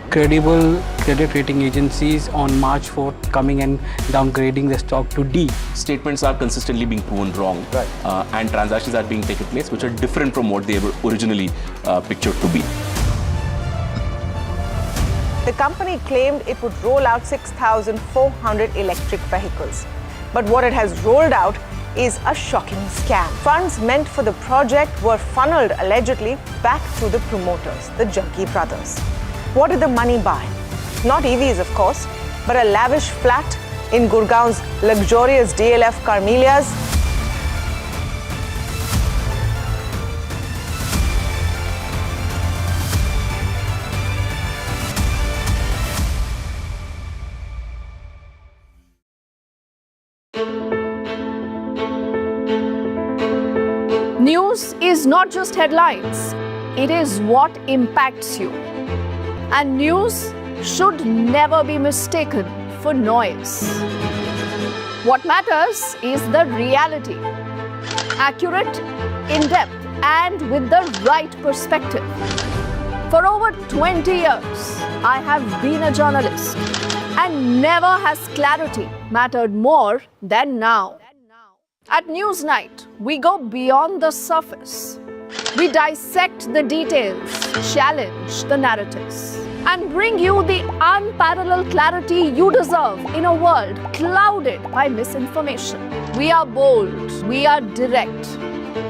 credible credit rating agencies on March 4th coming and downgrading the stock to D. Statements are consistently being proven wrong, Right. And transactions are being taken place which are different from what they were originally pictured to be. The company claimed it would roll out 6,400 electric vehicles. But what it has rolled out is a shocking scam. Funds meant for the project were funneled allegedly back to the promoters, the Junkie brothers. What did the money buy? Not EVs, of course, but a lavish flat in Gurgaon's luxurious DLF Carmelias. News is not just headlines, it is what impacts you. And news should never be mistaken for noise. What matters is the reality. Accurate, in-depth, and with the right perspective. For over 20 years, I have been a journalist, and never has clarity mattered more than now. At Newsnight, we go beyond the surface. We dissect the details, challenge the narratives, and bring you the unparalleled clarity you deserve in a world clouded by misinformation. We are bold, we are direct.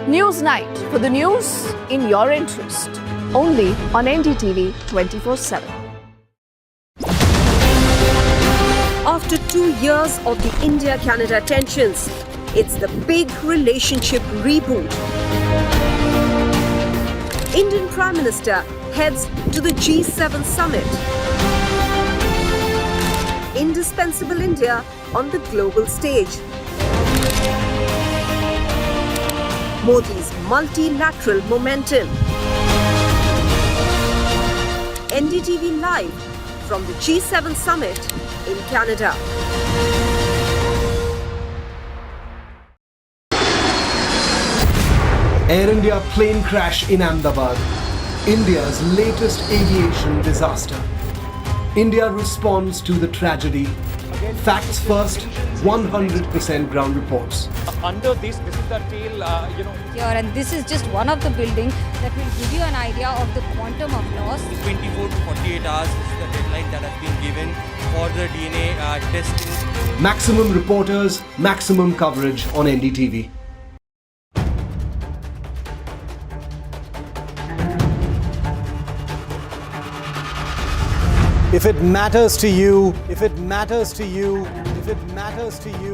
Newsnight, for the news in your interest. Only on NDTV 24/7. After 2 years of the India-Canada tensions, it's the big relationship reboot. Indian Prime Minister heads to the G7 summit. Indispensable India on the global stage. Modi's multilateral momentum. NDTV live from the G7 summit in Canada. Air India plane crash in Ahmedabad, India's latest aviation disaster. India responds to the tragedy. Facts first, 100% ground reports. Under this is the tail, here, and this is just one of the buildings that will give you an idea of the quantum of loss. 24 to 48 hours is the deadline that has been given for the DNA testing. Maximum reporters, maximum coverage on NDTV. If it matters to you, if it matters to you, if it matters to you,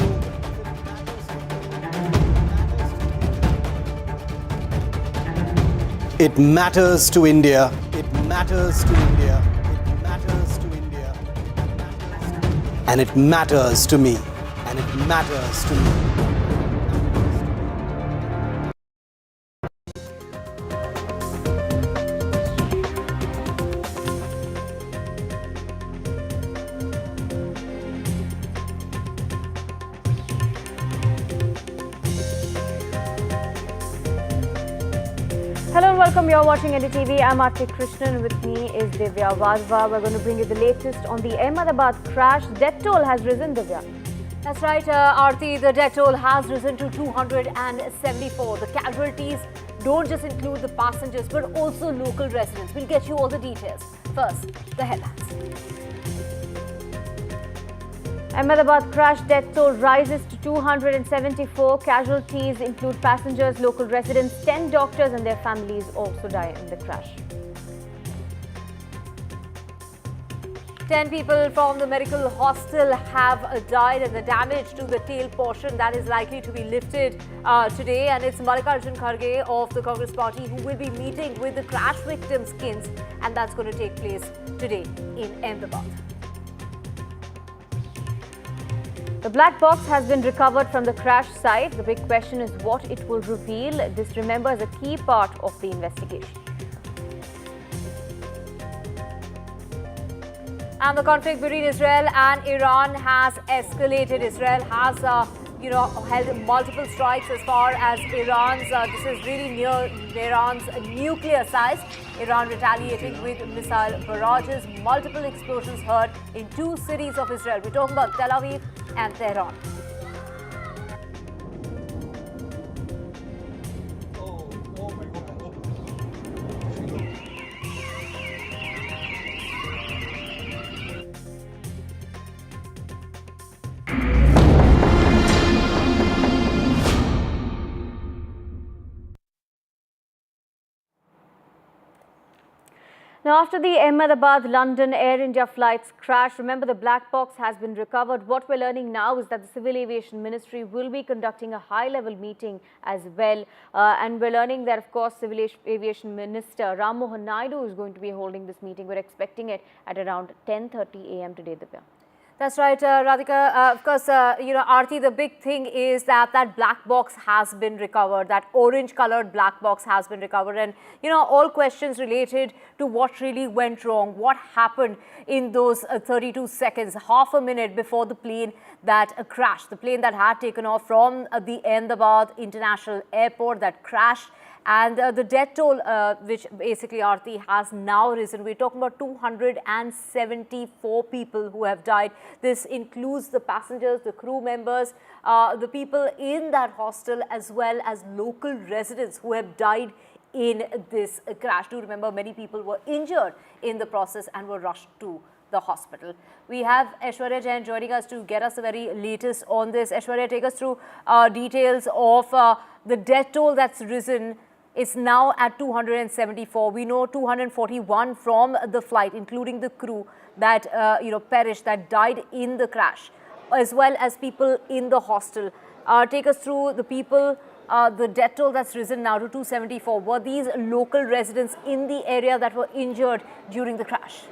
it matters to India. It matters to India. It matters to India. And it matters to me. And it matters to me. Hello and welcome. You're watching NDTV. I'm Arti Krishnan. With me is Divya Vadva. We're going to bring you the latest on the Ahmedabad crash. Death toll has risen, Divya. That's right, Aarti. The death toll has risen to 274. The casualties don't just include the passengers, but also local residents. We'll get you all the details. First, the headlines. Ahmedabad crash death toll rises to 274. Casualties include passengers, local residents, 10 doctors and their families also die in the crash. 10 people from the medical hostel have died, and the damage to the tail portion that is likely to be lifted today. And it's Mallikarjun Kharge of the Congress Party who will be meeting with the crash victims' kins, and that's going to take place today in Ahmedabad. The black box has been recovered from the crash site. The big question is what it will reveal. This, remember, is a key part of the investigation. And the conflict between Israel and Iran has escalated. Israel has held multiple strikes as far as Iran's, this is really near Iran's nuclear sites. Iran retaliating with missile barrages, multiple explosions heard in 2 cities of Israel. We're talking about Tel Aviv and Tehran. Now, after the Ahmedabad-London Air India flight's crash, remember the black box has been recovered. What we're learning now is that the Civil Aviation Ministry will be conducting a high-level meeting as well. And we're learning that, of course, Civil Aviation Minister Ram Mohan Naidu is going to be holding this meeting. We're expecting it at around 10:30 a.m. today, Divya. That's right, Radhika. Of course, Aarti, the big thing is that black box has been recovered. That orange-colored black box has been recovered. And, all questions related to what really went wrong, what happened in those 32 seconds, half a minute before the plane that crashed, the plane that had taken off from the Ahmedabad International Airport that crashed. And the death toll, which basically, Aarti, has now risen. We're talking about 274 people who have died. This includes the passengers, the crew members, the people in that hostel, as well as local residents who have died in this crash. Do remember, many people were injured in the process and were rushed to the hospital. We have Aishwarya Jain joining us to get us the very latest on this. Aishwarya, take us through details of the death toll that's risen. It's now at 274. We know 241 from the flight, including the crew that perished, that died in the crash, as well as people in the hostel. Take us through the people, the death toll that's risen now to 274. Were these local residents in the area that were injured during the crash?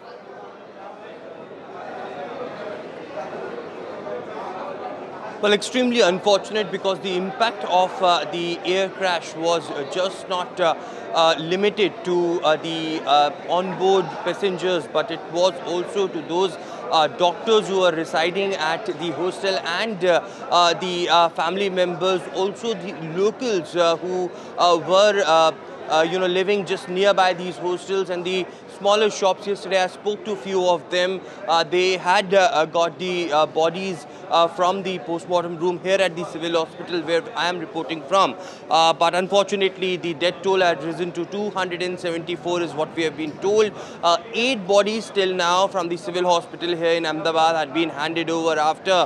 Well, extremely unfortunate, because the impact of the air crash was just not limited to the onboard passengers, but it was also to those doctors who are residing at the hostel and the family members, also the locals who were living just nearby these hostels and the smaller shops. Yesterday I spoke to a few of them. They had got the bodies from the postmortem room here at the civil hospital where I am reporting from. But unfortunately, the death toll had risen to 274 is what we have been told. 8 bodies till now from the civil hospital here in Ahmedabad had been handed over after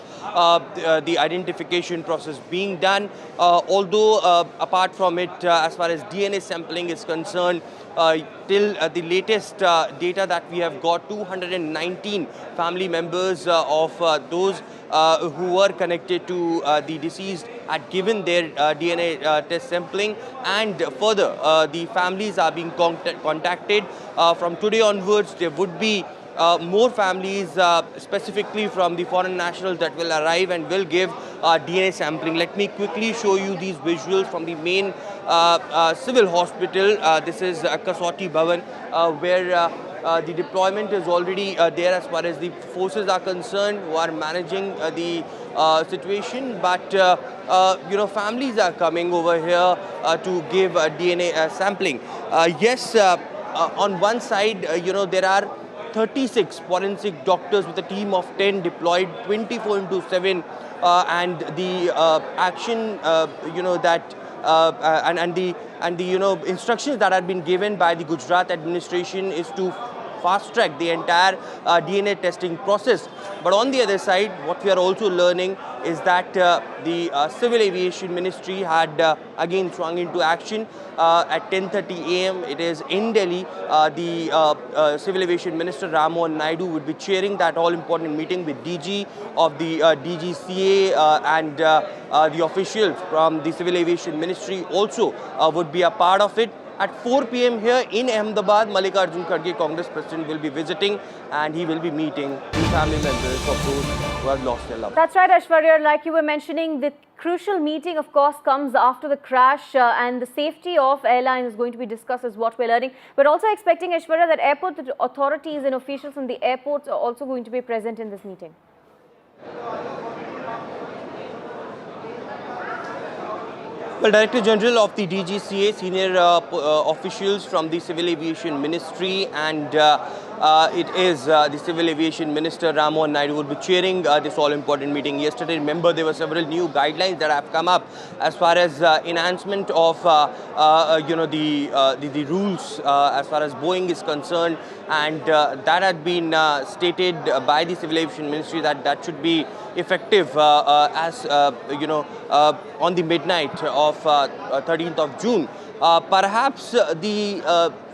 the identification process being done. Although apart from it, as far as DNA sampling is concerned, till the latest data that we have got, 219 family members of those who were connected to the deceased had given their DNA test sampling, and further the families are being contacted. From today onwards, there would be more families, specifically from the foreign nationals, that will arrive and will give DNA sampling. Let me quickly show you these visuals from the main civil hospital. This is Kasauti Bhavan, where the deployment is already there as far as the forces are concerned who are managing the situation. But families are coming over here to give DNA sampling. Yes, on one side, there are 36 forensic doctors with a team of 10 deployed 24/7, and the action, that and the instructions that have been given by the Gujarat administration is to fast-track the entire DNA testing process. But on the other side, what we are also learning is that the Civil Aviation Ministry had again swung into action at 10:30 a.m. It is in Delhi. The Civil Aviation Minister Ram Mohan Naidu would be chairing that all-important meeting with DG of the DGCA and the officials from the Civil Aviation Ministry also would be a part of it. At 4 p.m. here in Ahmedabad, Mallikarjun Kharge, Congress President, will be visiting, and he will be meeting the family members of those who have lost their loved ones. That's right, Aishwarya. Like you were mentioning, the crucial meeting, of course, comes after the crash, and the safety of airlines is going to be discussed, is what we're learning. We're also expecting, Aishwarya, that airport authorities and officials from the airports are also going to be present in this meeting. Well, Director General of the DGCA, senior officials from the Civil Aviation Ministry, and it is the Civil Aviation Minister Ramohan Naidu will be chairing this all-important meeting. Yesterday, remember, there were several new guidelines that have come up as far as enhancement of the rules as far as Boeing is concerned, and that had been stated by the Civil Aviation Ministry that should be effective on the midnight of 13th of June. Perhaps the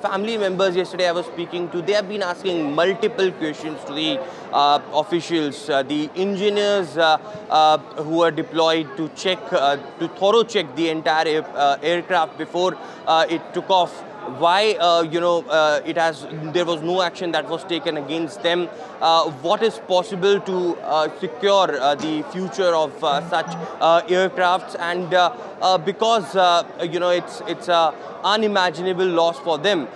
family members yesterday I was speaking to, they have been asking multiple questions to the officials, the engineers who are deployed to thorough check the entire aircraft before it took off. Why there was no action that was taken against them. What is possible to secure the future of such aircrafts, and because it's unimaginable loss for them.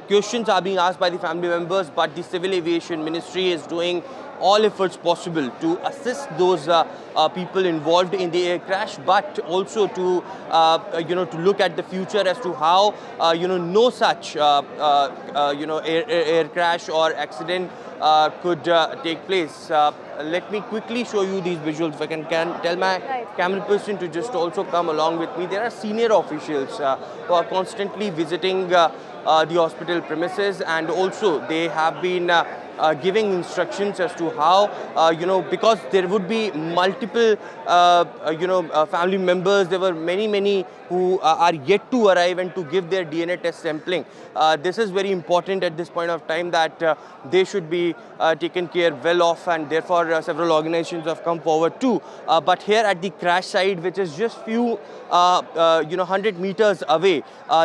Questions are being asked by the family members, but the Civil Aviation Ministry is doing all efforts possible to assist those people involved in the air crash, but also to to look at the future as to how no such air crash or accident could take place. Let me quickly show you these visuals. If I can tell my camera person to just also come along with me. There are senior officials who are constantly visiting the hospital premises, and also they have been giving instructions as to how, because there would be multiple, family members. There were many who are yet to arrive and to give their DNA test sampling. This is very important at this point of time, that they should be taken care well of, and therefore several organizations have come forward too. But here at the crash site, which is just few 100 meters away,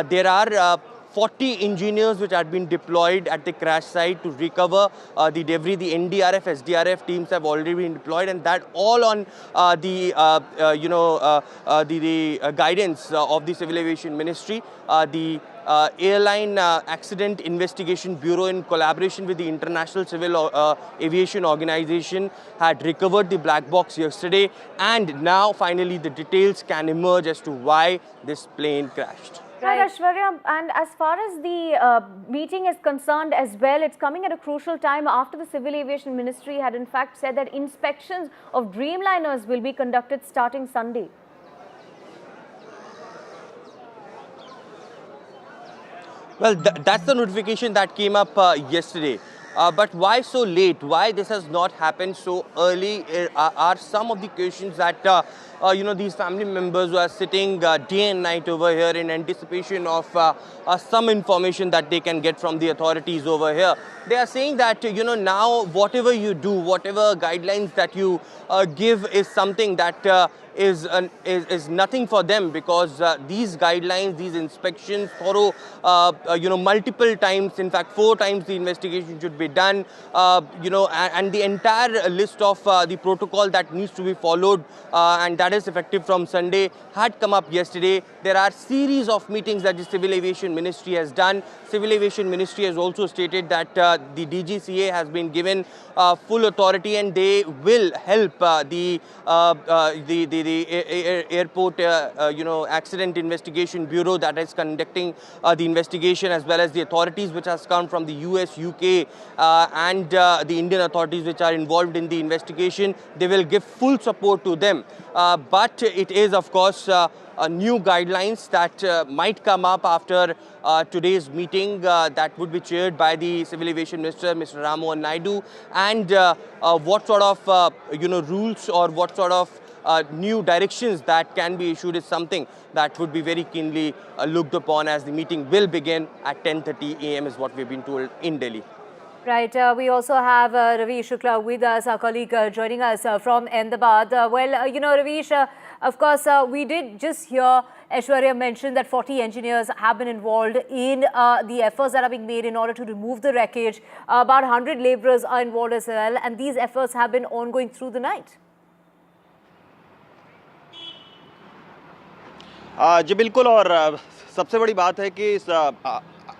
there are 40 engineers which had been deployed at the crash site to recover the debris. The NDRF, SDRF teams have already been deployed, and that all on the guidance of the Civil Aviation Ministry. The Airline Accident Investigation Bureau, in collaboration with the International Civil Aviation Organization, had recovered the black box yesterday, and now finally the details can emerge as to why this plane crashed. Right, Aishwarya, and as far as the meeting is concerned as well, it's coming at a crucial time after the Civil Aviation Ministry had in fact said that inspections of Dreamliners will be conducted starting Sunday. Well, that's the notification that came up yesterday. But why so late? Why this has not happened so early are some of the questions that these family members who are sitting day and night over here in anticipation of some information that they can get from the authorities over here. They are saying that now whatever you do, whatever guidelines that you give is something that is nothing for them, because these guidelines, these inspections, thorough, multiple times, in fact 4 times the investigation should be done, and the entire list of the protocol that needs to be followed, and that is effective from Sunday, had come up yesterday. There are series of meetings that the Civil Aviation Ministry has done. Civil Aviation Ministry has also stated that the DGCA has been given full authority, and they will help the Airport Accident Investigation Bureau that is conducting the investigation, as well as the authorities which has come from the US, UK and the Indian authorities which are involved in the investigation. They will give full support to them. But it is, of course, new guidelines that might come up after today's meeting that would be chaired by the Civil Aviation Minister, Mr. Ramohan Naidu, and what sort of rules or what sort of new directions that can be issued is something that would be very keenly looked upon, as the meeting will begin at 10:30 a.m. is what we've been told in Delhi. Right. We also have Ravi Shukla with us, our colleague joining us from Ahmedabad. Ravish, of course, we did just hear Aishwarya mention that 40 engineers have been involved in the efforts that are being made in order to remove the wreckage. About 100 labourers are involved as well, and these efforts have been ongoing through the night. जी बिल्कुल, और सबसे बड़ी बात है कि इस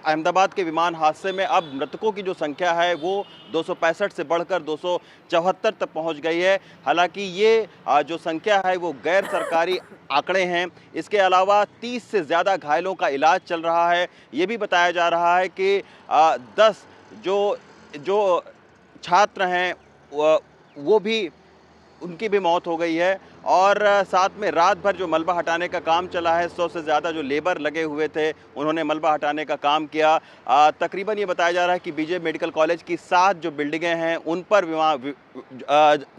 अहमदाबाद के विमान हादसे में अब मृतकों की जो संख्या है वो 265 से बढ़कर 274 तक पहुंच गई है। हालांकि ये जो संख्या है वो गैर सरकारी आंकड़े हैं। इसके अलावा 30 से ज़्यादा घायलों का इलाज चल रहा है। ये भी बताया जा रहा है कि 10 जो छात्र हैं वो भी उनकी भी मौत हो गई है। और साथ में रात भर जो मलबा हटाने का काम चला है, 100 से ज़्यादा जो लेबर लगे हुए थे उन्होंने मलबा हटाने का काम किया। तकरीबन ये बताया जा रहा है कि बीजे मेडिकल कॉलेज की 7 जो बिल्डिंगें हैं उन पर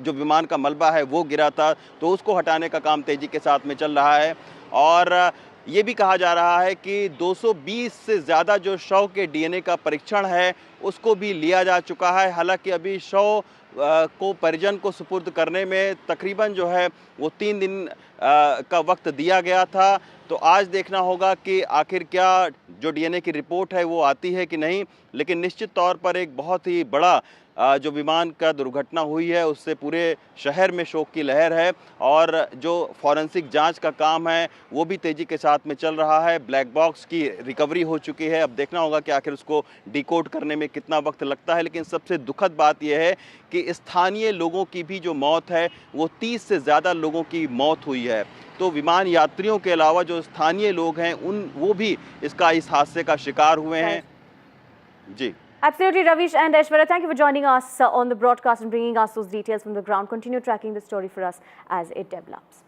जो विमान का मलबा है वो गिरा था, तो उसको हटाने का काम तेज़ी के साथ में चल रहा है। और ये भी कहा जा रहा है कि 220 से ज़्यादा जो शव के DNA का परीक्षण है उसको भी लिया जा चुका है। हालांकि अभी शव को परिजन को सुपुर्द करने में तकरीबन जो है वो 3 दिन का वक्त दिया गया था। तो आज देखना होगा कि आखिर क्या जो DNA की रिपोर्ट है वो आती है कि नहीं। लेकिन निश्चित तौर पर एक बहुत ही बड़ा जो विमान का दुर्घटना हुई है उससे पूरे शहर में शोक की लहर है। और जो फॉरेंसिक जांच का काम है वो भी तेज़ी के साथ में चल रहा है। ब्लैक बॉक्स की रिकवरी हो चुकी है। अब देखना होगा कि आखिर उसको डिकोड करने में कितना वक्त लगता है। लेकिन सबसे दुखद बात यह है कि स्थानीय लोगों की भी जो मौत है वो 30 से ज़्यादा लोगों की मौत हुई है। तो विमान यात्रियों के अलावा जो स्थानीय लोग हैं वो भी इस हादसे का शिकार हुए हैं। जी। Absolutely, Ravish and Aishwarya, thank you for joining us on the broadcast and bringing us those details from the ground. Continue tracking the story for us as it develops.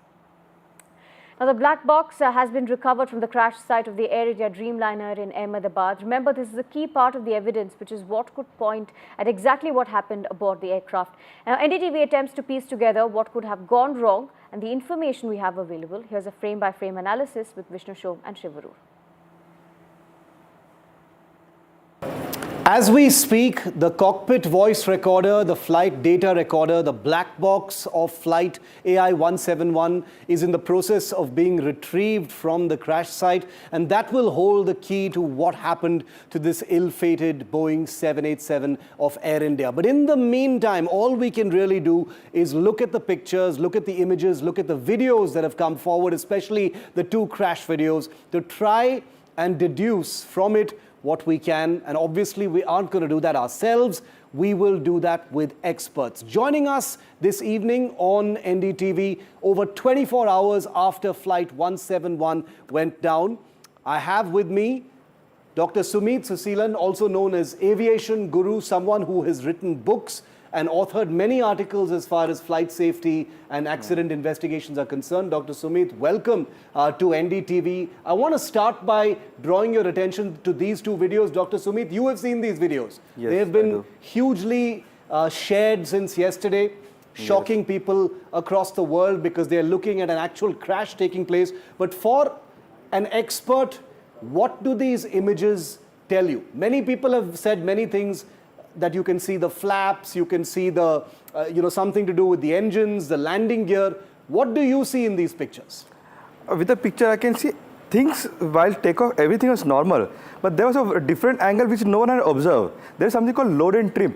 Now, the black box has been recovered from the crash site of the Air India Dreamliner in Ahmedabad. Remember, this is a key part of the evidence, which is what could point at exactly what happened aboard the aircraft. Now, NDTV attempts to piece together what could have gone wrong and the information we have available. Here's a frame-by-frame analysis with Vishnu Shom and Shivarur. As we speak, the cockpit voice recorder, the flight data recorder, the black box of flight AI-171 is in the process of being retrieved from the crash site, and that will hold the key to what happened to this ill-fated Boeing 787 of Air India. But in the meantime, all we can really do is look at the pictures, look at the images, look at the videos that have come forward, especially the 2 crash videos, to try and deduce from it what we can. And obviously we aren't going to do that ourselves. We will do that with experts. Joining us this evening on NDTV, over 24 hours after Flight 171 went down, I have with me Dr. Sumit Susilan, also known as Aviation Guru, someone who has written books and authored many articles as far as flight safety and accident investigations are concerned. Dr. Sumit, welcome to NDTV. I want to start by drawing your attention to these 2 videos. Dr. Sumit, you have seen these videos. Yes, they have been hugely shared since yesterday, shocking people across the world because they are looking at an actual crash taking place. But for an expert, what do these images tell you? Many people have said many things, that you can see the flaps, you can see the, something to do with the engines, the landing gear. What do you see in these pictures? With the picture, I can see things while takeoff, everything was normal. But there was a different angle which no one had observed. There is something called load and trim.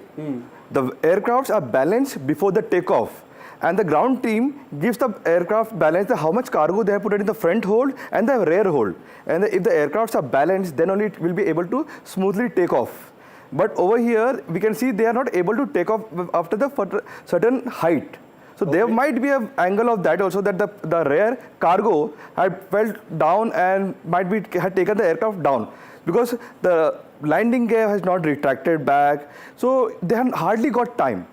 The aircrafts are balanced before the takeoff. And the ground team gives the aircraft balance, how much cargo they have put in the front hold and the rear hold. And if the aircrafts are balanced, then only it will be able to smoothly take off. But over here, we can see they are not able to take off after the certain height. So there might be an angle of that also, that the rear cargo had fell down and had taken the aircraft down, because the landing gear has not retracted back. So they have hardly got time.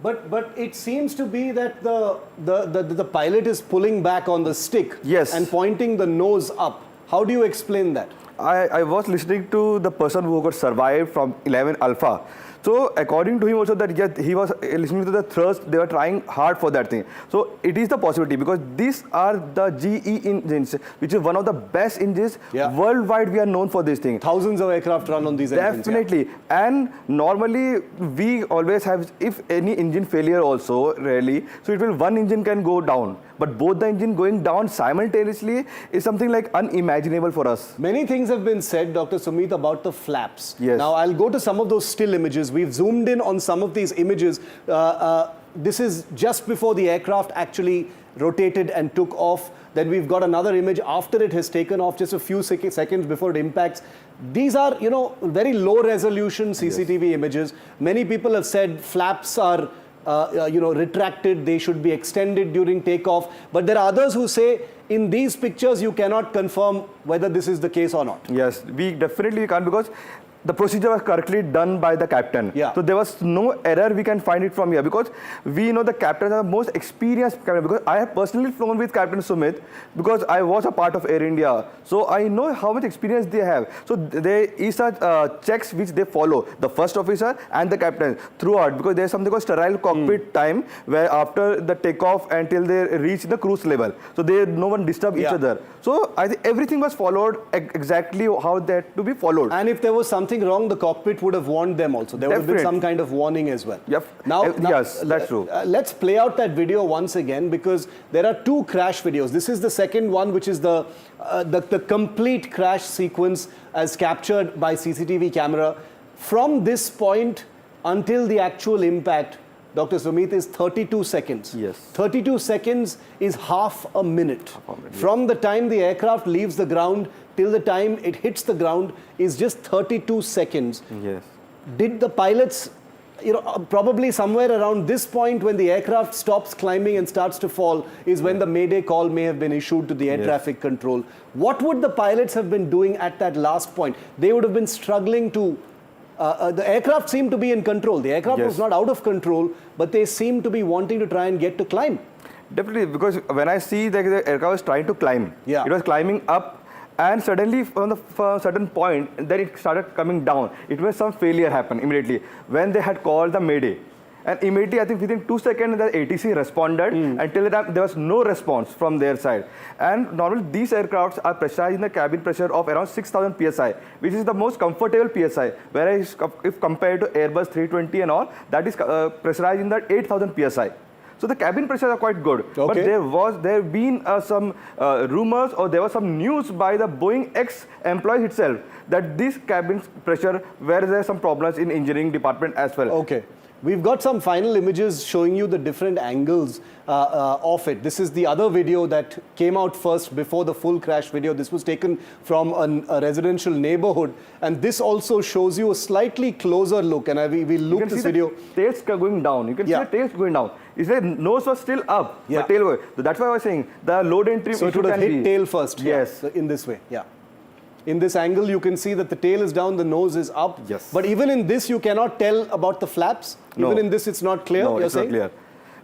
But it seems to be that the pilot is pulling back on the stick, yes, and pointing the nose up. How do you explain that? I was listening to the person who got survived from 11 Alpha. So according to him also, that yes, he was listening to the thrust, they were trying hard for that thing. So it is the possibility, because these are the GE engines, which is one of the best engines worldwide. We are known for this thing. Thousands of aircraft run on these engines. Definitely. And normally we always have, if any engine failure also, rarely, so it will, one engine can go down. But both the engine going down simultaneously is something like unimaginable for us. Many things have been said, Dr. Sumit, about the flaps. Yes. Now, I'll go to some of those still images. We've zoomed in on some of these images. This is just before the aircraft actually rotated and took off. Then we've got another image after it has taken off, just a few seconds before it impacts. These are, you know, very low resolution CCTV images. Many people have said flaps are you know, retracted, they should be extended during takeoff. But there are others who say in these pictures you cannot confirm whether this is the case or not. Yes, we definitely can't, because the procedure was correctly done by the captain. Yeah. So there was no error we can find it from here, because we know the captains are the most experienced captain, because I have personally flown with Captain Sumit because I was a part of Air India. So I know how much experience they have. So there is a checks which they follow, the first officer and the captain throughout, because there is something called sterile cockpit time, where after the takeoff until they reach the cruise level, so no one disturb each other. So I think everything was followed exactly how they had to be followed. And if there was something wrong, the cockpit would have warned them also. There would have been some kind of warning as well. Yep. Now, yes, that's true. Let's play out that video once again, because there are two crash videos. This is the second one, which is the complete crash sequence as captured by CCTV camera. From this point until the actual impact, Dr. Sumit, is 32 seconds. Yes. 32 seconds is half a minute. From the time the aircraft leaves the ground till the time it hits the ground is just 32 seconds. Yes. Did the pilots, you know, probably somewhere around this point when the aircraft stops climbing and starts to fall is when the mayday call may have been issued to the air traffic control. What would the pilots have been doing at that last point? They would have been struggling to the aircraft seemed to be in control. The aircraft was not out of control, but they seemed to be wanting to try and get to climb. Definitely, because when I see that the aircraft was trying to climb, it was climbing up, and suddenly from a certain point, then it started coming down. It was some failure happened immediately when they had called the mayday. And immediately, I think within 2 seconds, the ATC responded. Until the time, there was no response from their side. And normally, these aircrafts are pressurized in the cabin pressure of around 6,000 psi, which is the most comfortable psi. Whereas, if compared to Airbus 320 and all, that is pressurized in that 8,000 psi. So the cabin pressures are quite good. But there have been some rumors, or there was some news by the Boeing ex-employees itself that this cabin pressure, where there are some problems in engineering department as well. Okay. We've got some final images showing you the different angles of it. This is the other video that came out first before the full crash video. This was taken from a residential neighborhood. And this also shows you a slightly closer look. And we'll loop this video. Tails going down. You can see the tails going down. Is the nose was still up, the tail going. So that's why I was saying the load and trim. So it would have hit tail first. Yes. In this way. Yeah. In this angle, you can see that the tail is down, the nose is up. Yes. But even in this, you cannot tell about the flaps. No. Even in this, it's not clear. No, it's not clear.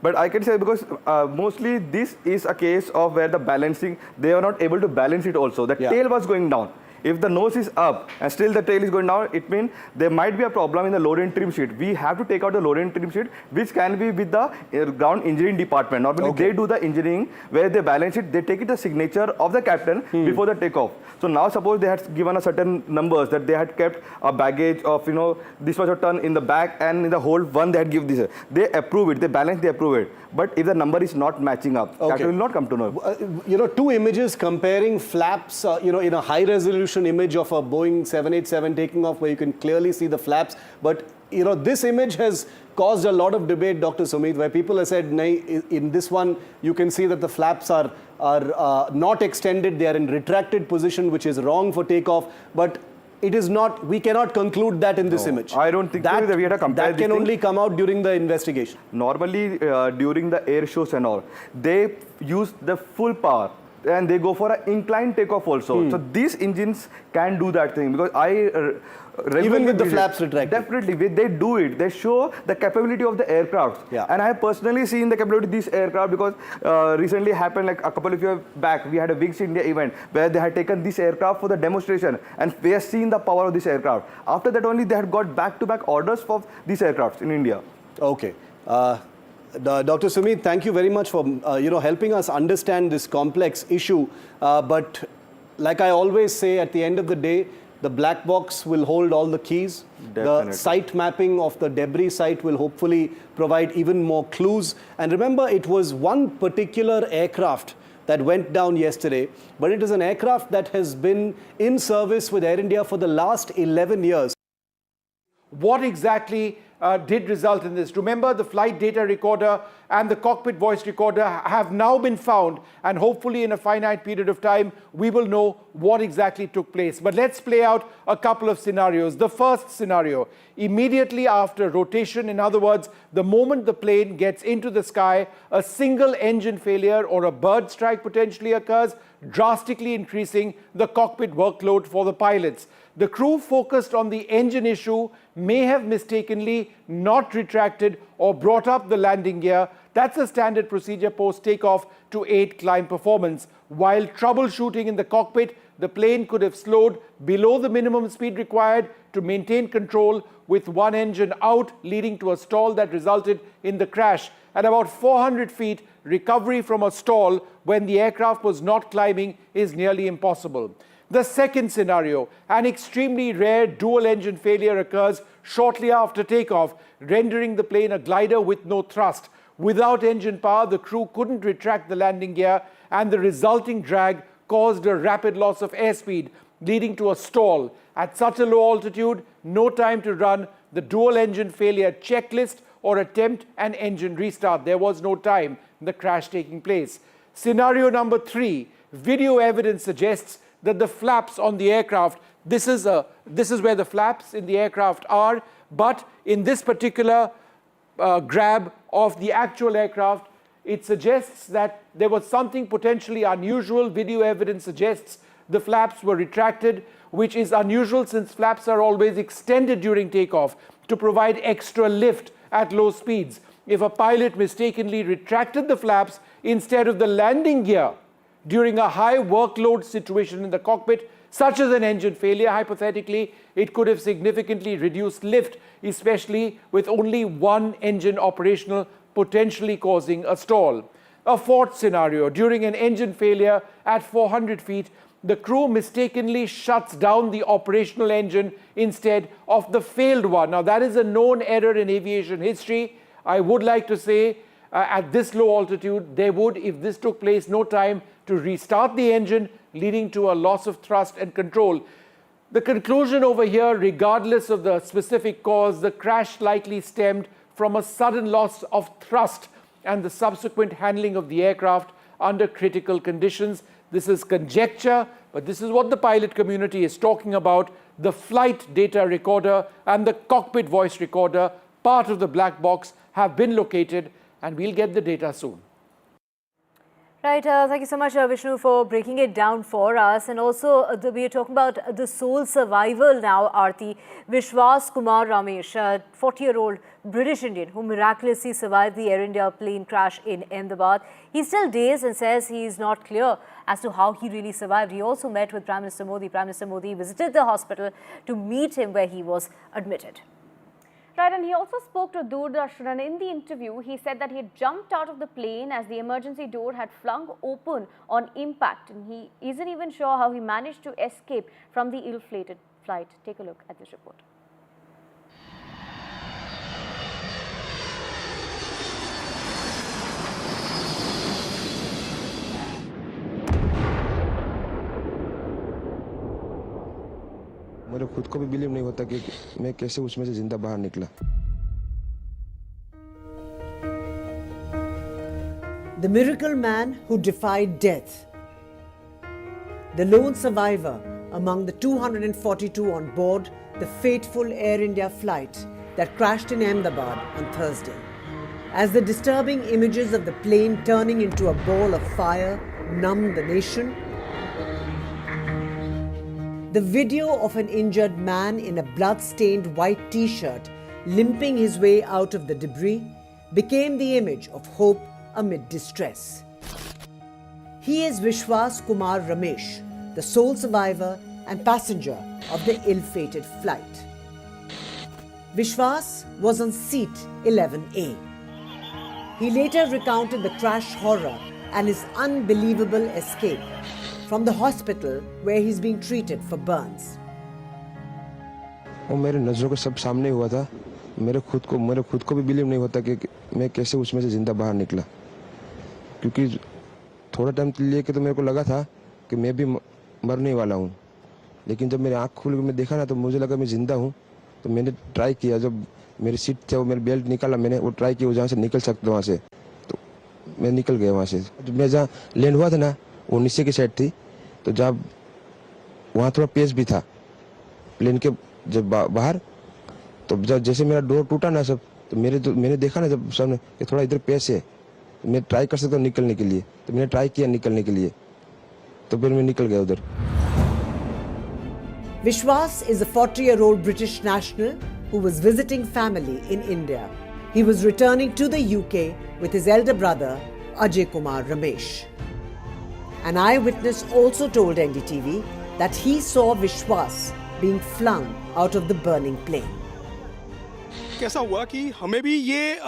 But I can say, because mostly this is a case of where the balancing, they are not able to balance it also. The tail was going down. If the nose is up and still the tail is going down, it means there might be a problem in the load and trim sheet. We have to take out the load and trim sheet, which can be with the ground engineering department. Normally, they do the engineering where they balance it. They take it the signature of the captain before the takeoff. So now suppose they had given a certain numbers that they had kept a baggage of, you know, this much a ton in the back and in the hold one they had given this. They approve it, they balance, they approve it. But if the number is not matching up, captain will not come to know. You know, two images comparing flaps, you know, in a high resolution image of a Boeing 787 taking off where you can clearly see the flaps. But, you know, this image has caused a lot of debate, Dr. Sumit, where people have said, in this one, you can see that the flaps are not extended. They are in retracted position, which is wrong for takeoff. But it is not, we cannot conclude that in this image. I don't think that we had to compare. That can only come out during the investigation. Normally, during the air shows and all, they use the full power. And they go for an inclined takeoff also. So these engines can do that thing, because even with the flaps retracted. Definitely, they do it. They show the capability of the aircraft. And I have personally seen the capability of this aircraft, because recently happened, like a couple of years back, we had a Wings India event where they had taken this aircraft for the demonstration, and we have seen the power of this aircraft. After that only, they had got back-to-back orders for these aircrafts in India. Okay. Dr. Sumit, thank you very much for helping us understand this complex issue. But like I always say, at the end of the day, the black box will hold all the keys. Definitely. The site mapping of the debris site will hopefully provide even more clues. And remember, it was one particular aircraft that went down yesterday, but it is an aircraft that has been in service with Air India for the last 11 years. What exactly did result in this. Remember, the flight data recorder and the cockpit voice recorder have now been found, and hopefully in a finite period of time, we will know what exactly took place. But let's play out a couple of scenarios. The first scenario, immediately after rotation, in other words, the moment the plane gets into the sky, a single engine failure or a bird strike potentially occurs, drastically increasing the cockpit workload for the pilots. The crew focused on the engine issue may have mistakenly not retracted or brought up the landing gear. That's a standard procedure post takeoff to aid climb performance. While troubleshooting in the cockpit, the plane could have slowed below the minimum speed required to maintain control, with one engine out, leading to a stall that resulted in the crash. At about 400 feet, recovery from a stall when the aircraft was not climbing is nearly impossible. The second scenario, an extremely rare dual engine failure occurs shortly after takeoff, rendering the plane a glider with no thrust. Without engine power, the crew couldn't retract the landing gear, and the resulting drag caused a rapid loss of airspeed, leading to a stall. At such a low altitude, no time to run the dual engine failure checklist or attempt an engine restart. There was no time, the crash taking place. Scenario number 3, video evidence suggests that the flaps on the aircraft, this is where the flaps in the aircraft are, but in this particular grab of the actual aircraft, it suggests that there was something potentially unusual. Video evidence suggests the flaps were retracted, which is unusual since flaps are always extended during takeoff to provide extra lift at low speeds. If a pilot mistakenly retracted the flaps instead of the landing gear during a high workload situation in the cockpit, such as an engine failure, hypothetically, it could have significantly reduced lift, especially with only one engine operational, potentially causing a stall. A fourth scenario, during an engine failure at 400 feet, the crew mistakenly shuts down the operational engine instead of the failed one. Now, that is a known error in aviation history. I would like to say at this low altitude, there would, if this took place, no time to restart the engine, leading to a loss of thrust and control. The conclusion over here, regardless of the specific cause, the crash likely stemmed from a sudden loss of thrust and the subsequent handling of the aircraft under critical conditions. This is conjecture, but this is what the pilot community is talking about. The flight data recorder and the cockpit voice recorder, part of the black box, have been located, and we'll get the data soon. Right, thank you so much, Vishnu, for breaking it down for us. And also, we are talking about the sole survival now, Aarti. Vishwas Kumar Ramesh, a 40-year-old British Indian who miraculously survived the Air India plane crash in Ahmedabad. He's still dazed and says he is not clear as to how he really survived. He also met with Prime Minister Modi. Prime Minister Modi visited the hospital to meet him where he was admitted. Right, and he also spoke to Doordarshan, and in the interview, he said that he had jumped out of the plane as the emergency door had flung open on impact, and he isn't even sure how he managed to escape from the ill-fated flight. Take a look at this report. मुझे खुद को भी believe नहीं होता कि मैं कैसे उसमें से जिंदा बाहर निकला. The miracle man who defied death. The lone survivor among the 242 on board the fateful Air India flight that crashed in Ahmedabad on Thursday. As the disturbing images of the plane turning into a ball of fire numbed the nation, the video of an injured man in a blood-stained white t-shirt limping his way out of the debris became the image of hope amid distress. He is Vishwas Kumar Ramesh, the sole survivor and passenger of the ill-fated flight. Vishwas was on seat 11A. He later recounted the crash horror and his unbelievable escape from the hospital where he's being treated for burns. वो मेरे नज़रों के सब सामने हुआ था. मेरे खुद को भी बिलीव नहीं होता कि मैं कैसे उसमें से जिंदा बाहर निकला. क्योंकि थोड़ा टाइम लिए कि तो मेरे को लगा था कि मैं भी मरने वाला हूँ. लेकिन जब मेरी आँख खुल के मैं देखा ना तो मुझे लगा मैं जिंदा हूँ. तो मैंने ट्राई किया. जब मेरी सीट थे वो मेरी बेल्ट निकाला, मैंने वो ट्राई किया जहाँ से निकल सकता वहाँ से, तो मैं निकल गया वहाँ से। मैं जहाँ लैंड हुआ था ना वो नीचे की साइड थी, तो जहाँ वहाँ थोड़ा पेस भी था प्लेन के जब बाहर, तो जब जैसे मेरा डोर टूटा ना सब, तो मैंने देखा ना जब सामने कि थोड़ा इधर पेस है, मैं ट्राई कर सकता हूँ निकलने के लिए, तो मैंने ट्राई किया निकलने के लिए, तो फिर मैं निकल गया उधर। Vishwas is a 40-year-old British national who was visiting family in India. He was returning to the UK with his elder brother, Ajay Kumar Ramesh. An eyewitness also told NDTV that he saw Vishwas being flung out of the burning plane. कैसा हुआ कि हमें भी ये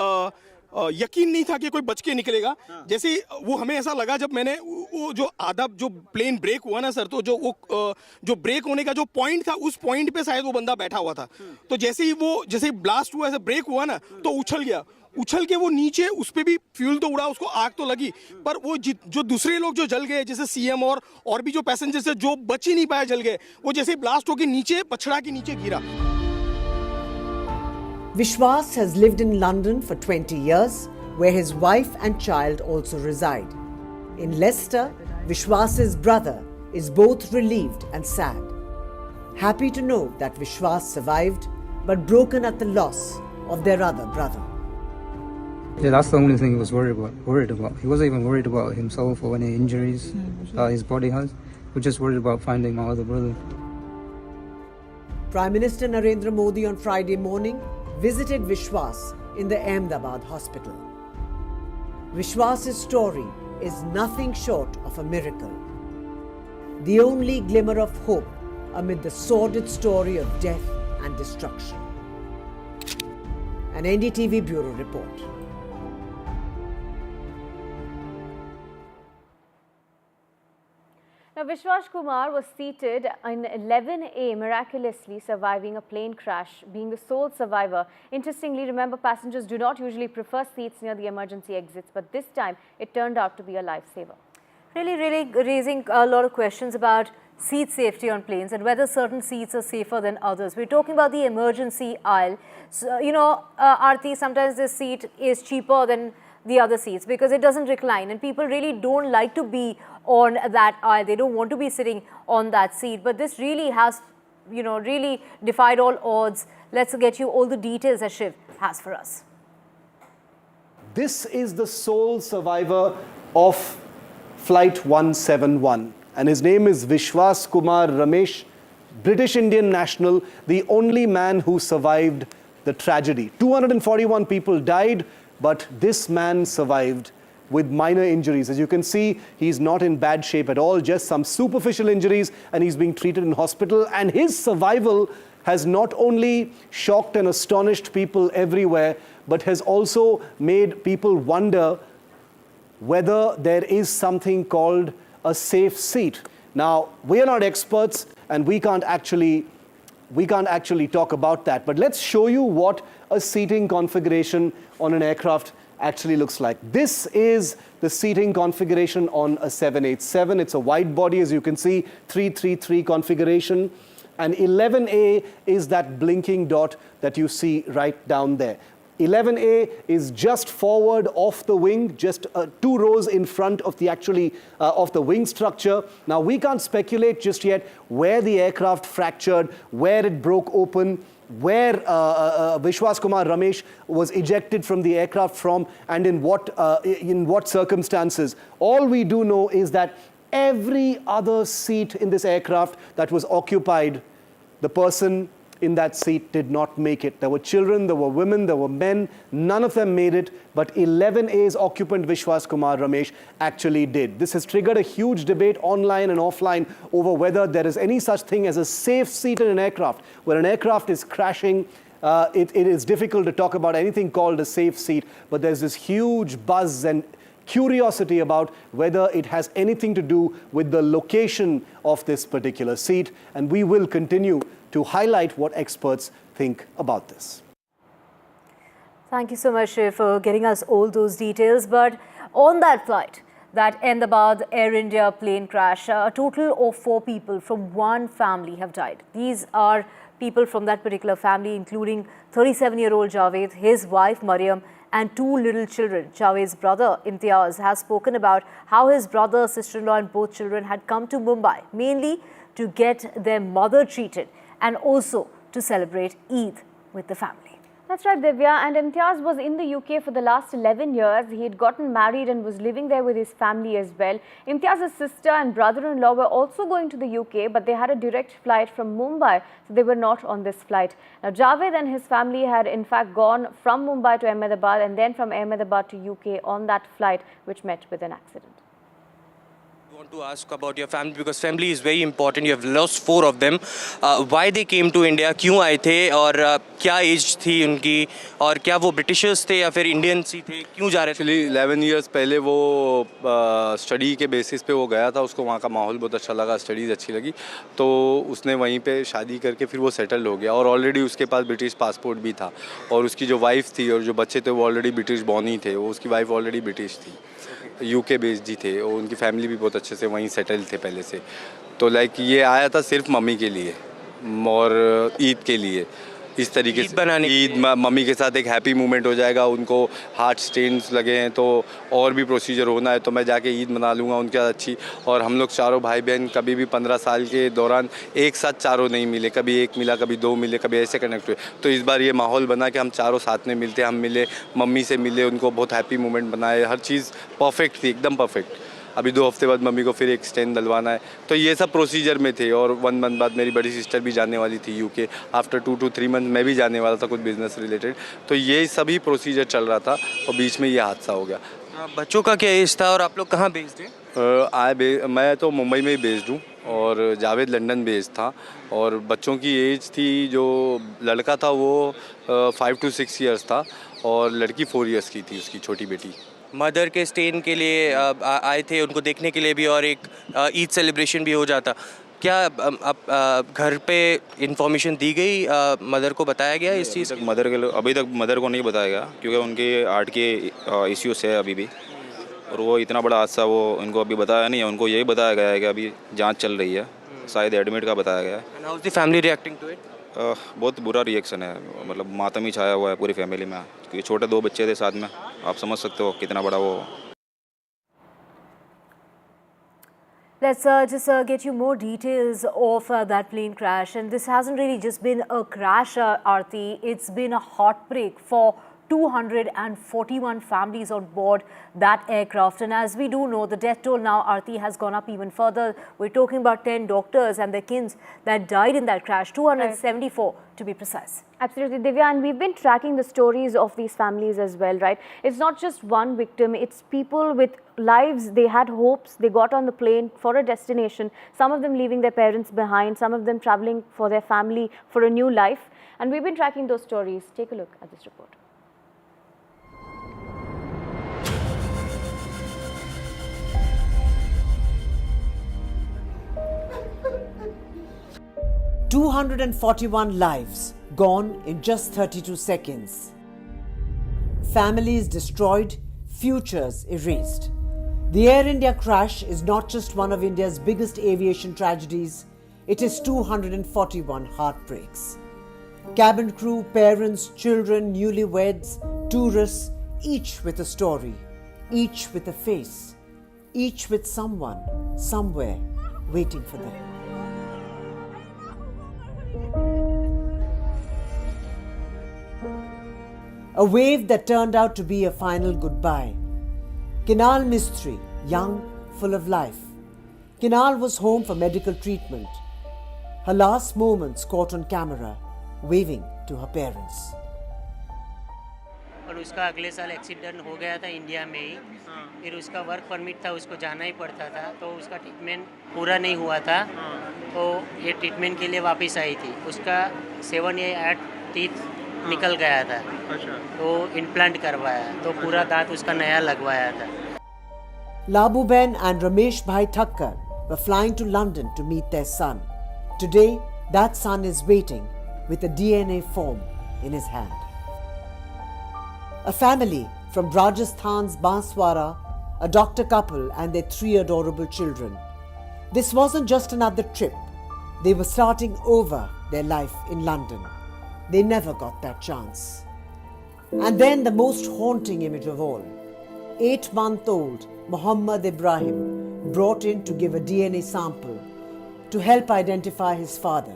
यकीन नहीं था कि कोई बच के निकलेगा। जैसे वो हमें ऐसा लगा जब मैंने वो जो आधा जो प्लेन ब्रेक हुआ ना सर, तो जो ब्रेक होने का जो पॉइंट था उस पॉइंट पे शायद वो बंदा बैठा हुआ था। तो जैसे ही ब्लास्ट हुआ, ऐसे ब्रेक हुआ ना, तो उछल के वो नीचे, उस पे भी फ्यूल तो उड़ा, उसको आग तो लगी, पर वो जो दूसरे लोग जो जल गए, जैसे सीएम और भी जो पैसेंजर्स है जो बच ही नहीं पाए, जल गए, वो जैसे ब्लास्ट होके नीचे पछड़ा के नीचे गिरा। Vishwas has lived in London for 20 years, where his wife and child also reside. In Leicester, Vishwas's brother is both relieved and sad. Happy to know that Vishwas survived, but broken at the loss of their other brother. Yeah, that's the only thing he was worried about. He wasn't even worried about himself or any injuries that his body has. He was just worried about finding my other brother. Prime Minister Narendra Modi on Friday morning visited Vishwas in the Ahmedabad hospital. Vishwas's story is nothing short of a miracle. The only glimmer of hope amid the sordid story of death and destruction. An NDTV Bureau report. Now, Vishwas Kumar was seated in 11A, miraculously surviving a plane crash, being the sole survivor. Interestingly, remember, passengers do not usually prefer seats near the emergency exits, but this time it turned out to be a lifesaver. Really raising a lot of questions about seat safety on planes and whether certain seats are safer than others. We're talking about the emergency aisle. So, you know, Aarti, sometimes this seat is cheaper than the other seats because it doesn't recline, and people really don't like to be on that aisle. They don't want to be sitting on that seat, but this really has, you know, really defied all odds. Let's get you all the details that Shiv has for us. This is the sole survivor of Flight 171, and his name is Vishwas Kumar Ramesh, British Indian national, the only man who survived the tragedy. 241 people died, but this man survived with minor injuries. As you can see, he's not in bad shape at all, just some superficial injuries, and he's being treated in hospital. And his survival has not only shocked and astonished people everywhere, but has also made people wonder whether there is something called a safe seat. Now, we are not experts, and we can't actually talk about that, but let's show you what a seating configuration on an aircraft actually looks like. This is the seating configuration on a 787. It's a wide body, as you can see, 333 configuration, and 11A is that blinking dot that you see right down there. 11A is just forward off the wing, just 2 rows in front of the of the wing structure. Now, we can't speculate just yet where the aircraft fractured, where it broke open, where Vishwas Kumar Ramesh was ejected from the aircraft from, and in what circumstances. All we do know is that every other seat in this aircraft that was occupied, the person in that seat did not make it. There were children, there were women, there were men. None of them made it, but 11A's occupant Vishwas Kumar Ramesh actually did. This has triggered a huge debate online and offline over whether there is any such thing as a safe seat in an aircraft. When an aircraft is crashing, it is difficult to talk about anything called a safe seat, but there's this huge buzz and curiosity about whether it has anything to do with the location of this particular seat, and we will continue to highlight what experts think about this. Thank you so much, Shiv, for getting us all those details. But on that flight, that Ahmedabad Air India plane crash, a total of 4 people from one family have died. These are people from that particular family, including 37-year-old Javed, his wife Mariam, and 2 little children. Javed's brother Imtiaz has spoken about how his brother, sister-in-law and both children had come to Mumbai mainly to get their mother treated and also to celebrate Eid with the family. That's right, Divya. And Imtiaz was in the UK for the last 11 years. He had gotten married and was living there with his family as well. Imtiaz's sister and brother-in-law were also going to the UK, but they had a direct flight from Mumbai, so they were not on this flight. Now, Javed and his family had in fact gone from Mumbai to Ahmedabad and then from Ahmedabad to UK on that flight, which met with an accident. I want to ask about your family because family is very important. You have lost 4 of them. Why they came to India? क्यों आए थे और क्या as थी उनकी और क्या वो ब्रिटिशर्स थे या फिर इंडियंस ही थे? क्यों जा रहे थे? एक्चुअली 11 इयर्स पहले वो स्टडी के बेसिस पे वो गया था. उसको वहाँ का माहौल बहुत अच्छा लगा, स्टडीज़ अच्छी लगी, तो उसने वहीं पे शादी करके फिर वो सेटल हो गया. और ऑलरेडी उसके पास ब्रिटिश पासपोर्ट भी था और उसकी जो वाइफ थी और जो बच्चे थे वो ऑलरेडी ब्रिटिश बॉर्न ही थे. वो उसकी वाइफ ऑलरेडी ब्रिटिश थी, यूके बेस्ड ही थे और उनकी फैमिली भी बहुत अच्छे से वहीं सेटल थे पहले से. तो लाइक ये आया था सिर्फ मम्मी के लिए और ईद के लिए. इस तरीके से बनाने ईद मम्मी के साथ एक हैप्पी मोमेंट हो जाएगा. उनको हार्ट स्टेन्स लगे हैं तो और भी प्रोसीजर होना है, तो मैं जाके ईद मना लूँगा उनके साथ अच्छी. और हम लोग चारों भाई बहन कभी भी 15 साल के दौरान एक साथ चारों नहीं मिले, कभी एक मिला, कभी 2 मिले, कभी ऐसे कनेक्ट हुए. तो इस बार ये माहौल बना कि हम चारों साथ में मिलते, हम मिले, मम्मी से मिले, उनको बहुत हैप्पी मोमेंट बनाए. हर चीज़ परफेक्ट थी, एकदम परफेक्ट. अभी 2 हफ्ते बाद मम्मी को फिर एक स्टेन डलवाना है, तो ये सब प्रोसीजर में थे. और 1 मंथ बाद मेरी बड़ी सिस्टर भी जाने वाली थी यूके. आफ्टर 2 to 3 मंथ मैं भी जाने वाला था कुछ बिजनेस रिलेटेड. तो ये सभी प्रोसीजर चल रहा था और बीच में ये हादसा हो गया. बच्चों का क्या एज था और आप लोग कहाँ बेस्ड हैं? मैं तो मुंबई में ही बेस्ड हूँ और जावेद लंदन बेस्ड था. और बच्चों की एज थी, जो लड़का था वो 5 to 6 ईयर्स था और लड़की 4 ईयर्स की थी, उसकी छोटी बेटी. मदर के स्टेन के लिए आए थे, उनको देखने के लिए भी और एक ईद सेलिब्रेशन भी हो जाता. क्या अब घर पे इंफॉर्मेशन दी गई, मदर को बताया गया इस चीज़? अभी तक मदर को नहीं बताया गया क्योंकि उनके हार्ट के इश्यूज है अभी भी. और वो इतना बड़ा हादसा वो उनको अभी बताया नहीं है. उनको यही बताया गया है कि अभी जांच चल रही है, शायद एडमिट का बताया गया है. How is the family reacting to it? बहुत बुरा रिएक्शन है, मतलब मातम ही छाया हुआ है पूरी फैमिली में क्योंकि छोटे 2 बच्चे थे साथ में. आप समझ सकते हो कितना बड़ा वो. Let's just get you more details of that plane crash. And this hasn't really just been a crash, Aarti. It's been a heartbreak for 241 families on board that aircraft. And as we do know, the death toll now, Aarti, has gone up even further. We're talking about 10 doctors and their kins that died in that crash, 274 to be precise. Absolutely, Divya, and we've been tracking the stories of these families as well, right? It's not just one victim, it's people with lives. They had hopes, they got on the plane for a destination, some of them leaving their parents behind, some of them traveling for their family for a new life. And we've been tracking those stories. Take a look at this report. 241 lives gone in just 32 seconds. Families destroyed, futures erased. The Air India crash is not just one of India's biggest aviation tragedies, it is 241 heartbreaks. Cabin crew, parents, children, newlyweds, tourists, each with a story, each with a face, each with someone, somewhere, waiting for them. A wave that turned out to be a final goodbye. Kinal Mistry, young, full of life. Kinal was home for medical treatment. Her last moments caught on camera, waving to her parents. और उसका अगले साल accident हो गया था India में ही. फिर उसका वर्क परमिट था, उसको जाना ही पड़ता था, तो उसका ट्रीटमेंट पूरा नहीं हुआ था, तो ये ट्रीटमेंट के लिए वापस आई थी. उसका 7 या 8 टीथ निकल गया था, तो इम्प्लांट करवाया, तो पूरा दांत उसका नया लगवाया था. Labuben and Ramesh Bhai Thakkar were flying to London to meet their son. Today, that son is waiting with a DNA form in his hand. A family from Rajasthan's Banswara, a doctor couple and their 3 adorable children. This wasn't just another trip. They were starting over their life in London. They never got that chance. And then the most haunting image of all, 8-month-old Muhammad Ibrahim brought in to give a DNA sample to help identify his father.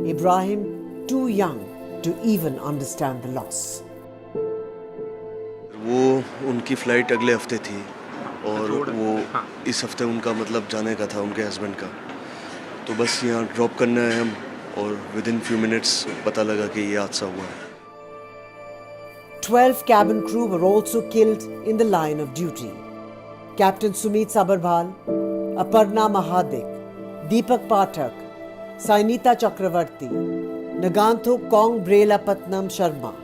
Ibrahim, too young to even understand the loss. वो उनकी flight अगले हफ्ते थी और वो इस हफ्ते उनका मतलब जाने का था उनके हस्बैंड का, तो बस यहाँ ड्रॉप करना है हम और within few minutes पता लगा कि ये हादसा हुआ है. 12 cabin crew were also killed in the line of duty. Captain Sumit Sabarbhal, Aparna Mahadik, Deepak Pathak, Sainita Chakravarti, Nagantho Kong Brela Patnam Sharma,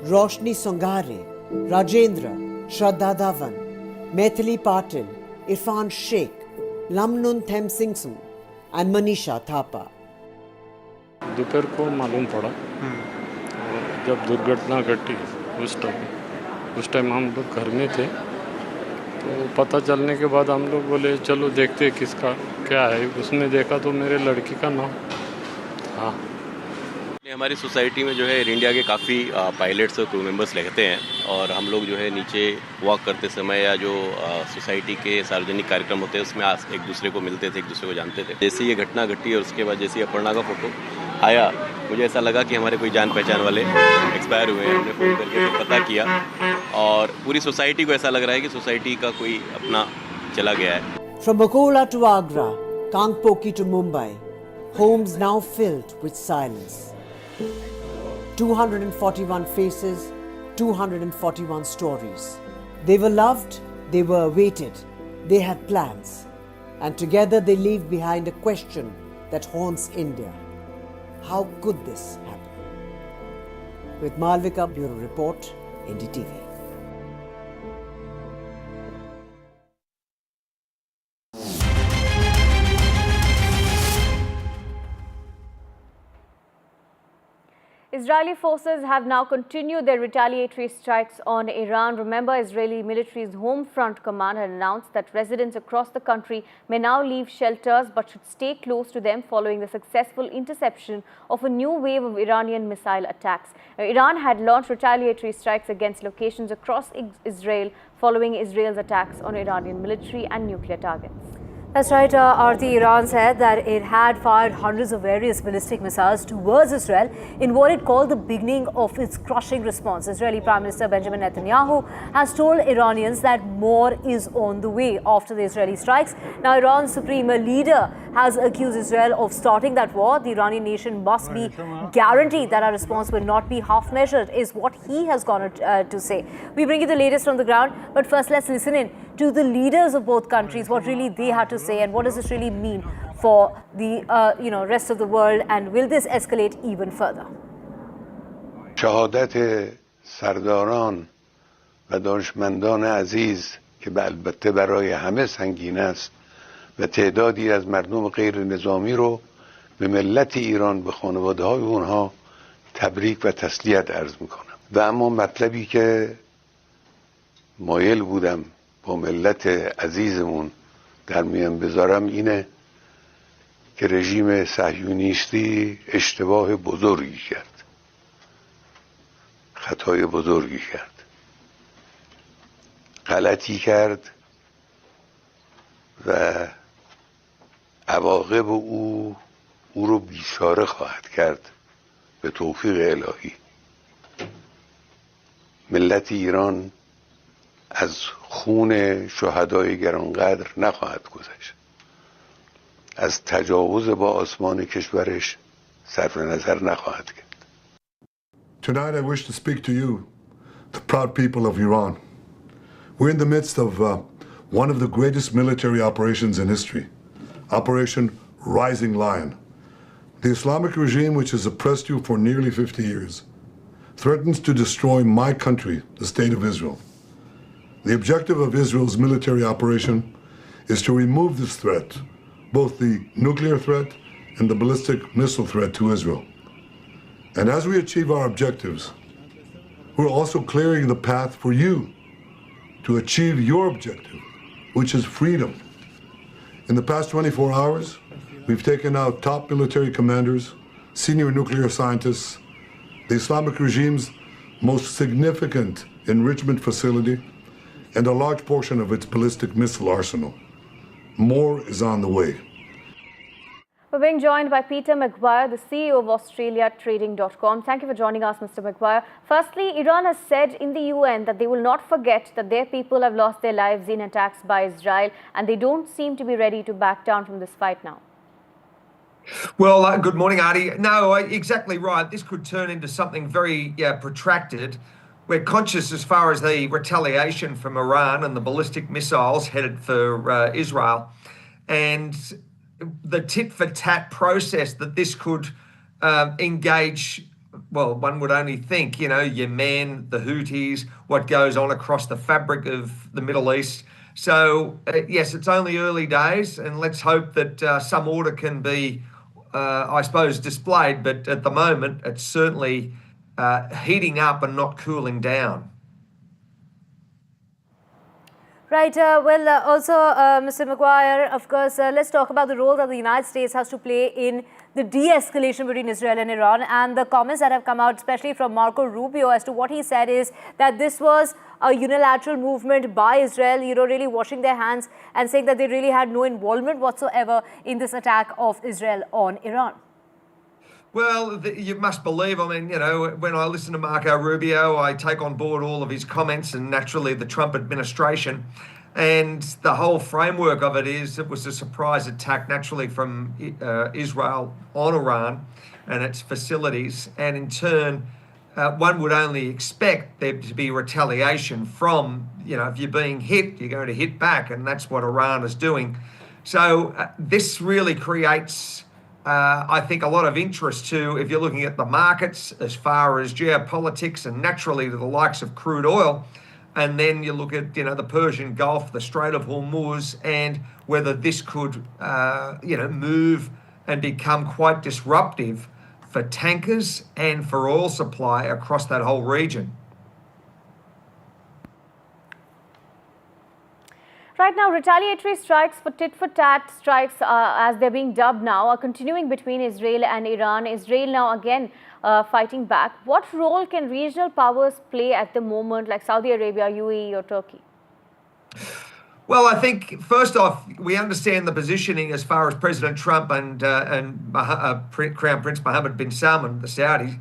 Roshni Songare, Rajendra, Shraddha Dhawan, Maithili Patil, Irfan Sheikh, Lamnun Them Singh Sung, and Manisha Thapa. दोपहर को मालूम पड़ा और जब दुर्घटना घटी उस time हम लोग घर में थे, तो पता चलने के बाद हम लोग बोले चलो देखते किसका क्या है. उसमें देखा तो मेरे लड़की का नाम. हाँ, हमारी सोसाइटी में जो है एयर इंडिया के काफ़ी पायलट्स और क्रू मेंबर्स रहते हैं और हम लोग जो है नीचे वॉक करते समय या जो सोसाइटी के सार्वजनिक कार्यक्रम होते हैं उसमें एक दूसरे को मिलते थे, एक दूसरे को जानते थे. जैसे ये घटना घटी और उसके बाद जैसे अपर्णा का फोटो आया, मुझे ऐसा लगा कि हमारे कोई जान पहचान वाले एक्सपायर हुए हैं. हमने फ़ोन करके फिर पता किया और पूरी सोसाइटी को ऐसा लग रहा है कि सोसाइटी का कोई अपना चला गया है. From Bakola to Agra, Kangpoki to Mumbai, homes now filled with silence. 241 faces, 241 stories. They were loved, they were awaited, they had plans. And together they leave behind a question that haunts India. How could this happen? With Malvika, Bureau Report, NDTV. Israeli forces have now continued their retaliatory strikes on Iran. Remember, Israeli military's home front command had announced that residents across the country may now leave shelters but should stay close to them following the successful interception of a new wave of Iranian missile attacks. Iran had launched retaliatory strikes against locations across Israel following Israel's attacks on Iranian military and nuclear targets. That's right, Aarti. Iran said that it had fired hundreds of various ballistic missiles towards Israel in what it called the beginning of its crushing response. Israeli Prime Minister Benjamin Netanyahu has told Iranians that more is on the way after the Israeli strikes. Now, Iran's supreme leader has accused Israel of starting that war. The Iranian nation must be guaranteed that our response will not be half-measured, is what he has gone to say. We bring you the latest on the ground, but first let's listen in to the leaders of both countries, what really they had to say and what does this really mean for the rest of the world, and will this escalate even further? شهادت سرداران و دانشمندان عزیز که البته برای همه سنگین است و تعدادی از مردم غیر نظامی رو به ملت ایران به خانواده های اونها تبریک و تسلیت عرض میکنم. و اما مطلبی که مایل بودم با ملت عزیزمون در میان بذارم اینه که رژیم صهیونیستی اشتباه بزرگی کرد، خطای بزرگی کرد، غلطی کرد و عواقب او رو بیچاره خواهد کرد به توفیق الهی. ملت ایران از خون شهدای گرانقدر نخواهد گذشت، از تجاوز با آسمان کشورش صرف نظر نخواهد کرد. Tonight I wish to speak to you, the proud people of Iran. We're in the midst of one of the greatest military operations in history, Operation Rising Lion. The Islamic regime, which has oppressed you for nearly 50 years, threatens to destroy my country, the State of Israel. The objective of Israel's military operation is to remove this threat, both the nuclear threat and the ballistic missile threat to Israel. And as we achieve our objectives, we're also clearing the path for you to achieve your objective, which is freedom. In the past 24 hours, we've taken out top military commanders, senior nuclear scientists, the Islamic regime's most significant enrichment facility, and a large portion of its ballistic missile arsenal. More is on the way. We're being joined by Peter Maguire, the CEO of AustraliaTrading.com. Thank you for joining us, Mr. Maguire. Firstly, Iran has said in the UN that they will not forget that their people have lost their lives in attacks by Israel, and they don't seem to be ready to back down from this fight now. Well, good morning, Artie. No, exactly right. This could turn into something very protracted. We're conscious as far as the retaliation from Iran and the ballistic missiles headed for Israel, and the tit-for-tat process that this could engage, well, one would only think, Yemen, the Houthis, what goes on across the fabric of the Middle East. So, yes, it's only early days, and let's hope that some order can be, I suppose, displayed. But at the moment, it's certainly heating up and not cooling down. Right. Mr. Maguire, of course, let's talk about the role that the United States has to play in the de-escalation between Israel and Iran, and the comments that have come out, especially from Marco Rubio, as to what he said is that this was a unilateral movement by Israel, really washing their hands and saying that they really had no involvement whatsoever in this attack of Israel on Iran. Well, you must believe, when I listen to Marco Rubio, I take on board all of his comments, and naturally the Trump administration. And the whole framework of it is it was a surprise attack, naturally, from Israel on Iran and its facilities. And in turn, one would only expect there to be retaliation from, if you're being hit, you're going to hit back. And that's what Iran is doing. So this really creates, I think, a lot of interest too, if you're looking at the markets as far as geopolitics and naturally to the likes of crude oil. And then you look at, the Persian Gulf, the Strait of Hormuz, and whether this could, move and become quite disruptive for tankers and for oil supply across that whole region. Right now, retaliatory strikes for tit-for-tat strikes, as they're being dubbed now, are continuing between Israel and Iran. Israel now again fighting back. What role can regional powers play at the moment, like Saudi Arabia, UAE or Turkey? Well, I think, first off, we understand the positioning as far as President Trump and Crown Prince Mohammed bin Salman, the Saudi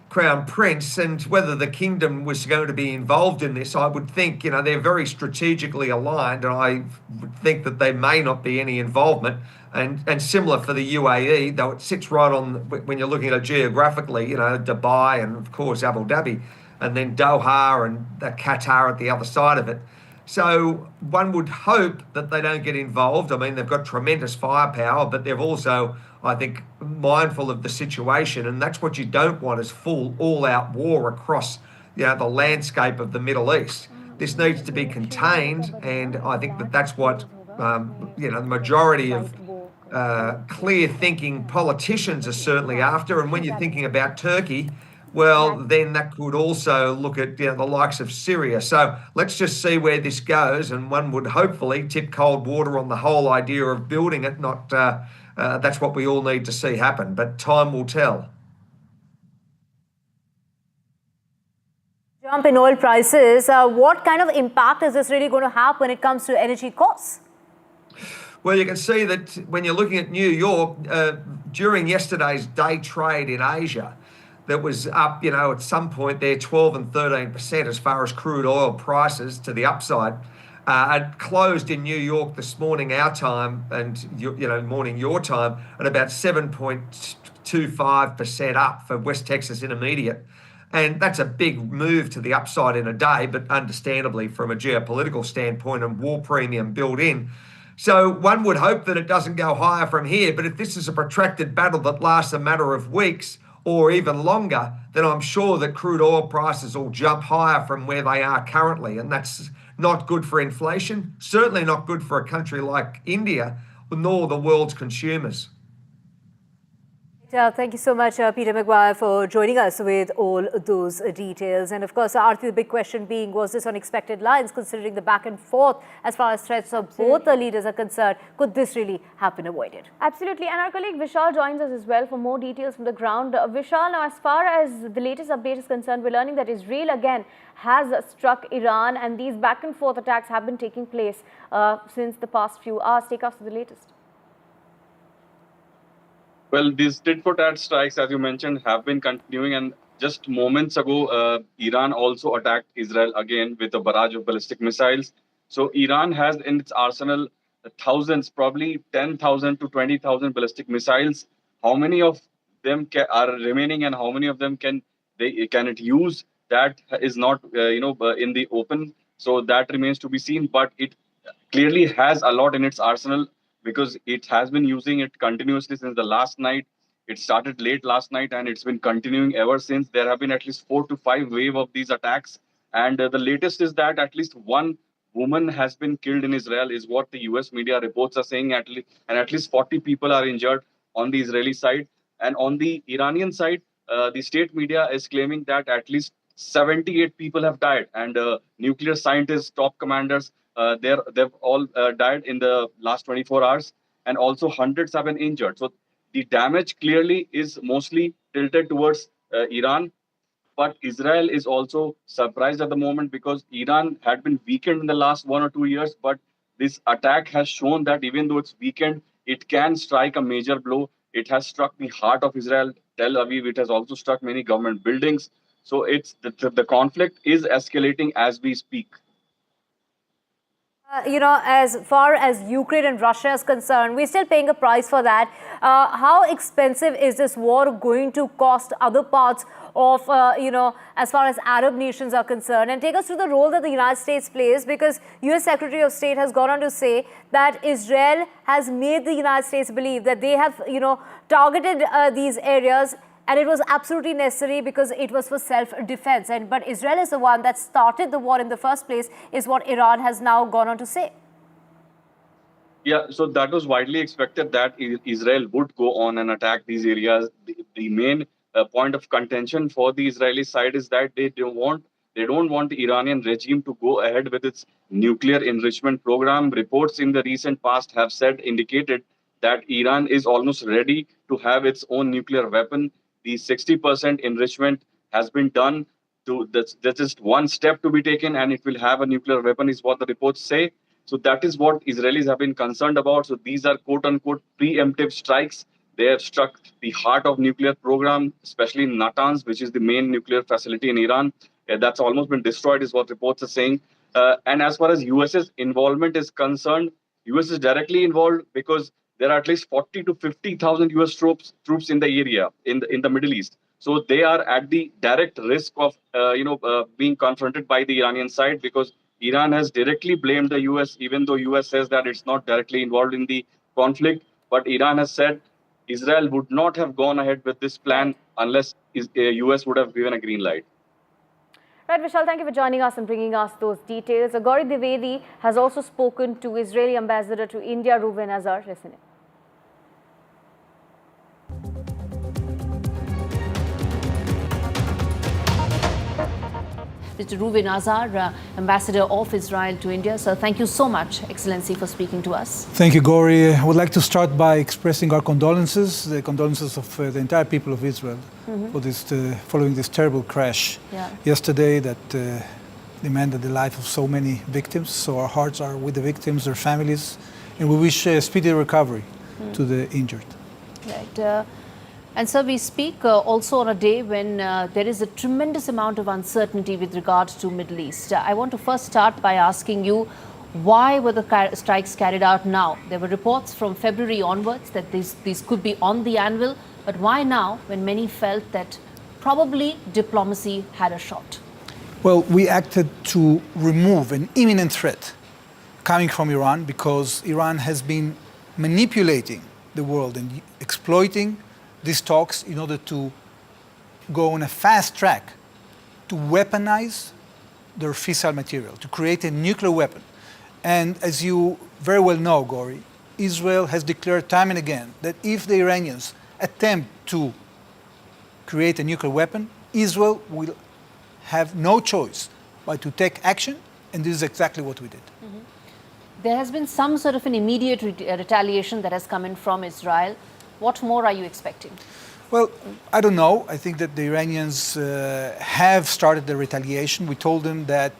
Crown Prince, and whether the kingdom was going to be involved in this. I would think, they're very strategically aligned, and I would think that there may not be any involvement. And similar for the UAE, though it sits right on, when you're looking at it geographically, Dubai and, of course, Abu Dhabi, and then Doha and Qatar at the other side of it. So one would hope that they don't get involved. They've got tremendous firepower, but they're also, I think, mindful of the situation. And that's what you don't want, is full all-out war across, the landscape of the Middle East. This needs to be contained, and I think that's what, the majority of clear-thinking politicians are certainly after. And when you're thinking about Turkey, well, then that could also look at the likes of Syria. So let's just see where this goes, and one would hopefully tip cold water on the whole idea of building it. Not that's what we all need to see happen, but time will tell. Jump in oil prices. What kind of impact is this really going to have when it comes to energy costs? Well, you can see that when you're looking at New York, during yesterday's day trade in Asia, that was up, at some point there, 12 and 13% as far as crude oil prices to the upside. It closed in New York this morning, our time, and morning your time, at about 7.25% up for West Texas Intermediate. And that's a big move to the upside in a day, but understandably from a geopolitical standpoint and war premium built in. So one would hope that it doesn't go higher from here. But if this is a protracted battle that lasts a matter of weeks or even longer, then I'm sure that crude oil prices will jump higher from where they are currently. And that's not good for inflation, certainly not good for a country like India, nor the world's consumers. Thank you so much, Peter McGuire, for joining us with all those details. And of course, Aarti, the big question being, was this on expected lines, considering the back and forth as far as threats of both the leaders are concerned? Could this really have been avoided? Absolutely. And our colleague Vishal joins us as well for more details from the ground. Vishal, now as far as the latest update is concerned, we're learning that Israel again has struck Iran, and these back and forth attacks have been taking place since the past few hours. Take us to the latest. Well, these tit-for-tat strikes, as you mentioned, have been continuing. And just moments ago, Iran also attacked Israel again with a barrage of ballistic missiles. So Iran has in its arsenal thousands, probably 10,000 to 20,000 ballistic missiles. How many of them are remaining and how many of them can it use? That is not in the open. So that remains to be seen. But it clearly has a lot in its arsenal, because it has been using it continuously since the last night. It started late last night and it's been continuing ever since. There have been at least 4 to 5 waves of these attacks. And the latest is that at least one woman has been killed in Israel, is what the US media reports are saying. And at least 40 people are injured on the Israeli side. And on the Iranian side, the state media is claiming that at least 78 people have died. And nuclear scientists, top commanders, they've all died in the last 24 hours, and also hundreds have been injured. So the damage clearly is mostly tilted towards Iran, but Israel is also surprised at the moment, because Iran had been weakened in the last 1 or 2 years, but this attack has shown that even though it's weakened, it can strike a major blow. It has struck the heart of Israel, Tel Aviv. It has also struck many government buildings. So it's the conflict is escalating as we speak. As far as Ukraine and Russia is concerned, we're still paying a price for that. How expensive is this war going to cost other parts of, as far as Arab nations are concerned? And take us through the role that the United States plays, because US Secretary of State has gone on to say that Israel has made the United States believe that they have, targeted these areas, and it was absolutely necessary because it was for self-defense. But Israel is the one that started the war in the first place, is what Iran has now gone on to say. Yeah, so that was widely expected that Israel would go on and attack these areas. The main point of contention for the Israeli side is that they don't want the Iranian regime to go ahead with its nuclear enrichment program. Reports in the recent past have indicated that Iran is almost ready to have its own nuclear weapon. The 60% enrichment has been done. That's just one step to be taken, and it will have a nuclear weapon, is what the reports say. So that is what Israelis have been concerned about. So these are quote-unquote preemptive strikes. They have struck the heart of nuclear program, especially in Natanz, which is the main nuclear facility in Iran. That's almost been destroyed, is what reports are saying. And as far as US's involvement is concerned, US is directly involved because there are at least 40 to 50,000 US troops in the area, in the Middle East. So they are at the direct risk of being confronted by the Iranian side, because Iran has directly blamed the US, even though US says that it's not directly involved in the conflict. But Iran has said Israel would not have gone ahead with this plan unless US would have given a green light. Right, Vishal, thank you for joining us and bringing us those details. Gauri Dwivedi has also spoken to Israeli ambassador to India, Reuven Azar. Listen in. Mr. Reuven Azar, Ambassador of Israel to India. So thank you so much, Excellency, for speaking to us. Thank you, Gauri. I would like to start by expressing our condolences, the condolences of the entire people of Israel for this, following this terrible crash yesterday that demanded the life of so many victims. So our hearts are with the victims, their families, and we wish speedy recovery to the injured. Right. And so we speak also on a day when there is a tremendous amount of uncertainty with regard to Middle East. I want to first start by asking you, why were the strikes carried out now? There were reports from February onwards that these could be on the anvil, but why now, when many felt that probably diplomacy had a shot? Well, we acted to remove an imminent threat coming from Iran, because Iran has been manipulating the world and exploiting these talks in order to go on a fast track to weaponize their fissile material, to create a nuclear weapon. And as you very well know, Gauri, Israel has declared time and again that if the Iranians attempt to create a nuclear weapon, Israel will have no choice but to take action, and this is exactly what we did. There has been some sort of an immediate retaliation that has come in from Israel. What more are you expecting? Well, I don't know. I think that the Iranians have started the retaliation. We told them that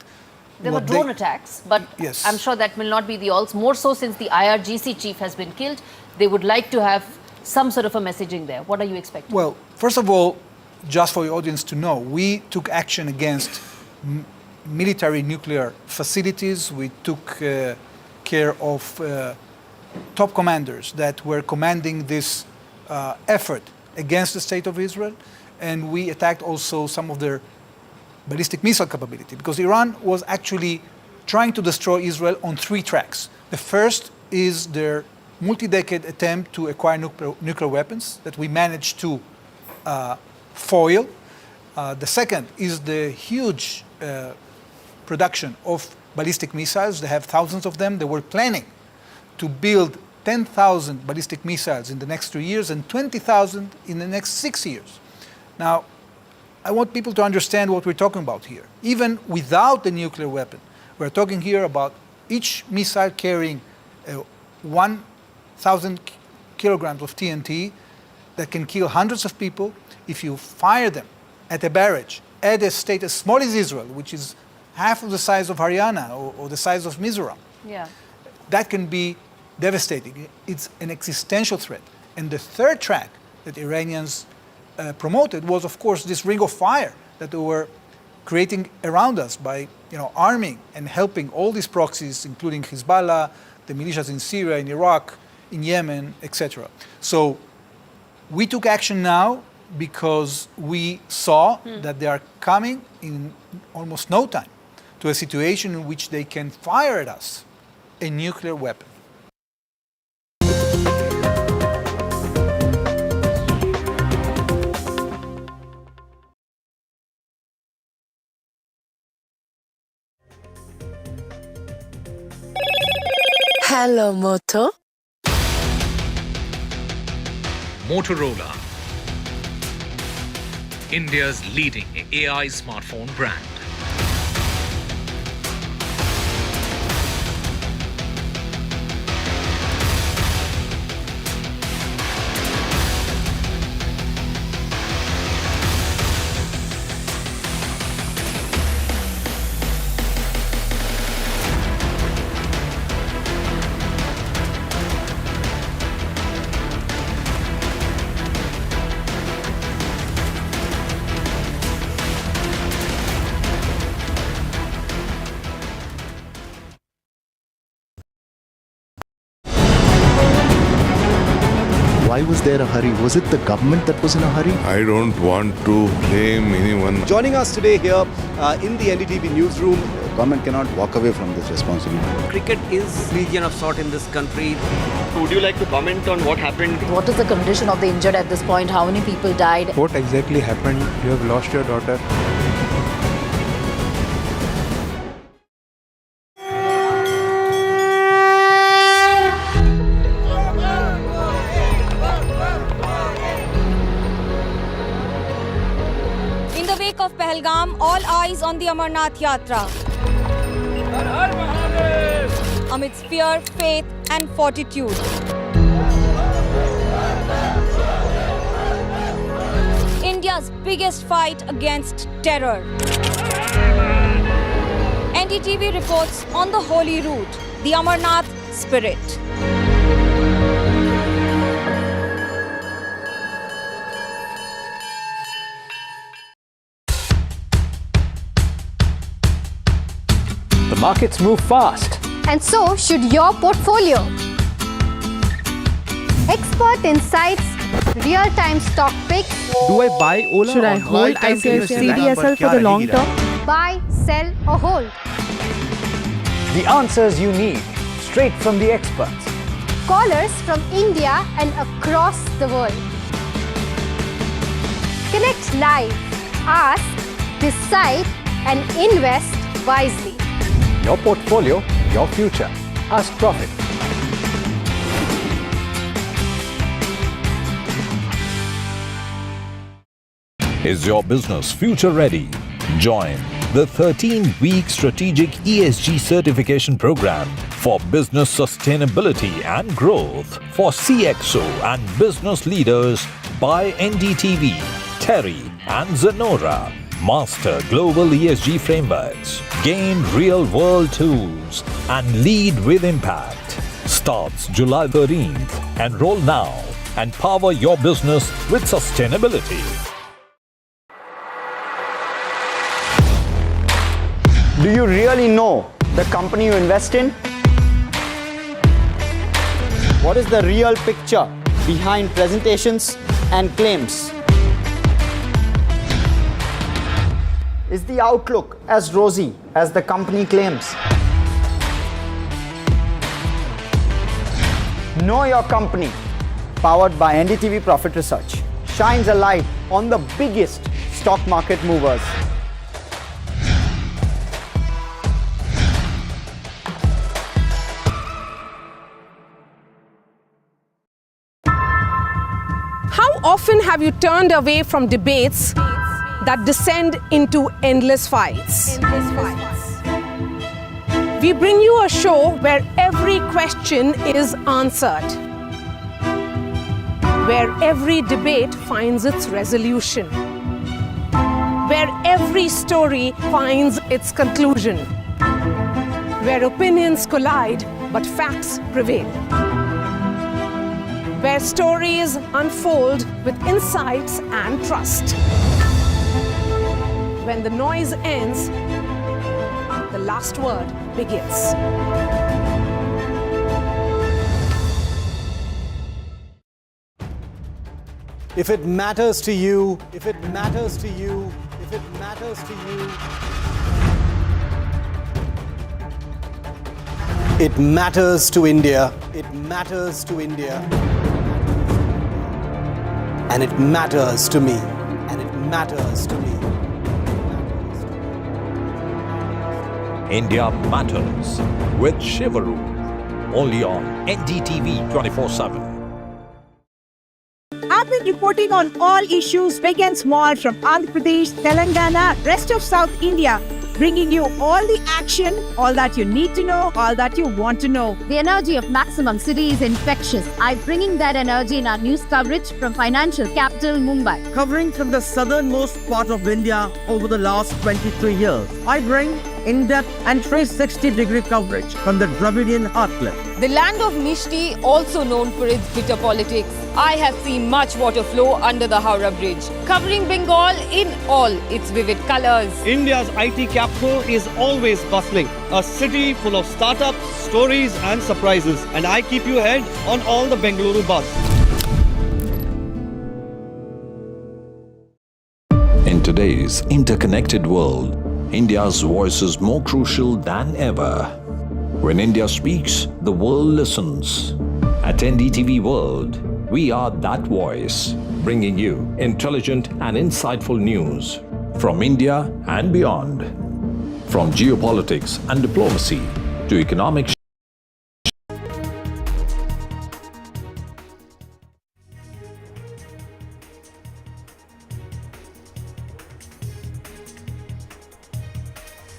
there were drone attacks, but yes. I'm sure that will not be the alls. More so since the IRGC chief has been killed, they would like to have some sort of a messaging there. What are you expecting? Well, first of all, just for the audience to know, we took action against military nuclear facilities. We took care of top commanders that were commanding this effort against the state of Israel, and we attacked also some of their ballistic missile capability, because Iran was actually trying to destroy Israel on 3 tracks. The first is their multi-decade attempt to acquire nuclear weapons that we managed to foil. The second is the huge production of ballistic missiles. They have thousands of them. They were planning to build 10,000 ballistic missiles in the next 3 years and 20,000 in the next 6 years. Now, I want people to understand what we're talking about here. Even without the nuclear weapon, we're talking here about each missile carrying 1,000 kilograms of TNT that can kill hundreds of people. If you fire them at a barrage, at a state as small as Israel, which is half of the size of Haryana or the size of Mizoram, that can be devastating. It's an existential threat. And the third track that Iranians promoted was, of course, this ring of fire that they were creating around us by, arming and helping all these proxies, including Hezbollah, the militias in Syria, in Iraq, in Yemen, etc. So we took action now because we saw that they are coming in almost no time to a situation in which they can fire at us a nuclear weapon. Hello, Moto. Motorola, India's leading AI smartphone brand. Why was there a hurry? Was it the government that was in a hurry? I don't want to blame anyone. Joining us today here in the NDTV newsroom. Government cannot walk away from this responsibility. Cricket is region of sort in this country. Would you like to comment on what happened? What is the condition of the injured at this point? How many people died? What exactly happened? You have lost your daughter. In the wake of Pahalgam, all eyes on the Amarnath Yatra. Amidst fear, faith and fortitude. India's biggest fight against terror. NDTV reports on the holy route, the Amarnath spirit. The markets move fast. And so should your portfolio. Expert insights, real-time stock picks. Do I buy Ola? Should I hold CDSL for the long term? Buy, sell or hold. The answers you need, straight from the experts. Callers from India and across the world. Connect live, ask, decide and invest wisely. Your portfolio, your future. Ask Profit. Is your business future ready? Join the 13-week strategic ESG certification program for business sustainability and growth for CXO and business leaders by NDTV, Terry and Zenora. Master global ESG frameworks, gain real-world tools, and lead with impact. Starts July 13th. Enroll now and power your business with sustainability. Do you really know the company you invest in? What is the real picture behind presentations and claims? Is the outlook as rosy as the company claims? Know Your Company, powered by NDTV Profit Research, shines a light on the biggest stock market movers. How often have you turned away from debates that descend into endless fights? We bring you a show where every question is answered, where every debate finds its resolution, where every story finds its conclusion, where opinions collide but facts prevail, where stories unfold with insights and trust. When the noise ends, the last word begins. If it matters to you, if it matters to you, if it matters to you, it matters to India. It matters to India. And it matters to me. And it matters to me. India Matters with Shivaru. Only on NDTV 24/7. I've been reporting on all issues big and small from Andhra Pradesh, Telangana, rest of South India, bringing you all the action, all that you need to know, all that you want to know. The energy of maximum city is infectious. I'm bringing that energy in our news coverage from financial capital Mumbai. Covering from the southernmost part of India over the last 23 years. I bring in-depth and 360-degree coverage from the Dravidian heartland. The land of Mishti, also known for its bitter politics. I have seen much water flow under the Howrah Bridge, covering Bengal in all its vivid colors. India's IT capital is always bustling, a city full of startups, stories and surprises. And I keep you ahead on all the Bengaluru buzz. In today's interconnected world, India's voice is more crucial than ever. When India speaks, the world listens. At NDTV World, we are that voice, bringing you intelligent and insightful news from India and beyond. From geopolitics and diplomacy to economic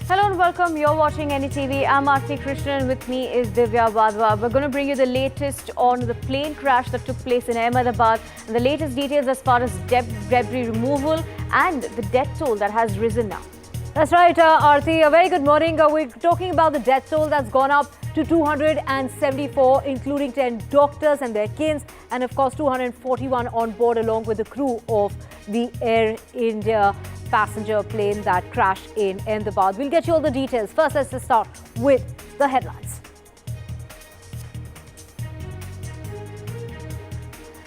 Hello and welcome. You're watching NDTV. I'm Aarti Krishnan and with me is Divya Wadhwa. We're going to bring you the latest on the plane crash that took place in Ahmedabad and the latest details as far as debris removal and the death toll that has risen now. That's right, Aarti. A very good morning. We're talking about the death toll that's gone up to 274, including 10 doctors and their kins, and of course 241 on board along with the crew of the Air India passenger plane that crashed in Ahmedabad. We'll get you all the details. First, let's just start with the headlines.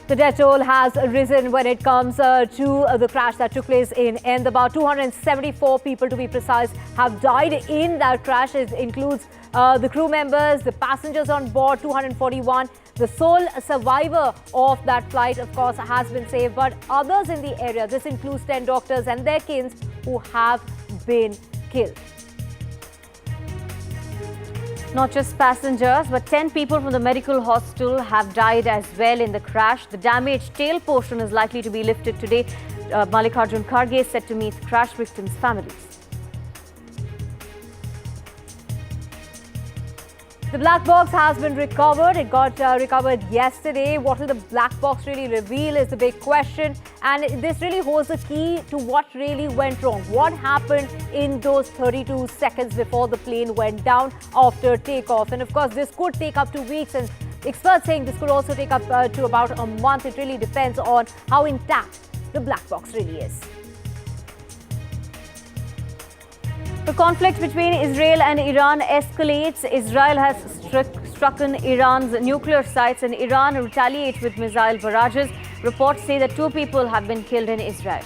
The death toll has risen when it comes to the crash that took place in Ahmedabad. 274 people, to be precise, have died in that crash. It includes the crew members, the passengers on board, 241. The sole survivor of that flight, of course, has been saved, but others in the area, this includes 10 doctors and their kins, who have been killed. Not just passengers, but 10 people from the medical hospital have died as well in the crash. The damaged tail portion is likely to be lifted today. Mallikarjun Kharge is set to meet crash victims' families. The black box has been recovered. It got recovered yesterday. What will the black box really reveal is the big question. And this really holds the key to what really went wrong. What happened in those 32 seconds before the plane went down after takeoff. And of course, this could take up to weeks. And experts saying this could also take up to about a month. It really depends on how intact the black box really is. The conflict between Israel and Iran escalates. Israel has struck Iran's nuclear sites and Iran retaliates with missile barrages. Reports say that 2 people have been killed in Israel.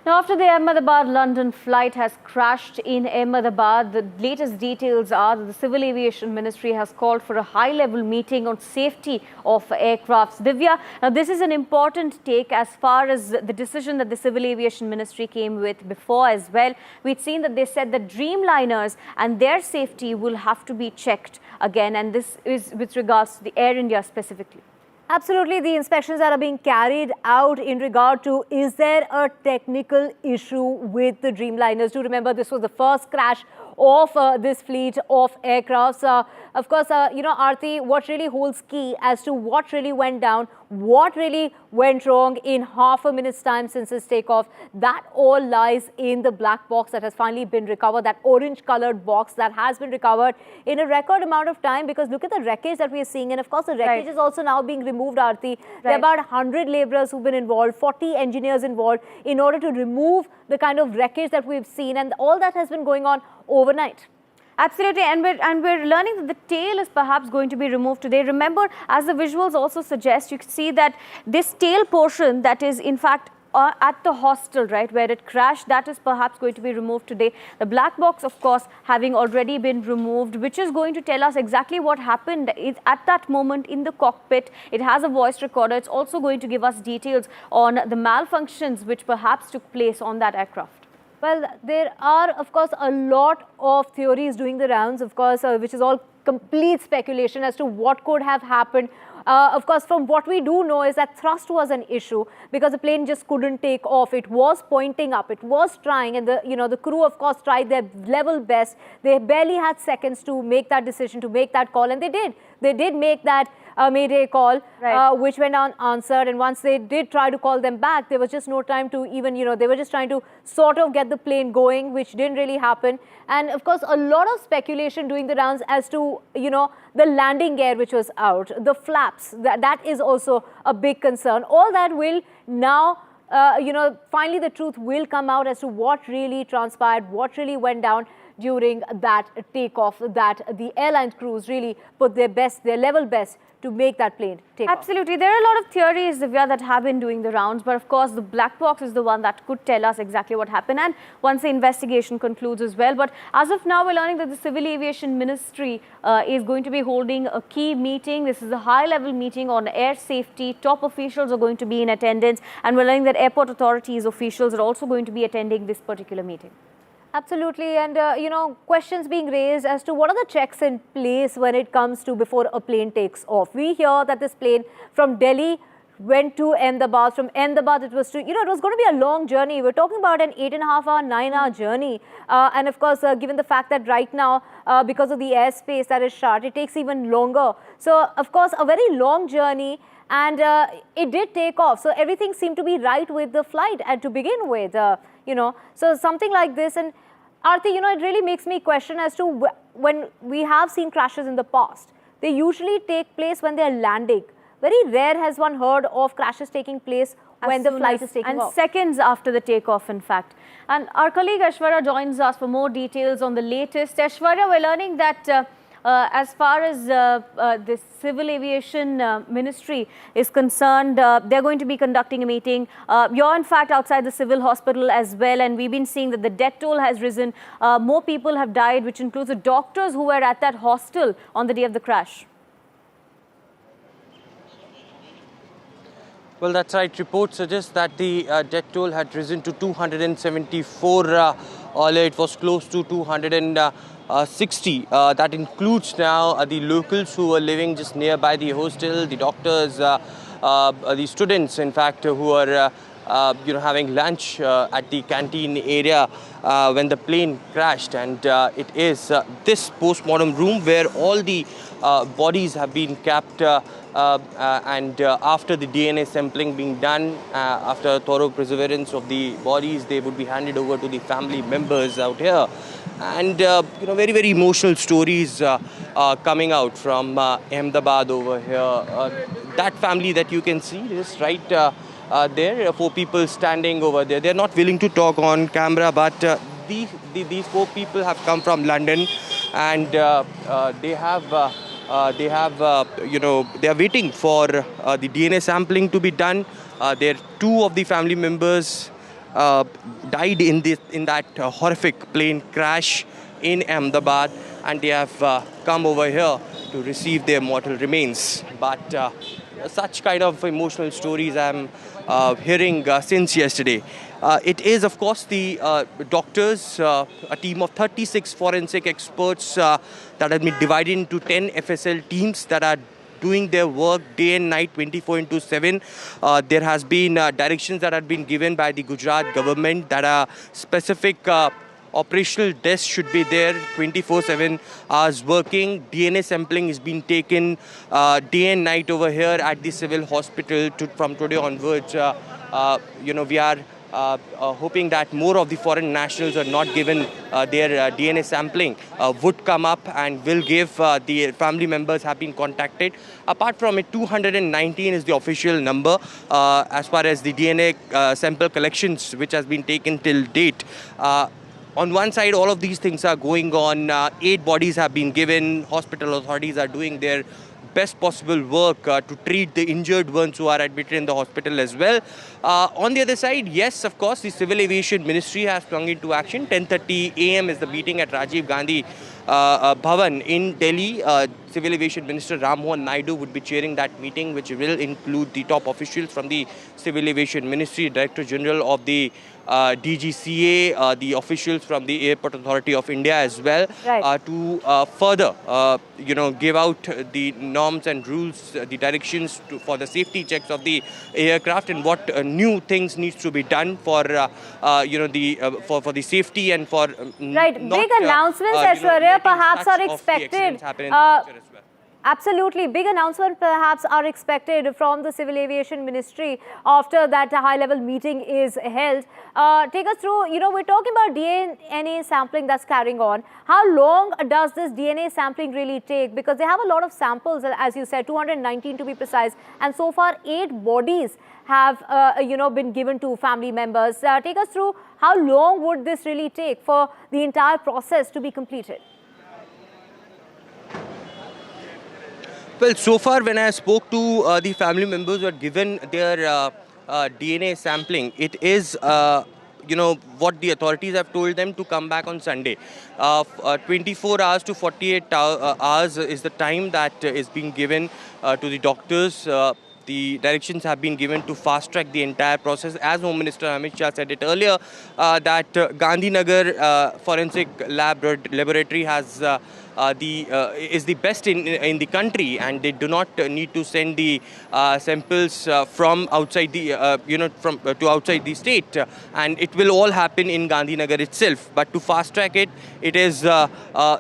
Now, after the Ahmedabad-London flight has crashed in Ahmedabad, the latest details are that the Civil Aviation Ministry has called for a high-level meeting on safety of aircrafts. Divya, now this is an important take as far as the decision that the Civil Aviation Ministry came with before as well. We'd seen that they said that Dreamliners and their safety will have to be checked again, and this is with regards to the Air India specifically. Absolutely, the inspections that are being carried out in regard to is there a technical issue with the Dreamliners. Do remember this was the first crash of this fleet of aircrafts. Of course, Aarti, what really holds key as to what really went down, what really went wrong in half a minute's time since its takeoff, that all lies in the black box that has finally been recovered, that orange colored box that has been recovered in a record amount of time, because look at the wreckage that we are seeing. And of course, the wreckage is also now being removed, Aarti. There are about 100 laborers who've been involved, 40 engineers involved in order to remove the kind of wreckage that we've seen. And all that has been going on overnight. Absolutely, and we're learning that the tail is perhaps going to be removed today. Remember, as the visuals also suggest, you can see that this tail portion that is in fact at the hostel, right, where it crashed, that is perhaps going to be removed today. The black box, of course, having already been removed, which is going to tell us exactly what happened at that moment in the cockpit. It has a voice recorder. It's also going to give us details on the malfunctions which perhaps took place on that aircraft. Well, there are, of course, a lot of theories doing the rounds, of course, which is all complete speculation as to what could have happened. Of course, from what we do know is that thrust was an issue because the plane just couldn't take off. It was pointing up. It was trying, and the crew, of course, tried their level best. They barely had seconds to make that decision, to make that call, and they did. They did make that mayday call, which went unanswered. And once they did try to call them back, there was just no time to even, they were just trying to sort of get the plane going, which didn't really happen. And of course, a lot of speculation doing the rounds as to, the landing gear which was out, the flaps, that is also a big concern. All that will now, finally the truth will come out as to what really transpired, what really went down during that takeoff, that the airline crews really put their best, their level best to make that plane take off. Absolutely. There are a lot of theories, Divya, that have been doing the rounds, but of course the black box is the one that could tell us exactly what happened, and once the investigation concludes as well. But as of now, we're learning that the Civil Aviation Ministry is going to be holding a key meeting. This is a high-level meeting on air safety. Top officials are going to be in attendance, and we're learning that airport authorities officials are also going to be attending this particular meeting. Absolutely, and questions being raised as to what are the checks in place when it comes to before a plane takes off. We hear that this plane from Delhi went to Ahmedabad. From Ahmedabad, it was to, it was going to be a long journey. We're talking about an 8.5-hour, 9-hour journey. And of course, given the fact that right now, because of the airspace that is shut, it takes even longer. So, of course, a very long journey. And it did take off. So everything seemed to be right with the flight and to begin with, So something like this. And Aarti, it really makes me question as to when we have seen crashes in the past. They usually take place when they're landing. Very rare has one heard of crashes taking place when the flight is taking off. And seconds after the takeoff, in fact. And our colleague Aishwarya joins us for more details on the latest. Aishwarya, we're learning that As far as the Civil Aviation Ministry is concerned, they're going to be conducting a meeting. You're in fact outside the civil hospital as well, and we've been seeing that the death toll has risen. More people have died, which includes the doctors who were at that hostel on the day of the crash. Well, that's right. Reports suggest that the death toll had risen to 274. Earlier, it was close to 260. That includes now the locals who were living just nearby the hostel, the doctors, the students, in fact, who are having lunch at the canteen area when the plane crashed. And it is this post-mortem room where all the bodies have been kept. And after the DNA sampling being done, after thorough perseverance of the bodies, they would be handed over to the family members out here. And very, very emotional stories coming out from Ahmedabad over here. That family that you can see is right there, 4 people standing over there. They're not willing to talk on camera, but these 4 people have come from London, and they are waiting for the DNA sampling to be done. There 2 of the family members died in that horrific plane crash in Ahmedabad, and they have come over here to receive their mortal remains. But such kind of emotional stories I'm hearing since yesterday. It is, of course, the doctors, a team of 36 forensic experts that have been divided into 10 FSL teams that are doing their work day and night, 24/7. There has been directions that have been given by the Gujarat government that are specific operational desks should be there 24/7 hours working. DNA sampling is being taken day and night over here at the civil hospital from today onwards. We are hoping that more of the foreign nationals are not given their DNA sampling would come up and will give the family members have been contacted. Apart from it, 219 is the official number as far as the DNA sample collections which has been taken till date. On one side, all of these things are going on. 8 bodies have been given. Hospital authorities are doing their best possible work to treat the injured ones who are admitted in the hospital as well. On the other side, yes, of course, the Civil Aviation Ministry has sprung into action. 10:30 a.m. is the meeting at Rajiv Gandhi Bhavan in Delhi. Civil Aviation Minister Ram Mohan Naidu would be chairing that meeting, which will include the top officials from the Civil Aviation Ministry, Director General of the DGCA, the officials from the Airport Authority of India as well, right, to further, give out the norms and rules, the directions for the safety checks of the aircraft and what new things needs to be done for, for the safety and for right. Big announcements, Aishwarya, perhaps are expected. Absolutely. Big announcement perhaps are expected from the Civil Aviation Ministry after that high-level meeting is held. Take us through, we're talking about DNA sampling that's carrying on. How long does this DNA sampling really take? Because they have a lot of samples, as you said, 219 to be precise. And so far, 8 bodies have, been given to family members. Take us through how long would this really take for the entire process to be completed? Well, so far when I spoke to the family members who had given their DNA sampling, it is, what the authorities have told them to come back on Sunday. 24 hours to 48 hours is the time that is being given to the doctors. The directions have been given to fast-track the entire process. As Home Minister Amit Shah said it earlier, that Gandhinagar Forensic Laboratory has is the best in the country, and they do not need to send the samples from outside the to outside the state, and it will all happen in Gandhinagar itself. But to fast track it, it is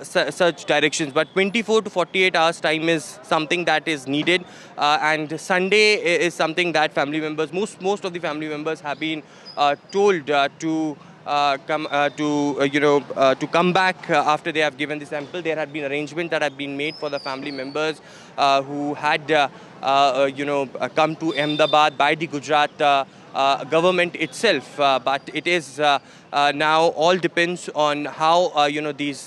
such directions. But 24 to 48 hours time is something that is needed, and Sunday is something that family members, most of the family members have been told to come back after they have given the sample. There had been arrangement that had been made for the family members who had come to Ahmedabad by the Gujarat government itself. But it is now all depends on how these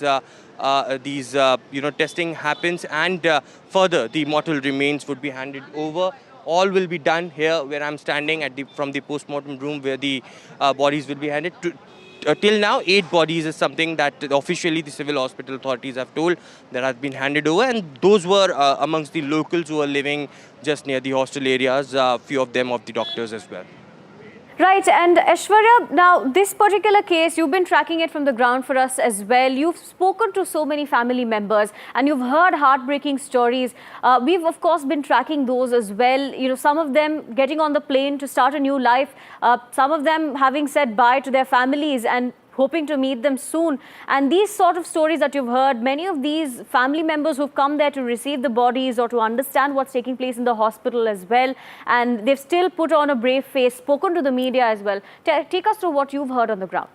testing happens, and further the mortal remains would be handed over. All will be done here where I'm standing from the post-mortem room, where the bodies will be handed to. Till now, 8 bodies is something that officially the civil hospital authorities have told that has been handed over, and those were amongst the locals who are living just near the hostel areas, few of them of the doctors as well. Right, and Aishwarya, now this particular case, you've been tracking it from the ground for us as well. You've spoken to so many family members and you've heard heartbreaking stories. We've of course been tracking those as well. You know, some of them getting on the plane to start a new life, some of them having said bye to their families and hoping to meet them soon. And these sort of stories that you've heard, many of these family members who've come there to receive the bodies or to understand what's taking place in the hospital as well, and they've still put on a brave face, spoken to the media as well. Take us through what you've heard on the ground.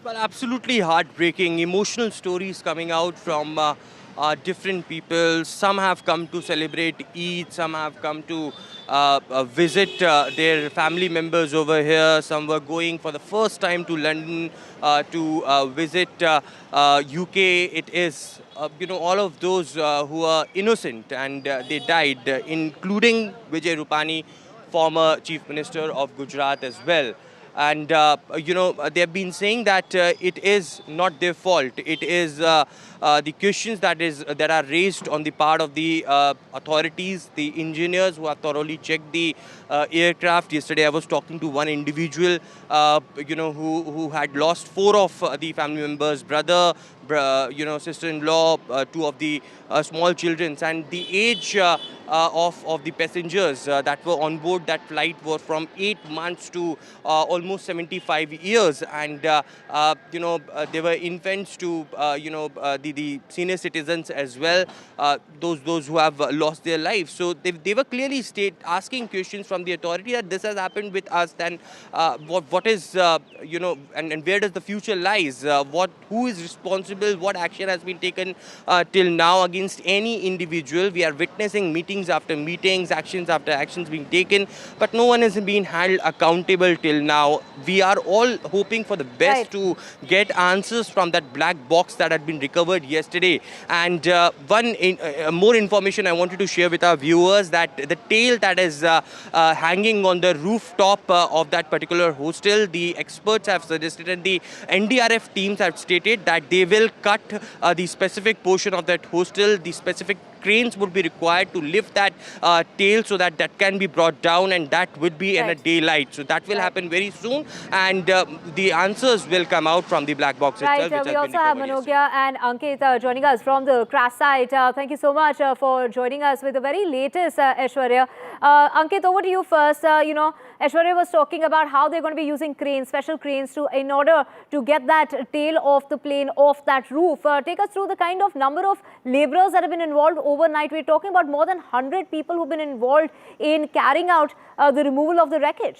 Well, absolutely heartbreaking, emotional stories coming out from different people. Some have come to celebrate Eid, some have come to visit their family members over here. Some were going for the first time to London to visit UK. It is, all of those who are innocent and they died, including Vijay Rupani, former Chief Minister of Gujarat as well. And, they have been saying that it is not their fault. It is the questions that are raised on the part of the authorities, the engineers who have thoroughly checked the aircraft. Yesterday, I was talking to one individual, who had lost 4 of the family members, brother, sister-in-law, 2 of the small children, and the age of the passengers that were on board that flight were from 8 months to almost 75 years, and they were infants to the senior citizens as well, those who have lost their lives. So they were clearly asking questions from the authority that this has happened with us, then what is and where does the future lies? Who is responsible? What action has been taken till now against any individual? We are witnessing meetings after meetings, actions after actions being taken, but no one has been held accountable till now. We are all hoping for the best to get answers from that black box that had been recovered yesterday. And more information I wanted to share with our viewers, that the tail that is hanging on the rooftop of that particular hostel, the experts have suggested and the NDRF teams have stated that they will cut the specific portion of that hostel. The specific cranes would be required to lift that tail so that can be brought down, and that would be in a daylight. So that will happen very soon, and the answers will come out from the black box itself. Right, we also have Manogya and Ankit joining us from the crash site. Thank you so much for joining us with the very latest, Aishwarya. Ankit, over to you first. Aishwarya was talking about how they're going to be using cranes, special cranes, in order to get that tail off the plane, off that roof. Take us through the kind of number of laborers that have been involved overnight. We're talking about more than 100 people who've been involved in carrying out the removal of the wreckage.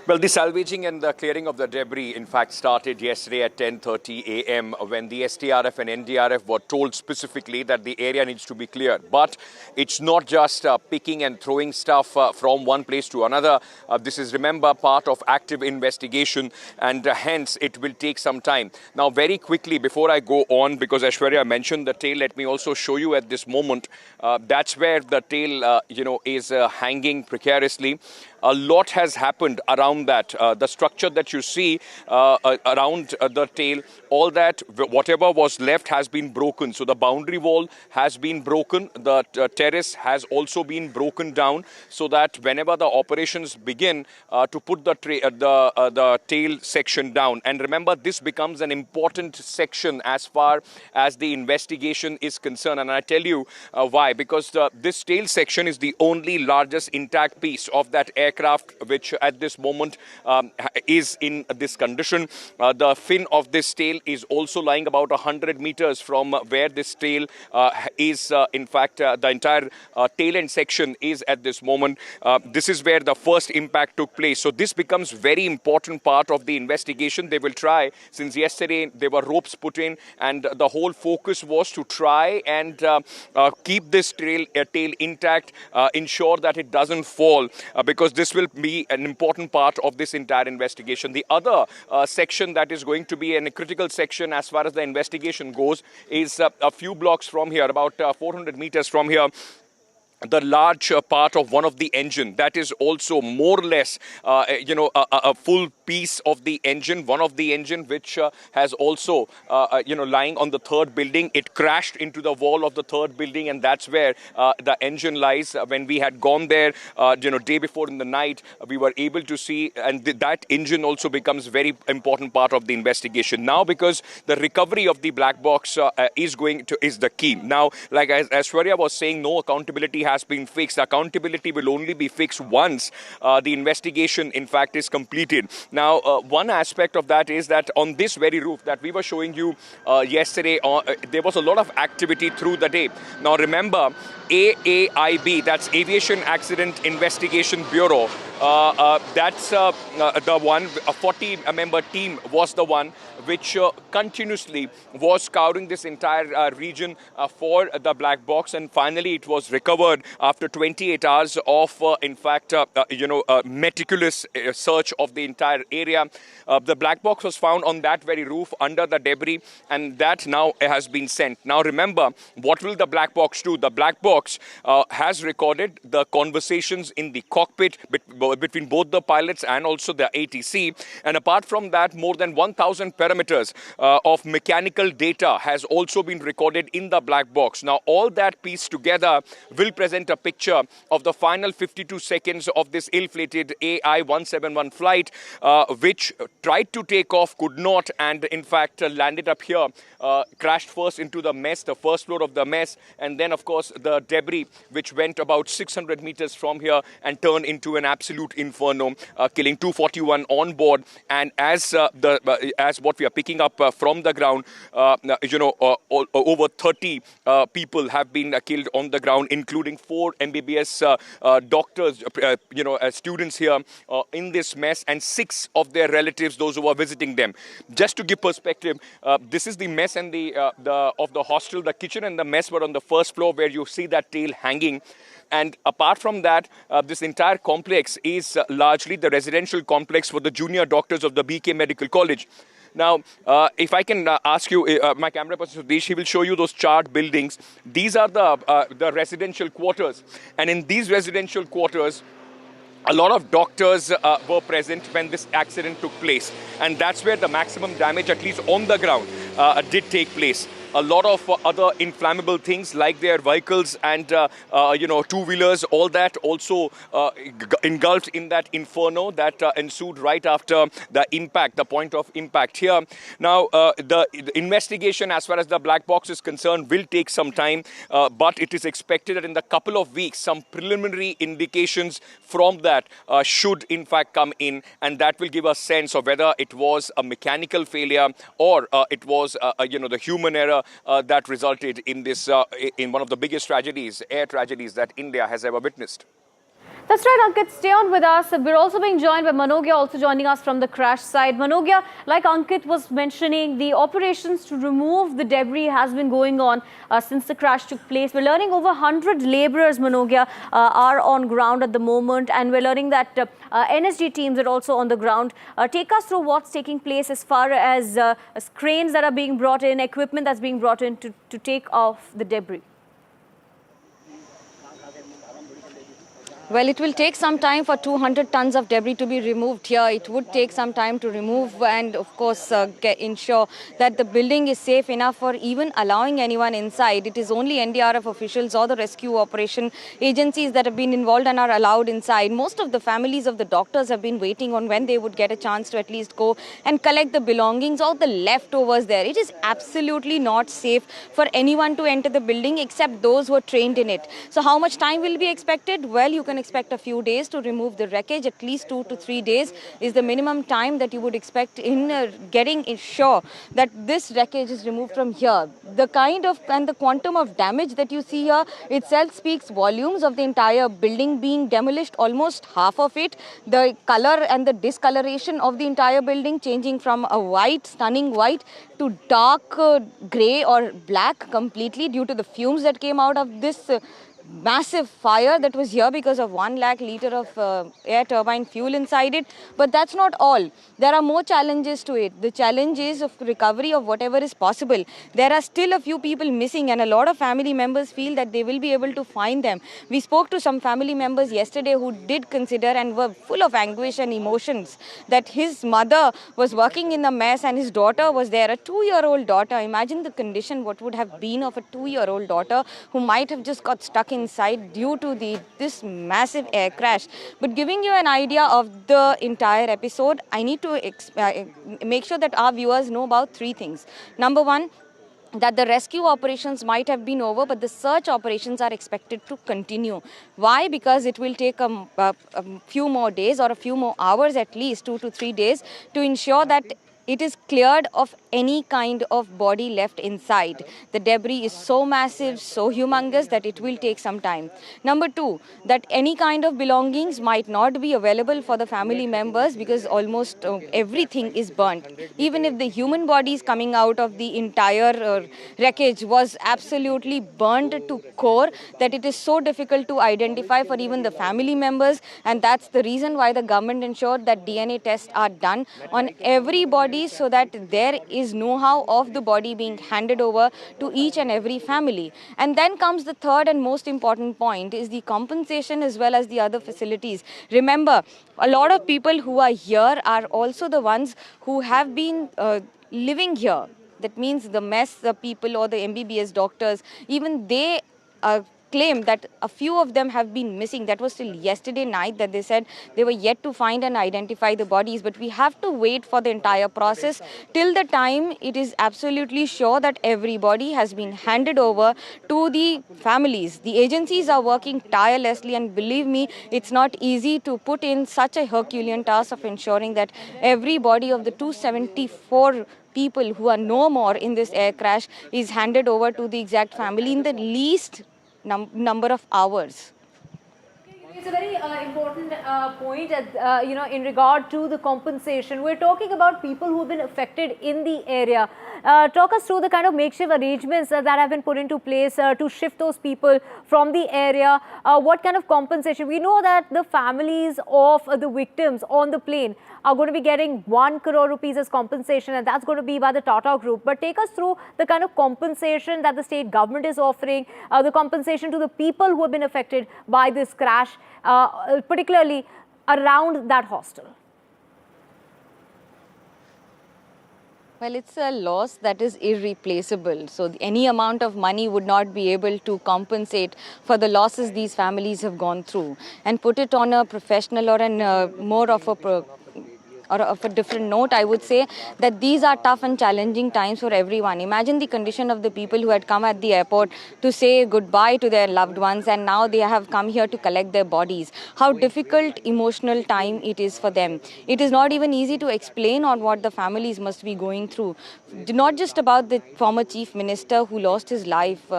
Well, the salvaging and the clearing of the debris, in fact, started yesterday at 10:30 a.m. when the STRF and NDRF were told specifically that the area needs to be cleared. But it's not just picking and throwing stuff from one place to another. This is, remember, part of active investigation, and hence it will take some time. Now, very quickly, before I go on, because Aishwarya mentioned the tail, let me also show you at this moment. That's where the tail, is hanging precariously. A lot has happened around that. The structure that you see around the tail, all that, whatever was left has been broken. So the boundary wall has been broken. The terrace has also been broken down, so that whenever the operations begin to put the tail section down. And remember, this becomes an important section as far as the investigation is concerned. And I tell you why. Because this tail section is the only largest intact piece of that aircraft, which at this moment moment is in this condition. The fin of this tail is also lying about 100 meters from where this tail is. In fact, the entire tail end section is at this moment. This is where the first impact took place. So this becomes very important part of the investigation. They will try, since yesterday there were ropes put in, and the whole focus was to try and keep this tail intact, ensure that it doesn't fall, because this will be an important part of this entire investigation. The other section that is going to be a critical section as far as the investigation goes is a few blocks from here, about 400 meters from here. The large part of one of the engine that is also more or less, a full piece of the engine, one of the engine which has also, lying on the third building. It crashed into the wall of the third building, and that's where the engine lies. When we had gone there, day before in the night, we were able to see, and that engine also becomes very important part of the investigation. Now, because the recovery of the black box is the key. Now, like as Aishwarya was saying, no accountability has been fixed. Accountability will only be fixed once the investigation, in fact, is completed. Now, one aspect of that is that on this very roof that we were showing you yesterday, there was a lot of activity through the day. Now, remember, AAIB, that's Aviation Accident Investigation Bureau, that's the one, a 40-member team was the one which continuously was scouring this entire region for the black box, and finally it was recovered after 28 hours of, meticulous search of the entire area. The black box was found on that very roof under the debris, and that now has been sent. Now remember, what will the black box do? The black box has recorded the conversations in the cockpit between both the pilots and also the ATC, and apart from that, more than 1,000 parameters of mechanical data has also been recorded in the black box. Now, all that pieced together will present a picture of the final 52 seconds of this ill-fated AI-171 flight, which tried to take off, could not, and in fact landed up here, crashed first into the mess, the first floor of the mess, and then, of course, the debris, which went about 600 meters from here and turned into an absolute inferno, killing 241 on board. And as what we are picking up from the ground, over 30 people have been killed on the ground, including 4 MBBS doctors, students here in this mess, and 6 of their relatives, those who are visiting them. Just to give perspective, this is the mess and of the hostel. The kitchen and the mess were on the first floor, where you see that tail hanging. And apart from that, this entire complex is largely the residential complex for the junior doctors of the BK Medical College. Now, if I can ask you, my camera person Sudesh, he will show you those charred buildings. These are the residential quarters. And in these residential quarters, a lot of doctors were present when this accident took place. And that's where the maximum damage, at least on the ground, did take place. A lot of other inflammable things like their vehicles and, two-wheelers, all that also engulfed in that inferno that ensued right after the impact, the point of impact here. Now, the investigation as far as the black box is concerned will take some time, but it is expected that in the couple of weeks, some preliminary indications from that should in fact come in, and that will give a sense of whether it was a mechanical failure or it was, the human error that resulted in this, in one of the biggest tragedies, air tragedies that India has ever witnessed. That's right, Ankit. Stay on with us. We're also being joined by Manogya, also joining us from the crash side. Manogya, like Ankit was mentioning, the operations to remove the debris has been going on since the crash took place. We're learning over 100 laborers, Manogya, are on ground at the moment, and we're learning that NSG teams are also on the ground. Take us through what's taking place as far as cranes that are being brought in, equipment that's being brought in to take off the debris. Well, it will take some time for 200 tons of debris to be removed here. It would take some time to remove and, of course, ensure that the building is safe enough for even allowing anyone inside. It is only NDRF officials or the rescue operation agencies that have been involved and are allowed inside. Most of the families of the doctors have been waiting on when they would get a chance to at least go and collect the belongings or the leftovers there. It is absolutely not safe for anyone to enter the building except those who are trained in it. So how much time will be expected? Well, you can even expect a few days to remove the wreckage. At least 2 to 3 days is the minimum time that you would expect in getting sure that this wreckage is removed from here. The kind of and the quantum of damage that you see here itself speaks volumes of the entire building being demolished, almost half of it. The color and the discoloration of the entire building changing from a white, stunning white, to dark grey or black completely due to the fumes that came out of this massive fire that was here because of 1 lakh litre of air turbine fuel inside it. But that's not all. There are more challenges to it. The challenge is of recovery of whatever is possible. There are still a few people missing, and a lot of family members feel that they will be able to find them. We spoke to some family members yesterday who did consider and were full of anguish and emotions that his mother was working in the mess and his daughter was there, a 2-year-old daughter. Imagine the condition what would have been of a 2-year-old daughter who might have just got stuck inside due to this massive air crash. But giving you an idea of the entire episode, I need to make sure that our viewers know about 3 things. Number 1, that the rescue operations might have been over, but the search operations are expected to continue. Why? Because it will take a few more days or a few more hours, at least 2 to 3 days, to ensure that it is cleared of any kind of body left inside. The debris is so massive, so humongous that it will take some time. Number 2, that any kind of belongings might not be available for the family members because almost everything is burnt. Even if the human bodies coming out of the entire wreckage was absolutely burnt to core, that it is so difficult to identify for even the family members, and that's the reason why the government ensured that DNA tests are done on every body so that there is know-how of the body being handed over to each and every family. And then comes the third and most important point is the compensation as well as the other facilities. Remember, a lot of people who are here are also the ones who have been living here. That means the mess people or the MBBS doctors, even they claim that a few of them have been missing. That was till yesterday night that they said they were yet to find and identify the bodies. But we have to wait for the entire process till the time it is absolutely sure that everybody has been handed over to the families. The agencies are working tirelessly, and believe me, it's not easy to put in such a Herculean task of ensuring that every body of the 274 people who are no more in this air crash is handed over to the exact family in the least number of hours. It's a very important point, in regard to the compensation. We're talking about people who have been affected in the area. Talk us through the kind of makeshift arrangements that have been put into place to shift those people from the area. What kind of compensation? We know that the families of the victims on the plane are going to be getting 1 crore rupees as compensation, and that's going to be by the Tata Group. But take us through the kind of compensation that the state government is offering, the compensation to the people who have been affected by this crash, particularly around that hostel. Well, it's a loss that is irreplaceable. So any amount of money would not be able to compensate for the losses these families have gone through. And put it on a professional or more of a different note, I would say that these are tough and challenging times for everyone. Imagine the condition of the people who had come at the airport to say goodbye to their loved ones, and now they have come here to collect their bodies. How difficult, emotional time it is for them. It is not even easy to explain on what the families must be going through. Not just about the former chief minister who lost his life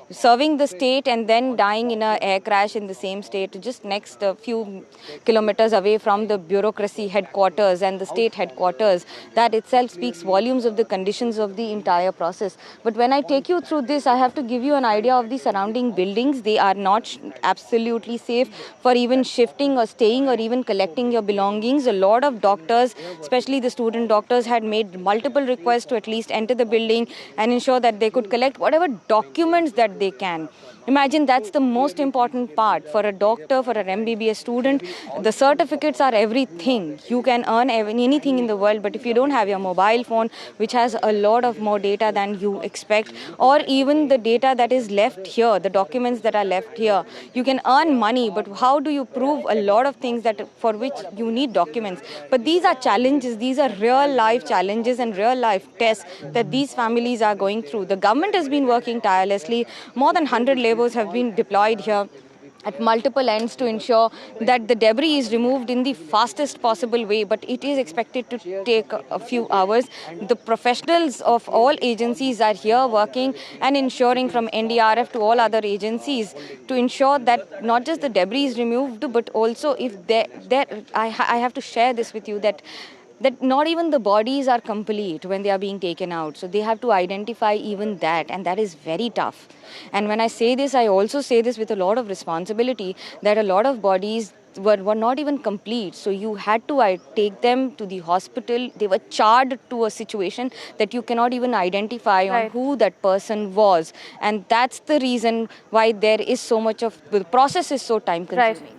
serving the state and then dying in an air crash in the same state, just next a few kilometers away from the bureaucracy headquarters and the state headquarters. That itself speaks volumes of the conditions of the entire process. But when I take you through this, I have to give you an idea of the surrounding buildings. They are not absolutely safe for even shifting or staying or even collecting your belongings. A lot of doctors, especially the student doctors, had made multiple requests to at least enter the building and ensure that they could collect whatever documents that they can. Imagine that's the most important part for a doctor, for an MBBS student. The certificates are everything. You can earn anything in the world, but if you don't have your mobile phone, which has a lot of more data than you expect, or even the data that is left here, the documents that are left here, you can earn money, but how do you prove a lot of things that for which you need documents? But these are challenges. These are real life challenges and real life tests that these families are going through. The government has been working tirelessly. More than 100 laborers have been deployed here. at multiple ends to ensure that the debris is removed in the fastest possible way, but it is expected to take a few hours. The professionals of all agencies are here working and ensuring, from NDRF to all other agencies, to ensure that not just the debris is removed, but also if I have to share this with you, that not even the bodies are complete when they are being taken out. So they have to identify even that, and that is very tough. And when I say this, I also say this with a lot of responsibility, that a lot of bodies were not even complete. So you had to take them to the hospital. They were charred to a situation that you cannot even identify on who that person was. And that's the reason why there is so much of, the process is so time consuming. Right.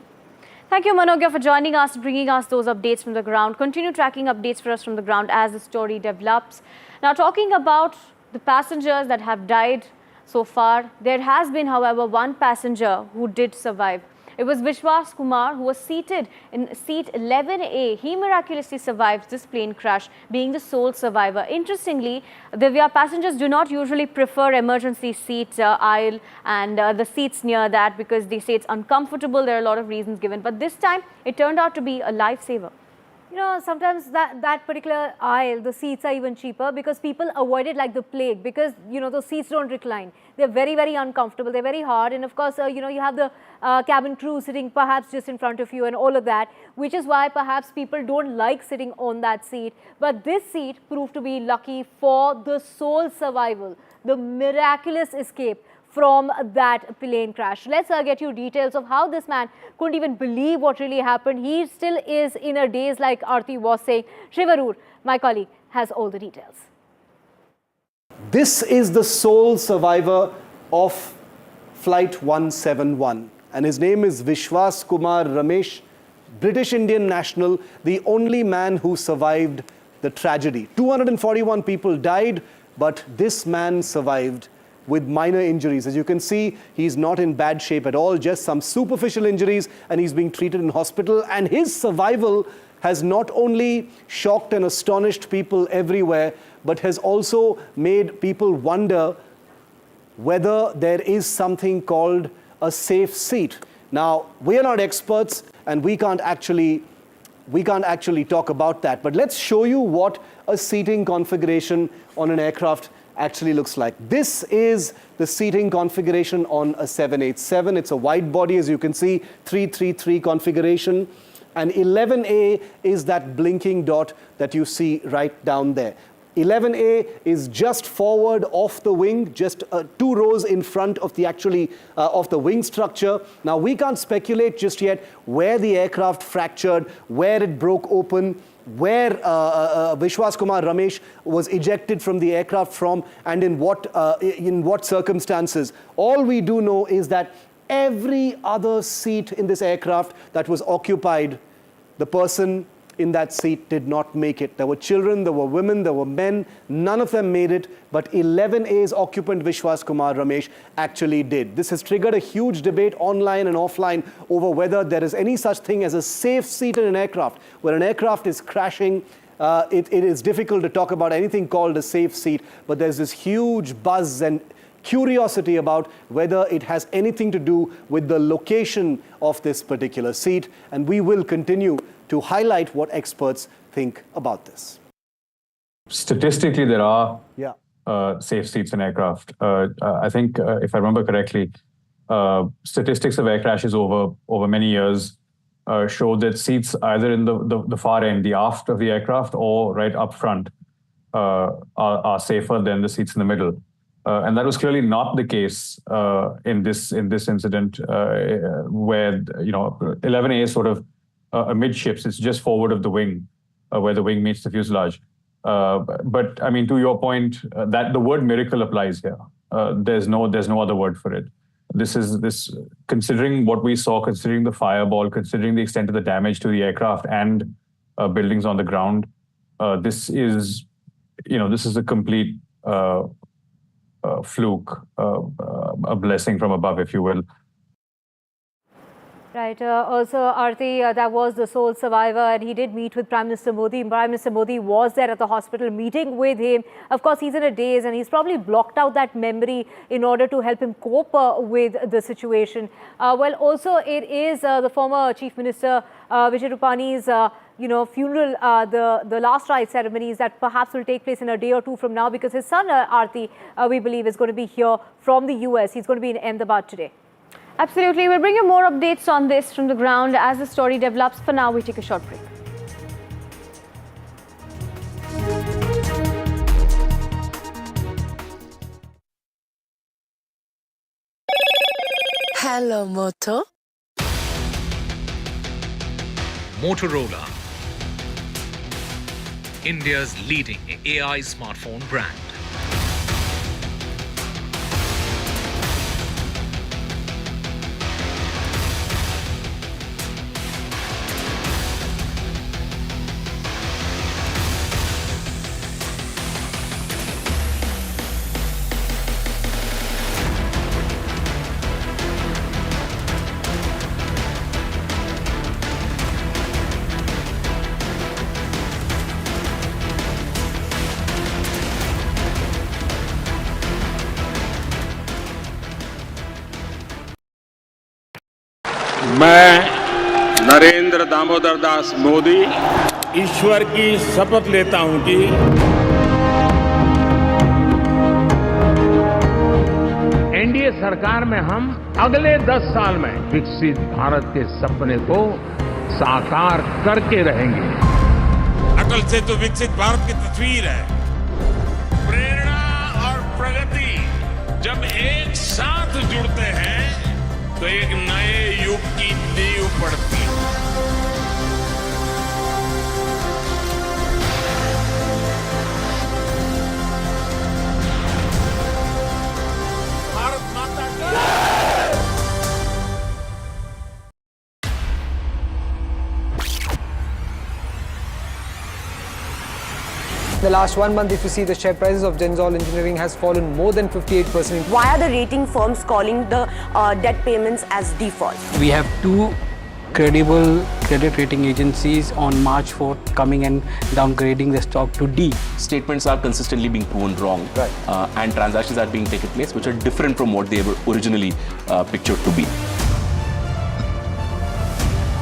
Thank you, Manogya, for joining us, bringing us those updates from the ground. Continue tracking updates for us from the ground as the story develops. Now, talking about the passengers that have died so far, there has been, however, one passenger who did survive. It was Vishwas Kumar, who was seated in seat 11A. He miraculously survived this plane crash, being the sole survivor. Interestingly, Divya, passengers do not usually prefer emergency seat aisle and the seats near that because they say it's uncomfortable. There are a lot of reasons given. But this time, it turned out to be a lifesaver. You know, sometimes that particular aisle, the seats are even cheaper because people avoid it like the plague because, you know, those seats don't recline. They're very, very uncomfortable. They're very hard. And of course, you know, you have the cabin crew sitting perhaps just in front of you and all of that, which is why perhaps people don't like sitting on that seat. But this seat proved to be lucky for the sole survival, the miraculous escape from that plane crash. Let's get you details of how this man couldn't even believe what really happened. He still is in a daze, like Aarti was saying. Shivarur, my colleague, has all the details. This is the sole survivor of Flight 171, and his name is Vishwas Kumar Ramesh, British Indian national, the only man who survived the tragedy. 241 people died, but this man survived with minor injuries. As you can see, he's not in bad shape at all, just some superficial injuries, and he's being treated in hospital. And his survival has not only shocked and astonished people everywhere, but has also made people wonder whether there is something called a safe seat. Now, we are not experts, and we can't actually talk about that. But let's show you what a seating configuration on an aircraft actually looks like. This is the seating configuration on a 787. It's a wide body, as you can see, 333 configuration. And 11A is that blinking dot that you see right down there. 11A is just forward off the wing, just 2 rows in front of the of the wing structure. Now, we can't speculate just yet where the aircraft fractured, where it broke open, where Vishwas Kumar Ramesh was ejected from the aircraft from, and in what circumstances. All we do know is that every other seat in this aircraft that was occupied, the person in that seat did not make it. There were children, there were women, there were men. None of them made it, but 11A's occupant Vishwas Kumar Ramesh actually did. This has triggered a huge debate online and offline over whether there is any such thing as a safe seat in an aircraft. When an aircraft is crashing, it is difficult to talk about anything called a safe seat, but there's this huge buzz and curiosity about whether it has anything to do with the location of this particular seat, and we will continue to highlight what experts think about this. Statistically, there are safe seats in aircraft. I think, if I remember correctly, statistics of air crashes over many years show that seats either in the far end, the aft of the aircraft, or right up front are safer than the seats in the middle. And that was clearly not the case in this incident, where 11A is sort of amidships. It's just forward of the wing, where the wing meets the fuselage. But I mean, to your point, that the word miracle applies here. There's no other word for it. This considering what we saw, considering the fireball, considering the extent of the damage to the aircraft and buildings on the ground, this is a complete fluke, a blessing from above, if you will. Right. Also, Aarti, that was the sole survivor, and he did meet with Prime Minister Modi. Prime Minister Modi was there at the hospital meeting with him. Of course, he's in a daze, and he's probably blocked out that memory in order to help him cope with the situation. Well, also, it is the former Chief Minister Vijay Rupani's funeral, the last rite ceremonies that perhaps will take place in a day or two from now, because his son, Aarti, we believe, is going to be here from the US. He's going to be in Ahmedabad today. Absolutely. We'll bring you more updates on this from the ground as the story develops. For now, we take a short break. Hello, Moto. Motorola, India's leading AI smartphone brand. मैं नरेंद्र दामोदर दास मोदी ईश्वर की शपथ लेता हूं कि NDA सरकार में हम अगले 10 साल में विकसित भारत के सपने को साकार करके रहेंगे। अटल से तो विकसित भारत की तस्वीर है। प्रेरणा और प्रगति जब एक साथ जुड़ते हैं तो एक नए युग की नींव पड़ती है। भारत माता की The last 1 month, if you see, the share prices of Genzol Engineering has fallen more than 58%. Why are the rating firms calling the debt payments as default? We have 2 credible credit rating agencies on March 4th coming and downgrading the stock to D. Statements are consistently being proven wrong, and transactions are being taken place which are different from what they were originally pictured to be.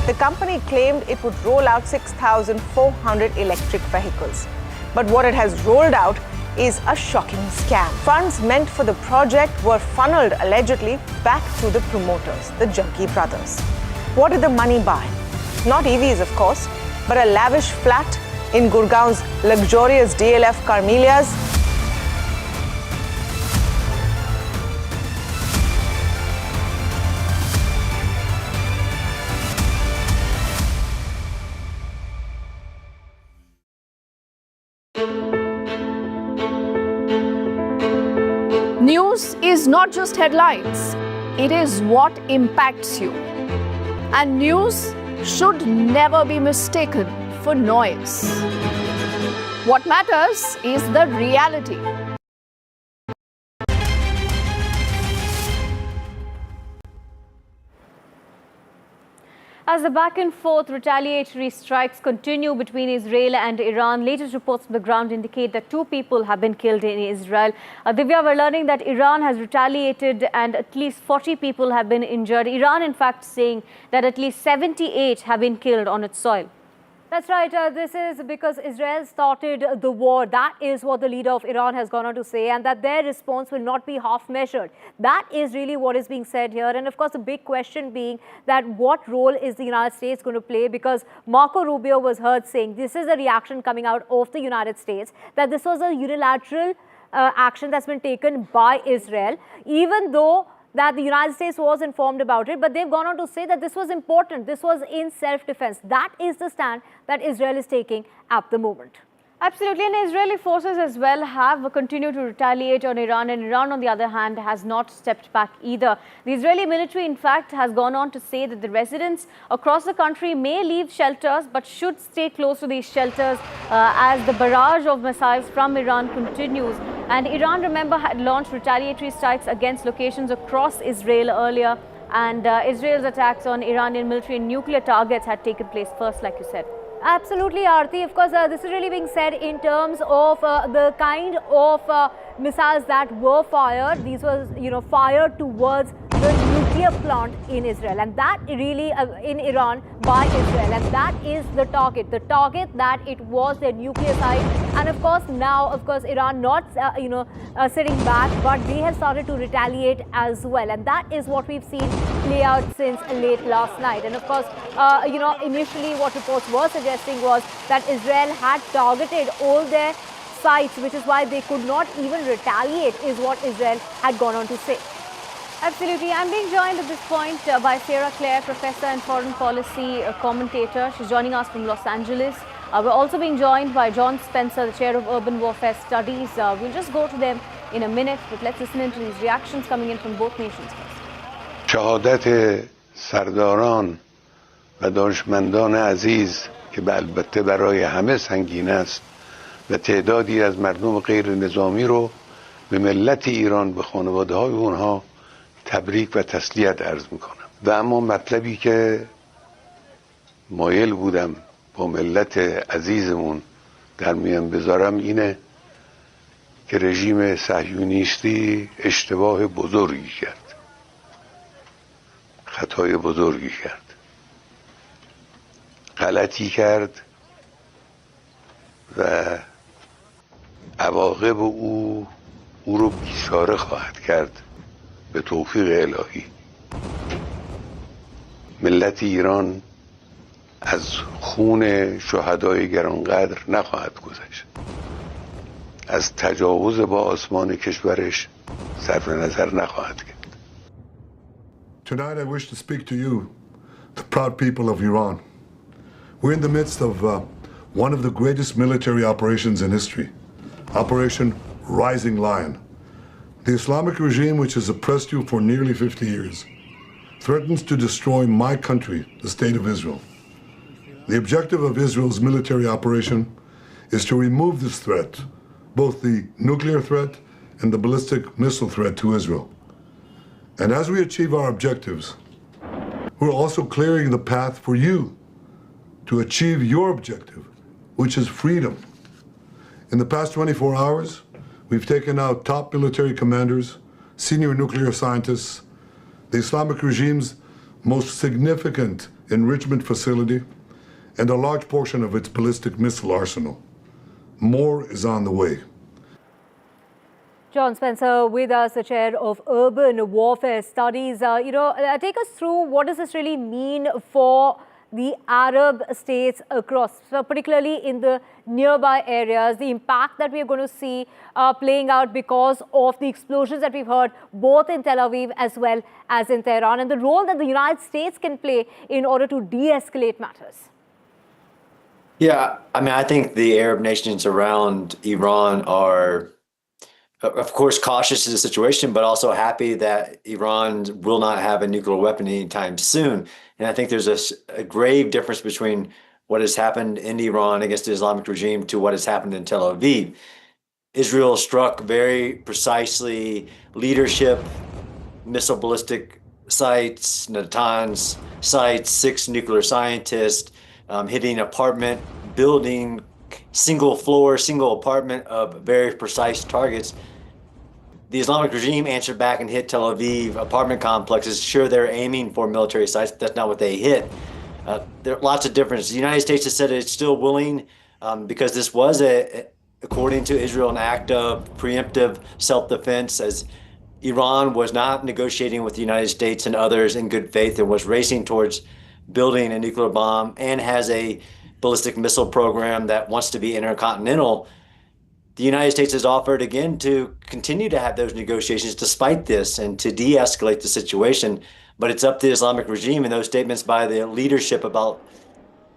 The company claimed it would roll out 6,400 electric vehicles. But what it has rolled out is a shocking scam. Funds meant for the project were funneled allegedly back to the promoters, the Jaggi brothers. What did the money buy? Not EVs, of course, but a lavish flat in Gurgaon's luxurious DLF Carmelias. News is not just headlines, it is what impacts you. And news should never be mistaken for noise. What matters is the reality. As the back and forth retaliatory strikes continue between Israel and Iran, latest reports from the ground indicate that 2 people have been killed in Israel. Divya, we're learning that Iran has retaliated and at least 40 people have been injured. Iran, in fact, saying that at least 78 have been killed on its soil. That's right. This is because Israel started the war. That is what the leader of Iran has gone on to say, and that their response will not be half measured. That is really what is being said here. And of course, the big question being that what role is the United States going to play? Because Marco Rubio was heard saying this is a reaction coming out of the United States, that this was a unilateral action that's been taken by Israel, even though that the United States was informed about it, but they've gone on to say that this was important, this was in self-defense. That is the stand that Israel is taking at the moment. Absolutely, and Israeli forces as well have continued to retaliate on Iran, and Iran, on the other hand, has not stepped back either. The Israeli military, in fact, has gone on to say that the residents across the country may leave shelters, but should stay close to these shelters as the barrage of missiles from Iran continues. And Iran, remember, had launched retaliatory strikes against locations across Israel earlier. and Israel's attacks on Iranian military and nuclear targets had taken place first, like you said. Absolutely, Aarti. Of course, this is really being said in terms of the kind of missiles that were fired. These were, fired towards the nuclear plant in Israel, and that really in Iran by Israel, and that is the target that it was their nuclear site. And of course, now, Iran not, sitting back, but they have started to retaliate as well, and that is what we've seen play out since late last night. And of course, initially what reports were suggesting was that Israel had targeted all their sites, which is why they could not even retaliate, is what Israel had gone on to say. Absolutely. I'm being joined at this point by Sarah Clare, professor and foreign policy commentator. She's joining us from Los Angeles. We're also being joined by John Spencer, the chair of urban warfare studies. We'll just go to them in a minute, but let's listen into these reactions coming in from both nations first. شهادت سرداران و دانشمندان عزیز که البته برای همه سنگین است و تعدادی از مردم غیر نظامی رو به ملت ایران به خانواده های اونها تبریک و تسلیت عرض میکنم. و اما مطلبی که مایل بودم با ملت عزیزمون در میان بذارم اینه که رژیم صهیونیستی اشتباه بزرگی کرد، خطای بزرگی کرد، غلطی کرد و عواقب او رو بیچاره خواهد کرد به توفیق الهی. ملت ایران از خون شهدای گرانقدر نخواهد گذشت، از تجاوز با آسمان کشورش صرف نظر نخواهد کرد. Tonight I wish to speak to you, the proud people of Iran. We're in the midst of one of the greatest military operations in history, Operation Rising Lion. The Islamic regime, which has oppressed you for nearly 50 years, threatens to destroy my country, the State of Israel. The objective of Israel's military operation is to remove this threat, both the nuclear threat and the ballistic missile threat to Israel. And as we achieve our objectives, we're also clearing the path for you to achieve your objective, which is freedom. In the past 24 hours, we've taken out top military commanders, senior nuclear scientists, the Islamic regime's most significant enrichment facility, and a large portion of its ballistic missile arsenal. More is on the way. John Spencer with us, the chair of urban warfare studies. Take us through what does this really mean for the Arab states across, so particularly in the nearby areas, the impact that we are going to see playing out because of the explosions that we've heard both in Tel Aviv as well as in Tehran, and the role that the United States can play in order to de-escalate matters. Yeah, I think the Arab nations around Iran are, of course, cautious of the situation, but also happy that Iran will not have a nuclear weapon anytime soon. And I think there's a grave difference between what has happened in Iran against the Islamic regime to what has happened in Tel Aviv. Israel struck very precisely leadership, missile ballistic sites, Natanz sites, 6 nuclear scientists, hitting apartment building, single floor, single apartment of very precise targets. The Islamic regime answered back and hit Tel Aviv apartment complexes. Sure, they're aiming for military sites, but that's not what they hit. There are lots of differences. The United States has said it's still willing because this was, according to Israel, an act of preemptive self-defense, as Iran was not negotiating with the United States and others in good faith and was racing towards building a nuclear bomb and has a ballistic missile program that wants to be intercontinental. The United States has offered again to continue to have those negotiations despite this and to de-escalate the situation. But it's up to the Islamic regime, and those statements by the leadership about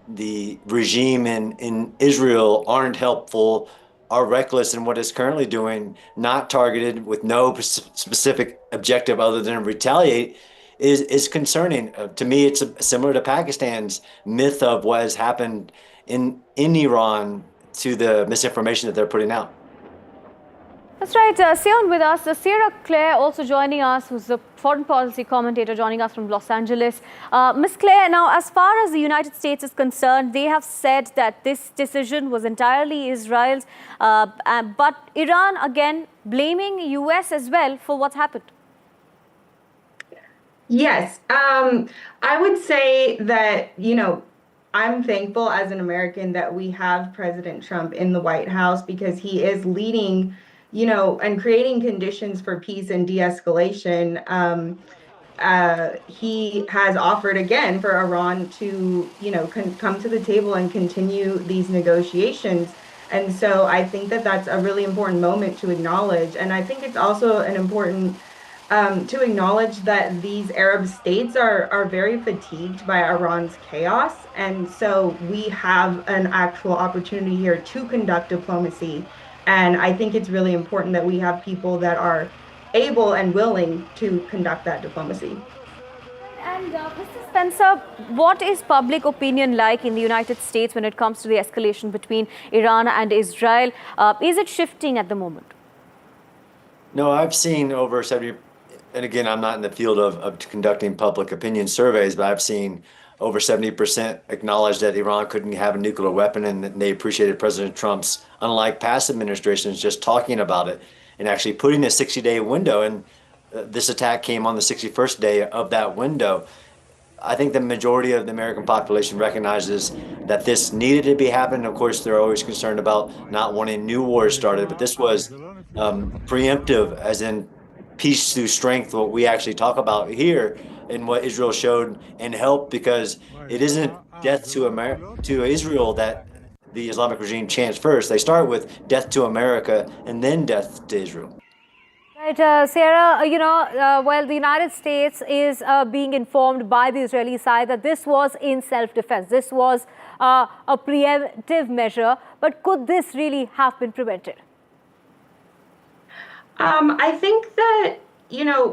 the regime in Israel aren't helpful, are reckless in what it's currently doing, not targeted with no specific objective other than retaliate, is concerning. To me, it's similar to Pakistan's myth of what has happened in Iran to the misinformation that they're putting out. That's right. Stay on with us. Sarah Claire also joining us, who's the foreign policy commentator joining us from Los Angeles. Ms. Claire, now as far as the United States is concerned, they have said that this decision was entirely Israel's, but Iran again blaming US as well for what happened. Yes, I would say that, I'm thankful as an American that we have President Trump in the White House because he is leading, and creating conditions for peace and de-escalation. He has offered again for Iran to, come to the table and continue these negotiations. And so I think that that's a really important moment to acknowledge. And I think it's also an important to acknowledge that these Arab states are very fatigued by Iran's chaos. And so we have an actual opportunity here to conduct diplomacy. And I think it's really important that we have people that are able and willing to conduct that diplomacy. And Mr. Spencer, what is public opinion like in the United States when it comes to the escalation between Iran and Israel? Is it shifting at the moment? No, I've seen over 70, and again, I'm not in the field of conducting public opinion surveys, but I've seen over 70% acknowledge that Iran couldn't have a nuclear weapon, and they appreciated President Trump's, unlike past administrations, just talking about it and actually putting a 60-day window. And this attack came on the 61st day of that window. I think the majority of the American population recognizes that this needed to be happening. Of course, they're always concerned about not wanting new wars started, but this was preemptive, as in peace through strength, what we actually talk about here, and what Israel showed and helped, because it isn't death to Israel that the Islamic regime chants first. They start with death to America and then death to Israel. Right, Sarah, well, the United States is being informed by the Israeli side that this was in self-defense. This was a preemptive measure, but could this really have been prevented? I think that,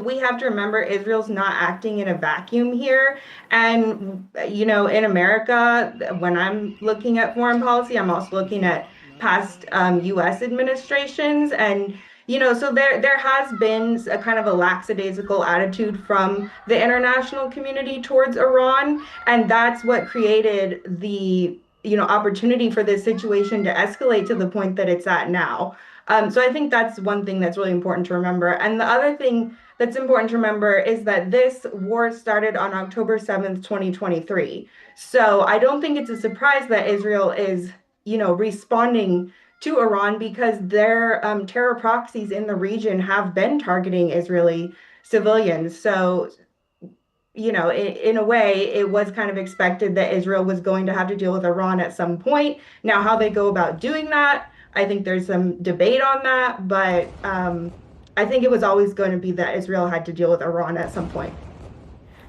we have to remember Israel's not acting in a vacuum here. And, in America, when I'm looking at foreign policy, I'm also looking at past U.S. administrations. And, so there has been a kind of a lackadaisical attitude from the international community towards Iran. And that's what created the, opportunity for this situation to escalate to the point that it's at now. So I think that's one thing that's really important to remember. And the other thing that's important to remember is that this war started on October 7th, 2023. So I don't think it's a surprise that Israel is, responding to Iran, because their terror proxies in the region have been targeting Israeli civilians. So, in a way, it was kind of expected that Israel was going to have to deal with Iran at some point. Now, how they go about doing that, I think there's some debate on that, but I think it was always going to be that Israel had to deal with Iran at some point.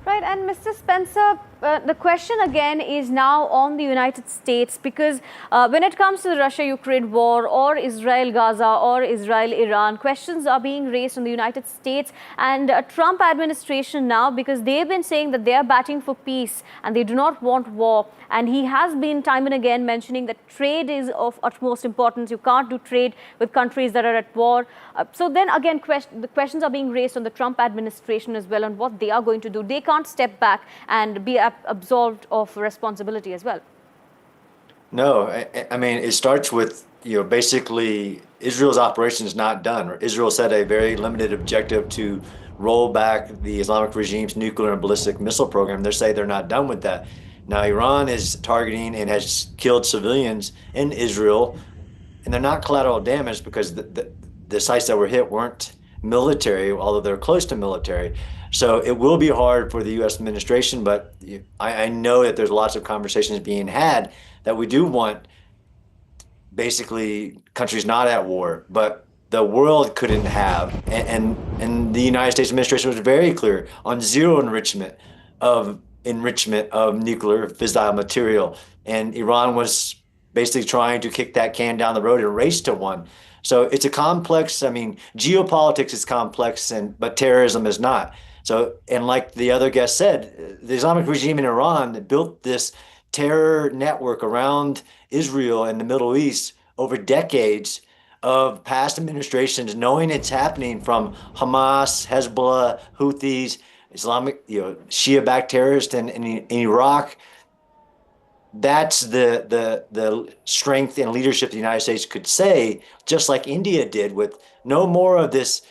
Right, and Mr. Spencer, the question again is now on the United States, because when it comes to the Russia-Ukraine war or Israel-Gaza or Israel-Iran, questions are being raised on the United States and Trump administration now, because they've been saying that they are batting for peace and they do not want war. And he has been time and again mentioning that trade is of utmost importance. You can't do trade with countries that are at war. So then again, the questions are being raised on the Trump administration as well on what they are going to do. They can't step back and be absolved of responsibility as well. No, I mean, it starts with, basically Israel's operation is not done. Israel set a very limited objective to roll back the Islamic regime's nuclear and ballistic missile program. They say they're not done with that. Now, Iran is targeting and has killed civilians in Israel, and they're not collateral damage because the sites that were hit weren't military, although they're close to military. So it will be hard for the U.S. administration, but I know that there's lots of conversations being had that we do want basically countries not at war, but the world couldn't have. And the United States administration was very clear on zero enrichment of nuclear fissile material. And Iran was basically trying to kick that can down the road and race to one. So it's a complex, geopolitics is complex, but terrorism is not. So, and like the other guest said, the Islamic regime in Iran built this terror network around Israel and the Middle East over decades, of past administrations, knowing it's happening from Hamas, Hezbollah, Houthis, Islamic, Shia-backed terrorists in Iraq. That's the strength and leadership the United States could say, just like India did, with no more of this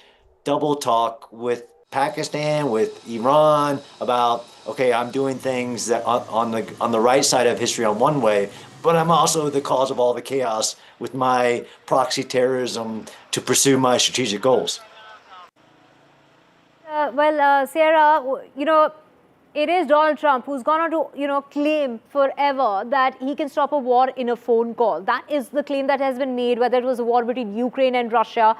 double talk with Pakistan, with Iran about, okay, I'm doing things that on the right side of history on one way, but I'm also the cause of all the chaos with my proxy terrorism to pursue my strategic goals. Sarah, it is Donald Trump who's gone on to, claim forever that he can stop a war in a phone call. That is the claim that has been made, whether it was a war between Ukraine and Russia,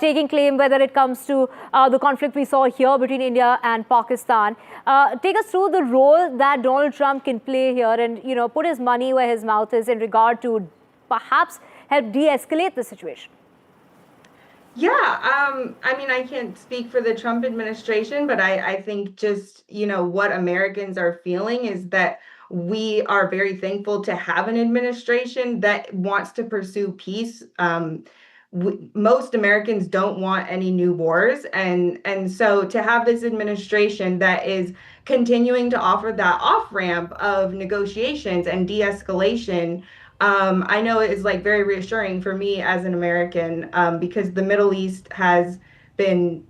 taking claim whether it comes to the conflict we saw here between India and Pakistan. Take us through the role that Donald Trump can play here and, put his money where his mouth is in regard to perhaps help de-escalate the situation. Yeah, I mean, I can't speak for the Trump administration, but I think just, what Americans are feeling is that we are very thankful to have an administration that wants to pursue peace. Most Americans don't want any new wars. And so to have this administration that is continuing to offer that off-ramp of negotiations and de-escalation, I know it is very reassuring for me as an American, because the Middle East has been,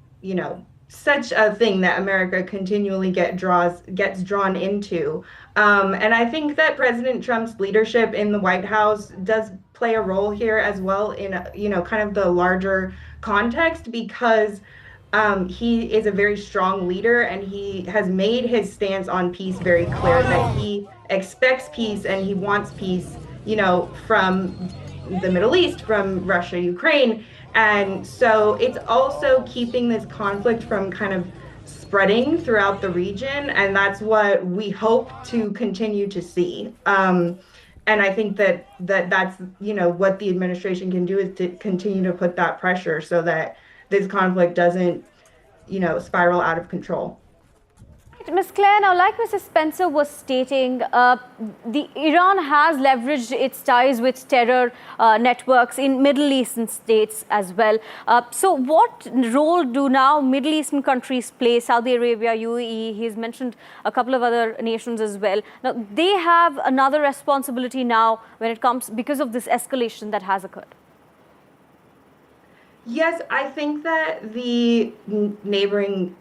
such a thing that America continually gets drawn into. And I think that President Trump's leadership in the White House does play a role here as well in, kind of the larger context, because he is a very strong leader and he has made his stance on peace very clear, that he expects peace and he wants peace, from the Middle East, from Russia, Ukraine. And so it's also keeping this conflict from kind of spreading throughout the region. And that's what we hope to continue to see. And I think that's, what the administration can do is to continue to put that pressure so that this conflict doesn't, spiral out of control. Ms. Claire, now like Mrs. Spencer was stating, Iran has leveraged its ties with terror networks in Middle Eastern states as well. So what role do now Middle Eastern countries play? Saudi Arabia, UAE, he's mentioned a couple of other nations as well. Now they have another responsibility now when it comes because of this escalation that has occurred. Yes, I think that the neighboring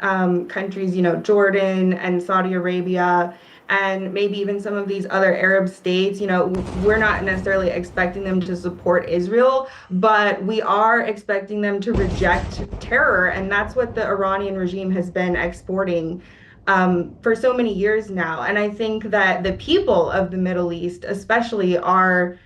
countries, Jordan and Saudi Arabia, and maybe even some of these other Arab states, we're not necessarily expecting them to support Israel, but we are expecting them to reject terror. And that's what the Iranian regime has been exporting for so many years now. And I think that the people of the Middle East especially are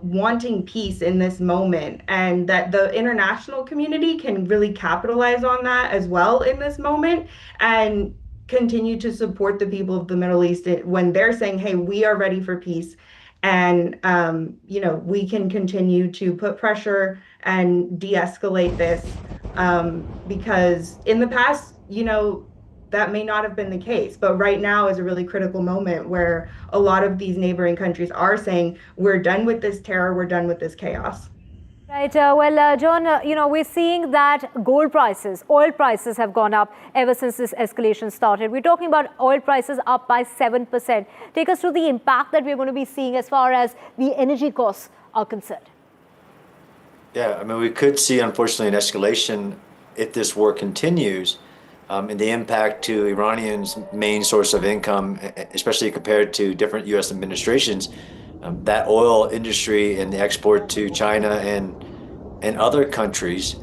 wanting peace in this moment, and that the international community can really capitalize on that as well in this moment and continue to support the people of the Middle East when they're saying, hey, we are ready for peace. And, we can continue to put pressure and de-escalate this because in the past, that may not have been the case, but right now is a really critical moment where a lot of these neighboring countries are saying, we're done with this terror, we're done with this chaos. Right. John, we're seeing that gold prices, oil prices have gone up ever since this escalation started. We're talking about oil prices up by 7%. Take us through the impact that we're going to be seeing as far as the energy costs are concerned. Yeah, we could see, unfortunately, an escalation if this war continues. And the impact to Iranians' main source of income, especially compared to different U.S. administrations, that oil industry and the export to China and other countries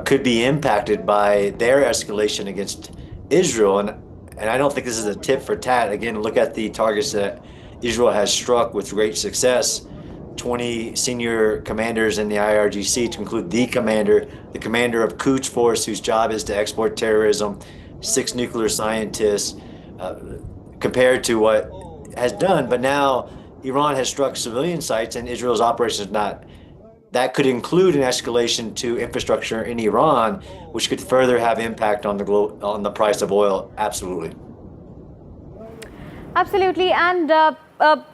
could be impacted by their escalation against Israel. And I don't think this is a tit for tat. Again, look at the targets that Israel has struck with great success. 20 senior commanders in the IRGC, to include the commander of Quds Force, whose job is to export terrorism, 6 nuclear scientists, compared to what has done. But now Iran has struck civilian sites and Israel's operations not. That could include an escalation to infrastructure in Iran, which could further have impact on the price of oil. Absolutely. Absolutely. And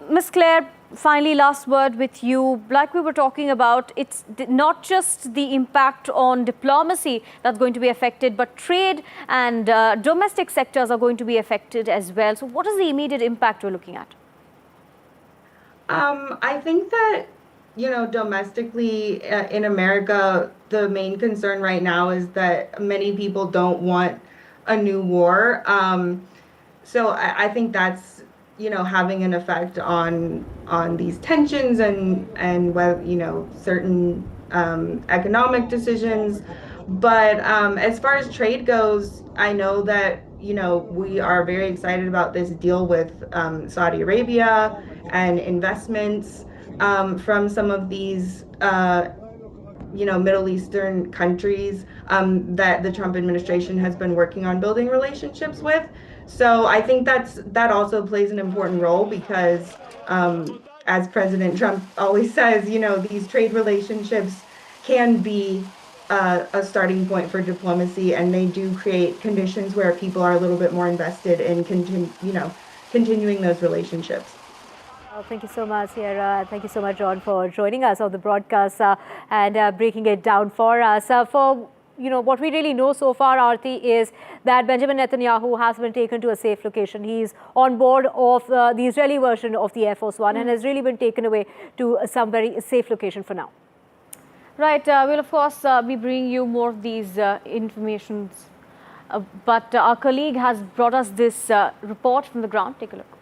Ms. Claire, finally, last word with you. Like we were talking about, it's not just the impact on diplomacy that's going to be affected, but trade and domestic sectors are going to be affected as well. So what is the immediate impact we're looking at? I think that, domestically in America, the main concern right now is that many people don't want a new war. So I think that's, having an effect on these tensions and whether, certain economic decisions. But as far as trade goes, I know that, we are very excited about this deal with Saudi Arabia and investments from some of these, Middle Eastern countries that the Trump administration has been working on building relationships with. So I think that also plays an important role because, as President Trump always says, these trade relationships can be a starting point for diplomacy, and they do create conditions where people are a little bit more invested in continuing those relationships. Thank you so much, Sierra. Thank you so much, John, for joining us on the broadcast and breaking it down for us. What we really know so far, Aarti, is that Benjamin Netanyahu has been taken to a safe location. He's on board of the Israeli version of the Air Force One and has really been taken away to some very safe location for now. Right. We'll, of course, be bringing you more of these informations. But our colleague has brought us this report from the ground. Take a look.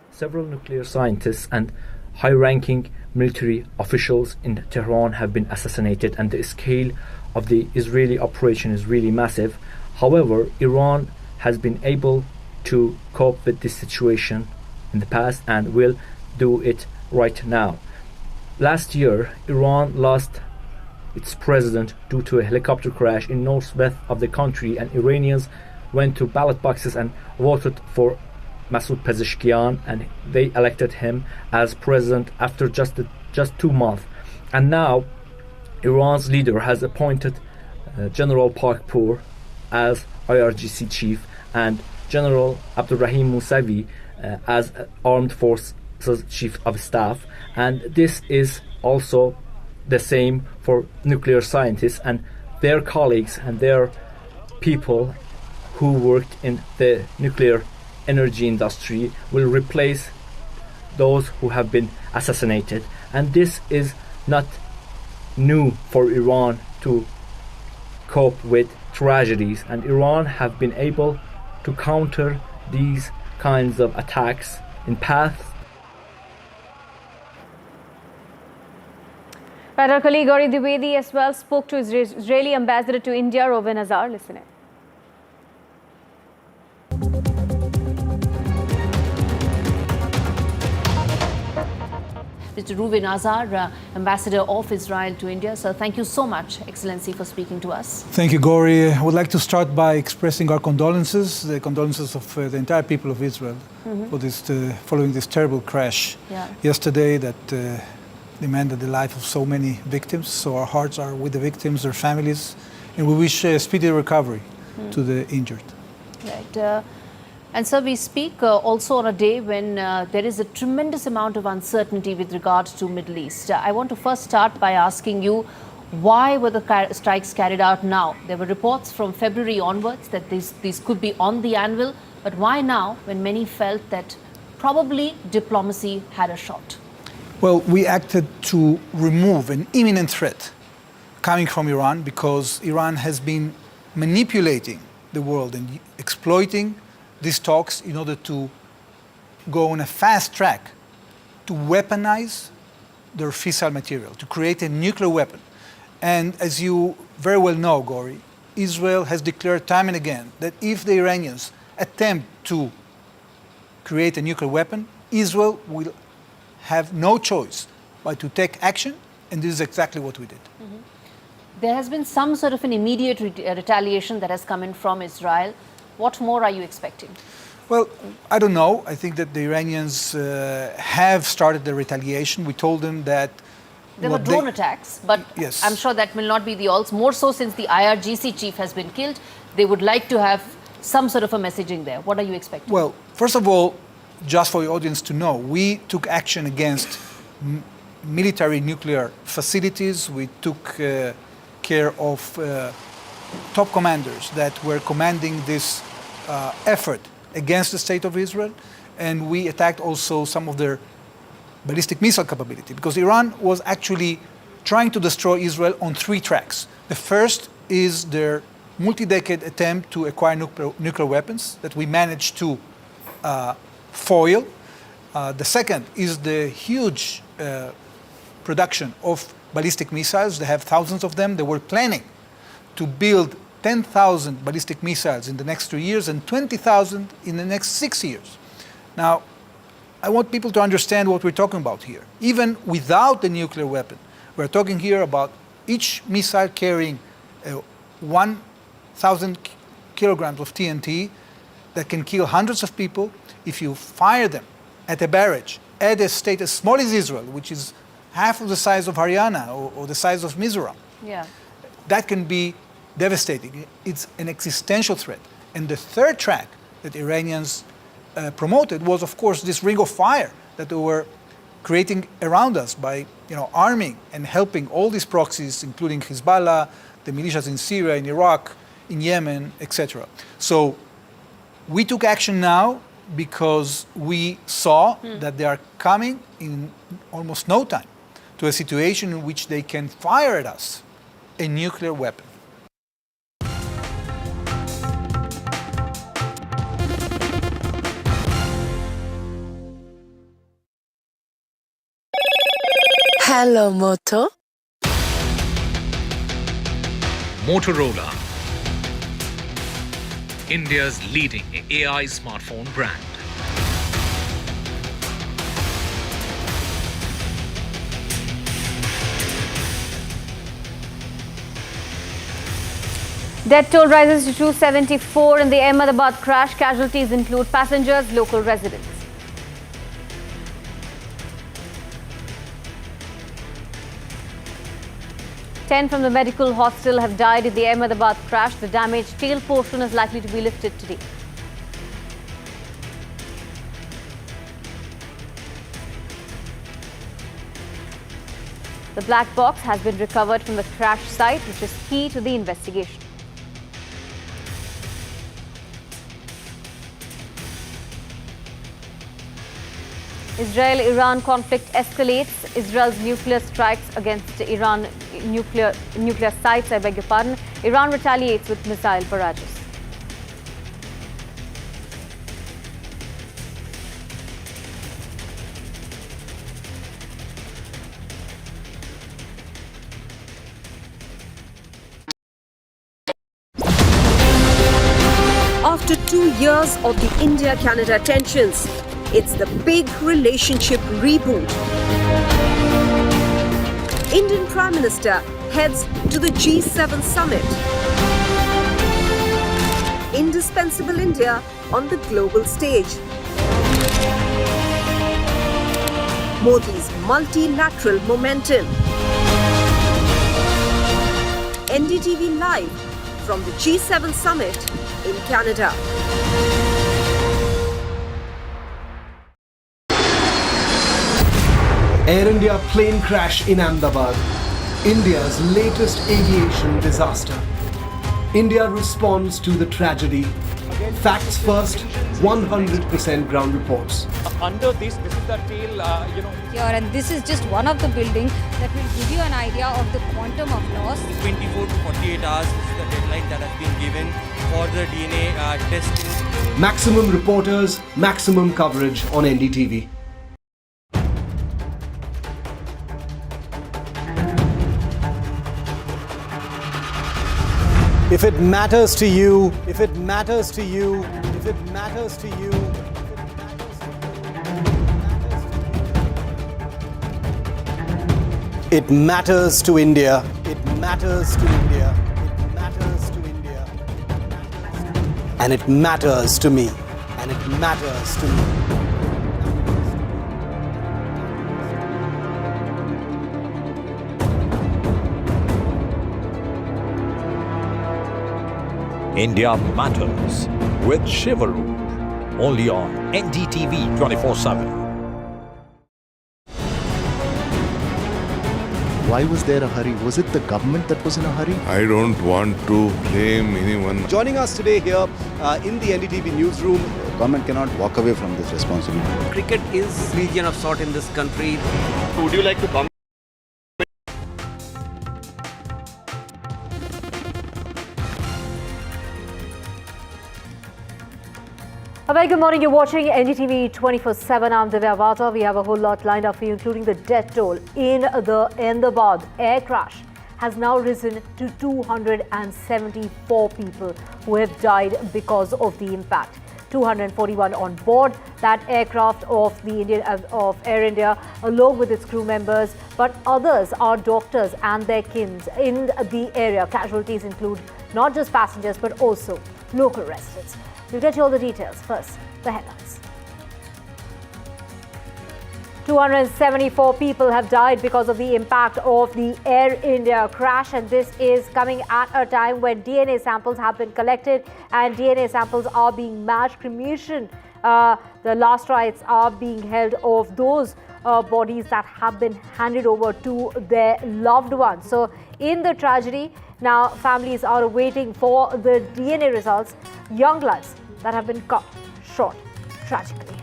Several nuclear scientists and high-ranking military officials in Tehran have been assassinated, and the scale of the Israeli operation is really massive. However, Iran has been able to cope with this situation in the past and will do it right now. Last year, Iran lost its president due to a helicopter crash in northwest of the country, and Iranians went to ballot boxes and voted for Masoud Pezeshkian, and they elected him as president after just 2 months. And now Iran's leader has appointed General Parkpour as IRGC chief and General Abdurrahim Mousavi as Armed Forces Chief of Staff. And this is also the same for nuclear scientists and their colleagues and their people who worked in the nuclear energy industry will replace those who have been assassinated. And this is not new for Iran to cope with tragedies, and Iran have been able to counter these kinds of attacks in past. Right, our colleague Gauri Dwivedi as well spoke to Israeli ambassador to India, Reuven Azar. Listen in. Mr. Reuven Azar, Ambassador of Israel to India. So thank you so much, Excellency, for speaking to us. Thank you, Gauri. I would like to start by expressing our condolences, the condolences of the entire people of Israel for this, following this terrible crash yesterday that demanded the life of so many victims. So our hearts are with the victims, their families, and we wish a speedy recovery to the injured. Right. And so we speak also on a day when there is a tremendous amount of uncertainty with regards to Middle East. I want to first start by asking you, why were the strikes carried out now? There were reports from February onwards that these could be on the anvil, but why now when many felt that probably diplomacy had a shot? Well, we acted to remove an imminent threat coming from Iran because Iran has been manipulating the world and exploiting these talks in order to go on a fast track to weaponize their fissile material, to create a nuclear weapon. And as you very well know, Gauri, Israel has declared time and again that if the Iranians attempt to create a nuclear weapon, Israel will have no choice but to take action, and this is exactly what we did. There has been some sort of an immediate retaliation that has come in from Israel. What more are you expecting? Well, I don't know. I think that the Iranians have started the retaliation. We told them that there were drone attacks, but yes. I'm sure that will not be the all. More so since the IRGC chief has been killed, they would like to have some sort of a messaging there. What are you expecting? Well, first of all, just for the audience to know, we took action against military nuclear facilities. We took care of top commanders that were commanding this effort against the state of Israel. And we attacked also some of their ballistic missile capability, because Iran was actually trying to destroy Israel on 3 tracks. The first is their multi-decade attempt to acquire nuclear weapons that we managed to foil. The second is the huge production of ballistic missiles. They have thousands of them. They were planning to build 10,000 ballistic missiles in the next 3 years and 20,000 in the next 6 years. Now, I want people to understand what we're talking about here. Even without the nuclear weapon, we're talking here about each missile carrying 1,000 kilograms of TNT that can kill hundreds of people. If you fire them at a barrage, at a state as small as Israel, which is half of the size of Haryana or the size of Mizoram, that can be devastating. It's an existential threat. And the third track that Iranians promoted was, of course, this ring of fire that they were creating around us by arming and helping all these proxies, including Hezbollah, the militias in Syria, in Iraq, in Yemen, etc. So we took action now because we saw that they are coming in almost no time to a situation in which they can fire at us a nuclear weapon. Hello, Moto. Motorola, India's leading AI smartphone brand. Death toll rises to 274 in the Ahmedabad crash. Casualties include passengers, local residents. Ten from the medical hostel have died in the Ahmedabad crash. The damaged tail portion is likely to be lifted today. The black box has been recovered from the crash site, which is key to the investigation. Israel-Iran conflict escalates. Israel's nuclear strikes against Iran nuclear sites, Iran retaliates with missile barrages. After 2 years of the India-Canada tensions, it's the big relationship reboot. Indian Prime Minister heads to the G7 summit. Indispensable India on the global stage. Modi's multilateral momentum. NDTV live from the G7 summit in Canada. Air India plane crash in Ahmedabad, India's latest aviation disaster. India responds to the tragedy. Facts first, 100% ground reports. Under this is the tail, Here, and this is just one of the buildings that will give you an idea of the quantum of loss. 24 to 48 hours is the deadline that has been given for the DNA testing. Maximum reporters, maximum coverage on NDTV. If it matters to you, if it matters to you, if it matters to you, it matters to India. It matters to India. It matters to India. And it matters to me. And it matters to me. India Matters with Shivaroop. only on NDTV 24/7. Why was there a hurry? Was it the government that was in a hurry? I don't want to blame anyone. Joining us today here in the NDTV newsroom. Government cannot walk away from this responsibility. Cricket is region of sort in this country. Would you like to comment? A very good morning. You're watching NDTV 24/7. I'm Divya Vata. We have a whole lot lined up for you, including the death toll in the Ahmedabad air crash has now risen to 274 people who have died because of the impact. 241 on board that aircraft of Air India, along with its crew members, but others are doctors and their kins in the area. Casualties include not just passengers but also local residents. We'll get you all the details. First, the headlines. 274 people have died because of the impact of the Air India crash, and this is coming at a time when DNA samples have been collected and DNA samples are being matched. Cremation, the last rites are being held of those bodies that have been handed over to their loved ones. So in the tragedy, now families are waiting for the DNA results. Young lives that have been cut short tragically.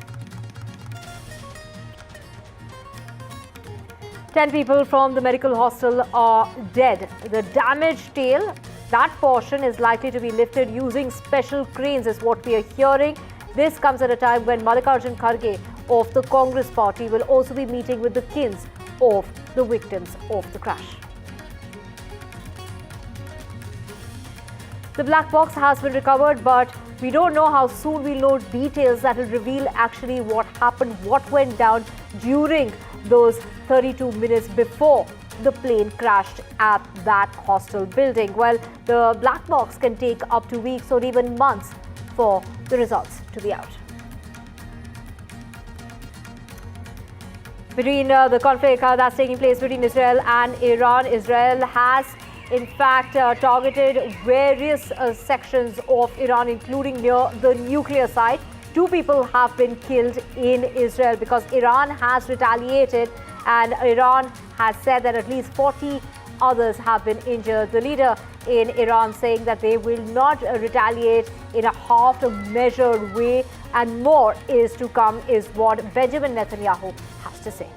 10 people from the medical hostel are dead. The damaged tail, that portion is likely to be lifted using special cranes is what we are hearing. This comes at a time when Mallikarjun Kharge of the Congress party will also be meeting with the kins of the victims of the crash. The black box has been recovered, but we don't know how soon we'll know details that will reveal actually what happened, what went down during those 32 minutes before the plane crashed at that hostel building. Well, the black box can take up to weeks or even months for the results to be out. Between the conflict that's taking place between Israel and Iran, Israel has in fact targeted various sections of Iran, including near the nuclear site. 2 people have been killed in Israel because Iran has retaliated, and Iran has said that at least 40 others have been injured. The leader in Iran saying that they will not retaliate in a half-measured way, and more is to come, is what Benjamin Netanyahu has to say.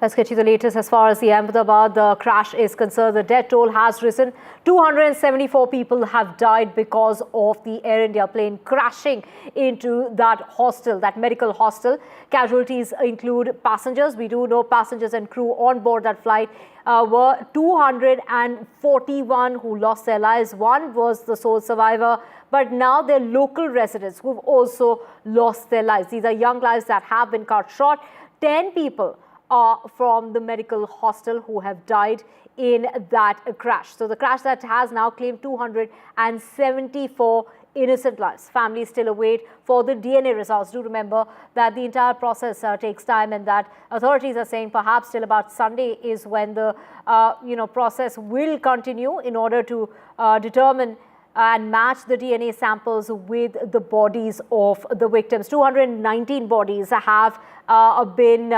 Let's get you the latest as far as the Ahmedabad crash is concerned. The death toll has risen. 274 people have died because of the Air India plane crashing into that hostel, that medical hostel. Casualties include passengers. We do know passengers and crew on board that flight were 241 who lost their lives. One was the sole survivor, but now they're local residents who've also lost their lives. These are young lives that have been cut short. 10 people are from the medical hostel who have died in that crash. So the crash that has now claimed 274 innocent lives. Families still await for the DNA results. Do remember that the entire process takes time, and that authorities are saying perhaps till about Sunday is when the process will continue in order to determine and match the DNA samples with the bodies of the victims. 219 bodies have been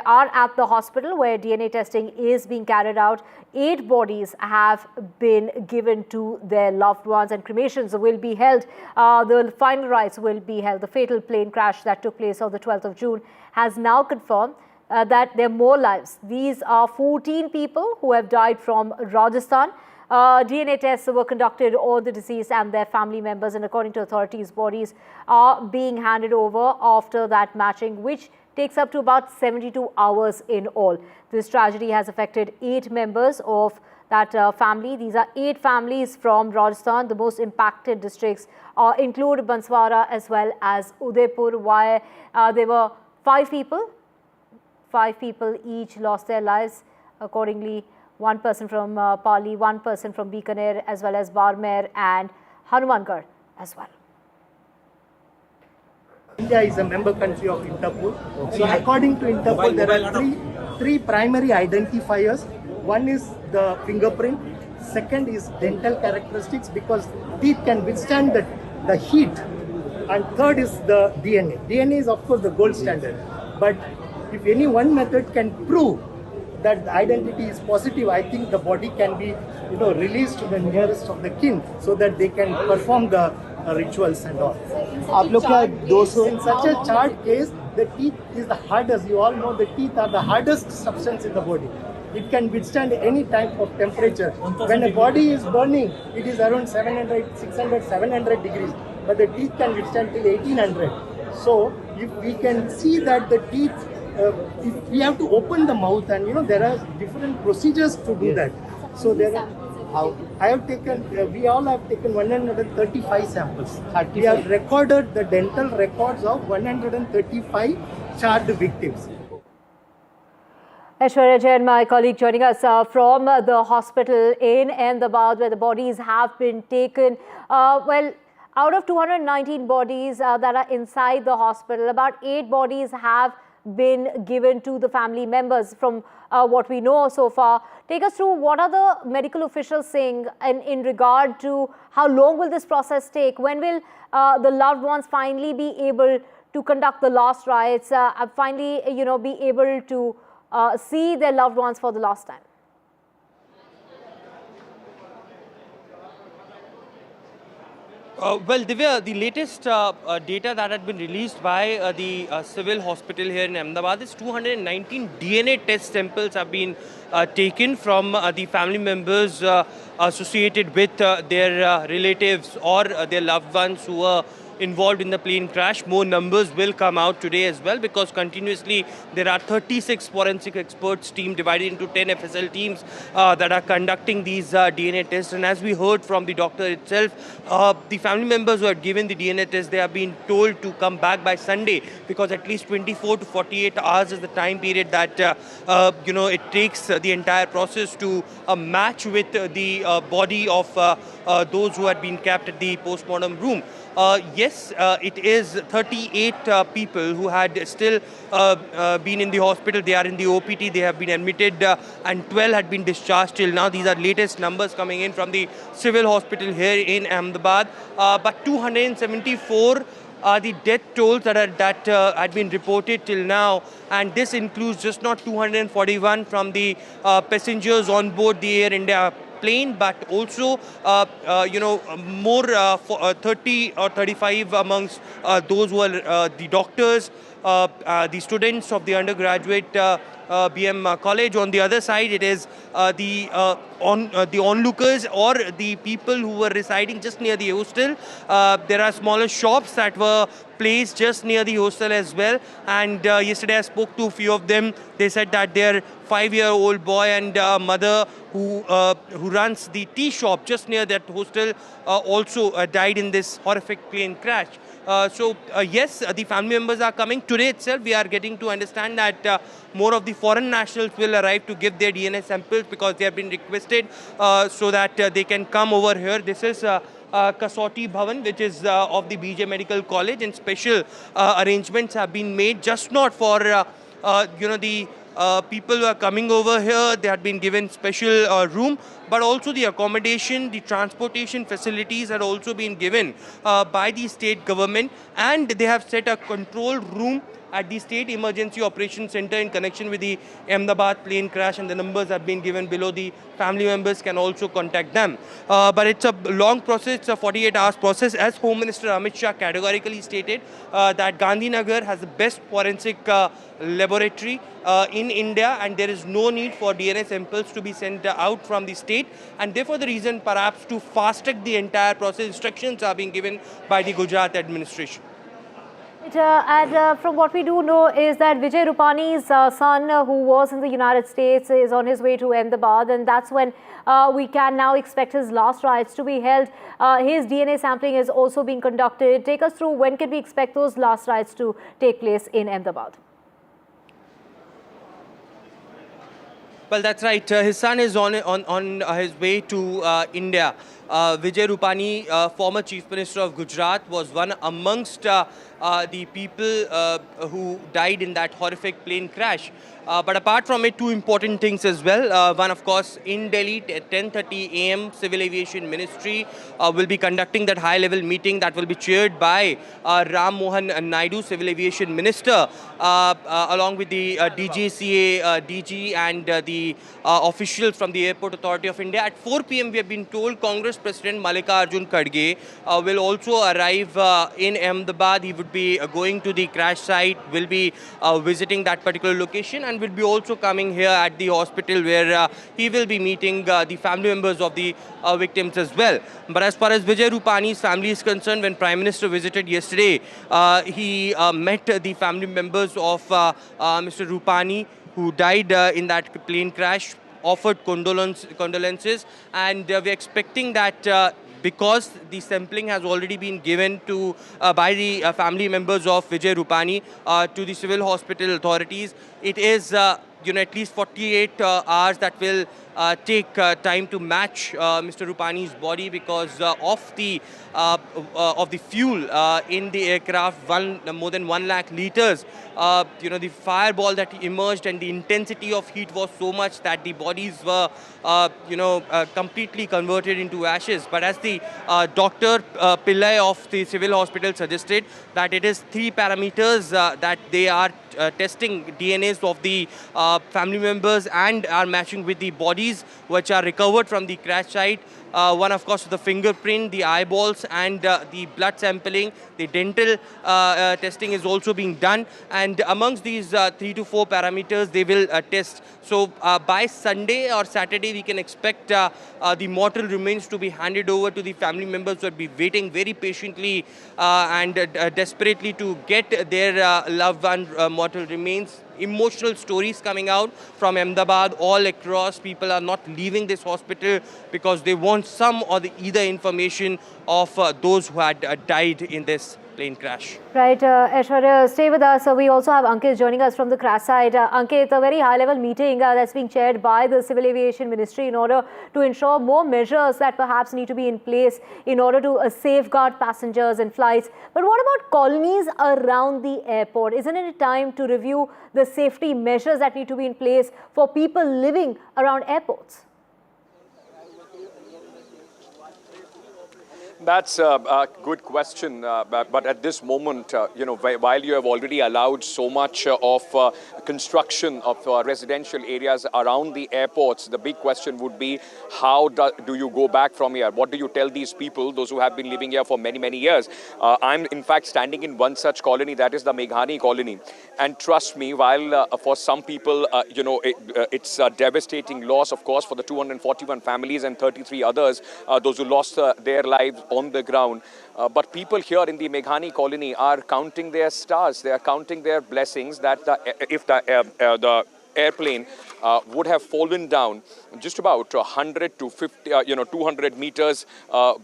are at the hospital where DNA testing is being carried out. 8 bodies have been given to their loved ones, and cremations will be held. The final rites will be held. The fatal plane crash that took place on the 12th of June has now confirmed that there are more lives. These are 14 people who have died from Rajasthan. DNA tests were conducted on the deceased and their family members, and according to authorities, bodies are being handed over after that matching, which takes up to about 72 hours in all. This tragedy has affected 8 members of that family. These are 8 families from Rajasthan. The most impacted districts include Banswara as well as Udaipur, where there were 5 people. 5 people each lost their lives. Accordingly, 1 person from Pali, 1 person from Bikaner, as well as Barmer and Hanumangarh as well. India is a member country of Interpol. So according to Interpol, there are three primary identifiers. One is the fingerprint. Second is dental characteristics, because teeth can withstand the heat. And third is the DNA. DNA is of course the gold standard. But if any one method can prove that the identity is positive, I think the body can be released to the nearest of the kin so that they can perform the rituals and all. In such a charred case, the teeth is the hardest. You all know the teeth are the hardest substance in the body. It can withstand any type of temperature. When a body is burning, it is around 700, 600, 700 degrees. But the teeth can withstand till 1800. So if we can see that the teeth, if we have to open the mouth, and there are different procedures to do that. So there are. We all have taken 135 samples. We have recorded the dental records of 135 charred victims. Aishwarya Jain, my colleague, joining us from the hospital in Ahmedabad, where the bodies have been taken. Out of 219 bodies that are inside the hospital, about 8 bodies have been given to the family members from what we know so far. Take us through what are the medical officials saying in regard to how long will this process take? When will the loved ones finally be able to conduct the last rites, finally be able to see their loved ones for the last time? Well, Divya, the latest data that had been released by the civil hospital here in Ahmedabad is 219 DNA test samples have been taken from the family members associated with their relatives or their loved ones who were involved in the plane crash. More numbers will come out today as well, because continuously there are 36 forensic experts team divided into 10 FSL teams that are conducting these DNA tests. And as we heard from the doctor itself, the family members who had given the DNA test, they have been told to come back by Sunday, because at least 24 to 48 hours is the time period that it takes the entire process to match with the body of those who had been kept at the postmortem room. Yes, it is 38 people who had still been in the hospital. They are in the OPT. They have been admitted and 12 had been discharged till now. These are latest numbers coming in from the civil hospital here in Ahmedabad. But 274 are the death tolls that had been reported till now, and this includes just not 241 from the passengers on board the Air India plane, but also more 30 or 35 amongst those who are the doctors, the students of the undergraduate BM college. On the other side, it is the onlookers or the people who were residing just near the hostel. There are smaller shops that were placed just near the hostel as well. And yesterday I spoke to a few of them. They said that their 5-year-old boy and mother who runs the tea shop just near that hostel also died in this horrific plane crash. Yes, the family members are coming. Today itself, we are getting to understand that more of the foreign nationals will arrive to give their DNA samples, because they have been requested so that they can come over here. This is Kasauti Bhavan, which is of the BJ Medical College, and special arrangements have been made just not for the people who are coming over here. They had been given special room, but also the accommodation, the transportation facilities had also been given by the state government, and they have set a control room at the State Emergency Operations Center in connection with the Ahmedabad plane crash, and the numbers have been given below. The family members can also contact them. But it's a long process, it's a 48-hour process. As Home Minister Amit Shah categorically stated that Gandhinagar has the best forensic laboratory in India, and there is no need for DNA samples to be sent out from the state, and therefore the reason perhaps to fast-track the entire process, instructions are being given by the Gujarat administration. And from what we do know is that Vijay Rupani's son, who was in the United States, is on his way to Ahmedabad, and that's when we can now expect his last rites to be held. His DNA sampling is also being conducted. Take us through, when can we expect those last rites to take place in Ahmedabad? Well, that's right. His son is on his way to India. Vijay Rupani, former Chief Minister of Gujarat, was one amongst the people who died in that horrific plane crash. But apart from it, two important things as well. One, of course, in Delhi at 10:30 a.m., Civil Aviation Ministry will be conducting that high-level meeting that will be chaired by Ram Mohan Naidu, Civil Aviation Minister, along with the DGCA, DG and the officials from the Airport Authority of India. At 4 p.m., we have been told Congress President Mallikarjun Kharge will also arrive in Ahmedabad. He would be going to the crash site, will be visiting that particular location, and will be also coming here at the hospital where he will be meeting the family members of the victims as well. But as far as Vijay Rupani's family is concerned, when Prime Minister visited yesterday, he met the family members of Mr. Rupani, who died in that plane crash, offered condolences, and we're expecting that because the sampling has already been given to by the family members of Vijay Rupani to the civil hospital authorities, it is at least 48 hours that will take time to match Mr. Rupani's body because of the fuel in the aircraft, more than 1 lakh liters. The fireball that emerged and the intensity of heat was so much that the bodies were, completely converted into ashes. But as the Dr. Pillai of the civil hospital suggested, that it is 3 parameters that they are testing DNAs of the family members and are matching with the bodies which are recovered from the crash site. One, of course, the fingerprint, the eyeballs, and the blood sampling. The dental testing is also being done. And amongst these 3 to 4 parameters, they will test. So by Sunday or Saturday, we can expect the mortal remains to be handed over to the family members who will be waiting very patiently and desperately to get their loved one mortal remains. Emotional stories coming out from Ahmedabad all across. People are not leaving this hospital because they want some or either information of those who had died in this plane crash. Right, Aishwarya, stay with us. We also have Ankit joining us from the crash site. Ankit, a very high-level meeting that's being chaired by the Civil Aviation Ministry in order to ensure more measures that perhaps need to be in place in order to safeguard passengers and flights. But what about colonies around the airport? Isn't it time to review the safety measures that need to be in place for people living around airports? That's a good question, but at this moment, while you have already allowed so much of construction of residential areas around the airports, the big question would be, how do you go back from here? What do you tell these people, those who have been living here for many, many years? I'm, in fact, standing in one such colony, that is the Meghani colony. And trust me, while for some people, it's a devastating loss, of course, for the 241 families and 33 others, those who lost their lives on the ground. But people here in the Meghani colony are counting their stars. They are counting their blessings that if the airplane would have fallen down just about 100 to 50, 200 meters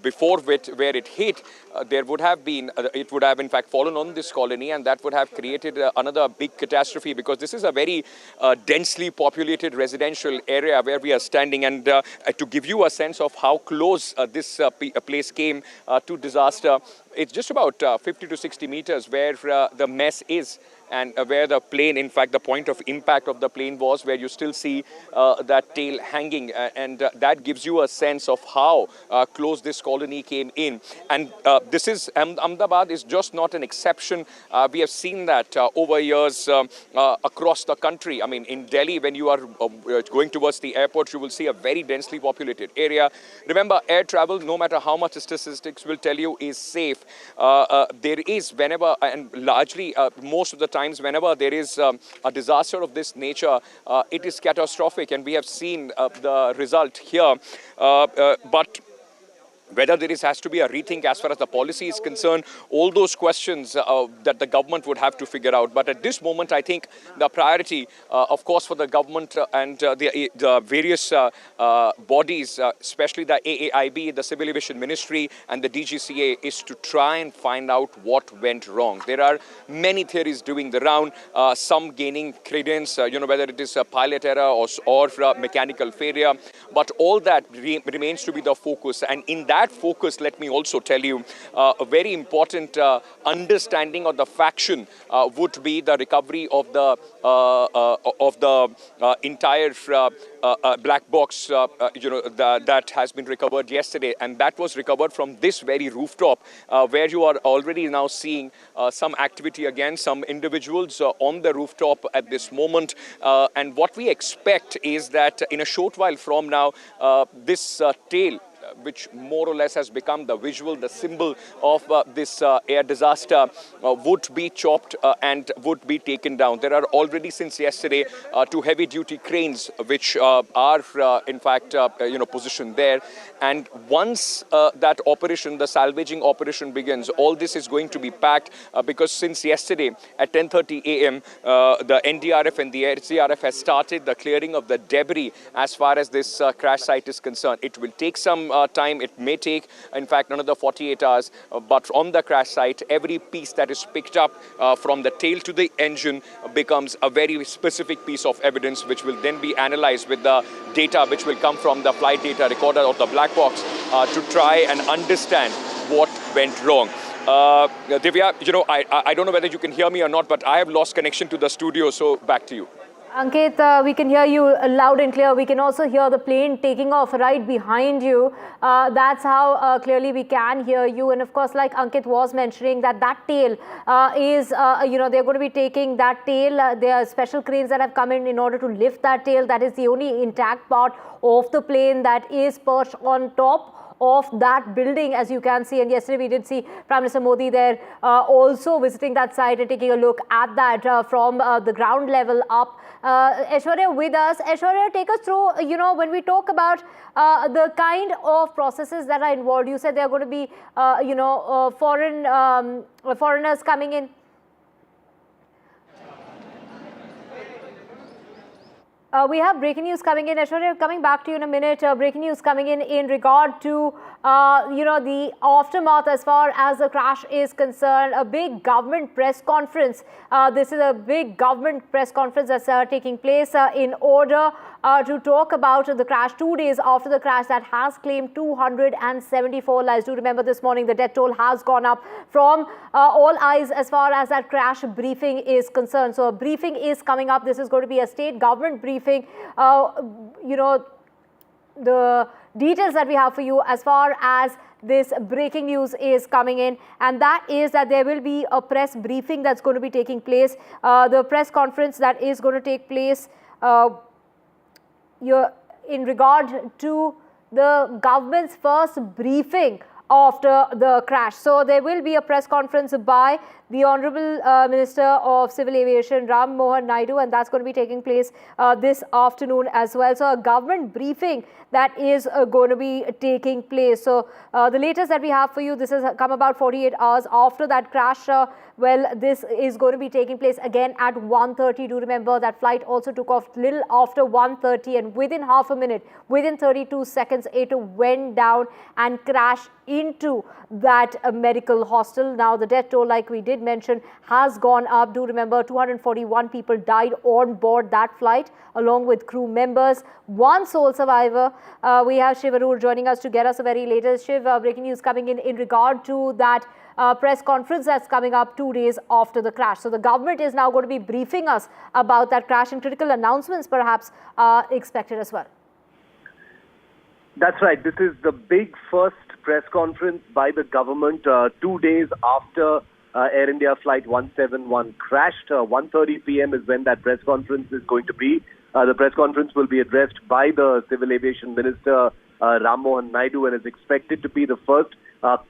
before where it hit, there would have been, it would have in fact fallen on this colony, and that would have created another big catastrophe, because this is a very densely populated residential area where we are standing. And to give you a sense of how close this place came to disaster, it's just about 50 to 60 meters where the mess is, and where the plane, in fact, the point of impact of the plane was, where you still see that tail hanging. And that gives you a sense of how close this colony came in. And this is, Ahmedabad is just not an exception. We have seen that over years across the country. I mean, in Delhi, when you are going towards the airport, you will see a very densely populated area. Remember, air travel, no matter how much statistics will tell you, is safe. There is, whenever, and largely most of the times, whenever there is a disaster of this nature, it is catastrophic, and we have seen the result here. But whether there has to be a rethink as far as the policy is concerned, all those questions that the government would have to figure out. But at this moment, I think the priority, of course, for the government and the various bodies, especially the AAIB, the Civil Aviation Ministry and the DGCA, is to try and find out what went wrong. There are many theories doing the round, some gaining credence, whether it is a pilot error or mechanical failure. But all that remains to be the focus. And in that focus, let me also tell you, a very important understanding of the faction would be the recovery of the entire black box, that has been recovered yesterday, and that was recovered from this very rooftop, where you are already now seeing some activity again, some individuals on the rooftop at this moment. And what we expect is that in a short while from now, this tail, which more or less has become the visual, the symbol of this air disaster, would be chopped and would be taken down. There are already since yesterday 2 heavy-duty cranes which are in fact positioned there. And once that operation, the salvaging operation begins, all this is going to be packed because since yesterday at 10:30 a.m. The NDRF and the SDRF has started the clearing of the debris as far as this crash site is concerned. It will take some time. It may take, in fact, another 48 hours. But on the crash site, every piece that is picked up from the tail to the engine becomes a very specific piece of evidence, which will then be analyzed with the data which will come from the flight data recorder or the black box to try and understand what went wrong. Divya, I don't know whether you can hear me or not, but I have lost connection to the studio, so back to you. Ankit, we can hear you loud and clear. We can also hear the plane taking off right behind you. That's how clearly we can hear you. And of course, like Ankit was mentioning, that tail is, they're going to be taking that tail. There are special cranes that have come in order to lift that tail. That is the only intact part of the plane that is perched on top of that building, as you can see. And yesterday we did see Prime Minister Modi there also visiting that site and taking a look at that from the ground level up. Aishwarya with us. Aishwarya, take us through, when we talk about the kind of processes that are involved. You said there are going to be, foreigners coming in. We have breaking news coming in. Aishwarya, coming back to you in a minute. Breaking news coming in regard to, the aftermath as far as the crash is concerned. A big government press conference. This is a big government press conference that's taking place in order to talk about the crash 2 days after the crash that has claimed 274 lives. Do remember this morning the death toll has gone up from all eyes as far as that crash briefing is concerned. So a briefing is coming up. This is going to be a state government briefing. The details that we have for you as far as this breaking news is coming in, and that is that there will be a press briefing that's going to be taking place. The press conference that is going to take place in regard to the government's first briefing after the crash. So there will be a press conference by the Honorable Minister of Civil Aviation, Ram Mohan Naidu, and that's going to be taking place this afternoon as well. So a government briefing that is going to be taking place. So the latest that we have for you, this has come about 48 hours after that crash. This is going to be taking place again at 1:30. Do remember that flight also took off little after 1:30, and within half a minute, within 32 seconds, it went down and crashed into that medical hostel. Now the death toll, like we did mention, has gone up. Do remember 241 people died on board that flight along with crew members. One sole survivor. We have Shiv Arur joining us to get us a very latest. Shiv, breaking news coming in regard to that press conference that's coming up 2 days after the crash. So the government is now going to be briefing us about that crash, and critical announcements perhaps are expected as well. That's right. This is the big first press conference by the government 2 days after Air India Flight 171 crashed. 1:30 p.m. is when that press conference is going to be. The press conference will be addressed by the Civil Aviation Minister, Ram Mohan Naidu, and is expected to be the first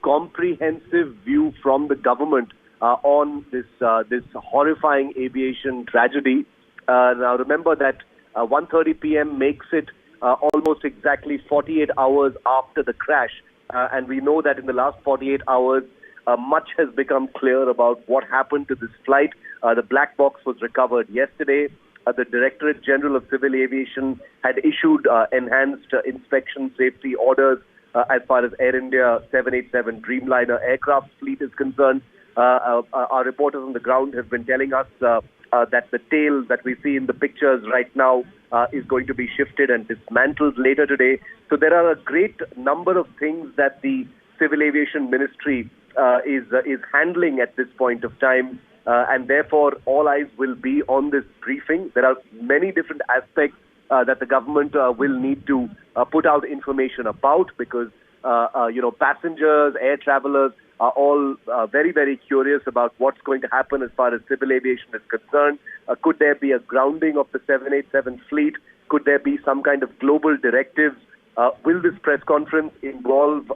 comprehensive view from the government on this horrifying aviation tragedy. Now remember that 1:30 p.m. makes it almost exactly 48 hours after the crash. And we know that in the last 48 hours, much has become clear about what happened to this flight. The black box was recovered yesterday. The Directorate General of Civil Aviation had issued enhanced inspection safety orders as far as Air India 787 Dreamliner aircraft fleet is concerned. Our reporters on the ground have been telling us that the tail that we see in the pictures right now is going to be shifted and dismantled later today. So there are a great number of things that the Civil Aviation Ministry is handling at this point of time, and therefore all eyes will be on this briefing. There are many different aspects that the government will need to put out information about, because passengers, air travelers are all very, very curious about what's going to happen as far as civil aviation is concerned. Could there be a grounding of the 787 fleet? Could there be some kind of global directives? Will this press conference involve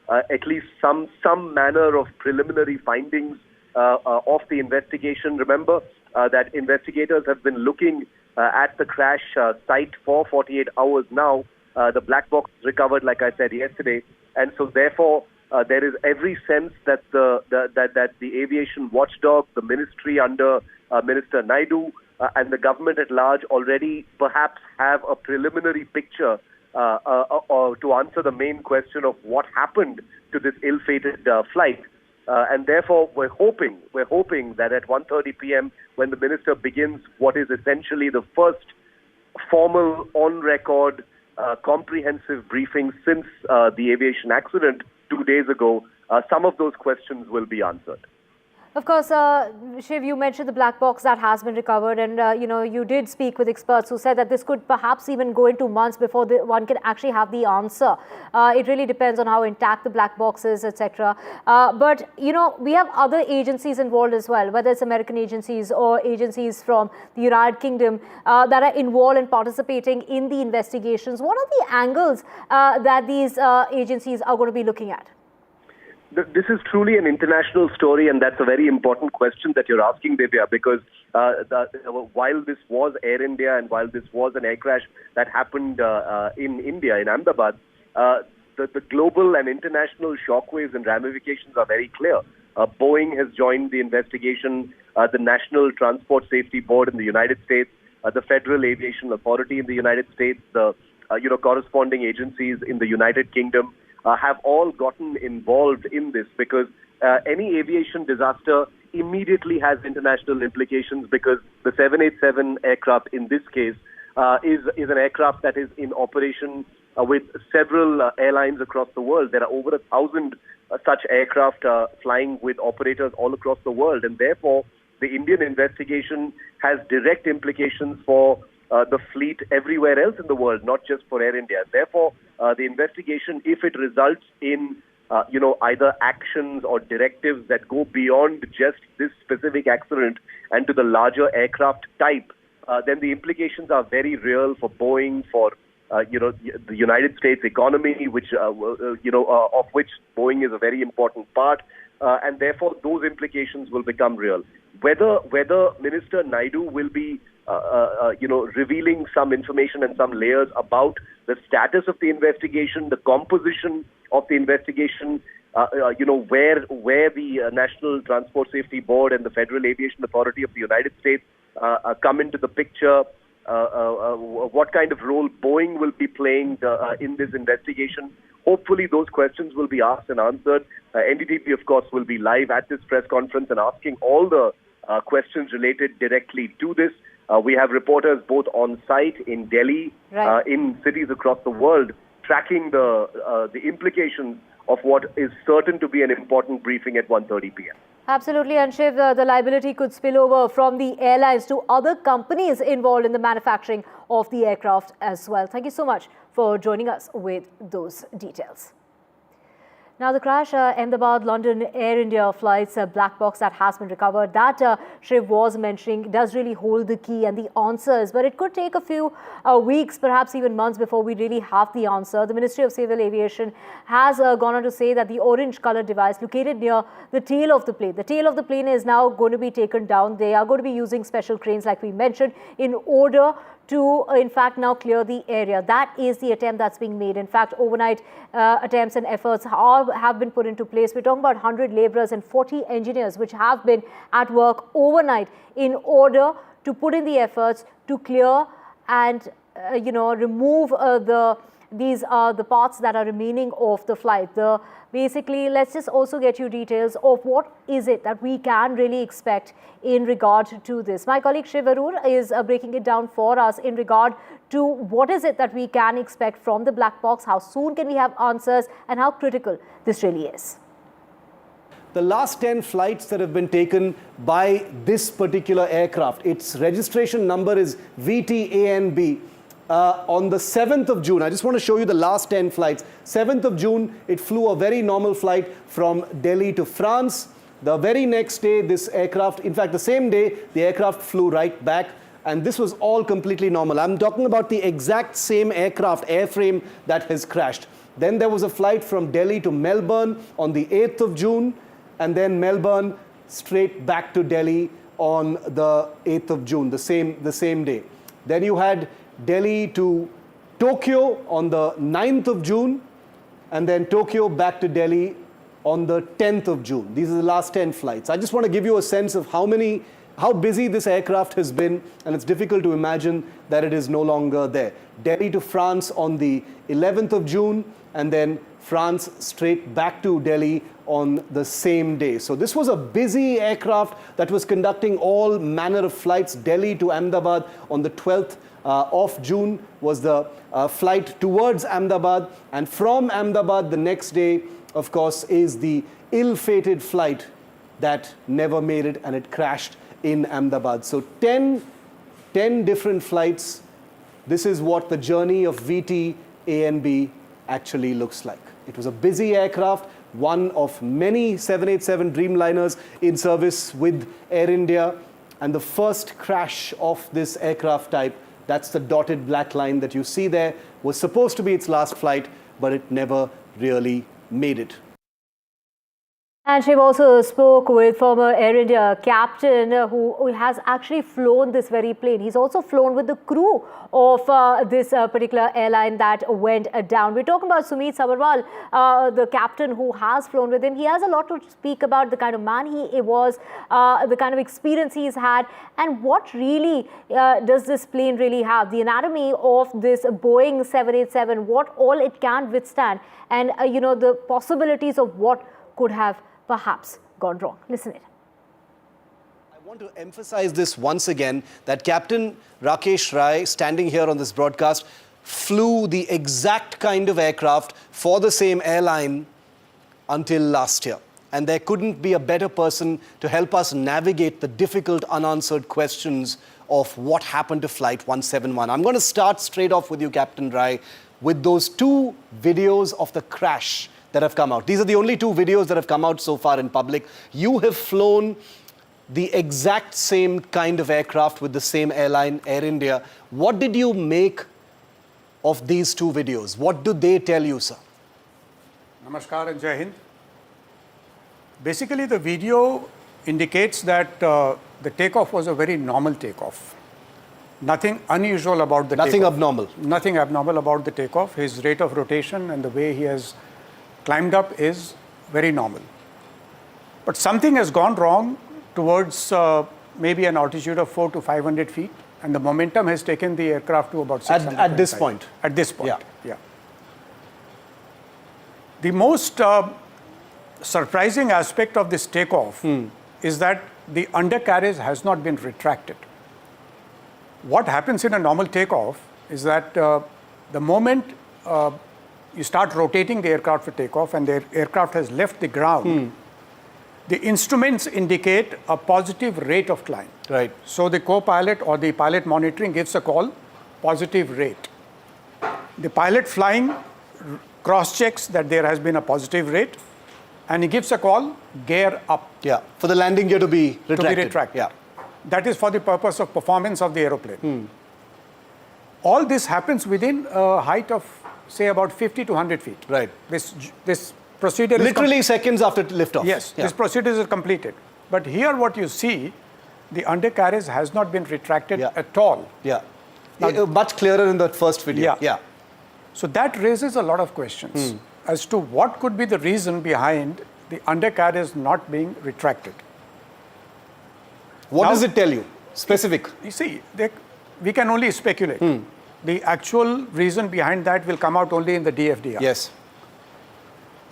at least some manner of preliminary findings of the investigation? Remember that investigators have been looking at the crash site for 48 hours now. The black box recovered, like I said yesterday, and so therefore there is every sense that the aviation watchdog, the ministry under Minister Naidu, and the government at large already perhaps have a preliminary picture to answer the main question of what happened to this ill-fated flight. And therefore, we're hoping that at 1:30 p.m., when the minister begins what is essentially the first formal, on-record, comprehensive briefing since the aviation accident 2 days ago, some of those questions will be answered. Of course, Shiv, you mentioned the black box that has been recovered, and you did speak with experts who said that this could perhaps even go into months before one can actually have the answer. It really depends on how intact the black box is, etc. But we have other agencies involved as well, whether it's American agencies or agencies from the United Kingdom that are involved in participating in the investigations. What are the angles that these agencies are going to be looking at? This is truly an international story, and that's a very important question that you're asking, Divya, because while this was Air India and while this was an air crash that happened in India, in Ahmedabad, the global and international shockwaves and ramifications are very clear. Boeing has joined the investigation, the National Transport Safety Board in the United States, the Federal Aviation Authority in the United States, the corresponding agencies in the United Kingdom, have all gotten involved in this, because any aviation disaster immediately has international implications, because the 787 aircraft in this case is an aircraft that is in operation with several airlines across the world. There are over 1,000 such aircraft flying with operators all across the world, and therefore the Indian investigation has direct implications for the fleet everywhere else in the world, not just for Air India. Therefore, the investigation, if it results in either actions or directives that go beyond just this specific accident and to the larger aircraft type, then the implications are very real for Boeing, for the United States economy, which of which Boeing is a very important part, and therefore those implications will become real. Whether Minister Naidu will be revealing some information and some layers about the status of the investigation, the composition of the investigation, where the National Transport Safety Board and the Federal Aviation Authority of the United States come into the picture, what kind of role Boeing will be playing in this investigation. Hopefully those questions will be asked and answered. NDTV, of course, will be live at this press conference and asking all the questions related directly to this. We have reporters both on site in Delhi, in cities across the world, tracking the implications of what is certain to be an important briefing at 1:30 p.m. Absolutely, and Shiv, the liability could spill over from the airlines to other companies involved in the manufacturing of the aircraft as well. Thank you so much for joining us with those details. Now, the crash, Ahmedabad, London, Air India flights, black box that has been recovered, that Shiv was mentioning, does really hold the key and the answers. But it could take a few weeks, perhaps even months, before we really have the answer. The Ministry of Civil Aviation has gone on to say that the orange-colored device located near the tail of the plane is now going to be taken down. They are going to be using special cranes, like we mentioned, in order to, in fact, now clear the area. That is the attempt that's being made. In fact, overnight attempts and efforts have been put into place. We're talking about 100 laborers and 40 engineers which have been at work overnight in order to put in the efforts to clear and remove these are the parts that are remaining of the flight. Basically, let's just also get you details of what is it that we can really expect in regard to this. My colleague Shiv Arur is breaking it down for us in regard to what is it that we can expect from the black box, how soon can we have answers, and how critical this really is. The last 10 flights that have been taken by this particular aircraft, its registration number is VTANB. On the 7th of June, I just want to show you the last 10 flights. 7th of June, it flew a very normal flight from Delhi to France. The very next day, this aircraft, in fact, the same day, the aircraft flew right back. And this was all completely normal. I'm talking about the exact same aircraft, airframe that has crashed. Then there was a flight from Delhi to Melbourne on the 8th of June. And then Melbourne straight back to Delhi on the 8th of June, the same day. Then you had Delhi to Tokyo on the 9th of June, and then Tokyo back to Delhi on the 10th of June. These are the last 10 flights. I just want to give you a sense of how busy this aircraft has been, and it's difficult to imagine that it is no longer there. Delhi to France on the 11th of June, and then France straight back to Delhi on the same day. So this was a busy aircraft that was conducting all manner of flights. Delhi to Ahmedabad on the 12th of June was the flight towards Ahmedabad, and from Ahmedabad the next day, of course, is the ill-fated flight that never made it, and it crashed in Ahmedabad. So 10 different flights. This is what the journey of VTANB actually looks like. It was a busy aircraft, one of many 787 Dreamliners in service with Air India, and the first crash of this aircraft type, that's the dotted black line that you see there, was supposed to be its last flight, but it never really made it. And Shiv also spoke with former Air India captain who has actually flown this very plane. He's also flown with the crew of this particular airline that went down. We're talking about Sumit Sabharwal, the captain who has flown with him. He has a lot to speak about the kind of man he was, the kind of experience he's had, and what really does this plane really have, the anatomy of this Boeing 787, what all it can withstand, and the possibilities of what could have perhaps gone wrong. Listen it. I want to emphasize this once again, that Captain Rakesh Rai, standing here on this broadcast, flew the exact kind of aircraft for the same airline until last year. And there couldn't be a better person to help us navigate the difficult unanswered questions of what happened to Flight 171. I'm going to start straight off with you, Captain Rai, with those two videos of the crash that have come out. These are the only two videos that have come out so far in public. You have flown the exact same kind of aircraft with the same airline, Air India. What did you make of these two videos? What do they tell you, sir? Namaskar and Jai Hind. Basically, the video indicates that the takeoff was a very normal takeoff. Nothing unusual about the takeoff. Nothing abnormal. Nothing abnormal about the takeoff. His rate of rotation and the way he has climbed up is very normal. But something has gone wrong towards maybe an altitude of 400 to 500 feet, and the momentum has taken the aircraft to about 600. At this point? At this point, yeah. The most surprising aspect of this takeoff is that the undercarriage has not been retracted. What happens in a normal takeoff is that the moment you start rotating the aircraft for takeoff and the aircraft has left the ground, the instruments indicate a positive rate of climb. Right. So the co-pilot or the pilot monitoring gives a call, positive rate. The pilot flying cross-checks that there has been a positive rate, and he gives a call, gear up. Yeah, for the landing gear to be retracted. To be retracted. Yeah. That is for the purpose of performance of the aeroplane. All this happens within a height of, say, about 50 to 100 feet. Right. This procedure literally seconds after liftoff. Yes, this procedure is completed. But here what you see, the undercarriage has not been retracted at all. Yeah. Much clearer in the first video. Yeah. So that raises a lot of questions as to what could be the reason behind the undercarriage not being retracted. What does it tell you? Specific. You see, we can only speculate. The actual reason behind that will come out only in the DFDR. Yes.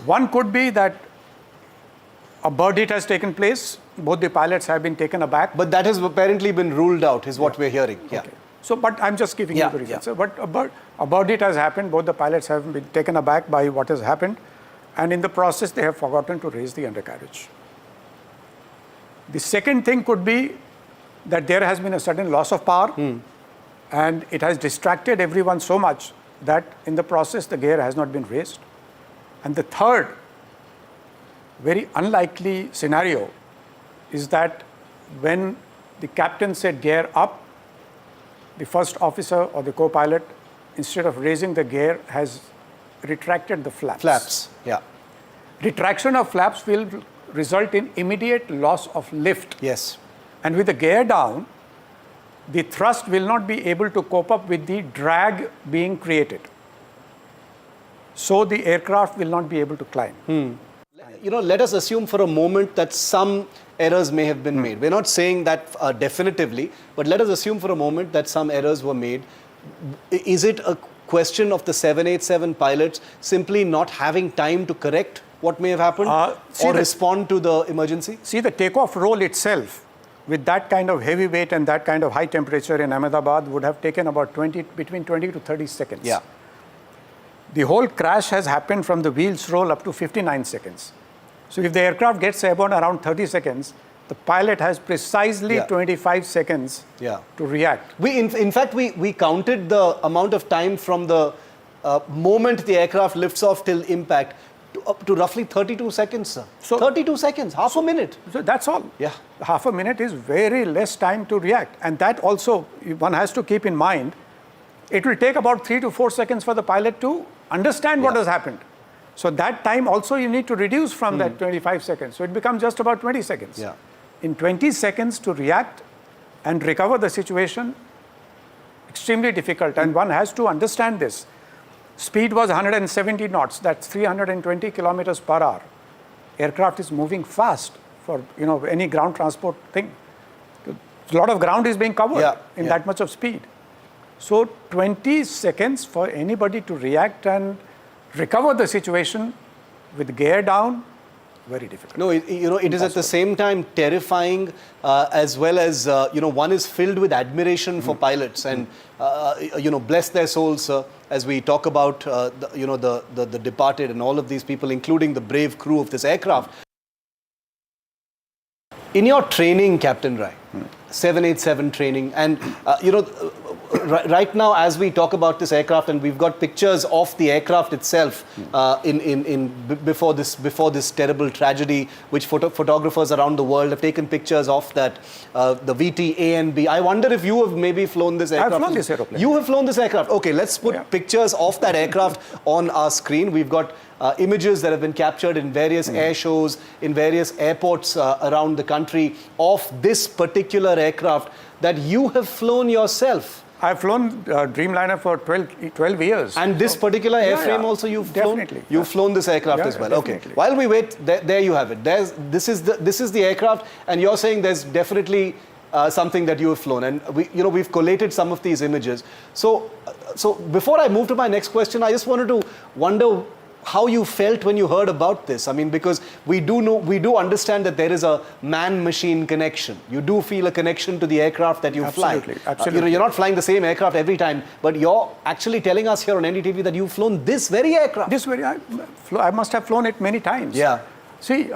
One could be that a bird hit has taken place. Both the pilots have been taken aback. But that has apparently been ruled out, is what we're hearing. Yeah. Okay. So, but I'm just giving you the reason. So, but a bird hit has happened. Both the pilots have been taken aback by what has happened. And in the process, they have forgotten to raise the undercarriage. The second thing could be that there has been a sudden loss of power. And it has distracted everyone so much that in the process, the gear has not been raised. And the third, very unlikely scenario is that when the captain said gear up, the first officer or the co-pilot, instead of raising the gear, has retracted the flaps. Flaps, yeah. Retraction of flaps will result in immediate loss of lift. Yes. And with the gear down, the thrust will not be able to cope up with the drag being created. So the aircraft will not be able to climb. You know, let us assume for a moment that some errors may have been made. We're not saying that definitively, but let us assume for a moment that some errors were made. Is it a question of the 787 pilots simply not having time to correct what may have happened or respond to the emergency? See, the takeoff roll itself, with that kind of heavy weight and that kind of high temperature in Ahmedabad, would have taken about between 20 to 30 seconds. Yeah. The whole crash has happened from the wheels roll up to 59 seconds. So if the aircraft gets airborne around 30 seconds, the pilot has precisely 25 seconds to react. In fact, we counted the amount of time from the moment the aircraft lifts off till impact up to roughly 32 seconds, sir. So 32 seconds, half a minute. So that's all. Yeah. Half a minute is very less time to react. And that also, one has to keep in mind, it will take about 3 to 4 seconds for the pilot to understand what has happened. So that time also you need to reduce from that 25 seconds. So it becomes just about 20 seconds. Yeah. In 20 seconds to react and recover the situation, extremely difficult. And one has to understand this. Speed was 170 knots, that's 320 kilometers per hour. Aircraft is moving fast for any ground transport thing. A lot of ground is being covered in that much of speed. So 20 seconds for anybody to react and recover the situation with gear down, very difficult. No, it is at the same time terrifying as well as, one is filled with admiration for pilots and, bless their souls, as we talk about, the departed and all of these people, including the brave crew of this aircraft. In your training, Captain Rai, 787 training, and, right now as we talk about this aircraft, and we've got pictures of the aircraft itself before this terrible tragedy, which photographers around the world have taken pictures of that, the VT A and B. I wonder if you have maybe flown this aircraft. I've flown this airplane. You have flown this aircraft. Okay, let's put pictures of that aircraft on our screen. We've got images that have been captured in various air shows, in various airports around the country of this particular aircraft that you have flown yourself. I've flown Dreamliner for 12 years. And this particular airframe also you've flown? Definitely. You've flown this aircraft as well. Definitely. Okay. While we wait, there you have it. This is the aircraft, and you're saying there's definitely something that you have flown. And we've collated some of these images. So before I move to my next question, I just wanted to wonder how you felt when you heard about this. I mean, because we do understand that there is a man-machine connection. You do feel a connection to the aircraft that you fly. Absolutely. You're not flying the same aircraft every time, but you're actually telling us here on NDTV that you've flown this very aircraft. I must have flown it many times. Yeah. See,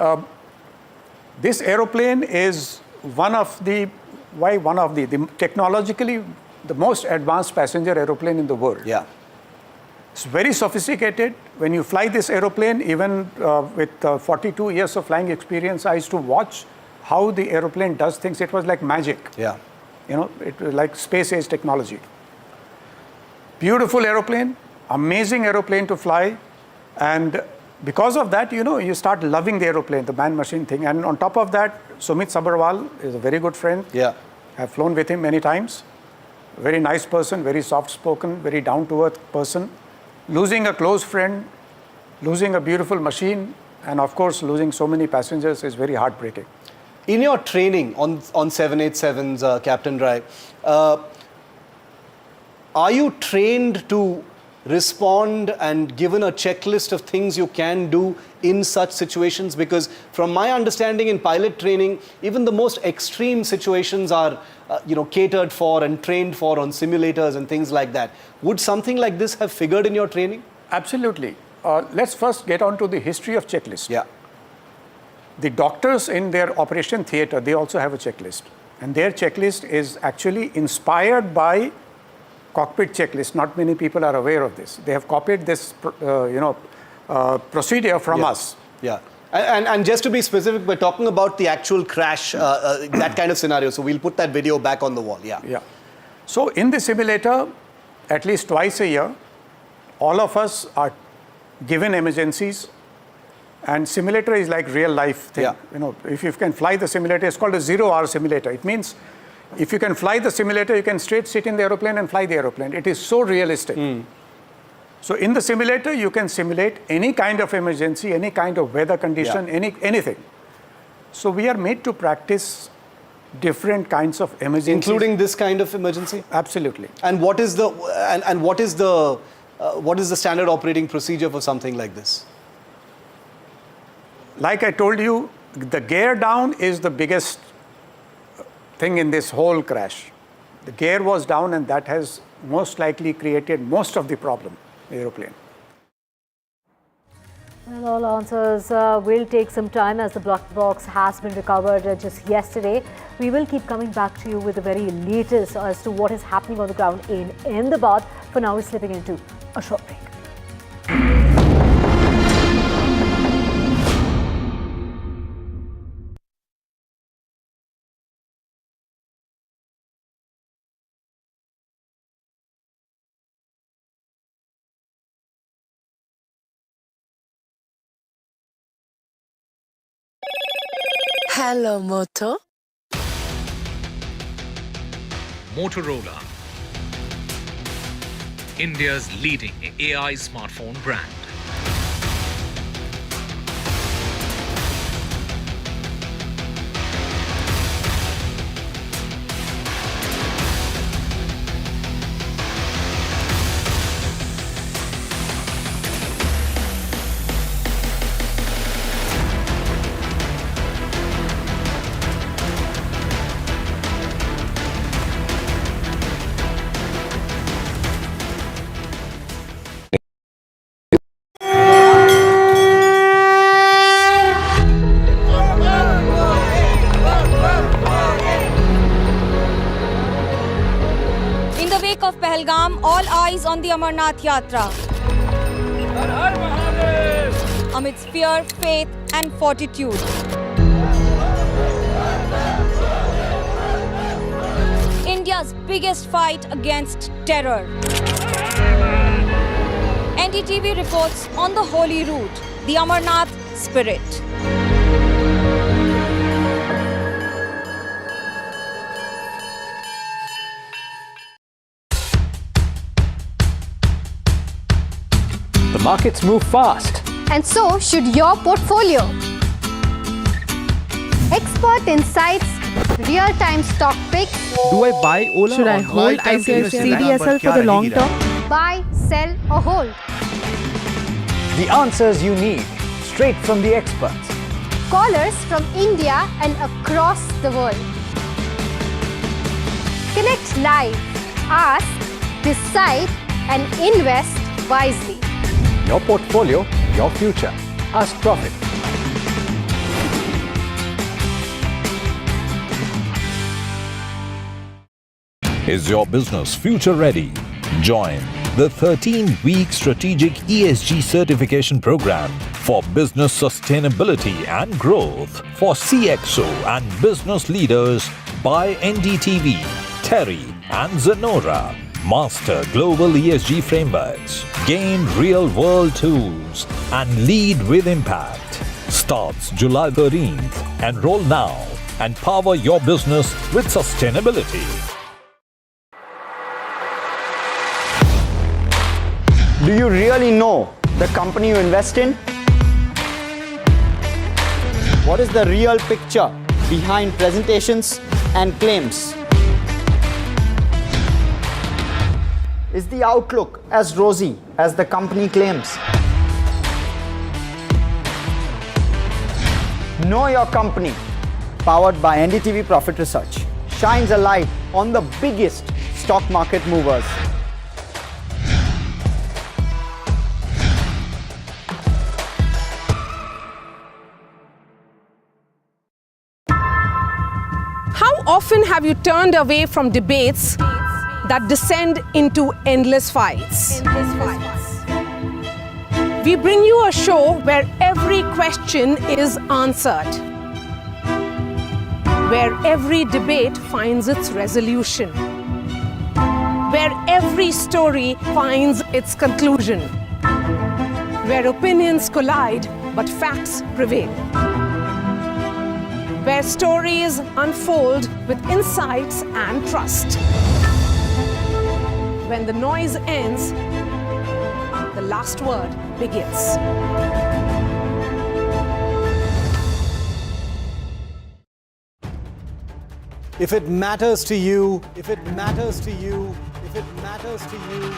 this aeroplane is technologically the most advanced passenger aeroplane in the world. Yeah. It's very sophisticated. When you fly this aeroplane, even with 42 years of flying experience, I used to watch how the aeroplane does things. It was like magic. Yeah. It was like space-age technology. Beautiful aeroplane, amazing aeroplane to fly. And because of that, you start loving the aeroplane, the man-machine thing. And on top of that, Sumit Sabharwal is a very good friend. Yeah. I've flown with him many times. very nice person, very soft-spoken, very down-to-earth person. Losing a close friend, losing a beautiful machine, and of course losing so many passengers is very heartbreaking. In your training on 787s, Captain Rai, are you trained to respond and given a checklist of things you can do in such situations? Because from my understanding in pilot training, even the most extreme situations are catered for and trained for on simulators and things like that. Would something like this have figured in your training? Absolutely. Let's first get on to the history of checklist. Yeah. The doctors in their operation theatre, they also have a checklist. And their checklist is actually inspired by cockpit checklist. Not many people are aware of this. They have copied this, procedure from us. Yeah. And just to be specific, we're talking about the actual crash, that kind of scenario. So we'll put that video back on the wall. Yeah. Yeah. So in the simulator, at least twice a year, all of us are given emergencies. And simulator is like real life thing. Yeah. If you can fly the simulator, it's called a 0-hour simulator. It means if you can fly the simulator, you can straight sit in the aeroplane and fly the aeroplane. It is so realistic. So in the simulator, you can simulate any kind of emergency, any kind of weather condition, anything. So we are made to practice different kinds of emergencies. Including this kind of emergency? Absolutely. And what is the standard operating procedure for something like this? Like I told you, the gear down is the biggest thing in this whole crash. The gear was down, and that has most likely created most of the problem, the aeroplane. Well, all answers will take some time as the black box has been recovered just yesterday. We will keep coming back to you with the very latest as to what is happening on the ground in Ahmedabad. For now, we're slipping into a short break. Hello, Moto. Motorola, India's leading AI smartphone brand. Of Pahalgam, all eyes on the Amarnath Yatra. Amidst fear, faith and fortitude. India's biggest fight against terror. NDTV reports on the holy route, the Amarnath spirit. The markets move fast. And so should your portfolio. Expert insights, real-time stock picks. Do I buy Ola? Should I hold CDSL for the long term? Buy, sell or hold. The answers you need, straight from the experts. Callers from India and across the world. Connect live, ask, decide and invest wisely. Your portfolio, your future. Ask Profit. Is your business future ready? Join the 13-week strategic ESG certification program for business sustainability and growth for CXO and business leaders by NDTV, Terry and Zenora. Master global ESG frameworks, gain real-world tools, and lead with impact. Starts July 13th. Enroll now and power your business with sustainability. Do you really know the company you invest in? What is the real picture behind presentations and claims? Is the outlook as rosy as the company claims? Know Your Company, powered by NDTV Profit Research, shines a light on the biggest stock market movers. How often have you turned away from debates that descend into endless fights? We bring you a show where every question is answered, where every debate finds its resolution, where every story finds its conclusion, where opinions collide but facts prevail, where stories unfold with insights and trust. When the noise ends, the last word begins. If it matters to you, if it matters to you, if it matters to you,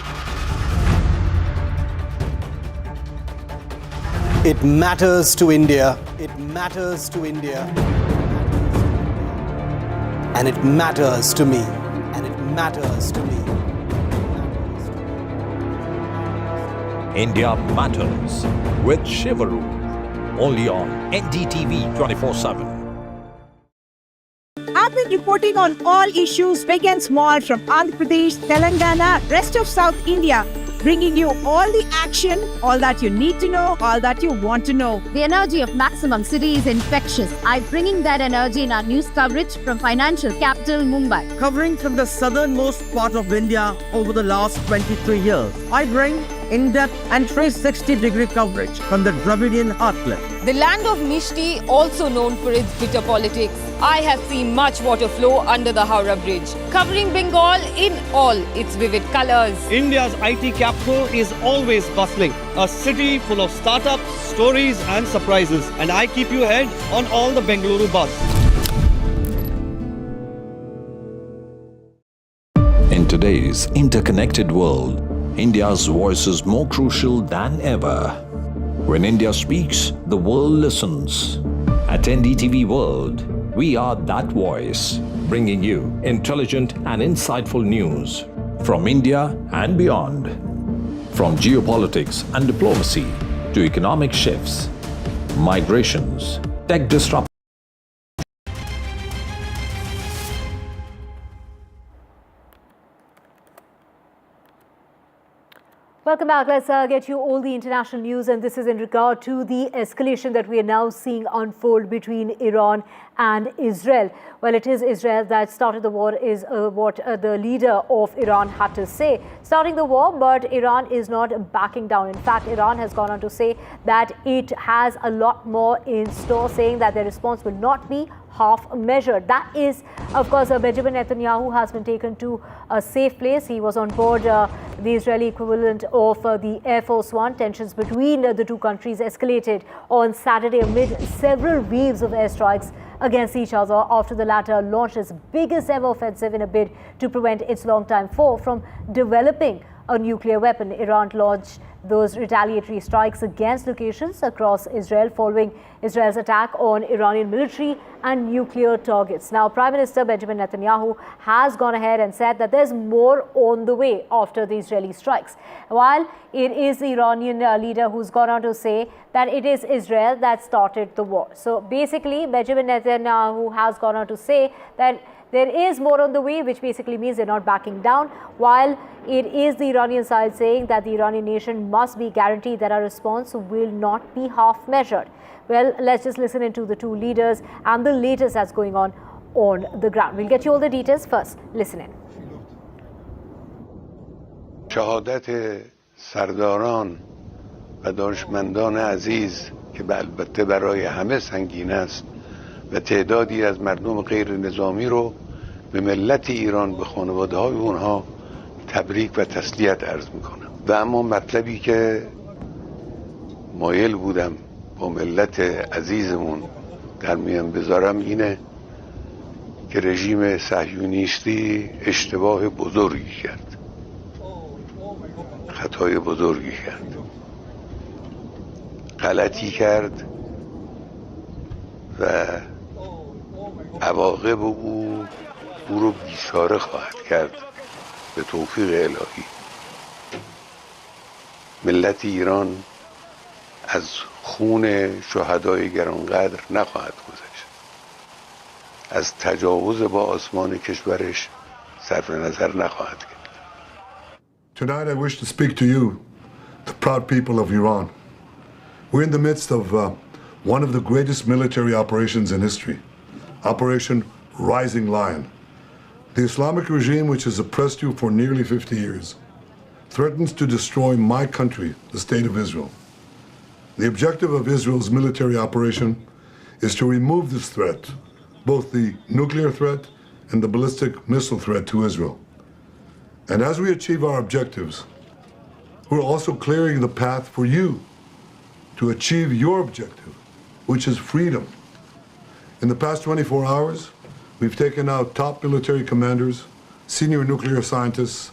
it matters to India. It matters to India. And it matters to me. And it matters to me. India Matters with Shivaru, only on NDTV 24/7. I've been reporting on all issues big and small from Andhra Pradesh, Telangana, rest of South India, bringing you all the action, all that you need to know, all that you want to know. The energy of Maximum City is infectious. I'm bringing that energy in our news coverage from financial capital Mumbai. Covering from the southernmost part of India over the last 23 years, I bring in-depth and 360-degree coverage from the Dravidian heartland. The land of Mishti, also known for its bitter politics. I have seen much water flow under the Howrah Bridge, covering Bengal in all its vivid colors. India's IT capital is always bustling, a city full of startups, stories and surprises. And I keep you ahead on all the Bengaluru buzz. In today's interconnected world, India's voice is more crucial than ever. When India speaks, the world listens. At NDTV World, we are that voice, bringing you intelligent and insightful news from India and beyond. From geopolitics and diplomacy to economic shifts, migrations, tech disruption. Welcome back. Let's get you all the international news, and this is in regard to the escalation that we are now seeing unfold between Iran and Israel. Well, it is Israel that started the war, is what the leader of Iran had to say. Starting the war, but Iran is not backing down. In fact, Iran has gone on to say that it has a lot more in store, saying that their response will not be half measured. That is, of course, Benjamin Netanyahu has been taken to a safe place. He was on board the Israeli equivalent of the Air Force One. Tensions between the two countries escalated on Saturday amid several waves of airstrikes against each other after the latter launched its biggest ever offensive in a bid to prevent its longtime foe from developing a nuclear weapon. Iran launched those retaliatory strikes against locations across Israel following Israel's attack on Iranian military and nuclear targets. Now, Prime Minister Benjamin Netanyahu has gone ahead and said that there's more on the way after the Israeli strikes, while it is the Iranian leader who's gone on to say that it is Israel that started the war. So basically, Benjamin Netanyahu has gone on to say that there is more on the way, which basically means they're not backing down, while it is the Iranian side saying that the Iranian nation must be guaranteed that our response will not be half measured. Well, let's just listen into the two leaders and the latest that's going on the ground. We'll get you all the details. First, listen in. شهادت سرداران و دانشمندان عزیز که البته برای همه سنگین است و تعدادی از مردم غیر نظامی رو به ملت ایران به خانواده های اونها تبریک و تسلیت عرض میکنم. و اما مطلبی که مایل بودم با ملت عزیزمون در میان بذارم اینه که رژیم صهیونیستی اشتباه بزرگی کرد، خطای بزرگی کرد، غلطی کرد و عواقب او رو بیچاره خواهد کرد به توفیق الهی. ملت ایران از خون شهدای گرانقدر نخواهد گذشت، از تجاوز با آسمان کشورش صرف نظر نخواهد کرد. Tonight I wish to speak to you, the proud people of Iran. We're in the midst of one of the greatest military operations in history, Operation Rising Lion. The Islamic regime, which has oppressed you for nearly 50 years, threatens to destroy my country, the State of Israel. The objective of Israel's military operation is to remove this threat, both the nuclear threat and the ballistic missile threat to Israel. And as we achieve our objectives, we're also clearing the path for you to achieve your objective, which is freedom. In the past 24 hours, we've taken out top military commanders, senior nuclear scientists,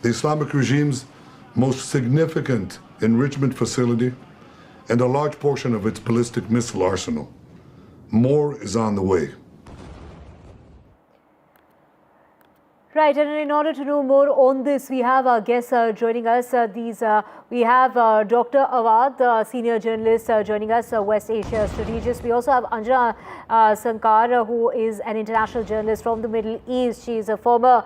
the Islamic regime's most significant enrichment facility, and a large portion of its ballistic missile arsenal. More is on the way. Right, and in order to know more on this, we have our guests joining us. We have Dr. Awad, senior journalist, joining us, West Asia strategist. We also have Anjana Sankar, who is an international journalist from the Middle East. She is a former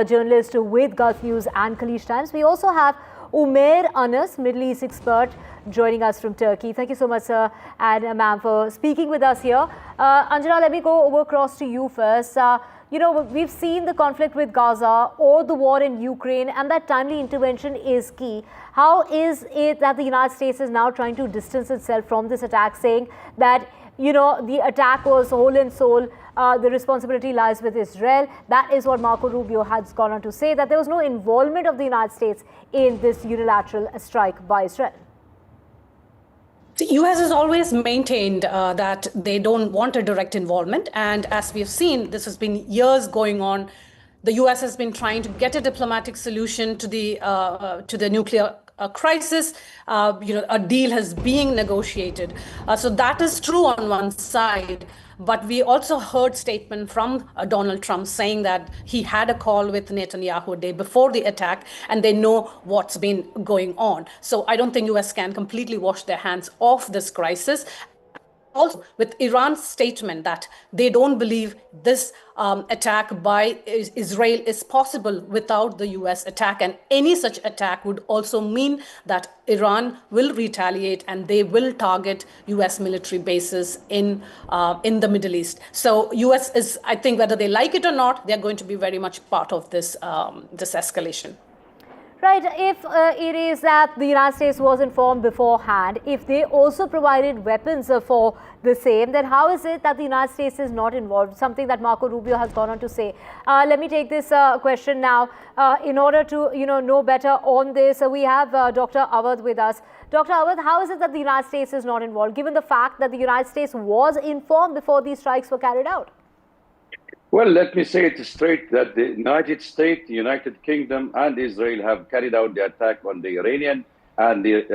journalist with Gulf News and Khaleej Times. We also have Umair Anas, Middle East expert, joining us from Turkey. Thank you so much, sir and ma'am, for speaking with us here. Anjana, let me go over across to you first. You know, we've seen the conflict with Gaza or the war in Ukraine, and that timely intervention is key. How is it that the United States is now trying to distance itself from this attack, saying that, you know, the attack was whole and soul, the responsibility lies with Israel? That is what Marco Rubio has gone on to say, that there was no involvement of the United States in this unilateral strike by Israel. The U.S. has always maintained that they don't want a direct involvement. And as we've seen, this has been years going on. The U.S. has been trying to get a diplomatic solution to the nuclear crisis. You know, a deal has been negotiated. So that is true on one side. But we also heard statement from Donald Trump saying that he had a call with Netanyahu a day before the attack, and they know what's been going on. So I don't think U.S. can completely wash their hands off this crisis. Also, with Iran's statement that they don't believe this attack by Israel is possible without the U.S. attack, and any such attack would also mean that Iran will retaliate and they will target U.S. military bases in the Middle East. So U.S. is, I think, whether they like it or not, they're going to be very much part of this this escalation. Right, if it is that the United States was informed beforehand, if they also provided weapons for the same, then how is it that the United States is not involved? Something that Marco Rubio has gone on to say. Let me take this question now. In order to know better on this, we have Dr. Awad with us. Dr. Awad, how is it that the United States is not involved, given the fact that the United States was informed before these strikes were carried out? Well, let me say it straight that the United States, the United Kingdom, and Israel have carried out the attack on the Iranian, and the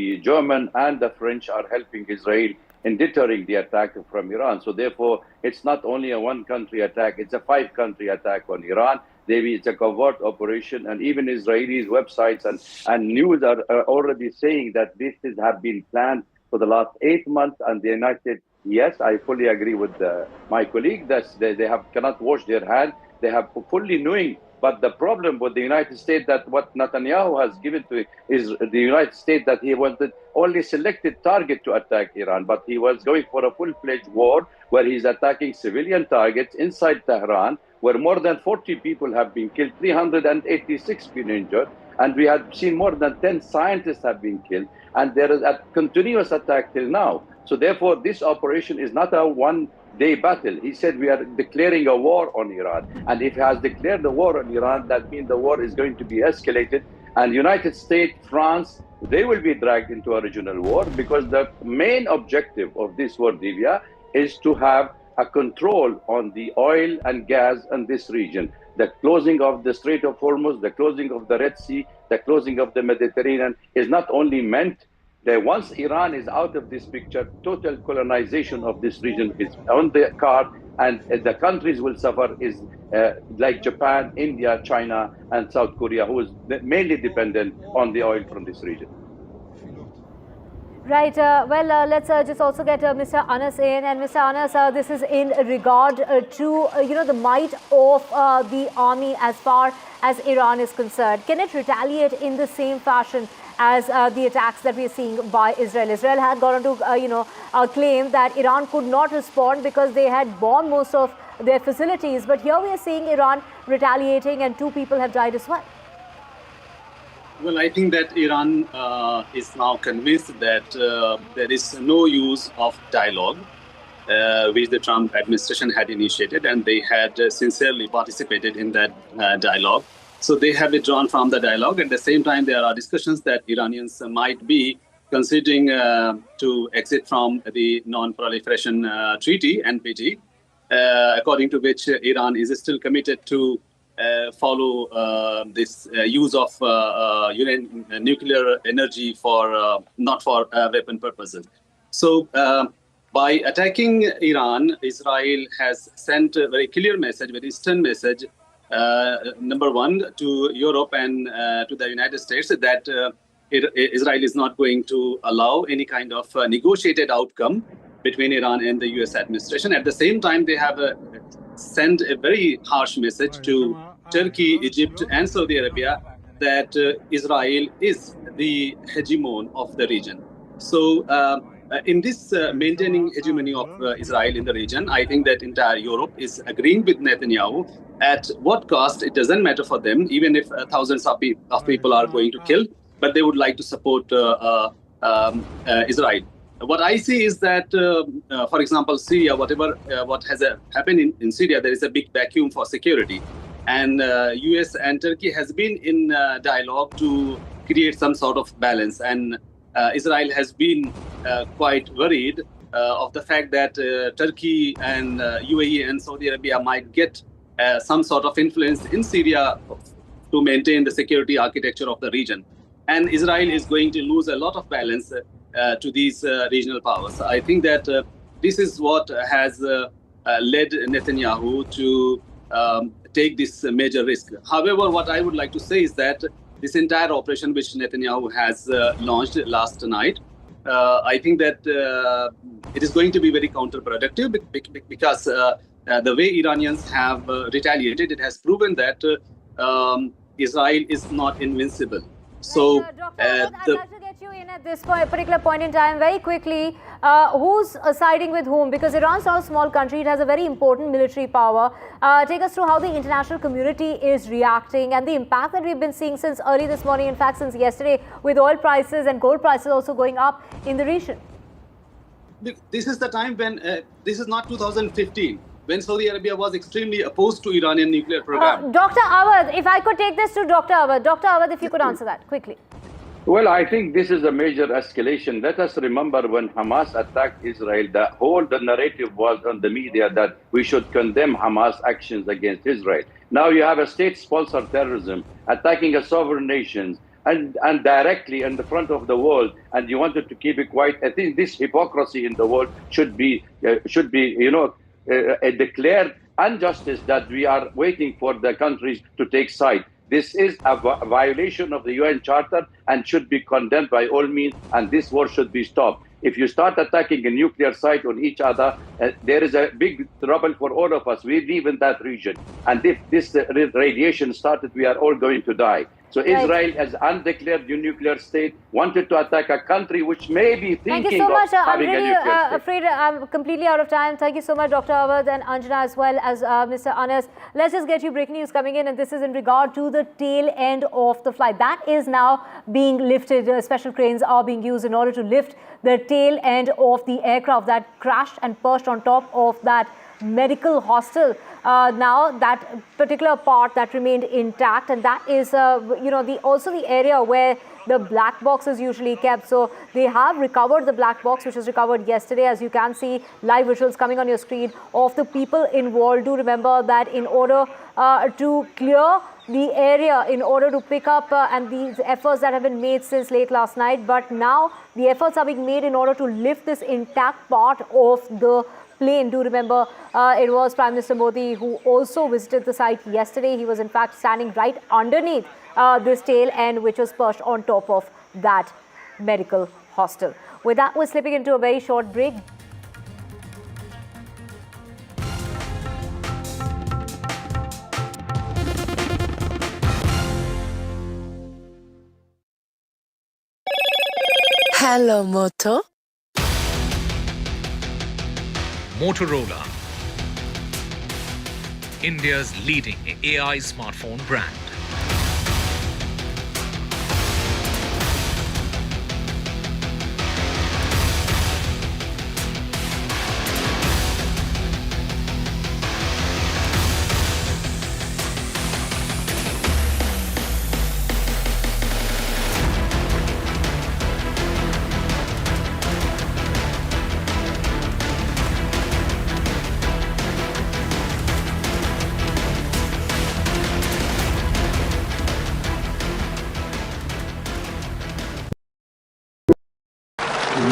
the German and the French are helping Israel in deterring the attack from Iran. So therefore, it's not only a one-country attack; it's a five-country attack on Iran. Maybe it's a covert operation, and even Israeli websites and news are already saying that this have been planned for the last 8 months, and the United. Yes, I fully agree with my colleague that they cannot wash their hands. They have fully knowing. But the problem with the United States that what Netanyahu has given to is the United States that he wanted only selected target to attack Iran, but he was going for a full-fledged war where he's attacking civilian targets inside Tehran, where more than 40 people have been killed, 386 been injured, and we have seen more than 10 scientists have been killed, and there is a continuous attack till now. So therefore, this operation is not a one-day battle. He said we are declaring a war on Iran. And if he has declared a war on Iran, that means the war is going to be escalated. And United States, France, they will be dragged into a regional war, because the main objective of this war, Divya, is to have a control on the oil and gas in this region. The closing of the Strait of Hormuz, the closing of the Red Sea, the closing of the Mediterranean is not only meant that once Iran is out of this picture, total colonization of this region is on the card, and the countries will suffer is like Japan, India, China, and South Korea, who is mainly dependent on the oil from this region. Right. Let's just also get Mr. Anas in. And Mr. Anas, this is in regard to, the might of the army as far as Iran is concerned. Can it retaliate in the same fashion as the attacks that we are seeing by Israel? Israel had gone on to claim that Iran could not respond because they had bombed most of their facilities. But here we are seeing Iran retaliating, and 2 people have died as well. Well, I think that Iran is now convinced that there is no use of dialogue, which the Trump administration had initiated, and they had sincerely participated in that dialogue. So they have withdrawn from the dialogue. At the same time, there are discussions that Iranians might be considering to exit from the Non-Proliferation Treaty, NPT, according to which Iran is still committed to follow this use of nuclear energy for not for weapon purposes. So by attacking Iran, Israel has sent a very clear message, very stern message, number one, to Europe and to the United States, that Israel is not going to allow any kind of negotiated outcome between Iran and the US administration. At the same time, they have sent a very harsh message to Turkey, Egypt, and Saudi Arabia that Israel is the hegemon of the region. So in this maintaining hegemony of Israel in the region, I think that entire Europe is agreeing with Netanyahu. At what cost, it doesn't matter for them, even if thousands of people are going to kill, but they would like to support Israel. What I see is that, for example, Syria, what has happened in Syria, there is a big vacuum for security. And US and Turkey has been in dialogue to create some sort of balance. And Israel has been quite worried of the fact that Turkey and UAE and Saudi Arabia might get some sort of influence in Syria to maintain the security architecture of the region. And Israel is going to lose a lot of balance to these regional powers. I think that this is what has led Netanyahu to take this major risk. However, what I would like to say is that this entire operation which Netanyahu has launched last night, I think that it is going to be very counterproductive because the way Iranians have retaliated, it has proven that Israel is not invincible. So, I'd like to get you in at this particular point in time very quickly. Who's siding with whom? Because Iran's not a small country. It has a very important military power. Take us through how the international community is reacting and the impact that we've been seeing since early this morning, in fact, since yesterday, with oil prices and gold prices also going up in the region. This is the time when, this is not 2015. When Saudi Arabia was extremely opposed to Iranian nuclear program. Dr. Awad, if I could take this to Dr. Awad. Dr. Awad, if you could answer that quickly. Well, I think this is a major escalation. Let us remember when Hamas attacked Israel, the narrative was on the media that we should condemn Hamas actions against Israel. Now you have a state-sponsored terrorism attacking a sovereign nation and directly in the front of the world, and you wanted to keep it quiet. I think this hypocrisy in the world should be a declared injustice that we are waiting for the countries to take side. This is a violation of the UN Charter and should be condemned by all means, and this war should be stopped. If you start attacking a nuclear site on each other, there is a big trouble for all of us. We live in that region. And if this radiation started, we are all going to die. So Israel, as undeclared nuclear state, wanted to attack a country which may be thinking of having a nuclear state. I'm afraid I'm completely out of time. Thank you so much, Dr. Awad and Anjana, as well as Mr. Anas. Let's just get you breaking news coming in, and this is in regard to the tail end of the flight. That is now being lifted. Special cranes are being used in order to lift the tail end of the aircraft that crashed and perched on top of that medical hostel. Now that particular part that remained intact, and that is also the area where the black box is usually kept. So they have recovered the black box, which was recovered yesterday. As you can see, live visuals coming on your screen of the people involved. Do remember that in order to clear the area, in order to pick up and these efforts that have been made since late last night, but now the efforts are being made in order to lift this intact part of the plane. Do remember it was Prime Minister Modi who also visited the site yesterday. He was in fact standing right underneath this tail end, which was perched on top of that medical hostel. With that, we're slipping into a very short break. Hello, Moto. Motorola, India's leading AI smartphone brand.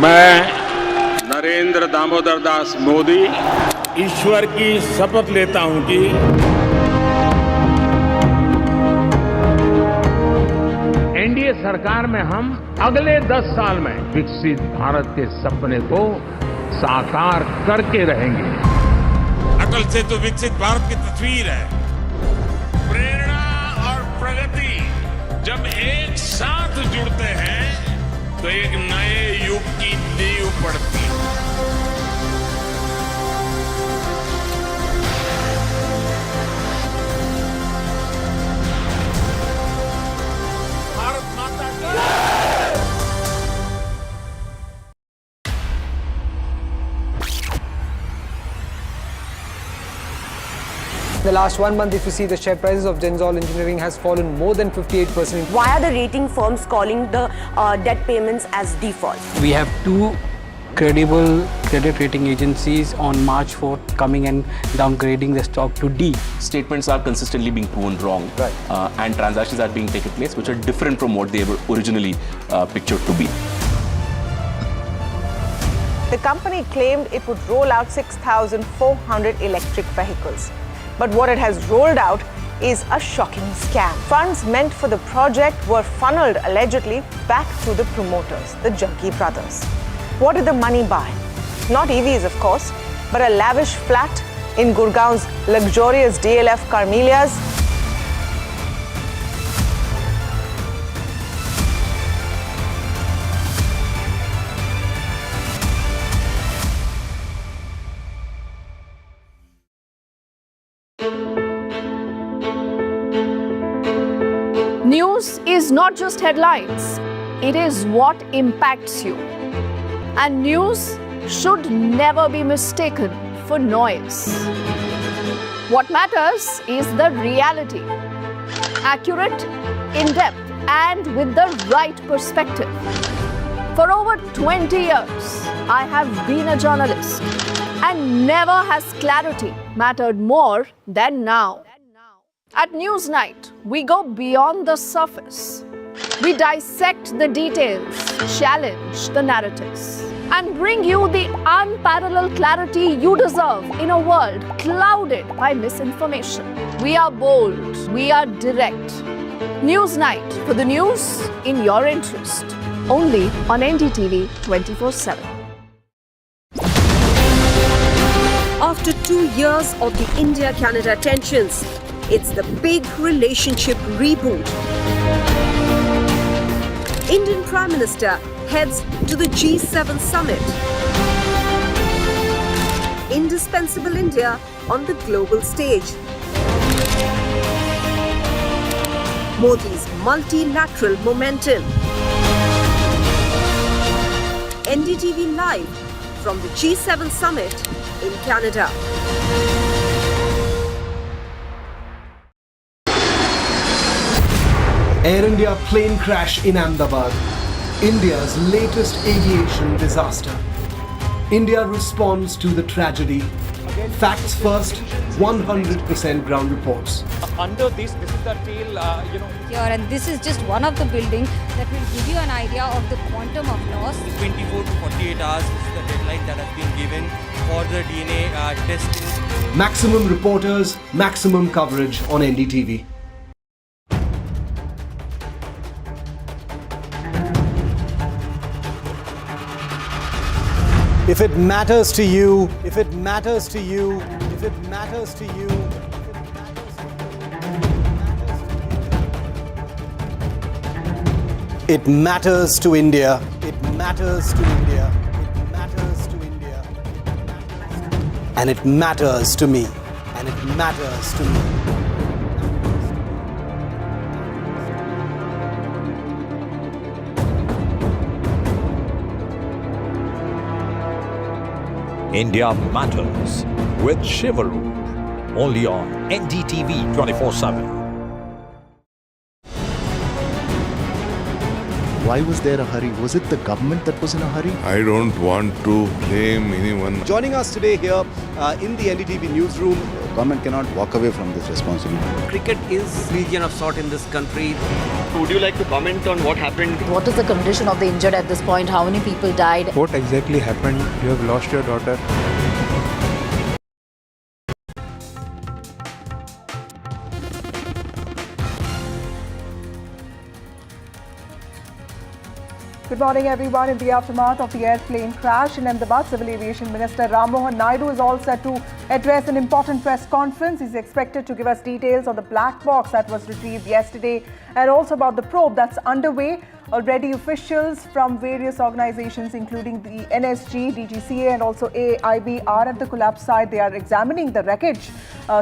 मैं नरेंद्र दामोदर दास मोदी ईश्वर की शपथ लेता हूं कि NDA सरकार में हम अगले 10 साल में विकसित भारत के सपने को साकार करके रहेंगे। अटल से तो विकसित भारत की तस्वीर है। प्रेरणा और प्रगति जब एक साथ जुड़ते हैं तो एक नए युग की नींव पड़ती है। भारत माता की In the last 1 month, if you see, the share prices of Denzol Engineering has fallen more than 58%. Why are the rating firms calling the debt payments as default? We have 2 credible credit rating agencies on March 4th coming and downgrading the stock to D. Statements are consistently being proven wrong, right. And transactions are being taken place which are different from what they were originally pictured to be. The company claimed it would roll out 6,400 electric vehicles. But what it has rolled out is a shocking scam. Funds meant for the project were funneled allegedly back to the promoters, the Junkie brothers. What did the money buy? Not EVs, of course, but a lavish flat in Gurgaon's luxurious DLF Carmelias. News is not just headlines, it is what impacts you. And news should never be mistaken for noise. What matters is the reality. Accurate, in-depth, and with the right perspective. For over 20 years, I have been a journalist, and never has clarity mattered more than now. At Newsnight, we go beyond the surface. We dissect the details, challenge the narratives, and bring you the unparalleled clarity you deserve in a world clouded by misinformation. We are bold, we are direct. Newsnight, for the news in your interest. Only on NDTV 24/7. After 2 years of the India-Canada tensions, it's the big relationship reboot. Indian Prime Minister heads to the G7 summit. Indispensable India on the global stage. Modi's multilateral momentum. NDTV live from the G7 summit in Canada. Air India plane crash in Ahmedabad, India's latest aviation disaster. India responds to the tragedy. Facts first, 100% ground reports. Under this is the tail, Here, and this is just one of the buildings that will give you an idea of the quantum of loss. 24 to 48 hours is the deadline that has been given for the DNA testing. Maximum reporters, maximum coverage on NDTV. If it matters to you, if it matters to you, if it matters to you, it matters to India. It matters to India. It matters to India. And it matters to me. And it matters to me. India Matters with Shivaru. Only on NDTV 24/7. Why was there a hurry? Was it the government that was in a hurry? I don't want to blame anyone. Joining us today here in the NDTV newsroom. Government cannot walk away from this responsibility. Cricket is region of sort in this country. Would you like to comment on what happened? What is the condition of the injured at this point? How many people died? What exactly happened? You have lost your daughter. Good morning, everyone. In the aftermath of the airplane crash in Ahmedabad, Civil Aviation Minister Ram Mohan Naidu is all set to address an important press conference. He's expected to give us details on the black box that was retrieved yesterday and also about the probe that's underway. Already officials from various organizations, including the NSG, DGCA and also AIB are at the collapse site. They are examining the wreckage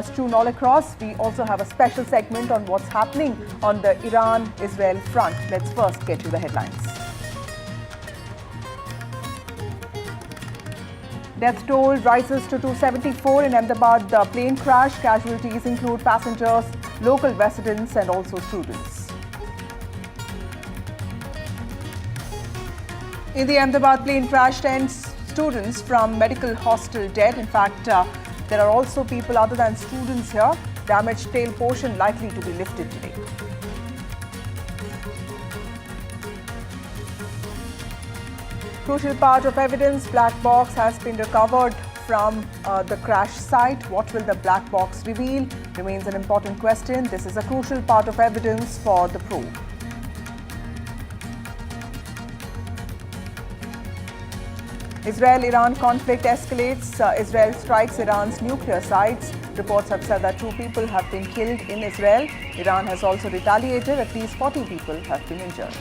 strewn all across. We also have a special segment on what's happening on the Iran-Israel front. Let's first get you the headlines. Death toll rises to 274 in Ahmedabad plane crash. Casualties include passengers, local residents and also students. In the Ahmedabad plane crash, 10 students from medical hostel dead. In fact, there are also people other than students here. Damaged tail portion likely to be lifted today. Crucial part of evidence, black box has been recovered from the crash site. What will the black box reveal remains an important question. This is a crucial part of evidence for the probe. Israel-Iran conflict escalates. Israel strikes Iran's nuclear sites. Reports have said that 2 people have been killed in Israel. Iran has also retaliated. At least 40 people have been injured.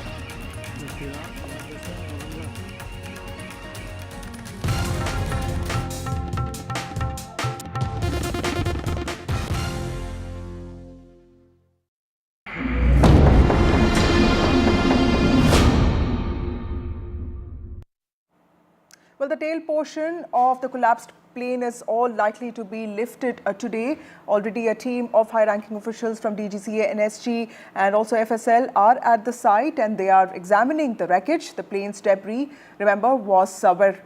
Well, the tail portion of the collapsed plane is all likely to be lifted today. Already a team of high-ranking officials from DGCA, NSG and also FSL are at the site and they are examining the wreckage. The plane's debris, remember, were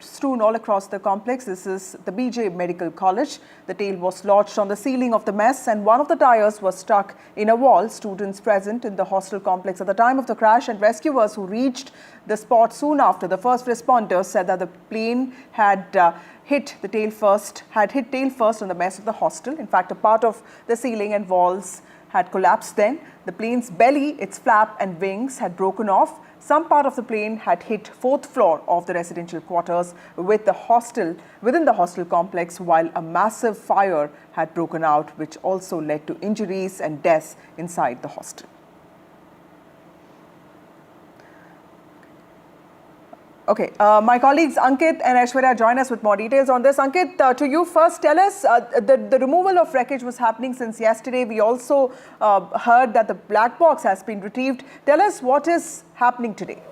strewn all across the complex. This is the BJ Medical College. The tail was lodged on the ceiling of the mess and one of the tires was stuck in a wall. Students present in the hostel complex at the time of the crash and rescuers who reached the spot soon after, the first responders said that the plane had hit tail first on the mess of the hostel. In fact, a part of the ceiling and walls had collapsed then. The plane's belly, its flap and wings had broken off. Some part of the plane had hit 4th floor of the residential quarters within the hostel complex, while a massive fire had broken out, which also led to injuries and deaths inside the hostel. Okay, my colleagues Ankit and Aishwarya join us with more details on this. Ankit, to you first, tell us, the removal of wreckage was happening since yesterday. We also heard that the black box has been retrieved. Tell us what is happening today.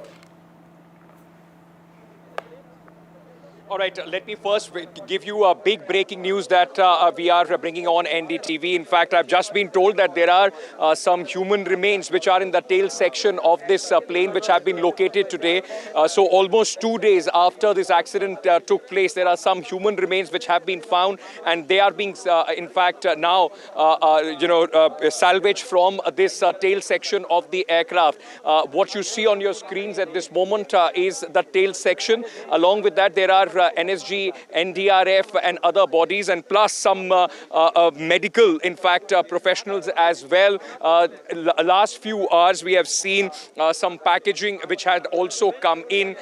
All right, let me first give you a big breaking news that we are bringing on NDTV. In fact, I've just been told that there are some human remains which are in the tail section of this plane which have been located today. So almost 2 days after this accident took place, there are some human remains which have been found, and they are being, in fact, now, salvaged from this tail section of the aircraft. What you see on your screens at this moment is the tail section. Along with that, there are NSG, NDRF and other bodies, and plus some medical, in fact, professionals as well. Last few hours, we have seen some packaging which had also come in,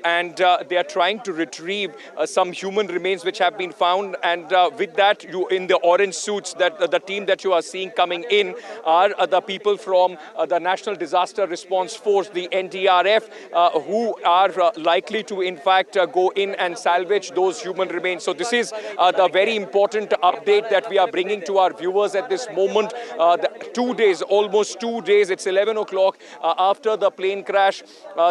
and they are trying to retrieve some human remains which have been found. And with that, you in the orange suits, that the team that you are seeing coming in are the people from the National Disaster Response Force, the NDRF, who are likely to, in fact, go in and salvage those human remains. So this is the very important update that we are bringing to our viewers at this moment. 2 days, almost 2 days, it's 11 o'clock after the plane crash.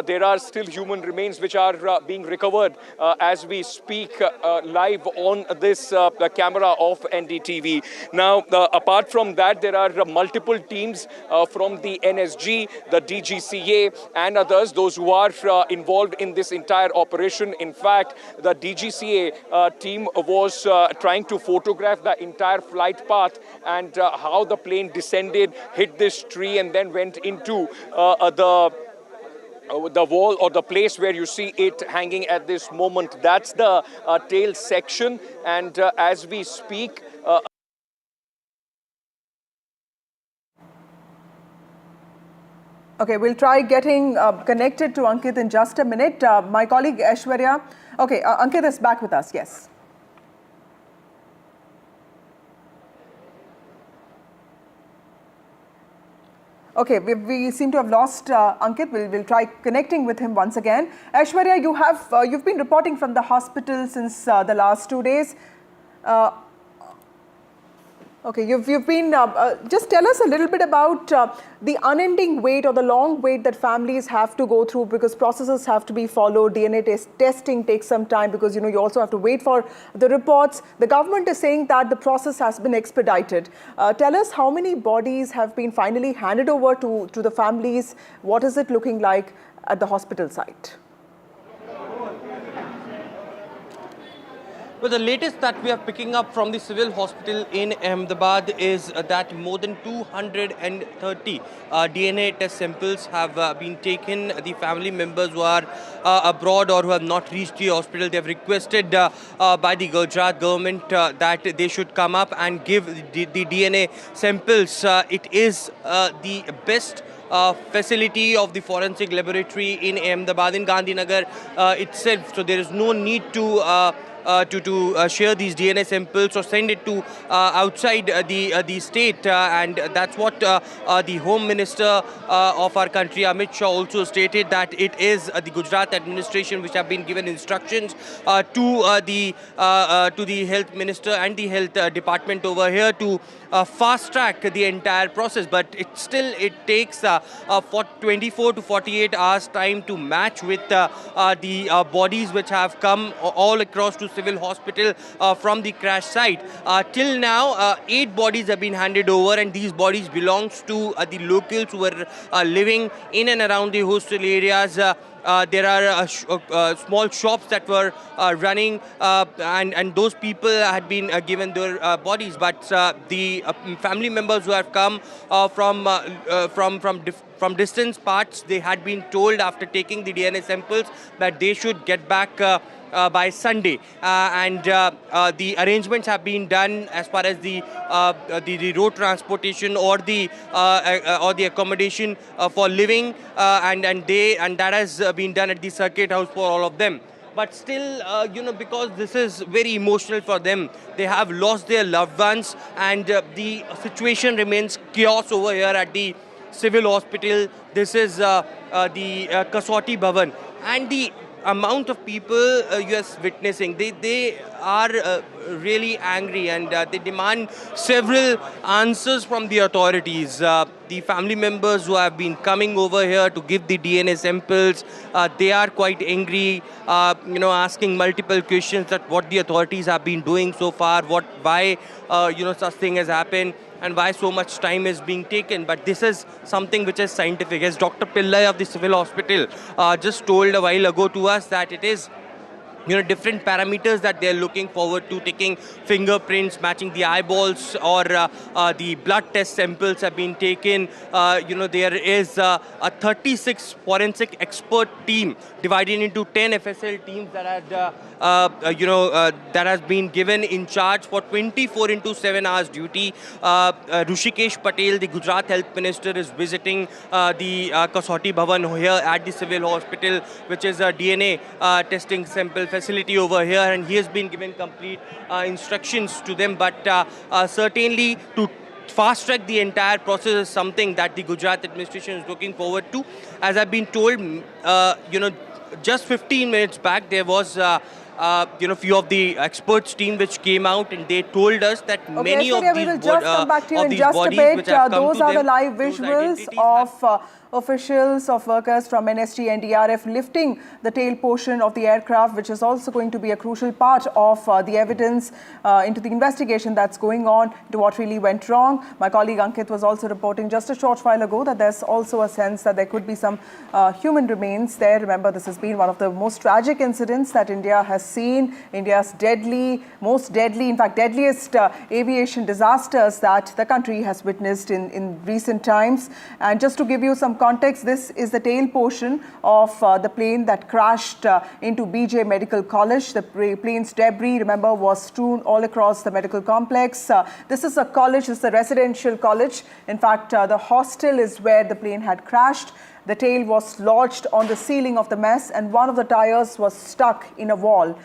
There are still human remains which are being recovered as we speak live on this camera of NDTV. Now, apart from that, there are multiple teams from the NSG, the DGCA and others, those who are involved in this entire operation. In fact, the DGCA team was trying to photograph the entire flight path and how the plane descended, hit this tree and then went into the wall or the place where you see it hanging at this moment. That's the tail section, and as we speak, Okay, we'll try getting connected to Ankit in just a minute. My colleague Aishwarya. Okay, Ankit is back with us, yes. Okay, we seem to have lost Ankit. We'll try connecting with him once again. Aishwarya, you've been reporting from the hospital since the last 2 days. Okay, you've been, just tell us a little bit about the unending wait or the long wait that families have to go through, because processes have to be followed. DNA testing takes some time because, you also have to wait for the reports. The government is saying that the process has been expedited. Tell us how many bodies have been finally handed over to the families. What is it looking like at the hospital site? Well, the latest that we are picking up from the civil hospital in Ahmedabad is that more than 230 DNA test samples have been taken. The family members who are abroad or who have not reached the hospital, they have requested by the Gujarat government that they should come up and give the DNA samples. It is the best facility of the forensic laboratory in Ahmedabad, in Gandhinagar itself. So there is no need to share these DNA samples or send it to outside the state, and that's what the Home Minister of our country, Amit Shah, also stated, that it is the Gujarat administration which have been given instructions to the Health Minister and the Health Department over here to fast track the entire process. But it takes 24 to 48 hours time to match with the bodies which have come all across to civil hospital from the crash site. Till now, 8 bodies have been handed over, and these bodies belongs to the locals who were living in and around the hostel areas. There are small shops that were running, and those people had been given their bodies. But the family members who have come from distant parts, they had been told after taking the DNA samples that they should get back by Sunday, and the arrangements have been done as far as the road transportation or the accommodation for living, and that has been done at the circuit house for all of them. But still, because this is very emotional for them, they have lost their loved ones, and the situation remains chaos over here at the civil hospital. This is the Kasauti Bhavan, and the amount of people you are witnessing, they are really angry, and they demand several answers from the authorities. The family members who have been coming over here to give the DNA samples, they are quite angry, asking multiple questions that what the authorities have been doing so far, why such thing has happened, and why so much time is being taken. But this is something which is scientific. As Dr. Pillai of the civil hospital just told a while ago to us, that it is different parameters that they're looking forward to, taking fingerprints, matching the eyeballs, or the blood test samples have been taken. There is a 36 forensic expert team divided into 10 FSL teams that had that has been given in charge for 24 into 7 hours duty. Rushikesh Patel, the Gujarat Health Minister, is visiting the Kasauti Bhavan here at the civil hospital, which is a DNA testing sample facility over here, and he has been given complete instructions to them. But certainly to fast-track the entire process is something that the Gujarat administration is looking forward to. As I've been told, just 15 minutes back, there was few of the experts team which came out, and they told us that many of these we will just come back to you in just a bodies bit. which have come Those to are them, the live visuals of officials, of workers from NSG, NDRF lifting the tail portion of the aircraft, which is also going to be a crucial part of the evidence into the investigation that's going on to what really went wrong. My colleague Ankit was also reporting just a short while ago that there's also a sense that there could be some human remains there. Remember, this has been one of the most tragic incidents that India has seen, India's most deadly, in fact, deadliest aviation disasters that the country has witnessed in recent times. And just to give you some context, this is the tail portion of the plane that crashed into BJ Medical College. The plane's debris, remember, was strewn all across the medical complex. This is a college, this is a residential college. In fact, the hostel is where the plane had crashed. The tail was lodged on the ceiling of the mess, and one of the tires was stuck in a wall.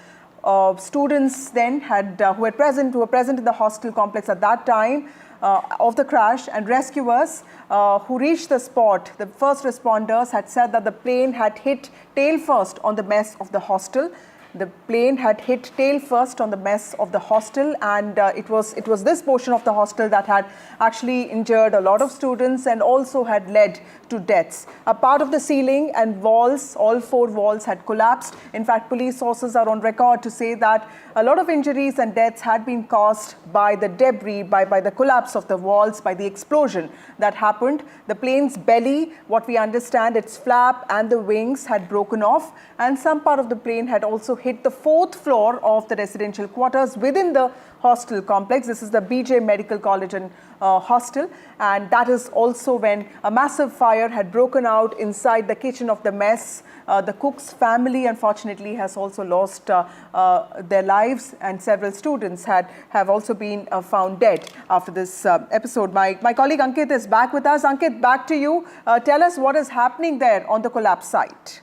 Students then who were present in the hostel complex at that time of the crash, and rescuers who reached the spot, the first responders, had said that the plane had hit tail first on the mess of the hostel. The plane had hit tail first on the mess of the hostel, and it was this portion of the hostel that had actually injured a lot of students and also had led to deaths. A part of the ceiling and walls, all 4 walls, had collapsed. In fact, police sources are on record to say that a lot of injuries and deaths had been caused by the debris, by the collapse of the walls, by the explosion that happened. The plane's belly, what we understand, its flap and the wings had broken off, and some part of the plane had also hit the 4th floor of the residential quarters within the hostel complex. This is the BJ Medical College and hostel, and that is also when a massive fire had broken out inside the kitchen of the mess. The cook's family, unfortunately, has also lost their lives, and several students have also been found dead after this episode. My colleague Ankit is back with us. Ankit, back to you. Tell us what is happening there on the collapse site.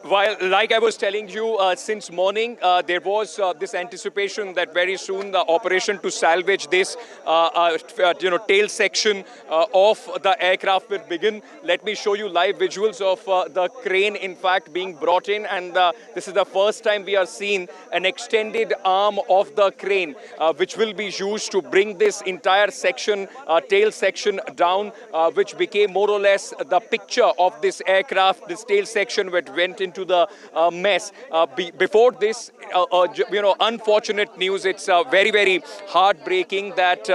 While, like I was telling you, since morning, there was this anticipation that very soon the operation to salvage this, tail section of the aircraft will begin. Let me show you live visuals of the crane, in fact, being brought in. And this is the first time we are seeing an extended arm of the crane, which will be used to bring this entire section, tail section down, which became more or less the picture of this aircraft, this tail section, which went into the mess. Before this, unfortunate news, it's very, very heartbreaking that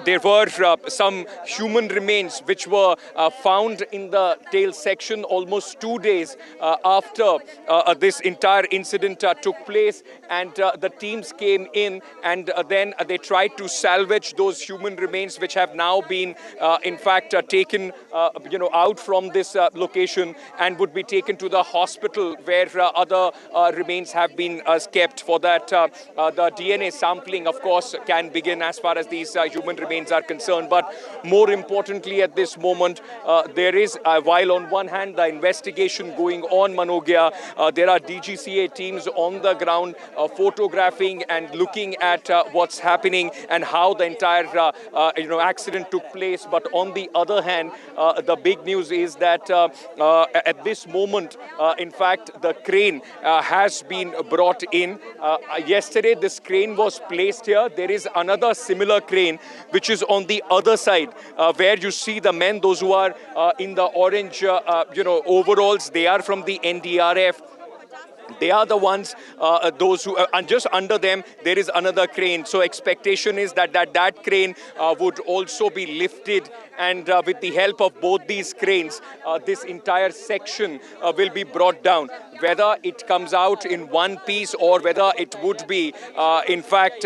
there were some human remains which were found in the tail section almost 2 days after this entire incident took place, and the teams came in, and then they tried to salvage those human remains which have now been in fact taken out from this location and would be taken to the hospital where other remains have been kept. For that, the DNA sampling, of course, can begin as far as these human remains are concerned. But more importantly, at this moment, there is, while on one hand, the investigation going on, Manogya, there are DGCA teams on the ground photographing and looking at what's happening and how the entire accident took place. But on the other hand, the big news is that at this moment, in fact, the crane has been brought in. Yesterday, this crane was placed here. There is another similar crane which is on the other side, where you see the men, those who are in the orange, overalls. They are from the NDRF. They are the ones, those who, and just under them, there is another crane. So expectation is that crane would also be lifted, and with the help of both these cranes, this entire section will be brought down. Whether it comes out in one piece or whether it would be, in fact,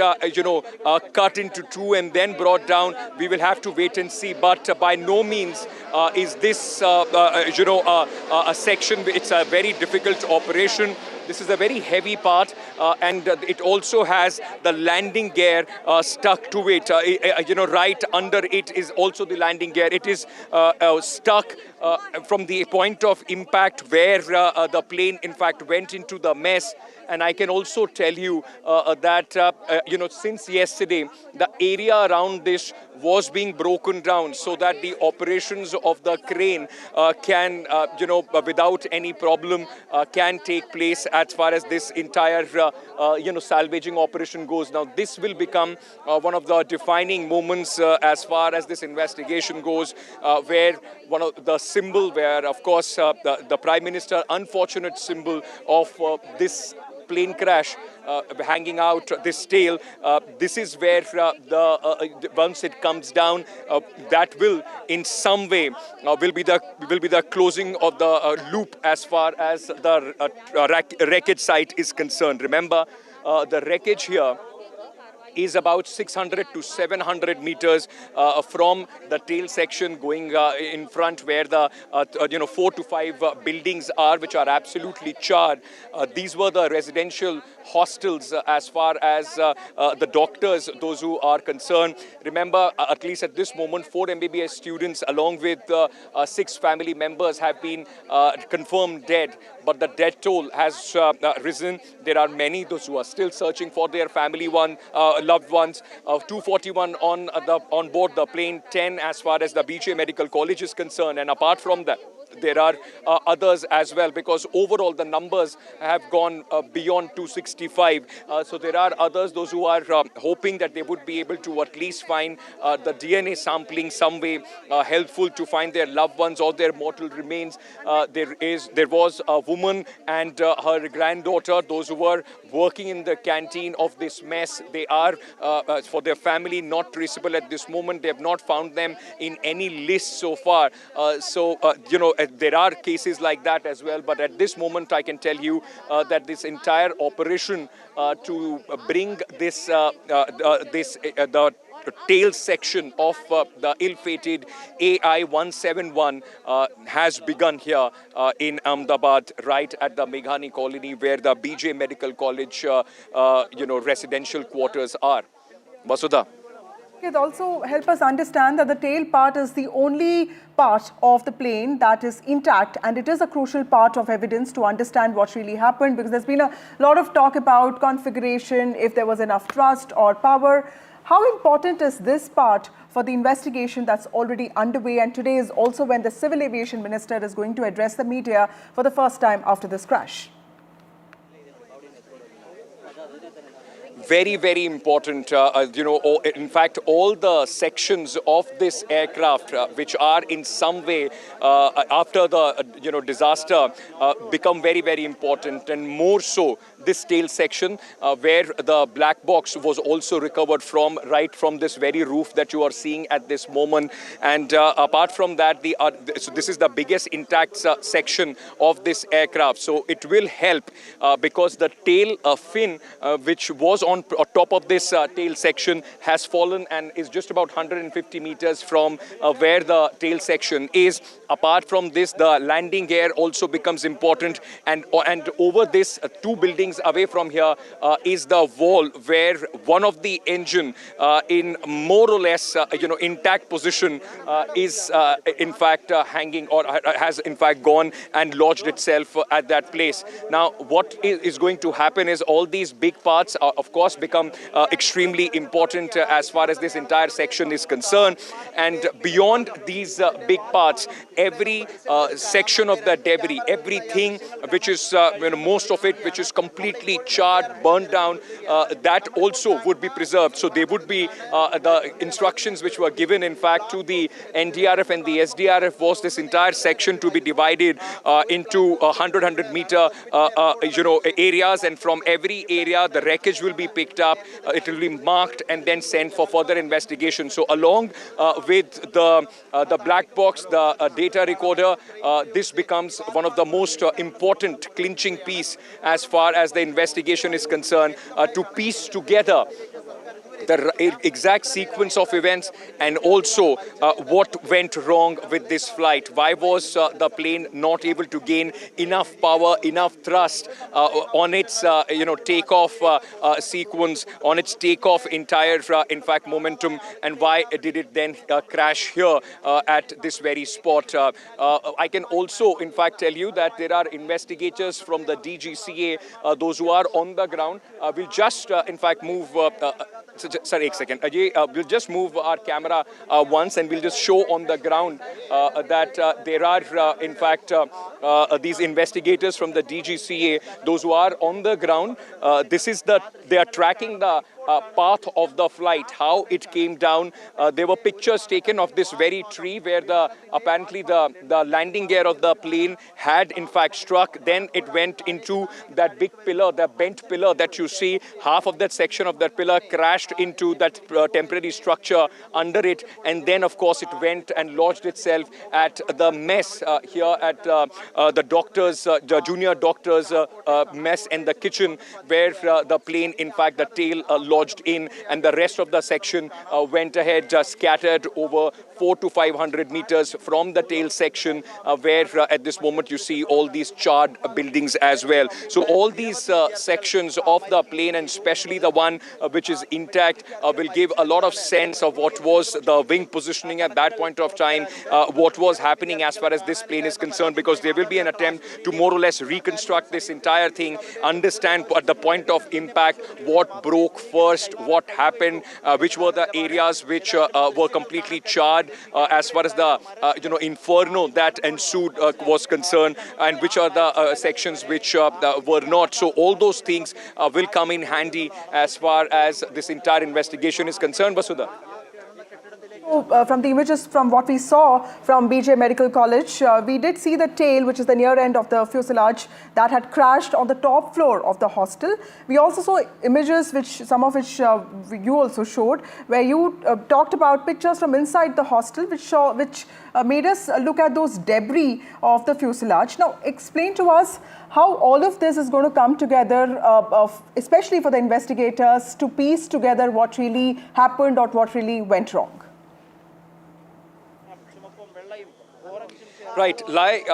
cut into two and then brought down, we will have to wait and see. But by no means is this, a section. It's a very difficult operation. This is a very heavy part, and it also has the landing gear stuck to it. Right under it is also the landing gear. It is stuck from the point of impact where the plane, in fact, went into the mess. And I can also tell you that, since yesterday, the area around this was being broken down so that the operations of the crane can, without any problem, can take place as far as this entire, salvaging operation goes. Now, this will become one of the defining moments as far as this investigation goes, where one of the symbol, where, of course, the Prime Minister, unfortunate symbol of this plane crash hanging out this tail. This is where once it comes down, that will in some way will be the closing of the loop as far as the wreckage site is concerned. Remember, the wreckage here is about 600 to 700 meters from the tail section going in front, where the 4 to 5 buildings are, which are absolutely charred. These were the residential hostels as far as the doctors, those who are concerned. Remember, at least at this moment, 4 MBBS students along with 6 family members have been confirmed dead, but the death toll has risen. There are many, those who are still searching for their loved ones. 241 on board the plane, 10 as far as the BJ Medical College is concerned, and apart from that, there are others as well, because overall the numbers have gone beyond 265. So there are others, those who are hoping that they would be able to at least find the DNA sampling some way helpful to find their loved ones or their mortal remains. There was a woman and her granddaughter, those who were working in the canteen of this mess. They are, for their family, not traceable at this moment. They have not found them in any list so far. There are cases like that as well. But at this moment, I can tell you that this entire operation to bring this, the tail section of the ill-fated AI-171 has begun here in Ahmedabad, right at the Meghani colony, where the BJ Medical College, residential quarters are. Vasudha. It also help us understand that the tail part is the only part of the plane that is intact, and it is a crucial part of evidence to understand what really happened, because there's been a lot of talk about configuration, if there was enough thrust or power. How important is this part for the investigation that's already underway? And today is also when the Civil Aviation Minister is going to address the media for the first time after this crash. Very, very important. In fact, all the sections of this aircraft, which are in some way after the disaster, become very, very important, and more so this tail section, where the black box was also recovered from, right from this very roof that you are seeing at this moment. And apart from that, so this is the biggest intact section of this aircraft. So it will help because the tail fin, which was on top of this tail section, has fallen and is just about 150 meters from where the tail section is. Apart from this, the landing gear also becomes important, and over this 2 buildings away from here is the wall where one of the engine in more or less intact position is in fact hanging, or has in fact gone and lodged itself at that place. Now what is going to happen is all these big parts, of course course, become extremely important as far as this entire section is concerned. And beyond these big parts, every section of the debris, everything which is, most of it which is completely charred, burned down, that also would be preserved. So there would be the instructions which were given, in fact, to the NDRF and the SDRF was this entire section to be divided into 100 meter areas, and from every area the wreckage will be picked up, it will be marked and then sent for further investigation. So along with the black box, the data recorder, this becomes one of the most important clinching piece as far as the investigation is concerned, to piece together the exact sequence of events and also what went wrong with this flight. Why was the plane not able to gain enough power, enough thrust on its takeoff sequence, on its takeoff entire in fact momentum, and why did it then crash here at this very spot? I can also in fact tell you that there are investigators from the DGCA, those who are on the ground. We'll just in fact move sorry, एक second. Ajay, we'll just move our camera once and we'll just show on the ground that there are, in fact, these investigators from the DGCA, those who are on the ground. They are tracking the path of the flight, how it came down. There were pictures taken of this very tree where apparently the landing gear of the plane had in fact struck. Then it went into that big pillar, the bent pillar that you see. Half of that section of that pillar crashed into that temporary structure under it, and then of course it went and lodged itself at the mess here at the doctors, the junior doctors mess and the kitchen, where the plane, in fact, the tail lodged in, and the rest of the section went ahead, scattered over 400 to 500 meters from the tail section, where at this moment you see all these charred buildings as well. So all these sections of the plane, and especially the one which is intact, will give a lot of sense of what was the wing positioning at that point of time, what was happening as far as this plane is concerned, because there will be an attempt to more or less reconstruct this entire thing, understand at the point of impact what broke first, what happened, which were the areas which were completely charred as far as the inferno that ensued was concerned, and which are the sections which were not. So all those things will come in handy as far as this entire investigation is concerned. Vasudha. From the images from what we saw from BJ Medical College, we did see the tail, which is the near end of the fuselage, that had crashed on the top floor of the hostel. We also saw images, some of which you also showed, where you talked about pictures from inside the hostel, which made us look at those debris of the fuselage. Now, explain to us how all of this is going to come together, especially for the investigators, to piece together what really happened or what really went wrong. Right, like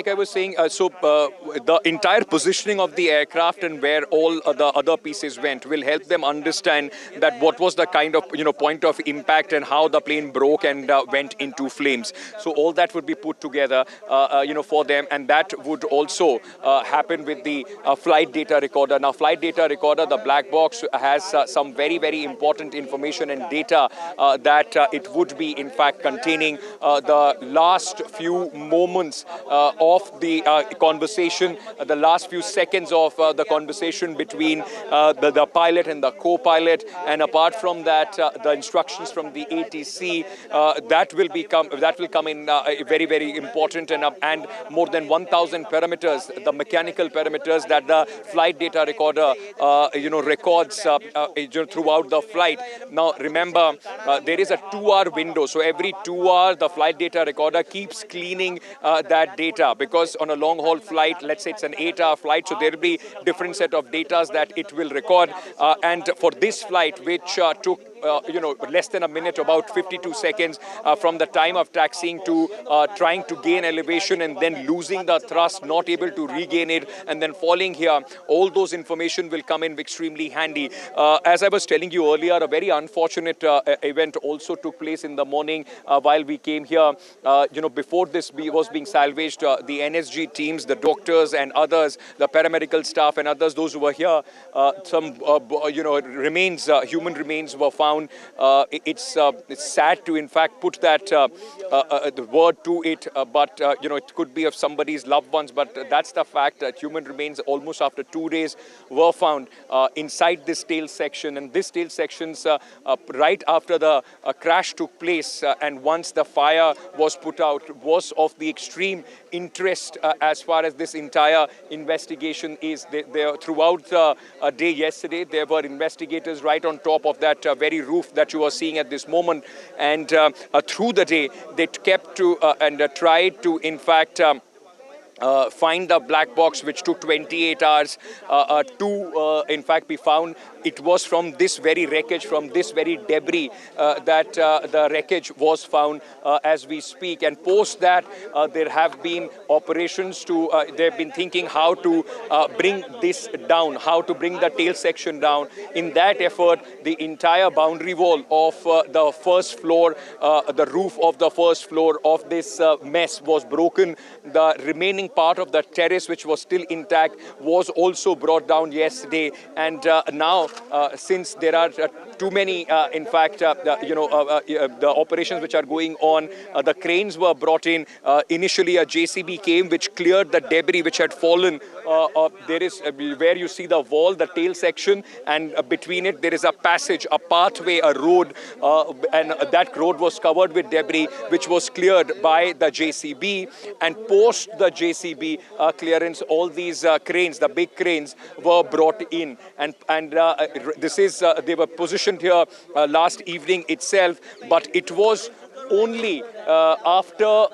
I was saying, the entire positioning of the aircraft and where all the other pieces went will help them understand that what was the kind of point of impact and how the plane broke and went into flames. So all that would be put together, for them, and that would also happen with the flight data recorder. Now, flight data recorder, the black box, has some very, very important information and data that it would be in fact containing the last few moments of the conversation, the last few seconds of the conversation between the pilot and the co-pilot, and apart from that, the instructions from the ATC that will come in very, very important, and more than 1,000 parameters, the mechanical parameters that the flight data recorder records throughout the flight. Now remember, there is a 2-hour window, so every 2 hours the flight data recorder keeps cleaning that data, because on a long haul flight, let's say it's an 8-hour flight, so there will be different set of data that it will record, and for this flight, which took less than a minute, about 52 seconds from the time of taxiing to trying to gain elevation and then losing the thrust, not able to regain it, and then falling here. All those information will come in extremely handy. As I was telling you earlier, a very unfortunate event also took place in the morning while we came here. Before this was being salvaged, the NSG teams, the doctors and others, the paramedical staff and others, those who were here, some remains, human remains were found. It's sad to in fact put that the word to it, but it could be of somebody's loved ones. But that's the fact that human remains almost after 2 days were found inside this tail section, and this tail sections right after the crash took place and once the fire was put out was of the extreme interest as far as this entire investigation is. Throughout the day yesterday, there were investigators right on top of that very roof that you are seeing at this moment, and through the day they kept to and tried to in fact find the black box, which took 28 hours to in fact be found. It was from this very wreckage, from this very debris that the wreckage was found as we speak. And post that, there have been operations to, they've been thinking how to bring this down, how to bring the tail section down. In that effort, the entire boundary wall of the first floor, the roof of the first floor of this mess was broken. The remaining part of the terrace, which was still intact, was also brought down yesterday. And now, since there are too many, in fact, the operations which are going on, the cranes were brought in. Initially, a JCB came, which cleared the debris which had fallen. There is where you see the wall, the tail section, and between it there is a passage, a pathway, a road, and that road was covered with debris, which was cleared by the JCB. And post the JCB clearance, all these cranes, the big cranes, were brought in, and this is they were positioned here last evening itself, but it was only after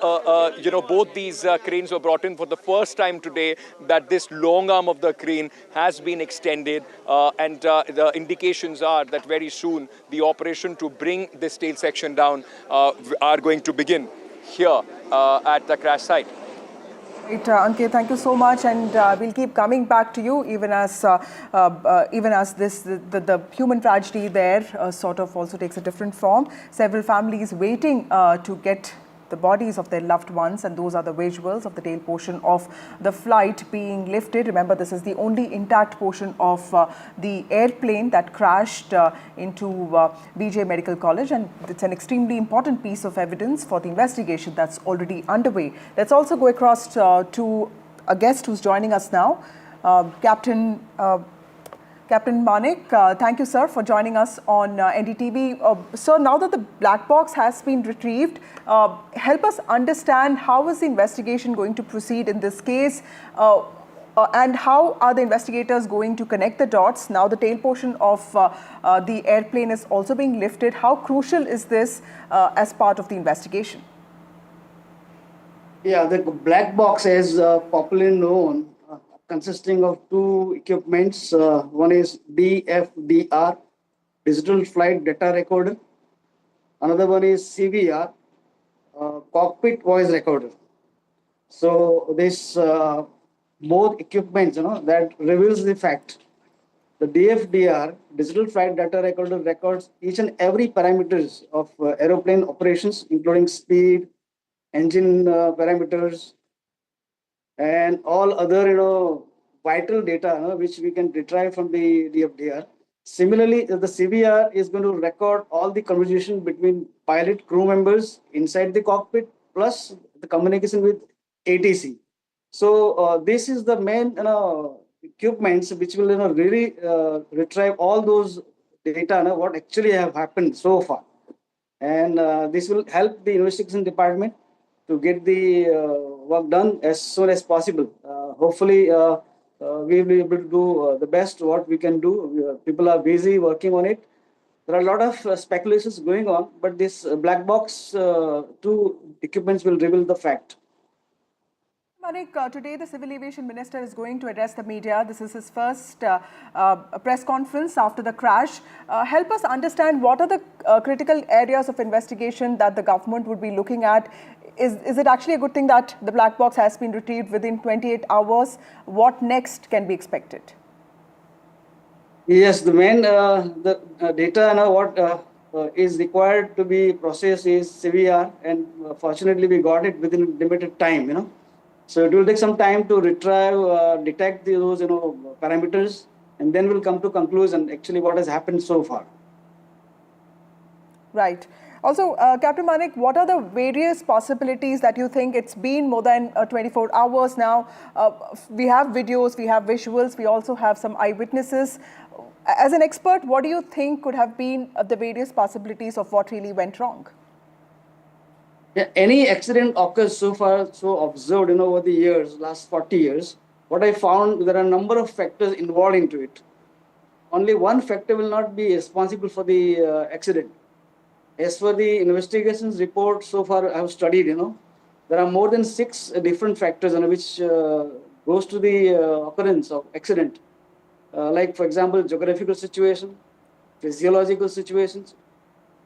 both these cranes were brought in for the first time today that this long arm of the crane has been extended, and the indications are that very soon the operation to bring this tail section down are going to begin here at the crash site. Right, Ankit, thank you so much, and we'll keep coming back to you even as this the human tragedy there sort of also takes a different form. Several families waiting to get the bodies of their loved ones, and those are the visuals of the tail portion of the flight being lifted. Remember, this is the only intact portion of the airplane that crashed into BJ Medical College, and it's an extremely important piece of evidence for the investigation that's already underway. Let's also go across to a guest who's joining us now, Captain Manik. Thank you, sir, for joining us on NDTV. Sir, now that the black box has been retrieved, help us understand how is the investigation going to proceed in this case, and how are the investigators going to connect the dots? Now the tail portion of the airplane is also being lifted. How crucial is this as part of the investigation? Yeah, the black box, as popularly known, consisting of two equipments. One is DFDR, Digital Flight Data Recorder. Another one is CVR, Cockpit Voice Recorder. So this both equipments, that reveals the fact. The DFDR, Digital Flight Data Recorder, records each and every parameters of aeroplane operations, including speed, engine parameters, and all other, vital data, which we can retrieve from the DFDR. Similarly, the CVR is going to record all the conversation between pilot, crew members inside the cockpit, plus the communication with ATC. So this is the main, equipments which will, really retrieve all those data, what actually have happened so far, and this will help the investigation department to get the work done as soon as possible. Hopefully, we will be able to do the best what we can do. People are busy working on it. There are a lot of speculations going on, but this black box two equipments will reveal the fact. Manik, today the Civil Aviation Minister is going to address the media. This is his first press conference after the crash. Help us understand what are the critical areas of investigation that the government would be looking at. Is it actually a good thing that the black box has been retrieved within 28 hours? What next can be expected? Yes, the main data what is required to be processed is CVR, and fortunately we got it within limited time. So it will take some time to retrieve, detect those parameters, and then we'll come to conclusion actually what has happened so far. Right. Also, Captain Manik, what are the various possibilities that you think? It's been more than 24 hours now. We have videos, we have visuals, we also have some eyewitnesses. As an expert, what do you think could have been the various possibilities of what really went wrong? Yeah, any accident occurs so far, so observed over the years, last 40 years, what I found, there are a number of factors involved into it. Only one factor will not be responsible for the accident. As for the investigations report so far I have studied, there are more than 6 different factors which goes to the occurrence of accident. Like, for example, geographical situation, physiological situations,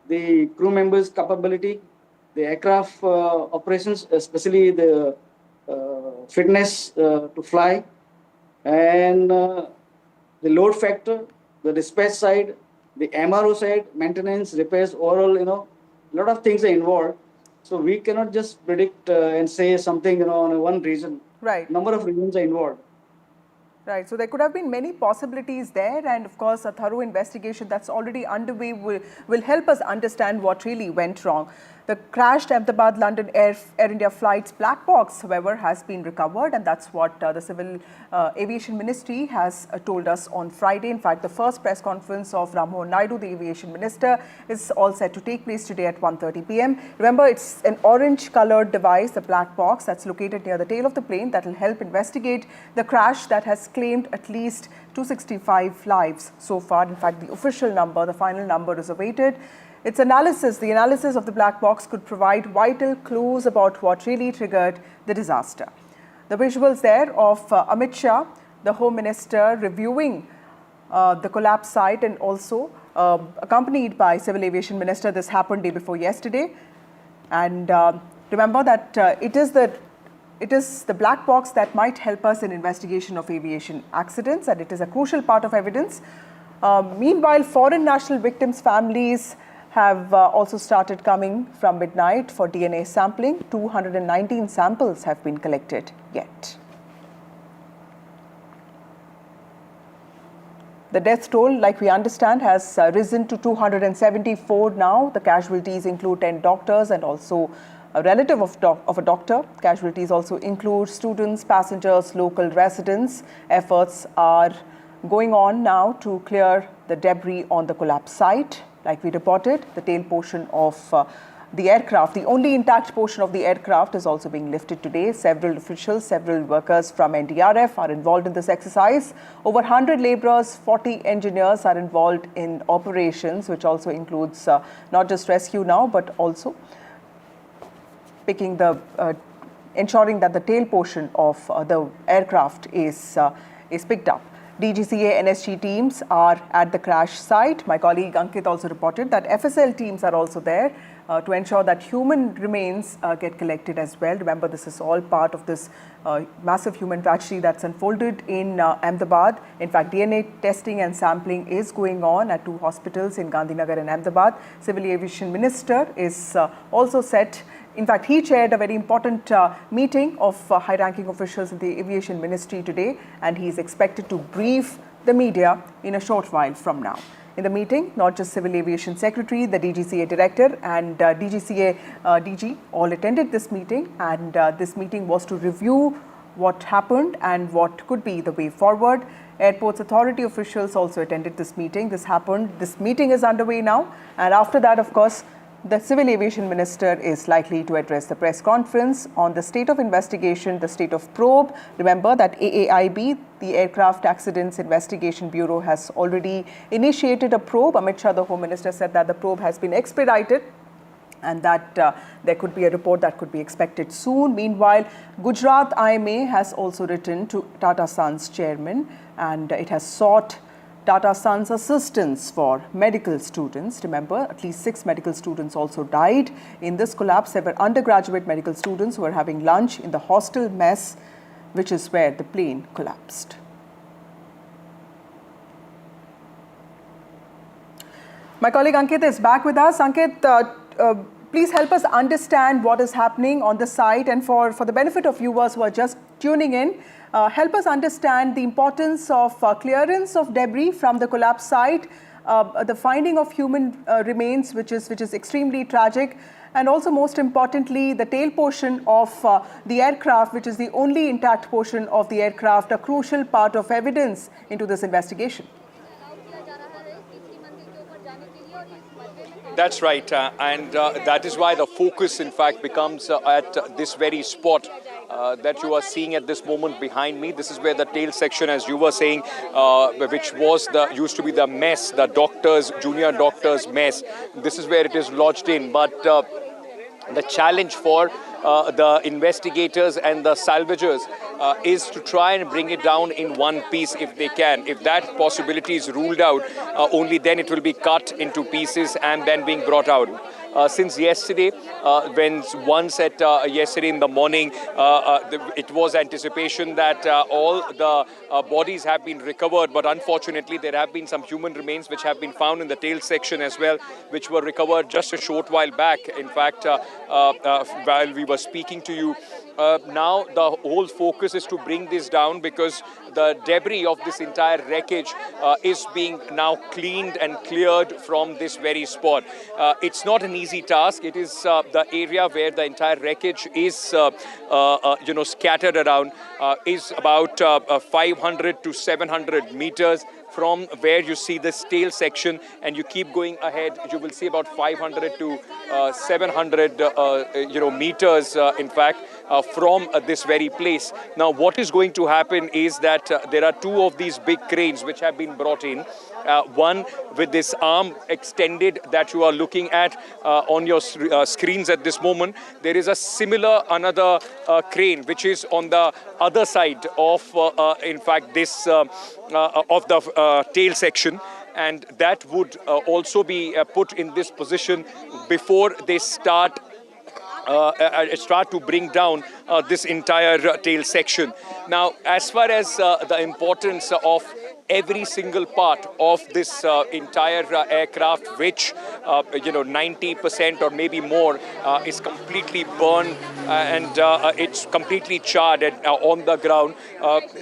the crew members' capability, the aircraft operations, especially the fitness to fly, and the load factor, the dispatch side, the MRO side, maintenance, repairs, overall, a lot of things are involved. So we cannot just predict and say something, on one reason. Right. Number of reasons are involved. Right. So there could have been many possibilities there, and of course a thorough investigation that's already underway will help us understand what really went wrong. The crashed Ahmedabad-London Air India flight's black box, however, has been recovered, and that's what the Civil Aviation Ministry has told us on Friday. In fact, the first press conference of Ram Mohan Naidu, the Aviation Minister, is all set to take place today at 1:30 p.m. Remember, it's an orange-colored device, the black box, that's located near the tail of the plane that will help investigate the crash that has claimed at least 265 lives so far. In fact, the official number, the final number, is awaited. Its analysis, the analysis of the black box could provide vital clues about what really triggered the disaster. The visuals there of Amit Shah, the Home Minister, reviewing the collapse site, and also accompanied by Civil Aviation Minister. This happened day before yesterday. And remember that it is the black box that might help us in investigation of aviation accidents, and it is a crucial part of evidence. Meanwhile, foreign national victims' families have also started coming from midnight for DNA sampling. 219 samples have been collected yet. The death toll, like we understand, has risen to 274 now. The casualties include 10 doctors and also a relative of a doctor. Casualties also include students, passengers, local residents. Efforts are going on now to clear the debris on the collapse site. Like we reported, the tail portion of the aircraft, the only intact portion of the aircraft, is also being lifted today. Several officials, several workers from NDRF are involved in this exercise. Over 100 laborers, 40 engineers are involved in operations, which also includes not just rescue now, but also ensuring that the tail portion of the aircraft is picked up. DGCA NSG teams are at the crash site. My colleague Ankit also reported that FSL teams are also there to ensure that human remains get collected as well. Remember, this is all part of this massive human tragedy that's unfolded in Ahmedabad. In fact, DNA testing and sampling is going on at 2 hospitals in Gandhinagar and Ahmedabad. Civil Aviation Minister is also set. In fact, he chaired a very important meeting of high-ranking officials in the Aviation Ministry today, and he is expected to brief the media in a short while from now. In the meeting, not just Civil Aviation Secretary, the DGCA Director and DGCA DG all attended this meeting, and this meeting was to review what happened and what could be the way forward. Airports Authority officials also attended this meeting. This meeting is underway now, and after that, of course, the Civil Aviation Minister is likely to address the press conference on the state of investigation, the state of probe. Remember that AAIB, the Aircraft Accidents Investigation Bureau, has already initiated a probe. Amit Shah, the Home Minister, said that the probe has been expedited. and that there could be a report that could be expected soon. Meanwhile, Gujarat IMA has also written to Tata Sons chairman, and it has sought Tata Sons assistance for medical students. Remember, at least 6 medical students also died in this collapse. They were undergraduate medical students who were having lunch in the hostel mess, which is where the plane collapsed. My colleague Ankit is back with us. Ankit, please help us understand what is happening on the site, and for the benefit of viewers who are just tuning in, help us understand the importance of clearance of debris from the collapse site, the finding of human remains, which is extremely tragic, and also most importantly, the tail portion of the aircraft, which is the only intact portion of the aircraft, a crucial part of evidence into this investigation. That's right, and that is why the focus, in fact, becomes at this very spot that you are seeing at this moment behind me. This is where the tail section, as you were saying, which was used to be the mess, the junior doctors mess. This is where it is lodged in, but the challenge for the investigators and the salvagers is to try and bring it down in one piece if they can. If that possibility is ruled out, only then it will be cut into pieces and then being brought out. Since yesterday, yesterday in the morning, it was anticipation that all the bodies have been recovered, but unfortunately there have been some human remains which have been found in the tail section as well, which were recovered just a short while back. In fact, while we were speaking to you, now the whole focus is to bring this down, because the debris of this entire wreckage is being now cleaned and cleared from this very spot. It's not an easy task. It is the area where the entire wreckage is scattered around, is about 500 to 700 meters from where you see this tail section, and you keep going ahead, you will see about 500 to 700 meters, in fact, from this very place. Now, what is going to happen is that there are 2 of these big cranes which have been brought in. One with this arm extended that you are looking at on your screens at this moment. There is a similar another crane which is on the other side of, in fact, this of the tail section, and that would also be put in this position before they start to bring down this entire tail section. Now, as far as the importance of every single part of this entire aircraft, which 90% or maybe more is completely burned and it's completely charred and on the ground,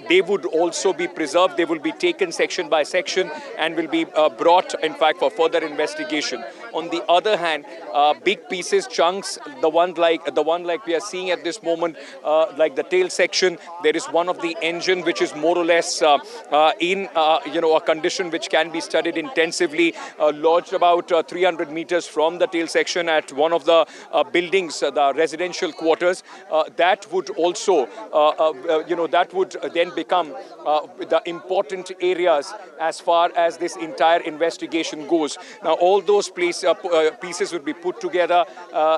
they would also be preserved. They will be taken section by section and will be brought, in fact, for further investigation. On the other hand, big pieces, chunks, the one like we are seeing at this moment, like the tail section, there is one of the engine which is more or less in a condition which can be studied intensively, lodged about 300 meters from the tail section at one of the buildings, the residential quarters. That would also, that would then become the important areas as far as this entire investigation goes. Now, all those pieces would be put together,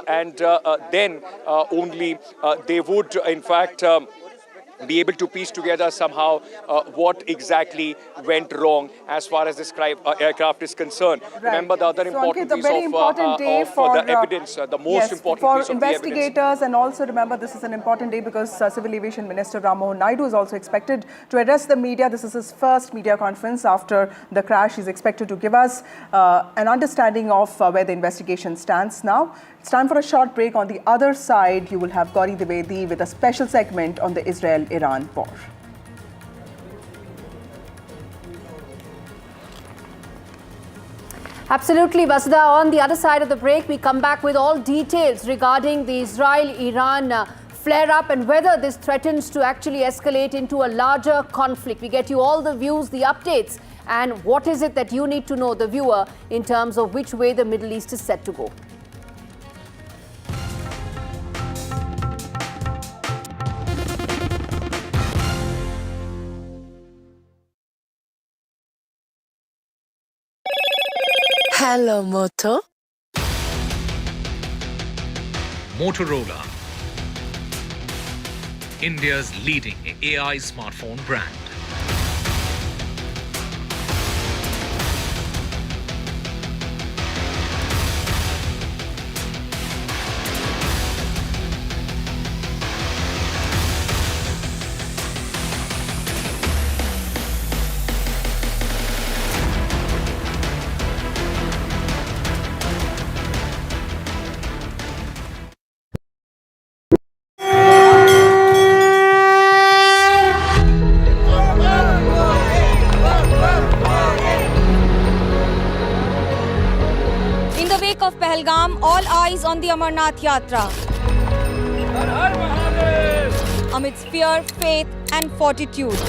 and then only they would, in fact, be able to piece together somehow what exactly went wrong as far as this aircraft is concerned. Right. Remember, the other important piece of the evidence, the most important piece of the evidence. For investigators, and also remember, this is an important day because Civil Aviation Minister Ram Mohan Naidu is also expected to address the media. This is his first media conference after the crash. He's expected to give us an understanding of where the investigation stands now. It's time for a short break. On the other side, you will have Gauri Dwivedi with a special segment on the Israel-Iran war. Absolutely, Vasudha. On the other side of the break, we come back with all details regarding the Israel-Iran flare-up and whether this threatens to actually escalate into a larger conflict. We get you all the views, the updates, and what is it that you need to know, the viewer, in terms of which way the Middle East is set to go. Hello, Moto. Motorola, India's leading AI smartphone brand. In the wake of Pahalgam, all eyes on the Amarnath Yatra. Amidst fear, faith and fortitude.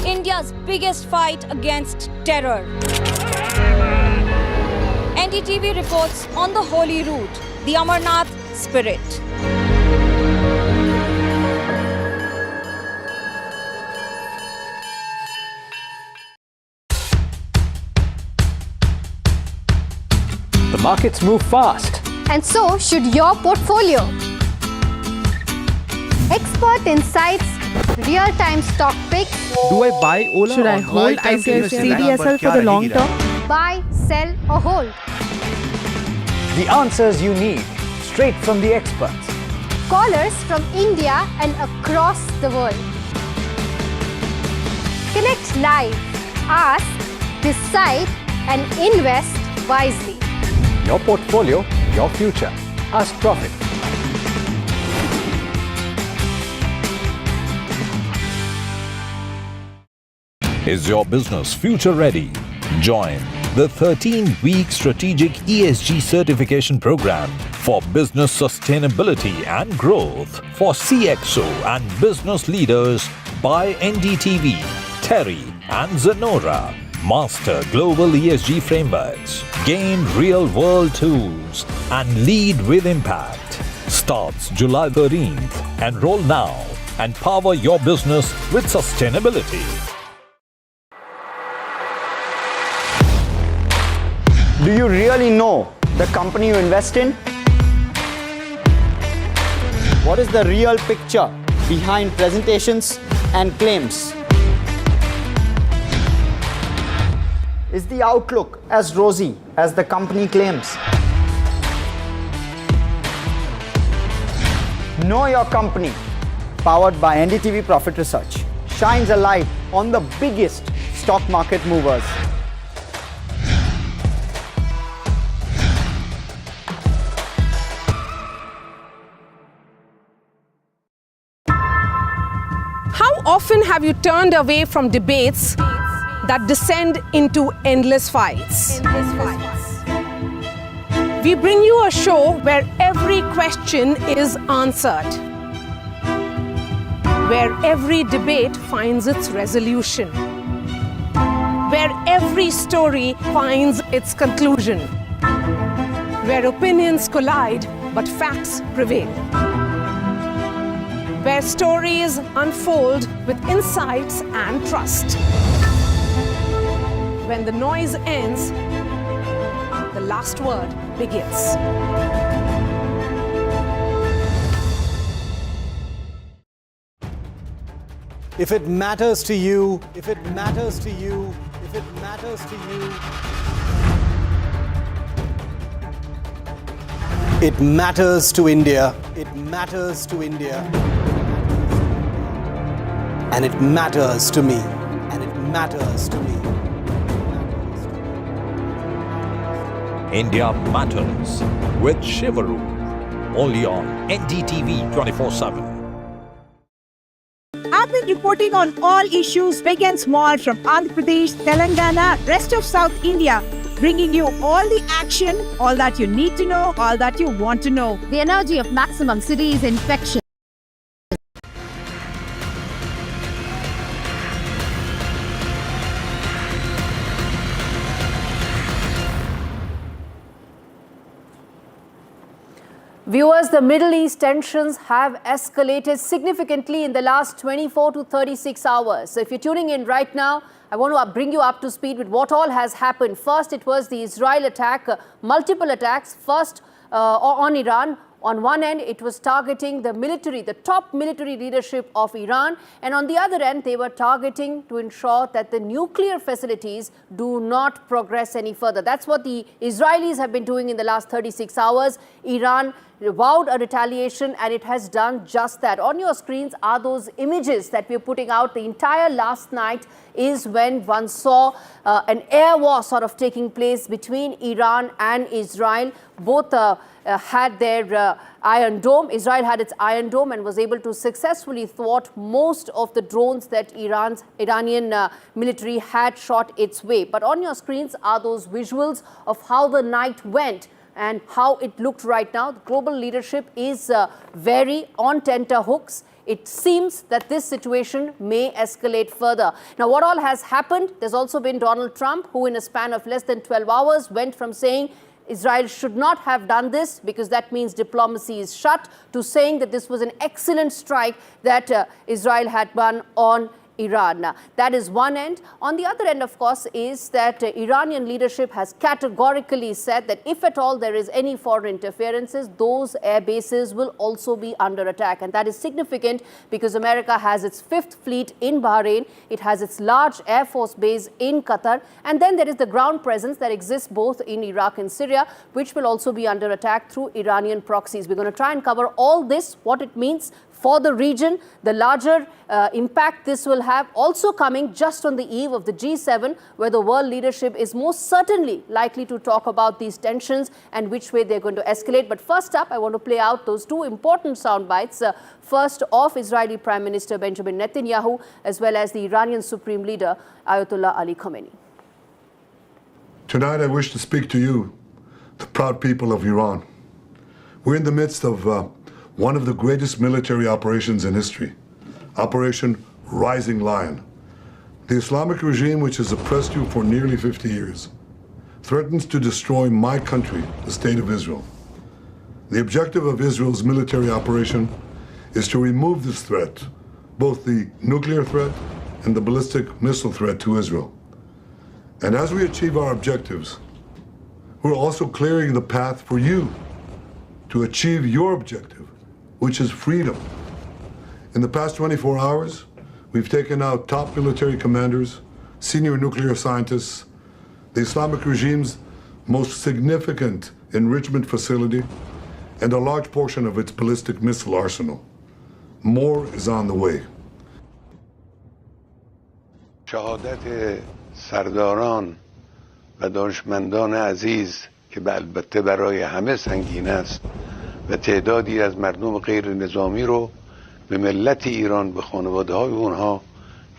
India's biggest fight against terror. NDTV reports on the holy route, the Amarnath spirit. The markets move fast. And so should your portfolio. Expert insights, real-time stock picks. Do I buy Ola? Should I or hold buy time to ICICI CDSL for the long term? Buy, sell or hold. The answers you need, straight from the experts. Callers from India and across the world. Connect live, ask, decide and invest wisely. Your portfolio, your future. Ask Profit. Is your business future ready? Join the 13-week strategic ESG certification program for business sustainability and growth for CXO and business leaders by NDTV, Terry and Zenora. Master global ESG frameworks, gain real-world tools, and lead with impact. Starts July 13th. Enroll now and power your business with sustainability. Do you really know the company you invest in? What is the real picture behind presentations and claims? Is the outlook as rosy as the company claims? Know Your Company, powered by NDTV Profit Research, shines a light on the biggest stock market movers. How often have you turned away from debates that descend into endless fights? We bring you a show where every question is answered, where every debate finds its resolution, where every story finds its conclusion, where opinions collide but facts prevail, where stories unfold with insights and trust. When the noise ends, the last word begins. If it matters to you, if it matters to you, if it matters to you, it matters to India, it matters to India, and it matters to me, and it matters to me. India Matters with Shivaru. Only on NDTV 24/7. I've been reporting on all issues big and small from Andhra Pradesh, Telangana, rest of South India, bringing you all the action, all that you need to know, all that you want to know. The energy of maximum cities infection. Viewers, the Middle East tensions have escalated significantly in the last 24 to 36 hours. So if you're tuning in right now, I want to bring you up to speed with what all has happened. First, it was the Israel attack, multiple attacks, first on Iran. On one end, it was targeting the military, the top military leadership of Iran. And on the other end, they were targeting to ensure that the nuclear facilities do not progress any further. That's what the Israelis have been doing in the last 36 hours. Iran vowed a retaliation, and it has done just that. On your screens are those images that we're putting out. The entire last night is when one saw an air war sort of taking place between Iran and Israel. Both had their Iron Dome. Israel had its Iron Dome and was able to successfully thwart most of the drones that Iranian military had shot its way. But on your screens are those visuals of how the night went and how it looked right now. The global leadership is very on tenterhooks. It seems that this situation may escalate further. Now, what all has happened? There's also been Donald Trump, who in a span of less than 12 hours went from saying Israel should not have done this because that means diplomacy is shut, to saying that this was an excellent strike that Israel had done on Iran. That is one end. On the other end, of course, is that Iranian leadership has categorically said that if at all there is any foreign interferences, those air bases will also be under attack. And that is significant because America has its 5th fleet in Bahrain. It has its large Air Force base in Qatar. And then there is the ground presence that exists both in Iraq and Syria, which will also be under attack through Iranian proxies. We're going to try and cover all this, what it means for the region, the larger impact this will have, also coming just on the eve of the G7, where the world leadership is most certainly likely to talk about these tensions and which way they're going to escalate. But first up, I want to play out those two important sound bites. First of Israeli Prime Minister Benjamin Netanyahu, as well as the Iranian Supreme Leader Ayatollah Ali Khamenei. Tonight I wish to speak to you, the proud people of Iran. We're in the midst of one of the greatest military operations in history, Operation Rising Lion. The Islamic regime, which has oppressed you for nearly 50 years, threatens to destroy my country, the State of Israel. The objective of Israel's military operation is to remove this threat, both the nuclear threat and the ballistic missile threat to Israel. And as we achieve our objectives, we're also clearing the path for you to achieve your objective, which is freedom. In the past 24 hours, we've taken out top military commanders, senior nuclear scientists, the Islamic regime's most significant enrichment facility, and a large portion of its ballistic missile arsenal. More is on the way. شهادت سرداران و دانشمندان عزیز که البته برای همه سنگین است و تعدادی از مردم غیر نظامی رو به ملت ایران، به خانواده های اونها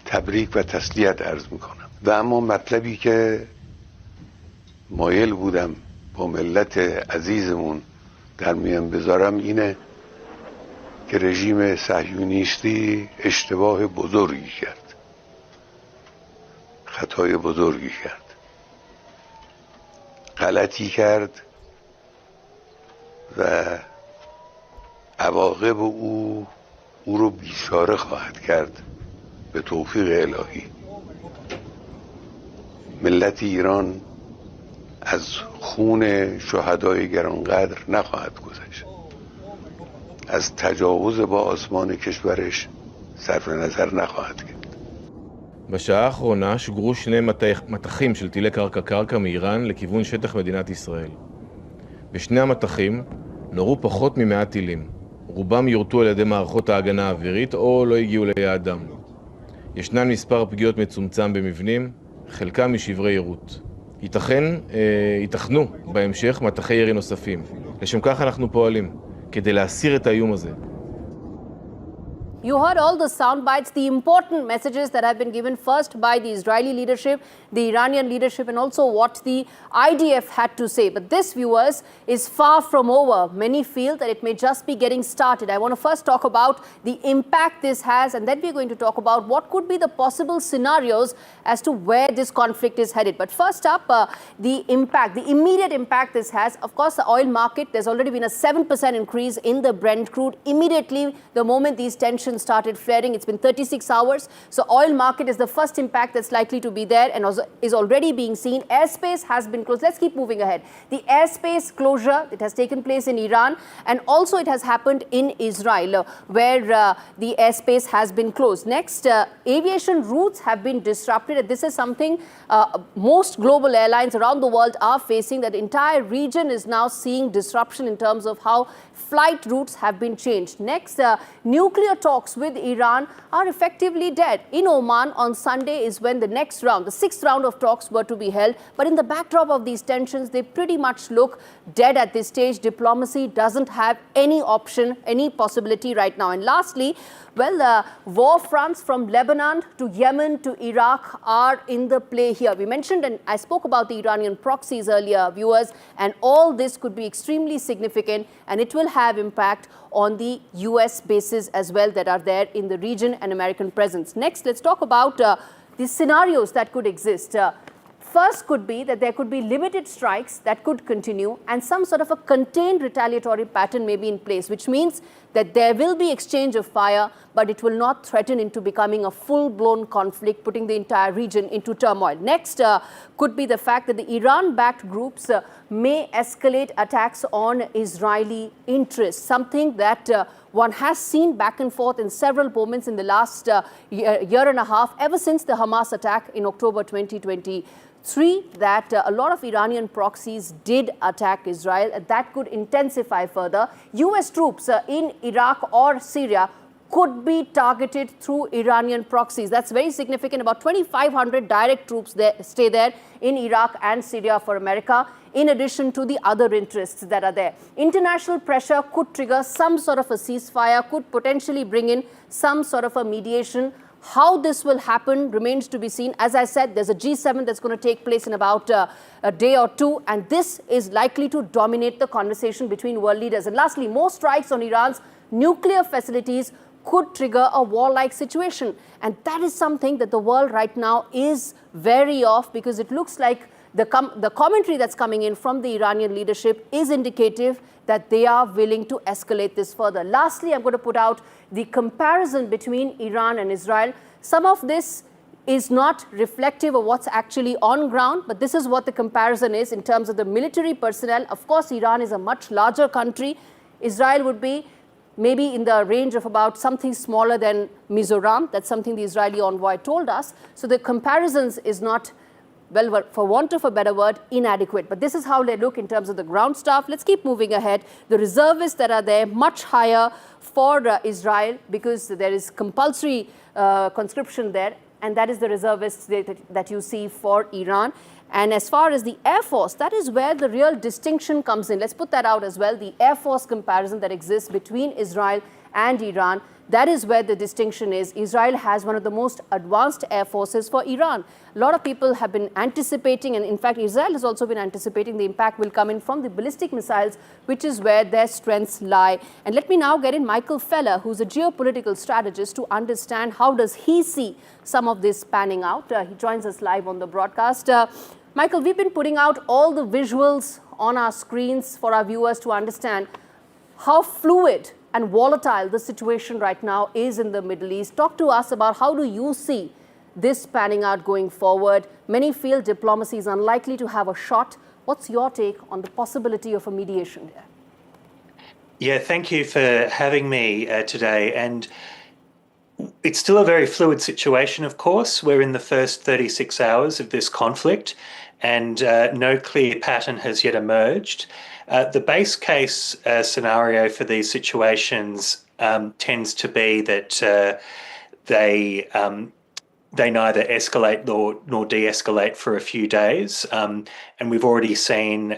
تبریک و تسلیت عرض میکنم. و اما مطلبی که مایل بودم با ملت عزیزمون در میان بذارم اینه که رژیم صهیونیستی اشتباه بزرگی کرد، خطای بزرگی کرد، غلطی کرد و عواقب او رو بیچاره خواهد کرد به توفیق الهی. ملت ایران از خون شهدای گرانقدر نخواهد گذشت، از تجاوز با آسمان کشورش صرف نظر נחת کرد. בשעה האחרונה שוגרו שני מטחים של טילי קרקע מאיראן לכיוון שטח מדינת ישראל. בשני המטחים נורו פחות מ100 טילים. רובם יורטו על ידי מערכות ההגנה האווירית או לא הגיעו ליעדם. ישנן מספר פגיעות מצומצם במבנים, חלקם משברי יירוט. ייתכנו בהמשך מטחי ירי נוספים. לשם כך אנחנו פועלים, כדי להסיר את האיום הזה. You heard all the sound bites, the important messages that have been given first by the Israeli leadership, the Iranian leadership, and also what the IDF had to say. But this, viewers, is far from over. Many feel that it may just be getting started. I want to first talk about the impact this has, and then we're going to talk about what could be the possible scenarios as to where this conflict is headed. But first up, the impact, the immediate impact this has. Of course, the oil market, there's already been a 7% increase in the Brent crude immediately the moment these tensions started flaring. It's been 36 hours. So oil market is the first impact that's likely to be there and also is already being seen. Airspace has been closed. Let's keep moving ahead. The airspace closure, it has taken place in Iran, and also it has happened in Israel, where the airspace has been closed. Next, aviation routes have been disrupted. And this is something most global airlines around the world are facing. That entire region is now seeing disruption in terms of how flight routes have been changed. Next, nuclear talks with Iran are effectively dead. In Oman on Sunday is when the next round, the 6th round of talks were to be held. But in the backdrop of these tensions, they pretty much look dead at this stage. Diplomacy doesn't have any option, any possibility right now. And lastly, well, war fronts from Lebanon to Yemen to Iraq are in the play here. We mentioned, and I spoke about the Iranian proxies earlier, viewers, and all this could be extremely significant, and it will have impact on the US bases as well that are there in the region and American presence. Next, let's talk about the scenarios that could exist. First could be that there could be limited strikes that could continue and some sort of a contained retaliatory pattern may be in place, which means that there will be exchange of fire, but it will not threaten into becoming a full-blown conflict, putting the entire region into turmoil. Next could be the fact that the Iran-backed groups may escalate attacks on Israeli interests, something that one has seen back and forth in several moments in the last year and a half, ever since the Hamas attack in October 2023, that a lot of Iranian proxies did attack Israel. That could intensify further. US troops in Iraq or Syria could be targeted through Iranian proxies. That's very significant. About 2,500 direct troops there, stay there in Iraq and Syria for America, in addition to the other interests that are there. International pressure could trigger some sort of a ceasefire, could potentially bring in some sort of a mediation. How this will happen remains to be seen. As I said, there's a G7 that's going to take place in about a day or two, and this is likely to dominate the conversation between world leaders. And lastly, more strikes on Iran's nuclear facilities could trigger a warlike situation. And that is something that the world right now is wary of, because it looks like the commentary that's coming in from the Iranian leadership is indicative that they are willing to escalate this further. Lastly, I'm going to put out the comparison between Iran and Israel. Some of this is not reflective of what's actually on ground, but this is what the comparison is in terms of the military personnel. Of course, Iran is a much larger country. Israel would be maybe in the range of about something smaller than Mizoram. That's something the Israeli envoy told us. So the comparisons is not, well, for want of a better word, inadequate. But this is how they look in terms of the ground staff. Let's keep moving ahead. The reservists that are there, much higher for Israel, because there is compulsory conscription there, and that is the reservists that you see for Iran. And as far as the Air Force, that is where the real distinction comes in. Let's put that out as well. The Air Force comparison that exists between Israel and Iran, that is where the distinction is. Israel has one of the most advanced air forces for Iran. A lot of people have been anticipating, and in fact, Israel has also been anticipating the impact will come in from the ballistic missiles, which is where their strengths lie. And let me now get in Michael Feller, who's a geopolitical strategist, to understand how does he see some of this panning out. He joins us live on the broadcast. Michael, we've been putting out all the visuals on our screens for our viewers to understand how fluid and volatile the situation right now is in the Middle East. Talk to us about how do you see this panning out going forward. Many feel diplomacy is unlikely to have a shot. What's your take on the possibility of a mediation here? Yeah, thank you for having me today. And it's still a very fluid situation, of course. We're in the first 36 hours of this conflict, and no clear pattern has yet emerged. The base case scenario for these situations tends to be that they they neither escalate nor de-escalate for a few days. And we've already seen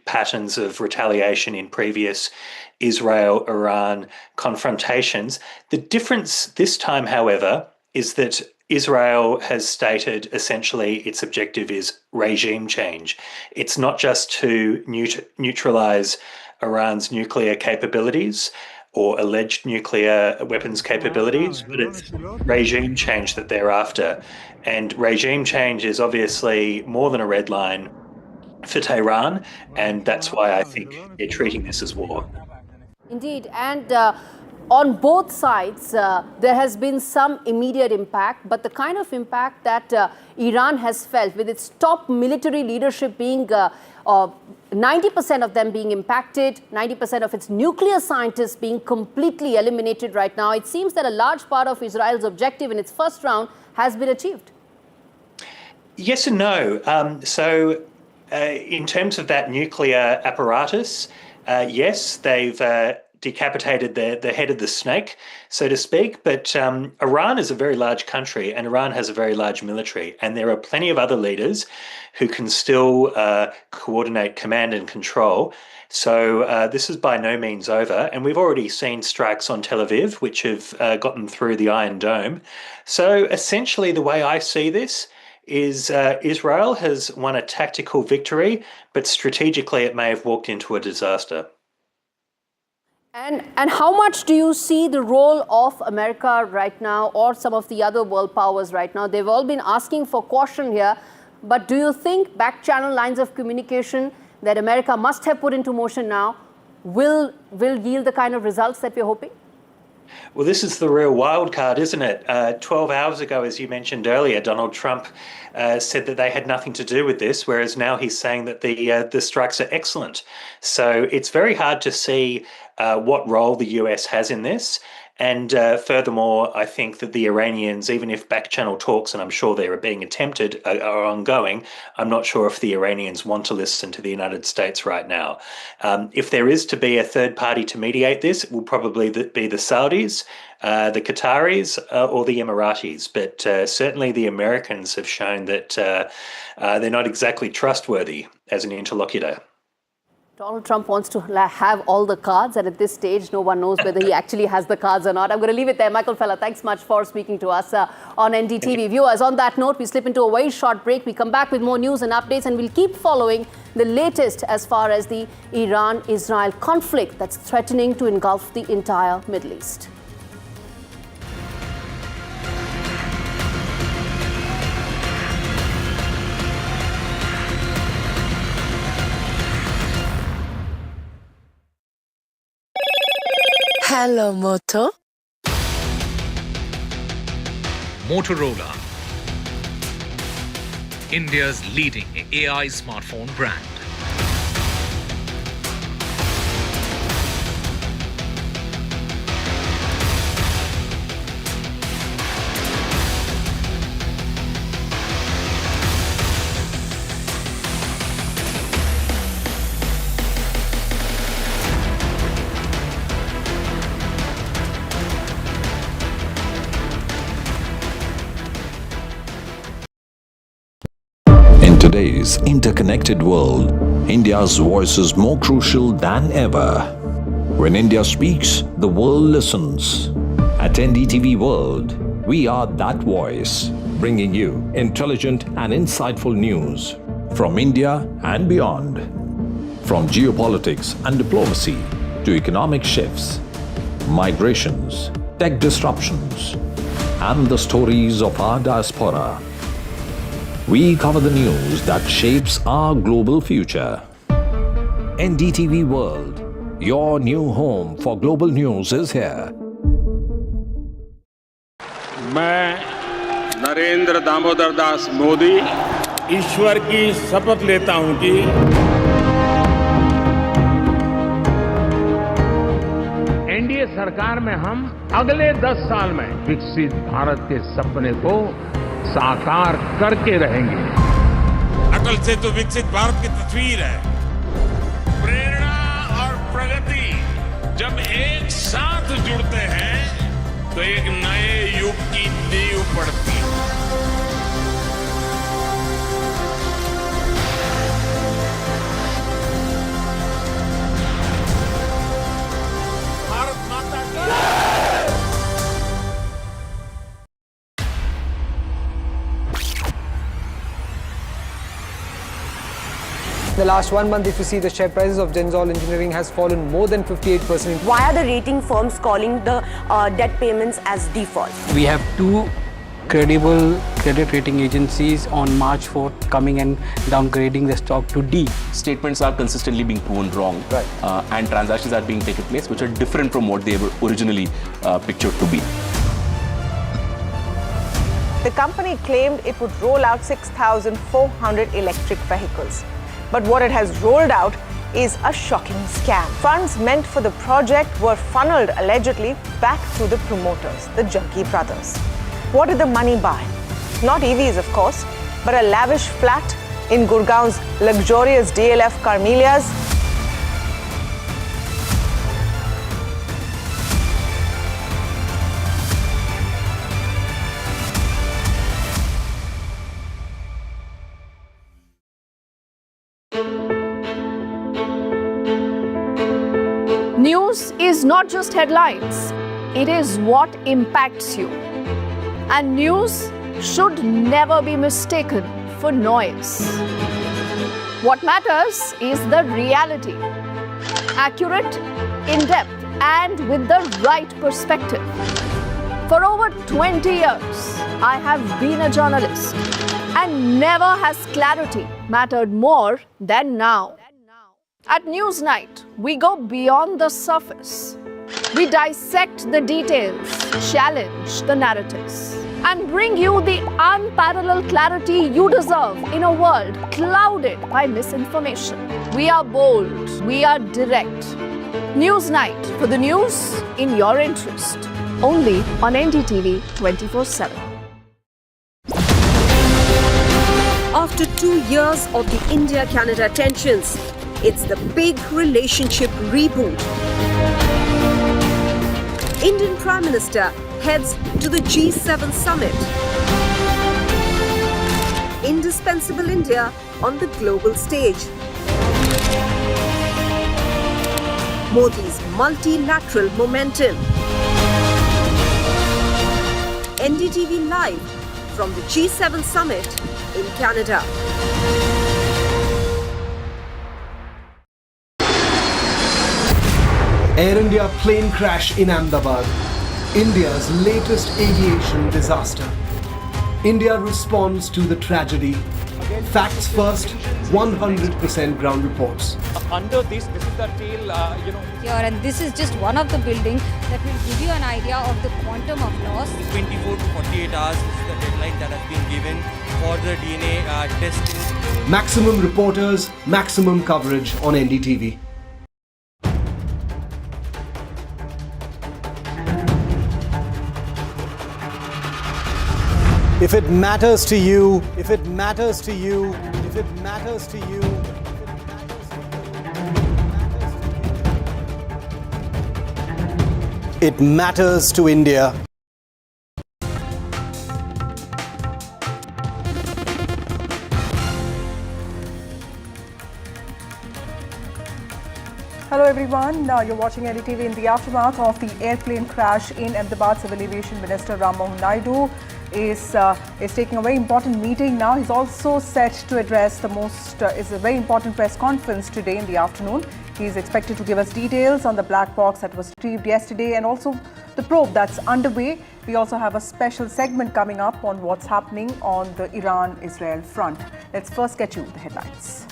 patterns of retaliation in previous Israel-Iran confrontations. The difference this time, however, is that Israel has stated essentially its objective is regime change. It's not just to neutralize Iran's nuclear capabilities or alleged nuclear weapons capabilities, but it's regime change that they're after. And regime change is obviously more than a red line for Tehran, and that's why I think they're treating this as war. Indeed, and on both sides, there has been some immediate impact, but the kind of impact that Iran has felt with its top military leadership being 90% of them being impacted, 90% of its nuclear scientists being completely eliminated right now. It seems that a large part of Israel's objective in its first round has been achieved. Yes and no. In terms of that nuclear apparatus, yes, they've decapitated the head of the snake, so to speak. But Iran is a very large country, and Iran has a very large military. And there are plenty of other leaders who can still coordinate command and control. So this is by no means over. And we've already seen strikes on Tel Aviv, which have gotten through the Iron Dome. So essentially, the way I see this is Israel has won a tactical victory, but strategically it may have walked into a disaster. And how much do you see the role of America right now, or some of the other world powers right now? They've all been asking for caution here, but do you think back-channel lines of communication that America must have put into motion now will yield the kind of results that we're hoping? Well, this is the real wild card, isn't it? 12 hours ago, as you mentioned earlier, Donald Trump said that they had nothing to do with this, whereas now he's saying that the strikes are excellent. So it's very hard to see what role the US has in this. And furthermore, I think that the Iranians, even if back-channel talks, and I'm sure they are being attempted, are ongoing, I'm not sure if the Iranians want to listen to the United States right now. If there is to be a third party to mediate this, it will probably be the Saudis, the Qataris, or the Emiratis. But certainly the Americans have shown that they're not exactly trustworthy as an interlocutor. Donald Trump wants to have all the cards, and at this stage, no one knows whether he actually has the cards or not. I'm going to leave it there. Michael Feller, thanks much for speaking to us on NDTV. Viewers, on that note, we slip into a very short break. We come back with more news and updates, and we'll keep following the latest as far as the Iran-Israel conflict that's threatening to engulf the entire Middle East. Hello, Moto. Motorola, India's leading AI smartphone brand. In today's interconnected world, India's voice is more crucial than ever. When India speaks, the world listens. At NDTV World, we are that voice, bringing you intelligent and insightful news from India and beyond. From geopolitics and diplomacy to economic shifts, migrations, tech disruptions, and the stories of our diaspora. We cover the news that shapes our global future. NDTV World, your new home for global news is here. मैं नरेंद्र दामोदर दास मोदी ईश्वर की शपथ लेता हूं कि NDA सरकार में हम अगले 10 साल में विकसित भारत के सपने को साकार करके रहेंगे। अटल से तो विकसित भारत की तस्वीर है। प्रेरणा और प्रगति जब एक साथ जुड़ते हैं तो एक नए युग की नींव पड़ती है। the last 1 month, if you see, the share prices of Genzol Engineering has fallen more than 58%. Why are the rating firms calling the debt payments as default? We have two credible credit rating agencies on March 4th coming and downgrading the stock to D. Statements are consistently being proven wrong, and transactions are being taken place which are different from what they were originally pictured to be. The company claimed it would roll out 6,400 electric vehicles. But what it has rolled out is a shocking scam. Funds meant for the project were funneled allegedly back to the promoters, the Junkie brothers. What did the money buy? Not EVs, of course, but a lavish flat in Gurgaon's luxurious DLF Carmelias. News is not just headlines, it is what impacts you. And news should never be mistaken for noise. What matters is the reality. Accurate, in-depth, and with the right perspective. For over 20 years, I have been a journalist, and never has clarity mattered more than now. At Newsnight, we go beyond the surface. We dissect the details, challenge the narratives, and bring you the unparalleled clarity you deserve in a world clouded by misinformation. We are bold, we are direct. Newsnight, for the news in your interest. Only on NDTV 24/7. After 2 years of the India-Canada tensions, it's the big relationship reboot. Indian Prime Minister heads to the G7 summit. Indispensable India on the global stage. Modi's multilateral momentum. NDTV live from the G7 summit in Canada. Air India plane crash in Ahmedabad, India's latest aviation disaster. India responds to the tragedy. Facts first, 100% ground reports. Under this is the tail, Here, and this is just one of the buildings that will give you an idea of the quantum of loss. 24 to 48 hours is the deadline that has been given for the DNA testing. Maximum reporters, maximum coverage on NDTV. If it matters to you, if it matters to you, if it matters to you, it matters to India. Hello everyone, you're watching NDTV in the aftermath of the airplane crash in Ahmedabad. Civil Aviation Minister Ram Mohan Naidu is taking a very important meeting now. He's also set to address is a very important press conference today in the afternoon. He's expected to give us details on the black box that was retrieved yesterday and also the probe that's underway. We also have a special segment coming up on what's happening on the Iran-Israel front. Let's first get you the headlines.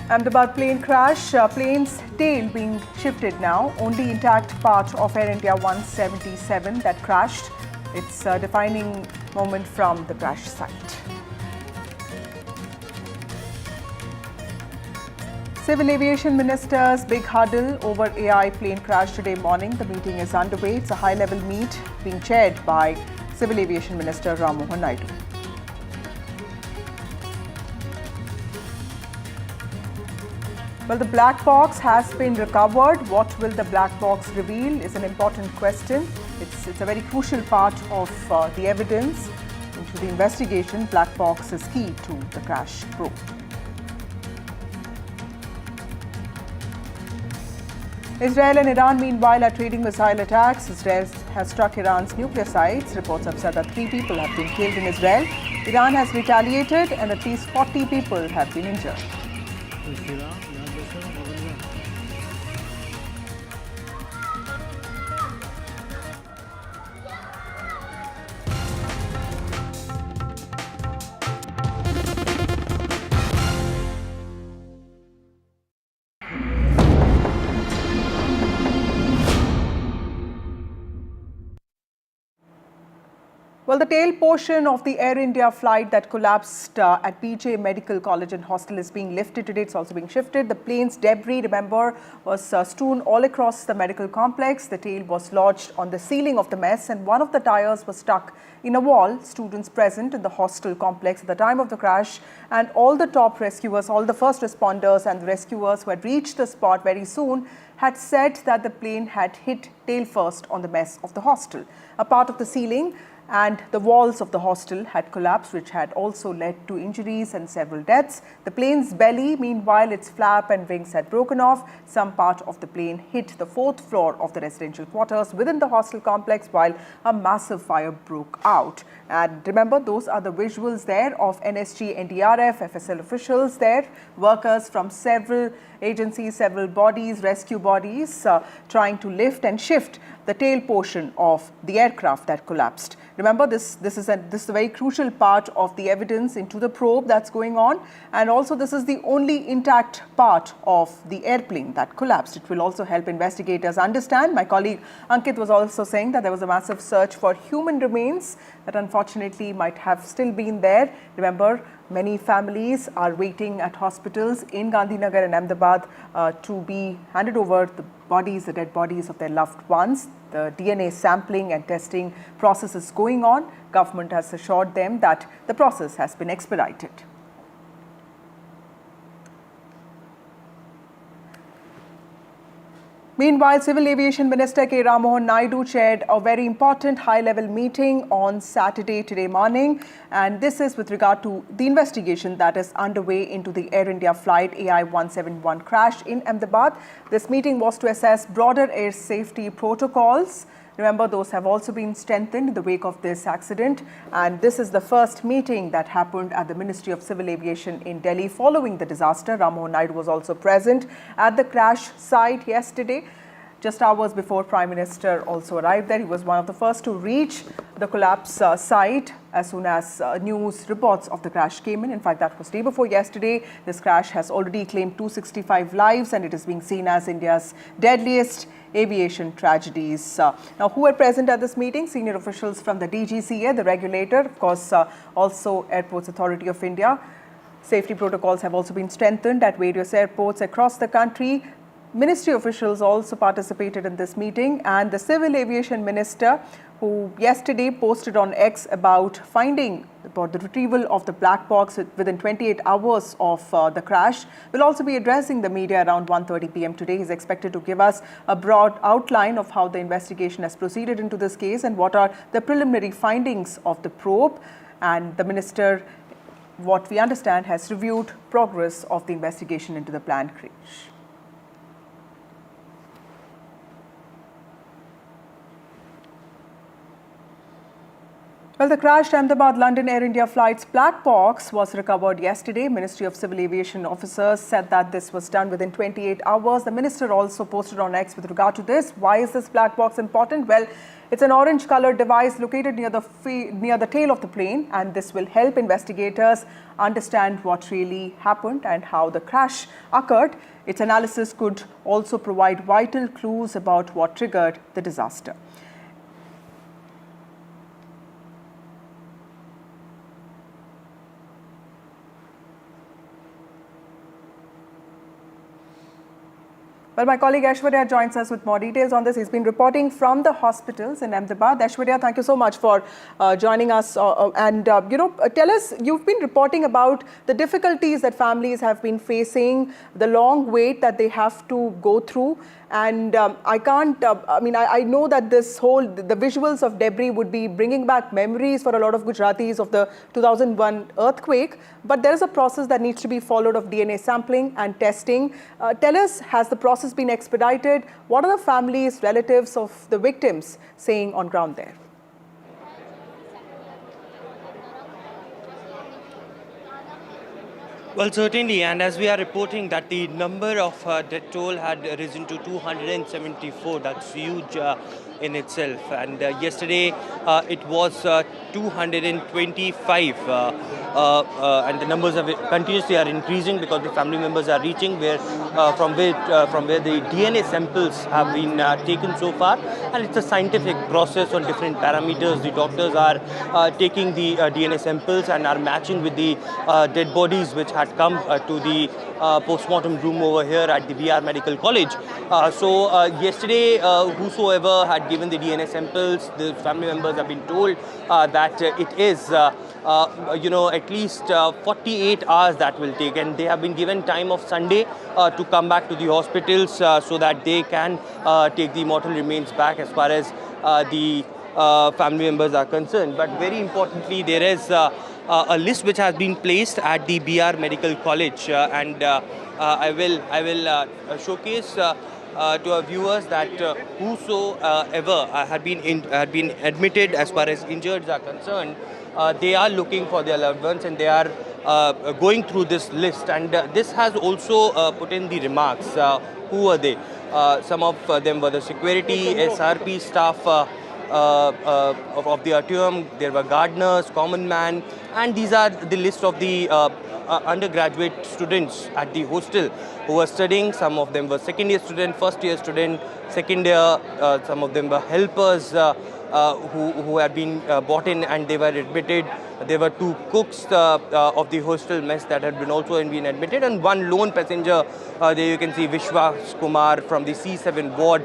Ahmedabad plane crash, plane's tail being shifted now. Only intact part of Air India 177 that crashed. It's a defining moment from the crash site. Civil Aviation Minister's big huddle over AI plane crash today morning. The meeting is underway. It's a high-level meet being chaired by Civil Aviation Minister Ram Mohan Naidu. Well, the black box has been recovered. What will the black box reveal is an important question. It's a very crucial part of the evidence into the investigation. Black box is key to the crash probe. Israel and Iran, meanwhile, are trading missile attacks. Israel has struck Iran's nuclear sites. Reports have said that 3 people have been killed in Israel. Iran has retaliated and at least 40 people have been injured. Well, the tail portion of the Air India flight that collapsed at BJ Medical College and Hostel is being lifted today. It's also being shifted. The plane's debris, remember, was strewn all across the medical complex. The tail was lodged on the ceiling of the mess and one of the tires was stuck in a wall. Students present in the hostel complex at the time of the crash and all the top rescuers, all the first responders and the rescuers who had reached the spot very soon had said that the plane had hit tail first on the mess of the hostel. A part of the ceiling and the walls of the hostel had collapsed, which had also led to injuries and several deaths. The plane's belly, meanwhile, its flap and wings had broken off. Some part of the plane hit the 4th floor of the residential quarters within the hostel complex while a massive fire broke out. And remember, those are the visuals there of NSG, NDRF, FSL officials there, workers from several agencies, several bodies, rescue bodies, trying to lift and shift the tail portion of the aircraft that collapsed. Remember, this is a very crucial part of the evidence into the probe that's going on, and also this is the only intact part of the airplane that collapsed. It will also help investigators understand. My colleague Ankit was also saying that there was a massive search for human remains that unfortunately might have still been there. Remember, many families are waiting at hospitals in Gandhinagar and Ahmedabad to be handed over the dead bodies of their loved ones. The DNA sampling and testing process is going on. Government has assured them that the process has been expedited. Meanwhile, Civil Aviation Minister K. Ramohan Naidu chaired a very important high-level meeting on Saturday today morning, and this is with regard to the investigation that is underway into the Air India flight AI-171 crash in Ahmedabad. This meeting was to assess broader air safety protocols. Remember, those have also been strengthened in the wake of this accident, and this is the first meeting that happened at the Ministry of Civil Aviation in Delhi following the disaster. Ramohan Naidu was also present at the crash site yesterday. Just hours before Prime Minister also arrived there. He was one of the first to reach the collapse site as soon as news reports of the crash came in. In fact, that was day before yesterday. This crash has already claimed 265 lives and it is being seen as India's deadliest aviation tragedies. Now, who were present at this meeting? Senior officials from the DGCA, the regulator, of course, also Airports Authority of India. Safety protocols have also been strengthened at various airports across the country. Ministry officials also participated in this meeting, and the Civil Aviation Minister, who yesterday posted on X about the retrieval of the black box within 28 hours of the crash, will also be addressing the media around 1:30 p.m. today. He is expected to give us a broad outline of how the investigation has proceeded into this case and what are the preliminary findings of the probe. And the minister, what we understand, has reviewed progress of the investigation into the planned crash. Well, the crashed Ahmedabad-London Air India flight's black box was recovered yesterday. Ministry of Civil Aviation officers said that this was done within 28 hours. The minister also posted on X with regard to this. Why is this black box important? Well, it's an orange-colored device located near the tail of the plane, and this will help investigators understand what really happened and how the crash occurred. Its analysis could also provide vital clues about what triggered the disaster. Well, my colleague Aishwarya joins us with more details on this. He's been reporting from the hospitals in Ahmedabad. Aishwarya, thank you so much for joining us. Tell us, you've been reporting about the difficulties that families have been facing, the long wait that they have to go through. And I know that the visuals of debris would be bringing back memories for a lot of Gujaratis of the 2001 earthquake. But there is a process that needs to be followed of DNA sampling and testing. Tell us, has the process process been expedited? What are the families, relatives of the victims saying on ground there? Well, certainly, and as we are reporting that the number of death toll had risen to 274, that's huge in itself. And yesterday it was 225, and the numbers are continuously are increasing because the family members are reaching where from where the DNA samples have been taken so far, and it's a scientific process on different parameters. The doctors are taking the DNA samples and are matching with the dead bodies which had come to the post-mortem room over here at the BR Medical College. So yesterday, whosoever had given the DNA samples, the family members have been told that it is at least 48 hours that will take, and they have been given time of Sunday to come back to the hospitals so that they can take the mortal remains back as far as the family members are concerned. But very importantly, there is a list which has been placed at the BR Medical College, and I will showcase to our viewers that whosoever had been admitted as far as injured are concerned, they are looking for their loved ones and they are going through this list. And this has also put in the remarks. Who were they? Some of them were the security, SRP staff of the atrium. There were gardeners, common man, and these are the list of the undergraduate students at the hostel who were studying. Some of them were second year student, first year student, second year. Some of them were helpers who had been brought in and they were admitted. There were two cooks of the hostel mess that had been also been admitted, and one lone passenger. There you can see Vishwas Kumar from the C7 ward.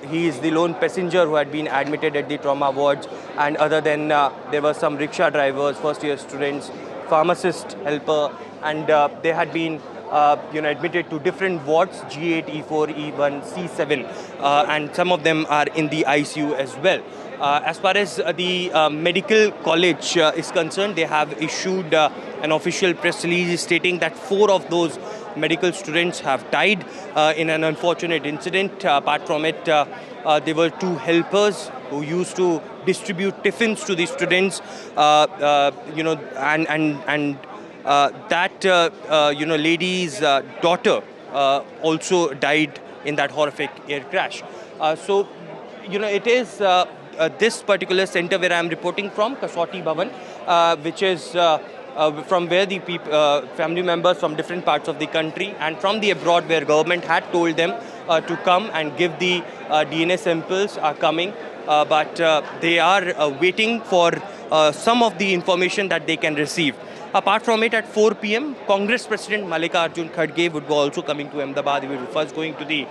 He is the lone passenger who had been admitted at the trauma wards. And other than there were some rickshaw drivers, first year students, pharmacist, helper, and they had been admitted to different wards, G8, E4, E1, C7, and some of them are in the ICU as well. As far as the medical college is concerned, they have issued an official press release stating that 4 of those medical students have died in an unfortunate incident. Apart from it, there were 2 helpers who used to distribute tiffins to the students, lady's daughter also died in that horrific air crash. So it is this particular center where I am reporting from, Kasauti Bhavan, which is from where the family members from different parts of the country and from the abroad where government had told them to come and give the DNA samples are coming. But they are waiting for some of the information that they can receive. Apart from it, at 4 p.m., Congress President Mallikarjun Kharge would be also coming to Ahmedabad. He would be first going to the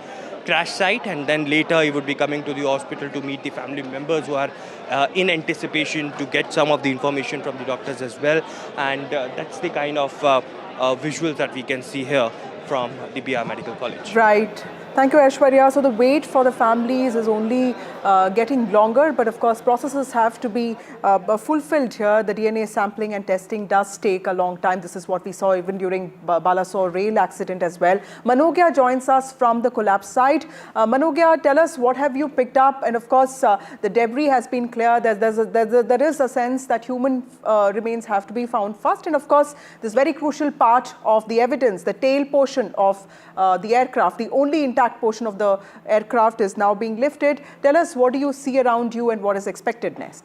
crash site, and then later he would be coming to the hospital to meet the family members who are in anticipation to get some of the information from the doctors as well. And that's the kind of visuals that we can see here from the BR Medical College. Right. Thank you, Aishwarya. So the wait for the families is only getting longer, but of course processes have to be fulfilled here. The DNA sampling and testing does take a long time. This is what we saw even during Balasore rail accident as well. Manogya joins us from the collapse site. Manogya, tell us what have you picked up? And of course, the debris has been clear. There is a sense that human remains have to be found first. And of course, this very crucial part of the evidence, the tail portion of the aircraft, the only intact portion of the aircraft is now being lifted. Tell us, what do you see around you and what is expected next?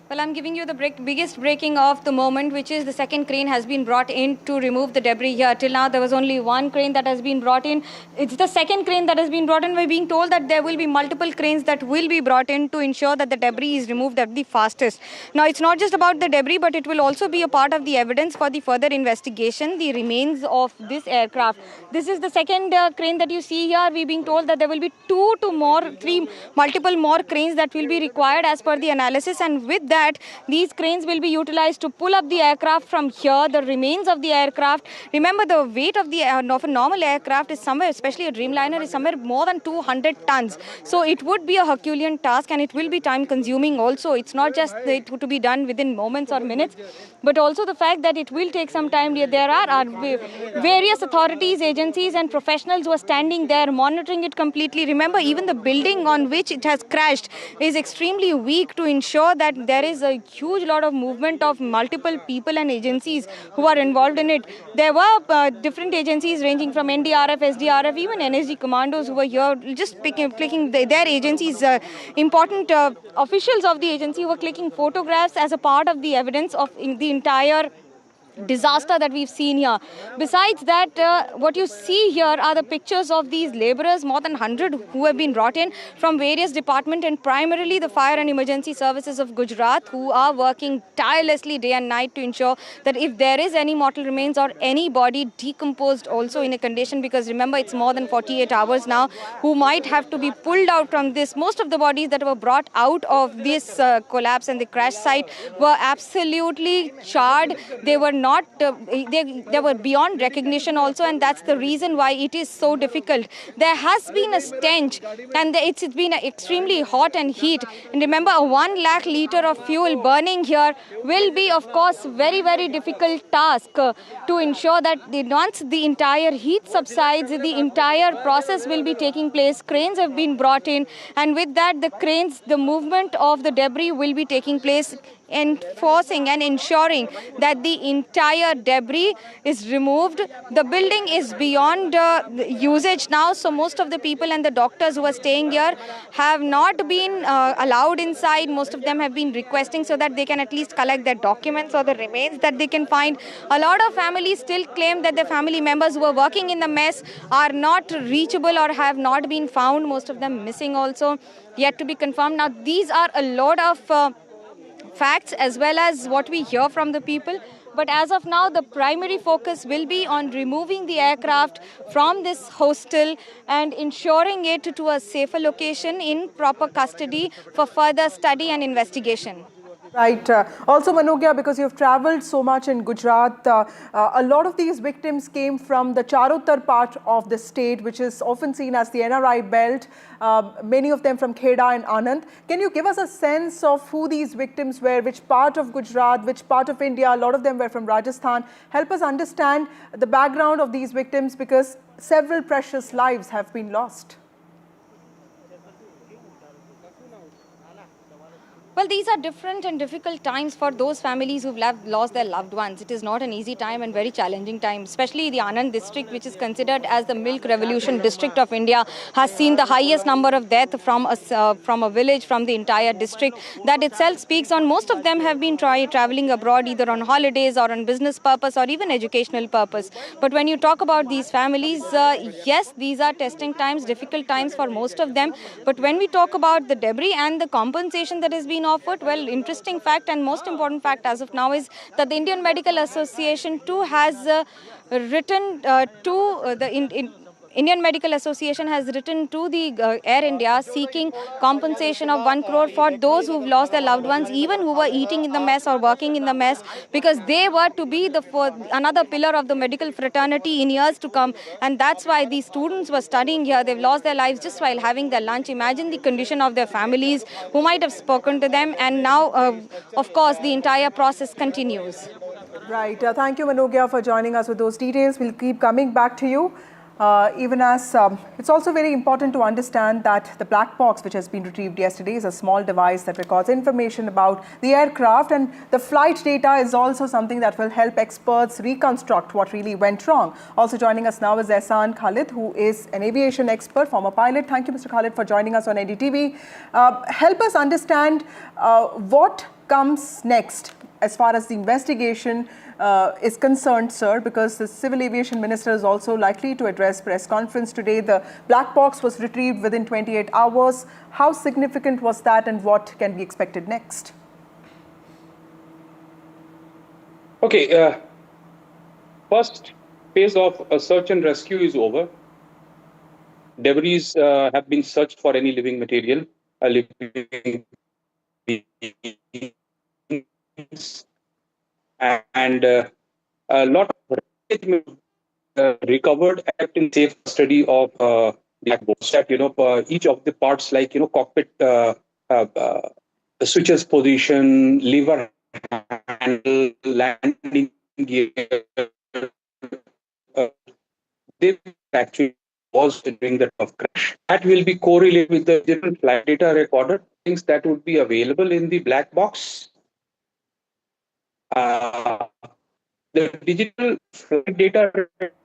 Well, I'm giving you the biggest breaking of the moment, which is the second crane has been brought in to remove the debris here. Till now, there was only one crane that has been brought in. It's the second crane that has been brought in. We're being told that there will be multiple cranes that will be brought in to ensure that the debris is removed at the fastest. Now, it's not just about the debris, but it will also be a part of the evidence for the further investigation, the remains of this aircraft. This is the second crane that you see here. We're being told that there will be multiple more cranes that will be required as per the analysis. And with that, that these cranes will be utilized to pull up the aircraft from here, the remains of the aircraft. Remember, the weight of of a normal aircraft is somewhere, especially a Dreamliner, is somewhere more than 200 tons. So it would be a Herculean task, and it will be time consuming also. It's not just to be done within moments or minutes, but also the fact that it will take some time. There are various authorities, agencies and professionals who are standing there monitoring it completely. Remember, even the building on which it has crashed is extremely weak to ensure that there is a huge lot of movement of multiple people and agencies who are involved in it. There were different agencies ranging from NDRF, SDRF, even NSG commandos who were here just clicking their agencies, important officials of the agency were clicking photographs as a part of the evidence of the entire disaster that we've seen here. Besides that, what you see here are the pictures of these laborers, more than 100 who have been brought in from various departments, and primarily the fire and emergency services of Gujarat, who are working tirelessly day and night to ensure that if there is any mortal remains or any body decomposed also in a condition, because remember it's more than 48 hours now, who might have to be pulled out from this. Most of the bodies that were brought out of this collapse and the crash site were absolutely charred. They were not, they were beyond recognition also, and that's the reason why it is so difficult. There has been a stench, and it's been extremely hot and heat. And remember, a 1 lakh litre of fuel burning here will be, of course, very, very difficult task to ensure that once the entire heat subsides, the entire process will be taking place. Cranes have been brought in, and with that, the movement of the debris will be taking place, enforcing and ensuring that the entire debris is removed. The building is beyond usage now, so most of the people and the doctors who are staying here have not been allowed inside. Most of them have been requesting so that they can at least collect their documents or the remains that they can find. A lot of families still claim that their family members who are working in the mess are not reachable or have not been found. Most of them missing also, yet to be confirmed. Now, these are a lot of facts as well as what we hear from the people. But as of now, the primary focus will be on removing the aircraft from this hostel and ensuring it to a safer location in proper custody for further study and investigation. Right. Also, Manogya, because you've traveled so much in Gujarat, a lot of these victims came from the Charotar part of the state, which is often seen as the NRI belt, many of them from Kheda and Anand. Can you give us a sense of who these victims were, which part of Gujarat, which part of India? A lot of them were from Rajasthan. Help us understand the background of these victims, because several precious lives have been lost. Well, these are different and difficult times for those families who've lost their loved ones. It is not an easy time and very challenging time, especially the Anand district, which is considered as the milk revolution district of India, has seen the highest number of deaths from a village, from the entire district. That itself speaks on most of them have been traveling abroad either on holidays or on business purpose or even educational purpose. But when you talk about these families, yes, these are testing times, difficult times for most of them. But when we talk about the debris and the compensation that is being offered, well, interesting fact and most important fact as of now is that the Indian Medical Association too has written to the Indian Medical Association has written to the Air India seeking compensation of 1 crore for those who've lost their loved ones, even who were eating in the mess or working in the mess, because they were to be another pillar of the medical fraternity in years to come. And that's why these students were studying here. They've lost their lives just while having their lunch. Imagine the condition of their families who might have spoken to them. And now, of course, the entire process continues. Right. Thank you, Manogya, for joining us with those details. We'll keep coming back to you. Even as it's also very important to understand that the black box which has been retrieved yesterday is a small device that records information about the aircraft, and the flight data is also something that will help experts reconstruct what really went wrong. Also joining us now is Ehsan Khalid, who is an aviation expert, former pilot. Thank you, Mr. Khalid, for joining us on NDTV. Help us understand what comes next as far as the investigation is concerned, sir, because the Civil Aviation Minister is also likely to address press conference today. The black box was retrieved within 28 hours. How significant was that, and what can be expected next? Okay, first phase of search and rescue is over. Debris have been searched for any living material, living and a lot of recovered kept in safe custody of black box. That each of the parts, like cockpit switches position, lever handle, landing gear, uh, they actually was during the tough crash. That will be correlated with the digital flight data recorder, things that would be available in the black box. The digital flight data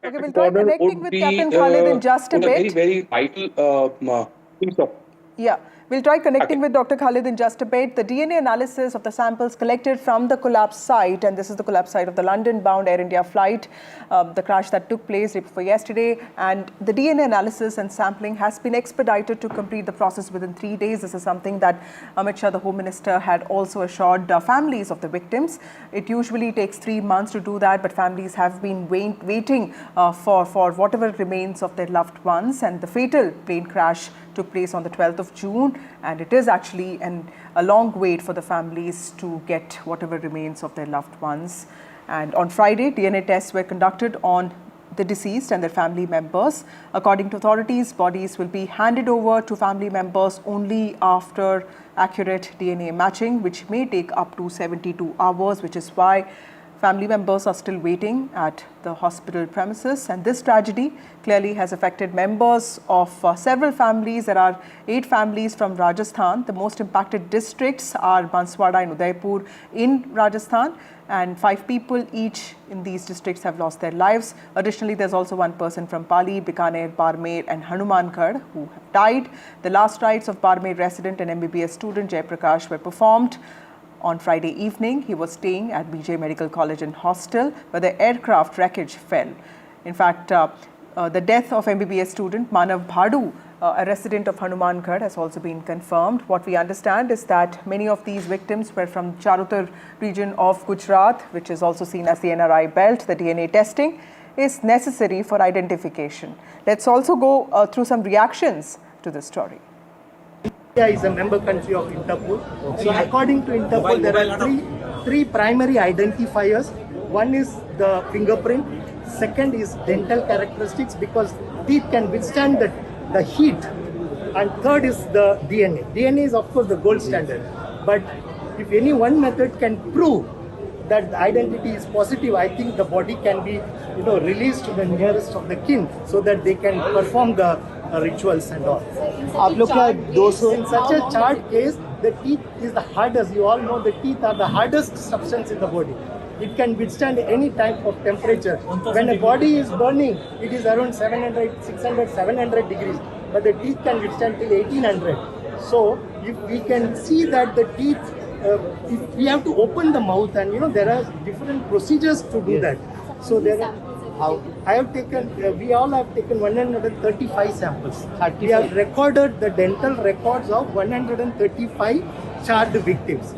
Okay, we'll try recorder connecting would with be Captain Khalid in just a very, bit. very vital piece of. Yeah, we'll try connecting with Dr. Khalid in just a bit. The DNA analysis of the samples collected from the collapse site, and this is the collapse site of the London-bound Air India flight, the crash that took place day before yesterday, and the DNA analysis and sampling has been expedited to complete the process within 3 days. This is something that Amit Shah, the Home Minister, had also assured families of the victims. It usually takes 3 months to do that, but families have been waiting for whatever remains of their loved ones, and the fatal plane crash took place on the 12th of June, and it is actually a long wait for the families to get whatever remains of their loved ones. And on Friday, DNA tests were conducted on the deceased and their family members. According to authorities, bodies will be handed over to family members only after accurate DNA matching, which may take up to 72 hours, which is why family members are still waiting at the hospital premises. And this tragedy clearly has affected members of several families. There are 8 families from Rajasthan. The most impacted districts are Banswara and Udaipur in Rajasthan, and 5 people each in these districts have lost their lives. Additionally, there's also 1 person from Pali, Bikaner, Barmer and Hanumangarh who have died. The last rites of Barmer resident and MBBS student Jay Prakash were performed on Friday evening. He was staying at BJ Medical College and Hostel where the aircraft wreckage fell. In fact, the death of MBBS student Manav Bhadu, a resident of Hanumangarh, has also been confirmed. What we understand is that many of these victims were from Charutar region of Gujarat, which is also seen as the NRI belt. The DNA testing is necessary for identification. Let's also go through some reactions to this story. India is a member country of Interpol. So according to Interpol, there are three primary identifiers. One is the fingerprint, second is dental characteristics because teeth can withstand the heat, and third is the DNA. DNA is of course the gold standard, but if any one method can prove that the identity is positive, I think the body can be released to the nearest of the kin so that they can perform the rituals and all. In such a charred case, the teeth is the hardest. You all know the teeth are the hardest substance in the body. It can withstand any type of temperature. When a body is burning, it is around 700, 600, 700 degrees, but the teeth can withstand till 1800. So if we can see that the teeth, if we have to open the mouth, and there are different procedures to do that. So there are. We all have taken 135 samples. We have recorded the dental records of 135 charred victims.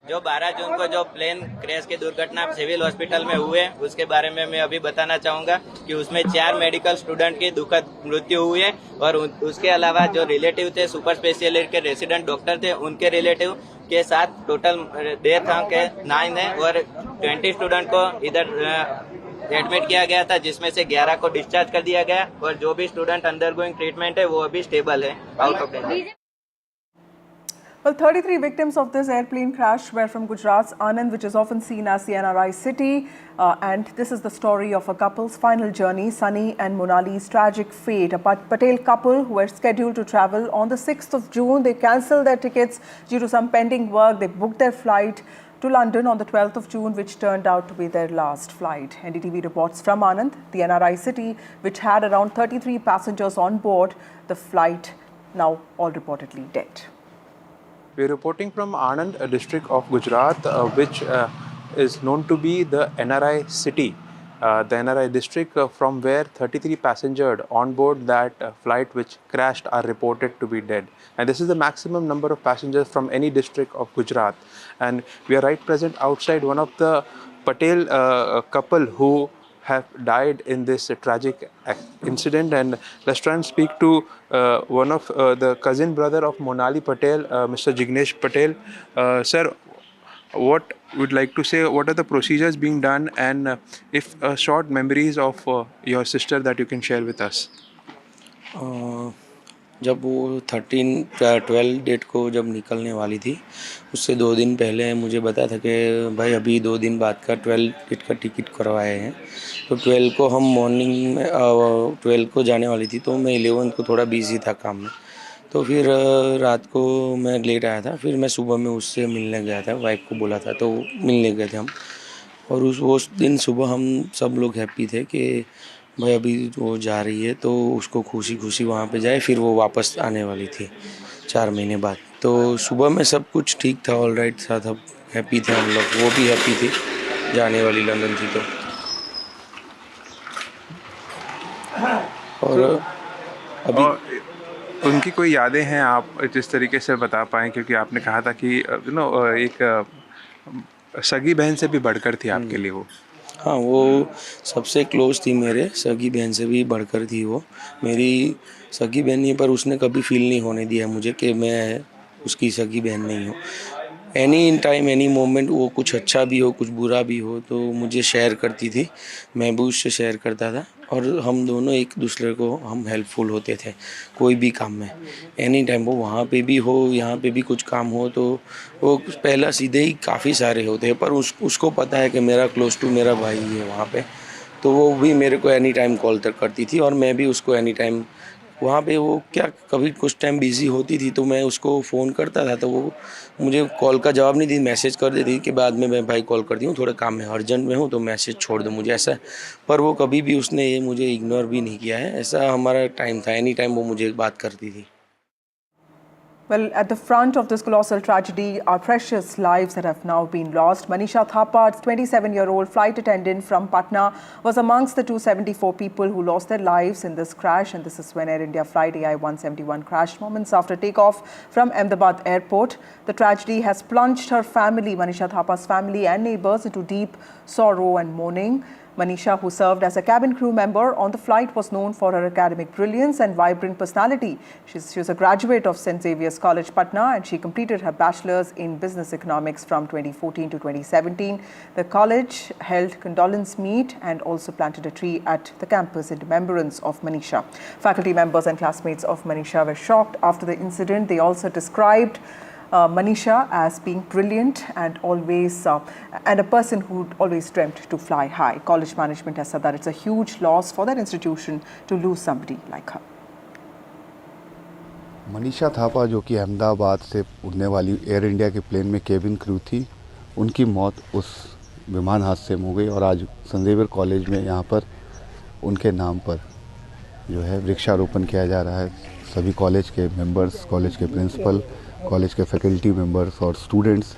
जो 12 जून को जो plane crash की दुर्घटना civil hospital में हुए उसके बारे में मैं अभी बताना चाहूंगा कि उसमें 4 मेडिकल स्टूडेंट की दुखद मृत्यु हुई है और उसके अलावा जो रिलेटिव थे सुपर स्पेशलिस्ट के रेसिडेंट डॉक्टर थे उनके रिलेटिव के साथ टोटल डेथ के 9 है और 20 स्टूडेंट को इधर एडमिट किया गया था जिसमें से 11 को डिस्चार्ज कर दिया गया और जो भी स्टूडेंट अंडरगोइंग ट्रीटमेंट है वो अभी स्टेबल है out of danger. Well, 33 victims of this airplane crash were from Gujarat's Anand, which is often seen as the NRI city. And this is the story of a couple's final journey, Sunny and Monali's tragic fate. A Patel couple who were scheduled to travel on the 6th of June, they cancelled their tickets due to some pending work. They booked their flight to London on the 12th of June, which turned out to be their last flight. NDTV reports from Anand, the NRI city, which had around 33 passengers on board. The flight now all reportedly dead. We are reporting from Anand, a district of Gujarat, which is known to be the NRI city, the NRI district from where 33 passengers on board that flight which crashed are reported to be dead. And this is the maximum number of passengers from any district of Gujarat. And we are right present outside one of the Patel couple who have died in this tragic incident, and let's try and speak to one of the cousin brother of Monali Patel, Mr. Jignesh Patel. Sir, what would like to say, what are the procedures being done, and if short memories of your sister that you can share with us? जब वो 12 date को जब निकलने वाली थी, उससे 2 दिन पहले मुझे बताया था कि भाई अभी 2 दिन बाद का 12 डेट का टिकट करवाए हैं। तो 12 को हम मॉर्निंग में 12 को जाने वाली थी, तो मैं 11 को थोड़ा बिजी था काम में। तो फिर रात को मैं लेट आया था, फिर मैं सुबह में उससे मिलने गया था, वाइफ को बोला था, तो मिलने गए थे हम। और उस दिन सुबह हम सब लोग हैप्पी थे कि भाई अभी वो जा रही है, तो उसको खुशी खुशी वहाँ पे जाए। फिर वो वापस आने वाली थी 4 महीने बाद। तो सुबह में सब कुछ ठीक था, ऑल राइट था, सब हैप्पी थे हम लोग, वो भी हैप्पी थी, जाने वाली लंदन थी। तो और अभी उनकी कोई यादें हैं आप जिस तरीके से बता पाएँ, क्योंकि आपने कहा था कि एक सगी बहन से भी बढ़कर थी आपके लिए वो। हाँ, वो सबसे क्लोज थी, मेरे सगी बहन से भी बढ़कर थी वो। मेरी सगी बहन नहीं, पर उसने कभी फील नहीं होने दिया मुझे कि मैं उसकी सगी बहन नहीं हूँ। एनी टाइम एनी मोमेंट, वो कुछ अच्छा भी हो कुछ बुरा भी हो, तो मुझे शेयर करती थी, मैं भी उससे शेयर करता था। और हम दोनों एक दूसरे को हम हेल्पफुल होते थे कोई भी काम में। एनी टाइम वो वहाँ पे भी हो, यहाँ पे भी कुछ काम हो, तो वो पहला सीधे ही काफ़ी सारे होते हैं, पर उसको पता है कि मेरा क्लोज टू मेरा भाई है वहाँ पे। तो वो भी मेरे को एनी टाइम कॉल तक करती थी, और मैं भी उसको एनी टाइम वहाँ पे, वो क्या कभी कुछ टाइम बिज़ी होती थी तो मैं उसको फ़ोन करता था, तो वो मुझे कॉल का जवाब नहीं दी, मैसेज कर देती कि बाद में मैं भाई कॉल करती हूँ, थोड़ा काम में अर्जेंट में हूँ, तो मैसेज छोड़ दो मुझे, ऐसा। पर वो कभी भी उसने ये मुझे इग्नोर भी नहीं किया है, ऐसा हमारा टाइम था, एनी टाइम वो मुझे बात करती थी। Well, at the front of this colossal tragedy are precious lives that have now been lost. Manisha Thapa, 27-year-old flight attendant from Patna, was amongst the 274 people who lost their lives in this crash. And this is when Air India flight AI-171 crashed moments after takeoff from Ahmedabad airport. The tragedy has plunged her family, Manisha Thapa's family and neighbors, into deep sorrow and mourning. Manisha, who served as a cabin crew member on the flight, was known for her academic brilliance and vibrant personality. She was a graduate of St. Xavier's College, Patna, and she completed her bachelor's in business economics from 2014 to 2017. The college held condolence meet and also planted a tree at the campus in remembrance of Manisha. Faculty members and classmates of Manisha were shocked after the incident. They also described Manisha as being brilliant and always and a person who always dreamt to fly high. College management has said that it's a huge loss for that institution to lose somebody like her. Manisha Thapa, जो कि अहमदाबाद से उड़ने वाली air India के plane में cabin crew थी, उनकी मौत उस विमान हादसे में हो गई। और आज सेंट ज़ेवियर कॉलेज में यहाँ पर उनके नाम पर जो है वृक्षारोपण किया जा रहा है। सभी कॉलेज के मेंबर्स, कॉलेज के प्रिंसिपल, कॉलेज के फैकल्टी मेंबर्स और स्टूडेंट्स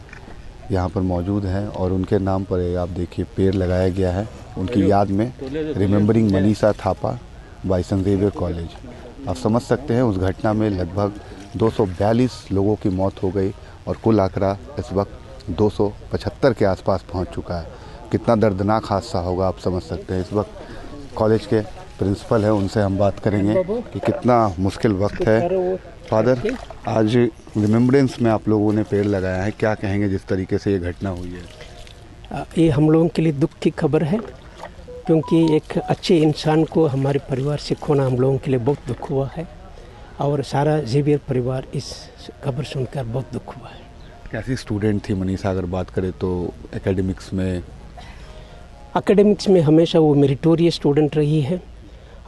यहाँ पर मौजूद हैं, और उनके नाम पर आप देखिए पेड़ लगाया गया है उनकी याद में, remembering Manisha Thapa by Saint Xavier College. आप समझ सकते हैं उस घटना में लगभग 242 लोगों की मौत हो गई और कुल आंकड़ा इस वक्त 275 के आसपास पहुंच चुका है। कितना दर्दनाक हादसा होगा आप समझ सकते हैं। इस वक्त कॉलेज के प्रिंसिपल हैं, उनसे हम बात करेंगे कि कितना मुश्किल वक्त है। फादर, आज रिमेम्बरेंस में आप लोगों ने पेड़ लगाया है, क्या कहेंगे जिस तरीके से ये घटना हुई है? ये हम लोगों के लिए दुख की खबर है, क्योंकि एक अच्छे इंसान को हमारे परिवार से खोना हम लोगों के लिए बहुत दुख हुआ है, और सारा ज़ेवियर परिवार इस खबर सुनकर बहुत दुख हुआ है। कैसी स्टूडेंट थी मनीषा, अगर बात करें तो एकेडमिक्स में हमेशा वो मेरिटोरियस स्टूडेंट रही है,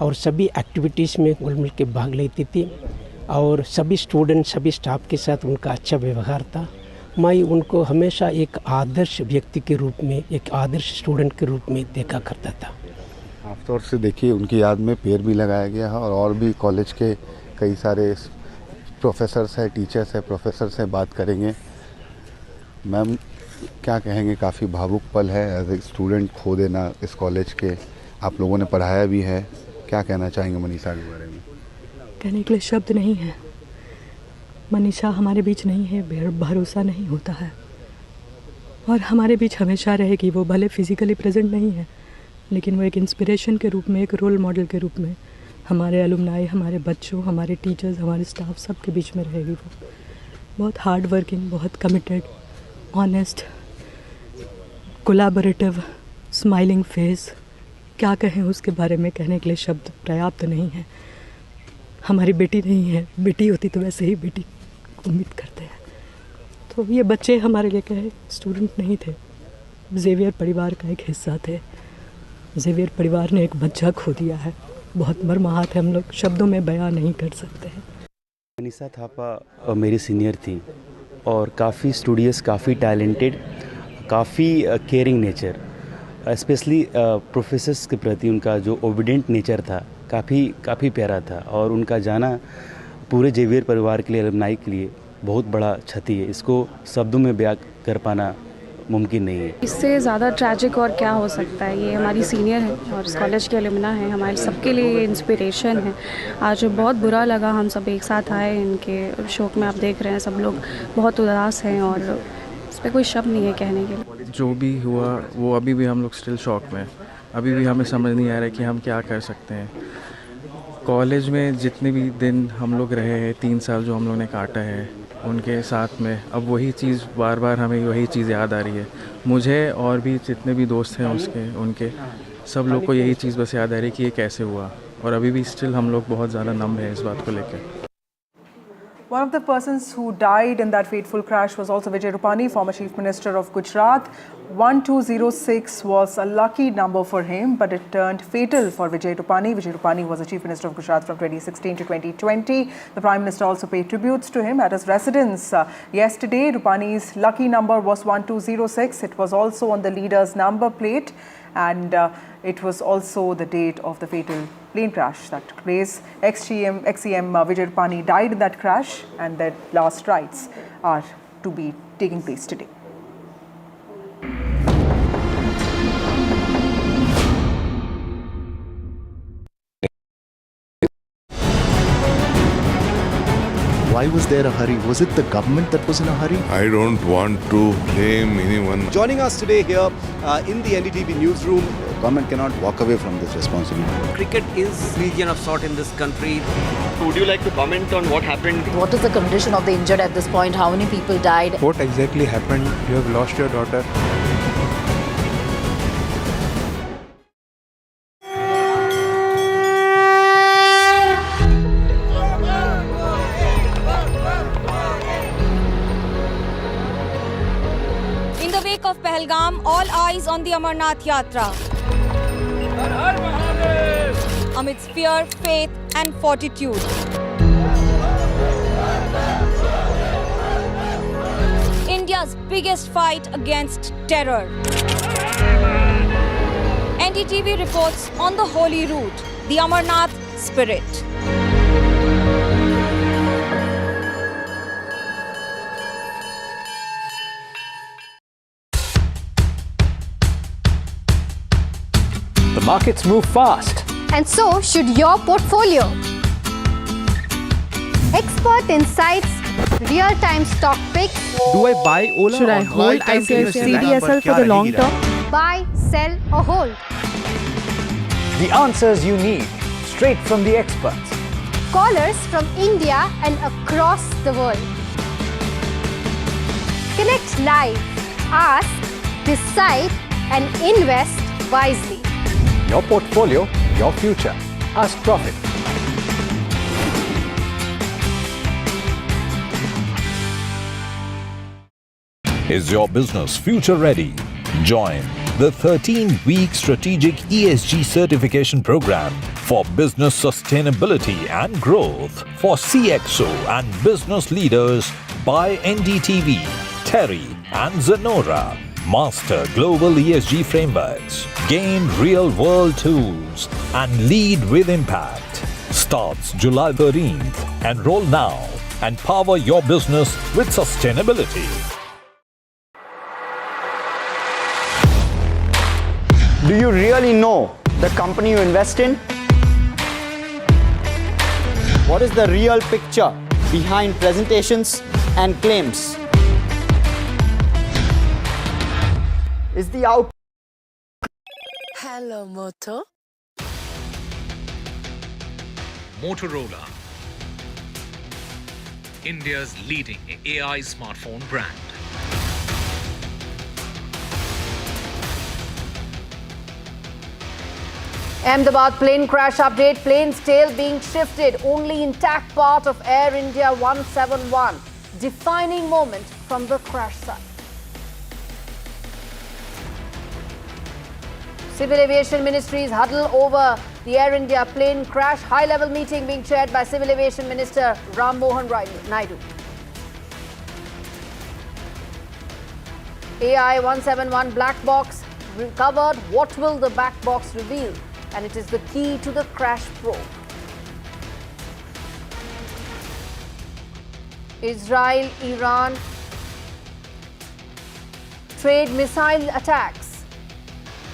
और सभी एक्टिविटीज़ में घुल मिल के भाग लेती थी, और सभी स्टूडेंट, सभी स्टाफ के साथ उनका अच्छा व्यवहार था। मैं उनको हमेशा एक आदर्श व्यक्ति के रूप में, एक आदर्श स्टूडेंट के रूप में देखा करता था। आमतौर से देखिए उनकी याद में पेड़ भी लगाया गया है, और भी कॉलेज के कई सारे प्रोफेसर्स हैं, टीचर्स हैं, प्रोफेसर से बात करेंगे। मैम, क्या कहेंगे, काफ़ी भावुक पल है एज ए स्टूडेंट खो देना इस कॉलेज के, आप लोगों ने पढ़ाया भी है, क्या कहना चाहेंगे मनीषा के बारे में? कहने के लिए शब्द नहीं है। मनीषा हमारे बीच नहीं है, भरोसा नहीं होता है, और हमारे बीच हमेशा रहेगी। वो भले फिजिकली प्रेजेंट नहीं है, लेकिन वो एक इंस्पिरेशन के रूप में, एक रोल मॉडल के रूप में हमारे एलुमनाई, हमारे बच्चों, हमारे टीचर्स, हमारे स्टाफ सब के बीच में रहेगी। वो बहुत हार्ड वर्किंग, बहुत committed, honest, collaborative, smiling face, क्या कहें उसके बारे में, कहने के लिए शब्द पर्याप्त नहीं है। हमारी बेटी नहीं है, बेटी होती तो वैसे ही बेटी उम्मीद करते हैं। तो ये बच्चे हमारे लिए कहे स्टूडेंट नहीं थे, जेवियर परिवार का एक हिस्सा थे। जेवियर परिवार ने एक बच्चा खो दिया है, बहुत मर्माहत है, हम लोग शब्दों में बयां नहीं कर सकते हैं। मनीषा थापा मेरी सीनियर थी और काफ़ी स्टूडियस, काफ़ी टैलेंटेड, काफ़ी केयरिंग नेचर, स्पेशली प्रोफेसर्स के प्रति उनका जो ओबिडेंट नेचर था काफ़ी प्यारा था। और उनका जाना पूरे जेवियर परिवार के लिए, अलुमनाई के लिए बहुत बड़ा क्षति है। इसको शब्दों में बयां कर पाना मुमकिन नहीं है। इससे ज़्यादा ट्रैजिक और क्या हो सकता है। ये हमारी सीनियर है और इस कॉलेज के अलुमना है, हमारे सबके लिए ये इंस्पिरेशन है। आज बहुत बुरा लगा, हम सब एक साथ आए इनके शोक में। आप देख रहे हैं सब लोग बहुत उदास हैं और इस पर कोई शब्द नहीं है कहने के लिए। जो भी हुआ वो अभी भी हम लोग स्टिल शॉक में, अभी भी हमें समझ नहीं आ रहा है कि हम क्या कर सकते हैं। कॉलेज में जितने भी दिन हम लोग रहे हैं, 3 साल जो हम लोग ने काटा है उनके साथ में, अब वही चीज़ बार बार हमें वही चीज़ याद आ रही है। मुझे और भी जितने भी दोस्त हैं उनके सब लोग को यही चीज़ बस याद आ रही है कि ये कैसे हुआ, और अभी भी स्टिल हम लोग बहुत ज़्यादा नम है इस बात को लेकर। One of the persons who died in that fateful crash was also Vijay Rupani, former Chief Minister of Gujarat. 1206 was a lucky number for him, but it turned fatal for Vijay Rupani. Vijay Rupani was the Chief Minister of Gujarat from 2016 to 2020. The Prime Minister also paid tributes to him at his residence yesterday. Rupani's lucky number was 1206. It was also on the leader's number plate, and it was also the date of the fatal plane crash that took place. Ex-CM Vijay Rupani died in that crash, and their last rites are to be taking place today. Why was there a hurry? Was it the government that was in a hurry? I don't want to blame anyone. Joining us today here in the NDTV newsroom. Government cannot walk away from this responsibility. Cricket is region of sort in this country. Would you like to comment on what happened? What is the condition of the injured at this point? How many people died? What exactly happened? You have lost your daughter. Of Pahalgam, all eyes on the Amarnath Yatra. Amidst fear, faith and fortitude. India's biggest fight against terror. NDTV reports on the holy route, the Amarnath spirit. The markets move fast. And so should your portfolio. Expert insights, real-time stock picks. Do I buy Ola? Should I hold CDSL for the long term? Buy, sell or hold? The answers you need, straight from the experts. Callers from India and across the world. Connect live, ask, decide and invest wisely. Your portfolio, your future. Ask Profit. Is your business future ready? Join the 13-week strategic ESG certification program for business sustainability and growth for CXO and business leaders by NDTV, Terry and Zenora. Master global ESG frameworks, gain real-world tools, and lead with impact. Starts July 13th. Enroll now and power your business with sustainability. Do you really know the company you invest in? What is the real picture behind presentations and claims? Is the out. Hello, Moto. Motorola, India's leading AI smartphone brand. Ahmedabad plane crash update. Plane's tail being shifted. Only intact part of Air India 171. Defining moment from the crash site. Civil Aviation Ministries huddle over the Air India plane crash. High-level meeting being chaired by Civil Aviation Minister Ram Mohan Naidu. AI 171 black box recovered. What will the black box reveal? And it is the key to the crash probe. Israel, Iran trade missile attacks.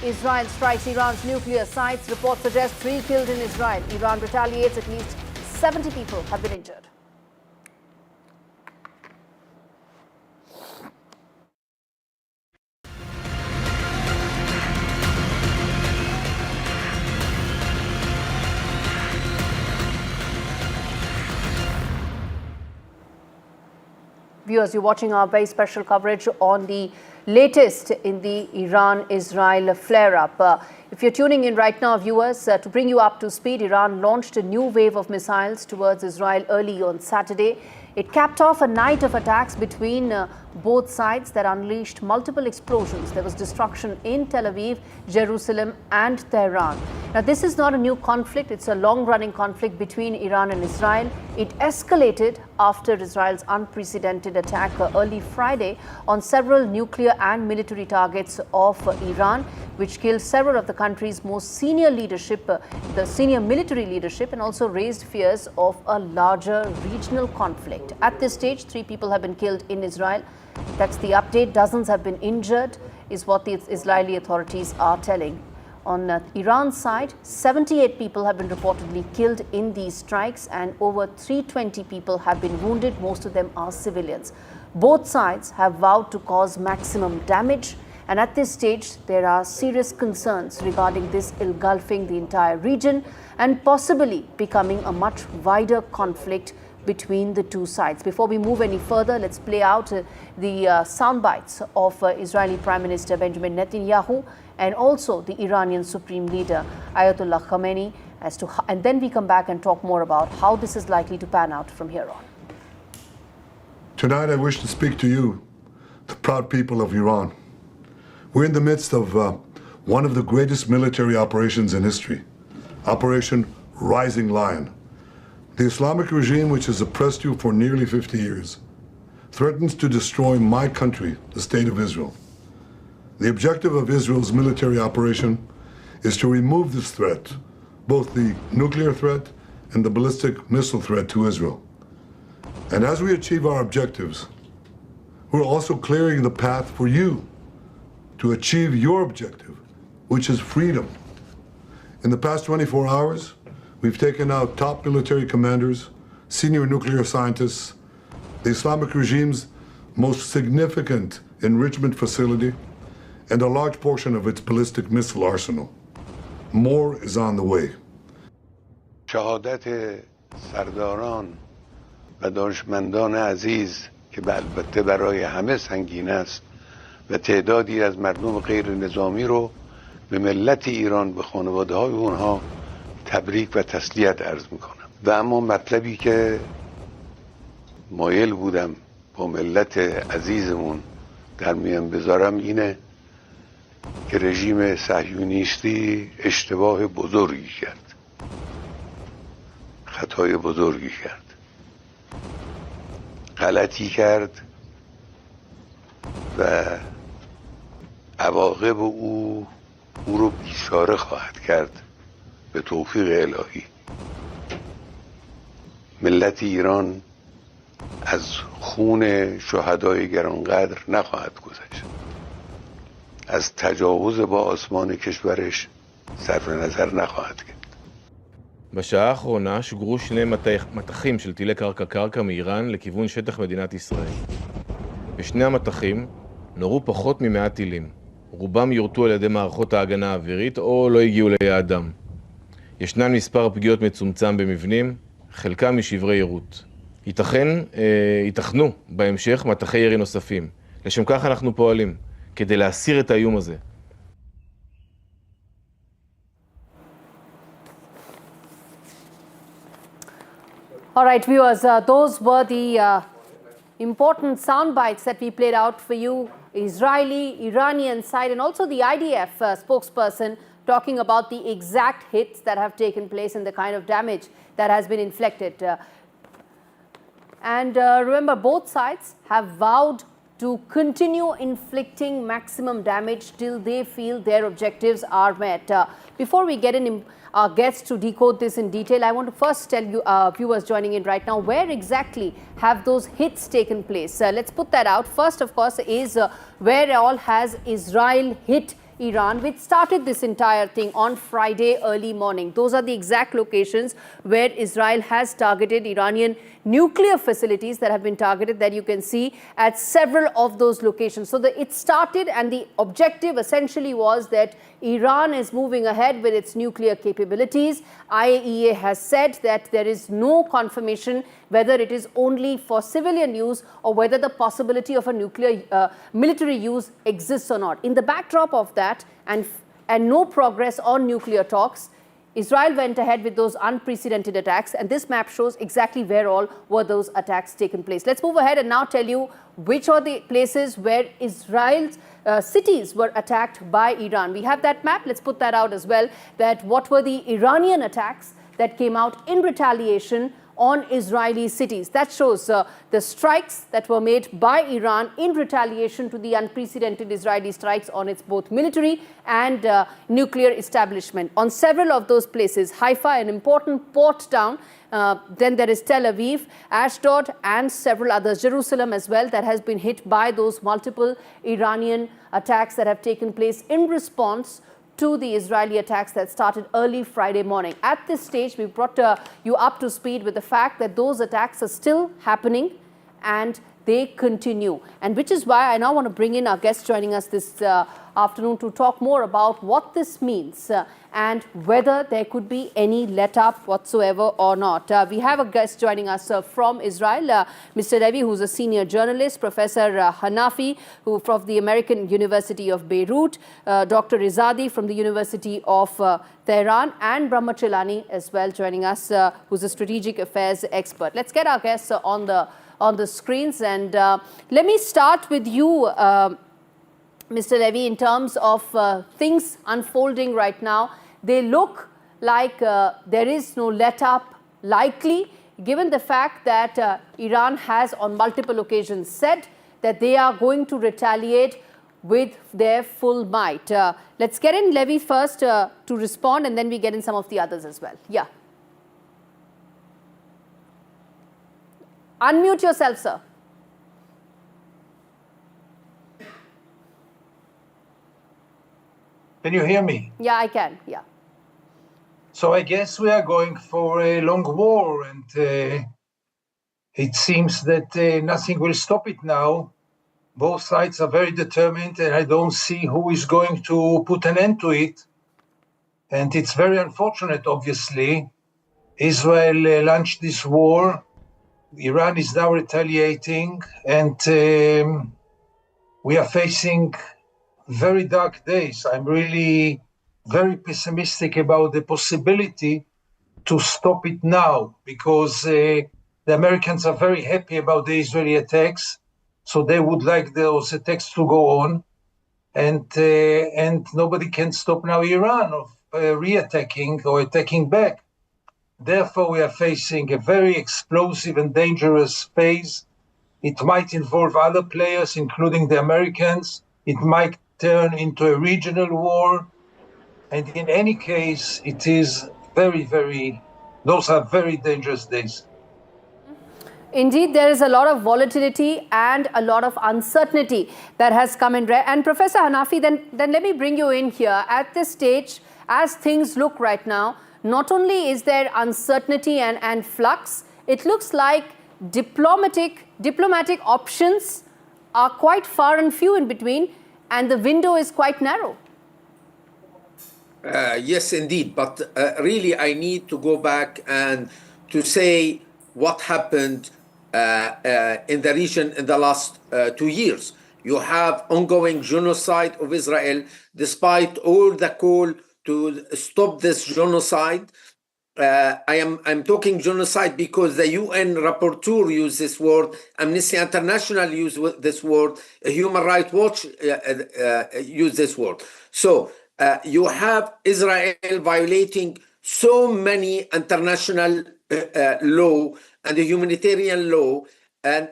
Israel strikes Iran's nuclear sites. Reports suggest 3 killed in Israel. Iran retaliates. At least 70 people have been injured. Viewers, you're watching our very special coverage on the latest in the Iran-Israel flare-up. If you're tuning in right now, viewers, to bring you up to speed, Iran launched a new wave of missiles towards Israel early on Saturday. It capped off a night of attacks between both sides that unleashed multiple explosions. There was destruction in Tel Aviv, Jerusalem and Tehran. Now, this is not a new conflict. It's a long-running conflict between Iran and Israel. It escalated after Israel's unprecedented attack early Friday on several nuclear and military targets of Iran, which killed several of the country's most senior leadership, the senior military leadership, and also raised fears of a larger regional conflict. At this stage, 3 people have been killed in Israel. That's the update. Dozens have been injured, is what the Israeli authorities are telling. On Iran's side, 78 people have been reportedly killed in these strikes and over 320 people have been wounded. Most of them are civilians. Both sides have vowed to cause maximum damage, and at this stage, there are serious concerns regarding this engulfing the entire region and possibly becoming a much wider conflict between the two sides. Before we move any further, let's play out the sound bites of Israeli Prime Minister Benjamin Netanyahu and also the Iranian Supreme Leader Ayatollah Khamenei, and then we come back and talk more about how this is likely to pan out from here on. Tonight I wish to speak to you, the proud people of Iran. We're in the midst of one of the greatest military operations in history, Operation Rising Lion. The Islamic regime, which has oppressed you for nearly 50 years, threatens to destroy my country, the State of Israel. The objective of Israel's military operation is to remove this threat, both the nuclear threat and the ballistic missile threat to Israel. And as we achieve our objectives, we're also clearing the path for you to achieve your objective, which is freedom. In the past 24 hours, we've taken out top military commanders, senior nuclear scientists, the Islamic regime's most significant enrichment facility, and a large portion of its ballistic missile arsenal. More is on the way. شهادت سرداران و دانشمندان عزیز که البته برای همه سنگین است و تعدادی از مردم غیر نظامی رو به ملت ایران به خانواده های اونها تبریک و تسلیت عرض میکنم. و اما مطلبی که مایل بودم با ملت عزیزمون در میان بذارم اینه که رژیم صهیونیستی اشتباه بزرگی کرد، خطای بزرگی کرد، غلطی کرد و عواقب او رو بیچاره خواهد کرد به توفیق الهی. ملت ایران از خون شهدای گرانقدر نخواهد گذشت، از تجاوز با آسمان کشورش صرف نظر נחת کرد. בשעה האחרונה שוגרו 2 מטחים של טילי קרקע מאיראן לכיוון שטח מדינת ישראל. בשני המטחים נורו פחות מ100 טילים. רובם יורטו על ידי מערכות ההגנה האווירית או לא הגיעו ליעדם. ישנן מספר פגיעות מצומצם במבנים, חלקם משברי יירוט. ייתכנו בהמשך מטחי ירי נוספים. לשם כך אנחנו פועלים, כדי להסיר את האיום הזה. All right, viewers, those were the important sound bites that we played out for you. Israeli, Iranian side, and also the IDF spokesperson talking about the exact hits that have taken place and the kind of damage that has been inflicted. And remember, both sides have vowed to continue inflicting maximum damage till they feel their objectives are met. Before we get in our guests to decode this in detail, I want to first tell you, viewers joining in right now, where exactly have those hits taken place? Let's put that out. First, of course, is where all has Israel hit Iran, which started this entire thing on Friday early morning. Those are the exact locations where Israel has targeted Iranian nuclear facilities that have been targeted, that you can see at several of those locations. So it started, and the objective essentially was that Iran is moving ahead with its nuclear capabilities. IAEA has said that there is no confirmation whether it is only for civilian use or whether the possibility of a nuclear military use exists or not. In the backdrop of that and no progress on nuclear talks, Israel went ahead with those unprecedented attacks, and this map shows exactly where all were those attacks taken place. Let's move ahead and now tell you which are the places where Israel's cities were attacked by Iran. We have that map. Let's put that out as well, that what were the Iranian attacks that came out in retaliation on Israeli cities. That shows the strikes that were made by Iran in retaliation to the unprecedented Israeli strikes on its both military and nuclear establishment. On several of those places, Haifa, an important port town, then there is Tel Aviv, Ashdod, and several others, Jerusalem as well, that has been hit by those multiple Iranian attacks that have taken place in response to the Israeli attacks that started early Friday morning. At this stage, we brought you up to speed with the fact that those attacks are still happening and they continue. And which is why I now want to bring in our guest joining us this afternoon to talk more about what this means and whether there could be any let-up whatsoever or not. We have a guest joining us from Israel, Mr. Levi, who's a senior journalist, Professor Hanafi, who from the American University of Beirut, Dr. Rizadi from the University of Tehran, and Brahmachelani as well joining us, who's a strategic affairs expert. Let's get our guests on the screens, and let me start with you, Mr. Levi, in terms of things unfolding right now. They look like there is no let-up likely, given the fact that Iran has on multiple occasions said that they are going to retaliate with their full might. Let's get in Levi first to respond, and then we get in some of the others as well. Yeah. Unmute yourself, sir. Can you hear me? Yeah, I can. Yeah. So I guess we are going for a long war, and it seems that nothing will stop it now. Both sides are very determined, and I don't see who is going to put an end to it. And it's very unfortunate, obviously. Israel launched this war. Iran is now retaliating, and we are facing very dark days. I'm really very pessimistic about the possibility to stop it now, because the Americans are very happy about the Israeli attacks, so they would like those attacks to go on, and nobody can stop now Iran of re-attacking or attacking back. Therefore, we are facing a very explosive and dangerous phase. It might involve other players, including the Americans. It might turn into a regional war. And in any case, it is those are very dangerous days. Indeed, there is a lot of volatility and a lot of uncertainty that has come in. And Professor Hanafi, then let me bring you in here. At this stage, as things look right now, not only is there uncertainty and flux, it looks like diplomatic options are quite far and few in between, and the window is quite narrow. Yes, indeed. But really, I need to go back and to say what happened in the region in the last 2 years. You have ongoing genocide of Israel, despite all the call to stop this genocide. I'm talking genocide because the UN rapporteur used this word, Amnesty International used this word, Human Rights Watch used this word. So you have Israel violating so many international law and the humanitarian law and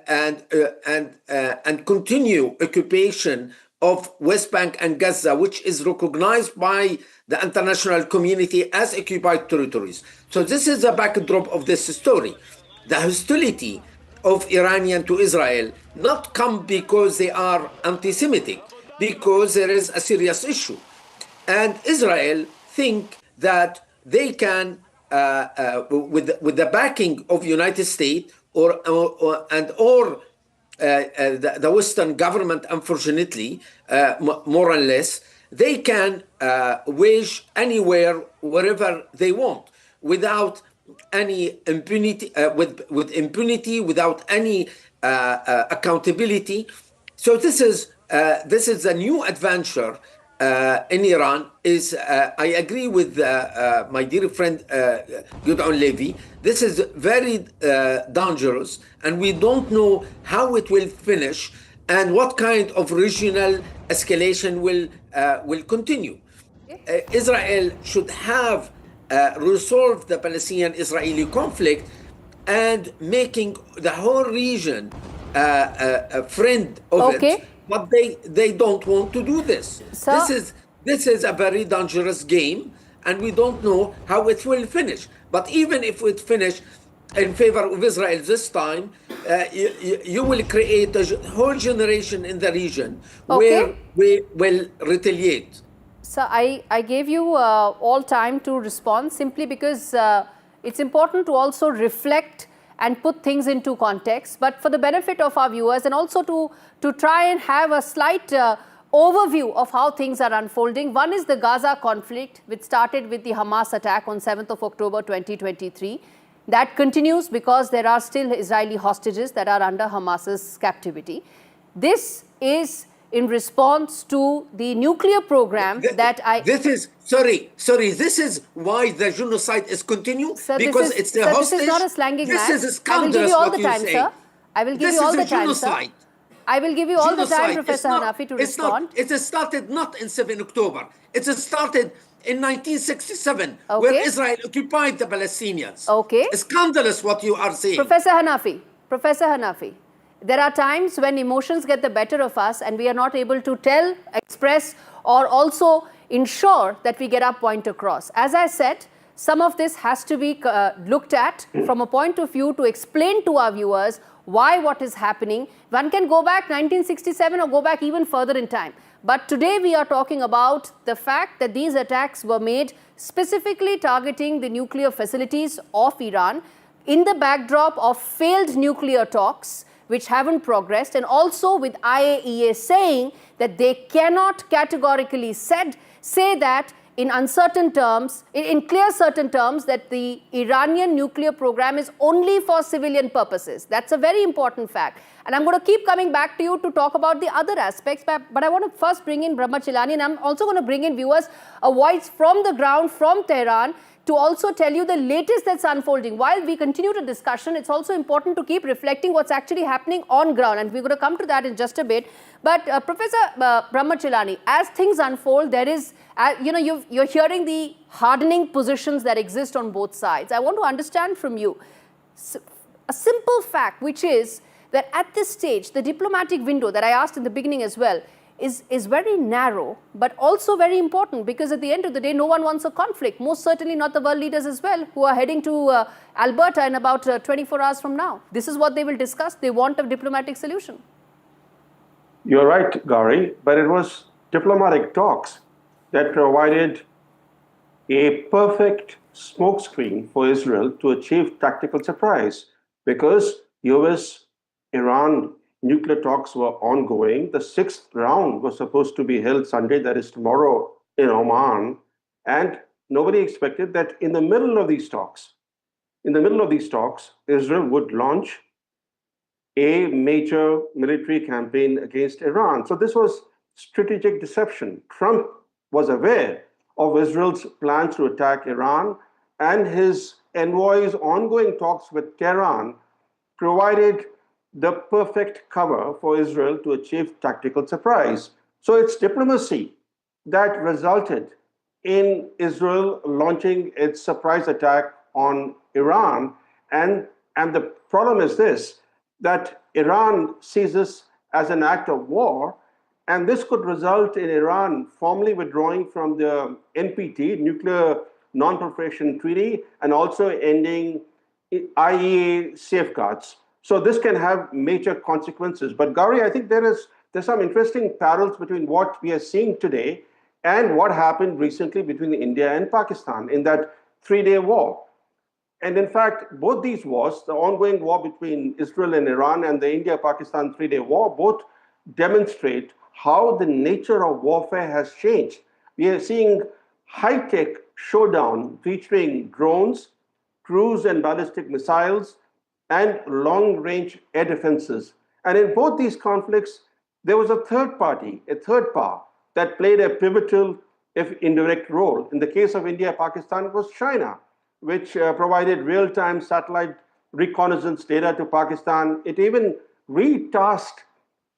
continue occupation of West Bank and Gaza, which is recognized by the international community as occupied territories. So this is the backdrop of this story. The hostility of Iranian to Israel not come because they are anti-Semitic, because there is a serious issue. And Israel think that they can, with the backing of United States or the Western government, unfortunately, more or less, they can wage anywhere, wherever they want, without any impunity, with impunity, without any accountability. So this is a new adventure in Iran. I agree with my dear friend Gideon Levy. This is very dangerous, and we don't know how it will finish and what kind of regional escalation will continue. Israel should have resolved the Palestinian-Israeli conflict and making the whole region a friend of it. But they don't want to do this. This is a very dangerous game, and we don't know how it will finish. But even if it finish in favor of Israel this time, you will create a whole generation in the region where we will retaliate. So I gave you all time to respond simply because it's important to also reflect and put things into context, but for the benefit of our viewers and also to try and have a slight overview of how things are unfolding. One is the Gaza conflict, which started with the Hamas attack on 7th of October 2023. That continues because there are still Israeli hostages that are under Hamas's captivity. This is in response to the nuclear program This is why the genocide is continuing, because it's the hostage. This is not a slanging match. This is scandalous what you say. I will give you all the time, sir. I will give you all the time, Professor Hanafi, to respond. It started not in 7 October. It started in 1967, where Israel occupied the Palestinians. It's scandalous what you are saying. Professor Hanafi, there are times when emotions get the better of us and we are not able to tell, express, or also ensure that we get our point across. As I said, some of this has to be looked at from a point of view to explain to our viewers why what is happening. One can go back 1967 or go back even further in time. But today we are talking about the fact that these attacks were made specifically targeting the nuclear facilities of Iran in the backdrop of failed nuclear talks, which haven't progressed, and also with IAEA saying that they cannot categorically say that in uncertain terms, in clear certain terms, that the Iranian nuclear program is only for civilian purposes. That's a very important fact. And I'm going to keep coming back to you to talk about the other aspects, but I want to first bring in Brahma Chilani, and I'm also going to bring in viewers a voice from the ground, from Tehran, to also tell you the latest that's unfolding. While we continue the discussion, it's also important to keep reflecting what's actually happening on ground, and we're going to come to that in just a bit. But Professor Brahma Chilani, as things unfold, there is, you're hearing the hardening positions that exist on both sides. I want to understand from you a simple fact, which is that at this stage, the diplomatic window that I asked in the beginning as well, is very narrow, but also very important, because at the end of the day, no one wants a conflict, most certainly not the world leaders as well, who are heading to Alberta in about 24 hours from now. This is what they will discuss. They want a diplomatic solution. You're right, Gauri, but it was diplomatic talks that provided a perfect smokescreen for Israel to achieve tactical surprise, because US-Iran nuclear talks were ongoing. The 6th round was supposed to be held Sunday, that is tomorrow, in Oman. And nobody expected that in the middle of these talks, Israel would launch a major military campaign against Iran. So this was strategic deception. Trump was aware of Israel's plans to attack Iran, and his envoy's ongoing talks with Tehran provided the perfect cover for Israel to achieve tactical surprise. So it's diplomacy that resulted in Israel launching its surprise attack on Iran. And the problem is this, that Iran sees this as an act of war, and this could result in Iran formally withdrawing from the NPT, Nuclear Non-Proliferation Treaty, and also ending IAEA safeguards. So this can have major consequences. But Gauri, I think there's some interesting parallels between what we are seeing today and what happened recently between India and Pakistan in that 3-day war. And in fact, both these wars, the ongoing war between Israel and Iran and the India-Pakistan 3-day war, both demonstrate how the nature of warfare has changed. We are seeing high-tech showdown featuring drones, cruise and ballistic missiles, and long-range air defenses. And in both these conflicts, there was a third party, a third power, that played a pivotal, if indirect, role. In the case of India-Pakistan, it was China, which provided real-time satellite reconnaissance data to Pakistan. It even retasked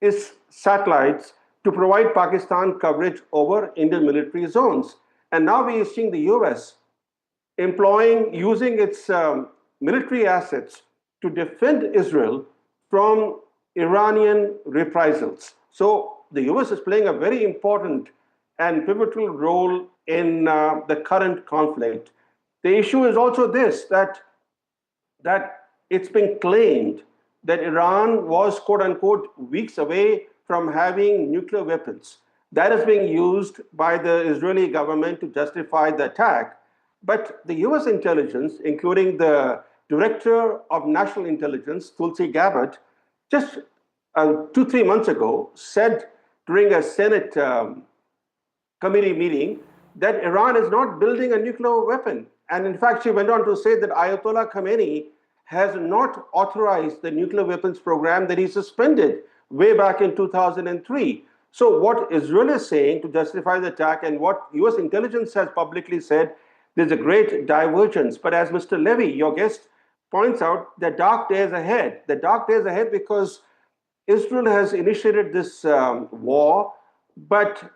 its satellites to provide Pakistan coverage over Indian military zones. And now we are seeing the US using its military assets to defend Israel from Iranian reprisals. So the US is playing a very important and pivotal role in the current conflict. The issue is also this, that it's been claimed that Iran was, quote unquote, weeks away from having nuclear weapons. That is being used by the Israeli government to justify the attack. But the US intelligence, including the Director of National Intelligence, Tulsi Gabbard, just 2-3 months ago said during a Senate committee meeting that Iran is not building a nuclear weapon. And in fact, she went on to say that Ayatollah Khamenei has not authorized the nuclear weapons program that he suspended way back in 2003. So what Israel is saying to justify the attack and what US intelligence has publicly said, there's a great divergence. But as Mr. Levy, your guest, points out, the dark days ahead. The dark days ahead because Israel has initiated this war, but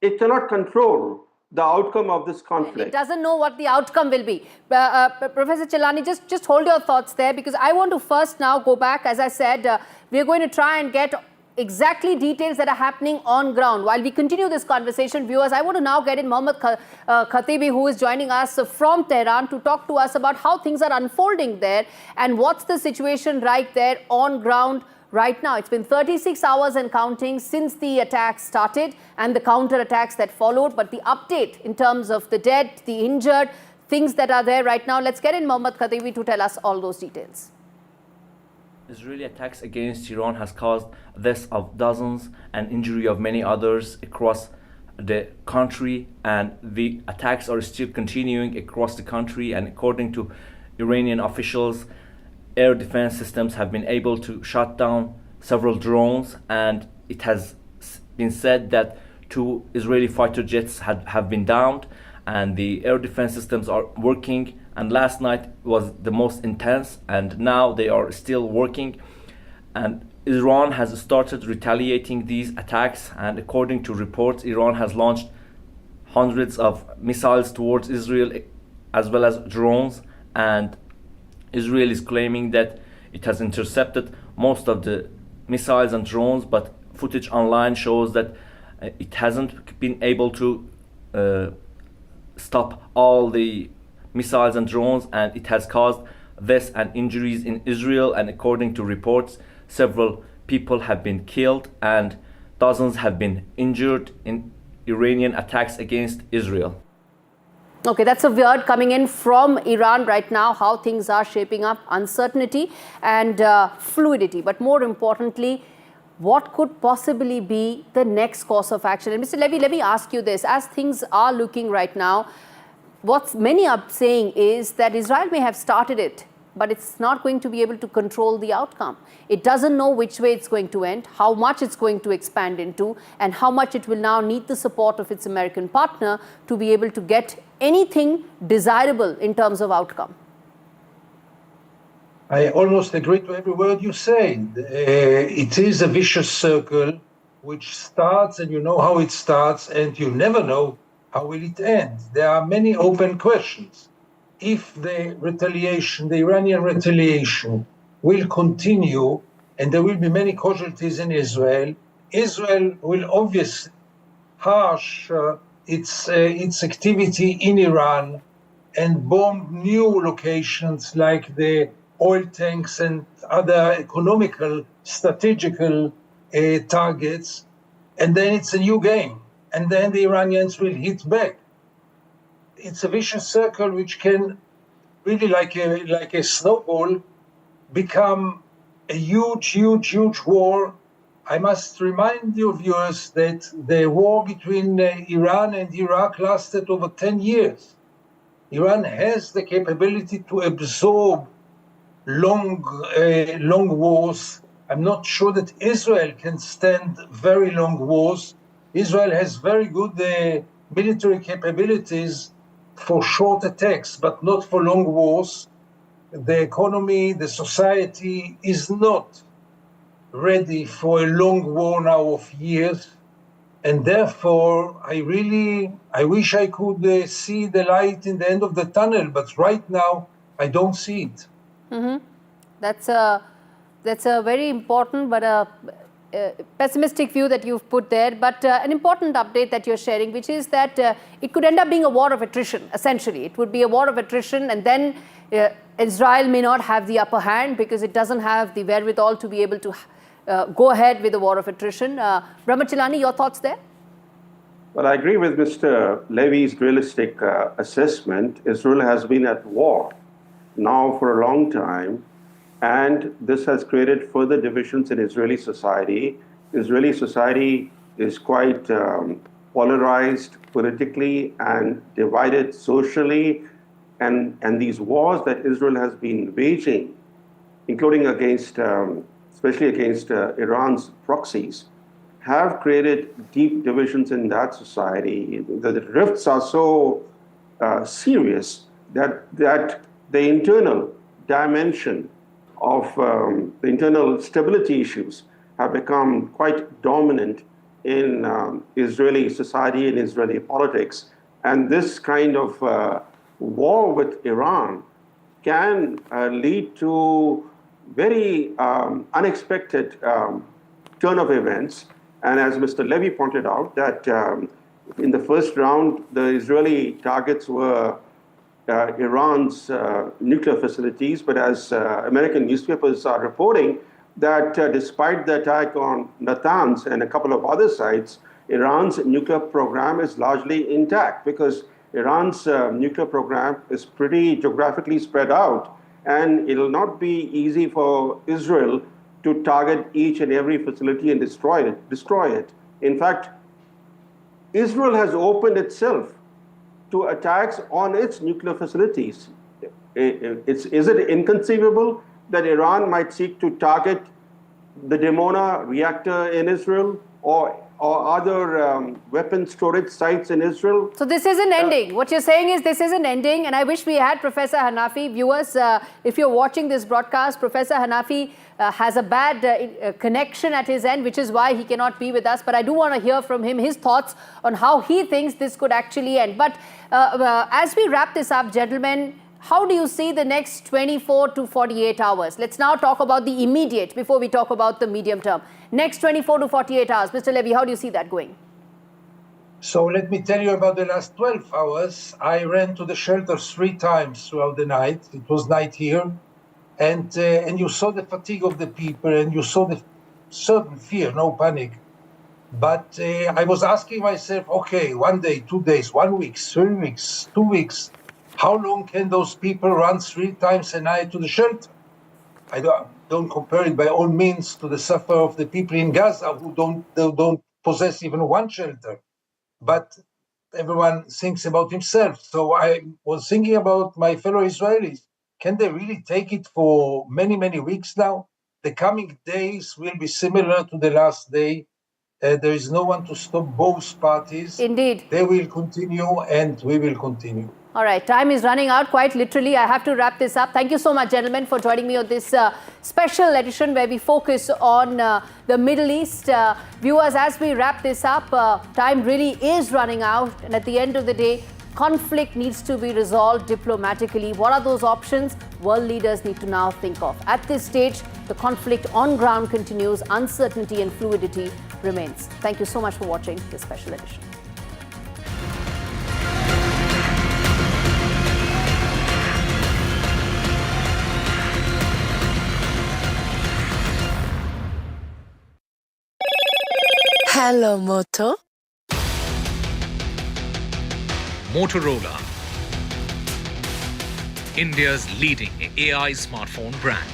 it cannot control the outcome of this conflict. It doesn't know what the outcome will be. Professor Chilani, just hold your thoughts there, because I want to first now go back. As I said, we're going to try and get exactly details that are happening on ground. While we continue this conversation, viewers, I want to now get in Mohammad Khatibi, who is joining us from Tehran, to talk to us about how things are unfolding there and what's the situation right there on ground right now. It's been 36 hours and counting since the attack started and the counter-attacks that followed. But the update in terms of the dead, the injured, things that are there right now, let's get in Mohammad Khatibi to tell us all those details. Israeli attacks against Iran has caused deaths of dozens and injury of many others across the country, and the attacks are still continuing across the country. And according to Iranian officials, air defense systems have been able to shut down several drones, and it has been said that 2 Israeli fighter jets have been downed, and the air defense systems are working. And last night was the most intense, and now they are still working. And Iran has started retaliating these attacks, and according to reports, Iran has launched hundreds of missiles towards Israel, as well as drones, and Israel is claiming that it has intercepted most of the missiles and drones, but footage online shows that it hasn't been able to stop all the missiles and drones, and it has caused deaths and injuries in Israel. And according to reports, several people have been killed and dozens have been injured in Iranian attacks against Israel. Okay, that's a word coming in from Iran right now, how things are shaping up, uncertainty and fluidity. But more importantly, what could possibly be the next course of action? And Mr. Levy, let me ask you this. As things are looking right now, what many are saying is that Israel may have started it but it's not going to be able to control the outcome. It doesn't know which way it's going to end, how much it's going to expand into, and how much it will now need the support of its American partner to be able to get anything desirable in terms of outcome. I almost agree to every word you say. It is a vicious circle which starts, and you know how it starts, and you never know how will it end. There are many open questions. If the retaliation, the Iranian retaliation, will continue, and there will be many casualties in Israel, Israel will obviously harsh its activity in Iran and bomb new locations like the oil tanks and other economical, strategical targets. And then it's a new game. And then the Iranians will hit back. It's a vicious circle which can really, like a snowball, become a huge war. I must remind your viewers that the war between Iran and Iraq lasted over 10 years. Iran has the capability to absorb long wars. I'm not sure that Israel can stand very long wars. Israel has very good military capabilities for short attacks, but not for long wars. The economy, the society is not ready for a long war now of years. And therefore, I wish I could see the light in the end of the tunnel, but right now, I don't see it. That's a very important but a pessimistic view that you've put there, but an important update that you're sharing, which is that it could end up being a war of attrition, essentially. It would be a war of attrition, and then Israel may not have the upper hand because it doesn't have the wherewithal to be able to go ahead with the war of attrition. Brahmachalani, your thoughts there? Well, I agree with Mr. Levy's realistic assessment. Israel has been at war now for a long time, and this has created further divisions in Israeli society. Israeli society is quite polarized politically and divided socially, and these wars that Israel has been waging, including against, especially against Iran's proxies, have created deep divisions in that society. The rifts are so serious that the internal dimension of the internal stability issues have become quite dominant in Israeli society and Israeli politics. And this kind of war with Iran can lead to very unexpected turn of events. And as Mr. Levy pointed out, that in the first round, the Israeli targets were Iran's nuclear facilities, but as American newspapers are reporting, that despite the attack on Natanz and a couple of other sites, Iran's nuclear program is largely intact because Iran's nuclear program is pretty geographically spread out, and it will not be easy for Israel to target each and every facility and destroy it. In fact, Israel has opened itself to attacks on its nuclear facilities. Is it inconceivable that Iran might seek to target the Dimona reactor in Israel or other weapon storage sites in Israel? So this isn't ending. What you're saying is this isn't ending, and I wish we had Professor Hanafi. Viewers, if you're watching this broadcast, Professor Hanafi has a bad connection at his end, which is why he cannot be with us. But I do want to hear from him his thoughts on how he thinks this could actually end. But as we wrap this up, gentlemen, how do you see the next 24 to 48 hours? Let's now talk about the immediate before we talk about the medium term. Next 24 to 48 hours. Mr. Levy, how do you see that going? So let me tell you about the last 12 hours. I ran to the shelters 3 times throughout the night. It was night here. And you saw the fatigue of the people, and you saw the certain fear, no panic. But I was asking myself, okay, 1 day, 2 days, 1 week, 3 weeks, 2 weeks, how long can those people run 3 times a night to the shelter? I don't compare it by all means to the suffer of the people in Gaza who don't possess even one shelter. But everyone thinks about himself. So I was thinking about my fellow Israelis. can they really take it for many, many weeks now? The coming days will be similar to the last day. There is no one to stop both parties. Indeed. They will continue and we will continue. All right, time is running out quite literally. I have to wrap this up. Thank you so much, gentlemen, for joining me on this special edition where we focus on the Middle East. Viewers, as we wrap this up, time really is running out. And at the end of the day, conflict needs to be resolved diplomatically. What are those options? World leaders need to now think of. At this stage, the conflict on ground continues. Uncertainty and fluidity remains. Thank you so much for watching this special edition. Hello, Moto. Motorola, India's leading AI smartphone brand.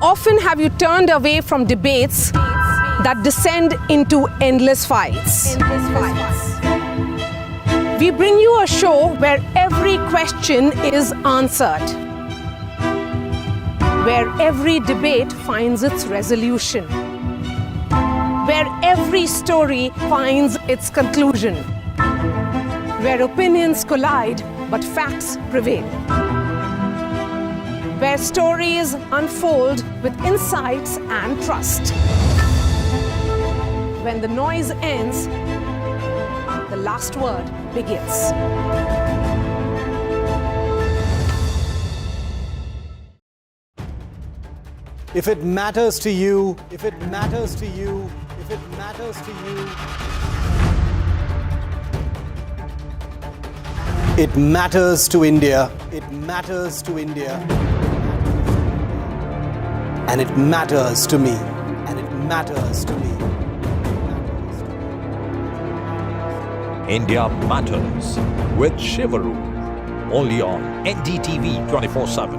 Often have you turned away from debates that descend into endless fights? We bring you a show where every question is answered, where every debate finds its resolution, where every story finds its conclusion, where opinions collide but facts prevail, where stories unfold with insights and trust. When the noise ends, the last word begins. If it matters to you, if it matters to you, if it matters to you, it matters to India. It matters to India. And it matters to me. And it matters to me. India Matters with Shivaru. Only on NDTV 24/7.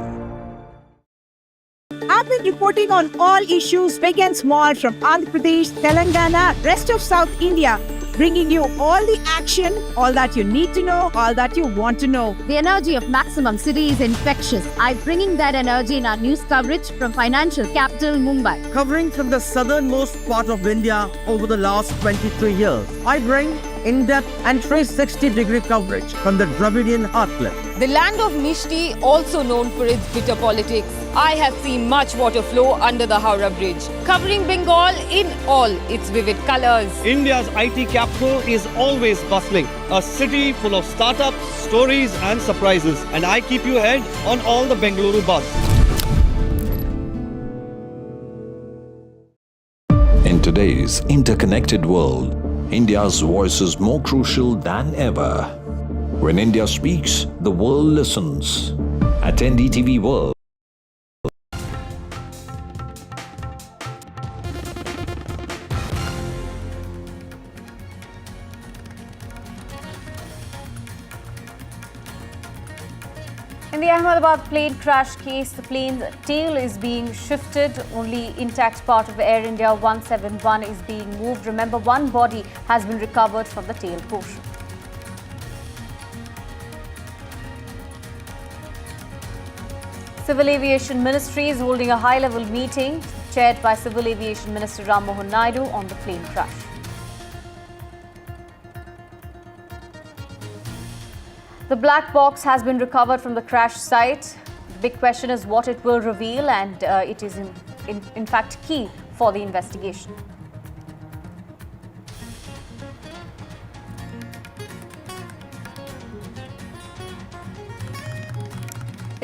I've been reporting on all issues big and small from Andhra Pradesh, Telangana, rest of South India, bringing you all the action, all that you need to know, all that you want to know. The energy of maximum city is infectious. I'm bringing that energy in our news coverage from financial capital Mumbai. Covering from the southernmost part of India over the last 23 years. I bring in-depth and 360-degree coverage from the Dravidian heartland. The land of Mishti, also known for its bitter politics. I have seen much water flow under the Howrah Bridge, covering Bengal in all its vivid colors. India's IT capital is always bustling, a city full of startups, stories and surprises. And I keep you ahead on all the Bengaluru buzz. In today's interconnected world, India's voice is more crucial than ever. When India speaks, the world listens. At NDTV World, In the Ahmedabad plane crash case, the plane's tail is being shifted. Only intact part of Air India 171 is being moved. Remember, one body has been recovered from the tail portion. Civil Aviation Ministry is holding a high-level meeting chaired by Civil Aviation Minister Ram Mohan Naidu on the plane crash. The black box has been recovered from the crash site. The big question is what it will reveal, and it is in fact key for the investigation.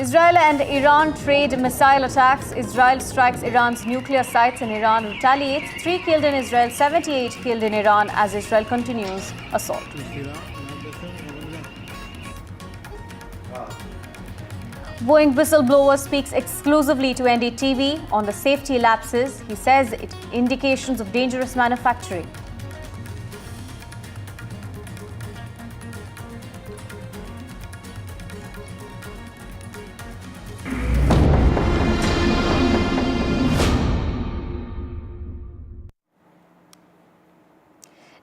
Israel and Iran trade missile attacks. Israel strikes Iran's nuclear sites and Iran retaliates. 3 killed in Israel, 78 killed in Iran as Israel continues assault. Boeing whistleblower speaks exclusively to NDTV on the safety lapses. He says it indications of dangerous manufacturing.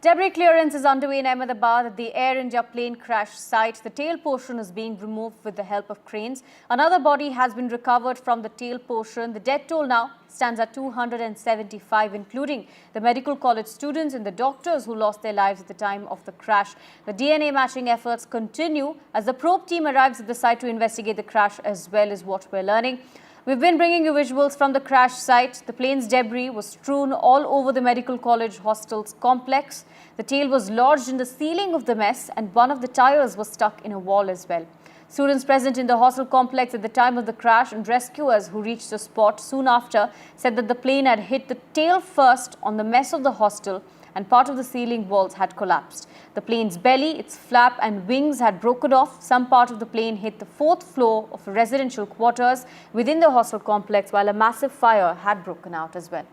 Debris clearance is underway in Ahmedabad at the Air India plane crash site. The tail portion is being removed with the help of cranes. Another body has been recovered from the tail portion. The death toll now stands at 275, including the medical college students and the doctors who lost their lives at the time of the crash. The DNA matching efforts continue as the probe team arrives at the site to investigate the crash as well as what we're learning. We've been bringing you visuals from the crash site. The plane's debris was strewn all over the medical college hostel's complex. The tail was lodged in the ceiling of the mess and one of the tires was stuck in a wall as well. Students present in the hostel complex at the time of the crash and rescuers who reached the spot soon after said that the plane had hit the tail first on the mess of the hostel and part of the ceiling walls had collapsed. The plane's belly, its flap and wings had broken off. Some part of the plane hit the 4th floor of residential quarters within the hostel complex, while a massive fire had broken out as well.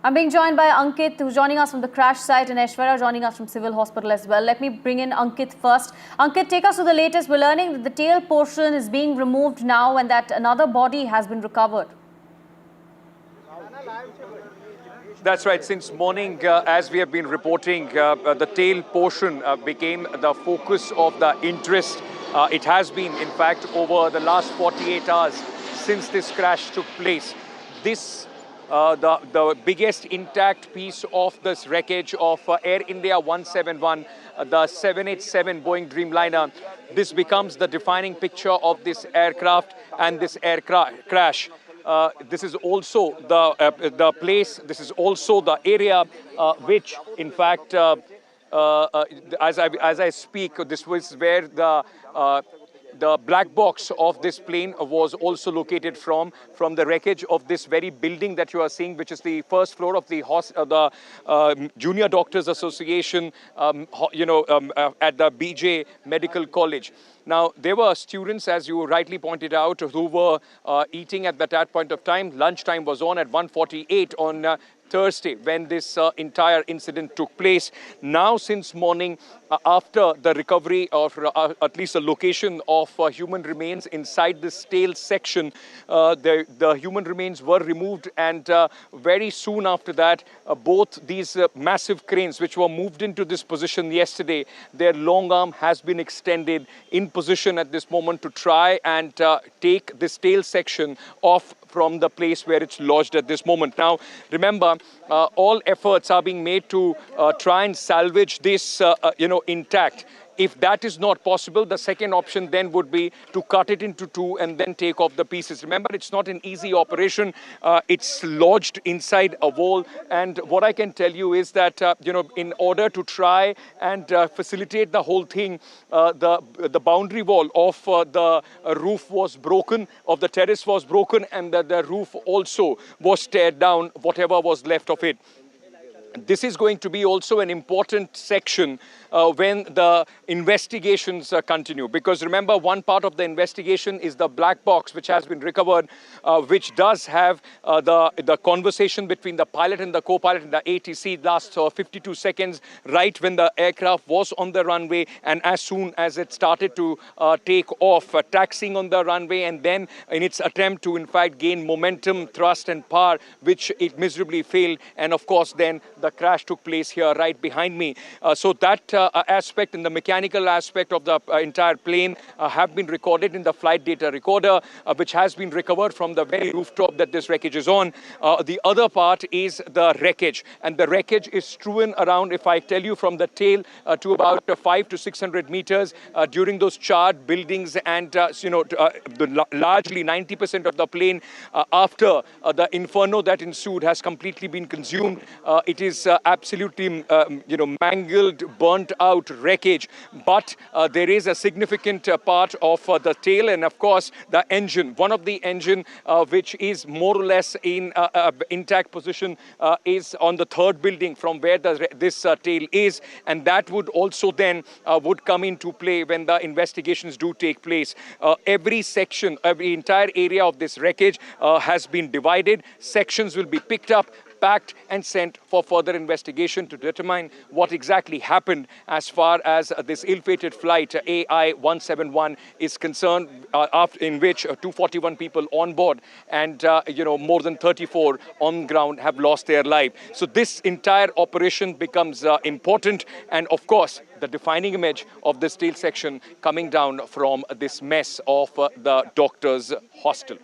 I'm being joined by Ankit, who's joining us from the crash site, and Aishwarya joining us from Civil Hospital as well. Let me bring in Ankit first. Ankit, take us to the latest. We're learning that the tail portion is being removed now and that another body has been recovered. That's right. Since morning, as we have been reporting, the tail portion became the focus of the interest. It has been, in fact, over the last 48 hours since this crash took place. This, the biggest intact piece of this wreckage of Air India 171, the 787 Boeing Dreamliner, this becomes the defining picture of this aircraft and this crash. This is also the place, this is also the area which, in fact, as I speak, this was where the black box of this plane was also located from the wreckage of this very building that you are seeing, which is the first floor of the Junior Doctors Association, at the BJ Medical College. Now, there were students, as you rightly pointed out, who were eating at that point of time. Lunchtime was on at 1:48 on Thursday when this entire incident took place. Now, since morning, after the recovery of at least a location of human remains inside this tail section, the human remains were removed, and very soon after that, both these massive cranes which were moved into this position yesterday, their long arm has been extended in position at this moment to try and take this tail section off from the place where it's lodged at this moment. Now, remember, all efforts are being made to try and salvage this, intact. If that is not possible, the second option then would be to cut it into two and then take off the pieces. Remember, it's not an easy operation. It's lodged inside a wall. And what I can tell you is that, in order to try and facilitate the whole thing, the boundary wall of the roof was broken, of the terrace was broken, and the roof also was teared down, whatever was left of it. This is going to be also an important section when the investigations continue. Because remember, one part of the investigation is the black box which has been recovered, which does have the conversation between the pilot and the co-pilot in the ATC last 52 seconds, right when the aircraft was on the runway and as soon as it started to take off, taxiing on the runway, and then in its attempt to in fact gain momentum, thrust and power, which it miserably failed. And of course then the crash took place here right behind me. So that aspect and the mechanical aspect of the entire plane have been recorded in the flight data recorder, which has been recovered from the very rooftop that this wreckage is on. The other part is the wreckage, and the wreckage is strewn around, if I tell you, from the tail to about 500 to 600 meters during those charred buildings, and largely 90% of the plane after the inferno that ensued has completely been consumed. It is is absolutely, mangled, burnt out wreckage. But there is a significant part of the tail and, of course, the engine. One of the engine which is more or less in intact position is on the third building from where this tail is. And that would also then would come into play when the investigations do take place. Every section, every entire area of this wreckage has been divided. Sections will be picked up, packed and sent for further investigation to determine what exactly happened as far as this ill-fated flight AI-171 is concerned, in which 241 people on board and more than 34 on ground have lost their life. So this entire operation becomes important, and of course the defining image of this tail section coming down from this mess of the doctor's hostel.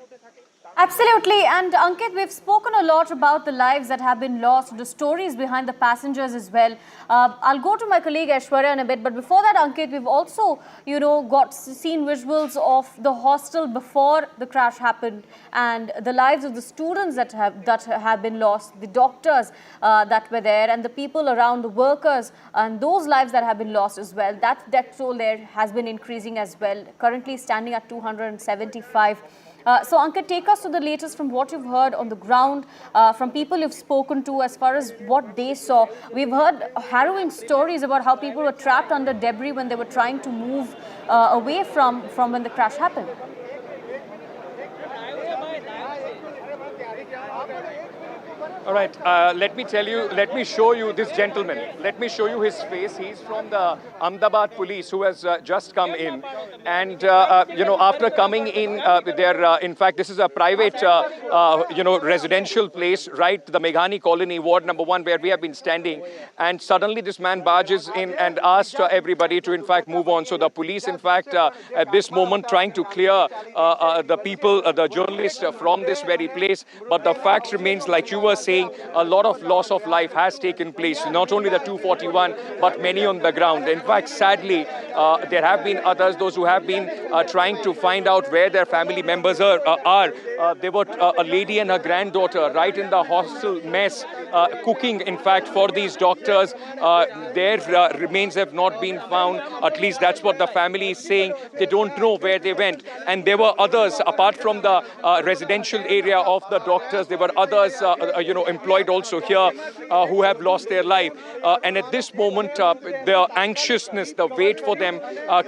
Absolutely. And Ankit, we've spoken a lot about the lives that have been lost, the stories behind the passengers as well. I'll go to my colleague Aishwarya in a bit. But before that, Ankit, we've also, seen visuals of the hostel before the crash happened and the lives of the students that have been lost, the doctors that were there and the people around, the workers, and those lives that have been lost as well. That death toll there has been increasing as well, currently standing at 275. So, Ankit, take us to the latest from what you've heard on the ground, from people you've spoken to as far as what they saw. We've heard harrowing stories about how people were trapped under debris when they were trying to move away from when the crash happened. All right, let me show you this gentleman. Let me show you his face. He's from the Ahmedabad police who has just come in. And, after coming in, in fact, this is a private, residential place, right? The Meghani Colony, Ward number 1, where we have been standing. And suddenly this man barges in and asks everybody to, in fact, move on. So the police, in fact, at this moment, trying to clear the people, the journalists from this very place. But the fact remains, like you were saying, a lot of loss of life has taken place, not only the 241, but many on the ground. In fact, sadly, there have been others, those who have been trying to find out where their family members are. There were a lady and her granddaughter right in the hostel mess, cooking, in fact, for these doctors. Their remains have not been found. At least that's what the family is saying. They don't know where they went. And there were others, apart from the residential area of the doctors, there were others, employed also here who have lost their life. And at this moment, the anxiousness, the wait for them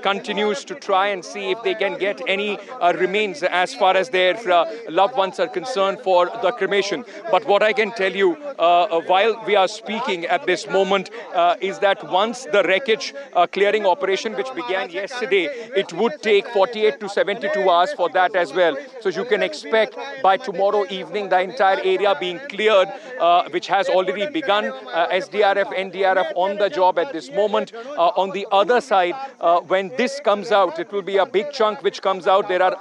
continues to try and see if they can get any remains as far as their loved ones are concerned for the cremation. But what I can tell you while we are speaking at this moment is that once the wreckage clearing operation, which began yesterday, it would take 48 to 72 hours for that as well. So you can expect by tomorrow evening the entire area being cleared, which has already begun. SDRF, NDRF on the job at this moment. On the other side, when this comes out, it will be a big chunk which comes out. There are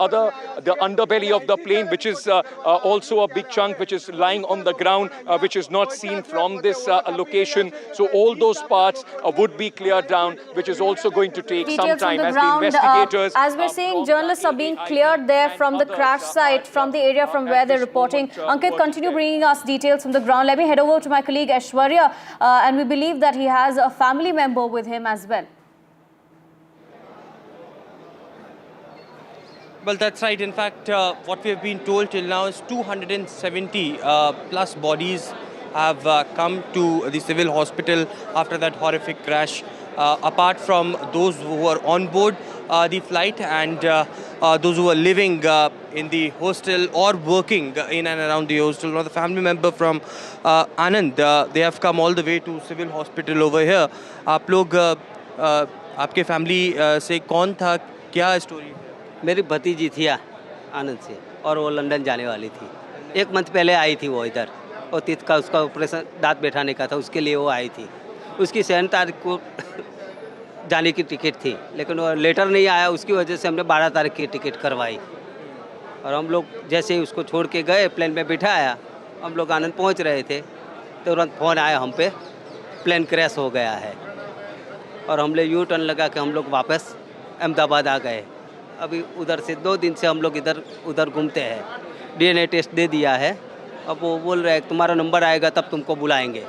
the underbelly of the plane, which is also a big chunk which is lying on the ground, which is not seen from this location. So all those parts would be cleared down, which is also going to take some time as the investigators. As we're saying, journalists are being cleared there from the crash site, from the area from where they're reporting. Ankit, continue bringing us details from the ground. Let me head over to my colleague Aishwarya, and we believe that he has a family member with him as well. Well, that's right. In fact, what we have been told till now is 270 plus bodies have come to the civil hospital after that horrific crash. Apart from those who were on board the flight and those who were living in the hostel or working in and around the hostel. Now, the family member from Anand, they have come all the way to civil hospital over here. आप लोग आपके family से कौन था, क्या story? मेरी भतीजी थी आनंद से, और वो लंदन जाने वाली थी. 1 मंथ पहले आई थी वो इधर, और तीत का उसका ऑपरेशन दांत बैठाने का था, उसके लिए वो आई थी. उसकी 7 तारीख को जाने की टिकट थी, लेकिन वो लेटर नहीं आया, उसकी वजह से हमने 12 तारीख की टिकट करवाई. और हम लोग जैसे ही उसको छोड़ के गए, प्लेन में बिठाया, हम लोग आनंद पहुंच रहे थे, तुरंत फ़ोन आया हम पे, प्लेन क्रैश हो गया है. और हम लोग यू टर्न लगा के हम लोग वापस अहमदाबाद आ गए. अभी उधर से 2 दिन से हम लोग इधर उधर घूमते हैं. DNA टेस्ट दे दिया है. अब वो बोल रहे हैं तुम्हारा नंबर आएगा तब तुमको बुलाएंगे.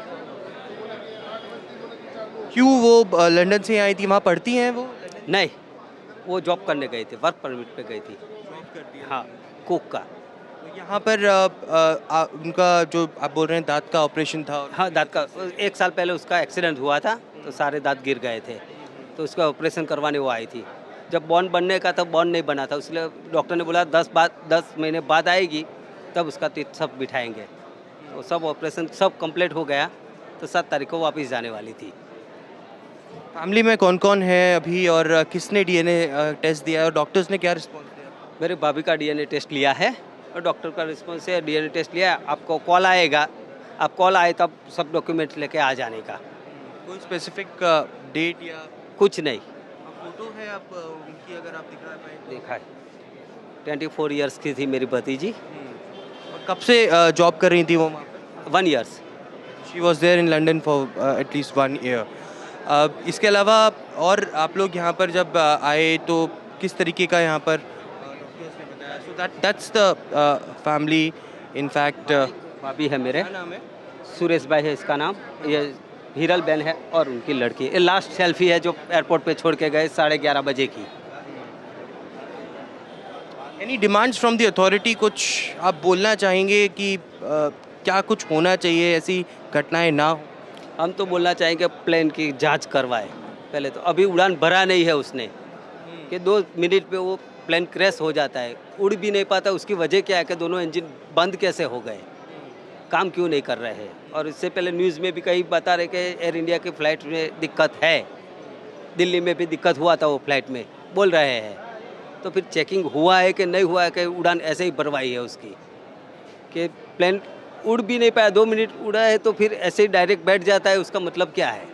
क्यों वो लंदन से आई थी, वहाँ पढ़ती हैं वो? नहीं, वो जॉब करने गए थे, वर्क परमिट पे गई थी। हाँ, कुक का। यहाँ पर उनका जो आप बोल रहे हैं दांत का ऑपरेशन था? हाँ, दांत का 1 साल पहले उसका एक्सीडेंट हुआ था, तो सारे दांत गिर गए थे, तो उसका ऑपरेशन करवाने वो आई थी। जब बॉन्ड बनने का तब बॉन्ड नहीं बना था, इसलिए डॉक्टर ने बोला 10 महीने बाद आएगी, तब उसका टीथ सब बिठाएंगे। तो सब ऑपरेशन सब कंप्लीट हो गया, तो 7 तारीख को वापस जाने वाली थी। फैमिली में कौन कौन है अभी और किसने डीएनए टेस्ट दिया और डॉक्टर्स ने क्या रिस्पॉन्स दिया? मेरे भाभी का डीएनए टेस्ट लिया है और डॉक्टर का रिस्पॉन्स है, डीएनए टेस्ट लिया, आपको कॉल आएगा, आप कॉल आए तब सब डॉक्यूमेंट लेके आ जाने का। कोई स्पेसिफिक डेट या कुछ नहीं। फोटो है आप उनकी, अगर आप दिखा पाए? देखा है, 24 इयर्स की थी मेरी भतीजी। और कब से जॉब कर रही थी वो वहाँ पर? 1 years. She was there in London for at least 1 year. इसके अलावा और आप लोग यहाँ पर जब आए तो किस तरीके का यहाँ पर डॉक्टर्स ने बताया? So that's the family in fact. भाभी है मेरे, क्या नाम है? सुरेश भाई है इसका नाम, ये हिरल बहन है और उनकी लड़की। ये लास्ट सेल्फी है जो एयरपोर्ट पे छोड़ के गए 11:30 बजे की। Any demands from the authority? कुछ आप बोलना चाहेंगे कि क्या कुछ होना चाहिए, ऐसी घटनाएं ना हो? हम तो बोलना चाहेंगे प्लेन की जांच करवाए पहले तो। अभी उड़ान भरा नहीं है उसने कि 2 मिनट पे वो प्लेन क्रैश हो जाता है, उड़ भी नहीं पाता। उसकी वजह क्या है कि दोनों इंजन बंद कैसे हो गए, काम क्यों नहीं कर रहे हैं? और इससे पहले न्यूज़ में भी कहीं बता रहे कि एयर इंडिया की फ़्लाइट में दिक्कत है, दिल्ली में भी दिक्कत हुआ था वो फ्लाइट में, बोल रहे हैं। तो फिर चेकिंग हुआ है कि नहीं हुआ है कि उड़ान ऐसे ही भरवाई है उसकी कि प्लेन उड़ भी नहीं पाया, 2 मिनट उड़ा है तो फिर ऐसे ही डायरेक्ट बैठ जाता है, उसका मतलब क्या है?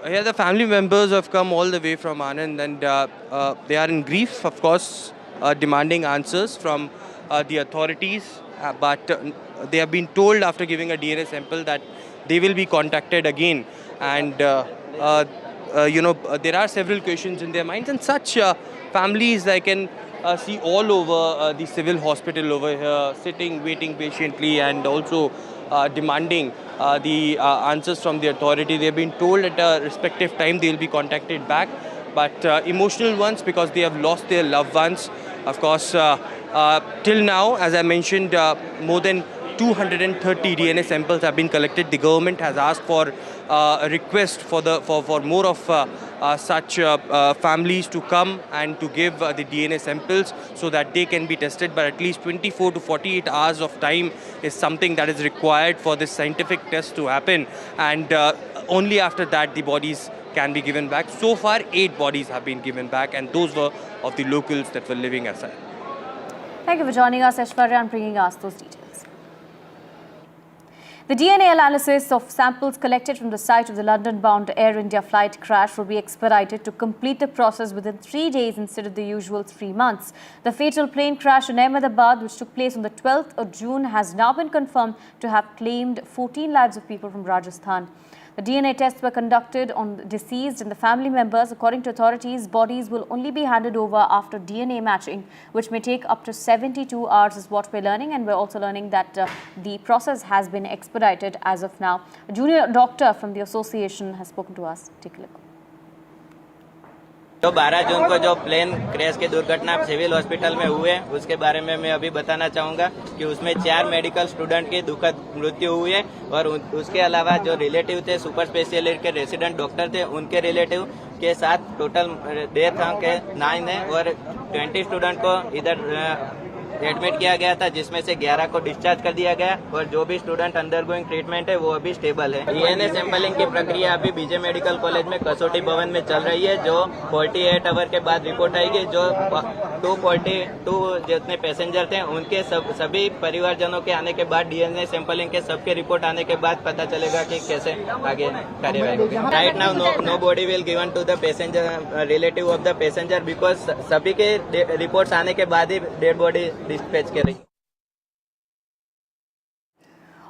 Yeah, the family members have come all the way from Anand and they are in grief, of course, demanding answers from the authorities. But they have been told after giving a DNA sample that they will be contacted again. And, there are several questions in their minds. And such families I can see all over the civil hospital over here, sitting, waiting patiently and also demanding the answers from the authority. They have been told at a respective time they will be contacted back. But emotional ones because they have lost their loved ones. Of course, till now, as I mentioned, more than 230 DNA samples have been collected. The government has asked for a request for more of such families to come and to give the DNA samples so that they can be tested. But at least 24 to 48 hours of time is something that is required for this scientific test to happen. And only after that the bodies can be given back. So far, 8 bodies have been given back, and those were of the locals that were living aside. Thank you for joining us, Aishwarya, and bringing us those details. The DNA analysis of samples collected from the site of the London-bound Air India flight crash will be expedited to complete the process within 3 days instead of the usual 3 months. The fatal plane crash in Ahmedabad, which took place on the 12th of June, has now been confirmed to have claimed 14 lives of people from Rajasthan. The DNA tests were conducted on the deceased and the family members. According to authorities, bodies will only be handed over after DNA matching, which may take up to 72 hours is what we're learning. And we're also learning that the process has been expedited as of now. A junior doctor from the association has spoken to us. Take a look. जो 12 जून को जो plane crash के दुर्घटना civil hospital में हुए उसके बारे में मैं अभी बताना चाहूँगा कि उसमें 4 मेडिकल स्टूडेंट की दुखद मृत्यु हुई है और उसके अलावा जो रिलेटिव थे सुपर स्पेशलिस्ट के रेसिडेंट डॉक्टर थे उनके रिलेटिव के साथ टोटल डेथ के 9 है और 20 स्टूडेंट को इधर एडमिट किया गया था जिसमें से 11 को डिस्चार्ज कर दिया गया और जो भी स्टूडेंट अंडरगोइंग ट्रीटमेंट है वो अभी स्टेबल है। डीएनए सैंपलिंग की प्रक्रिया अभी बीजे मेडिकल कॉलेज में कसौटी भवन में चल रही है जो 48 आवर के बाद रिपोर्ट आएगी। जो 242 जितने पैसेंजर थे उनके सभी परिवारजनों के आने के बाद डीएनए सैंपलिंग के सबके रिपोर्ट आने के बाद पता चलेगा कि कैसे आगे कार्यवाही होगी। Right now no body will given to the passenger relative of the passenger because सभी के रिपोर्ट्स आने के बाद ही डेड बॉडी dispatch के रही।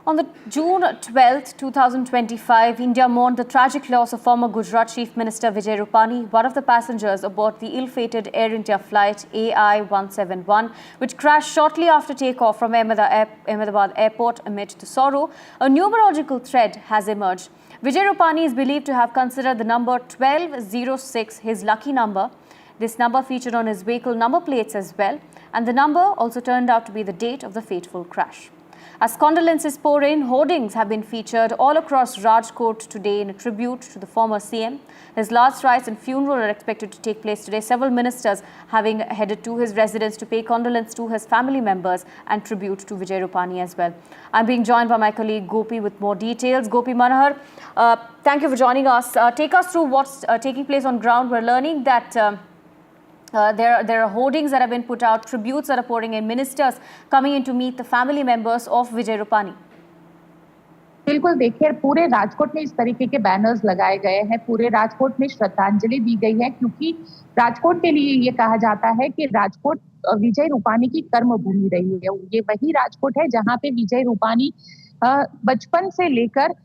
On the June 12, 2025, India mourned the tragic loss of former Gujarat Chief Minister Vijay Rupani, one of the passengers aboard the ill-fated Air India flight AI-171, which crashed shortly after takeoff from Ahmedabad airport. Amid the sorrow, a numerological thread has emerged. Vijay Rupani is believed to have considered the number 1206 his lucky number. This number featured on his vehicle number plates as well, and the number also turned out to be the date of the fateful crash. As condolences pour in, hoardings have been featured all across Rajkot today in a tribute to the former CM. His last rites and funeral are expected to take place today, several ministers having headed to his residence to pay condolence to his family members and tribute to Vijay Rupani as well. I'm being joined by my colleague Gopi with more details. Gopi Manohar, thank you for joining us. Take us through what's taking place on ground. We're learning that there are hoardings that have been put out, tributes that are pouring in, ministers coming in to meet the family members of Vijay Rupani. बिल्कुल देखिए, पूरे राजकोट में इस तरीके के banners लगाए गए हैं, पूरे राजकोट में श्रद्धांजलि दी गई है, क्योंकि राजकोट के लिए ये कहा जाता है कि राजकोट विजय रूपानी की कर्म भूमि रही है। ये वही राजकोट है जहां पे विजय रूपानी बचपन से लेकर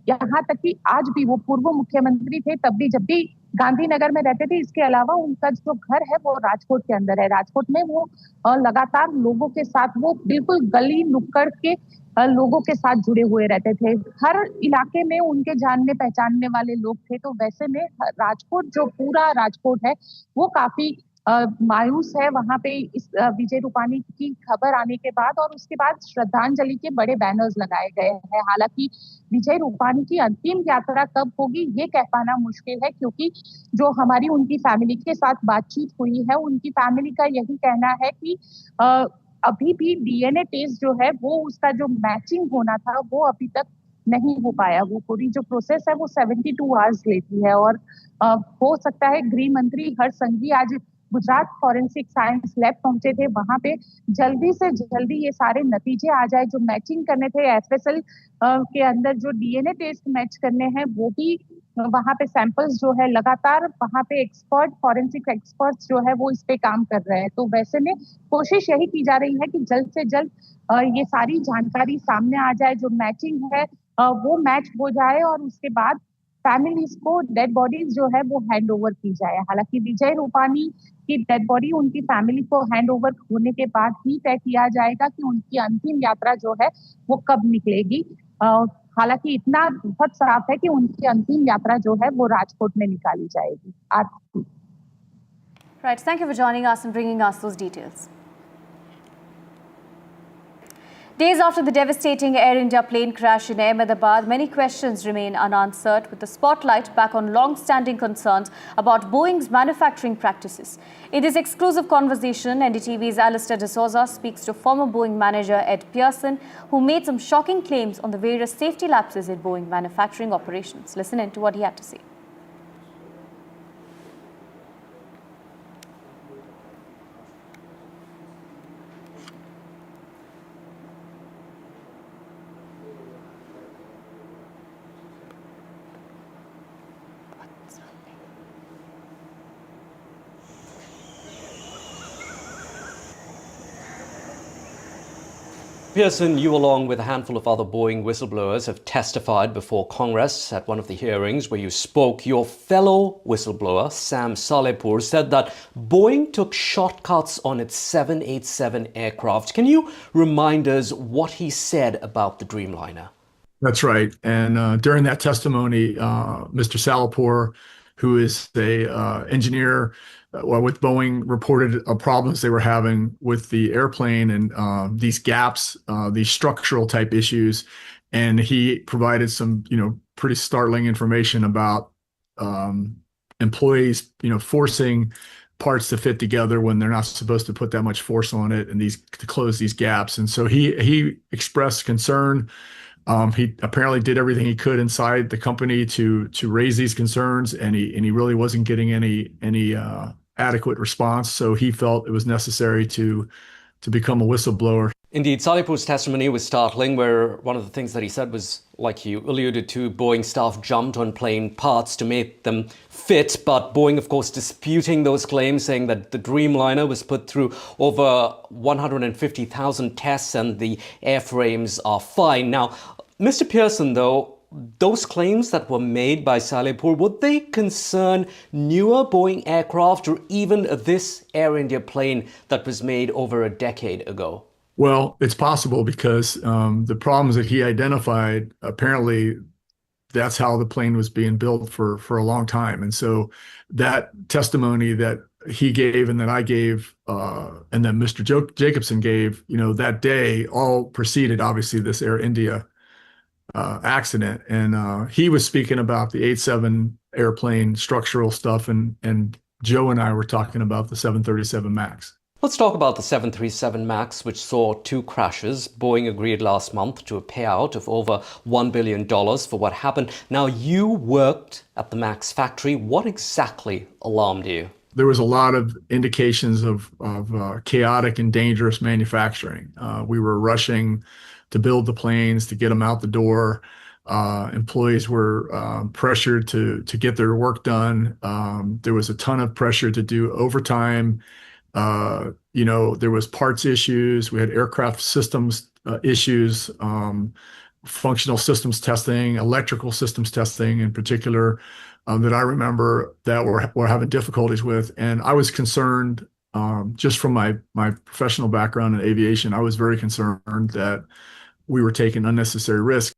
यहाँ तक कि आज भी वो पूर्व मुख्यमंत्री थे, तब भी जब भी गांधीनगर में रहते थे। इसके अलावा उनका जो घर है वो राजकोट के अंदर है। राजकोट में वो लगातार लोगों के साथ, वो बिल्कुल गली नुक्कड़ के लोगों के साथ जुड़े हुए रहते थे। हर इलाके में उनके जानने पहचानने वाले लोग थे। तो वैसे में राजकोट, जो पूरा राजकोट है, वो काफी मायूस है वहां पे इस विजय रूपानी की खबर आने के बाद, और उसके बाद श्रद्धांजलि के बड़े बैनर्स लगाए गए हैं। हालांकि विजय रूपानी की अंतिम यात्रा कब होगी ये कह पाना मुश्किल है, क्योंकि जो हमारी उनकी फैमिली के साथ बातचीत हुई है, उनकी फैमिली का यही कहना है कि अभी भी डीएनए टेस्ट जो है वो उसका जो मैचिंग होना था वो अभी तक नहीं हो पाया। वो पूरी जो प्रोसेस है वो 72 आवर्स लेती है, और हो सकता है गृह मंत्री हर्ष संघवी आज गुजरात फॉरेंसिक साइंस लैब पहुंचे थे, वहां पे जल्दी से जल्दी ये सारे नतीजे आ जाए। जो मैचिंग करने थे एफएसएल के अंदर, जो डीएनए टेस्ट मैच करने हैं, वो भी वहां पे सैंपल्स जो है लगातार वहां पे एक्सपर्ट, फॉरेंसिक एक्सपर्ट्स जो है वो इस पे काम कर रहे हैं। तो वैसे में कोशिश यही की जा रही है कि जल्द से जल्द ये सारी जानकारी सामने आ जाए, जो मैचिंग है वो मैच हो जाए, और उसके बाद फैमिलीज को डेड बॉडीज जो है वो हैंड ओवर की जाए। हालांकि विजय रूपानी की डेड बॉडी उनकी फैमिली को हैंड ओवर होने के बाद ही तय किया जाएगा कि उनकी अंतिम यात्रा जो है वो कब निकलेगी। हालांकि इतना बहुत साफ है कि उनकी अंतिम यात्रा जो है वो राजकोट में निकाली जाएगी। Right, thank you for joining us and bringing us those details. Days after the devastating Air India plane crash in Ahmedabad, many questions remain unanswered, with the spotlight back on long-standing concerns about Boeing's manufacturing practices. In this exclusive conversation, NDTV's Alistair D'Souza speaks to former Boeing manager Ed Pearson, who made some shocking claims on the various safety lapses in Boeing manufacturing operations. Listen in to what he had to say. Pearson, you along with a handful of other Boeing whistleblowers have testified before Congress at one of the hearings where you spoke. Your fellow whistleblower, Sam Salehpour, said that Boeing took shortcuts on its 787 aircraft. Can you remind us what he said about the Dreamliner? That's right. And during that testimony, Mr. Salehpour, who is a engineer with Boeing, reported problems they were having with the airplane and these gaps, these structural type issues. And he provided some, pretty startling information about employees, forcing parts to fit together when they're not supposed to put that much force on it, and to close these gaps. And so he expressed concern. He apparently did everything he could inside the company to raise these concerns, and he really wasn't getting any adequate response. So he felt it was necessary to become a whistleblower. Indeed, Salehpour's testimony was startling, where one of the things that he said was, like you alluded to, Boeing staff jumped on plane parts to make them fit. But Boeing, of course, disputing those claims, saying that the Dreamliner was put through over 150,000 tests and the airframes are fine. Now, Mr. Pearson, though, those claims that were made by Salehpour, would they concern newer Boeing aircraft or even this Air India plane that was made over a decade ago? Well, it's possible because the problems that he identified, apparently that's how the plane was being built for a long time. And so that testimony that he gave and that I gave and that Mr. Jacobson gave, that day all preceded obviously this Air India accident. And he was speaking about the 87 airplane structural stuff, and Joe and I were talking about the 737 MAX. Let's talk about the 737 MAX, which saw 2 crashes. Boeing agreed last month to a payout of over $1 billion for what happened. Now, you worked at the MAX factory. What exactly alarmed you? There was a lot of indications of chaotic and dangerous manufacturing. We were rushing to build the planes, to get them out the door. Employees were pressured to get their work done. There was a ton of pressure to do overtime. There was parts issues. We had aircraft systems issues, functional systems testing, electrical systems testing in particular, that I remember that we're having difficulties with. And I was concerned, just from my professional background in aviation, I was very concerned that we were taking unnecessary risks.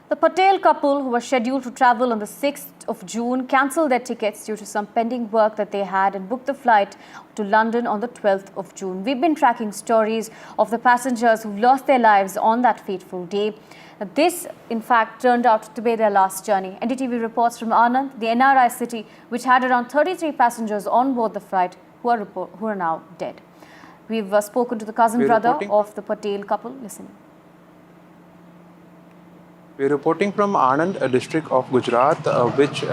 The Patel couple, who were scheduled to travel on the 6th of June, cancelled their tickets due to some pending work that they had and booked the flight to London on the 12th of June. We've been tracking stories of the passengers who lost their lives on that fateful day. This, in fact, turned out to be their last journey. NDTV reports from Anand, the NRI city, which had around 33 passengers on board the flight who are now dead. We've spoken to the cousin brother of the Patel couple. Listen. We're reporting from Anand, a district of Gujarat, which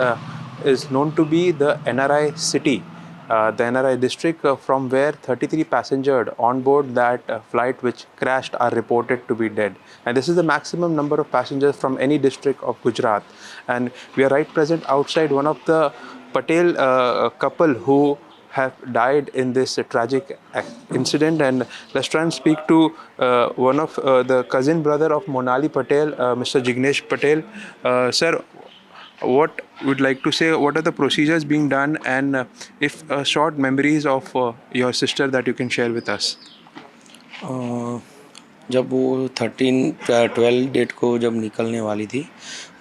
is known to be the NRI city, the NRI district from where 33 passengers on board that flight which crashed are reported to be dead. And this is the maximum number of passengers from any district of Gujarat. And we are right present outside one of the Patel couple who have died in this tragic incident. And let's try and speak to one of the cousin brother of Monali Patel, Mr. Jignesh Patel. Sir, what would like to say, what are the procedures being done, and if short memories of your sister that you can share with us? जब वो 12 date को जब निकलने वाली थी,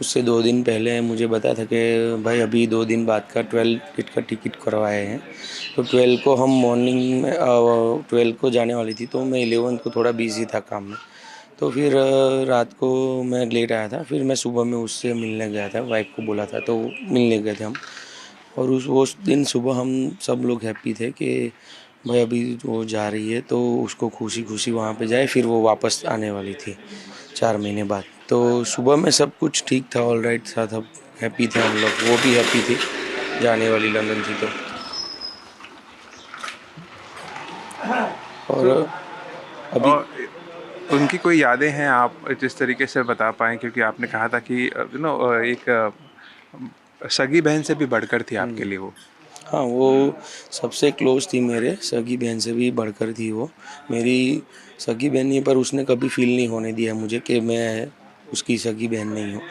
उससे 2 दिन पहले मुझे बताया था कि भाई अभी 2 दिन बाद का 12 डेट का टिकट करवाए हैं। तो 12 को हम मॉर्निंग में 12 को जाने वाली थी, तो मैं 11 को थोड़ा बिजी था काम में। तो फिर रात को मैं लेट आया था, फिर मैं सुबह में उससे मिलने गया था, वाइफ को बोला था, तो मिलने गए थे हम। और उस दिन सुबह हम सब लोग हैप्पी थे कि भाई अभी वो जा रही है, तो उसको खुशी खुशी वहाँ पे जाए, फिर वो वापस आने वाली थी 4 महीने बाद। तो सुबह में सब कुछ ठीक था, ऑल राइट था, सब हैप्पी थे हम लोग, वो भी हैप्पी थी, जाने वाली लंदन थी। तो और अभी उनकी कोई यादें हैं आप जिस तरीके से बता पाएँ, क्योंकि आपने कहा था कि एक सगी बहन से भी बढ़कर थी आपके लिए वो। हाँ, वो सबसे क्लोज थी, मेरे सगी बहन से भी बढ़कर थी वो। मेरी सगी बहन नहीं, पर उसने कभी फील नहीं होने दिया मुझे कि मैं उसकी सगी बहन नहीं हूँ।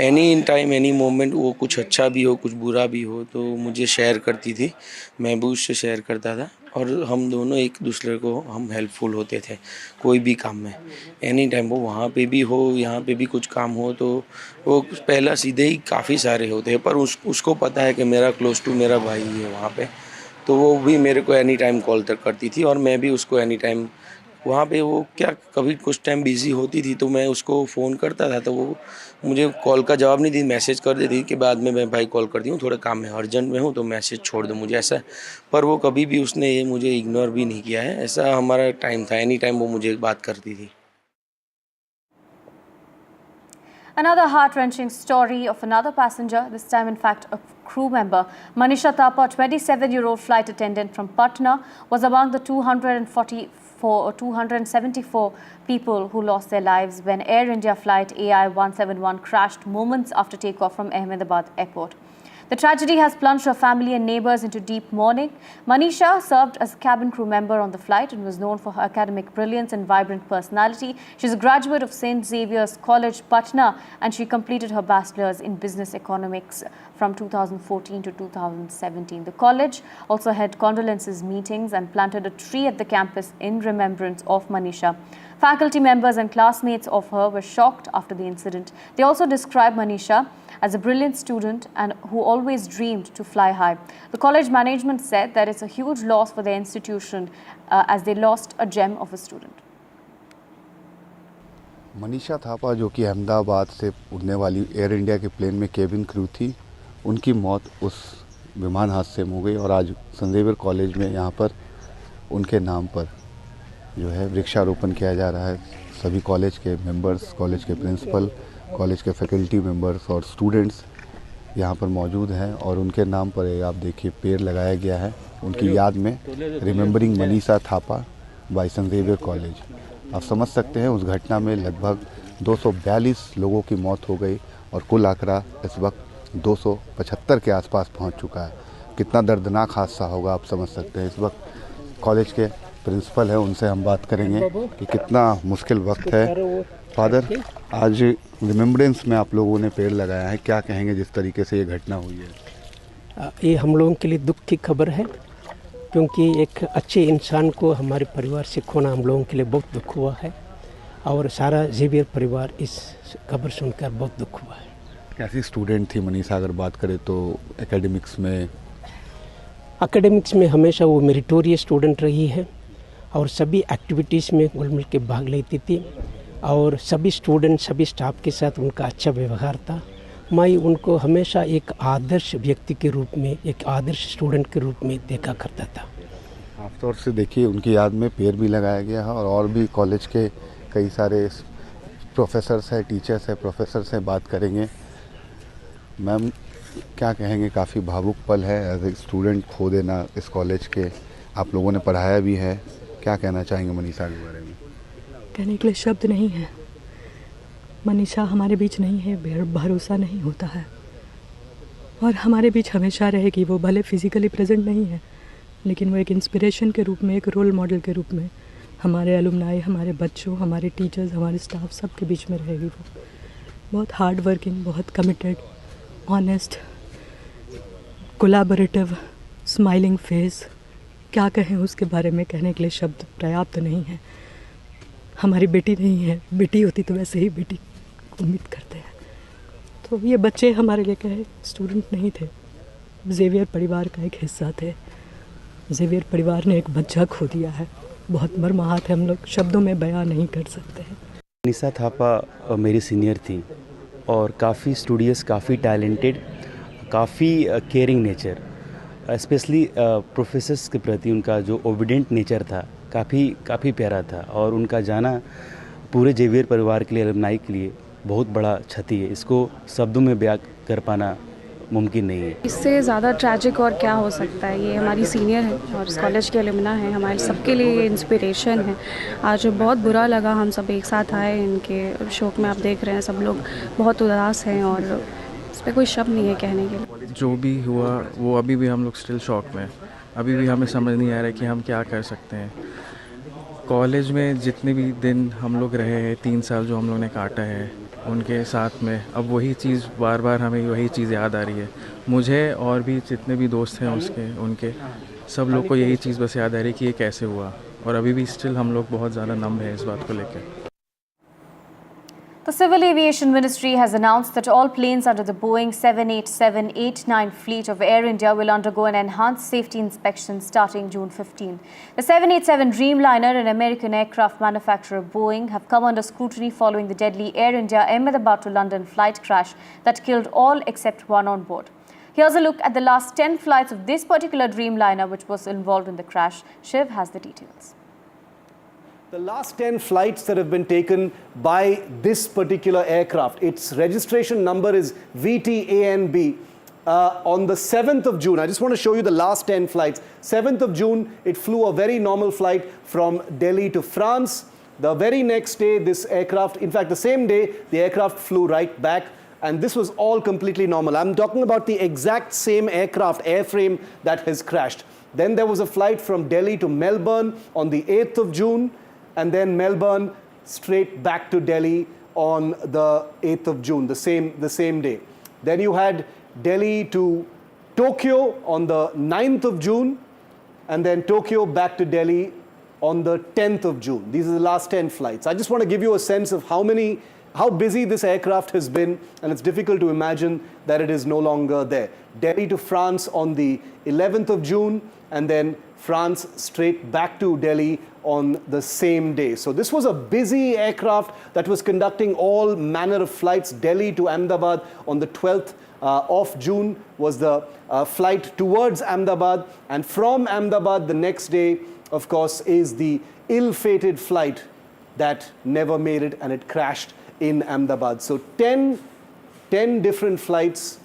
एनी टाइम एनी मोमेंट, वो कुछ अच्छा भी हो कुछ बुरा भी हो, तो मुझे शेयर करती थी, मैं भी उससे शेयर करता था, और हम दोनों एक दूसरे को हम हेल्पफुल होते थे कोई भी काम में। एनी टाइम वो वहाँ पे भी हो, यहाँ पे भी कुछ काम हो, तो वो पहला सीधे ही काफ़ी सारे होते हैं, पर उसको पता है कि मेरा क्लोज टू मेरा भाई है वहाँ पे, तो वो भी मेरे को एनी टाइम कॉल तक करती थी, और मैं भी उसको एनी टाइम वहाँ पे, वो क्या कभी कुछ टाइम बिजी होती थी तो मैं उसको फ़ोन करता था, तो वो मुझे कॉल का जवाब नहीं दी, मैसेज कर देती कि बाद में मैं भाई कॉल करती हूँ, थोड़ा काम में अर्जेंट में हूँ, तो मैसेज छोड़ दो मुझे, ऐसा। पर वो कभी भी उसने ये मुझे इग्नोर भी नहीं किया है, ऐसा हमारा टाइम था, एनी टाइम वो मुझे बात करती थी। Another heart-wrenching story of another passenger, this time in fact a crew member. Manisha Thapa, a 27-year-old flight attendant from Patna, was among the 274 people who lost their lives when Air India flight AI 171 crashed moments after takeoff from Ahmedabad airport. The tragedy has plunged her family and neighbors into deep mourning. Manisha served as a cabin crew member on the flight and was known for her academic brilliance and vibrant personality. She's a graduate of St. Xavier's College, Patna, and she completed her bachelor's in business economics from 2014 to 2017. The college also had condolences meetings and planted a tree at the campus in remembrance of Manisha. Faculty members and classmates of her were shocked after the incident. They also described Manisha as a brilliant student and who always dreamed to fly high. The college management said that it's a huge loss for their institution as they lost a gem of a student. Manisha Thapa जो कि अहमदाबाद से उड़ने वाली air India के plane में cabin crew थी, उनकी मौत उस विमान हादसे में हो गई और आज सेंट ज़ेवियर कॉलेज में यहाँ पर उनके नाम पर जो है वृक्षारोपण किया जा रहा है। सभी कॉलेज के मेंबर्स, कॉलेज के प्रिंसिपल, कॉलेज के फैकल्टी मेंबर्स और स्टूडेंट्स यहाँ पर मौजूद हैं और उनके नाम पर आप देखिए पेड़ लगाया गया है उनकी याद में, remembering Manisha Thapa by Saint Xavier College. आप समझ सकते हैं उस घटना में लगभग 242 लोगों की मौत हो गई और कुल आंकड़ा इस वक्त 275 के आसपास पहुंच चुका है। कितना दर्दनाक हादसा होगा आप समझ सकते हैं। इस वक्त कॉलेज के प्रिंसिपल है, उनसे हम बात करेंगे कि कितना मुश्किल वक्त है। फादर, आज रिमेम्बरेंस में आप लोगों ने पेड़ लगाया है, क्या कहेंगे जिस तरीके से ये घटना हुई है? ये हम लोगों के लिए दुख की खबर है, क्योंकि एक अच्छे इंसान को हमारे परिवार से खोना हम लोगों के लिए बहुत दुख हुआ है और सारा ज़ेवियर परिवार इस खबर सुनकर बहुत दुख हुआ है। कैसी स्टूडेंट थी मनीषा? अगर बात करें तो एकेडमिक्स में हमेशा वो मेरिटोरियस स्टूडेंट रही है और सभी एक्टिविटीज़ में घुल मिल के भाग लेती थी और सभी स्टूडेंट, सभी स्टाफ के साथ उनका अच्छा व्यवहार था। मैं उनको हमेशा एक आदर्श व्यक्ति के रूप में, एक आदर्श स्टूडेंट के रूप में देखा करता था। खासतौर से देखिए उनकी याद में पेड़ भी लगाया गया है और भी कॉलेज के कई सारे प्रोफेसर्स हैं, टीचर्स हैं, प्रोफेसर्स हैं, बात करेंगे। मैम, क्या कहेंगे? काफ़ी भावुक पल है एज ए स्टूडेंट खो देना इस कॉलेज के, आप लोगों ने पढ़ाया भी है, क्या कहना चाहेंगे मनीषा के बारे में? कहने के लिए शब्द नहीं है। मनीषा हमारे बीच नहीं है, भरोसा नहीं होता है और हमारे बीच हमेशा रहेगी। वो भले फिजिकली प्रेजेंट नहीं है, लेकिन वो एक इंस्पिरेशन के रूप में, एक रोल मॉडल के रूप में हमारे एलुमनाई, हमारे बच्चों, हमारे टीचर्स, हमारे स्टाफ सब के बीच में रहेगी। वो बहुत हार्ड वर्किंग, बहुत committed, honest, collaborative, smiling face, क्या कहें उसके बारे में, कहने के लिए शब्द पर्याप्त नहीं है। हमारी बेटी नहीं है, बेटी होती तो वैसे ही बेटी उम्मीद करते हैं। तो ये बच्चे हमारे लिए कहे स्टूडेंट नहीं थे, ज़ेवियर परिवार का एक हिस्सा थे। ज़ेवियर परिवार ने एक बच्चा खो दिया है, बहुत मर्माहत है, हम लोग शब्दों में बयां नहीं कर सकते हैं। मनीषा थापा मेरी सीनियर थी और काफ़ी स्टूडियस, काफ़ी टैलेंटेड, काफ़ी केयरिंग नेचर, स्पेशली प्रोफेसर्स के प्रति उनका जो ओबिडेंट नेचर था काफ़ी प्यारा था और उनका जाना पूरे ज़ेवियर परिवार के लिए, एलुमनाई के लिए बहुत बड़ा क्षति है। इसको शब्दों में बयां कर पाना मुमकिन नहीं है। इससे ज़्यादा ट्रैजिक और क्या हो सकता है। ये हमारी सीनियर है और इस कॉलेज के एलुमना है, हमारे सबके लिए ये इंस्पिरेशन है। आज बहुत बुरा लगा, हम सब एक साथ आए इनके शोक में, आप देख रहे हैं सब लोग बहुत उदास हैं और इस पर कोई शब्द नहीं है कहने के लिए। जो भी हुआ वो अभी भी हम लोग स्टिल शॉक में, अभी भी हमें समझ नहीं आ रहा है कि हम क्या कर सकते हैं। कॉलेज में जितने भी दिन हम लोग रहे हैं, 3 साल जो हम लोग ने काटा है उनके साथ में, अब वही चीज़ बार बार हमें वही चीज़ याद आ रही है। मुझे और भी जितने भी दोस्त हैं उनके सब लोग को यही चीज़ बस याद आ रही है कि ये कैसे हुआ और अभी भी स्टिल हम लोग बहुत ज़्यादा नम है इस बात को लेकर। The Civil Aviation Ministry has announced that all planes under the Boeing 787-89 fleet of Air India will undergo an enhanced safety inspection starting June 15. The 787 Dreamliner and American aircraft manufacturer Boeing have come under scrutiny following the deadly Air India Ahmedabad to London flight crash that killed all except one on board. Here's a look at the last 10 flights of this particular Dreamliner which was involved in the crash. Shiv has the details. The last 10 flights that have been taken by this particular aircraft, its registration number is VTANB. On the 7th of June, I just want to show you the last 10 flights. 7th of June, it flew a very normal flight from Delhi to France. The very next day, this aircraft, in fact, the same day, the aircraft flew right back. and this was all completely normal. I'm talking about the exact same aircraft, airframe that has crashed. Then there was a flight from Delhi to Melbourne on the 8th of June, and then Melbourne straight back to Delhi on the 8th of June, the same day. Then you had Delhi to Tokyo on the 9th of June, and then Tokyo back to Delhi on the 10th of June. These are the last 10 flights. I just want to give you a sense of how busy this aircraft has been, and it's difficult to imagine that it is no longer there. Delhi to France on the 11th of June, and then France straight back to Delhi on the same day. So this was a busy aircraft that was conducting all manner of flights. Delhi to Ahmedabad on the 12th of June was the flight towards Ahmedabad, and from Ahmedabad the next day, of course, is the ill-fated flight that never made it, and it crashed in Ahmedabad. So 10 different flights.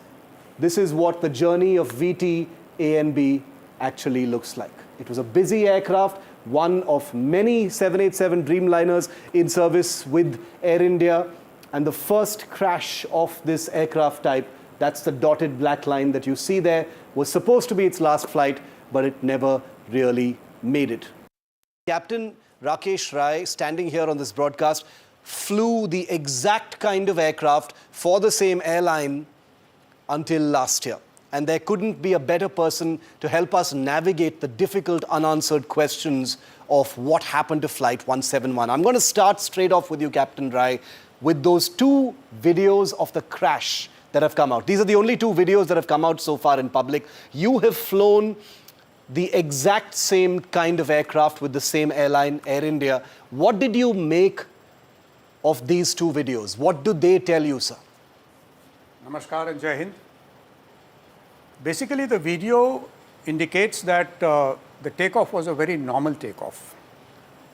This is what the journey of VT ANB actually looks like. It was a busy aircraft, one of many 787 Dreamliners in service with Air India, and the first crash of this aircraft type, that's the dotted black line that you see there, was supposed to be its last flight, but it never really made it. Captain Rakesh Rai, standing here on this broadcast, flew the exact kind of aircraft for the same airline until last year. And there couldn't be a better person to help us navigate the difficult unanswered questions of what happened to Flight 171. I'm going to start straight off with you, Captain Rai, with those 2 videos of the crash that have come out. These are the only 2 videos that have come out so far in public. You have flown the exact same kind of aircraft with the same airline, Air India. What did you make of these 2 videos? What do they tell you, sir? Namaskar and Jai Hind. Basically, the video indicates that the takeoff was a very normal takeoff.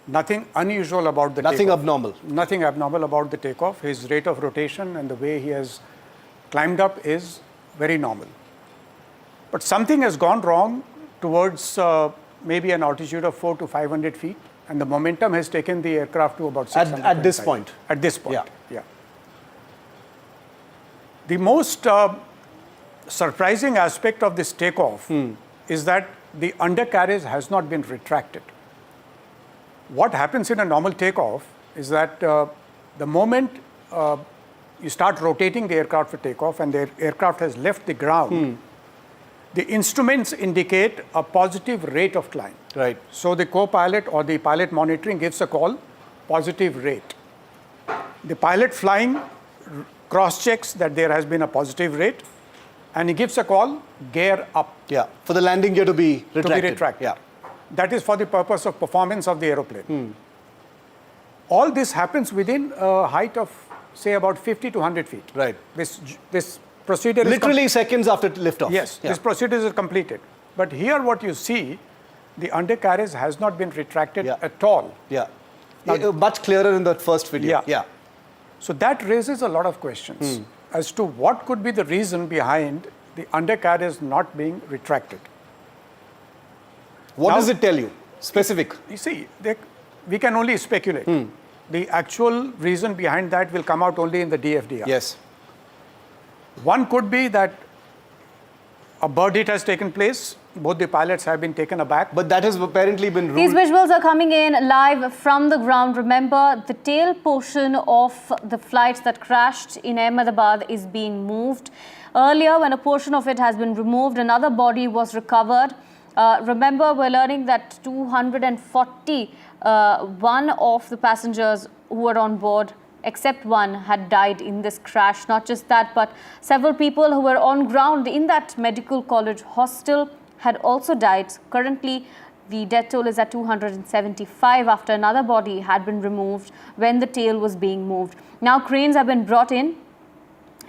Nothing unusual about the takeoff. Nothing abnormal. Nothing abnormal about the takeoff. His rate of rotation and the way he has climbed up is very normal. But something has gone wrong towards maybe an altitude of 400 to 500 feet, and the momentum has taken the aircraft to about 600. At this point? At this point, yeah. The most surprising aspect of this takeoff is that the undercarriage has not been retracted. What happens in a normal takeoff is that the moment you start rotating the aircraft for takeoff and the aircraft has left the ground, the instruments indicate a positive rate of climb. Right. So the co-pilot or the pilot monitoring gives a call, positive rate. The pilot flying cross-checks that there has been a positive rate, and he gives a call, gear up. Yeah, for the landing gear to be retracted. To be retracted. Yeah. That is for the purpose of performance of the aeroplane. All this happens within a height of, say, about 50 to 100 feet. Right. This procedure is literally seconds after liftoff. Yes, this procedure is completed. But here what you see, the undercarriage has not been retracted at all. Yeah. Now, much clearer in the first video. Yeah. So that raises a lot of questions as to what could be the reason behind the undercarriage not being retracted. What does it tell you? Specific. You see, we can only speculate. The actual reason behind that will come out only in the DFDR. Yes. One could be that a bird hit has taken place. Both the pilots have been taken aback. But that has apparently been ruled. These visuals are coming in live from the ground. Remember, the tail portion of the flight that crashed in Ahmedabad is being moved. Earlier, when a portion of it has been removed, another body was recovered. Remember, we're learning that 241 of the passengers who were on board, except one, had died in this crash. Not just that, but several people who were on ground in that medical college hostel had also died. Currently, the death toll is at 275 after another body had been removed when the tail was being moved. Now, cranes have been brought in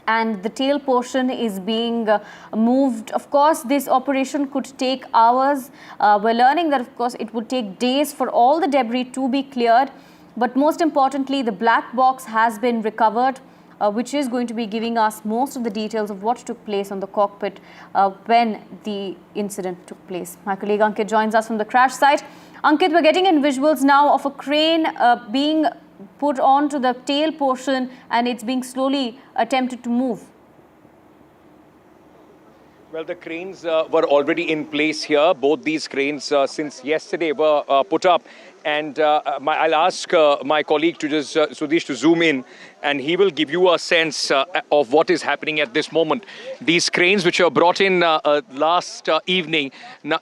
and the tail portion is being moved. Of course, this operation could take hours. We're learning that, of course, it would take days for all the debris to be cleared. But most importantly, the black box has been recovered, which is going to be giving us most of the details of what took place on the cockpit when the incident took place. My colleague Ankit joins us from the crash site. Ankit, we're getting in visuals now of a crane being put onto the tail portion, and it's being slowly attempted to move. Well, the cranes were already in place here. Both these cranes since yesterday were put up. And I'll ask my colleague to just, Sudesh, to zoom in, and he will give you a sense of what is happening at this moment. These cranes, which were brought in last evening,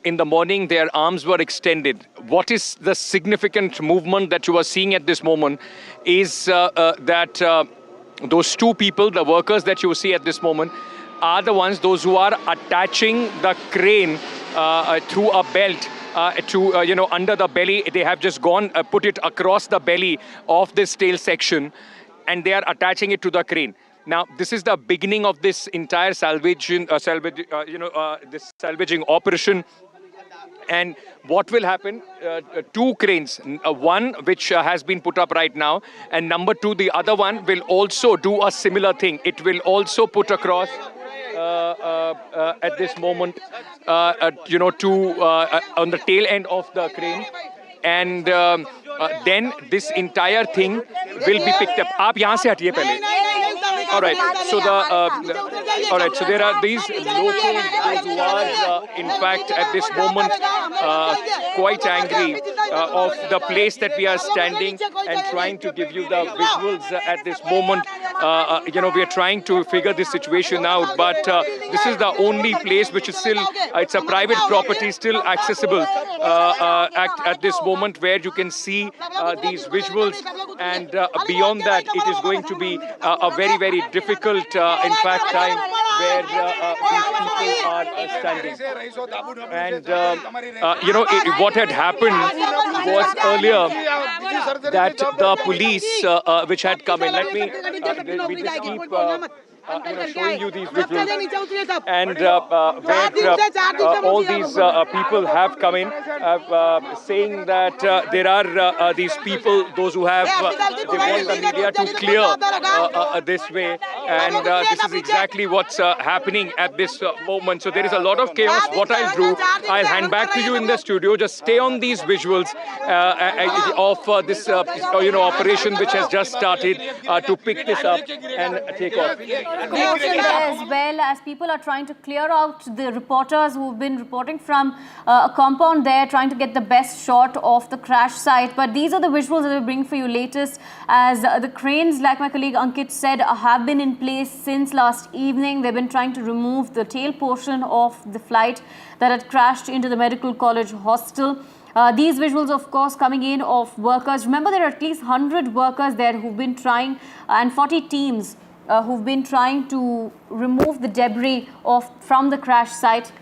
in the morning, their arms were extended. What is the significant movement that you are seeing at this moment is that those two people, the workers that you see at this moment, are the ones, those who are attaching the crane through a belt under the belly. They have just gone, put it across the belly of this tail section, and they are attaching it to the crane. Now, this is the beginning of this entire salvaging operation. And what will happen? Two cranes, one which has been put up right now, and number two, the other one will also do a similar thing. It will also put across at this moment, on the tail end of the crane, and then this entire thing will be picked up. आप यहाँ से हटिए पहले. All right. So there are these locals, those who are in fact at this moment quite angry of the place that we are standing, and trying to give you the visuals at this moment. We are trying to figure this situation out, but this is the only place which is still, it's a private property, still accessible at this moment, where you can see these visuals, and beyond that, it is going to be a very, very difficult, in fact, time where these people are standing. And, what had happened was earlier that the police, which had come in, let me we just keep showing you these visuals, and where all these people have come in, saying that there are these people, those who have, they want the media to clear this way, and this is exactly what's happening at this moment. So there is a lot of chaos. What I'll do, I'll hand back to you in the studio. Just stay on these visuals of this operation which has just started to pick this up and take off. As well as people are trying to clear out the reporters who've been reporting from a compound there, trying to get the best shot of the crash site. But these are the visuals that we bring for you latest, as the cranes, like my colleague Ankit said, have been in place since last evening. They've been trying to remove the tail portion of the flight that had crashed into the Medical College hostel. These visuals, of course, coming in of workers. Remember, there are at least 100 workers there who've been trying, and 40 teams who've been trying to remove the debris from the crash site.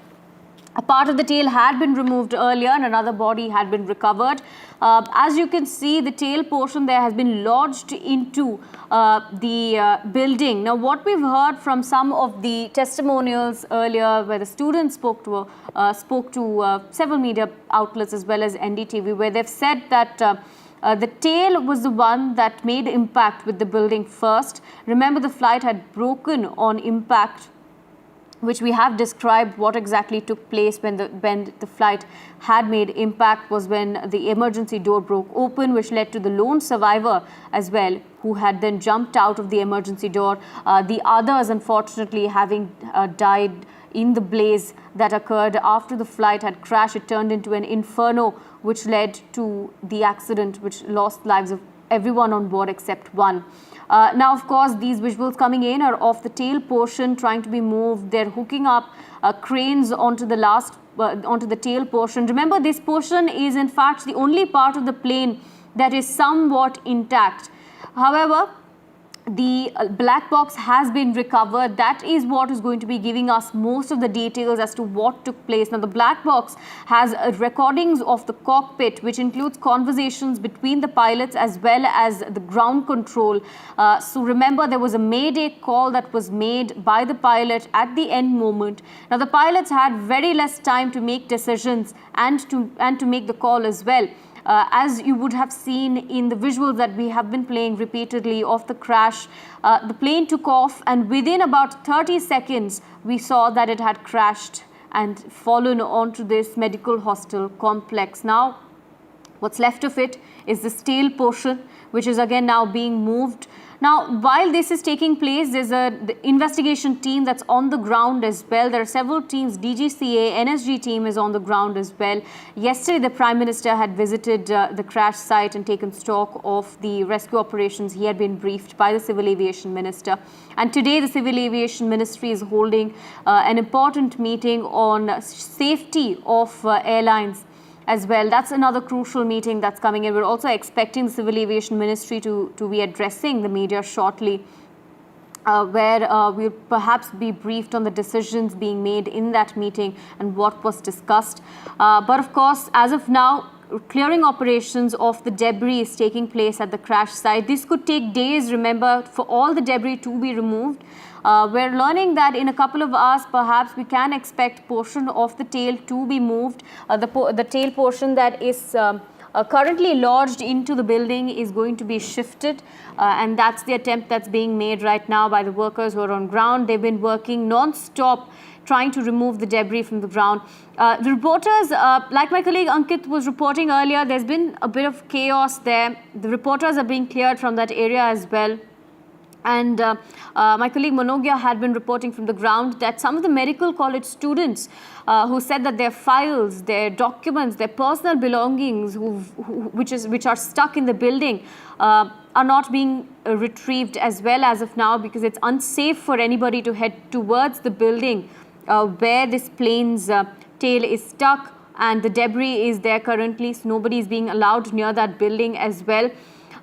A part of the tail had been removed earlier, and another body had been recovered. As you can see, the tail portion there has been lodged into the building. Now, what we've heard from some of the testimonials earlier, where the students spoke to several media outlets as well as NDTV, where they've said that the tail was the one that made impact with the building first. Remember, the flight had broken on impact, which we have described what exactly took place when the flight had made impact was when the emergency door broke open, which led to the lone survivor as well, who had then jumped out of the emergency door. The others, unfortunately, having died in the blaze that occurred after the flight had crashed. It turned into an inferno, which led to the accident, which lost lives of everyone on board except one. Now, of course, these visuals coming in are of the tail portion trying to be moved. They're hooking up cranes onto the tail portion. Remember, this portion is in fact the only part of the plane that is somewhat intact. However, the black box has been recovered. That is what is going to be giving us most of the details as to what took place. Now, the black box has recordings of the cockpit, which includes conversations between the pilots as well as the ground control. So remember, there was a mayday call that was made by the pilot at the end moment. Now, the pilots had very less time to make decisions and to make the call as well. As you would have seen in the visuals that we have been playing repeatedly of the crash, the plane took off, and within about 30 seconds, we saw that it had crashed and fallen onto this medical hostel complex. Now, What's left of it is the steel portion, which is again now being moved. Now, while this is taking place, there's the investigation team that's on the ground as well. There are several teams, DGCA, NSG team is on the ground as well. Yesterday, the Prime Minister had visited the crash site and taken stock of the rescue operations. He had been briefed by the Civil Aviation Minister. And today, the Civil Aviation Ministry is holding an important meeting on safety of airlines as well. That's another crucial meeting that's coming in. We're also expecting the Civil Aviation Ministry to be addressing the media shortly, where we'll perhaps be briefed on the decisions being made in that meeting and what was discussed. But of course, as of now, clearing operations of the debris is taking place at the crash site. This could take days, remember, for all the debris to be removed. We're learning that in a couple of hours, perhaps we can expect portion of the tail to be moved. The tail portion that is currently lodged into the building is going to be shifted, and that's the attempt that's being made right now by the workers who are on ground. They've been working non-stop trying to remove the debris from the ground. The reporters, like my colleague Ankit was reporting earlier, there's been a bit of chaos there. The reporters are being cleared from that area as well. And my colleague Manogya had been reporting from the ground that some of the medical college students who said that their files, their documents, their personal belongings, which are stuck in the building, are not being retrieved as well as of now, because it's unsafe for anybody to head towards the building where this plane's tail is stuck, and the debris is there currently, so nobody is being allowed near that building as well.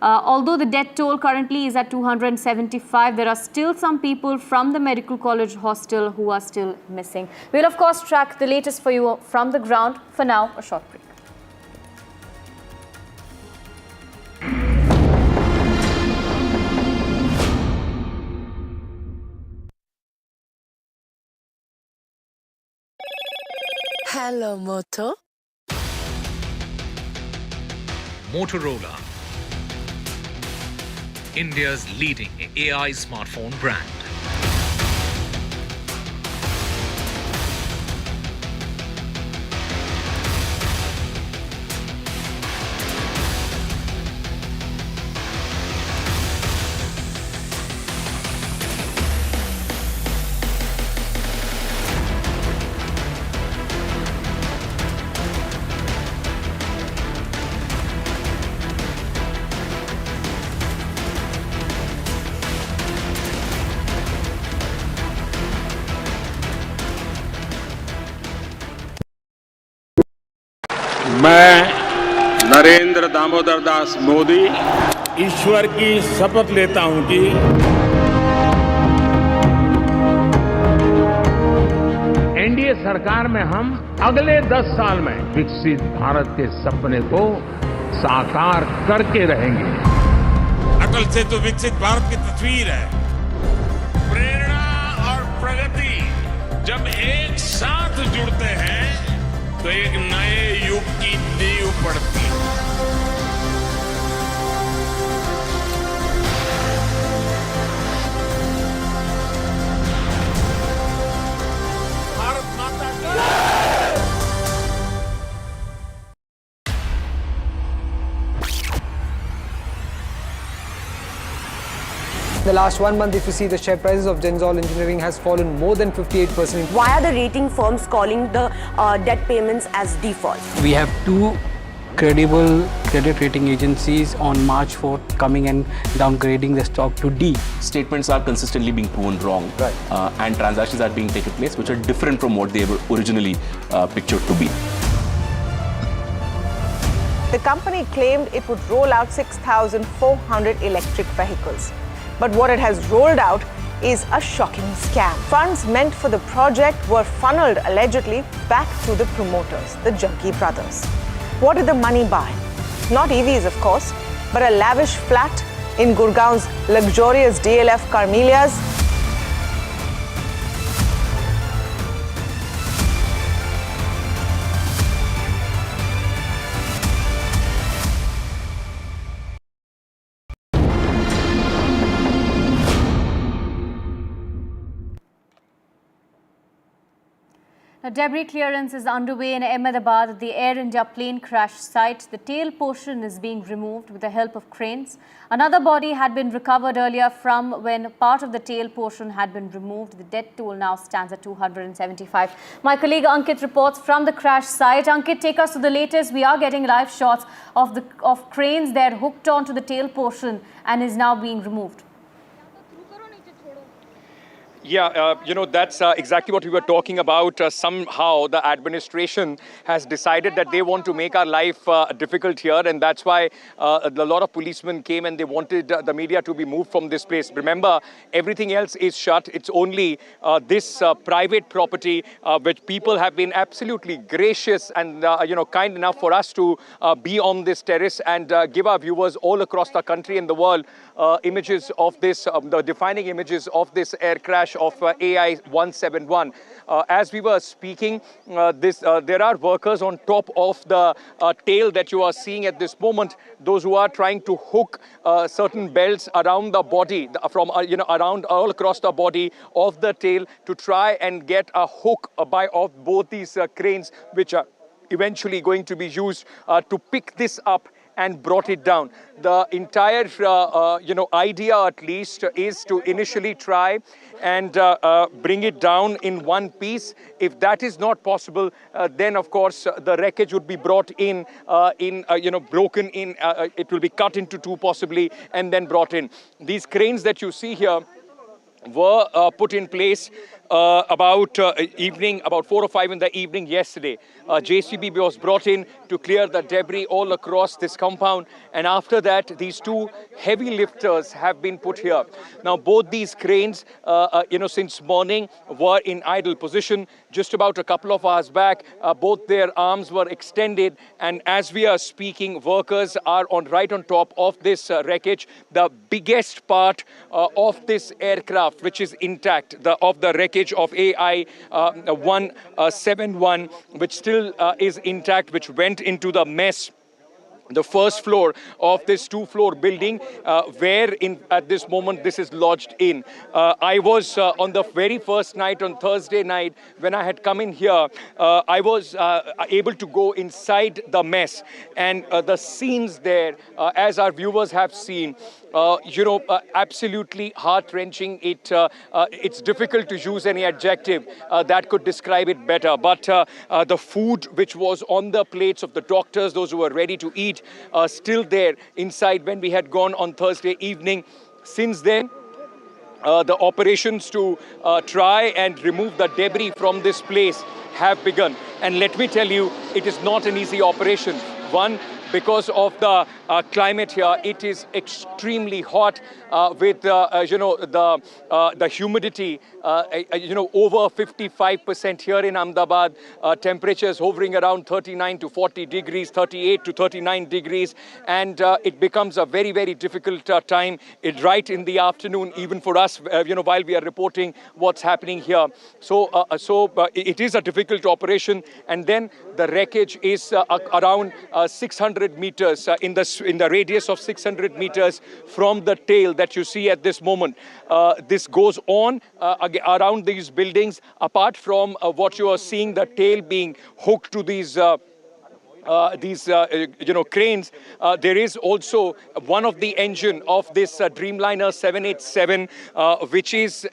Although the death toll currently is at 275, there are still some people from the medical college hostel who are still missing. We'll of course track the latest for you from the ground. For now, a short break. Hello, Moto. Motorola, India's leading AI smartphone brand. मैं नरेंद्र दामोदर दास मोदी ईश्वर की शपथ लेता हूं कि NDA सरकार में हम अगले 10 साल में विकसित भारत के सपने को साकार करके रहेंगे। अटल से तो विकसित भारत की तस्वीर है। प्रेरणा और प्रगति जब एक साथ जुड़ते हैं तो एक नए युग की नींव पड़ती है। भारत माता की In the last 1 month, if you see, the share prices of Genzol Engineering has fallen more than 58%. Why are the rating firms calling the debt payments as default? We have two credible credit rating agencies on March 4th coming and downgrading the stock to D. Statements are consistently being proven wrong, right, and transactions are being taken place which are different from what they were originally pictured to be. The company claimed it would roll out 6,400 electric vehicles. But what it has rolled out is a shocking scam. Funds meant for the project were funneled allegedly back to the promoters, the Jaggi brothers. What did the money buy? Not EVs, of course, but a lavish flat in Gurgaon's luxurious DLF Carmelias. Now, debris clearance is underway in Ahmedabad at the Air India plane crash site. The tail portion is being removed with the help of cranes. Another body had been recovered earlier from when part of the tail portion had been removed. The death toll now stands at 275. My colleague Ankit reports from the crash site. Ankit, take us to the latest. We are getting live shots of cranes there hooked onto the tail portion and is now being removed. Yeah, that's exactly what we were talking about. Somehow the administration has decided that they want to make our life difficult here, and that's why a lot of policemen came and they wanted the media to be moved from this place. Remember, everything else is shut. It's only this private property which people have been absolutely gracious and kind enough for us to be on this terrace and give our viewers all across the country and the world images of this, the defining images of this air crash of AI-171. As we were speaking, there are workers on top of the tail that you are seeing at this moment, those who are trying to hook certain belts around the body, from around all across the body of the tail to try and get a hook of both these cranes, which are eventually going to be used to pick this up and brought it down. The entire, idea at least is to initially try and bring it down in one piece. If that is not possible, then of course the wreckage would be brought in, broken in. It will be cut into two possibly and then brought in. These cranes that you see here were put in place about 4 or 5 in the evening yesterday. JCB was brought in to clear the debris all across this compound, and after that these two heavy lifters have been put here. Now both these cranes since morning were in idle position. Just about a couple of hours back, both their arms were extended, and as we are speaking, workers are right on top of this wreckage. The biggest part of this aircraft, which is intact, of the wreckage of AI-171, which still is intact, which went into the mess, the first floor of this two-floor building, where at this moment this is lodged in. I was on the very first night, on Thursday night, when I had come in here, I was able to go inside the mess, and the scenes there, as our viewers have seen, absolutely heart-wrenching. It's difficult to use any adjective that could describe it better. But the food which was on the plates of the doctors, those who were ready to eat, still there inside when we had gone on Thursday evening. Since then, the operations to try and remove the debris from this place have begun. And let me tell you, it is not an easy operation. One, because of the climate here, it is extremely hot with the humidity, over 55% here in Ahmedabad. Temperatures hovering around 39 to 40 degrees, 38 to 39 degrees, and it becomes a very, very difficult time right in the afternoon, even for us, while we are reporting what's happening here. So it is a difficult operation, and then the wreckage is around 600 meters in the radius of 600 meters from the tail that you see at this moment. This goes on around these buildings. Apart from what you are seeing, the tail being hooked to these cranes, there is also one of the engine of this Dreamliner 787, which is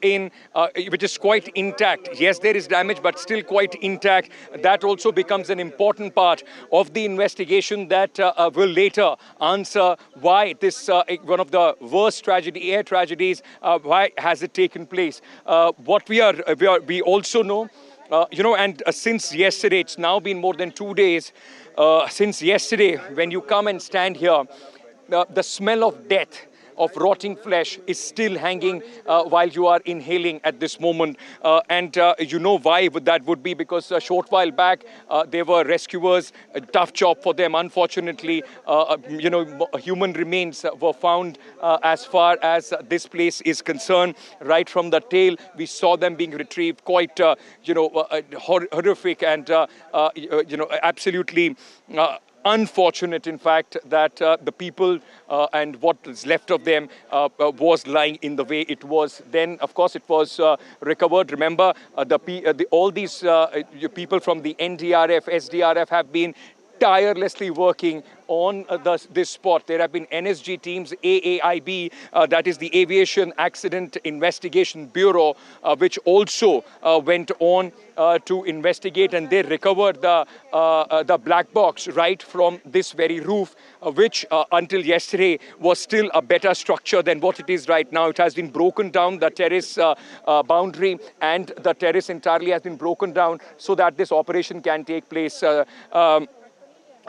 quite intact. Yes, there is damage, but still quite intact. That also becomes an important part of the investigation that will later answer why this one of the worst air tragedies, why has it taken place. We also know, and since yesterday, it's now been more than 2 days. Since yesterday, when you come and stand here, the smell of death, of rotting flesh, is still hanging while you are inhaling at this moment. And you know why that would be, because a short while back, there were rescuers, a tough job for them. Unfortunately, human remains were found as far as this place is concerned. Right from the tail, we saw them being retrieved, quite, horrific and, absolutely unfortunate, in fact, that the people and what is left of them was lying in the way it was. Then, of course, it was recovered. Remember, all these people from the NDRF, SDRF have been tirelessly working on this spot. There have been NSG teams, AAIB, that is the Aviation Accident Investigation Bureau, which also went on to investigate, and they recovered the black box right from this very roof, which until yesterday was still a better structure than what it is right now. It has been broken down, the terrace boundary and the terrace entirely has been broken down so that this operation can take place.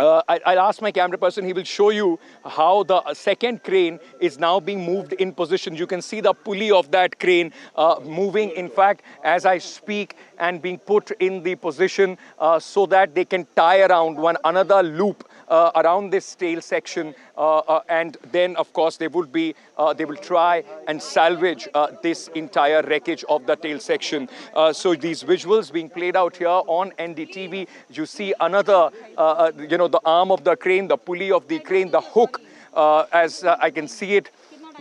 I'll ask my camera person, he will show you how the second crane is now being moved in position. You can see the pulley of that crane moving, in fact, as I speak, and being put in the position so that they can tie around one another loop around this tail section, and then of course they will try and salvage this entire wreckage of the tail section. So these visuals being played out here on NDTV, you see another the arm of the crane, the pulley of the crane, the hook, as I can see it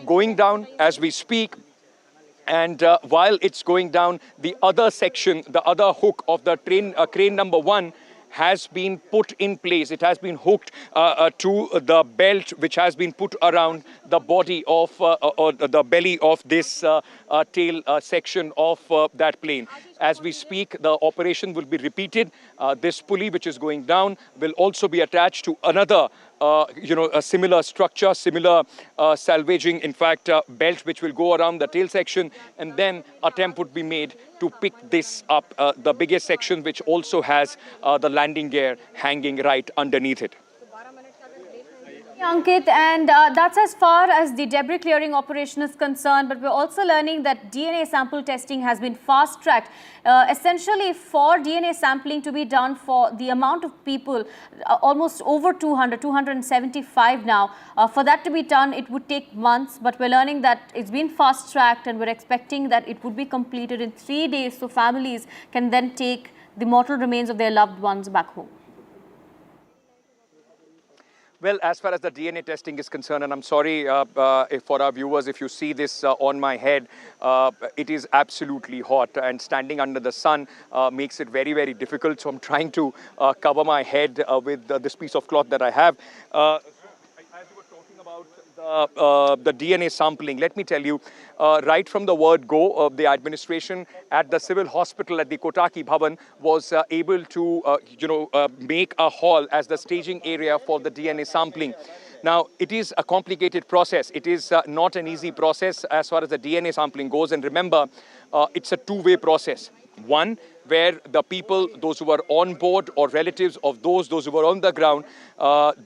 going down as we speak. And while it's going down, the other section, the other hook of the crane number 1 has been put in place. It has been hooked to the belt which has been put around the body of or the belly of this tail section of that plane. As we speak, the operation will be repeated. This pulley which is going down will also be attached to another a similar structure, similar salvaging, in fact, belt which will go around the tail section, and then attempt would be made to pick this up, the biggest section which also has the landing gear hanging right underneath it. Ankit, and that's as far as the debris clearing operation is concerned, but we're also learning that DNA sample testing has been fast-tracked. Essentially, for DNA sampling to be done for the amount of people, almost over 275 now, for that to be done, it would take months, but we're learning that it's been fast-tracked and we're expecting that it would be completed in 3 days, so families can then take the mortal remains of their loved ones back home. Well, as far as the DNA testing is concerned, and I'm sorry for our viewers if you see this on my head, it is absolutely hot, and standing under the sun makes it very, very difficult. So I'm trying to cover my head with this piece of cloth that I have. As you were talking about the DNA sampling, let me tell you, right from the word go, the administration at the civil hospital at the Kotaki Bhavan was able to, make a hall as the staging area for the DNA sampling. Now, it is a complicated process. It is not an easy process as far as the DNA sampling goes. And remember, it's a two-way process. One, where the people, those who are on board or relatives of those who are on the ground,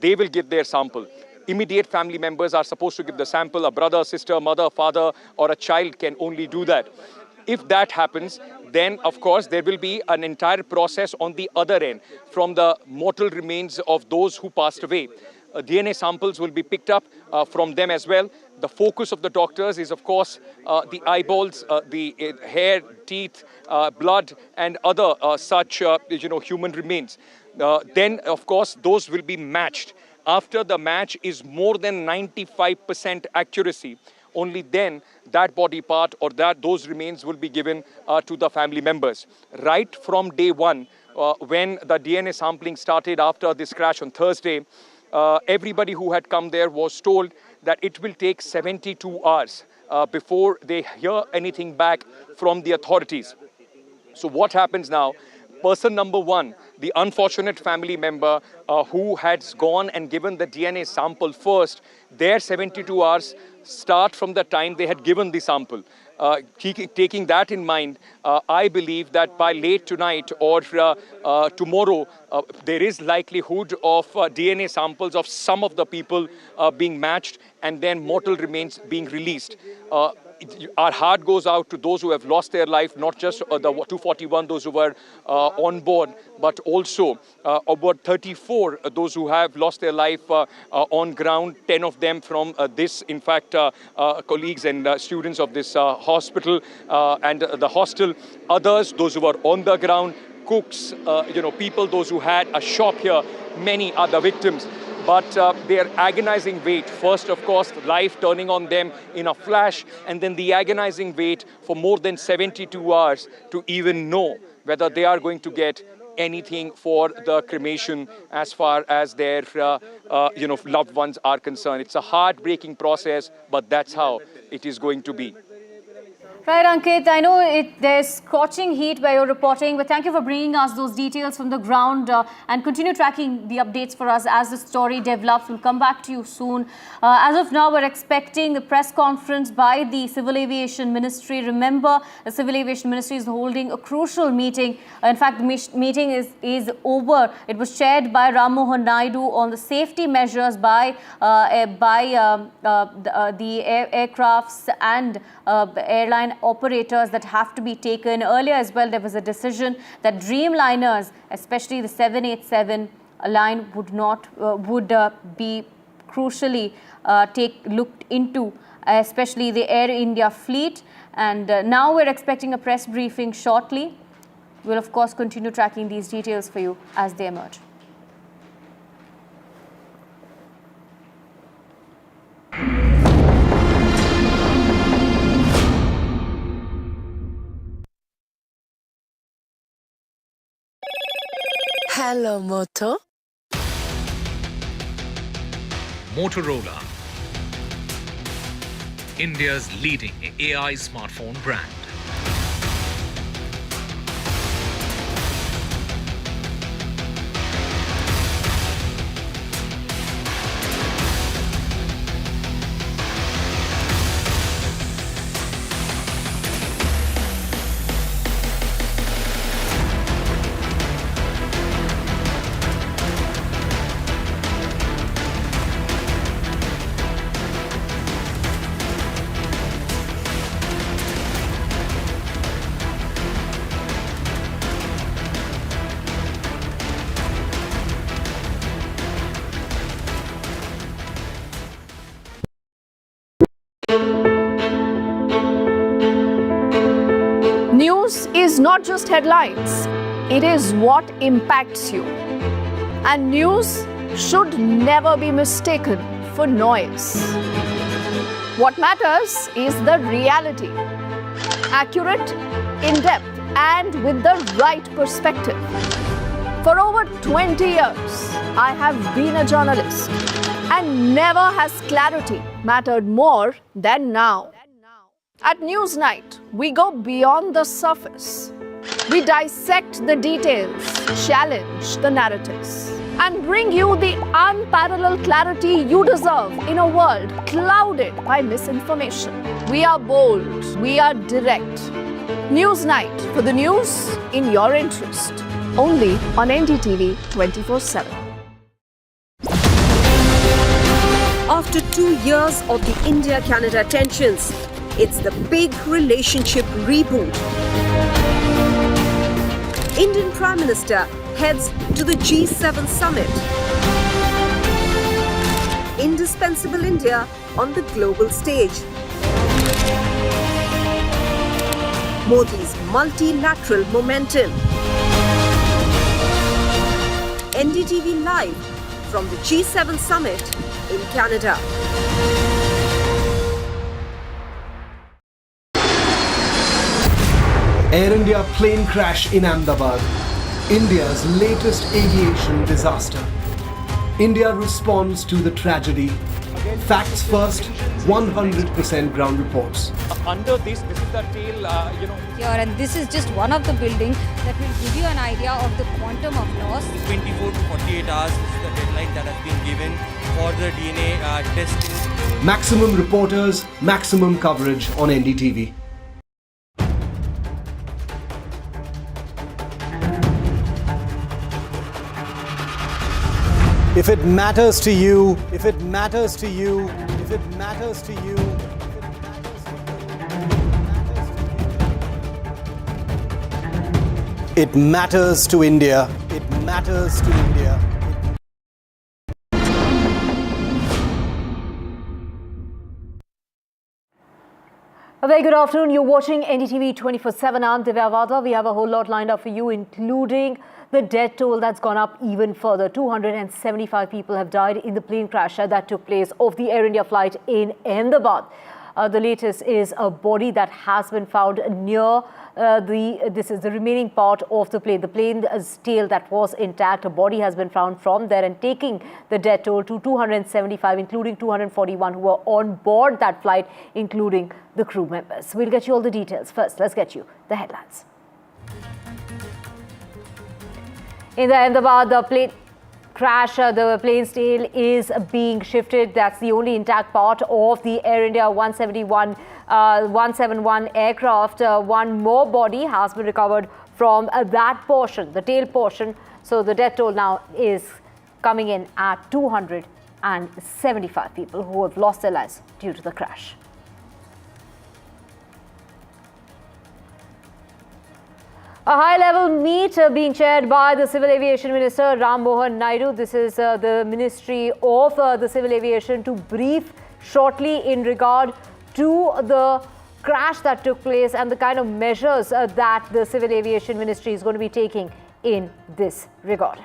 they will give their sample. Immediate family members are supposed to give the sample. A brother, sister, mother, father, or a child can only do that. If that happens, then of course there will be an entire process on the other end from the mortal remains of those who passed away. DNA samples will be picked up from them as well. The focus of the doctors is, of course, the eyeballs, the hair, teeth, blood, and other such, human remains. Then, of course, those will be matched. After the match is more than 95% accuracy, only then that body part or those remains will be given to the family members. Right from day one, when the DNA sampling started after this crash on Thursday, everybody who had come there was told that it will take 72 hours before they hear anything back from the authorities. So what happens now? Person number 1, the unfortunate family member who has gone and given the DNA sample first, their 72 hours start from the time they had given the sample. Taking that in mind, I believe that by late tonight or tomorrow, there is likelihood of DNA samples of some of the people being matched and then mortal remains being released. Our heart goes out to those who have lost their life, not just the 241, those who were on board, but also about 34, those who have lost their life on ground, 10 of them from this, in fact, colleagues and students of this hospital and the hostel. Others, those who are on the ground, cooks, people, those who had a shop here, many are the victims. But their agonizing wait, first, of course, life turning on them in a flash, and then the agonizing wait for more than 72 hours to even know whether they are going to get anything for the cremation as far as their loved ones are concerned. It's a heartbreaking process, but that's how it is going to be. Right, Ankit, I know there's scorching heat where you're reporting, but thank you for bringing us those details from the ground and continue tracking the updates for us as the story develops. We'll come back to you soon. As of now, we're expecting the press conference by the Civil Aviation Ministry. Remember, the Civil Aviation Ministry is holding a crucial meeting. In fact, the meeting is over. It was chaired by Ram Mohan Naidu on the safety measures by the aircrafts and airline operators that have to be taken. Earlier as well, there was a decision that Dreamliners, especially the 787 line, would be crucially looked into, especially the Air India fleet. And now we're expecting a press briefing shortly. We'll of course continue tracking these details for you as they emerge. Hello, Moto. Motorola, India's leading AI smartphone brand. News is not just headlines, it is what impacts you. And news should never be mistaken for noise. What matters is the reality. Accurate, in-depth, and with the right perspective. For over 20 years, I have been a journalist, and never has clarity mattered more than now. At Newsnight, we go beyond the surface. We dissect the details, challenge the narratives, and bring you the unparalleled clarity you deserve in a world clouded by misinformation. We are bold, we are direct. Newsnight, for the news in your interest. Only on NDTV 24/7. After 2 years of the India-Canada tensions, it's the big relationship reboot. Indian Prime Minister heads to the G7 summit. Indispensable India on the global stage. Modi's multilateral momentum. NDTV live from the G7 summit in Canada. Air India plane crash in Ahmedabad, India's latest aviation disaster. India responds to the tragedy. Facts first, 100% ground reports. Under this is the tail, Here, and this is just one of the buildings that will give you an idea of the quantum of loss. 24 to 48 hours is the deadline that has been given for the DNA testing. Maximum reporters, maximum coverage on NDTV. If it matters to you, if it matters to you, if it matters to you, it matters to India. It matters to India. A very good afternoon. You're watching NDTV 24/7. I'm Divya Vadva. We have a whole lot lined up for you, including the death toll that's gone up even further. 275 people have died in the plane crash that took place off the Air India flight in Ahmedabad. The latest is a body that has been found near this is the remaining part of the plane. The plane's tail that was intact, a body has been found from there, and taking the death toll to 275, including 241 who were on board that flight, including the crew members. We'll get you all the details. First, let's get you the headlines. In the Ahmedabad, the plane crash, the plane's tail is being shifted. That's the only intact part of the Air India 171 aircraft. One more body has been recovered from that portion, the tail portion. So the death toll now is coming in at 275 people who have lost their lives due to the crash. A high-level meet being chaired by the Civil Aviation Minister Ram Mohan Naidu. This is the Ministry of the Civil Aviation to brief shortly in regard to the crash that took place and the kind of measures that the Civil Aviation Ministry is going to be taking in this regard.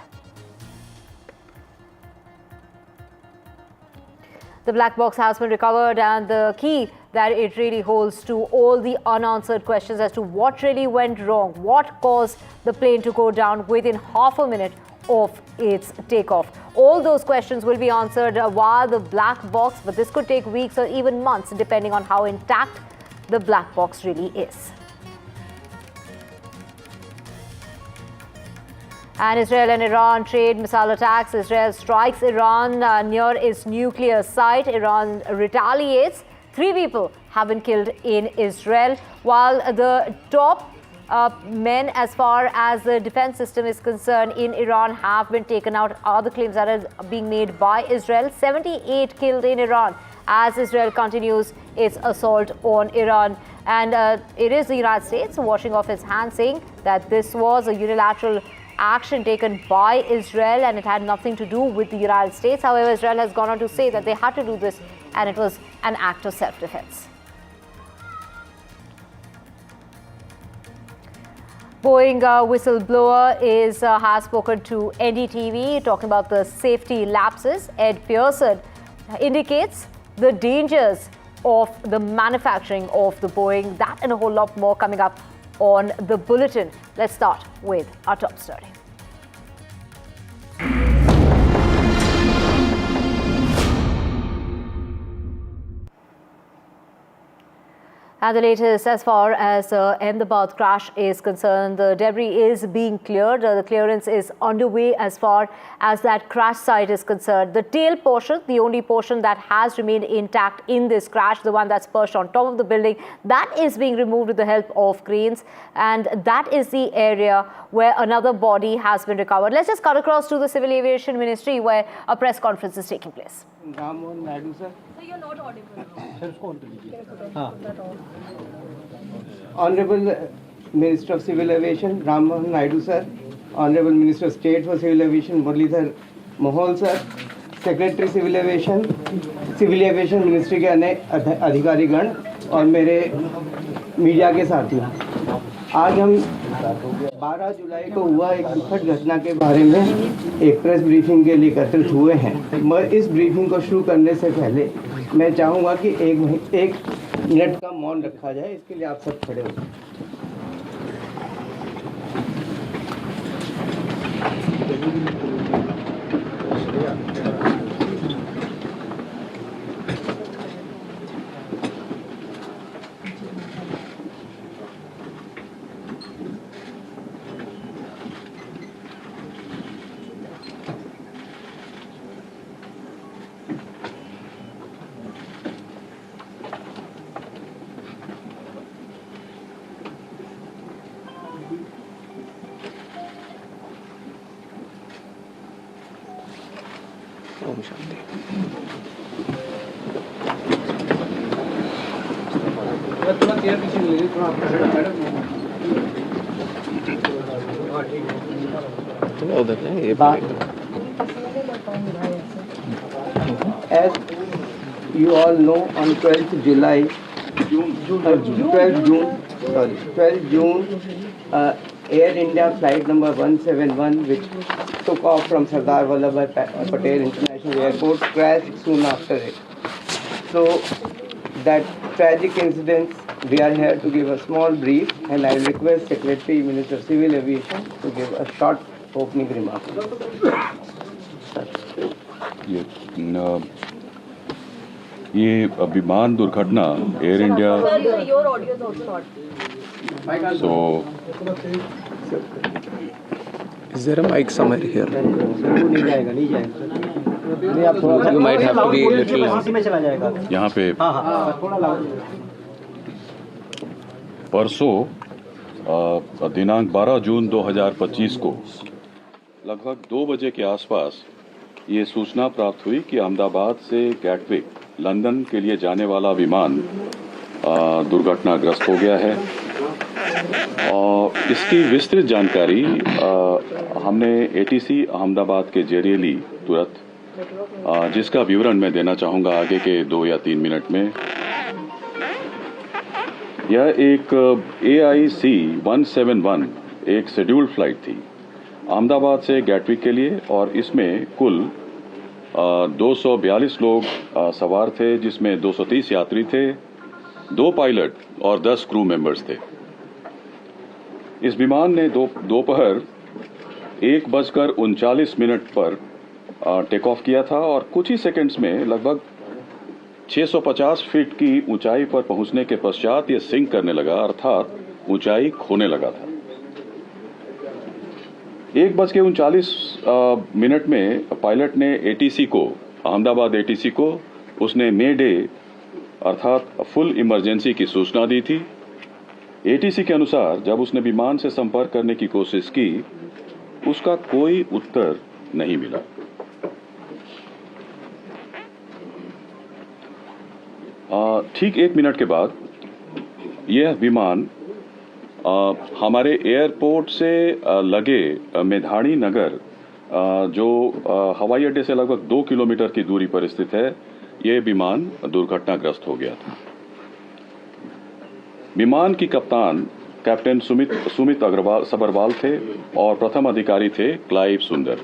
The black box has been recovered, and the key that it really holds to all the unanswered questions as to what really went wrong, what caused the plane to go down within half a minute of its takeoff. All those questions will be answered via the black box, but this could take weeks or even months depending on how intact the black box really is. And Israel and Iran trade missile attacks. Israel strikes Iran near its nuclear site. Iran retaliates. 3 people have been killed in Israel, while the top men as far as the defense system is concerned in Iran have been taken out, are the claims that are being made by Israel. 78 killed in Iran as Israel continues its assault on Iran. And it is the United States washing off its hands, saying that this was a unilateral action taken by Israel and it had nothing to do with the United States. However, Israel has gone on to say that they had to do this and it was an act of self-defense. Boeing whistleblower has spoken to NDTV talking about the safety lapses. Ed Pearson indicates the dangers of the manufacturing of the Boeing. That and a whole lot more coming up on the bulletin. Let's start with our top story. And the latest as far as the Ahmedabad crash is concerned, the debris is being cleared. The clearance is underway as far as that crash site is concerned. The tail portion, the only portion that has remained intact in this crash, the one that's perched on top of the building, that is being removed with the help of cranes. And that is the area where another body has been recovered. Let's just cut across to the Civil Aviation Ministry where a press conference is taking place. Ram Mohan Naidu, sir. So you're not audible. Honorable Minister of Civil Aviation, Ram Mohan Naidu, sir. Honorable Minister of State for Civil Aviation, Muralidhar Mohol, sir. Secretary Civil Aviation Ministry के अन्य अधिकारीगण और मेरे media के साथियों, आज हम 12 जुलाई को हुआ एक दुखद घटना के बारे में एक प्रेस ब्रीफिंग के लिए एकत्रित हुए हैं। मैं इस ब्रीफिंग को शुरू करने से पहले मैं चाहूँगा कि एक मिनट का मौन रखा जाए। इसके लिए आप सब खड़े हो। ओम शांति। थोड़ा चेयर पीछे ले लीजिए, थोड़ा उधर ये As you all know, on 12th July 12 June, Air India flight number 171, which took off from Sardar Vallabhbhai Patel International Airport, crashed soon after it. So, that tragic incident, we are here to give a small brief, and I request Secretary, Minister of Civil Aviation to give a short opening remark. ये विमान दुर्घटना air India so Is there a mic somewhere here? You might have to be a little. यहाँ पे परसों दिनांक 12 जून 2025 को लगभग 2 बजे के आसपास ये सूचना प्राप्त हुई कि अहमदाबाद से गैटविक लंदन के लिए जाने वाला विमान दुर्घटनाग्रस्त हो गया है। और इसकी विस्तृत जानकारी हमने एटीसी अहमदाबाद के जरिए ली तुरंत, जिसका विवरण मैं देना चाहूँगा आगे के 2 या 3 मिनट में। यह एक AIC 171 एक शेड्यूल्ड फ्लाइट थी अहमदाबाद से गैटविक के लिए, और इसमें कुल 242 लोग सवार थे, जिसमें 230 यात्री थे, 2 पायलट और 10 क्रू मेंबर्स थे। इस विमान ने दोपहर 1:39 पर टेक ऑफ किया था और कुछ ही सेकंड्स में लगभग 650 फीट की ऊंचाई पर पहुंचने के पश्चात यह सिंक करने लगा, अर्थात ऊंचाई खोने लगा था। 1:39 में पायलट ने एटीसी को, अहमदाबाद एटीसी को, उसने मे डे अर्थात फुल इमरजेंसी की सूचना दी थी। एटीसी के अनुसार जब उसने विमान से संपर्क करने की कोशिश की, उसका कोई उत्तर नहीं मिला। ठीक 1 मिनट के बाद यह विमान हमारे एयरपोर्ट से लगे मेधाणी नगर, जो हवाई अड्डे से लगभग 2 किलोमीटर की दूरी पर स्थित है, यह विमान दुर्घटनाग्रस्त हो गया था। विमान की कप्तान कैप्टन सुमित सबरवाल थे और प्रथम अधिकारी थे क्लाइव सुंदर।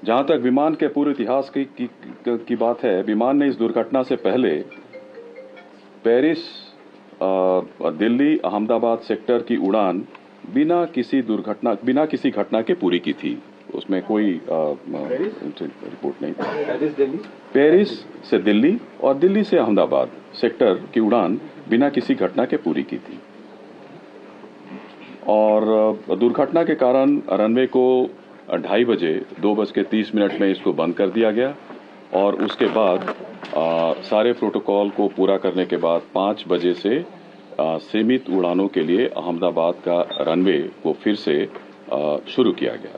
जहां तक विमान के पूरे इतिहास की बात है, विमान ने इस दुर्घटना से पहले पेरिस दिल्ली अहमदाबाद सेक्टर की उड़ान बिना किसी घटना के पूरी की थी। उसमें कोई रिपोर्ट नहीं थी। पेरिस से दिल्ली और दिल्ली से अहमदाबाद सेक्टर की उड़ान बिना किसी घटना के पूरी की थी। और दुर्घटना के कारण रनवे को 2:30 बजे 2:30 में इसको बंद कर दिया गया, और उसके बाद सारे प्रोटोकॉल को पूरा करने के बाद 5 बजे से सीमित उड़ानों के लिए अहमदाबाद का रनवे को फिर से शुरू किया गया।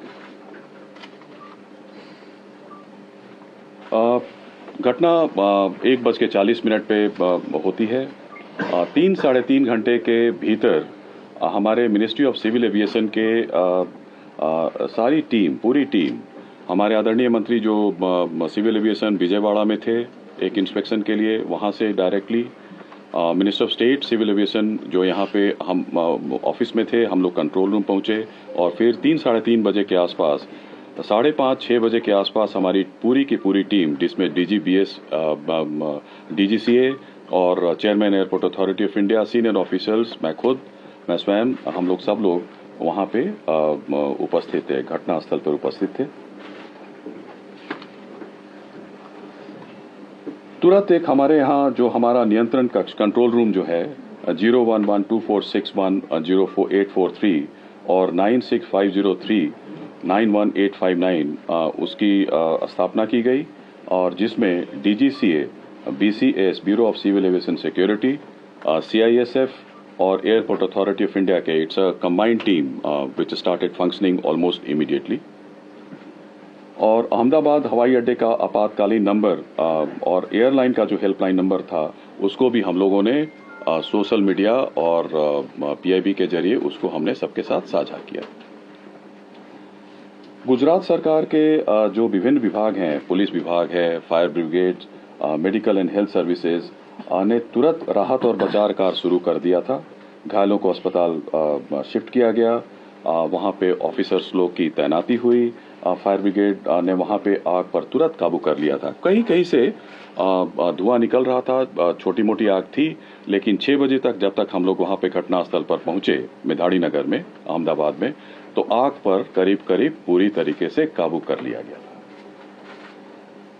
घटना 1:40 पे होती है। 3-3.5 घंटे के भीतर हमारे मिनिस्ट्री ऑफ सिविल एविएशन के सारी टीम, पूरी टीम, हमारे आदरणीय मंत्री जो सिविल एविएशन विजयवाड़ा में थे एक इंस्पेक्शन के लिए, वहाँ से directly minister of state civil aviation जो यहाँ पे हम ऑफिस में थे, हम लोग कंट्रोल रूम पहुँचे, और फिर 3-3.5 बजे के आसपास 5:30-6 बजे के आसपास हमारी पूरी की पूरी टीम, जिसमें DGBS, DGCA और chairman airport authority of India, senior officers, मैं स्वयं, हम लोग सब लोग वहाँ पे उपस्थित थे, घटनास्थल पर उपस्थित थे। तुरंत एक हमारे यहाँ जो हमारा नियंत्रण कक्ष कंट्रोल रूम जो है 0112461 04843 और 96503 91859 उसकी स्थापना की गई, और जिसमें DGCA, BCS bureau of civil aviation security, CISF और एयरपोर्ट अथॉरिटी ऑफ इंडिया के, it's a combined team which started functioning almost immediately. और अहमदाबाद हवाई अड्डे का आपातकालीन नंबर और एयरलाइन का जो हेल्पलाइन नंबर था, उसको भी हम लोगों ने सोशल मीडिया और PIB के जरिए उसको हमने सबके साथ साझा किया। गुजरात सरकार के जो विभिन्न विभाग हैं, पुलिस विभाग है, fire brigade, medical and health services ने तुरंत राहत और बचाव कार्य शुरू कर दिया था। घायलों को अस्पताल शिफ्ट किया गया। वहाँ पे ऑफिसर्स लोग की तैनाती हुई। फायर ब्रिगेड ने वहाँ पे आग पर तुरंत काबू कर लिया था। कहीं कहीं से धुआं निकल रहा था, छोटी मोटी आग थी, लेकिन 6 बजे तक जब तक हम लोग वहाँ पे घटनास्थल पर पहुंचे मेधाड़ी नगर में, अहमदाबाद में, तो आग पर करीब करीब पूरी तरीके से काबू कर लिया गया।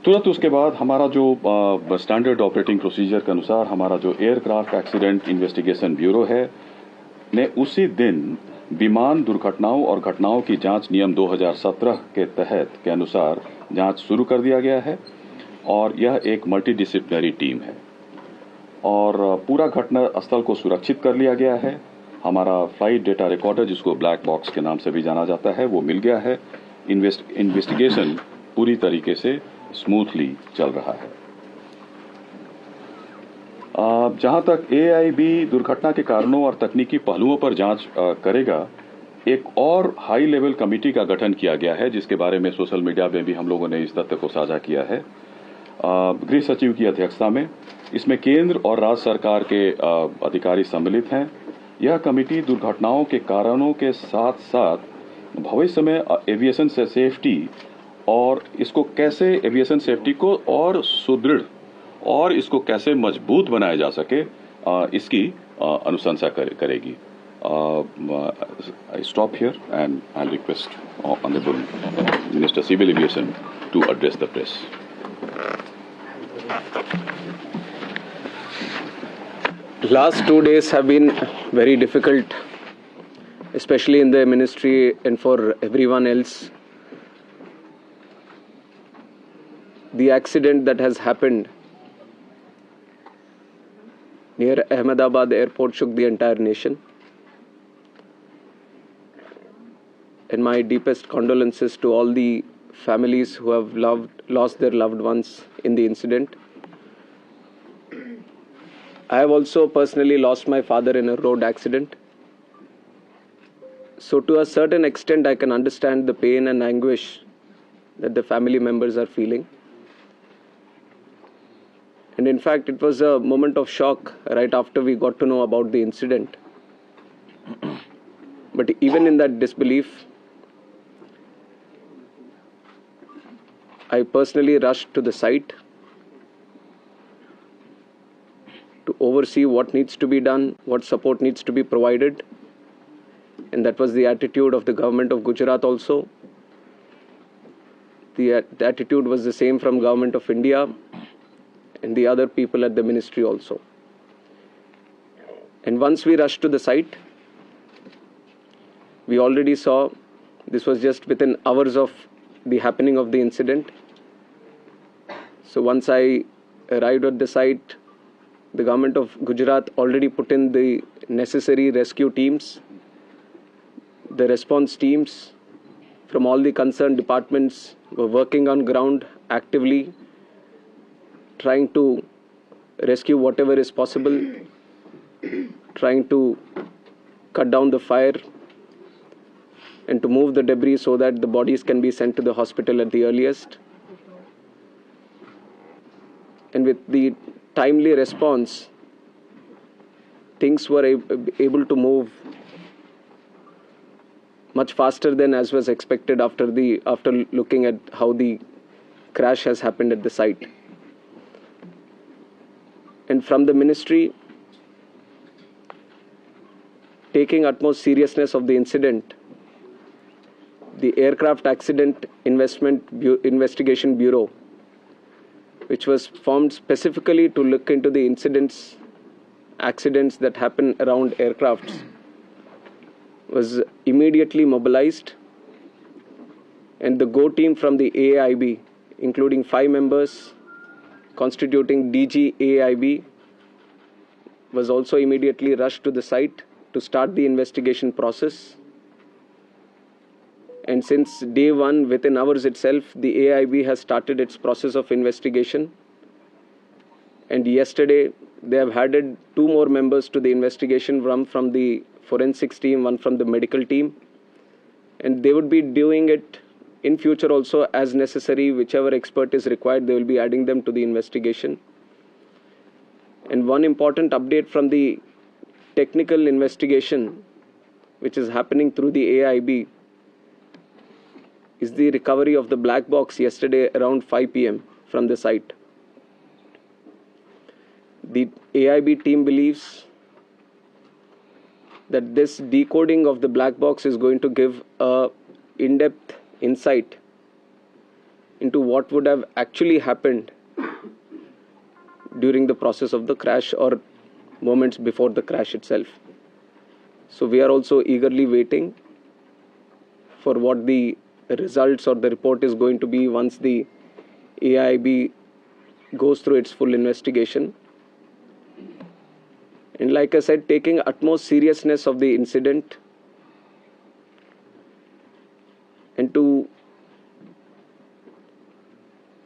तुरंत उसके बाद हमारा जो स्टैंडर्ड ऑपरेटिंग प्रोसीजर के अनुसार हमारा जो एयरक्राफ्ट एक्सीडेंट इन्वेस्टिगेशन ब्यूरो है ने उसी दिन विमान दुर्घटनाओं और घटनाओं की जांच नियम 2017 के तहत के अनुसार जांच शुरू कर दिया गया है और यह एक मल्टीडिसिप्लिनरी टीम है और पूरा घटना स्थल को सुरक्षित कर लिया गया है। हमारा फ्लाइट डेटा रिकॉर्डर, जिसको ब्लैक बॉक्स के नाम से भी जाना जाता है, वो मिल गया है। इन्वेस्टिगेशन पूरी तरीके से स्मूथली चल रहा है। जहां तक एआईबी दुर्घटना के कारणों और तकनीकी पहलुओं पर जांच करेगा, एक और हाई लेवल कमेटी का गठन किया गया है, जिसके बारे में सोशल मीडिया में भी हम लोगों ने इस तथ्य को साझा किया है। गृह सचिव की अध्यक्षता में इसमें केंद्र और राज्य सरकार के अधिकारी सम्मिलित हैं। यह कमेटी दुर्घटनाओं के कारणों के साथ साथ भविष्य में एविएशन से सेफ्टी और इसको कैसे एविएशन सेफ्टी को और सुदृढ़ और इसको कैसे मजबूत बनाया जा सके, इसकी अनुशंसा करेगी। I stop here and I'll request Honorable Minister Civil Aviation to address the press. Last 2 days have been very difficult, especially in the ministry and for everyone else. The accident that has happened near Ahmedabad airport shook the entire nation. And my deepest condolences to all the families who have lost their loved ones in the incident. I have also personally lost my father in a road accident. So to a certain extent, I can understand the pain and anguish that the family members are feeling. And in fact, it was a moment of shock right after we got to know about the incident. But even in that disbelief, I personally rushed to the site to oversee what needs to be done, what support needs to be provided. And that was the attitude of the government of Gujarat also. The attitude was the same from government of India and the other people at the ministry also. And once we rushed to the site, we already saw, this was just within hours of the happening of the incident. So once I arrived at the site, the government of Gujarat already put in the necessary rescue teams. The response teams from all the concerned departments were working on ground actively, trying to rescue whatever is possible, trying to cut down the fire and to move the debris so that the bodies can be sent to the hospital at the earliest. And with the timely response, things were able to move much faster than as was expected after looking at how the crash has happened at the site. And from the ministry, taking utmost seriousness of the incident, the Aircraft Accident Investigation Bureau, which was formed specifically to look into the accidents that happen around aircrafts, was immediately mobilized. And the GO team from the AIB, including 5 members constituting DG AIB, was also immediately rushed to the site to start the investigation process. And since day one, within hours itself, the AIB has started its process of investigation. And yesterday, they have added 2 more members to the investigation, one from the forensics team, one from the medical team. And they would be doing it in future also, as necessary, whichever expert is required, they will be adding them to the investigation. And one important update from the technical investigation, which is happening through the AIB, is the recovery of the black box yesterday around 5 p.m. from the site. The AIB team believes that this decoding of the black box is going to give a in-depth insight into what would have actually happened during the process of the crash or moments before the crash itself. So we are also eagerly waiting for what the results or the report is going to be once the AIB goes through its full investigation. And like I said, taking utmost seriousness of the incident and to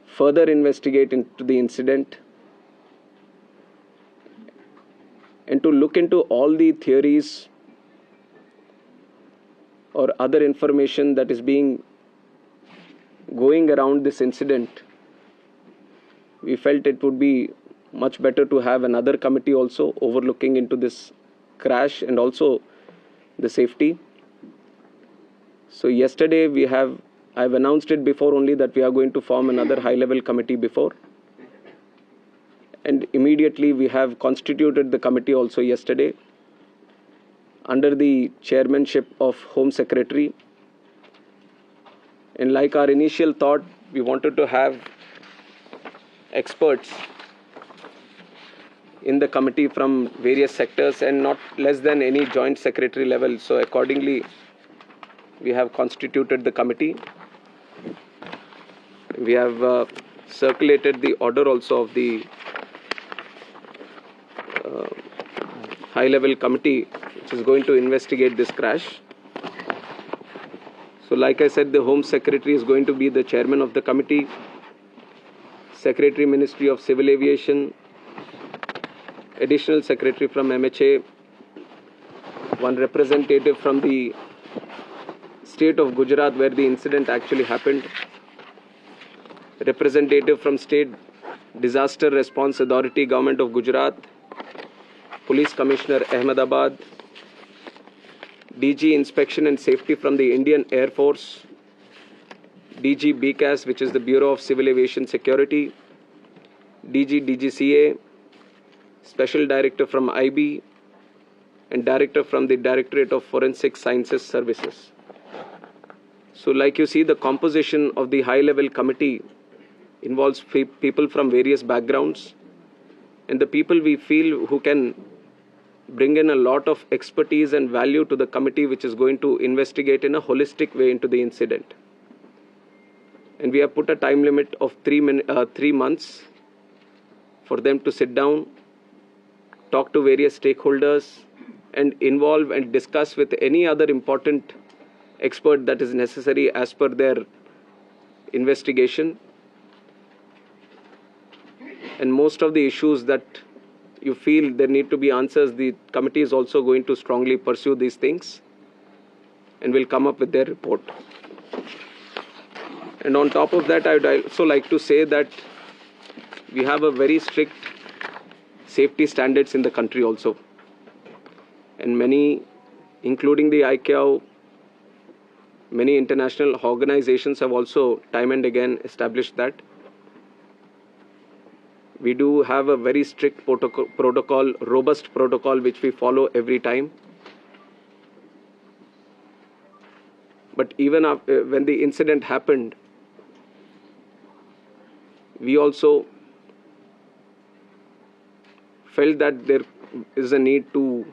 further investigate into the incident and to look into all the theories or other information that is going around this incident, we felt it would be much better to have another committee also overlooking into this crash and also the safety. So yesterday I've announced it before only that we are going to form another high-level committee before. And immediately we have constituted the committee also yesterday under the chairmanship of Home Secretary. And like our initial thought, we wanted to have experts in the committee from various sectors and not less than any joint secretary level. So accordingly, we have constituted the committee. We have circulated the order also of the high-level committee which is going to investigate this crash. So like I said, the Home Secretary is going to be the chairman of the committee. Secretary, Ministry of Civil Aviation, Additional Secretary from MHA, one representative from the state of Gujarat where the incident actually happened, representative from State Disaster Response Authority, Government of Gujarat, Police Commissioner Ahmedabad, DG Inspection and Safety from the Indian Air Force, DG BCAS, which is the Bureau of Civil Aviation Security, DG DGCA, Special Director from IB, and Director from the Directorate of Forensic Sciences Services. So like you see, the composition of the high-level committee involves people from various backgrounds, and the people we feel who can bring in a lot of expertise and value to the committee which is going to investigate in a holistic way into the incident. And we have put a time limit of 3 months for them to sit down, talk to various stakeholders, and involve and discuss with any other important expert that is necessary as per their investigation. And most of the issues that you feel there need to be answers, the committee is also going to strongly pursue these things and will come up with their report. And on top of that, I would also like to say that we have a very strict safety standards in the country also. And many, including the ICAO, many international organizations have also time and again established that. We do have a very strict protocol, robust protocol, which we follow every time. But even after, when the incident happened, we also felt that there is a need to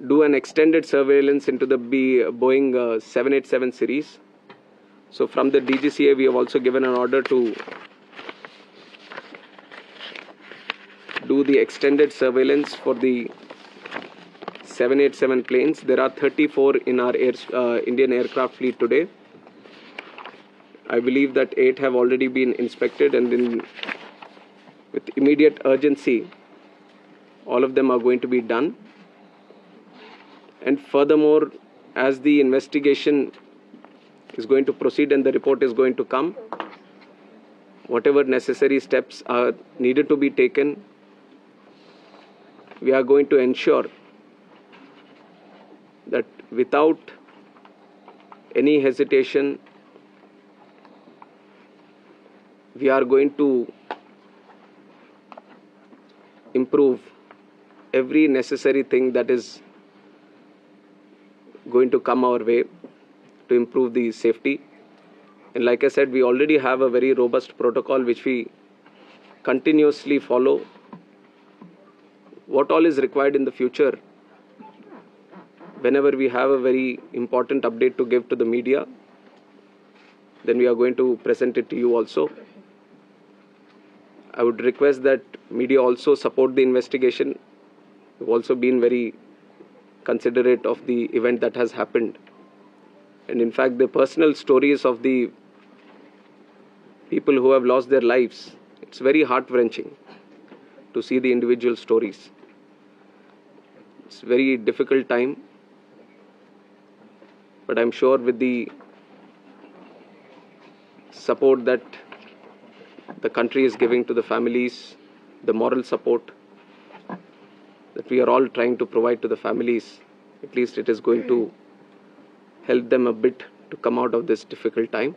do an extended surveillance into the Boeing 787 series. So from the DGCA, we have also given an order to do the extended surveillance for the 787 planes. There are 34 in our Indian aircraft fleet today. I believe that 8 have already been inspected, and with immediate urgency, all of them are going to be done. And furthermore, as the investigation is going to proceed and the report is going to come. Whatever necessary steps are needed to be taken, we are going to ensure that without any hesitation, we are going to improve every necessary thing that is going to come our way to improve the safety. And like I said, we already have a very robust protocol which we continuously follow. What all is required in the future, whenever we have a very important update to give to the media, then we are going to present it to you also. I would request that media also support the investigation. We've also been very considerate of the event that has happened. And in fact, the personal stories of the people who have lost their lives, it's very heart-wrenching to see the individual stories. It's a very difficult time, but I'm sure with the support that the country is giving to the families, the moral support that we are all trying to provide to the families, at least it is going to help them a bit to come out of this difficult time.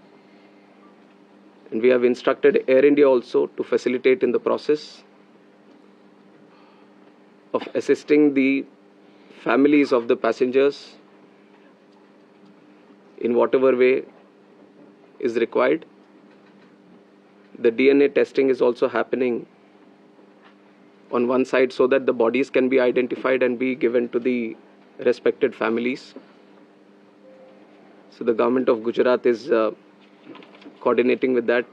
And we have instructed Air India also to facilitate in the process of assisting the families of the passengers in whatever way is required. The DNA testing is also happening on one side so that the bodies can be identified and be given to the respected families. So the government of Gujarat is coordinating with that.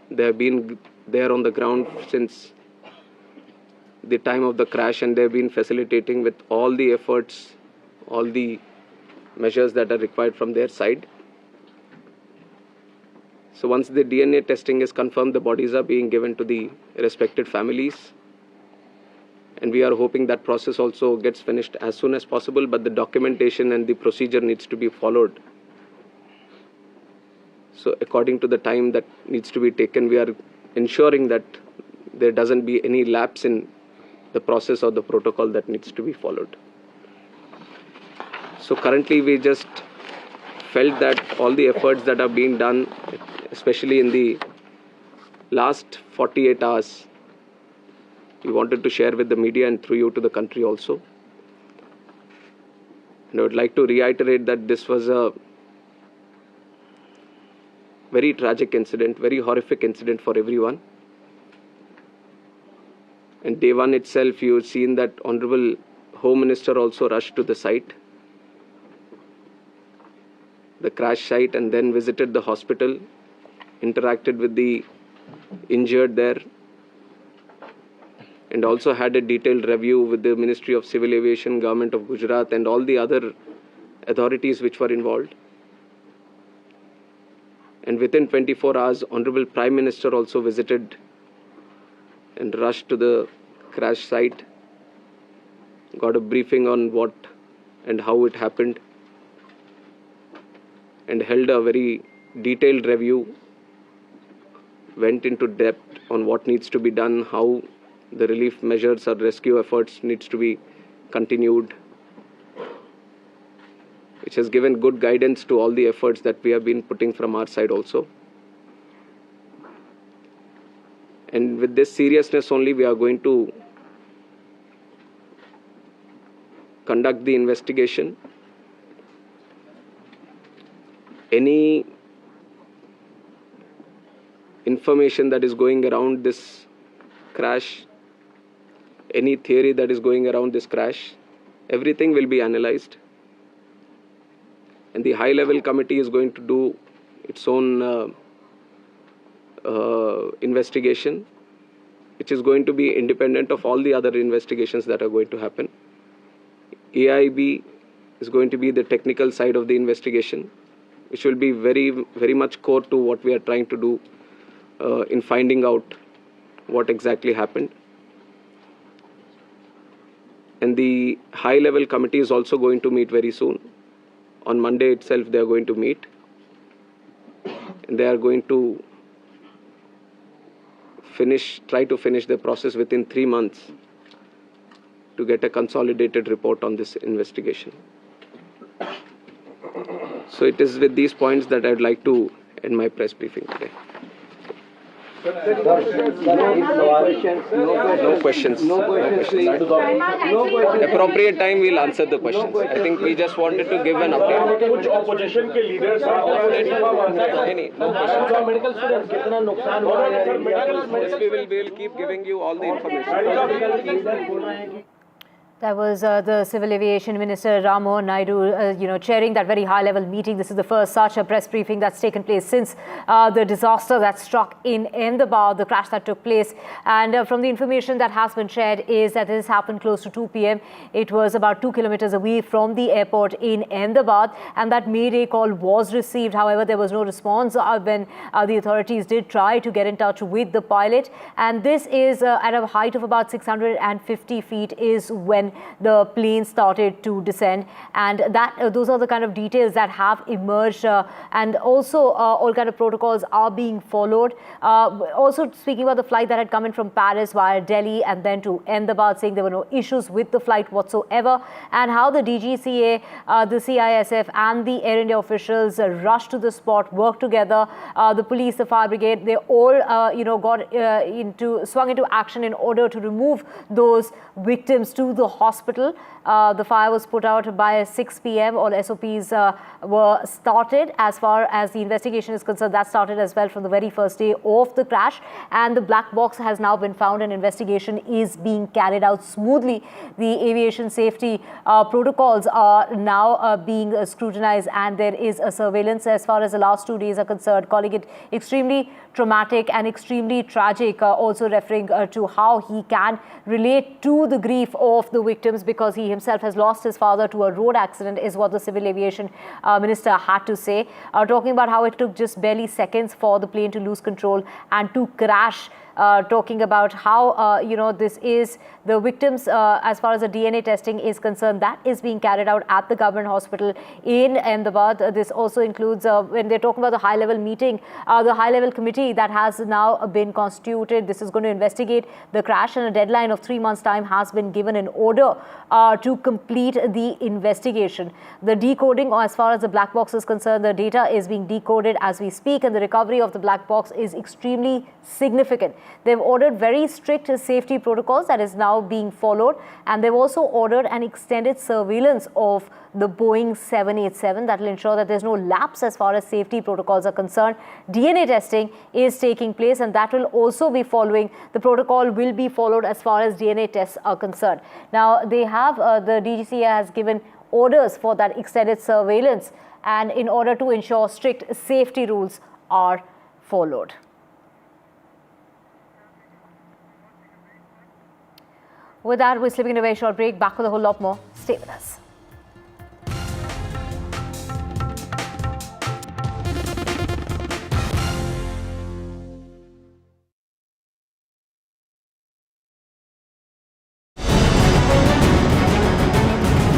They have been there on the ground since the time of the crash, and they have been facilitating with all the efforts, all the measures that are required from their side. So once the DNA testing is confirmed, the bodies are being given to the respected families. And we are hoping that process also gets finished as soon as possible, but the documentation and the procedure needs to be followed. So according to the time that needs to be taken, we are ensuring that there doesn't be any lapse in the process or the protocol that needs to be followed. So currently we just felt that all the efforts that are being done, especially in the last 48 hours, we wanted to share with the media and through you to the country also. And I would like to reiterate that this was a very tragic incident, very horrific incident for everyone. And day one itself, you've seen that Honorable Home Minister also rushed to the site, the crash site, and then visited the hospital, interacted with the injured there, and also had a detailed review with the Ministry of Civil Aviation, Government of Gujarat, and all the other authorities which were involved. And within 24 hours, Honorable Prime Minister also visited and rushed to the crash site, got a briefing on what and how it happened, and held a very detailed review, went into depth on what needs to be done, how the relief measures or rescue efforts needs to be continued, which has given good guidance to all the efforts that we have been putting from our side also. And with this seriousness only, we are going to conduct the investigation. Any information that is going around this crash, any theory that is going around this crash, everything will be analyzed. And the high-level committee is going to do its own investigation, which is going to be independent of all the other investigations that are going to happen. AIB is going to be the technical side of the investigation, which will be very, very much core to what we are trying to do in finding out what exactly happened. And the high-level committee is also going to meet very soon. On Monday itself, they are going to meet. and they are going to try to finish the process within 3 months to get a consolidated report on this investigation. So it is with these points that I would like to end my press briefing today. No questions. Appropriate time we'll answer the questions. I think we just wanted to give an update. कुछ opposition के leaders are no questions. We will keep giving you all the information. That was the Civil Aviation Minister Rammohan Naidu, chairing that very high-level meeting. This is the first such a press briefing that's taken place since the disaster that struck in Ahmedabad, the crash that took place. And from the information that has been shared is that this happened close to 2 p.m. It was about 2 kilometers away from the airport in Ahmedabad, and that mayday call was received. However, there was no response when the authorities did try to get in touch with the pilot. And this is at a height of about 650 feet is when the plane started to descend, and those are the kind of details that have emerged, and also all kind of protocols are being followed. Also speaking about the flight that had come in from Paris via Delhi and then to Ahmedabad, saying there were no issues with the flight whatsoever, and how the DGCA, the CISF and the Air India officials rushed to the spot, worked together. The police, the fire brigade, they all swung into action in order to remove those victims to the hospital. The fire was put out by 6 p.m. All SOPs were started. As far as the investigation is concerned, that started as well from the very first day of the crash, and the black box has now been found and investigation is being carried out smoothly. The aviation safety protocols are now being scrutinized, and there is a surveillance as far as the last 2 days are concerned, calling it extremely traumatic and extremely tragic, also referring to how he can relate to the grief of the victims because he himself has lost his father to a road accident, is what the Civil Aviation Minister had to say, talking about how it took just barely seconds for the plane to lose control and to crash. Talking about how, this is the victims, as far as the DNA testing is concerned, that is being carried out at the government hospital in Ahmedabad. This also includes, when they're talking about the high-level meeting, the high-level committee that has now been constituted. This is going to investigate the crash, and a deadline of 3 months' time has been given in order to complete the investigation. The decoding, as far as the black box is concerned, the data is being decoded as we speak, and the recovery of the black box is extremely significant. They've ordered very strict safety protocols that is now being followed, and they've also ordered an extended surveillance of the Boeing 787 that will ensure that there's no lapse as far as safety protocols are concerned. DNA testing is taking place, and that will also be following. The protocol will be followed as far as DNA tests are concerned. Now, they have, the DGCA has given orders for that extended surveillance, and in order to ensure strict safety rules are followed. With that, we're slipping into a very short break. Back with a whole lot more. Stay with us.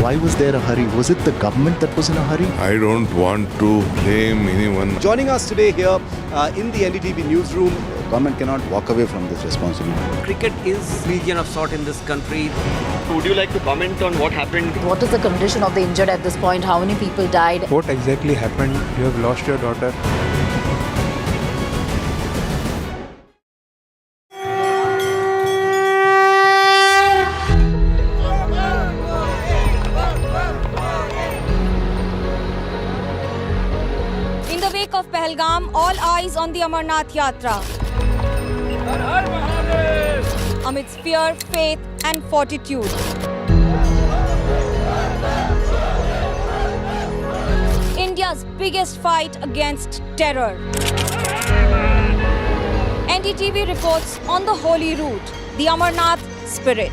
Why was there a hurry? Was it the government that was in a hurry? I don't want to blame anyone. Joining us today here in the NDTV newsroom. Government cannot walk away from this responsibility. Cricket is region of sort in this country. Would you like to comment on what happened? What is the condition of the injured at this point? How many people died? What exactly happened? You have lost your daughter. In the wake of Pahalgam, all eyes on the Amarnath Yatra. Amidst fear, faith and fortitude. India's biggest fight against terror. NDTV reports on the holy route, the Amarnath spirit.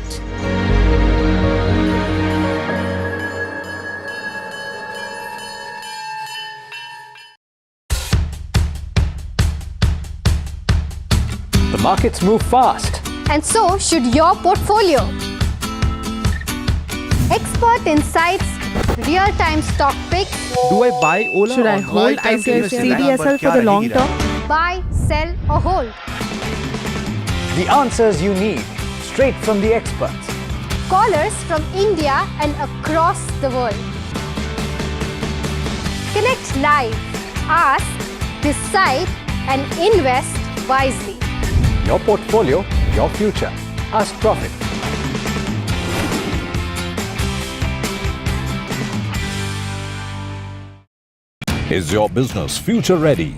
The markets move fast. And so should your portfolio. Expert insights, real-time stock picks. Do I buy Ola? Should I hold CDSL for the long term? Buy, sell or hold. The answers you need, straight from the experts. Callers from India and across the world. Connect live, ask, decide and invest wisely. Your portfolio, your future. Ask Profit. Is your business future ready?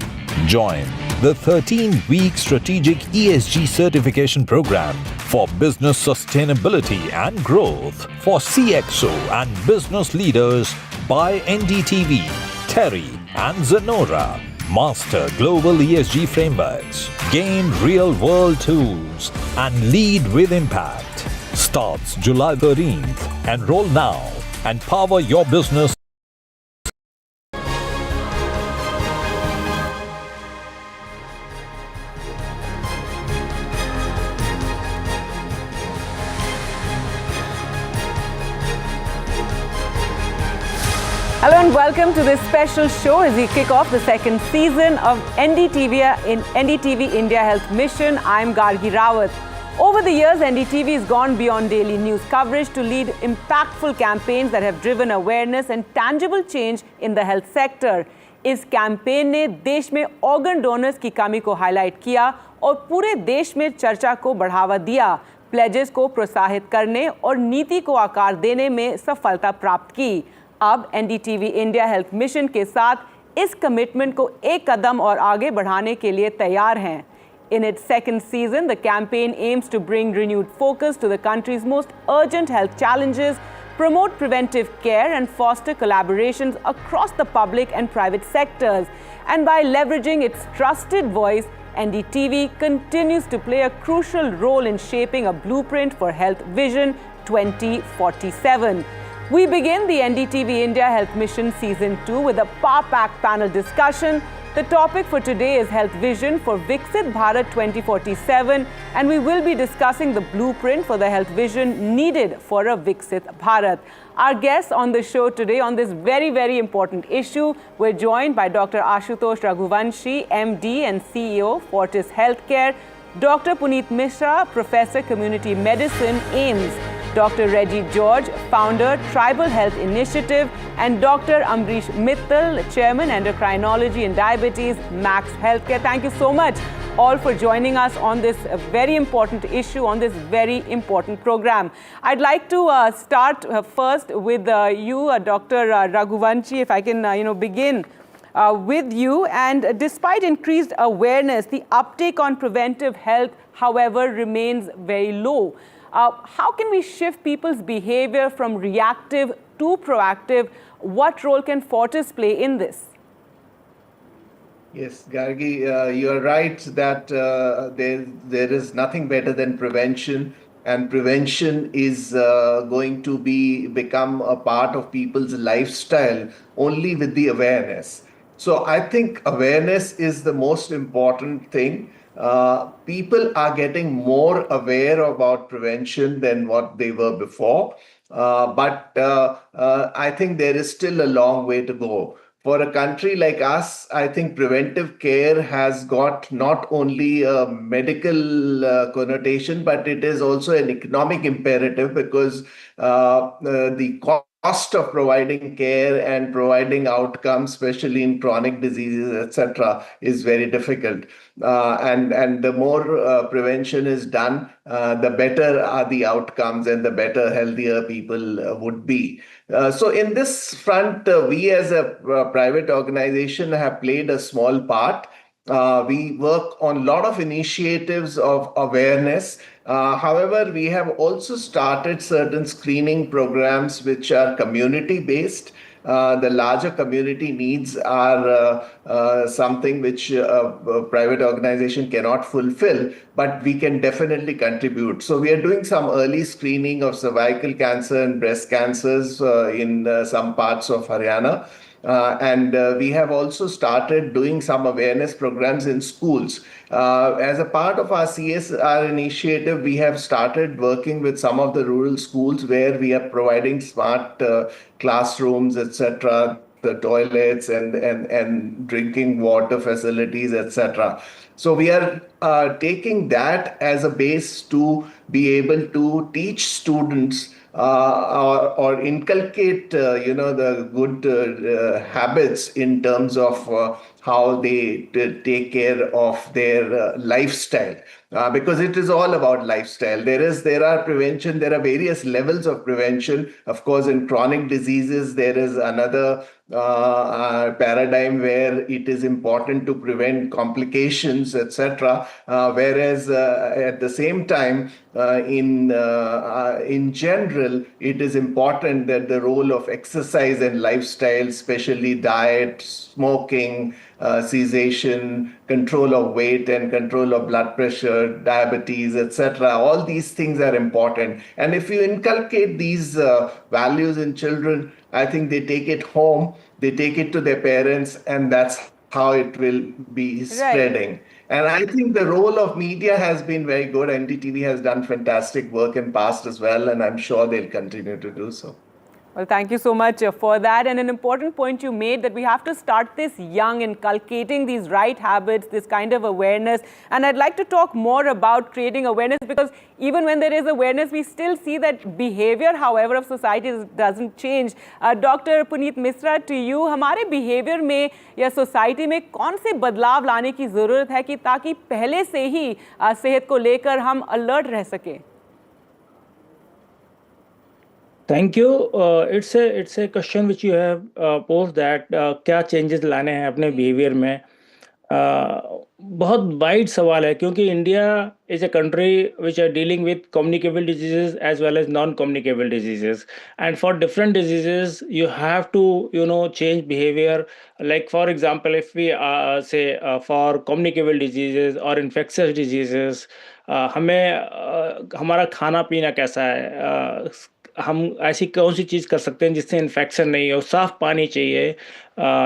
Join the 13-week strategic ESG certification program for business sustainability and growth for CXO and business leaders by NDTV, Terry and Zenora. Master global ESG frameworks, gain real-world tools and lead with impact. Starts July 13th. Enroll now and power your business. Hello and welcome to this special show as we kick off the second season of NDTV India Health Mission. I'm Gargi Rawat. Over the years, NDTV has gone beyond daily news coverage to lead impactful campaigns that have driven awareness and tangible change in the health sector. इस campaign ने देश में organ donors की कमी को highlight किया और पूरे देश में चर्चा को बढ़ावा दिया, प्लेजेस को प्रोत्साहित करने और नीति को आकार देने में सफलता प्राप्त की। अब एनडीटीवी इंडिया हेल्थ मिशन के साथ इस कमिटमेंट को एक कदम और आगे बढ़ाने के लिए तैयार हैं। In its second season, the campaign aims to bring renewed focus to the country's most urgent health challenges, promote preventive care and foster collaborations across the public and private sectors. And by leveraging its trusted voice, NDTV continues to play a crucial role in shaping a blueprint for Health Vision 2047. We begin the NDTV India Health Mission Season 2 with a power-packed panel discussion. The topic for today is Health Vision for Viksit Bharat 2047, and we will be discussing the blueprint for the health vision needed for a Viksit Bharat. Our guests on the show today on this very, very important issue, we're joined by Dr. Ashutosh Raghuvanshi, MD and CEO, Fortis Healthcare, Dr. Puneet Mishra, Professor Community Medicine, AIMS, Dr. Reggie George, Founder, Tribal Health Initiative, and Dr. Amrish Mittal, Chairman, Endocrinology and Diabetes, Max Healthcare. Thank you so much all for joining us on this very important issue, on this very important program. I'd like to start first with you, Dr. Raghuvanshi, if I can begin with you. And despite increased awareness, the uptake on preventive health, however, remains very low. How can we shift people's behavior from reactive to proactive? What role can Fortis play in this? Yes, Gargi, you are right that there is nothing better than prevention, and prevention is going to become a part of people's lifestyle only with the awareness. So I think awareness is the most important thing. People are getting more aware about prevention than what they were before, but I think there is still a long way to go. For a country like us, I think preventive care has got not only a medical connotation, but it is also an economic imperative, because the cost of providing care and providing outcomes, especially in chronic diseases, etc., is very difficult. And the more prevention is done, the better are the outcomes and the better, healthier people would be. So in this front, we as a private organization have played a small part. We work on a lot of initiatives of awareness. However, we have also started certain screening programs which are community-based. The larger community needs are something which a private organization cannot fulfill, but we can definitely contribute. So we are doing some early screening of cervical cancer and breast cancers in some parts of Haryana. And we have also started doing some awareness programs in schools. As a part of our CSR initiative, we have started working with some of the rural schools where we are providing smart classrooms, etc., the toilets and drinking water facilities, etc. So we are taking that as a base to be able to teach students or inculcate, the good habits in terms of how they take care of their lifestyle. Because it is all about lifestyle. There are prevention. There are various levels of prevention. Of course, in chronic diseases, there is another paradigm where it is important to prevent complications, etc. Whereas at the same time, in general, it is important that the role of exercise and lifestyle, especially diet, smoking, cessation, control of weight and control of blood pressure, diabetes, etc. All these things are important. And if you inculcate these values in children, I think they take it home, they take it to their parents, and that's how it will be spreading. Right. And I think the role of media has been very good. NDTV has done fantastic work in past as well, and I'm sure they'll continue to do so. Well, thank you so much for that. And an important point you made, that we have to start this young, inculcating these right habits, this kind of awareness. And I'd like to talk more about creating awareness, because even when there is awareness, we still see that behavior, however, of society doesn't change. Dr. Puneet Misra, to you, हमारे behavior में या society में कौन से बदलाव लाने की ज़रूरत है कि ताकि पहले से ही सेहत को लेकर हम alert रह सकें? Thank you. It's a question which you have posed, that क्या changes लाने हैं अपने behavior में. बहुत वाइड सवाल है, क्योंकि India is a country which are dealing with communicable diseases as well as non-communicable diseases, and for different diseases you have to change behavior. Like for example, if we say for communicable diseases or infectious diseases, हमें हमारा खाना पीना कैसा है, हम ऐसी कौन सी चीज़ कर सकते हैं जिससे इन्फेक्शन नहीं हो. साफ़ पानी चाहिए,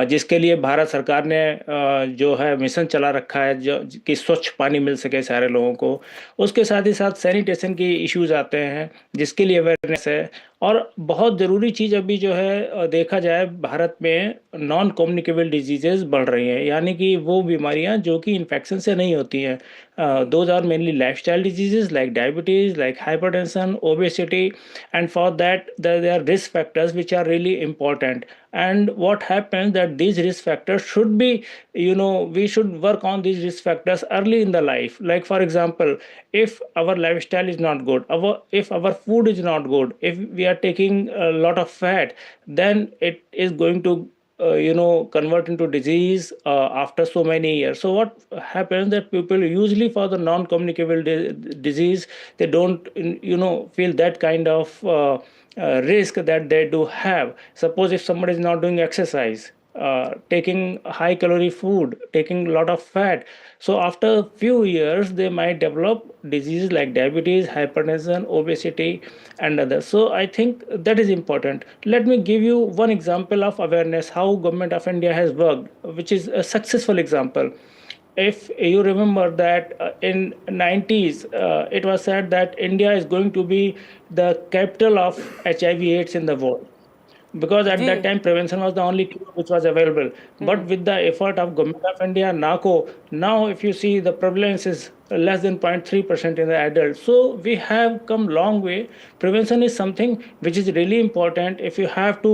जिसके लिए भारत सरकार ने जो है मिशन चला रखा है, जो कि स्वच्छ पानी मिल सके सारे लोगों को. उसके साथ ही साथ सैनिटेशन की इश्यूज आते हैं, जिसके लिए अवेयरनेस है. और बहुत ज़रूरी चीज़ अभी जो है देखा जाए, भारत में नॉन कम्युनिकेबल डिजीज़ेज बढ़ रही हैं, यानी कि वो बीमारियां जो कि इन्फेक्शन से नहीं होती हैं. Those are mainly lifestyle diseases like diabetes, like hypertension, obesity, and for that there are risk factors which are really important. And what happens that these risk factors should be, we should work on these risk factors early in the life. Like for example, if our lifestyle is not good, if our food is not good, if we are taking a lot of fat, then it is going to convert into disease after so many years. So what happens that people usually for the non-communicable disease, they don't feel that kind of risk that they do have. Suppose if somebody is not doing exercise, taking high calorie food, taking a lot of fat, so after a few years they might develop diseases like diabetes, hypertension, obesity and others. So I think that is important. Let me give you one example of awareness, how government of India has worked, which is a successful example. If you remember that in 90s, it was said that India is going to be the capital of HIV/AIDS in the world, because at that time prevention was the only cure which was available. But with the effort of government of India, NACO, now if you see the prevalence is less than 0.3% in the adults. So we have come long way. Prevention is something which is really important if you have to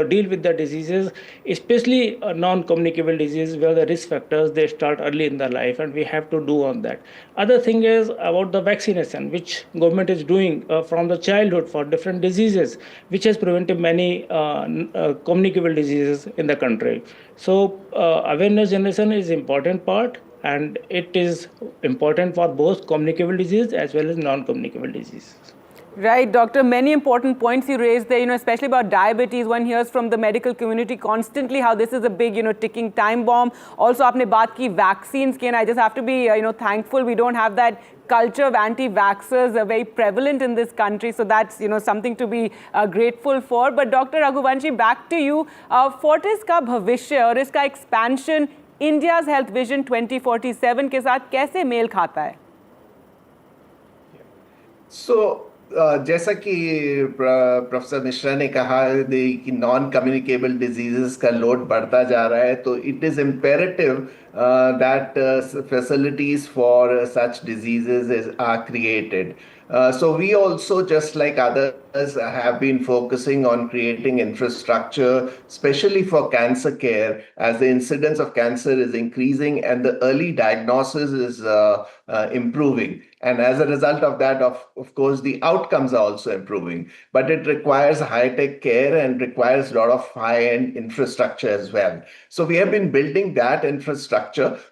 deal with the diseases, especially non-communicable diseases where the risk factors they start early in the life, and we have to do on that. Other thing is about the vaccination, which government is doing from the childhood for different diseases, which has prevented many communicable diseases in the country. So awareness generation is important part, and it is important for both communicable disease as well as non-communicable diseases. Right, doctor. Many important points you raised there, especially about diabetes. One hears from the medical community constantly how this is a big, ticking time bomb. Also, aapne baat ki vaccines ki, and I just have to be, thankful we don't have that culture of anti-vaxxers very prevalent in this country. So that's, something to be grateful for. But Dr. Raghuvanshi, back to you. Fortis ka bhavishya aur iska expansion India's Health Vision 2047 के साथ कैसे mail खाता है? So, जैसा कि professor Mishra ने कहा कि नॉन कम्युनिकेबल डिजीजेस का लोड बढ़ता जा रहा है, तो it is imperative that facilities for such diseases are created. So we also, just like others, have been focusing on creating infrastructure, especially for cancer care, as the incidence of cancer is increasing and the early diagnosis is improving. And as a result of that, of course, the outcomes are also improving. But it requires high-tech care and requires a lot of high-end infrastructure as well. So we have been building that infrastructure.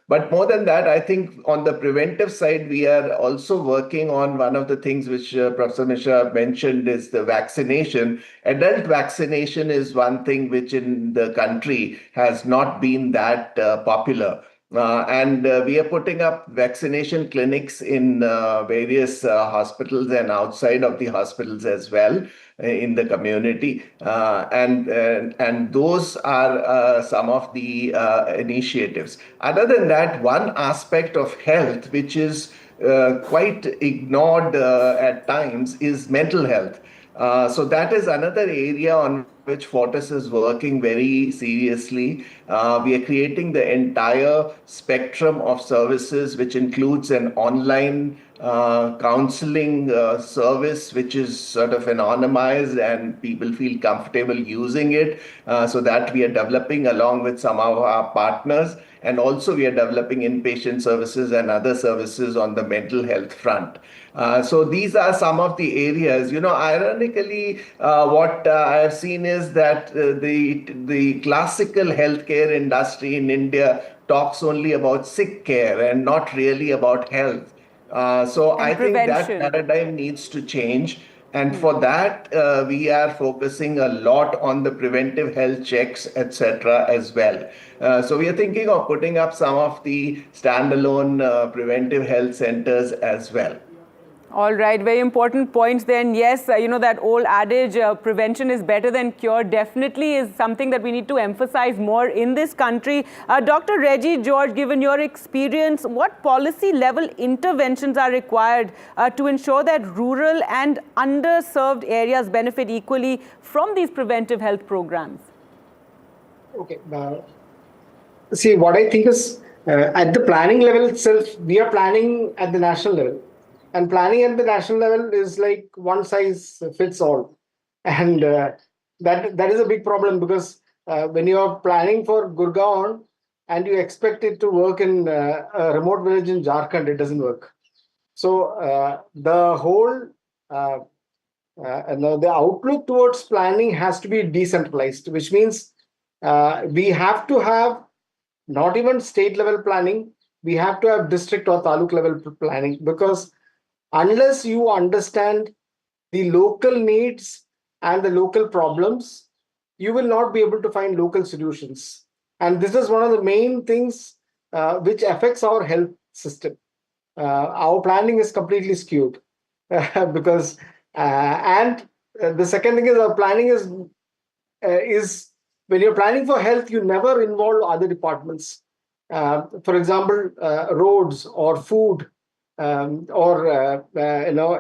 But more than that, I think on the preventive side, we are also working on one of the things which Professor Mishra mentioned is the vaccination. Adult vaccination is one thing which in the country has not been that popular. And we are putting up vaccination clinics in various hospitals and outside of the hospitals as well in the community. And those are some of the initiatives. Other than that, one aspect of health which is quite ignored at times is mental health. So that is another area on which Fortis is working very seriously. We are creating the entire spectrum of services, which includes an online counseling service, which is sort of anonymized and people feel comfortable using it. So that we are developing along with some of our partners. And also we are developing inpatient services and other services on the mental health front. So these are some of the areas. Ironically, what I have seen is that the classical healthcare industry in India talks only about sick care and not really about health. So I think that paradigm needs to change. And for that, we are focusing a lot on the preventive health checks, etc. as well. So we are thinking of putting up some of the standalone preventive health centers as well. All right, very important points then. Yes, that old adage, prevention is better than cure, definitely is something that we need to emphasize more in this country. Dr. Reggie George, given your experience, what policy level interventions are required to ensure that rural and underserved areas benefit equally from these preventive health programs? Okay. See, what I think is at the planning level itself, we are planning at the national level. And planning at the national level is like one size fits all. And that is a big problem because when you are planning for Gurgaon and you expect it to work in a remote village in Jharkhand, it doesn't work. So the whole the outlook towards planning has to be decentralized, which means we have to have not even state level planning, we have to have district or taluk level planning, because unless you understand the local needs and the local problems, you will not be able to find local solutions. And this is one of the main things which affects our health system. Our planning is completely skewed because, and the second thing is our planning is when you're planning for health, you never involve other departments. For example, roads or food. Or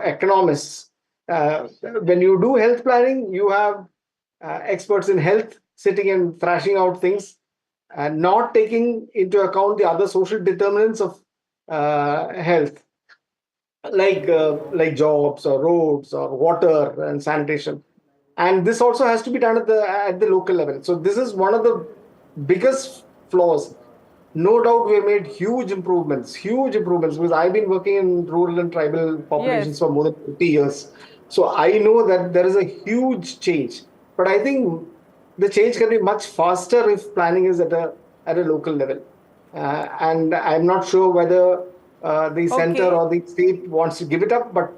economists. When you do health planning, you have experts in health sitting and thrashing out things and not taking into account the other social determinants of health, like jobs or roads or water and sanitation. And this also has to be done at the local level. So this is one of the biggest flaws. No doubt we have made huge improvements, because I've been working in rural and tribal populations for more than 50 years. So I know that there is a huge change. But I think the change can be much faster if planning is at a local level. And I'm not sure whether the center or the state wants to give it up, but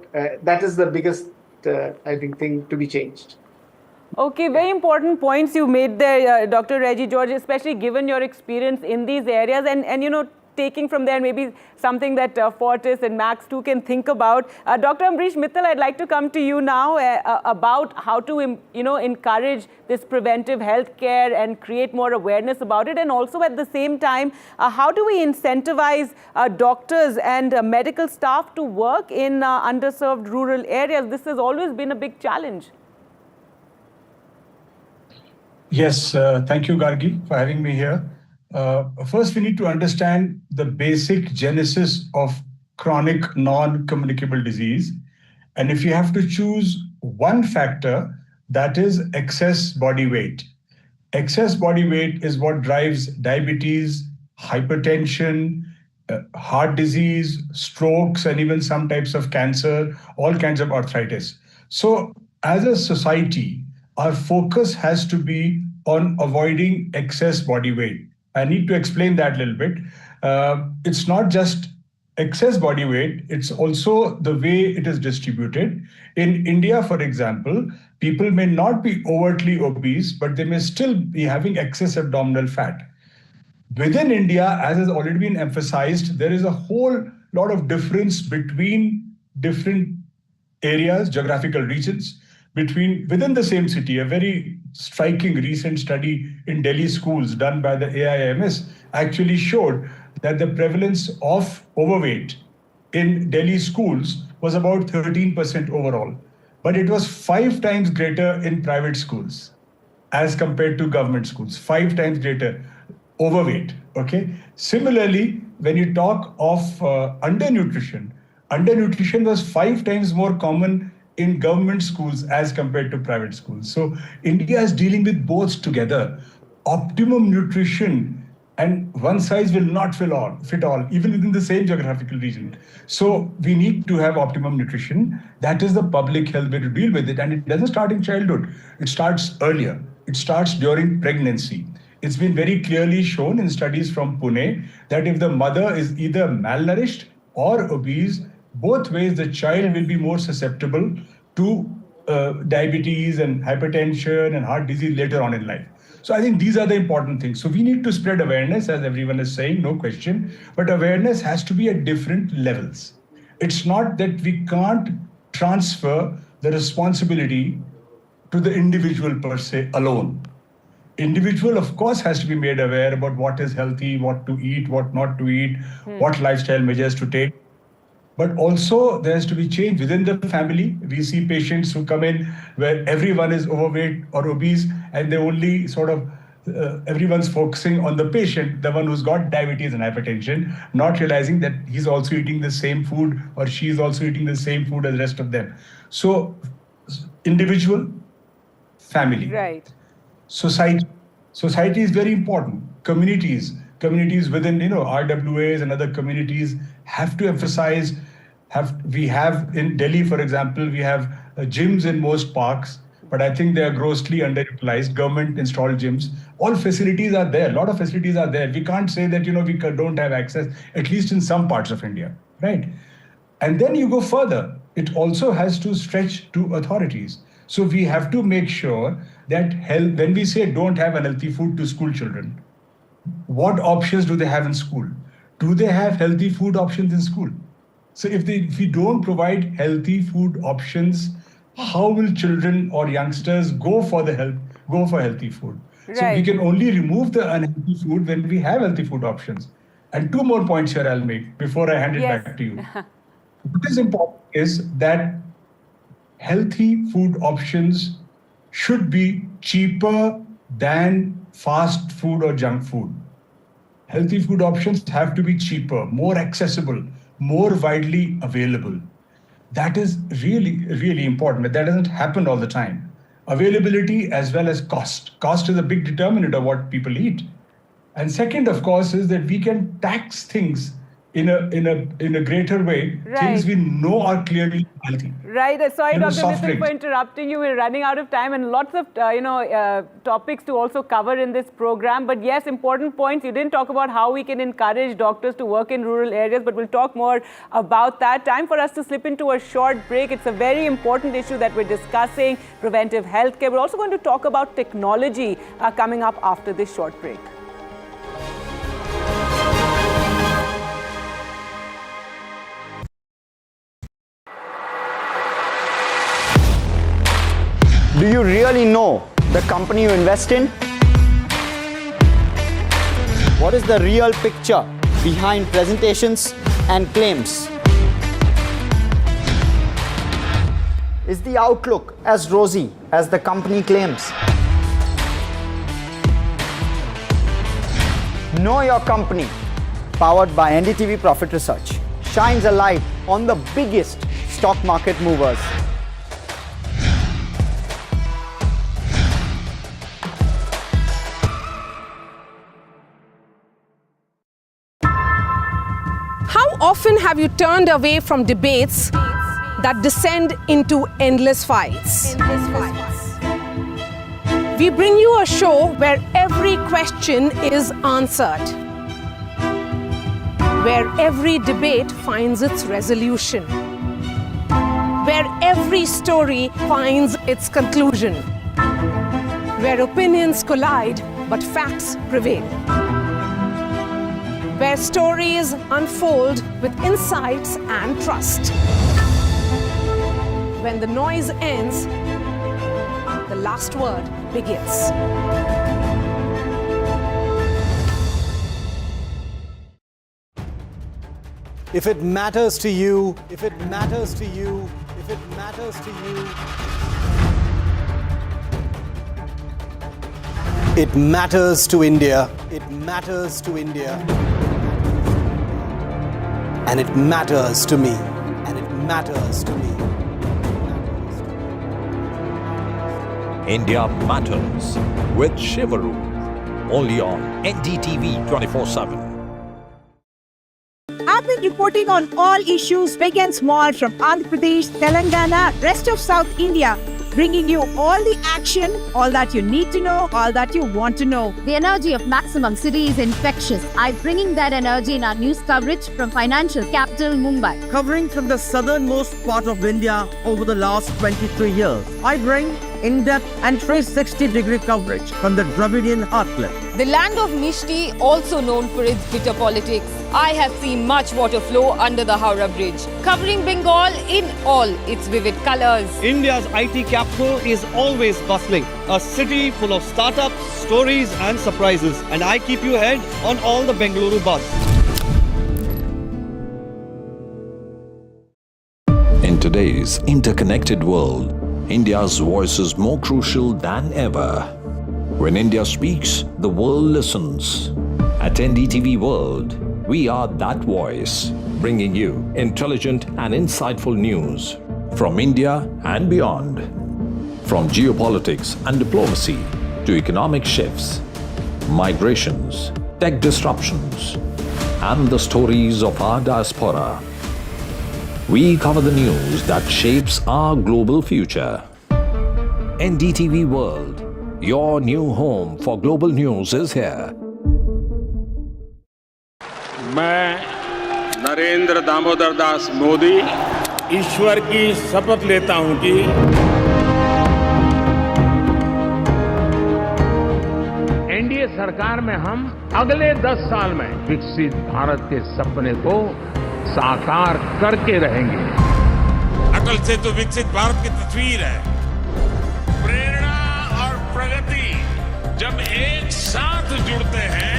that is the biggest I think, thing to be changed. Okay, very important points you made there, Dr. Reggie George, especially given your experience in these areas and you know, taking from there maybe something that Fortis and Max too can think about. Dr. Ambrish Mittal, I'd like to come to you now about how to you know, encourage this preventive health care and create more awareness about it, and also at the same time, how do we incentivize doctors and medical staff to work in underserved rural areas? This has always been a big challenge. Yes, thank you, Gargi, for having me here. First, we need to understand the basic genesis of chronic non-communicable disease. And if you have to choose one factor, that is excess body weight. Excess body weight is what drives diabetes, hypertension, heart disease, strokes, and even some types of cancer, all kinds of arthritis. So as a society, our focus has to be on avoiding excess body weight. I need to explain that a little bit. It's not just excess body weight, it's also the way it is distributed. In India, for example, people may not be overtly obese, but they may still be having excess abdominal fat. Within India, as has already been emphasized, there is a whole lot of difference between different areas, geographical regions, within the same city. A very striking recent study in Delhi schools done by the AIMS actually showed that the prevalence of overweight in Delhi schools was about 13% overall, but it was 5 times greater in private schools as compared to government schools, 5 times greater overweight. Okay. Similarly, when you talk of undernutrition was 5 times more common in government schools as compared to private schools. So India is dealing with both together. Optimum nutrition and one size will not fit all, even within the same geographical region. So we need to have optimum nutrition. That is the public health way to deal with it. And it doesn't start in childhood. It starts earlier. It starts during pregnancy. It's been very clearly shown in studies from Pune that if the mother is either malnourished or obese, both ways the child will be more susceptible to diabetes and hypertension and heart disease later on in life. So I think these are the important things. So we need to spread awareness, as everyone is saying, no question, but awareness has to be at different levels. It's not that we can't transfer the responsibility to the individual per se alone. Individual, of course, has to be made aware about what is healthy, what to eat, what not to eat, what lifestyle measures to take. But also there has to be change within the family. We see patients who come in where everyone is overweight or obese, and they only sort of, everyone's focusing on the patient, the one who's got diabetes and hypertension, not realizing that he's also eating the same food or she's also eating the same food as the rest of them. So individual, family. Right. Society is very important. Communities within, RWAs and other communities have to emphasize. We have in Delhi, for example, we have gyms in most parks, but I think they are grossly underutilized. Government installed gyms. All facilities are there. A lot of facilities are there. We can't say that we don't have access, at least in some parts of India, right? And then you go further. It also has to stretch to authorities. So we have to make sure that when we say don't have unhealthy food to school children, what options do they have in school? Do they have healthy food options in school? So if we don't provide healthy food options, how will children or youngsters go for healthy food? Right. So we can only remove the unhealthy food when we have healthy food options. And 2 more points here I'll make before I hand it back to you. What is important is that healthy food options should be cheaper than fast food or junk food. Healthy food options have to be cheaper, more accessible, more widely available. That is really, really important, but that doesn't happen all the time. Availability as well as cost. Cost is a big determinant of what people eat. And second, of course, is that we can tax things in a greater way, things we know are clearly healthy. Right. Sorry, You know, Dr. soft Mithun, drinks. for interrupting you. We're running out of time and lots of, topics to also cover in this program. But yes, important points. You didn't talk about how we can encourage doctors to work in rural areas, but we'll talk more about that. Time for us to slip into a short break. It's a very important issue that we're discussing, preventive healthcare. We're also going to talk about technology coming up after this short break. Do you really know the company you invest in? What is the real picture behind presentations and claims? Is the outlook as rosy as the company claims? Know Your Company, powered by NDTV Profit Research, shines a light on the biggest stock market movers. How often have you turned away from debates that descend into endless fights? We bring you a show where every question is answered, where every debate finds its resolution, where every story finds its conclusion, where opinions collide but facts prevail, where stories unfold with insights and trust. When the noise ends, the last word begins. If it matters to you, if it matters to you, if it matters to you, it matters to India. It matters to India. And it matters to me. And it matters to me. India Matters with Shivaru. Only on NDTV 24/7. I've been reporting on all issues big and small from Andhra Pradesh, Telangana, rest of South India, bringing you all the action, all that you need to know, all that you want to know. The energy of maximum city is infectious. I'm bringing that energy in our news coverage from financial capital Mumbai. Covering from the southernmost part of India over the last 23 years, I bring in-depth and 360-degree coverage from the Dravidian heartland. The land of Mishti, also known for its bitter politics. I have seen much water flow under the Howrah Bridge, covering Bengal in all its vivid colors. India's IT capital is always bustling, a city full of startups, stories and surprises. And I keep you ahead on all the Bengaluru buzz. In today's interconnected world, India's voice is more crucial than ever. When India speaks, the world listens. At NDTV World, we are that voice, bringing you intelligent and insightful news from India and beyond. From geopolitics and diplomacy to economic shifts, migrations, tech disruptions, and the stories of our diaspora. We cover the news that shapes our global future. NDTV World, your new home for global news is here. मैं नरेंद्र दामोदर दास मोदी ईश्वर की शपथ लेता हूं कि NDA सरकार में हम अगले 10 साल में विकसित भारत के सपने को साकार करके रहेंगे। अटल से तो विकसित भारत की तस्वीर है। प्रेरणा और प्रगति जब एक साथ जुड़ते हैं,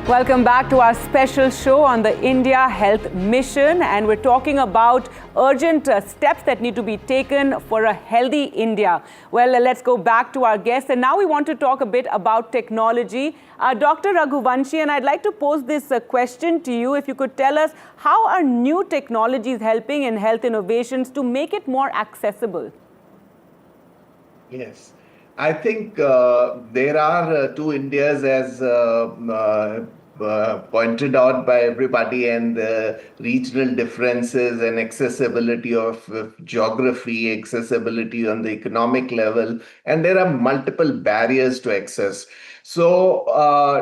Welcome back to our special show on the India Health Mission, and we're talking about urgent steps that need to be taken for a healthy India. Well, let's go back to our guests, and now we want to talk a bit about technology. Dr. Raghuvanshi, and I'd like to pose this question to you. If you could tell us, how are new technologies helping in health innovations to make it more accessible? Yes. I think there are two Indias, as pointed out by everybody, and the regional differences and accessibility of geography, accessibility on the economic level, and there are multiple barriers to access. So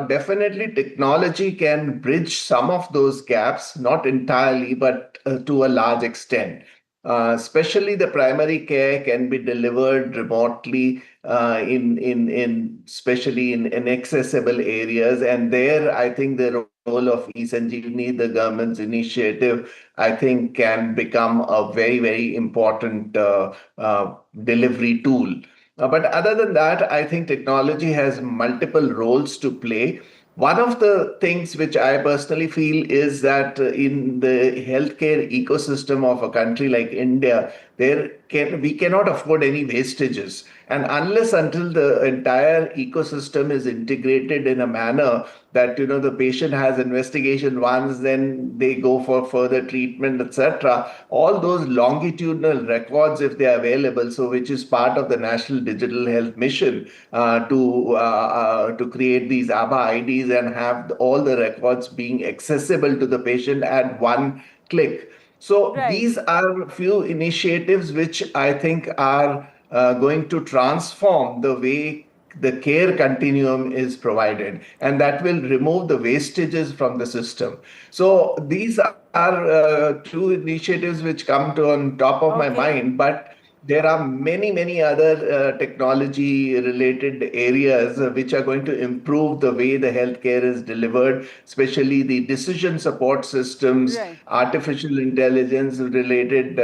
definitely technology can bridge some of those gaps, not entirely, but to a large extent. Especially the primary care can be delivered remotely especially in inaccessible areas. And there, I think the role of eSanjeevani, the government's initiative, I think can become a very, very important delivery tool. But other than that, I think technology has multiple roles to play. One of the things which I personally feel is that in the healthcare ecosystem of a country like India, we cannot afford any wastages. And unless until the entire ecosystem is integrated in a manner that the patient has investigation once, then they go for further treatment, etc. All those longitudinal records, if they are available, so which is part of the National Digital Health Mission, to create these ABHA IDs and have all the records being accessible to the patient at one click. So these are few initiatives which I think are going to transform the way the care continuum is provided, and that will remove the wastages from the system. So these are two initiatives which come on top of my mind, but there are many, many other technology-related areas which are going to improve the way the healthcare is delivered, especially the decision support systems, artificial intelligence-related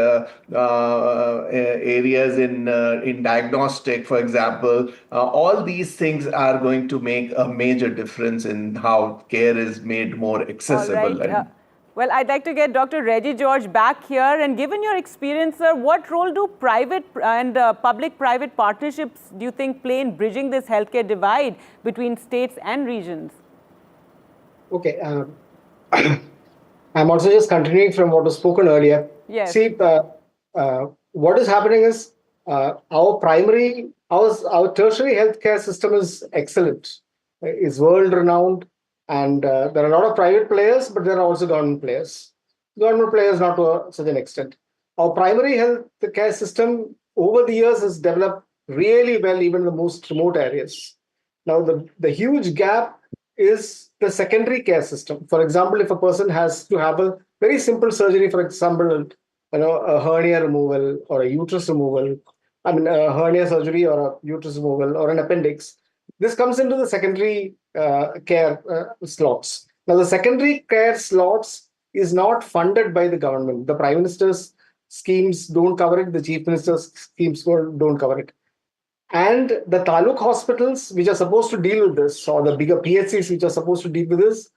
areas in diagnostic, for example. All these things are going to make a major difference in how care is made more accessible. Well, I'd like to get Dr. Reggie George back here. And given your experience, sir, what role do private and public-private partnerships do you think play in bridging this healthcare divide between states and regions? Okay. I'm also just continuing from what was spoken earlier. Yes. See, what is happening is our tertiary healthcare system is excellent, is world-renowned. And there are a lot of private players, but there are also government players. Government players not to such an extent. Our primary health care system over the years has developed really well, even in the most remote areas. Now, the huge gap is the secondary care system. For example, if a person has to have a very simple surgery, for example, a hernia removal or a uterus removal, a hernia surgery or a uterus removal or an appendix, this comes into the secondary care slots. Now, the secondary care slots is not funded by the government. The Prime Minister's schemes don't cover it. The Chief Minister's schemes don't cover it. And the taluk hospitals, which are supposed to deal with this, or the bigger PHCs, which are supposed to deal with this,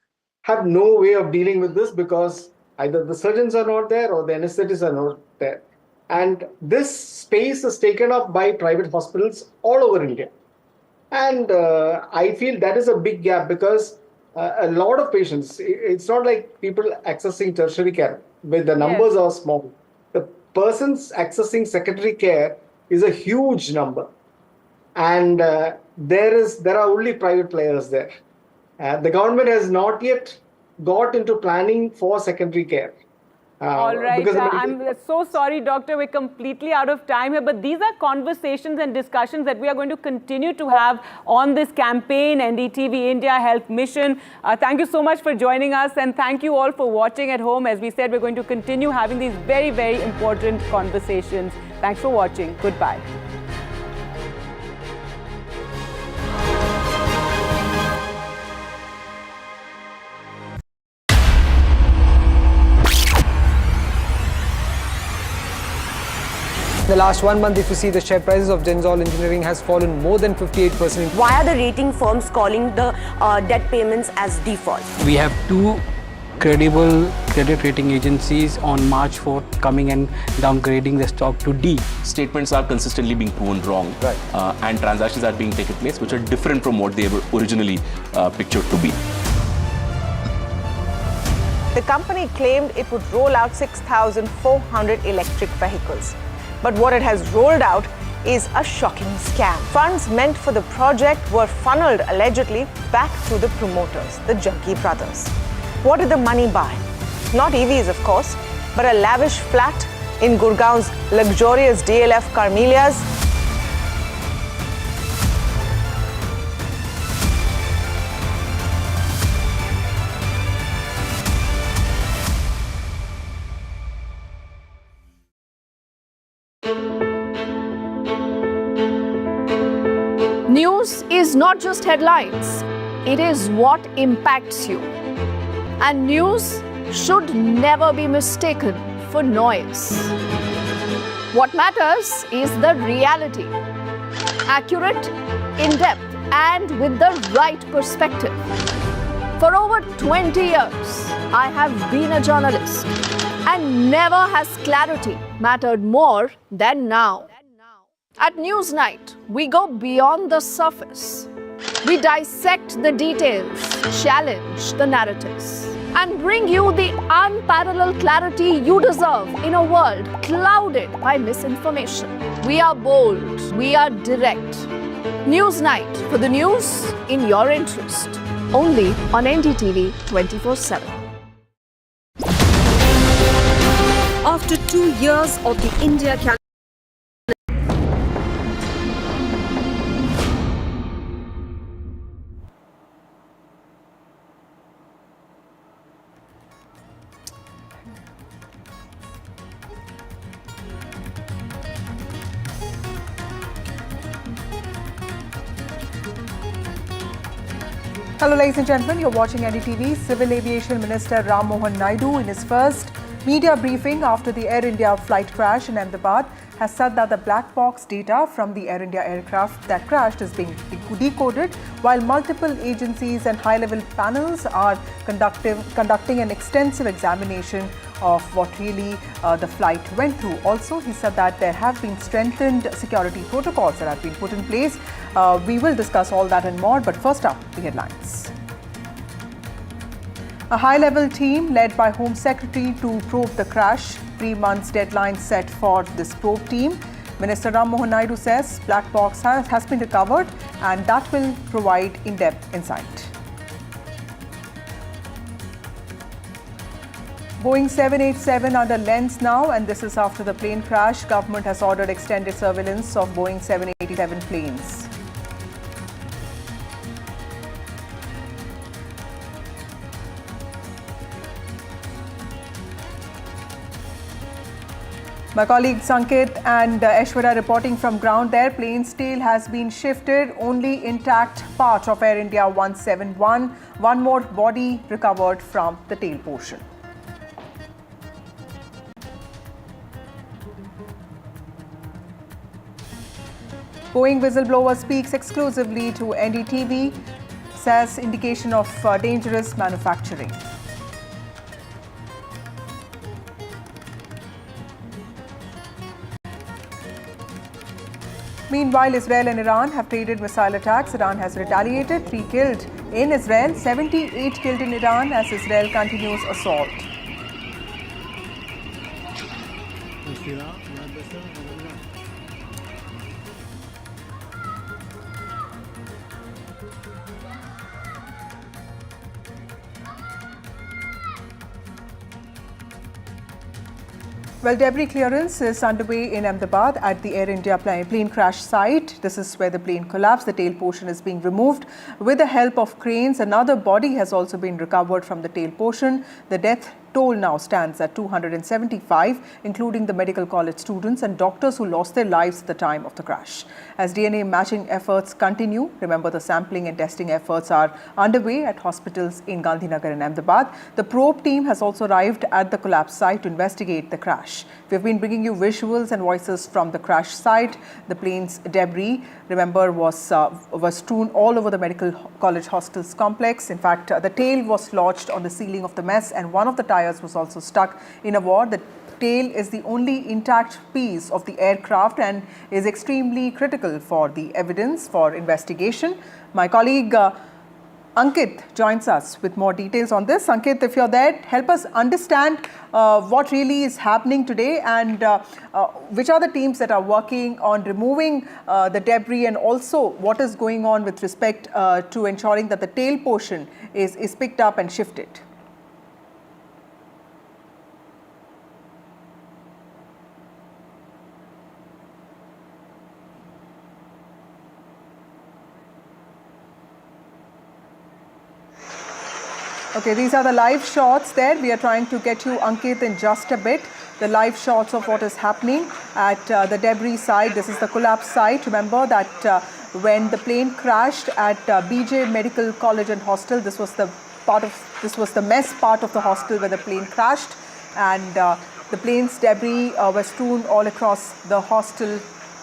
have no way of dealing with this because either the surgeons are not there or the anesthetists are not there. And this space is taken up by private hospitals all over India. And I feel that is a big gap because a lot of patients, it's not like people accessing tertiary care, where the numbers are small. The persons accessing secondary care is a huge number. And there are only private players there. The government has not yet got into planning for secondary care. All right. I'm so sorry, Doctor. We're completely out of time here. But these are conversations and discussions that we are going to continue to have on this campaign, NDTV India Health Mission. Thank you so much for joining us. And thank you all for watching at home. As we said, we're going to continue having these very, very important conversations. Thanks for watching. Goodbye. the last 1 month, if you see, the share prices of Genzol Engineering has fallen more than 58%. Why are the rating firms calling the debt payments as default? We have two credible credit rating agencies on March 4th coming and downgrading the stock to D. Statements are consistently being proven wrong, and transactions are being taken place which are different from what they were originally pictured to be. The company claimed it would roll out 6,400 electric vehicles. But what it has rolled out is a shocking scam. Funds meant for the project were funneled allegedly back to the promoters, the Jaggi brothers. What did the money buy? Not EVs, of course, but a lavish flat in Gurgaon's luxurious DLF Carmelias. News is not just headlines, it is what impacts you. And news should never be mistaken for noise. What matters is the reality. Accurate, in-depth, and with the right perspective. For over 20 years, I have been a journalist, and never has clarity mattered more than now. At Newsnight, we go beyond the surface. We dissect the details, challenge the narratives, and bring you the unparalleled clarity you deserve in a world clouded by misinformation. We are bold, we are direct. Newsnight, for the news in your interest. Only on NDTV 24/7. After 2 years of the India calendar, Hello ladies and gentlemen, you're watching NDTV. Civil Aviation Minister Ram Mohan Naidu, in his first media briefing after the Air India flight crash in Ahmedabad, has said that the black box data from the Air India aircraft that crashed is being decoded, while multiple agencies and high-level panels are conducting an extensive examination of what really the flight went through. Also, he said that there have been strengthened security protocols that have been put in place. We will discuss all that and more, but first up, the headlines. A high-level team led by Home Secretary to probe the crash. 3 months deadline set for this probe team. Minister Ram Mohan Naidu says black box has been recovered and that will provide in-depth insight. Boeing 787 under lens now, and this is after the plane crash. Government has ordered extended surveillance of Boeing 787 planes. My colleagues Sanket and Aishwarya reporting from ground there. Plane's tail has been shifted, only intact part of Air India 171. One more body recovered from the tail portion. Boeing whistleblower speaks exclusively to NDTV, says indication of dangerous manufacturing. Meanwhile, Israel and Iran have traded missile attacks. Iran has retaliated. 3 killed in Israel, 78 killed in Iran as Israel continues assault. Well, debris clearance is underway in Ahmedabad at the Air India plane crash site. This is where the plane collapsed. The tail portion is being removed with the help of cranes. Another body has also been recovered from the tail portion. The death toll now stands at 275, including the medical college students and doctors who lost their lives at the time of the crash. As DNA matching efforts continue, remember the sampling and testing efforts are underway at hospitals in Gandhinagar and Ahmedabad. The probe team has also arrived at the collapse site to investigate the crash. We've been bringing you visuals and voices from the crash site. The plane's debris, remember, was strewn all over the medical college hostels complex. In fact, the tail was lodged on the ceiling of the mess and one of the tires was also stuck in a ward. The tail is the only intact piece of the aircraft and is extremely critical for the evidence for investigation. My colleague Ankit joins us with more details on this. Ankit, if you're there, help us understand what really is happening today and which are the teams that are working on removing the debris, and also what is going on with respect to ensuring that the tail portion is picked up and shifted. Okay, these are the live shots there. We are trying to get you, Ankit, in just a bit. The live shots of what is happening at the debris site. This is the collapse site. Remember that when the plane crashed at BJ Medical College and Hostel, this was the mess part of the hostel where the plane crashed, and the plane's debris were strewn all across the hostel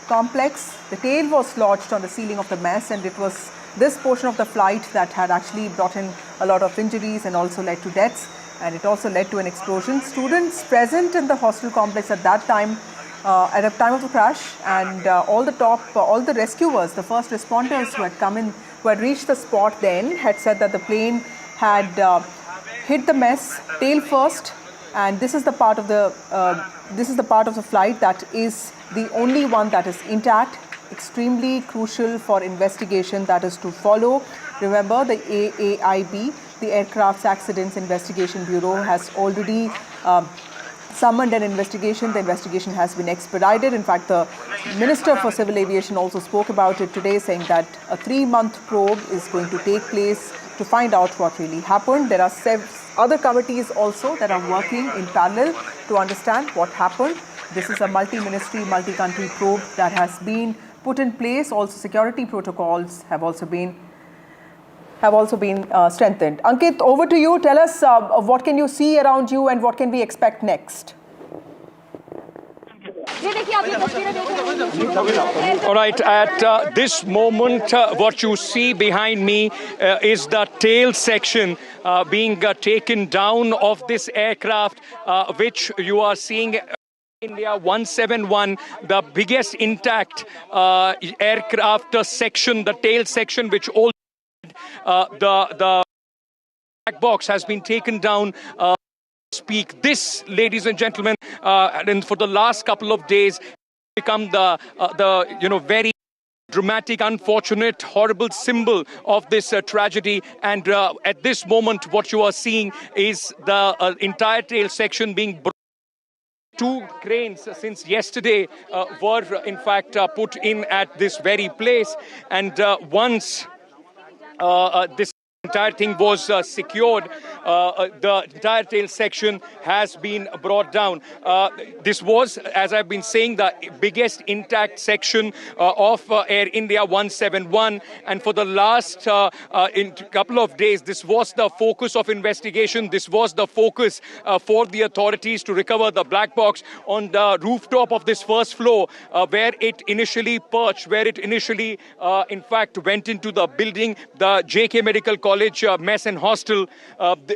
complex. The tail was lodged on the ceiling of the mess, and it was this portion of the flight that had actually brought in a lot of injuries and also led to deaths, and it also led to an explosion. Students present in the hostel complex at that time, at the time of the crash, and all the rescuers, the first responders who had come in, who had reached the spot then, had said that the plane had hit the mess tail first, and this is the part of the flight that is the only one that is intact. Extremely crucial for investigation that is to follow. Remember, the AAIB, the Aircraft Accidents Investigation Bureau, has already summoned an investigation. The investigation has been expedited. In fact, the Minister for Civil Aviation also spoke about it today, saying that a 3-month probe is going to take place to find out what really happened. There are other committees also that are working in parallel to understand what happened. This is a multi-ministry, multi-country probe that has been put in place. Also, security protocols have also been strengthened. Ankit, over to you. Tell us what can you see around you and what can we expect next? All right, at this moment, what you see behind me is the tail section being taken down of this aircraft, which you are seeing. India 171, the biggest intact aircraft section, the tail section, which all the black box has been taken down. Speak this, ladies and gentlemen, and for the last couple of days, become the very dramatic, unfortunate, horrible symbol of this tragedy. And at this moment, what you are seeing is the entire tail section being brought. 2 cranes since yesterday were in fact put in at this very place, and once this entire thing was secured, the entire tail section has been brought down. This was, as I've been saying, the biggest intact section of Air India 171, and for the last couple of days, this was the focus of investigation. This was the focus for the authorities to recover the black box on the rooftop of this first floor, where it initially perched, where it initially, in fact, went into the building, the JK Medical College mess and hostel.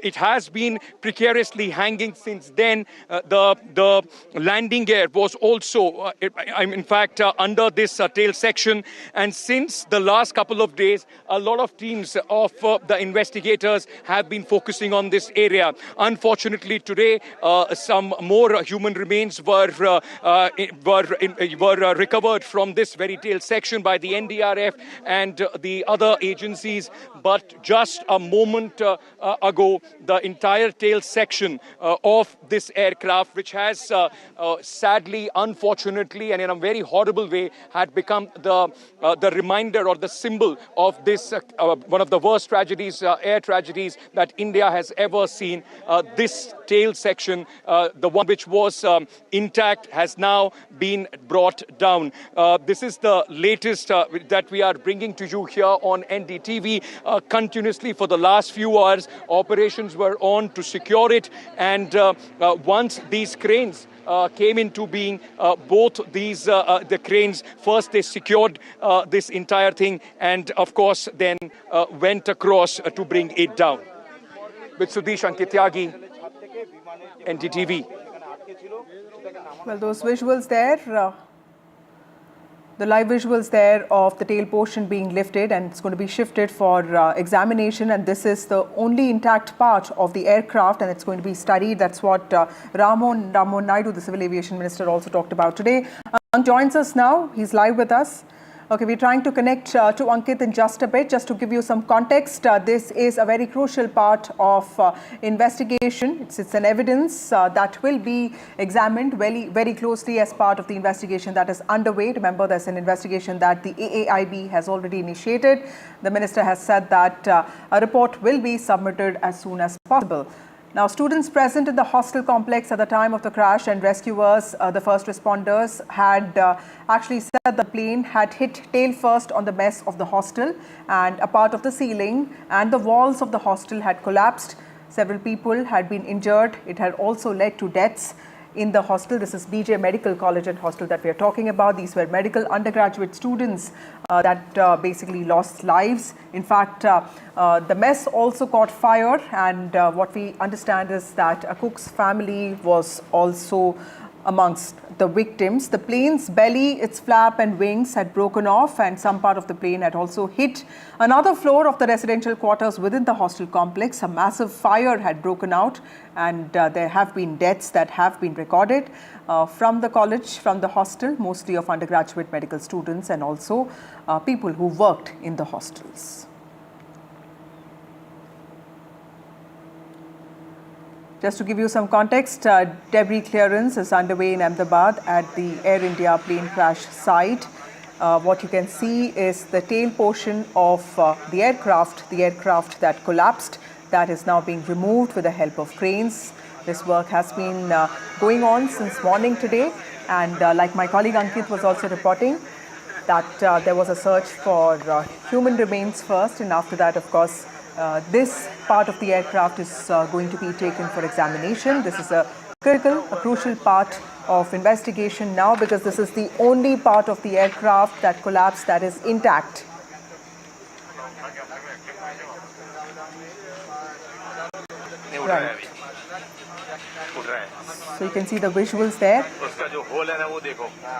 It has been precariously hanging since then. The landing gear was also, in fact, under this tail section. And since the last couple of days, a lot of teams of the investigators have been focusing on this area. Unfortunately, today, some more human remains were recovered from this very tail section by the NDRF and the other agencies. But just just a moment ago, the entire tail section of this aircraft, which has sadly, unfortunately, and in a very horrible way, had become the reminder or the symbol of this one of the worst tragedies, air tragedies that India has ever seen. This tail section, the one which was intact, has now been brought down. This is the latest that we are bringing to you here on NDTV. Continuously for the last few hours, operations were on to secure it, and once these cranes came into being, both these the cranes, first they secured this entire thing, and of course then went across to bring it down. With Sudesh Ankityagi, NDTV. Well, those visuals there, the live visuals there of the tail portion being lifted, and it's going to be shifted for examination, and this is the only intact part of the aircraft, and it's going to be studied. That's what Rammohan Naidu, the Civil Aviation Minister, also talked about today. Joins us now. He's live with us. Okay, we're trying to connect to Ankit in just a bit. Just to give you some context, this is a very crucial part of investigation. It's an evidence that will be examined very closely as part of the investigation that is underway. Remember, there's an investigation that the AAIB has already initiated. The minister has said that a report will be submitted as soon as possible. Now, students present in the hostel complex at the time of the crash and rescuers, the first responders, had actually said the plane had hit tail first on the mess of the hostel, and a part of the ceiling and the walls of the hostel had collapsed. Several people had been injured. It had also led to deaths in the hostel. This is BJ Medical College and Hostel that we are talking about. These were medical undergraduate students that basically lost lives. In fact, the mess also caught fire, and what we understand is that a cook's family was also amongst the victims. The plane's belly, its flap and wings had broken off, and some part of the plane had also hit another floor of the residential quarters within the hostel complex. A massive fire had broken out, and there have been deaths that have been recorded from the college, from the hostel, mostly of undergraduate medical students and also people who worked in the hostels. Just to give you some context, debris clearance is underway in Ahmedabad at the Air India plane crash site. What you can see is the tail portion of the aircraft that collapsed, that is now being removed with the help of cranes. This work has been going on since morning today, and like my colleague Ankit was also reporting, that there was a search for human remains first, and after that, of course, this part of the aircraft is going to be taken for examination. This is a crucial part of investigation now, because this is the only part of the aircraft that collapsed that is intact. Right. So you can see the visuals there.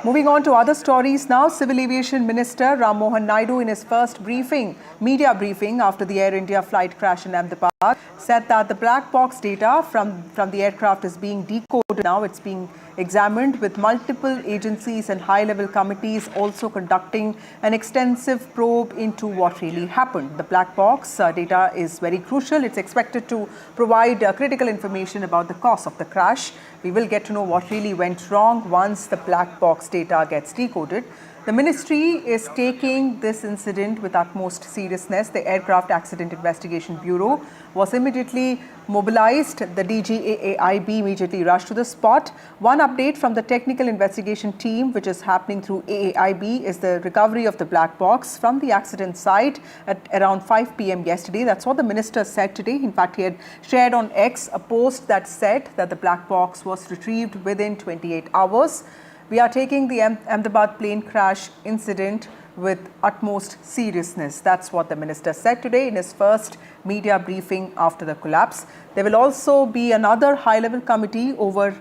Moving on to other stories now, Civil Aviation Minister Rammohan Naidu, in his first media briefing after the Air India flight crash in Ahmedabad, said that the black box data from the aircraft is being decoded now. It's being examined, with multiple agencies and high-level committees also conducting an extensive probe into what really happened. The black box data is very crucial. It's expected to provide critical information about the cause of the crash. We will get to know what really went wrong once the black box data gets decoded. The ministry is taking this incident with utmost seriousness. The Aircraft Accident Investigation Bureau was immediately mobilized. The DGAAIB immediately rushed to the spot. One update from the technical investigation team, which is happening through AAIB, is the recovery of the black box from the accident site at around 5 p.m. yesterday. That's what the minister said today. In fact, he had shared on X a post that said that the black box was retrieved within 28 hours. We are taking the Ahmedabad plane crash incident with utmost seriousness. That's what the minister said today in his first media briefing after the collapse. There will also be another high-level committee over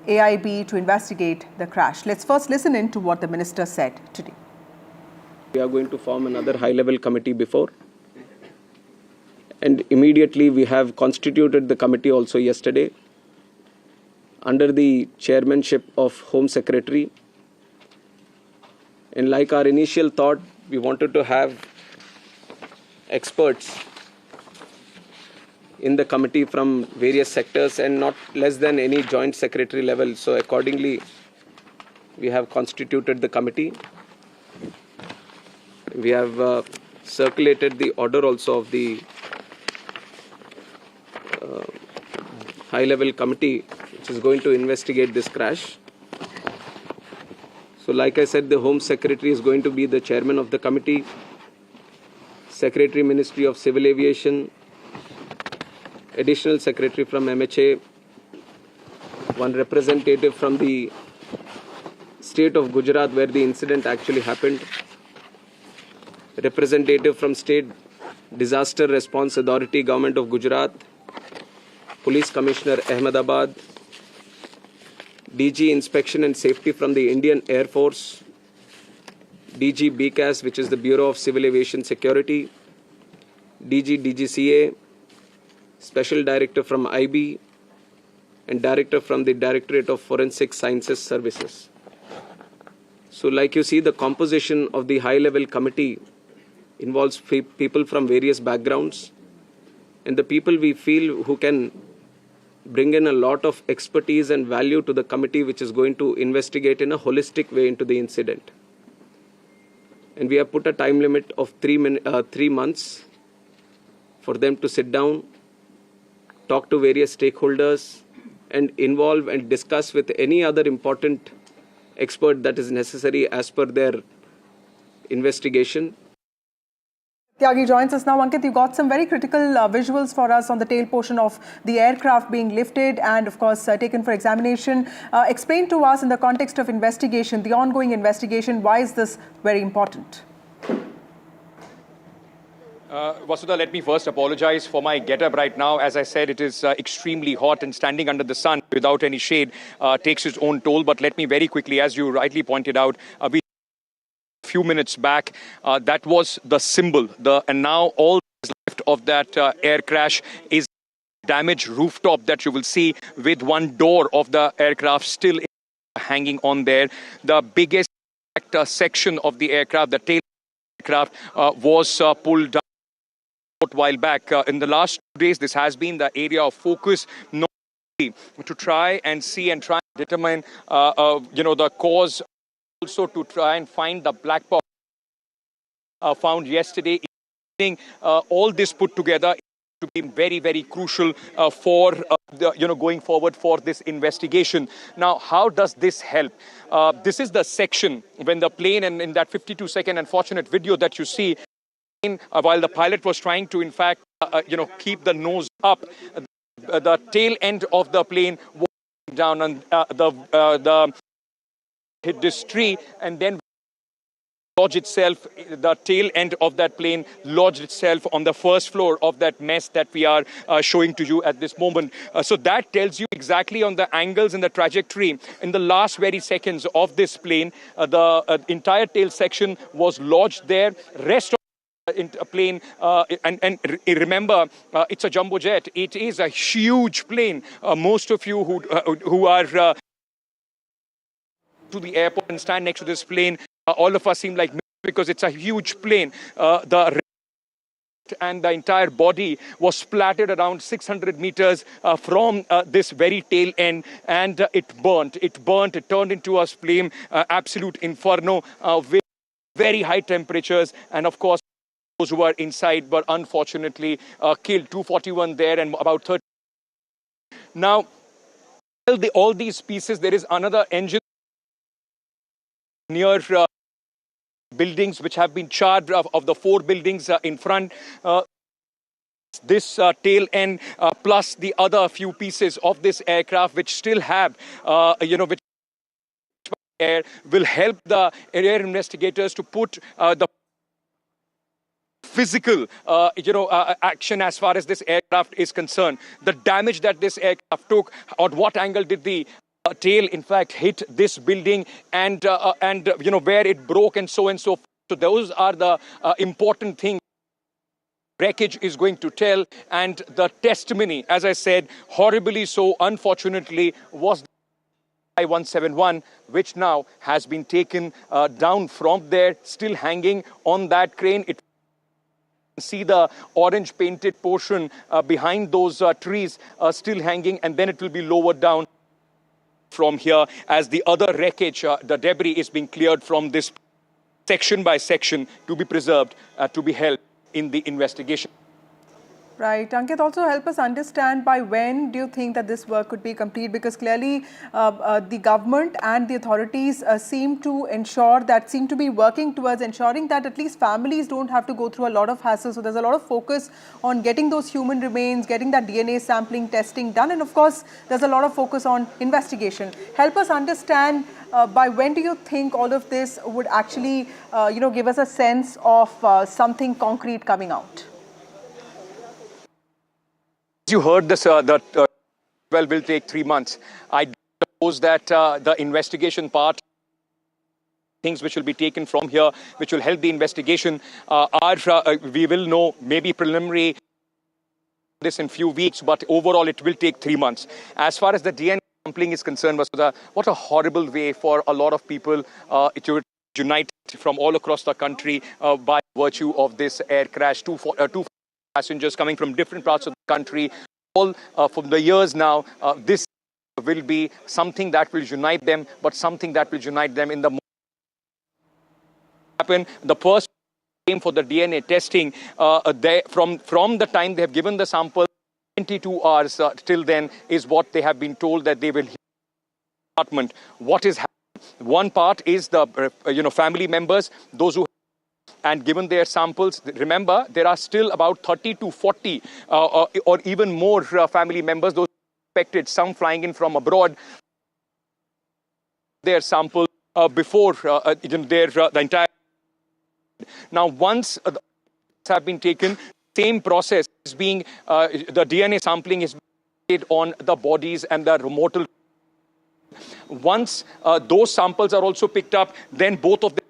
AIB to investigate the crash. Let's first listen in to what the minister said today. We are going to form another high-level committee before, and immediately we have constituted the committee also yesterday under the chairmanship of Home Secretary. And like our initial thought, we wanted to have experts in the committee from various sectors and not less than any joint secretary level. So accordingly, we have constituted the committee. We have circulated the order also of the high-level committee which is going to investigate this crash. So like I said, the Home Secretary is going to be the chairman of the committee, Secretary Ministry of Civil Aviation, Additional Secretary from MHA, one representative from the state of Gujarat where the incident actually happened, representative from State Disaster Response Authority, Government of Gujarat, Police Commissioner Ahmedabad, DG Inspection and Safety from the Indian Air Force, DG BCAS, which is the Bureau of Civil Aviation Security, DG DGCA, Special Director from IB, and Director from the Directorate of Forensic Sciences Services. So like you see, the composition of the high-level committee involves people from various backgrounds, and the people we feel who can bring in a lot of expertise and value to the committee which is going to investigate in a holistic way into the incident. And we have put a time limit of 3 months for them to sit down, talk to various stakeholders, and involve and discuss with any other important expert that is necessary as per their investigation. Tyagi joins us now. Ankit, you got some very critical visuals for us on the tail portion of the aircraft being lifted and, of course, taken for examination. Explain to us in the context of investigation, the ongoing investigation, why is this very important? Vasudha, let me first apologize for my get-up right now. As I said, it is extremely hot, and standing under the sun without any shade takes its own toll. But let me very quickly, as you rightly pointed out, we few minutes back, that was the symbol. And now all that is left of that air crash is damaged rooftop that you will see with one door of the aircraft still hanging on there. The biggest section of the aircraft, the tail aircraft, was pulled down a while back. In the last 2 days, this has been the area of focus to try and see and try and determine, the cause. Also to try and find the black box found yesterday evening. All this put together to be very, very crucial for going forward for this investigation. Now, how does this help? This is the section when the plane, and in that 52-second unfortunate video that you see, while the pilot was trying to, in fact, keep the nose up, the tail end of the plane was down, and the hit this tree, and then lodged itself, the tail end of that plane lodged itself on the first floor of that mess that we are showing to you at this moment. So that tells you exactly on the angles and the trajectory in the last very seconds of this plane. The entire tail section was lodged there. Rest of the plane, and remember, it's a jumbo jet. It is a huge plane. Most of you who are to the airport and stand next to this plane, all of us seem like because it's a huge plane. The and the entire body was splattered around 600 meters from this very tail end, and it burnt. It turned into a flame, absolute inferno with very high temperatures, and of course those who were inside were unfortunately killed. 241 there and about 30. Now, all these pieces, there is another engine near buildings which have been charred of the 4 buildings in front. This tail end plus the other few pieces of this aircraft which still have, which air will help the air investigators to put the physical, action as far as this aircraft is concerned. The damage that this aircraft took, on what angle did the tail in fact hit this building, and where it broke, and so forth. So those are the important things wreckage is going to tell, and the testimony, as I said, horribly so, unfortunately, was I-171, which now has been taken down from there, still hanging on that crane. It See the orange painted portion behind those trees still hanging, and then it will be lowered down from here as the other wreckage, the debris is being cleared from this section by section to be preserved, to be held in the investigation. Right. Ankit, also help us understand by when do you think that this work could be complete? Because clearly the government and the authorities seem to be working towards ensuring that at least families don't have to go through a lot of hassle. So there's a lot of focus on getting those human remains, getting that DNA sampling testing done. And of course, there's a lot of focus on investigation. Help us understand by when do you think all of this would actually, give us a sense of something concrete coming out? You heard this, that will take 3 months. I suppose that the investigation part, things which will be taken from here, which will help the investigation, we will know maybe preliminary this in few weeks, but overall it will take 3 months. As far as the DNA sampling is concerned, Vasudha, what a horrible way for a lot of people to unite from all across the country by virtue of this air crash. Two passengers coming from different parts of the country. All from the years now, this will be something that will unite them, but something that will unite them in the happen. The first came for the DNA testing. From the time they have given the sample, 22 hours till then is what they have been told that they will hear department. What is happening? One part is the family members, those who and given their samples. Remember, there are still about 30 to 40 or even more family members, those affected, some flying in from abroad, their samples before the entire. Now, once have been taken, same process is being, the DNA sampling is made on the bodies and the remote. Once those samples are also picked up, then both of them,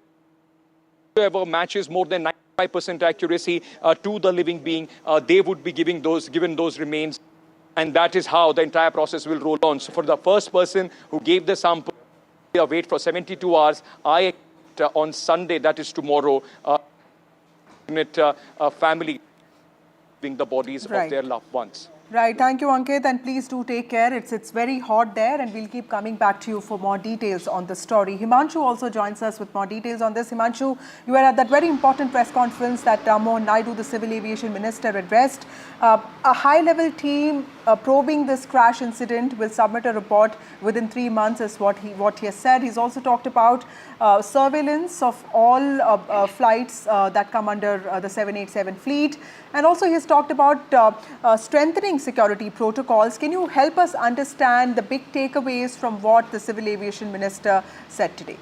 whoever matches more than 95% accuracy to the living being, they would be given those remains. And that is how the entire process will roll on. So for the first person who gave the sample, wait for 72 hours. I on Sunday, that is tomorrow, family giving the bodies of their loved ones. Right. Thank you, Ankit. And please do take care. It's very hot there, and we'll keep coming back to you for more details on the story. Himanshu also joins us with more details on this. Himanshu, you were at that very important press conference that Rammohan Naidu, the Civil Aviation Minister, addressed. A high-level team probing this crash incident will submit a report within 3 months, is what he has said. He's also talked about surveillance of all flights that come under the 787 fleet. And also he's talked about strengthening security protocols. Can you help us understand the big takeaways from what the Civil Aviation Minister said today?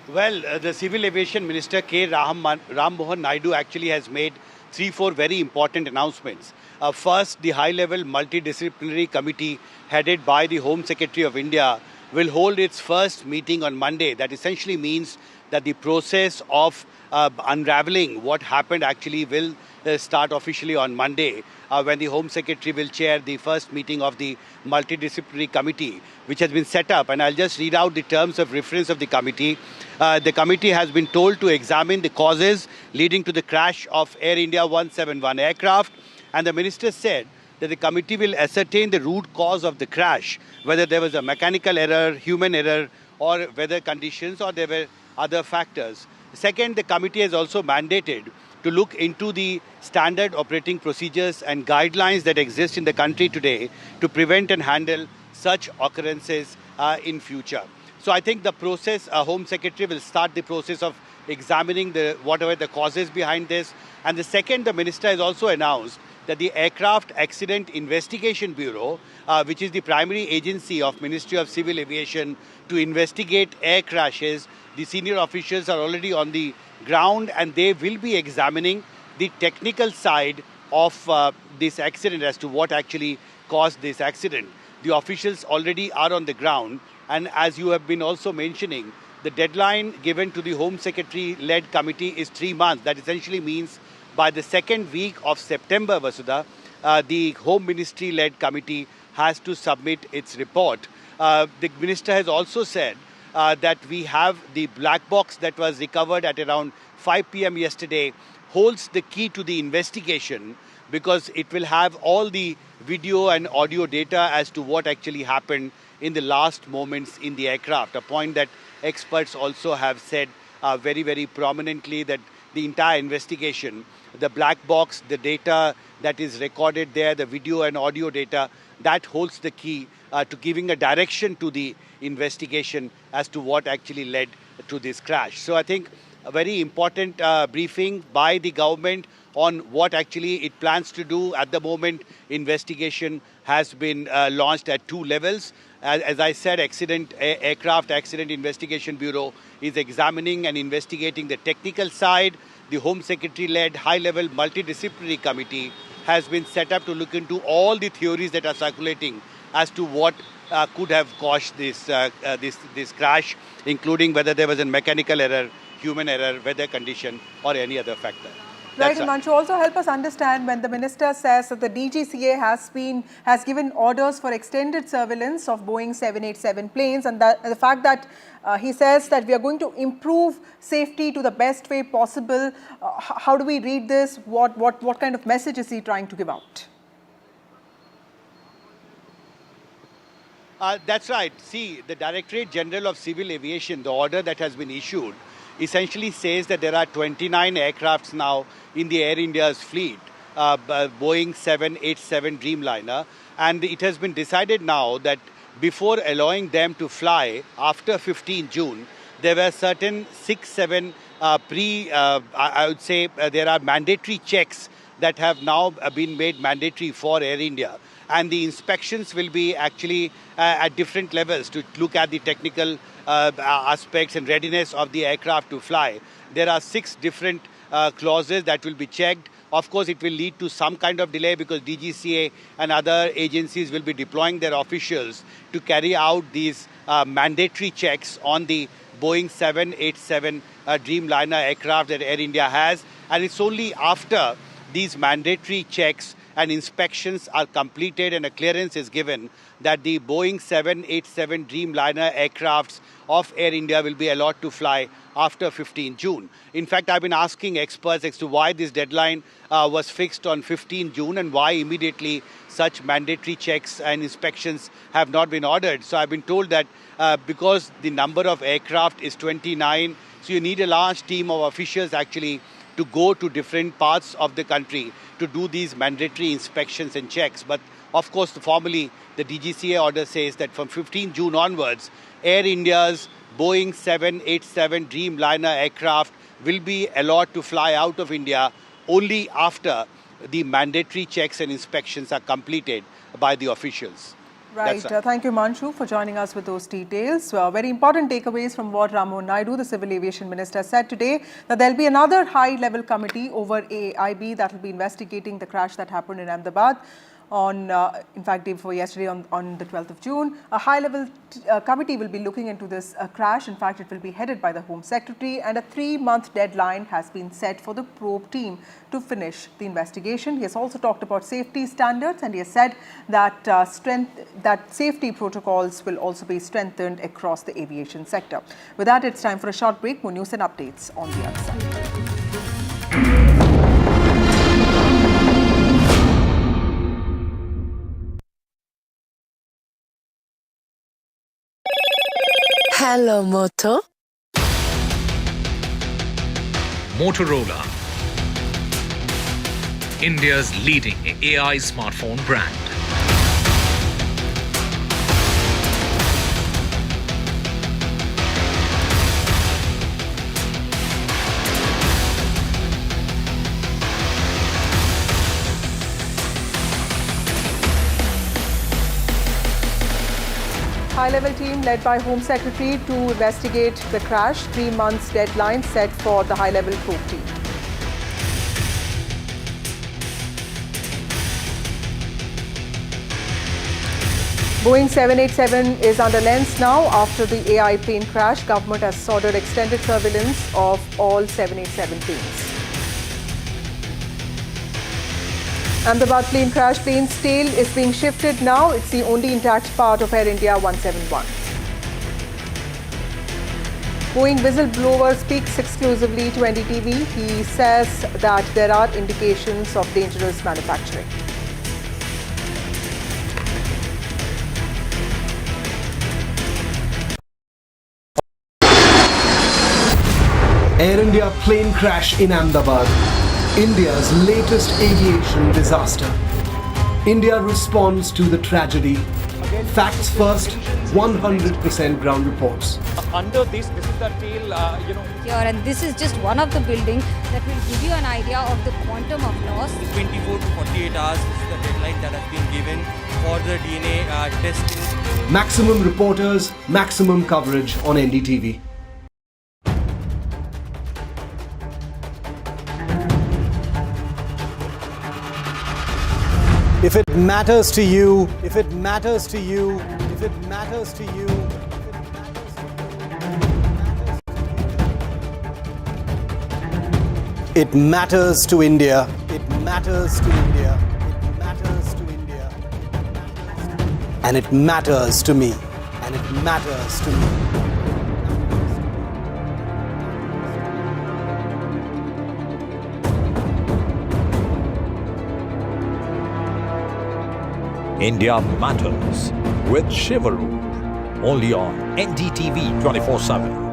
Well, the Civil Aviation Minister K. Rammohan Naidu actually has made 3-4 very important announcements. First, the high-level multidisciplinary committee headed by the Home Secretary of India will hold its first meeting on Monday. That essentially means that the process of unraveling what happened actually will start officially on Monday, when the Home Secretary will chair the first meeting of the multidisciplinary committee, which has been set up. And I'll just read out the terms of reference of the committee. The committee has been told to examine the causes leading to the crash of Air India 171 aircraft. And the minister said that the committee will ascertain the root cause of the crash, whether there was a mechanical error, human error, or weather conditions, or there were other factors. Second, the committee has also mandated to look into the standard operating procedures and guidelines that exist in the country today to prevent and handle such occurrences in future. So I think the process, Home Secretary will start the process of examining whatever the causes behind this. And the second, the minister has also announced that the Aircraft Accident Investigation Bureau, which is the primary agency of Ministry of Civil Aviation to investigate air crashes, the senior officials are already on the ground and they will be examining the technical side of this accident as to what actually caused this accident. The officials already are on the ground, and as you have been also mentioning, the deadline given to the Home Secretary-led committee is 3 months. That essentially means by the second week of September, Vasudha, the Home Ministry-led committee has to submit its report. The minister has also said that we have the black box that was recovered at around 5 p.m. yesterday holds the key to the investigation, because it will have all the video and audio data as to what actually happened in the last moments in the aircraft, a point that experts also have said very, very prominently, that the entire investigation, the black box, the data that is recorded there, the video and audio data, that holds the key to giving a direction to the investigation as to what actually led to this crash. So I think a very important briefing by the government on what actually it plans to do. At the moment, investigation has been launched at 2 levels. As I said, Aircraft Accident Investigation Bureau is examining and investigating the technical side. The Home Secretary-led high-level multidisciplinary committee has been set up to look into all the theories that are circulating as to what could have caused this crash, including whether there was a mechanical error, human error, weather condition, or any other factor. Right, Himanshu, also help us understand when the minister says that the DGCA has given orders for extended surveillance of Boeing 787 planes, and the fact that he says that we are going to improve safety to the best way possible. How do we read this? What kind of message is he trying to give out? That's right. See, the Directorate General of Civil Aviation, the order that has been issued, essentially says that there are 29 aircrafts now in the Air India's fleet, Boeing 787 Dreamliner, and it has been decided now that before allowing them to fly after 15 June, there were certain 6-7 I would say there are mandatory checks that have now been made mandatory for Air India. And the inspections will be actually at different levels to look at the technical aspects and readiness of the aircraft to fly. There are 6 different clauses that will be checked. Of course, it will lead to some kind of delay because DGCA and other agencies will be deploying their officials to carry out these mandatory checks on the Boeing 787 Dreamliner aircraft that Air India has. And it's only after these mandatory checks and inspections are completed and a clearance is given that the Boeing 787 Dreamliner aircrafts of Air India will be allowed to fly after 15 June. In fact, I've been asking experts as to why this deadline was fixed on 15 June and why immediately such mandatory checks and inspections have not been ordered. So I've been told that because the number of aircraft is 29, so you need a large team of officials actually to go to different parts of the country to do these mandatory inspections and checks. But of course, formally, the DGCA order says that from 15 June onwards, Air India's Boeing 787 Dreamliner aircraft will be allowed to fly out of India only after the mandatory checks and inspections are completed by the officials. Right. Thank you, Manshu, for joining us with those details. Very important takeaways from what Ram Mohan Naidu, the Civil Aviation Minister, said today, that there will be another high-level committee over AIB that will be investigating the crash that happened in Ahmedabad on, in fact, day before yesterday on the 12th of June. A high-level committee will be looking into this crash. In fact, it will be headed by the Home Secretary, and a 3-month deadline has been set for the probe team to finish the investigation. He has also talked about safety standards, and he has said that that safety protocols will also be strengthened across the aviation sector. With that, it's time for a short break. More news and updates on the other side. Hello, Moto. Motorola, India's leading AI smartphone brand. High-level team led by Home Secretary to investigate the crash. 3 months deadline set for the high-level probe team. Boeing 787 is under lens now after the AI plane crash. Government has ordered extended surveillance of all 787 planes. Ahmedabad plane crash, plane's tail is being shifted now. It's the only intact part of Air India 171. Boeing whistleblower speaks exclusively to NDTV. He says that there are indications of dangerous manufacturing. Air India plane crash in Ahmedabad, India's latest aviation disaster. India responds to the tragedy. Facts first, 100% ground reports. Under this is the tail, Here, and this is just one of the buildings that will give you an idea of the quantum of loss. 24 to 48 hours is the deadline that has been given for the DNA testing. Maximum reporters, maximum coverage on NDTV. If it matters to you, if it matters to you, if it matters to you, it matters to India. It matters to India. It matters to India. And it matters to me. And it matters to me. India Matters with Shivaru, only on NDTV 24/7.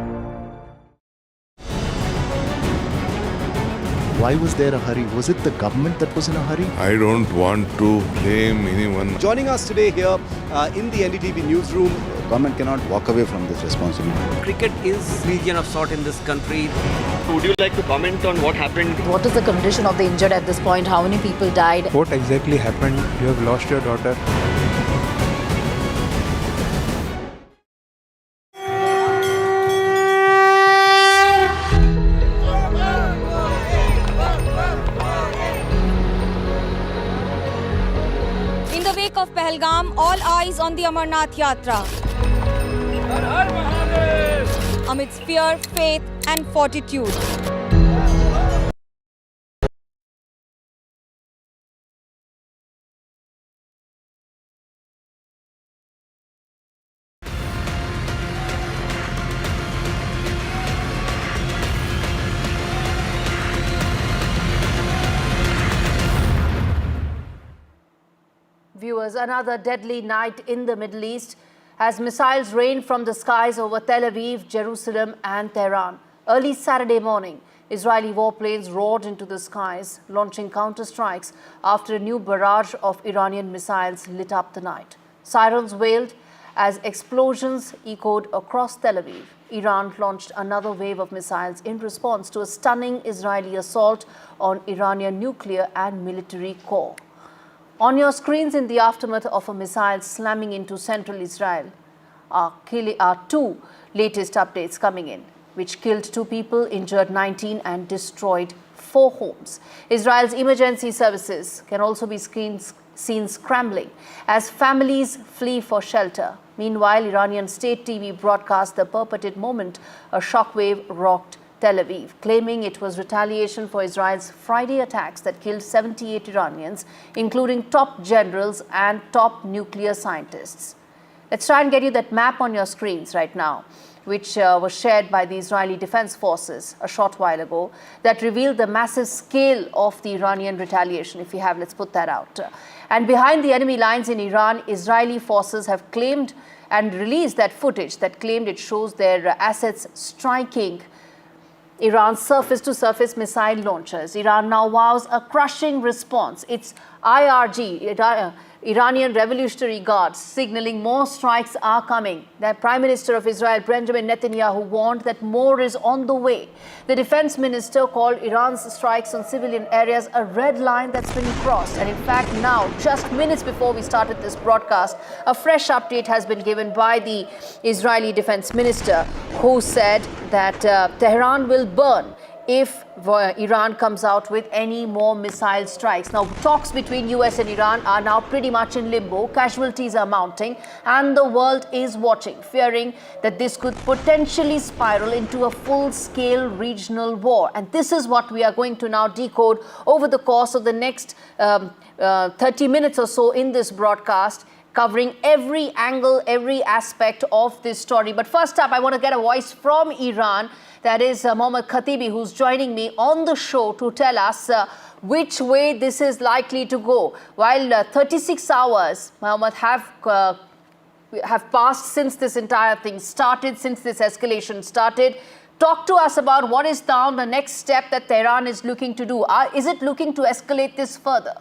Why was there a hurry? Was it the government that was in a hurry? I don't want to blame anyone. Joining us today here in the NDTV newsroom. Government cannot walk away from this responsibility. Cricket is region of sort in this country. Would you like to comment on what happened? What is the condition of the injured at this point? How many people died? What exactly happened? You have lost your daughter. In the wake of Pahalgam, all eyes on the Amarnath Yatra. Amidst fear, faith and fortitude. Viewers, another deadly night in the Middle East as missiles rained from the skies over Tel Aviv, Jerusalem and Tehran. Early Saturday morning, Israeli warplanes roared into the skies, launching counter-strikes after a new barrage of Iranian missiles lit up the night. Sirens wailed as explosions echoed across Tel Aviv. Iran launched another wave of missiles in response to a stunning Israeli assault on Iranian nuclear and military core. On your screens, in the aftermath of a missile slamming into central Israel, are two latest updates coming in, which killed 2 people, injured 19 and destroyed 4 homes. Israel's emergency services can also be seen scrambling as families flee for shelter. Meanwhile, Iranian state TV broadcast the purported moment a shockwave rocked Tel Aviv, claiming it was retaliation for Israel's Friday attacks that killed 78 Iranians, including top generals and top nuclear scientists. Let's try and get you that map on your screens right now, which was shared by the Israeli Defense Forces a short while ago, that revealed the massive scale of the Iranian retaliation. If you have, let's put that out. And behind the enemy lines in Iran, Israeli forces have claimed and released that footage that claimed it shows their assets striking Iran's surface-to-surface missile launchers. Iran now vows a crushing response. Its IRG, Iranian Revolutionary Guards, signaling more strikes are coming. The Prime Minister of Israel, Benjamin Netanyahu, warned that more is on the way. The Defense Minister called Iran's strikes on civilian areas a red line that's been crossed. And in fact, now, just minutes before we started this broadcast, a fresh update has been given by the Israeli Defense Minister, who said that Tehran will burn if Iran comes out with any more missile strikes. Now, talks between US and Iran are now pretty much in limbo. Casualties are mounting and the world is watching, fearing that this could potentially spiral into a full-scale regional war. And this is what we are going to now decode over the course of the next 30 minutes or so in this broadcast. covering every angle, every aspect of this story. But first up, I want to get a voice from Iran. That is Mohammad Khatibi, who's joining me on the show to tell us which way this is likely to go. While 36 hours, Mohammad, have passed since this entire thing started, since this escalation started. Talk to us about what is now the next step that Tehran is looking to do. Is it looking to escalate this further?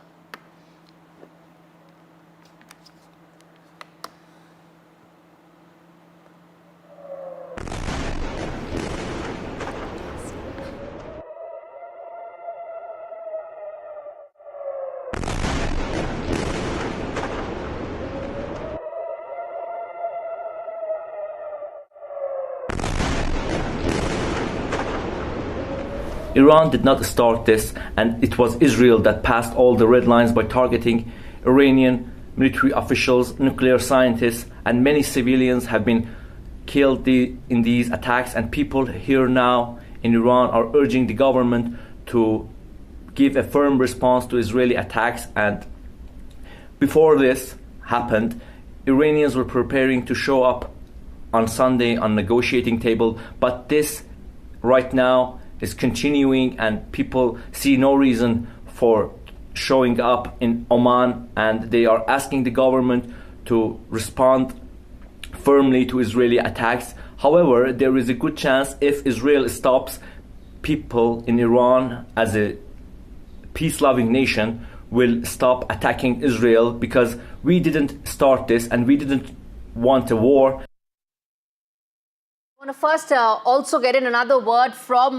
Iran did not start this, and it was Israel that passed all the red lines by targeting Iranian military officials, nuclear scientists, and many civilians have been killed in these attacks. And people here now in Iran are urging the government to give a firm response to Israeli attacks. And before this happened, Iranians were preparing to show up on Sunday on negotiating table, but this right now is continuing, and people see no reason for showing up in Oman, and they are asking the government to respond firmly to Israeli attacks. However, there is a good chance if Israel stops, people in Iran as a peace-loving nation will stop attacking Israel, because we didn't start this and we didn't want a war. I want to first also get in another word from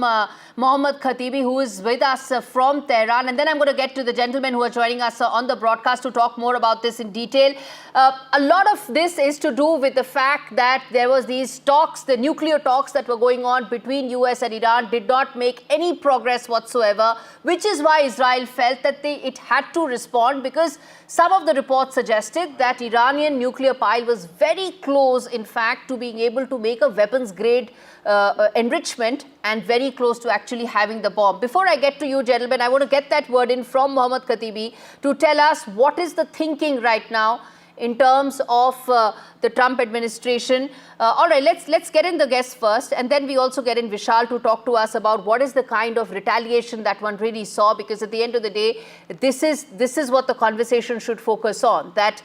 Mohammad Khatibi, who is with us from Tehran, and then I'm going to get to the gentlemen who are joining us on the broadcast to talk more about this in detail. A lot of this is to do with the fact that there was these talks, the nuclear talks that were going on between US and Iran did not make any progress whatsoever, which is why Israel felt that it had to respond, because some of the reports suggested that Iranian nuclear pile was very close, in fact, to being able to make a weapons-grade enrichment and very close to actually having the bomb. Before I get to you, gentlemen, I want to get that word in from Mohammad Khatibi to tell us what is the thinking right now in terms of the Trump administration. All right, let's get in the guests first, and then we also get in Vishal to talk to us about what is the kind of retaliation that one really saw, because at the end of the day, this is what the conversation should focus on, that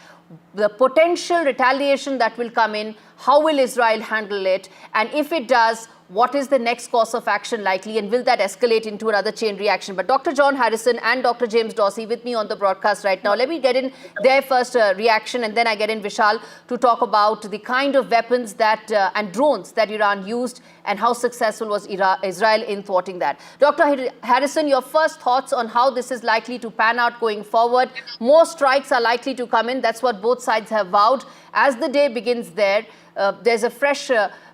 the potential retaliation that will come in, how will Israel handle it, and if it does, what is the next course of action likely, and will that escalate into another chain reaction? But Dr. John Harrison and Dr. James Dorsey with me on the broadcast right now. Let me get in their first reaction, and then I get in Vishal to talk about the kind of weapons that and drones that Iran used and how successful was Israel in thwarting that. Dr. Harrison, your first thoughts on how this is likely to pan out going forward. More strikes are likely to come in. That's what both sides have vowed. As the day begins there's a fresh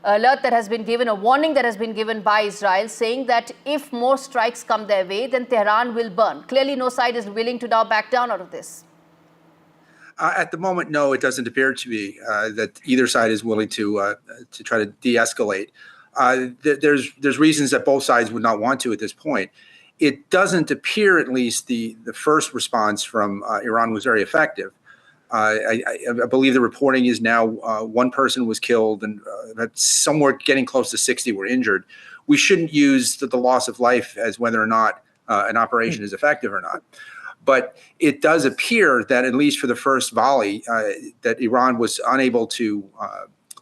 alert that has been given, a warning that has been given by Israel, saying that if more strikes come their way, then Tehran will burn. Clearly, no side is willing to now back down out of this. At the moment, no, it doesn't appear to be that either side is willing to try to de-escalate. There's reasons that both sides would not want to at this point. It doesn't appear, at least, the first response from Iran was very effective. I believe the reporting is now one person was killed and somewhere getting close to 60 were injured. We shouldn't use the loss of life as whether or not an operation is effective or not. But it does appear that, at least for the first volley, that Iran was unable to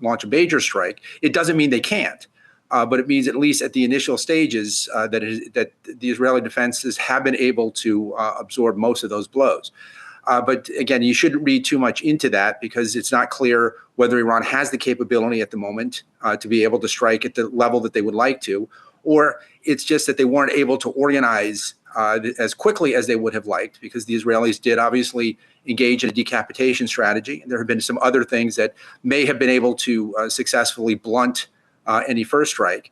launch a major strike. It doesn't mean they can't, but it means at least at the initial stages that the Israeli defenses have been able to absorb most of those blows. But again, you shouldn't read too much into that, because it's not clear whether Iran has the capability at the moment to be able to strike at the level that they would like to, or it's just that they weren't able to organize as quickly as they would have liked, because the Israelis did obviously engage in a decapitation strategy. And there have been some other things that may have been able to successfully blunt any first strike.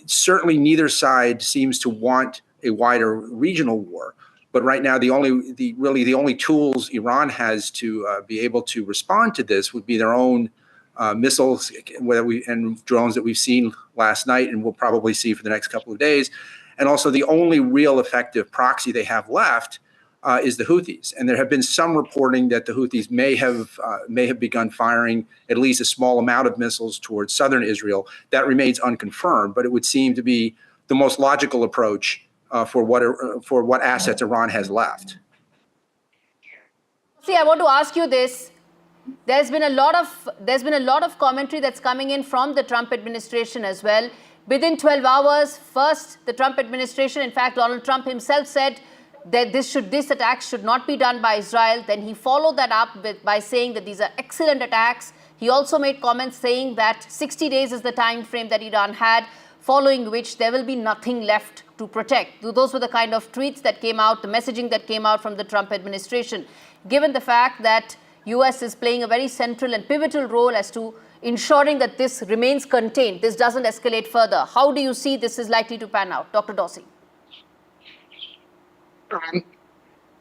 Certainly, neither side seems to want a wider regional war. But right now, the only tools Iran has to be able to respond to this would be their own missiles and drones that we've seen last night and we'll probably see for the next couple of days. And also, the only real effective proxy they have left is the Houthis. And there have been some reporting that the Houthis may have begun firing at least a small amount of missiles towards southern Israel. That remains unconfirmed, but it would seem to be the most logical approach for what assets Iran has left. See, I want to ask you this. There's been a lot of commentary that's coming in from the Trump administration as well. Within 12 hours, first, the Trump administration, in fact, Donald Trump himself said that this attack should not be done by Israel. Then he followed that up by saying that these are excellent attacks. He also made comments saying that 60 days is the time frame that Iran had, following which there will be nothing left to protect. Those were the kind of tweets that came out, the messaging that came out from the Trump administration. Given the fact that US is playing a very central and pivotal role as to ensuring that this remains contained, this doesn't escalate further, how do you see this is likely to pan out? Dr. Dorsey.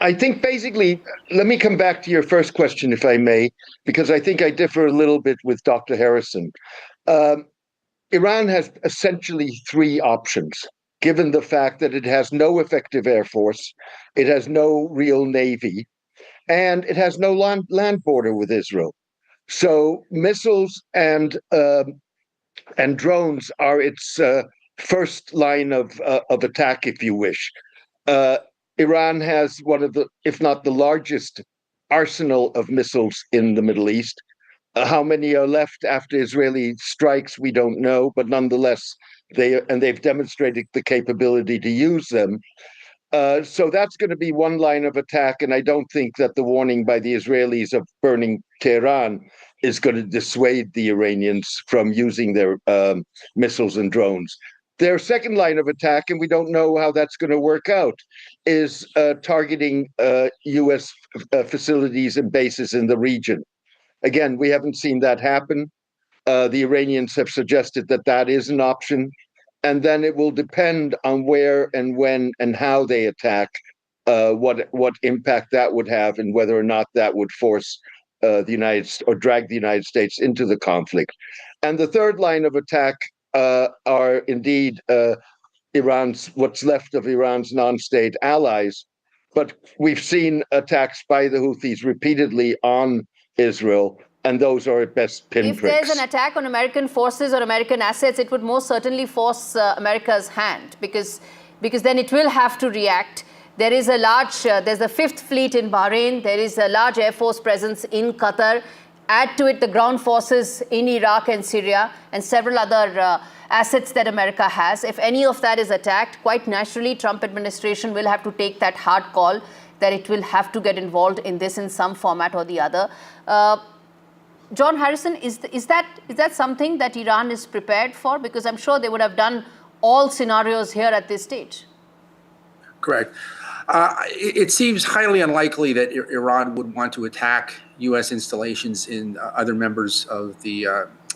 I think basically, let me come back to your first question, if I may, because I think I differ a little bit with Dr. Harrison. Iran has essentially three options, given the fact that it has no effective air force, it has no real navy, and it has no land border with Israel. So missiles and drones are its first line of attack, if you wish. Iran has one of the, if not the largest, arsenal of missiles in the Middle East. How many are left after Israeli strikes, we don't know, but nonetheless, they've demonstrated the capability to use them. So that's going to be one line of attack, and I don't think that the warning by the Israelis of burning Tehran is going to dissuade the Iranians from using their missiles and drones. Their second line of attack, and we don't know how that's going to work out, is targeting U.S. facilities and bases in the region. Again, we haven't seen that happen. The Iranians have suggested that that is an option. And then it will depend on where and when and how they attack, what impact that would have, and whether or not that would force the drag the United States into the conflict. And the third line of attack are indeed what's left of Iran's non-state allies. But we've seen attacks by the Houthis repeatedly on Israel, and those are at best pinpricks. If there's an attack on American forces or American assets, it would most certainly force America's hand, because then it will have to react. There is there's the 5th Fleet in Bahrain. There is a large Air Force presence in Qatar. Add to it the ground forces in Iraq and Syria and several other assets that America has. If any of that is attacked, quite naturally, Trump administration will have to take that hard call that it will have to get involved in this in some format or the other. John Harrison, is that something that Iran is prepared for? Because I'm sure they would have done all scenarios here at this stage. Correct. It seems highly unlikely that Iran would want to attack U.S. installations in other members of the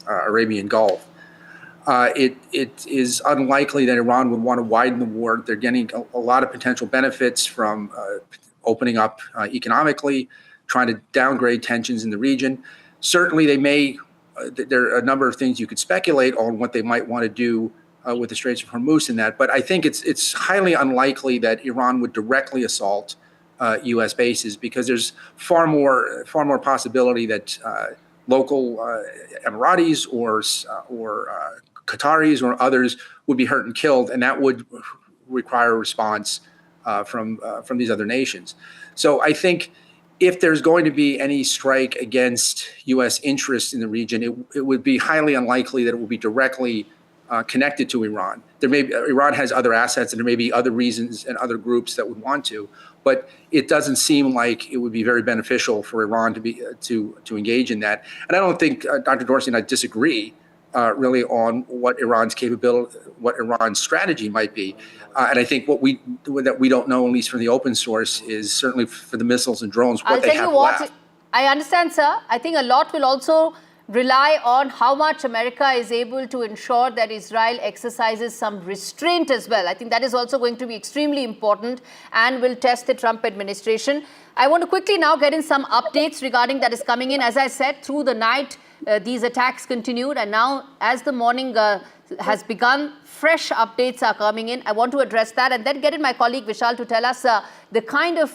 Arabian Gulf. It is unlikely that Iran would want to widen the war. They're getting a lot of potential benefits from opening up economically, trying to downgrade tensions in the region. Certainly, there are a number of things you could speculate on what they might want to do with the Straits of Hormuz in that. But I think it's highly unlikely that Iran would directly assault U.S. bases, because there's far more possibility that local Emiratis or Qataris or others would be hurt and killed, and that would require a response from these other nations. So I think if there's going to be any strike against U.S. interests in the region, it would be highly unlikely that it will be directly connected to Iran. Iran has other assets, and there may be other reasons and other groups that would want to, but it doesn't seem like it would be very beneficial for Iran to engage in that. And I don't think Dr. Dorsey and I disagree really on what Iran's capability, what Iran's strategy might be. And I think that we don't know, at least from the open source, is certainly for the missiles and drones what they have left. I understand, sir. I think a lot will also rely on how much America is able to ensure that Israel exercises some restraint as well. I think that is also going to be extremely important and will test the Trump administration. I want to quickly now get in some updates regarding that is coming in. As I said, through the night, these attacks continued, and now as the morning has begun, fresh updates are coming in. I want to address that and then get in my colleague Vishal to tell us the kind of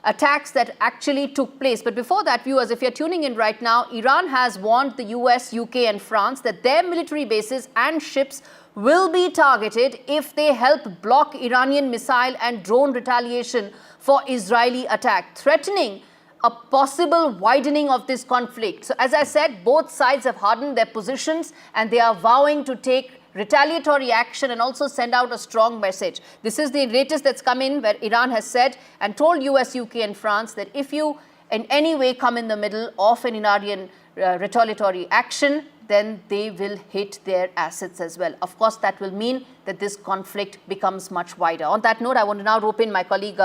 attacks that actually took place. But before that, viewers, if you're tuning in right now, Iran has warned the US, UK and France that their military bases and ships will be targeted if they help block Iranian missile and drone retaliation for Israeli attack, threatening a possible widening of this conflict. So as I said, both sides have hardened their positions and they are vowing to take retaliatory action and also send out a strong message. This is the latest that's come in, where Iran has said and told US, UK and France that if you in any way come in the middle of an Iranian retaliatory action, then they will hit their assets as well. Of course, that will mean that this conflict becomes much wider. On that note, I want to now rope in my colleague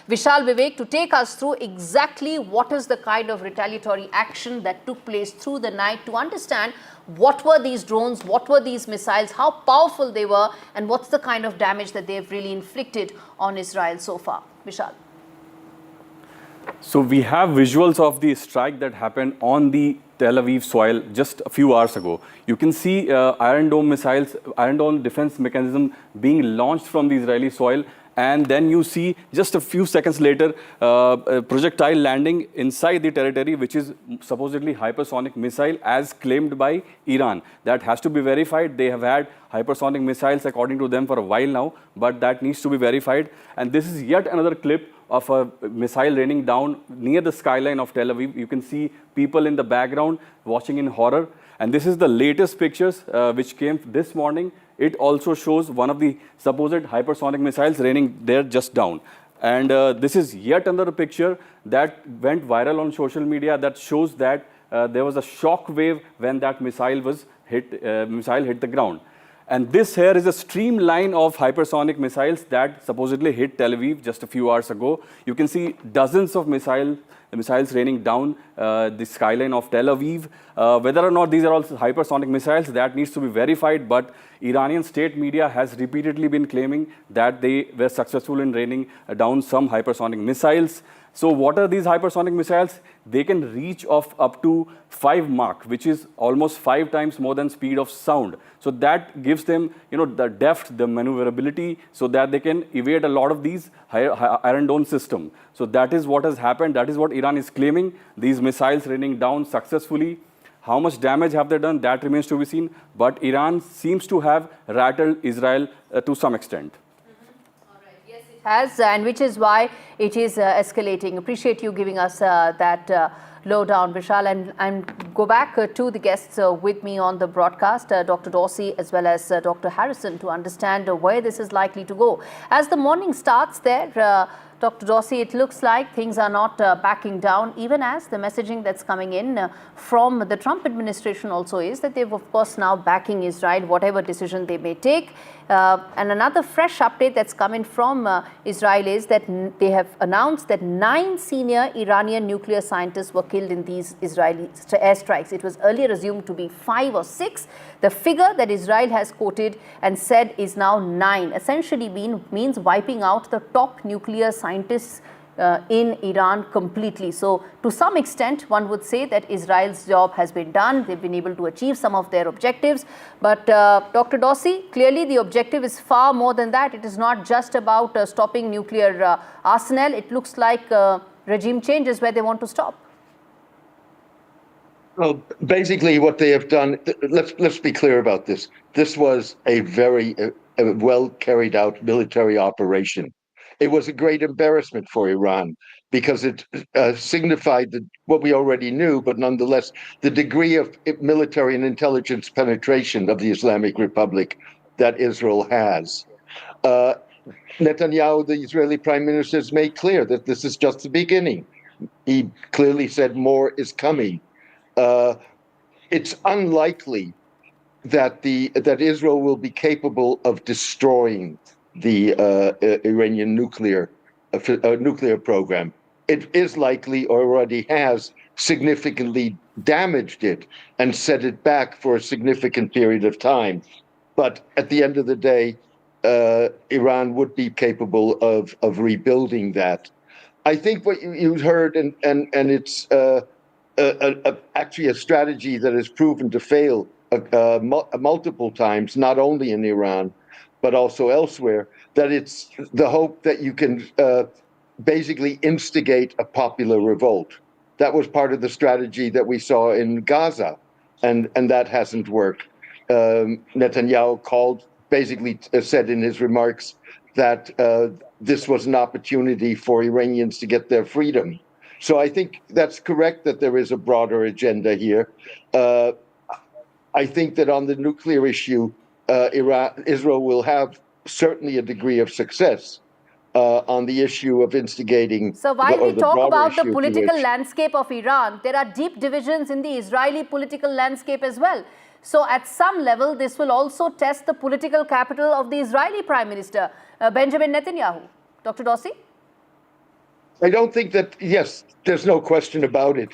Vishal Vivek to take us through exactly what is the kind of retaliatory action that took place through the night, to understand what were these drones, what were these missiles, how powerful they were, and what's the kind of damage that they've really inflicted on Israel so far. Vishal. So we have visuals of the strike that happened on the Tel Aviv soil just a few hours ago. You can see Iron Dome missiles, Iron Dome defense mechanism being launched from the Israeli soil, and then you see just a few seconds later a projectile landing inside the territory, which is supposedly hypersonic missile as claimed by Iran. That has to be verified. They have had hypersonic missiles according to them for a while now, but that needs to be verified. And this is yet another clip of a missile raining down near the skyline of Tel Aviv. You can see people in the background watching in horror. And this is the latest pictures which came this morning. It also shows one of the supposed hypersonic missiles raining there just down. And this is yet another picture that went viral on social media that shows that there was a shock wave when that missile was hit the ground. And this here is a streamline of hypersonic missiles that supposedly hit Tel Aviv just a few hours ago. You can see dozens of missiles raining down the skyline of Tel Aviv. Whether or not these are all hypersonic missiles, that needs to be verified. But Iranian state media has repeatedly been claiming that they were successful in raining down some hypersonic missiles. So what are these hypersonic missiles? They can reach of up to 5 Mach, which is almost 5 times more than speed of sound. So that gives them, the depth, the maneuverability, so that they can evade a lot of these Iron Dome system. So that is what has happened. That is what Iran is claiming. These missiles raining down successfully. How much damage have they done? That remains to be seen. But Iran seems to have rattled Israel to some extent. Has, and which is why it is escalating. Appreciate you giving us that lowdown, Vishal, and go back to the guests with me on the broadcast, Dr. Dorsey as well as Dr. Harrison, to understand where this is likely to go. As the morning starts there, Dr. Dorsey, it looks like things are not backing down, even as the messaging that's coming in from the Trump administration also is that they've, of course, now backing Israel, whatever decision they may take. And another fresh update that's coming from Israel is that they have announced that 9 senior Iranian nuclear scientists were killed in these Israeli airstrikes. It was earlier assumed to be 5 or 6. The figure that Israel has quoted and said is now 9, essentially means wiping out the top nuclear scientists in Iran completely. So to some extent, one would say that Israel's job has been done. They've been able to achieve some of their objectives. But Dr. Dorsey, clearly the objective is far more than that. It is not just about stopping nuclear arsenal. It looks like regime change is where they want to stop. Well, basically what they have done, let's be clear about this. This was a very well carried out military operation. It was a great embarrassment for Iran because it signified what we already knew, but nonetheless, the degree of military and intelligence penetration of the Islamic Republic that Israel has. Netanyahu, the Israeli prime minister, has made clear that this is just the beginning. He clearly said more is coming. It's unlikely that Israel will be capable of destroying the Iranian nuclear program. It is likely, or already has, significantly damaged it and set it back for a significant period of time. But at the end of the day, Iran would be capable of rebuilding that. I think what you heard, and it's actually a strategy that has proven to fail multiple times, not only in Iran, but also elsewhere, that it's the hope that you can basically instigate a popular revolt. That was part of the strategy that we saw in Gaza, and that hasn't worked. Netanyahu basically said in his remarks that this was an opportunity for Iranians to get their freedom. So I think that's correct that there is a broader agenda here. I think that on the nuclear issue, Israel will have certainly a degree of success on the issue of instigating. So while we talk about the issue political landscape of Iran, there are deep divisions in the Israeli political landscape as well. So at some level, this will also test the political capital of the Israeli Prime Minister, Benjamin Netanyahu. Dr. Dossi? I don't think that, yes, there's no question about it,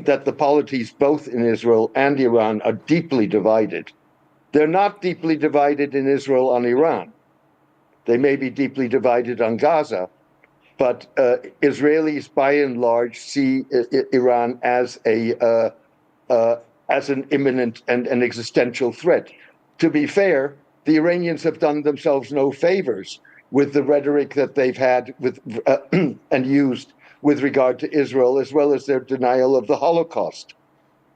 that the polities both in Israel and Iran are deeply divided. They're not deeply divided in Israel on Iran. They may be deeply divided on Gaza, but Israelis, by and large, see Iran as an imminent and an existential threat. To be fair, the Iranians have done themselves no favors with the rhetoric that they've had and used with regard to Israel, as well as their denial of the Holocaust.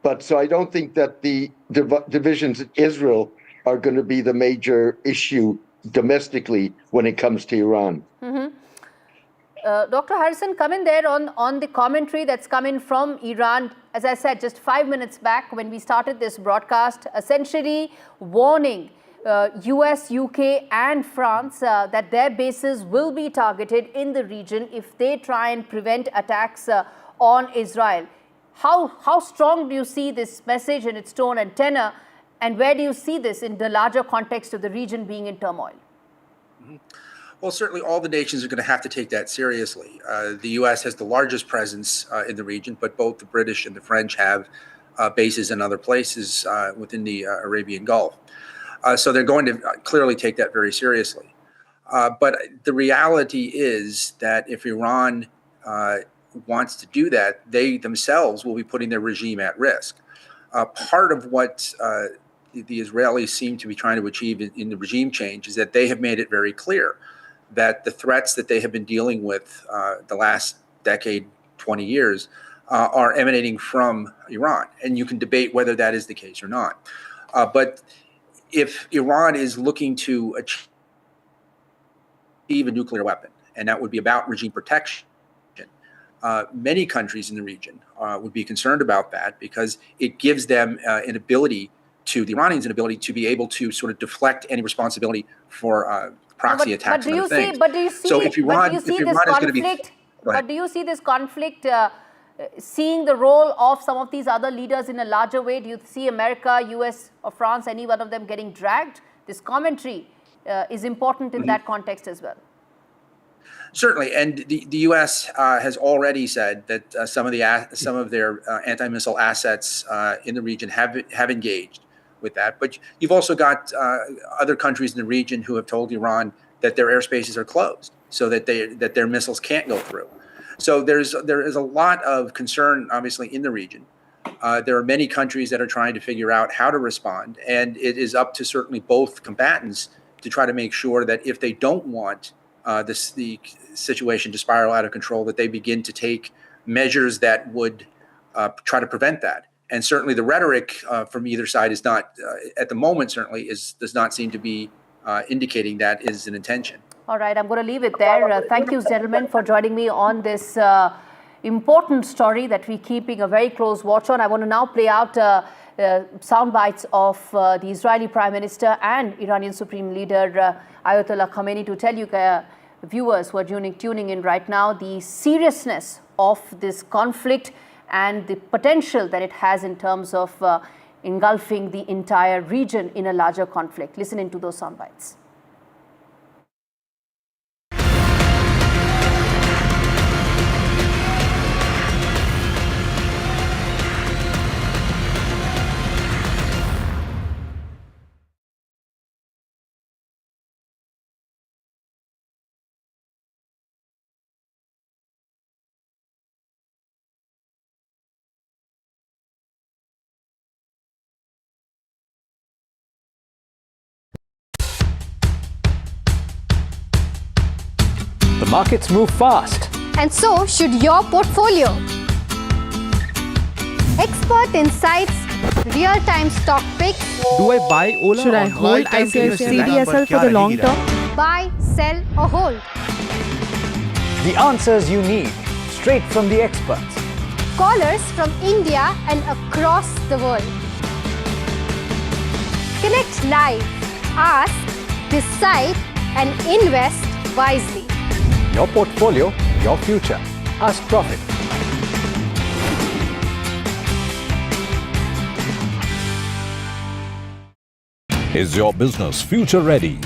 But so I don't think that the divisions in Israel are going to be the major issue domestically when it comes to Iran. Dr. Harrison, come in there on the commentary that's coming from Iran. As I said, just 5 minutes back when we started this broadcast, essentially warning US, UK and France that their bases will be targeted in the region if they try and prevent attacks on Israel. How strong do you see this message in its tone and tenor, and where do you see this in the larger context of the region being in turmoil? Well, certainly all the nations are going to have to take that seriously. The U.S. has the largest presence in the region, but both the British and the French have bases in other places within the Arabian Gulf. So they're going to clearly take that very seriously. But the reality is that if Iran wants to do that, they themselves will be putting their regime at risk. Part of what the Israelis seem to be trying to achieve in the regime change is that they have made it very clear that the threats that they have been dealing with the last decade, 20 years, are emanating from Iran. And you can debate whether that is the case or not. But if Iran is looking to achieve a nuclear weapon, and that would be about regime protection, many countries in the region would be concerned about that because it gives them an ability to, the Iranians, an ability to be able to sort of deflect any responsibility for proxy attacks and other things. But do you see, so if Iran is going to be... But do you see this conflict seeing the role of some of these other leaders in a larger way? Do you see America, US or France, any one of them getting dragged? This commentary is important in that context as well. Certainly, and the U.S. Has already said that some of their anti-missile assets in the region have engaged with that. But you've also got other countries in the region who have told Iran that their airspaces are closed, so that their missiles can't go through. So there is a lot of concern, obviously, in the region. There are many countries that are trying to figure out how to respond, and it is up to certainly both combatants to try to make sure that if they don't want the situation to spiral out of control, that they begin to take measures that would try to prevent that. And certainly the rhetoric from either side is not, at the moment, certainly does not seem to be indicating that is an intention. All right, I'm going to leave it there. Thank you, gentlemen, for joining me on this important story that we're keeping a very close watch on. I want to now play out sound bites of the Israeli Prime Minister and Iranian Supreme Leader Ayatollah Khamenei to tell you, viewers who are tuning in right now, the seriousness of this conflict and the potential that it has in terms of engulfing the entire region in a larger conflict. Listen into those sound bites. Markets move fast. And so should your portfolio. Expert insights, real-time stock picks. Do I buy Ola? Should I hold CDSL for the long term? Buy, sell or hold. The answers you need, straight from the experts. Callers from India and across the world. Connect live, ask, decide and invest wisely. Your portfolio, your future. Ask Profit. Is your business future ready?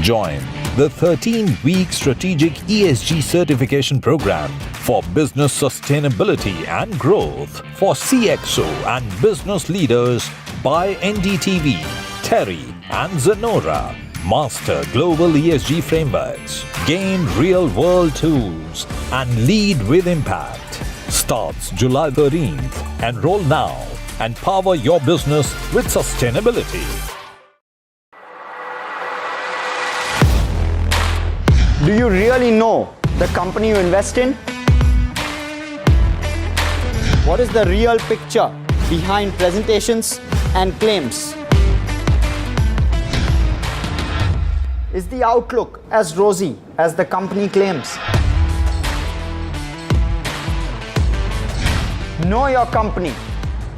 Join the 13-week strategic ESG certification program for business sustainability and growth for CXO and business leaders by NDTV, Terry and Zenora. Master global ESG frameworks, gain real-world tools and lead with impact. Starts July 13th. Enroll now and power your business with sustainability. Do you really know the company you invest in? What is the real picture behind presentations and claims? Is the outlook as rosy as the company claims? Know Your Company,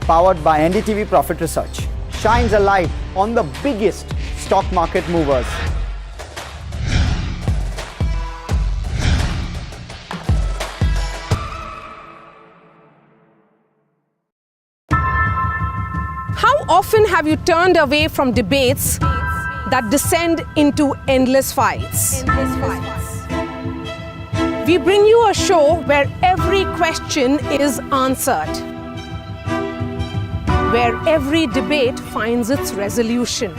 powered by NDTV Profit Research, shines a light on the biggest stock market movers. How often have you turned away from debates that descend into endless fights? We bring you a show where every question is answered, where every debate finds its resolution.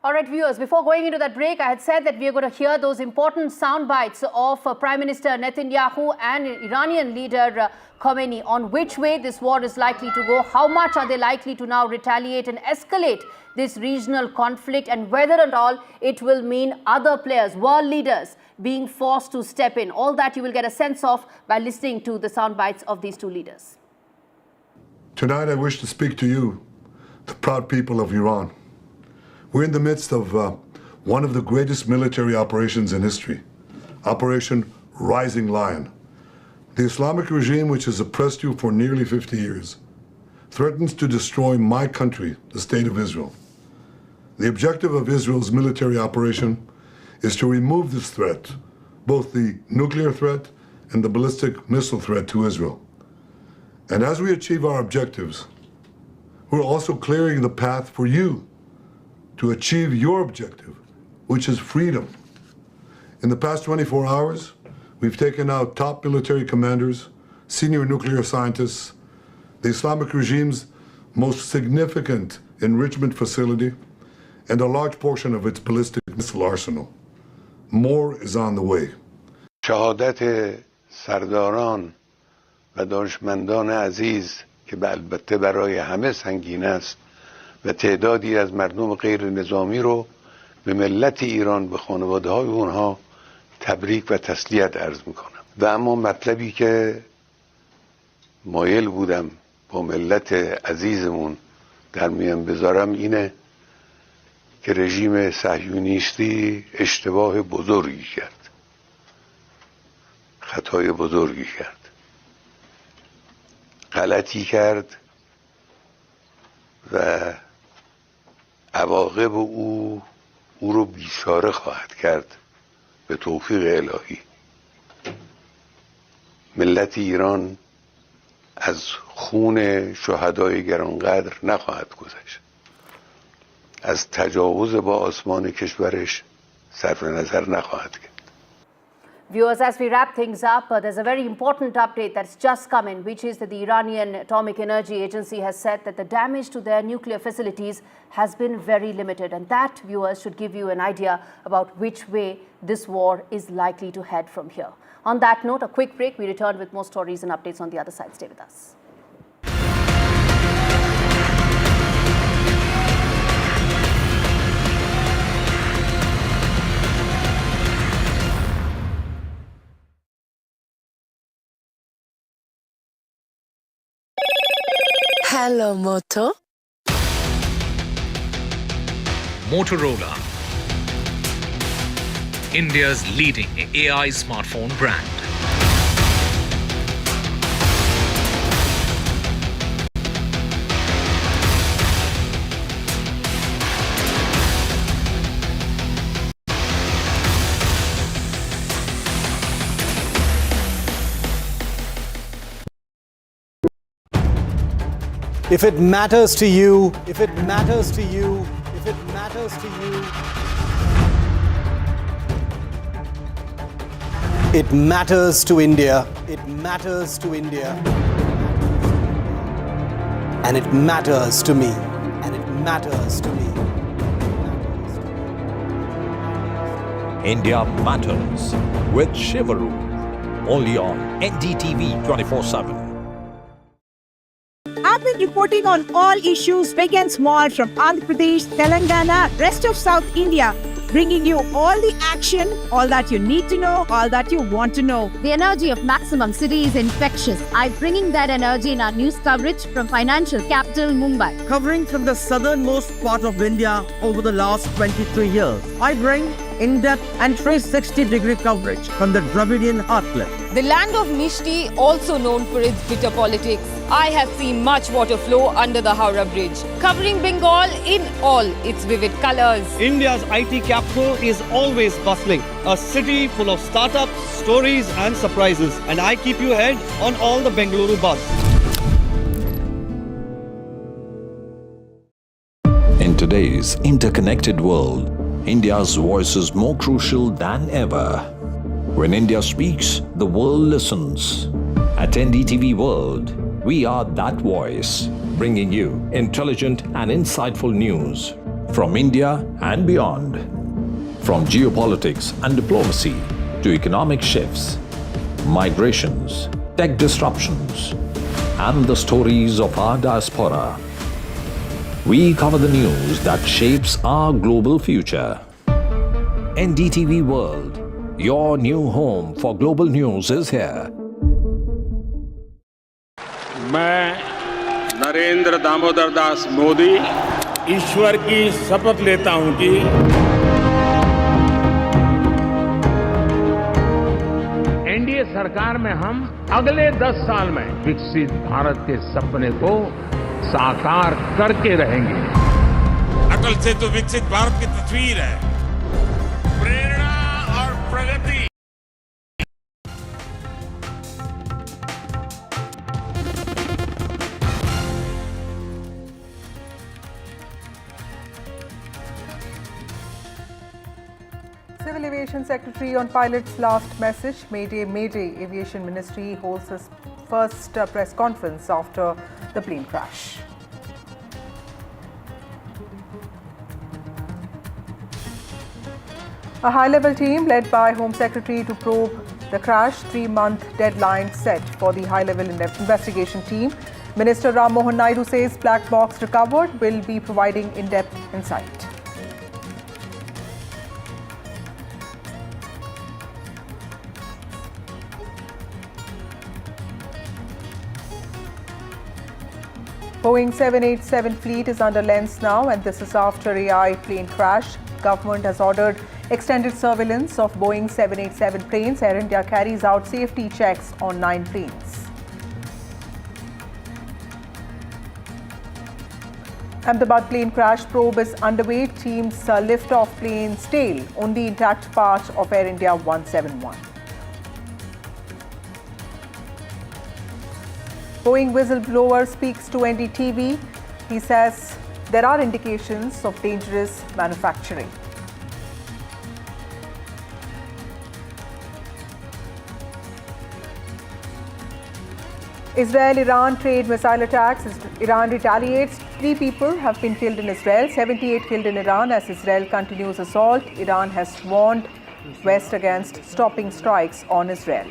All right, viewers, before going into that break, I had said that we are going to hear those important sound bites of Prime Minister Netanyahu and Iranian leader Khomeini on which way this war is likely to go, how much are they likely to now retaliate and escalate this regional conflict, and whether at all it will mean other players, world leaders, being forced to step in. All that you will get a sense of by listening to the sound bites of these two leaders. Tonight I wish to speak to you, the proud people of Iran. We're in the midst of one of the greatest military operations in history, Operation Rising Lion. The Islamic regime, which has oppressed you for nearly 50 years, threatens to destroy my country, the State of Israel. The objective of Israel's military operation is to remove this threat, both the nuclear threat and the ballistic missile threat to Israel. And as we achieve our objectives, we're also clearing the path for you to achieve your objective, which is freedom. In the past 24 hours, we've taken out top military commanders, senior nuclear scientists, the Islamic regime's most significant enrichment facility, and a large portion of its ballistic missile arsenal. More is on the way. شهادت سرداران و دانشمندان عزیز که البته برای همه سنگین است و تعدادی از مردم غیر نظامی رو به ملت ایران به خانواده های اونها تبریک و تسلیت عرض میکنم. و اما مطلبی که مایل بودم با ملت عزیزمون در میان بذارم اینه که رژیم صهیونیستی اشتباه بزرگی کرد، خطای بزرگی کرد، غلطی کرد و عواقب او رو بیچاره خواهد کرد به توفیق الهی. ملت ایران از خون شهدای گرانقدر نخواهد گذشت، از تجاوز با آسمان کشورش صرف نظر نخواهد کرد. Viewers, as we wrap things up, there's a very important update that's just come in, which is that the Iranian Atomic Energy Agency has said that the damage to their nuclear facilities has been very limited. And that, viewers, should give you an idea about which way this war is likely to head from here. On that note, a quick break. We return with more stories and updates on the other side. Stay with us. Hello, Moto. Motorola, India's leading AI smartphone brand. If it matters to you, if it matters to you, if it matters to you, it matters to India. It matters to India. And it matters to me. And it matters to me. India Matters with Shivaru. Only on NDTV 24/7. I've been reporting on all issues, big and small, from Andhra Pradesh, Telangana, rest of South India, bringing you all the action, all that you need to know, all that you want to know. The energy of Maximum City is infectious. I'm bringing that energy in our news coverage from financial capital Mumbai. Covering from the southernmost part of India over the last 23 years, I bring in-depth and 360-degree coverage from the Dravidian heartland. The land of Mishti, also known for its bitter politics. I have seen much water flow under the Howrah Bridge, covering Bengal in all its vivid colors. India's IT capital is always bustling, a city full of startups, stories and surprises. And I keep you ahead on all the Bengaluru buzz. In today's interconnected world, India's voice is more crucial than ever. When India speaks, the world listens. At NDTV World, we are that voice, bringing you intelligent and insightful news from India and beyond. From geopolitics and diplomacy to economic shifts, migrations, tech disruptions, and the stories of our diaspora. We cover the news that shapes our global future. NDTV World, your new home for global news is here. मैं नरेंद्र दामोदर दास मोदी ईश्वर की शपथ लेता हूं कि NDA सरकार में हम अगले 10 साल में विकसित भारत के सपने को साकार करके रहेंगे। अटल से तो विकसित भारत की तस्वीर है, प्रेरणा और प्रगति। Civil Aviation Secretary on pilot's last message. Mayday, Mayday. Aviation Ministry holds its first press conference after the plane crash. A high-level team led by Home Secretary to probe the crash. 3-month deadline set for the high-level investigation team. Minister Ram Mohan Naidu says black box recovered will be providing in-depth insight. Boeing 787 fleet is under lens now, and this is after AI plane crash. Government has ordered extended surveillance of Boeing 787 planes. Air India carries out safety checks on 9 planes. Ahmedabad plane crash probe is underway. Teams lift off plane's tail, only intact part of Air India 171. Boeing whistleblower speaks to NDTV. He says there are indications of dangerous manufacturing. Israel-Iran trade missile attacks. Iran retaliates. 3 people have been killed in Israel, 78 killed in Iran as Israel continues assault. Iran has warned West against stopping strikes on Israel.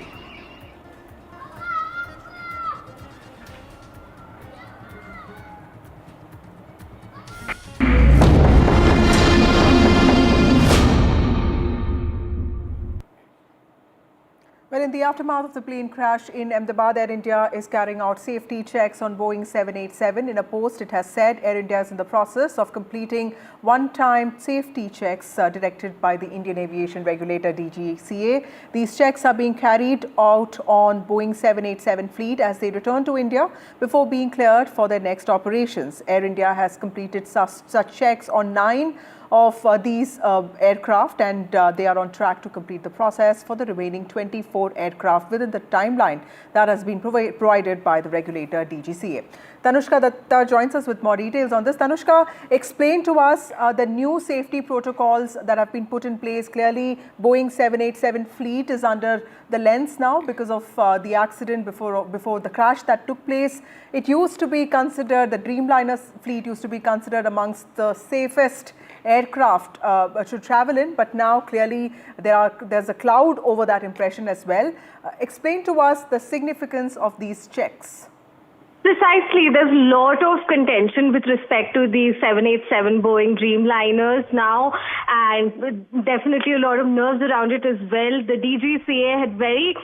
Well, in the aftermath of the plane crash in Ahmedabad, Air India is carrying out safety checks on Boeing 787. In a post, it has said Air India is in the process of completing one-time safety checks directed by the Indian aviation regulator DGCA. These checks are being carried out on Boeing 787 fleet as they return to India before being cleared for their next operations. Air India has completed such checks on 9 of these aircraft, and they are on track to complete the process for the remaining 24 aircraft within the timeline that has been provided by the regulator DGCA. Tanushka Datta joins us with more details on this. Tanushka, explain to us the new safety protocols that have been put in place. Clearly, Boeing 787 fleet is under the lens now because of the accident before the crash that took place. It used to be considered, the Dreamliner fleet used to be considered amongst the safest aircraft to travel in, but now clearly there's a cloud over that impression as well. Explain to us the significance of these checks. Precisely. There's a lot of contention with respect to the 787 Boeing Dreamliners now, and definitely a lot of nerves around it as well. The DGCA had very,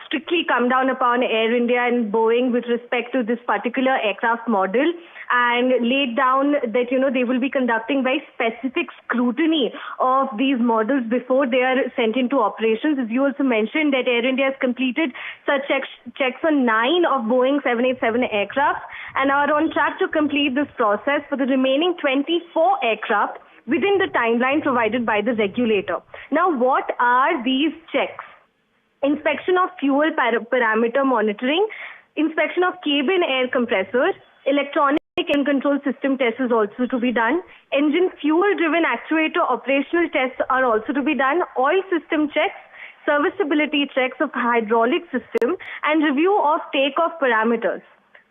strictly come down upon Air India and Boeing with respect to this particular aircraft model, and laid down that, they will be conducting very specific scrutiny of these models before they are sent into operations. As you also mentioned, that Air India has completed such checks on 9 of Boeing 787 aircraft and are on track to complete this process for the remaining 24 aircraft within the timeline provided by the regulator. Now, what are these checks? Inspection of fuel parameter monitoring, inspection of cabin air compressors, electronic engine control system tests is also to be done. Engine fuel-driven actuator operational tests are also to be done. Oil system checks, serviceability checks of hydraulic system, and review of takeoff parameters.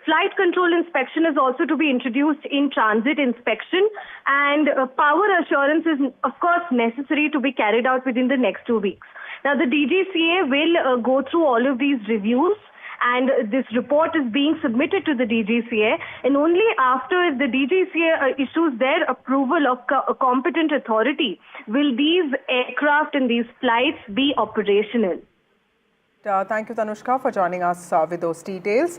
Flight control inspection is also to be introduced in transit inspection, and power assurance is, of course, necessary to be carried out within the next 2 weeks. Now, the DGCA will go through all of these reviews, and this report is being submitted to the DGCA, and only after the DGCA issues their approval of a competent authority will these aircraft and these flights be operational. Thank you, Tanushka, for joining us with those details.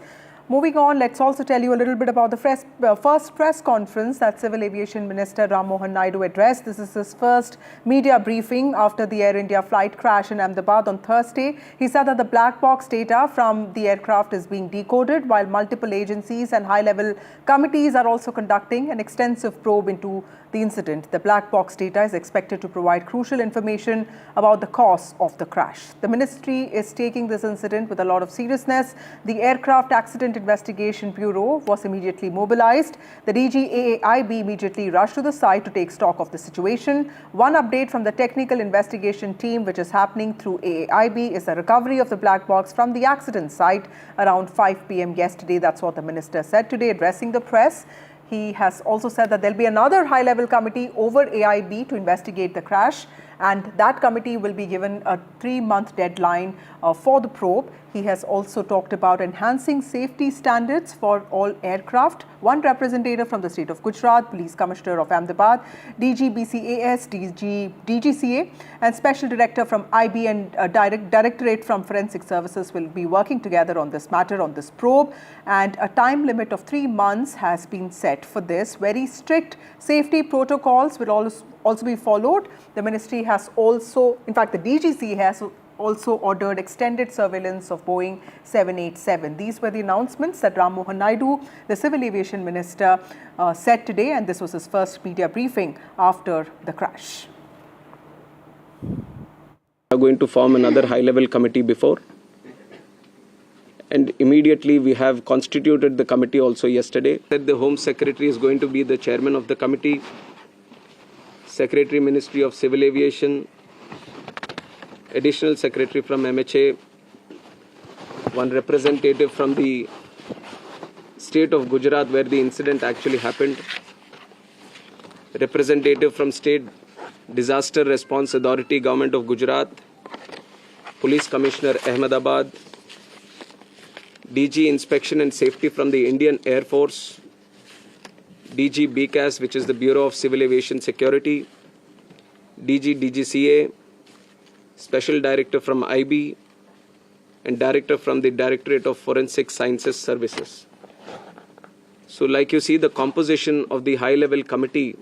Moving on, let's also tell you a little bit about the first press conference that Civil Aviation Minister Ram Mohan Naidu addressed. This is his first media briefing after the Air India flight crash in Ahmedabad on Thursday. He said that the black box data from the aircraft is being decoded, while multiple agencies and high-level committees are also conducting an extensive probe into the incident. The black box data is expected to provide crucial information about the cause of the crash. The ministry is taking this incident with a lot of seriousness. The Aircraft Accident Investigation Bureau was immediately mobilized. The DGAAIB immediately rushed to the site to take stock of the situation. One update from the technical investigation team, which is happening through AAIB, is the recovery of the black box from the accident site around 5 p.m. yesterday. That's what the minister said today, addressing the press. He has also said that there'll be another high-level committee over AIB to investigate the crash, and that committee will be given a 3-month deadline for the probe. He has also talked about enhancing safety standards for all aircraft. One representative from the state of Gujarat, Police Commissioner of Ahmedabad, DGBCAS, DGCA, and Special Director from IB and Directorate from Forensic Services will be working together on this matter, on this probe. And a time limit of 3 months has been set for this. Very strict safety protocols will also be followed. The ministry has also, in fact, the DGC has also ordered extended surveillance of Boeing 787. These were the announcements that Ram Mohan Naidu, the Civil Aviation Minister, said today, and this was his first media briefing after the crash. We are going to form another high-level committee before, and immediately we have constituted the committee also yesterday. The Home Secretary is going to be the chairman of the committee, Secretary Ministry of Civil Aviation, Additional Secretary from MHA, one representative from the state of Gujarat where the incident actually happened, representative from State Disaster Response Authority, Government of Gujarat, Police Commissioner Ahmedabad, DG Inspection and Safety from the Indian Air Force, DG BCAS, which is the Bureau of Civil Aviation Security, DG DGCA, Special Director from IB, and Director from the Directorate of Forensic Sciences Services. So like you see, the composition of the high-level committee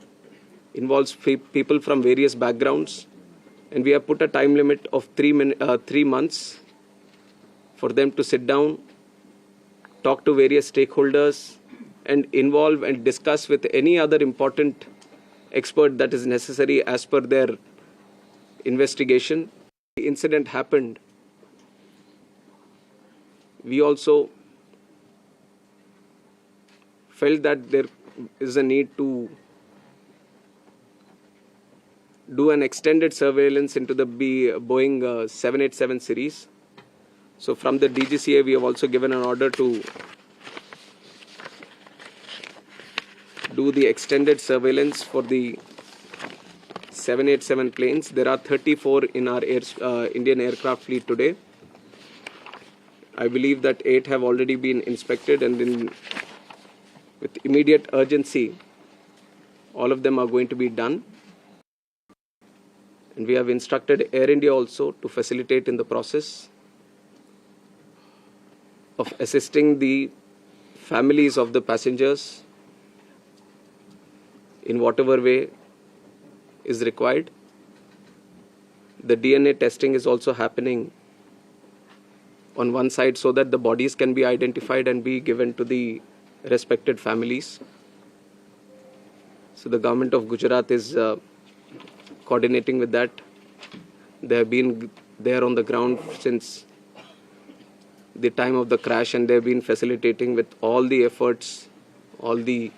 involves people from various backgrounds, and we have put a time limit of 3 months for them to sit down, talk to various stakeholders, and involve and discuss with any other important expert that is necessary as per their investigation. The incident happened. We also felt that there is a need to do an extended surveillance into the Boeing 787 series. So from the DGCA, we have also given an order to do the extended surveillance for the 787 planes. There are 34 in our Indian aircraft fleet today. I believe that 8 have already been inspected, and with immediate urgency, all of them are going to be done. And we have instructed Air India also to facilitate in the process of assisting the families of the passengers in whatever way is required. The DNA testing is also happening on one side so that the bodies can be identified and be given to the respected families. So the government of Gujarat is coordinating with that. They have been there on the ground since the time of the crash, and they have been facilitating with all the efforts, all the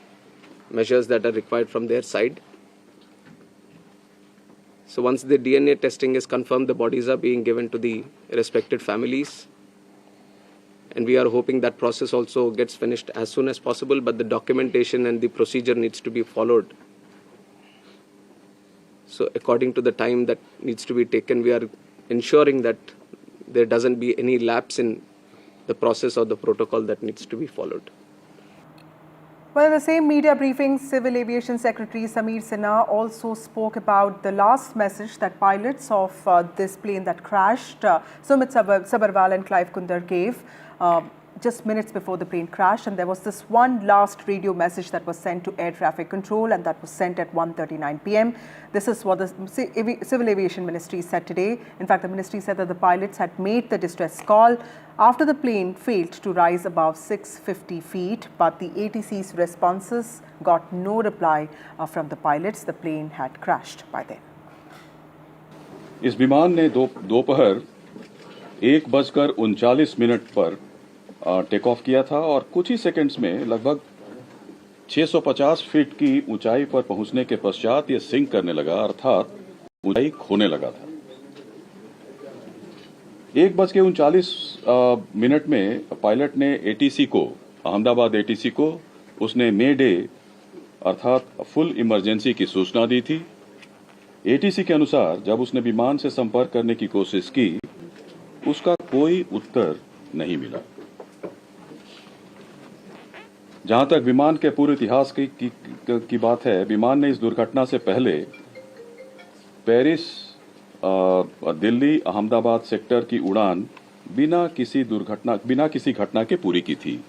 measures that are required from their side. So once the DNA testing is confirmed, the bodies are being given to the respected families. And we are hoping that process also gets finished as soon as possible, but the documentation and the procedure needs to be followed. So according to the time that needs to be taken, we are ensuring that there doesn't be any lapse in the process or the protocol that needs to be followed. Well, in the same media briefing, Civil Aviation Secretary Sameer Sinha also spoke about the last message that pilots of this plane that crashed, Sumit Sabharwal and Clive Kundar, gave just minutes before the plane crashed. And there was this one last radio message that was sent to air traffic control, and that was sent at 1:39 p.m. This is what the Civil Aviation Ministry said today. In fact, the ministry said that the pilots had made the distress call after the plane failed to rise above 650 feet, but the ATC's responses got no reply from the pilots. The plane had crashed by then. इस विमान ने दोपहर 1:39 पर take off किया था और कुछ ही seconds में लगभग 650 फीट की ऊंचाई पर पहुंचने के पश्चात ये सिंक करने लगा, अर्थात ऊंचाई खोने लगा था। 1:39 में पायलट ने एटीसी को, अहमदाबाद एटीसी को, उसने मे डे अर्थात फुल इमरजेंसी की सूचना दी थी। एटीसी के अनुसार जब उसने विमान से संपर्क करने की कोशिश की, उसका कोई उत्तर नहीं मिला। जहां तक विमान के पूरे इतिहास की बात है, विमान ने इस दुर्घटना से पहले पेरिस दिल्ली अहमदाबाद सेक्टर की उड़ान बिना किसी घटना के पूरी की थी।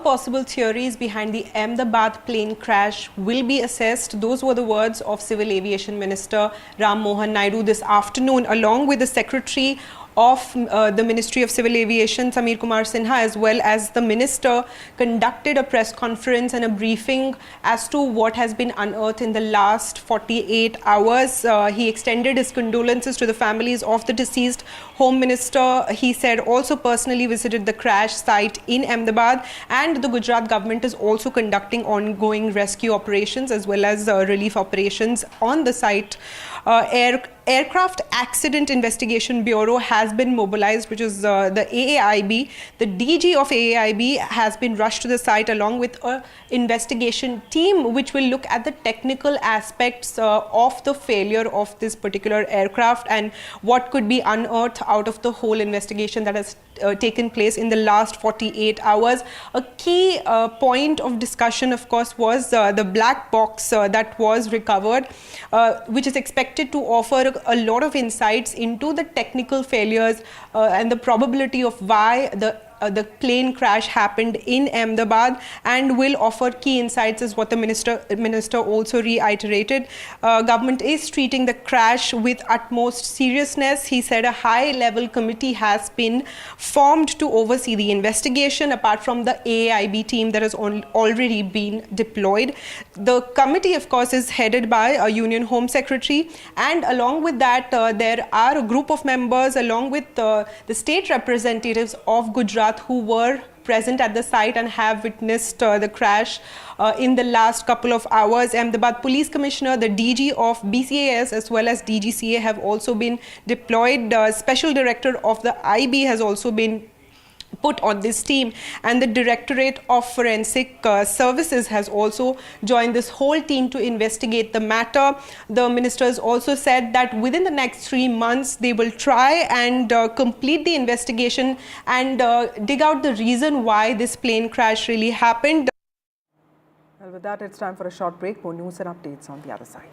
Possible theories behind the Ahmedabad plane crash will be assessed. Those were the words of Civil Aviation Minister Ram Mohan Naidu this afternoon, along with the Secretary of the Ministry of Civil Aviation, Sameer Kumar Sinha, as well as the Minister, conducted a press conference and a briefing as to what has been unearthed in the last 48 hours. He extended his condolences to the families of the deceased. Home Minister, he said, also personally visited the crash site in Ahmedabad, and the Gujarat government is also conducting ongoing rescue operations as well as relief operations on the site. Aircraft Accident Investigation Bureau has been mobilized, which is the AAIB. The DG of AAIB has been rushed to the site along with an investigation team which will look at the technical aspects of the failure of this particular aircraft and what could be unearthed out of the whole investigation that has taken place in the last 48 hours. A key point of discussion, of course, was the black box that was recovered, which is expected to offer a lot of insights into the technical failures and the probability of why the plane crash happened in Ahmedabad, and will offer key insights, is what the minister also reiterated. Government is treating the crash with utmost seriousness. He said a high-level committee has been formed to oversee the investigation, apart from the AAIB team that has already been deployed. The committee, of course, is headed by a Union Home Secretary, and along with that, there are a group of members, along with the state representatives of Gujarat, who were present at the site and have witnessed the crash in the last couple of hours. Ahmedabad Police Commissioner, the DG of BCAS as well as DGCA have also been deployed. Special Director of the IB has also been put on this team, and the Directorate of Forensic Services has also joined this whole team to investigate the matter. The ministers also said that within the next 3 months they will try and complete the investigation and dig out the reason why this plane crash really happened. Well, with that, it's time for a short break. More news and updates on the other side.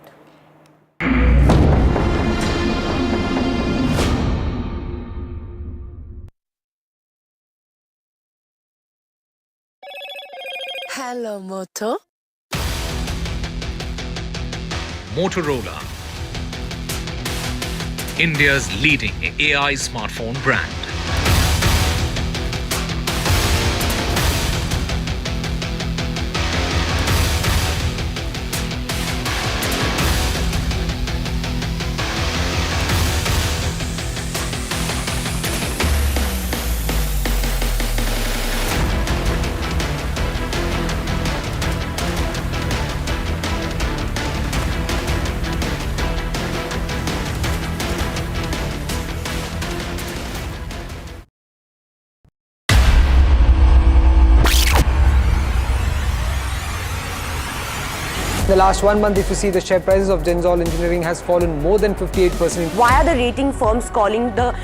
Hello, Moto. Motorola, India's leading AI smartphone brand. In the last 1 month, if you see, the share prices of Denzol Engineering has fallen more than 58%. Why are the rating firms calling the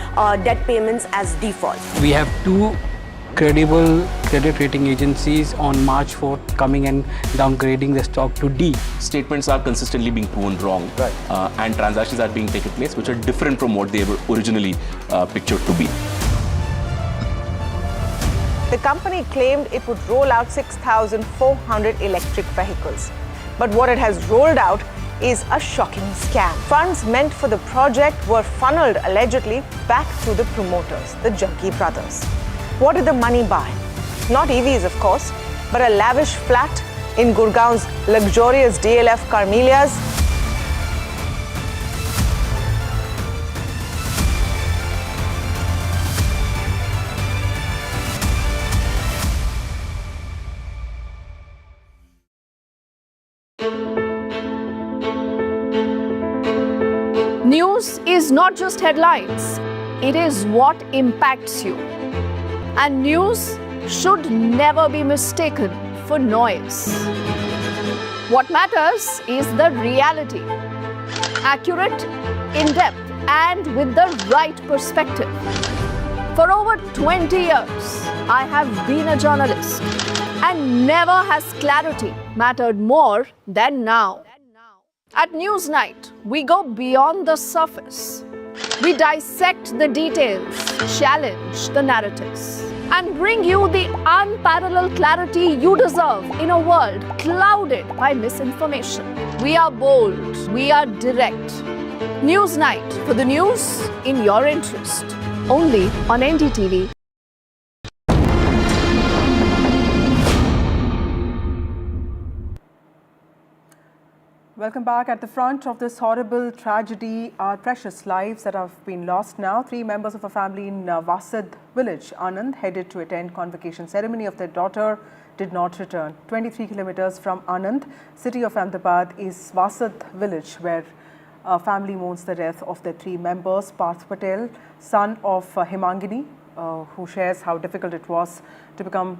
debt payments as default? We have two credible credit rating agencies on March 4th coming and downgrading the stock to D. Statements are consistently being proven wrong, and transactions are being taken place which are different from what they were originally pictured to be. The company claimed it would roll out 6,400 electric vehicles. But what it has rolled out is a shocking scam. Funds meant for the project were funneled allegedly back to the promoters, the Junkie brothers. What did the money buy? Not EVs, of course, but a lavish flat in Gurgaon's luxurious DLF Carmelias. News is not just headlines, it is what impacts you. And news should never be mistaken for noise. What matters is the reality. Accurate, in-depth, and with the right perspective. For over 20 years, I have been a journalist, and never has clarity mattered more than now. At Newsnight, we go beyond the surface. We dissect the details, challenge the narratives, and bring you the unparalleled clarity you deserve in a world clouded by misinformation. We are bold, we are direct. Newsnight, for the news in your interest. Only on NDTV. Welcome back. At the front of this horrible tragedy are precious lives that have been lost now. 3 members of a family in Vasad village, Anand, headed to attend convocation ceremony of their daughter, did not return. 23 kilometers from Anand, city of Ahmedabad, is Vasad village, where family mourns the death of their 3 members. Parth Patel, son of Hemangini, who shares how difficult it was to become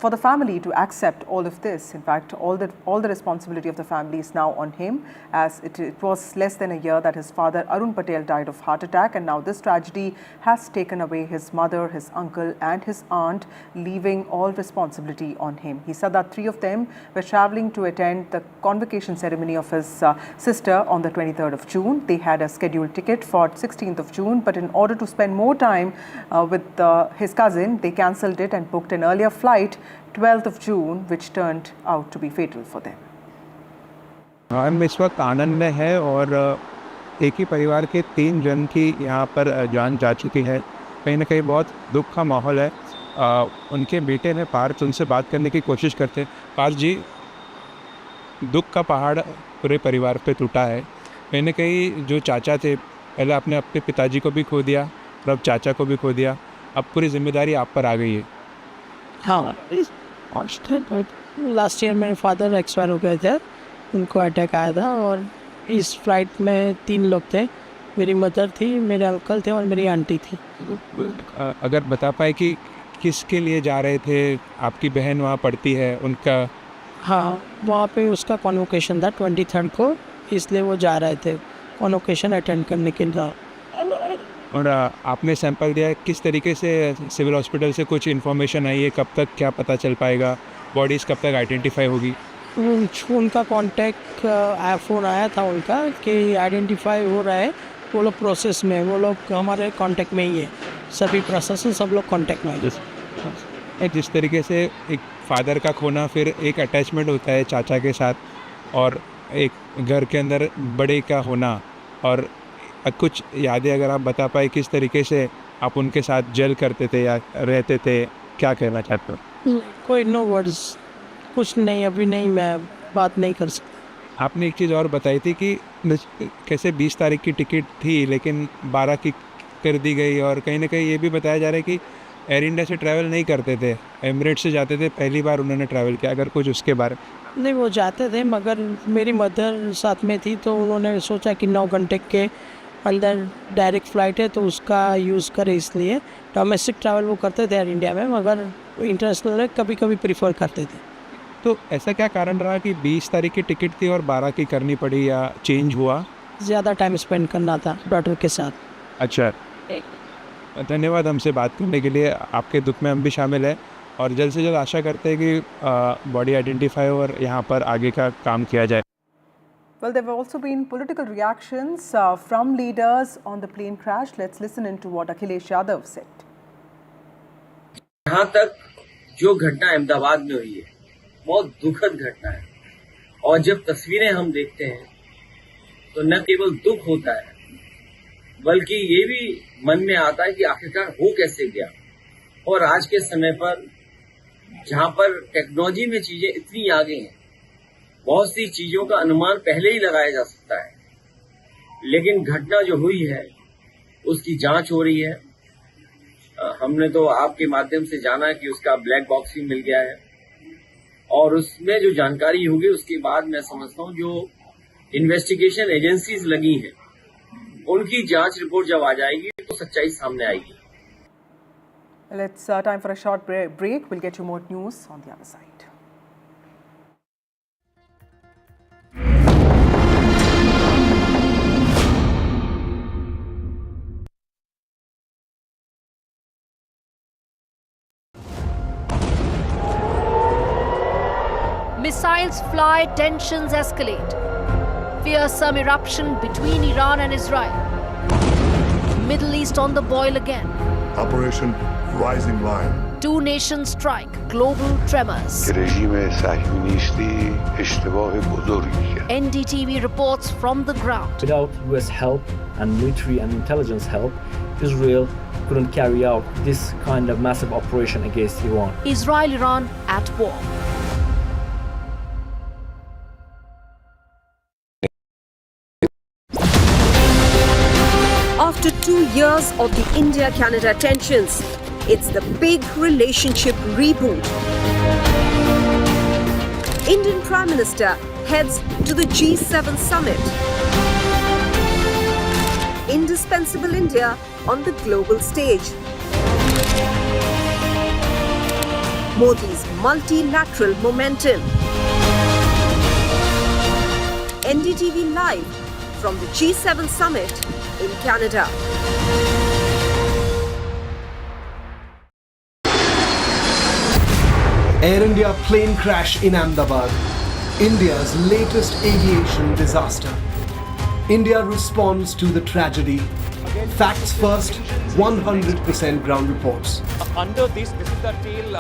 for the family to accept all of this. In fact, all the responsibility of the family is now on him, as it was less than a year that his father Arun Patel died of heart attack, and now this tragedy has taken away his mother, his uncle and his aunt, leaving all responsibility on him. He said that 3 of them were travelling to attend the convocation ceremony of his sister on the 23rd of June. They had a scheduled ticket for 16th of June, but in order to spend more time with his cousin, they cancelled it and booked an earlier flight, 12th of June, which turned out to be fatal for them. हम इस वक्त आनंद में है और एक ही परिवार के 3 जन की यहाँ पर जान जा चुकी है। कहीं ना कहीं बहुत दुख का माहौल है। उनके बेटे ने पार्थ उनसे बात करने की कोशिश करते। पार्थ जी, दुख का पहाड़ पूरे परिवार पे टूटा है। कहीं ना कहीं जो चाचा थे, पहले आपने अपने पिताजी को भी खो दिया और अब चाचा को भी खो दिया। अब पूरी जिम्मेदारी आप पर आ गई है। हाँ, लास्ट ईयर मेरे फादर एक्सपायर हो गए थे, उनको अटैक आया था और इस फ्लाइट में 3 लोग थे। मेरी मदर थी, मेरे अंकल थे और मेरी आंटी थी। अगर बता पाए कि किसके लिए जा रहे थे? आपकी बहन वहाँ पढ़ती है, उनका? हाँ, वहाँ पे उसका कॉन्वोकेशन था 23rd को, इसलिए वो जा रहे थे कॉन्वोकेशन अटेंड करने के लिए। और आपने सैंपल दिया है, किस तरीके से सिविल हॉस्पिटल से कुछ इन्फॉर्मेशन आई है? कब तक क्या पता चल पाएगा? बॉडीज़ कब तक आइडेंटिफाई होगी? उनका कांटेक्ट फ़ोन आया था उनका कि आइडेंटिफाई हो रहा है, वो लोग प्रोसेस में, वो लोग हमारे कांटेक्ट में ही है, सभी प्रशासन सब लोग कांटेक्ट में है। जिस तरीके से एक फादर का खोना, फिर एक अटैचमेंट होता है चाचा के साथ, और एक घर के अंदर बड़े का होना, और कुछ यादें अगर आप बता पाए किस तरीके से आप उनके साथ जेल करते थे या रहते थे, क्या कहना चाहते हो? कोई नो वर्ड्स, कुछ नहीं, अभी नहीं, मैं बात नहीं कर सकता। आपने एक चीज़ और बताई थी कि कैसे 20 तारीख की टिकट थी लेकिन 12 की कर दी गई, और कहीं ना कहीं ये भी बताया जा रहा है कि एयर इंडिया से ट्रैवल नहीं करते थे, एमिरेट्स से जाते थे, पहली बार उन्होंने ट्रैवल किया। अगर कुछ उसके बारे में? नहीं, वो जाते थे मगर मेरी मदर साथ में थी, तो उन्होंने सोचा कि 9 घंटे के अंदर डायरेक्ट फ़्लाइट है तो उसका यूज़ करें, इसलिए डोमेस्टिक ट्रैवल वो करते थे एयर इंडिया में, मगर इंटरनेशनल कभी कभी प्रीफर करते थे। तो ऐसा क्या कारण रहा कि 20 तारीख की टिकट थी और 12 की करनी पड़ी, या चेंज हुआ? ज़्यादा टाइम स्पेंड करना था डॉटर के साथ। अच्छा, धन्यवाद हमसे बात करने के लिए। आपके दुख में हम भी शामिल हैं और जल्द से जल्द आशा करते हैं कि बॉडी आइडेंटिफाई और यहाँ पर आगे का काम किया जाए। Well, there have also been political reactions from leaders on the plane crash. Let's listen into what Akhilesh Yadav said. यहाँ तक जो घटना अहमदाबाद में हुई है, बहुत दुखद घटना है, और जब तस्वीरें हम देखते हैं तो न केवल दुख होता है, बल्कि ये भी मन में आता है कि आखिरकार हो कैसे गया। और आज के समय पर जहाँ पर टेक्नोलॉजी में चीजें इतनी आगे हैं, बहुत सी चीजों का अनुमान पहले ही लगाया जा सकता है, लेकिन घटना जो हुई है उसकी जांच हो रही है। हमने तो आपके माध्यम से जाना कि उसका ब्लैक बॉक्स भी मिल गया है, और उसमें जो जानकारी होगी उसके बाद मैं समझता हूँ जो इन्वेस्टिगेशन एजेंसीज लगी हैं उनकी जांच रिपोर्ट जब आ जाएगी तो सच्चाई सामने आएगी। It's time for a short break. We'll get you more news on the other side. Missiles fly, tensions escalate. Fearsome eruption between Iran and Israel. Middle East on the boil again. Operation Rising Lion. 2 nations strike. Global tremors. رژیم صهیونیستی اشتباه بزرگی کرد. NDTV reports from the ground. Without US help and military and intelligence help, Israel couldn't carry out this kind of massive operation against Iran. Israel-Iran at war. After 2 years of the India-Canada tensions, it's the big relationship reboot. Indian Prime Minister heads to the G7 summit. indispensable India on the global stage. Modi's multilateral momentum. NDTV live from the G7 summit in Canada. Air India plane crash in Ahmedabad, India's latest aviation disaster. India responds to the tragedy. Facts first, 100% ground reports. Under this is the tail,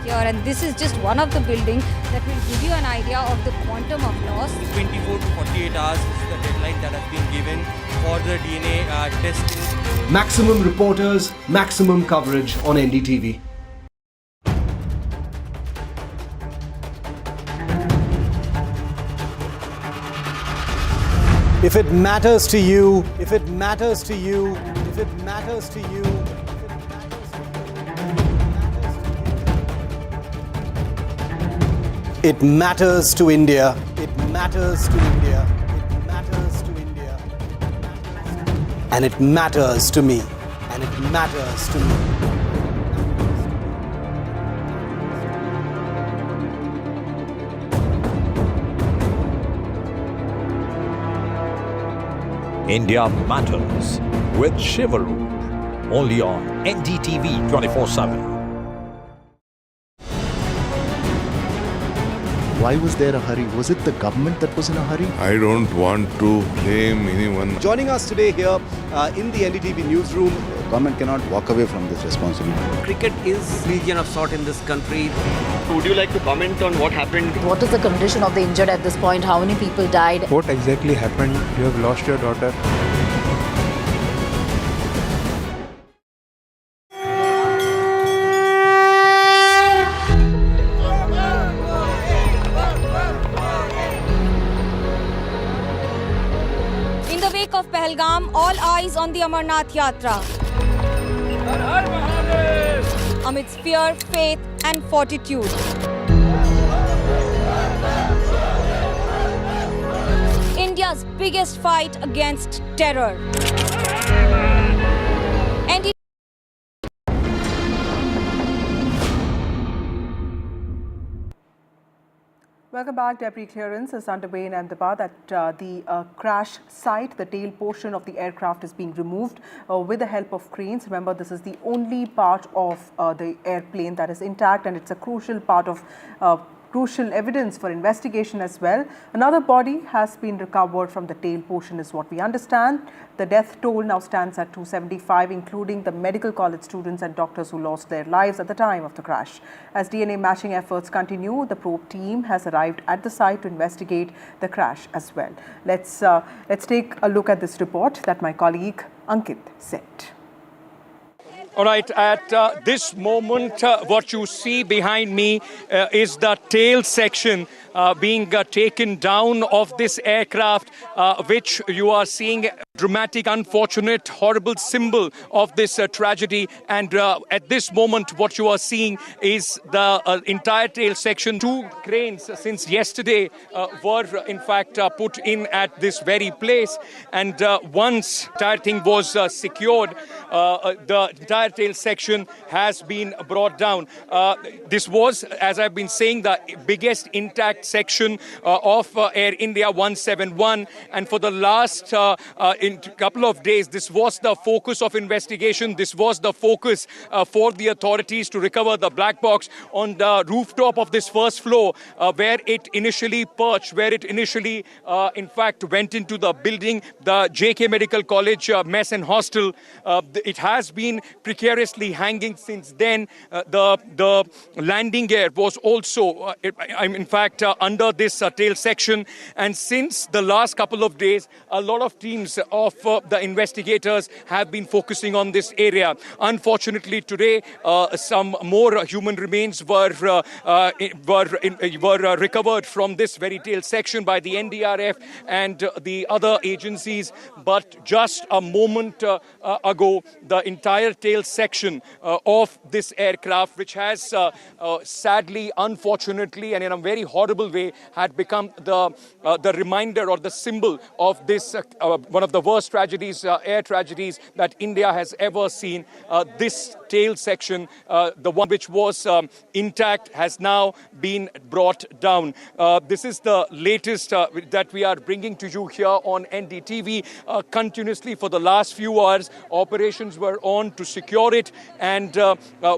Here, and this is just one of the buildings that will give you an idea of the quantum of loss. 24 to 48 hours is the deadline that has been given for the DNA testing. Maximum reporters, maximum coverage on NDTV. If it matters to you, if it matters to you, if it matters to you, it matters to India. It matters to India. It matters to India. And it matters to me. And it matters to me. India Matters with Shivaru, only on NDTV 24/7. Why was there a hurry? Was it the government that was in a hurry? I don't want to blame anyone. Joining us today here in the NDTV newsroom. Government cannot walk away from this responsibility. Cricket is region of sort in this country. Would you like to comment on what happened? What is the condition of the injured at this point? How many people died? What exactly happened? You have lost your daughter. In the wake of Pahalgam, all eyes on the Amarnath Yatra. Amidst fear, faith and fortitude. India's biggest fight against terror. Welcome back. Debris clearance is underway in Ahmedabad at the crash site. The tail portion of the aircraft is being removed with the help of cranes. Remember, this is the only part of the airplane that is intact, and it's a crucial part of crucial evidence for investigation as well. Another body has been recovered from the tail portion is what we understand. The death toll now stands at 275, including the medical college students and doctors who lost their lives at the time of the crash. As DNA matching efforts continue, the probe team has arrived at the site to investigate the crash as well. Let's take a look at this report that my colleague Ankit sent. All right, at this moment, what you see behind me is the tail section being taken down of this aircraft, which you are seeing dramatic, unfortunate, horrible symbol of this tragedy. And at this moment, what you are seeing is the entire tail section. 2 cranes since yesterday were in fact put in at this very place. And once the entire thing was secured, the entire tail section has been brought down. This was, as I've been saying, the biggest intact section of Air India 171, and for the last in couple of days, this was the focus of investigation. This was the focus for the authorities to recover the black box on the rooftop of this first floor, where it initially perched, where it initially in fact went into the building, the JK Medical College mess and hostel. It has been precariously hanging since then. The landing gear was also in fact under this tail section, and since the last couple of days, a lot of teams of the investigators have been focusing on this area. Unfortunately, today some more human remains were recovered from this very tail section by the NDRF and the other agencies. But just a moment ago, the entire tail section of this aircraft, which has sadly, unfortunately, and in a very horrible way, had become the reminder or the symbol of this one of the worst tragedies, air tragedies that India has ever seen. This tail section, the one which was intact, has now been brought down. This is the latest that we are bringing to you here on NDTV. Continuously for the last few hours, operations were on to secure it, and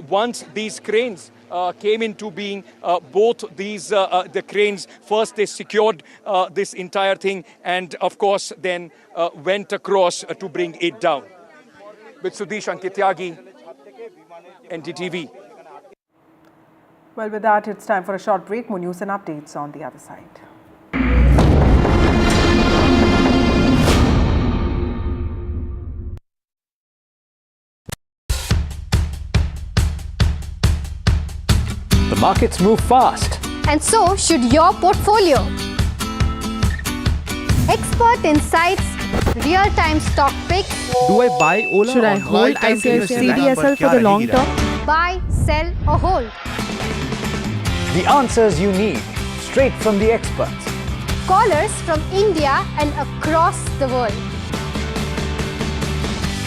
once these cranes came into being, both these the cranes, first they secured this entire thing, and of course then went across to bring it down. With Sudesh Ankityagi, NDTV. Well, with that, it's time for a short break. More news and updates on the other side. The markets move fast. And so should your portfolio. Expert insights, real-time stock picks. Do I buy Ola? Should I hold CDSL for the long term? Buy, sell or hold. The answers you need, straight from the experts. Callers from India and across the world.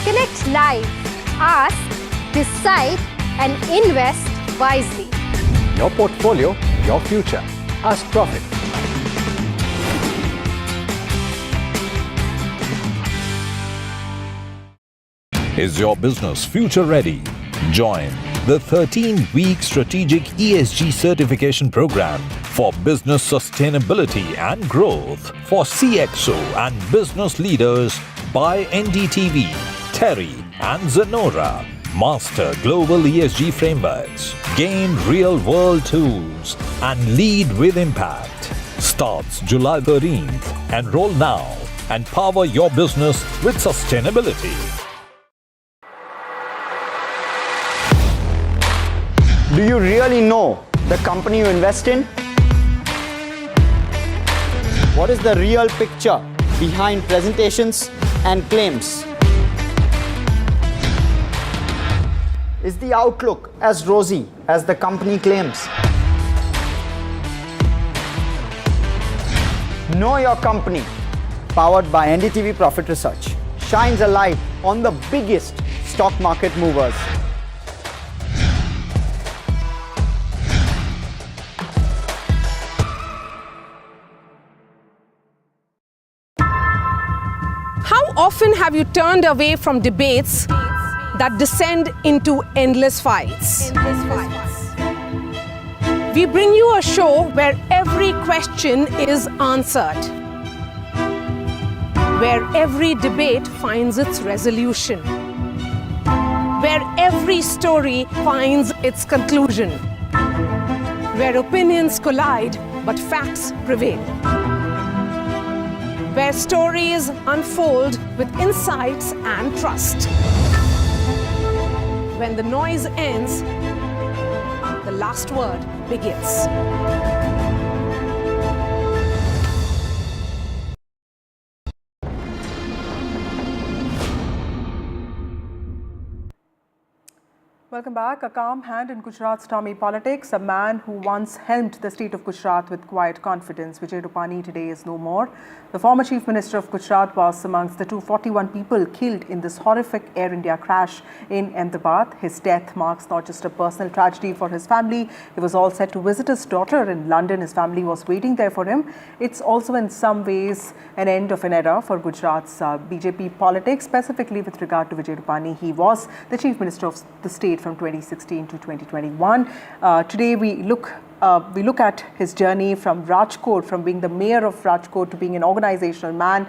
Connect live, ask, decide and invest wisely. Your portfolio, your future. Ask Profit. Is your business future ready? Join the 13-week strategic ESG certification program for business sustainability and growth for CXO and business leaders by NDTV, Terry and Zenora. Master global ESG frameworks, gain real-world tools, and lead with impact. Starts July 13th. Enroll now and power your business with sustainability. Do you really know the company you invest in? What is the real picture behind presentations and claims? Is the outlook as rosy as the company claims? Know Your Company, powered by NDTV Profit Research, shines a light on the biggest stock market movers. How often have you turned away from debates that descend into endless fights? We bring you a show where every question is answered, where every debate finds its resolution, where every story finds its conclusion, where opinions collide but facts prevail, where stories unfold with insights and trust. When the noise ends, the last word begins. Welcome back. A calm hand in Gujarat's stormy politics. A man who once helmed the state of Gujarat with quiet confidence, Vijay Rupani, today is no more. The former Chief Minister of Gujarat was amongst the 241 people killed in this horrific Air India crash in Ahmedabad. His death marks not just a personal tragedy for his family. He was all set to visit his daughter in London. His family was waiting there for him. It's also in some ways an end of an era for Gujarat's BJP politics, specifically with regard to Vijay Rupani. He was the Chief Minister of the state from 2016 to 2021. Today we look at his journey from Rajkot, from being the mayor of Rajkot to being an organizational man,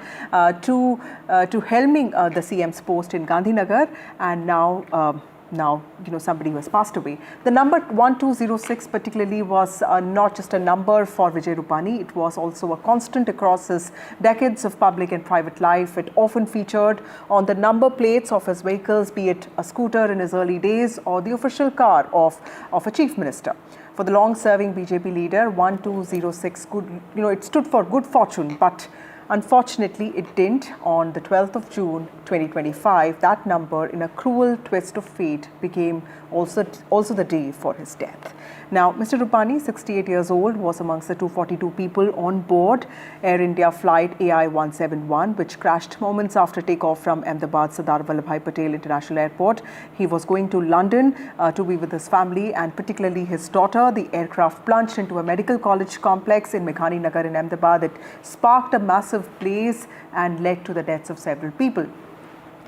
to helming the CM's post in Gandhinagar, and now somebody who has passed away. The number 1206 particularly was not just a number for Vijay Rupani. It was also a constant across his decades of public and private life. It often featured on the number plates of his vehicles, be it a scooter in his early days or the official car of a chief minister. For the long-serving BJP leader, 1206, it stood for good fortune, but Unfortunately, it didn't. On the 12th of June 2025, that number, in a cruel twist of fate, became also the day for his death. Now, Mr. Rupani, 68 years old, was amongst the 242 people on board Air India flight AI 171, which crashed moments after takeoff from Ahmedabad Sardar Vallabhbhai Patel International Airport. He was going to London to be with his family and particularly his daughter. The aircraft plunged into a medical college complex in Meghani Nagar in Ahmedabad. It sparked a massive blaze and led to the deaths of several people.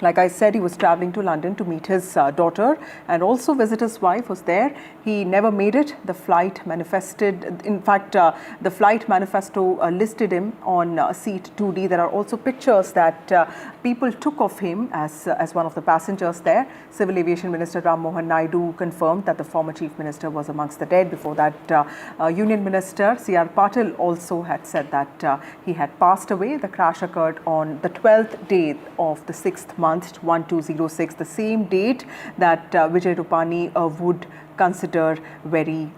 Like I said, he was traveling to London to meet his daughter and also visit his wife who's there. He never made it. The flight manifested, in fact, the flight manifesto listed him on seat 2D. There are also pictures that people took of him as one of the passengers there. Civil Aviation Minister Ram Mohan Naidu confirmed that the former Chief Minister was amongst the dead. Before that, Union Minister C.R. Patil also had said that he had passed away. The crash occurred on the 12th day of the 6th month, 1206, the same date that Vijay Rupani would consider very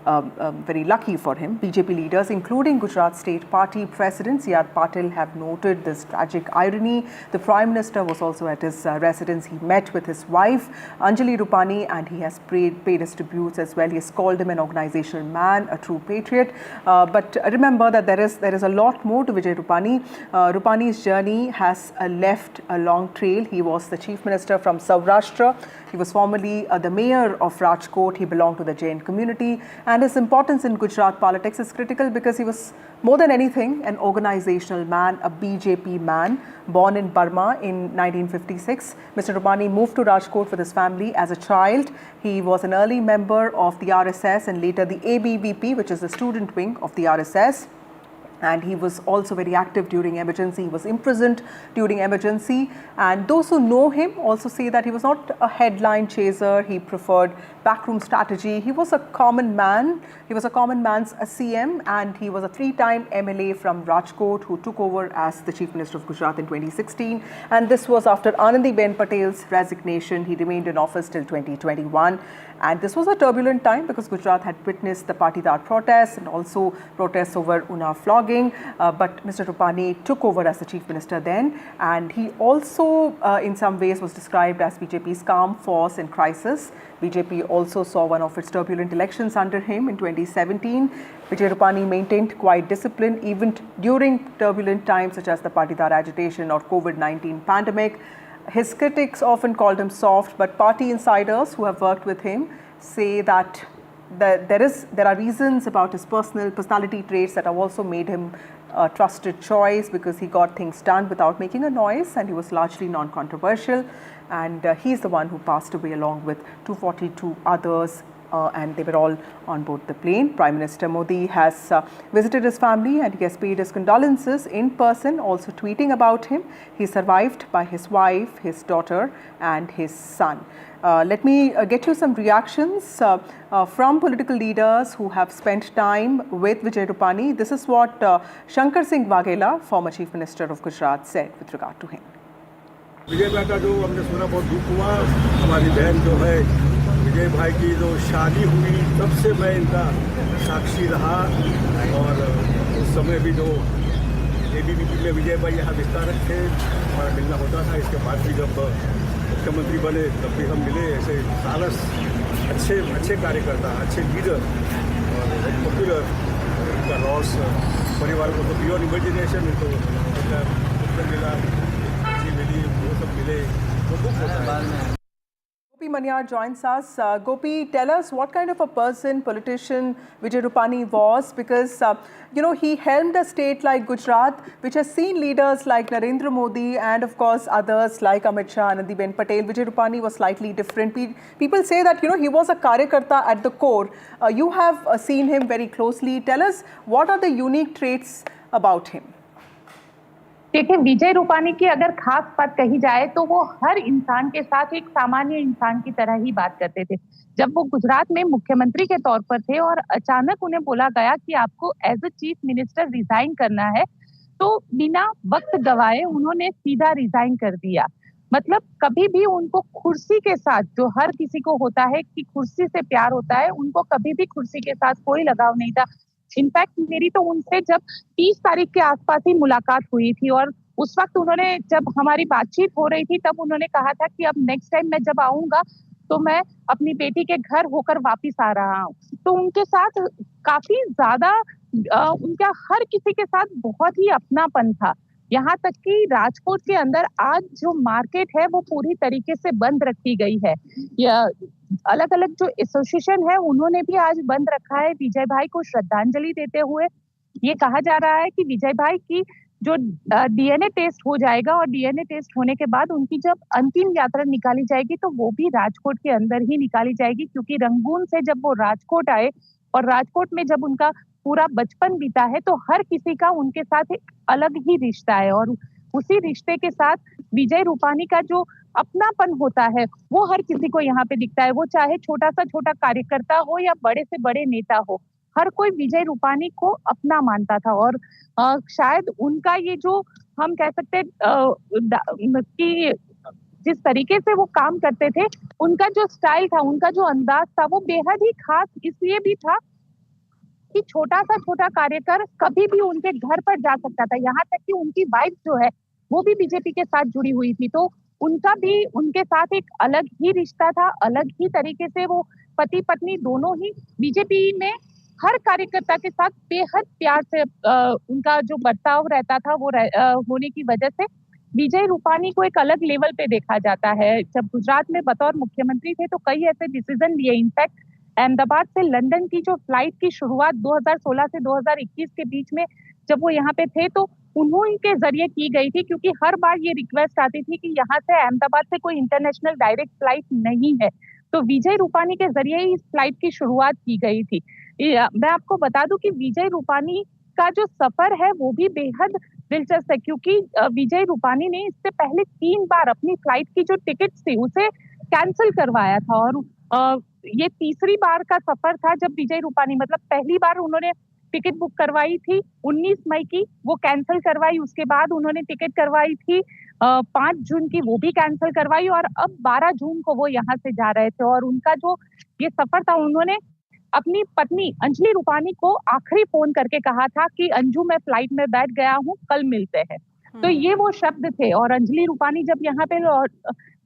lucky for him. BJP leaders, including Gujarat State Party President C.R. Patil, have noted this tragic irony. The Prime Minister was also at his residence. He met with his wife, Anjali Rupani, and he has paid his tributes as well. He has called him an organizational man, a true patriot. But remember that there is a lot more to Vijay Rupani. Rupani's journey has left a long trail. He was the Chief Minister from Saurashtra. He was formerly the mayor of Rajkot. He belonged to the Jain community, and his importance in Gujarat politics is critical because he was more than anything an organizational man, a BJP man. Born in Burma in 1956, Mr. Rupani moved to Rajkot with his family as a child. He was an early member of the RSS and later the ABVP, which is the student wing of the RSS. And he was also very active during emergency. He was imprisoned during emergency. And those who know him also say that he was not a headline chaser. He preferred backroom strategy. He was a common man. He was a common man's CM, and he was a 3-time MLA from Rajkot who took over as the Chief Minister of Gujarat in 2016. And this was after Anandiben Patel's resignation. He remained in office till 2021. And this was a turbulent time because Gujarat had witnessed the Patidar protests and also protests over Unnao flogging. But Mr. Rupani took over as the Chief Minister then. And he also, in some ways, was described as BJP's calm force in crisis. BJP also saw one of its turbulent elections under him in 2017. Vijay Rupani maintained quiet discipline even during turbulent times such as the Patidar agitation or COVID-19 pandemic. His critics often called him soft, but party insiders who have worked with him say that there are reasons about his personality traits that have also made him a trusted choice because he got things done without making a noise and he was largely non-controversial. And he's the one who passed away along with 242 others. And they were all on board the plane. Prime Minister Modi has visited his family and he has paid his condolences in person, also tweeting about him. He's survived by his wife, his daughter and his son. Let me get you some reactions from political leaders who have spent time with Vijay Rupani. This is what Shankar Singh Waghela, former Chief Minister of Gujarat, said with regard to him. विजय भाई का जो हमने सुना बहुत दुख हुआ। हमारी बहन जो है विजय भाई की जो शादी हुई तब से मैं इनका साक्षी रहा और उस समय भी जो एबीवीपी में विजय भाई यहाँ विस्तारक थे, हमारा मिलना होता था। इसके बाद भी जब मुख्यमंत्री बने तब भी हम मिले। ऐसे सालस अच्छे कार्यकर्ता, अच्छे लीडर और पॉपुलर, इनका रॉस परिवार को तो बियॉन्ड इमेजिनेशन तो मिला, मिली, वो सब मिले तो दुख होता है। Gopi Manyar joins us. Gopi, tell us what kind of a person, politician Vijay Rupani was, because he helmed a state like Gujarat, which has seen leaders like Narendra Modi and of course others like Amit Shah, Anandiben Patel. Vijay Rupani was slightly different. People say that he was a karyakarta at the core. You have seen him very closely. Tell us what are the unique traits about him. देखिए, विजय रूपानी की अगर खास बात कही जाए तो वो हर इंसान के साथ एक सामान्य इंसान की तरह ही बात करते थे। जब वो गुजरात में मुख्यमंत्री के तौर पर थे और अचानक उन्हें बोला गया कि आपको as a chief minister resign करना है, तो बिना वक्त गवाए उन्होंने सीधा रिजाइन कर दिया। मतलब कभी भी उनको कुर्सी के साथ, जो हर किसी को होता है कि कुर्सी से प्यार होता है, उनको कभी भी कुर्सी के साथ कोई लगाव नहीं था। इनफैक्ट मेरी तो उनसे जब 30 तारीख के आसपास ही मुलाकात हुई थी और उस वक्त उन्होंने, जब हमारी बातचीत हो रही थी, तब उन्होंने कहा था कि अब नेक्स्ट टाइम मैं जब आऊंगा तो मैं अपनी बेटी के घर होकर वापिस आ रहा हूँ। तो उनके साथ काफी ज्यादा उनका हर किसी के साथ बहुत ही अपनापन था। यहाँ तक कि राजकोट के अंदर आज जो मार्केट है वो पूरी तरीके से बंद रखी गई है। अलग अलग जो एसोसिएशन है उन्होंने भी आज बंद रखा है विजय भाई को श्रद्धांजलि देते हुए। ये कहा जा रहा है कि विजय भाई की जो डीएनए टेस्ट हो जाएगा और डीएनए टेस्ट होने के बाद उनकी जब अंतिम यात्रा निकाली जाएगी तो वो भी राजकोट के अंदर ही निकाली जाएगी, क्योंकि रंगून से जब वो राजकोट आए और राजकोट में जब उनका पूरा बचपन बीता है तो हर किसी का उनके साथ एक अलग ही रिश्ता है और उसी रिश्ते के साथ विजय रूपानी का जो अपनापन होता है वो हर किसी को यहाँ पे दिखता है। वो चाहे छोटा कार्यकर्ता हो या बड़े से बड़े नेता हो, हर कोई विजय रूपानी को अपना मानता था। और शायद उनका ये जो हम कह सकते कि जिस तरीके से वो काम करते थे, उनका जो स्टाइल था, उनका जो अंदाज था, वो बेहद ही खास इसलिए भी था कि छोटा कार्यकर कभी भी उनके घर पर जा सकता था। यहाँ तक कि उनकी वाइफ जो है वो भी बीजेपी के साथ जुड़ी हुई थी, तो उनका भी उनके साथ एक अलग ही रिश्ता था। अलग ही तरीके से वो पति पत्नी दोनों ही बीजेपी में हर कार्यकर्ता के साथ बेहद प्यार से उनका जो बर्ताव रहता था वो होने की वजह से विजय रूपानी को एक अलग लेवल पे देखा जाता है। जब गुजरात में बतौर मुख्यमंत्री थे तो कई ऐसे डिसीजन लिए। इनफैक्ट अहमदाबाद से लंदन की जो फ्लाइट की शुरुआत 2016 से 2021 के बीच में जब वो यहाँ पे थे तो उन्हीं के जरिए की गई थी, क्योंकि हर बार ये रिक्वेस्ट आती थी कि यहाँ से अहमदाबाद से कोई इंटरनेशनल डायरेक्ट फ्लाइट नहीं है, तो विजय रूपानी के जरिए ही इस फ्लाइट की शुरुआत की गई थी। मैं आपको बता दूं कि विजय रूपानी का जो सफर है वो भी बेहद दिलचस्प है, क्योंकि विजय रूपानी ने इससे पहले 3 बार अपनी फ्लाइट की जो टिकट्स थी उसे कैंसिल करवाया था और ये तीसरी बार का सफर था जब विजय रूपानी, मतलब पहली बार उन्होंने टिकट बुक करवाई थी 19 मई की, वो कैंसिल करवाई। उसके बाद उन्होंने टिकट करवाई थी 5 जून की, वो भी कैंसिल करवाई और अब 12 जून को वो यहाँ से जा रहे थे। और उनका जो ये सफर था, उन्होंने अपनी पत्नी अंजलि रूपानी को आखिरी फोन करके कहा था कि अंजू मैं फ्लाइट में बैठ गया हूँ, कल मिलते हैं। तो ये वो शब्द थे। और अंजलि रूपानी जब यहाँ पे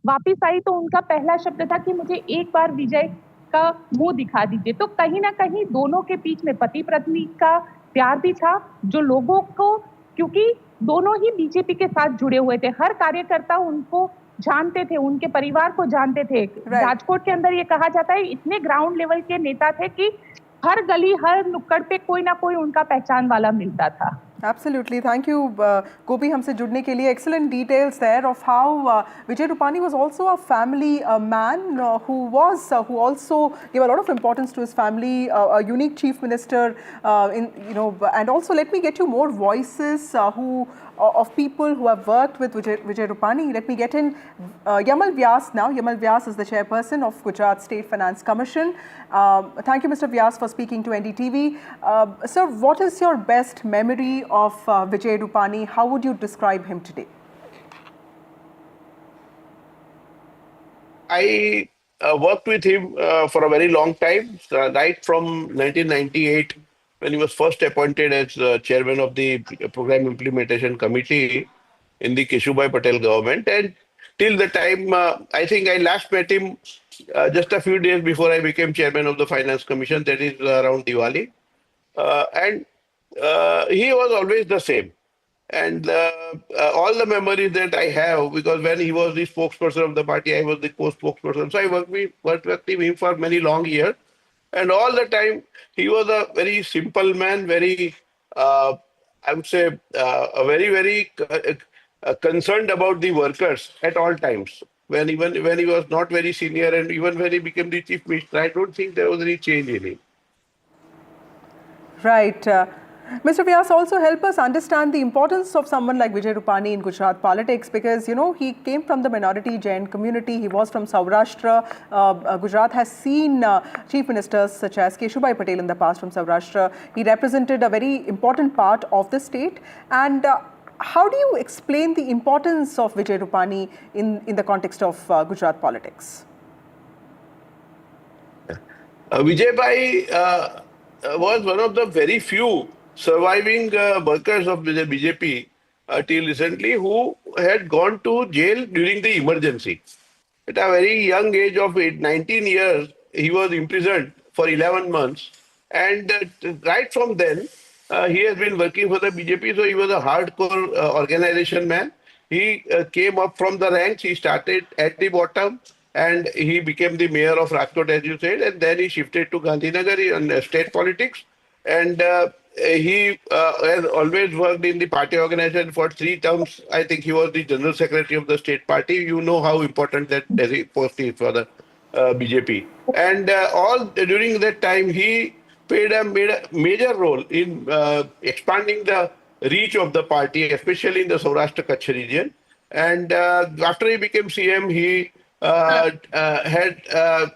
वापिस आई तो उनका पहला शब्द था कि मुझे एक बार विजय का मुंह दिखा दीजिए। तो कहीं ना कहीं दोनों के बीच में पति पत्नी का प्यार भी था, जो लोगों को, क्योंकि दोनों ही बीजेपी के साथ जुड़े हुए थे, हर कार्यकर्ता उनको जानते थे, उनके परिवार को जानते थे। राजकोट के अंदर ये कहा जाता है इतने ग्राउंड लेवल के नेता थे कि हर गली हर नुक्कड़ पे कोई ना कोई उनका पहचान वाला मिलता था। Absolutely. Thank you, Gopi, हमसे जुड़ने के लिए. Excellent details there of how Vijay Rupani was also a family man who also gave a lot of importance to his family, a unique chief minister, and also let me get you more voices of people who have worked with Vijay Rupani. Let me get in Yamal Vyas now. Yamal Vyas is the chairperson of Gujarat State Finance Commission. Thank you, Mr. Vyas, for speaking to NDTV. Sir, what is your best memory of Vijay Rupani? How would you describe him today? I worked with him for a very long time, right from 1998 when he was first appointed as chairman of the Program Implementation Committee in the Keshubai Patel government. And till the time, I think I last met him just a few days before I became chairman of the Finance Commission, that is around Diwali. And he was always the same. And all the memories that I have, because when he was the spokesperson of the party, I was the co-spokesperson. So I worked with him for many long years. And all the time, he was a very simple man, very, I would say, very concerned about the workers at all times. When he was not very senior and even when he became the chief minister, I don't think there was any change in him. Right. Mr. Vyas, also help us understand the importance of someone like Vijay Rupani in Gujarat politics, because, you know, he came from the minority Jain community. He was from Saurashtra. Gujarat has seen chief ministers such as Keshubai Patel in the past from Saurashtra. He represented a very important part of the state. And how do you explain the importance of Vijay Rupani in the context of Gujarat politics? Vijay Bhai was one of the very few surviving workers of the BJP till recently who had gone to jail during the emergency. At a very young age of 19 years, he was imprisoned for 11 months. And right from then, he has been working for the BJP. So he was a hardcore organization man. He came up from the ranks. He started at the bottom and he became the mayor of Rajkot, as you said. And then he shifted to Gandhinagar in state politics. And he has always worked in the party organization for 3 terms. I think he was the general secretary of the state party. You know how important that post is for the BJP. And all during that time, he made a major role in expanding the reach of the party, especially in the Saurashtra Kutch region. And after he became CM, he had a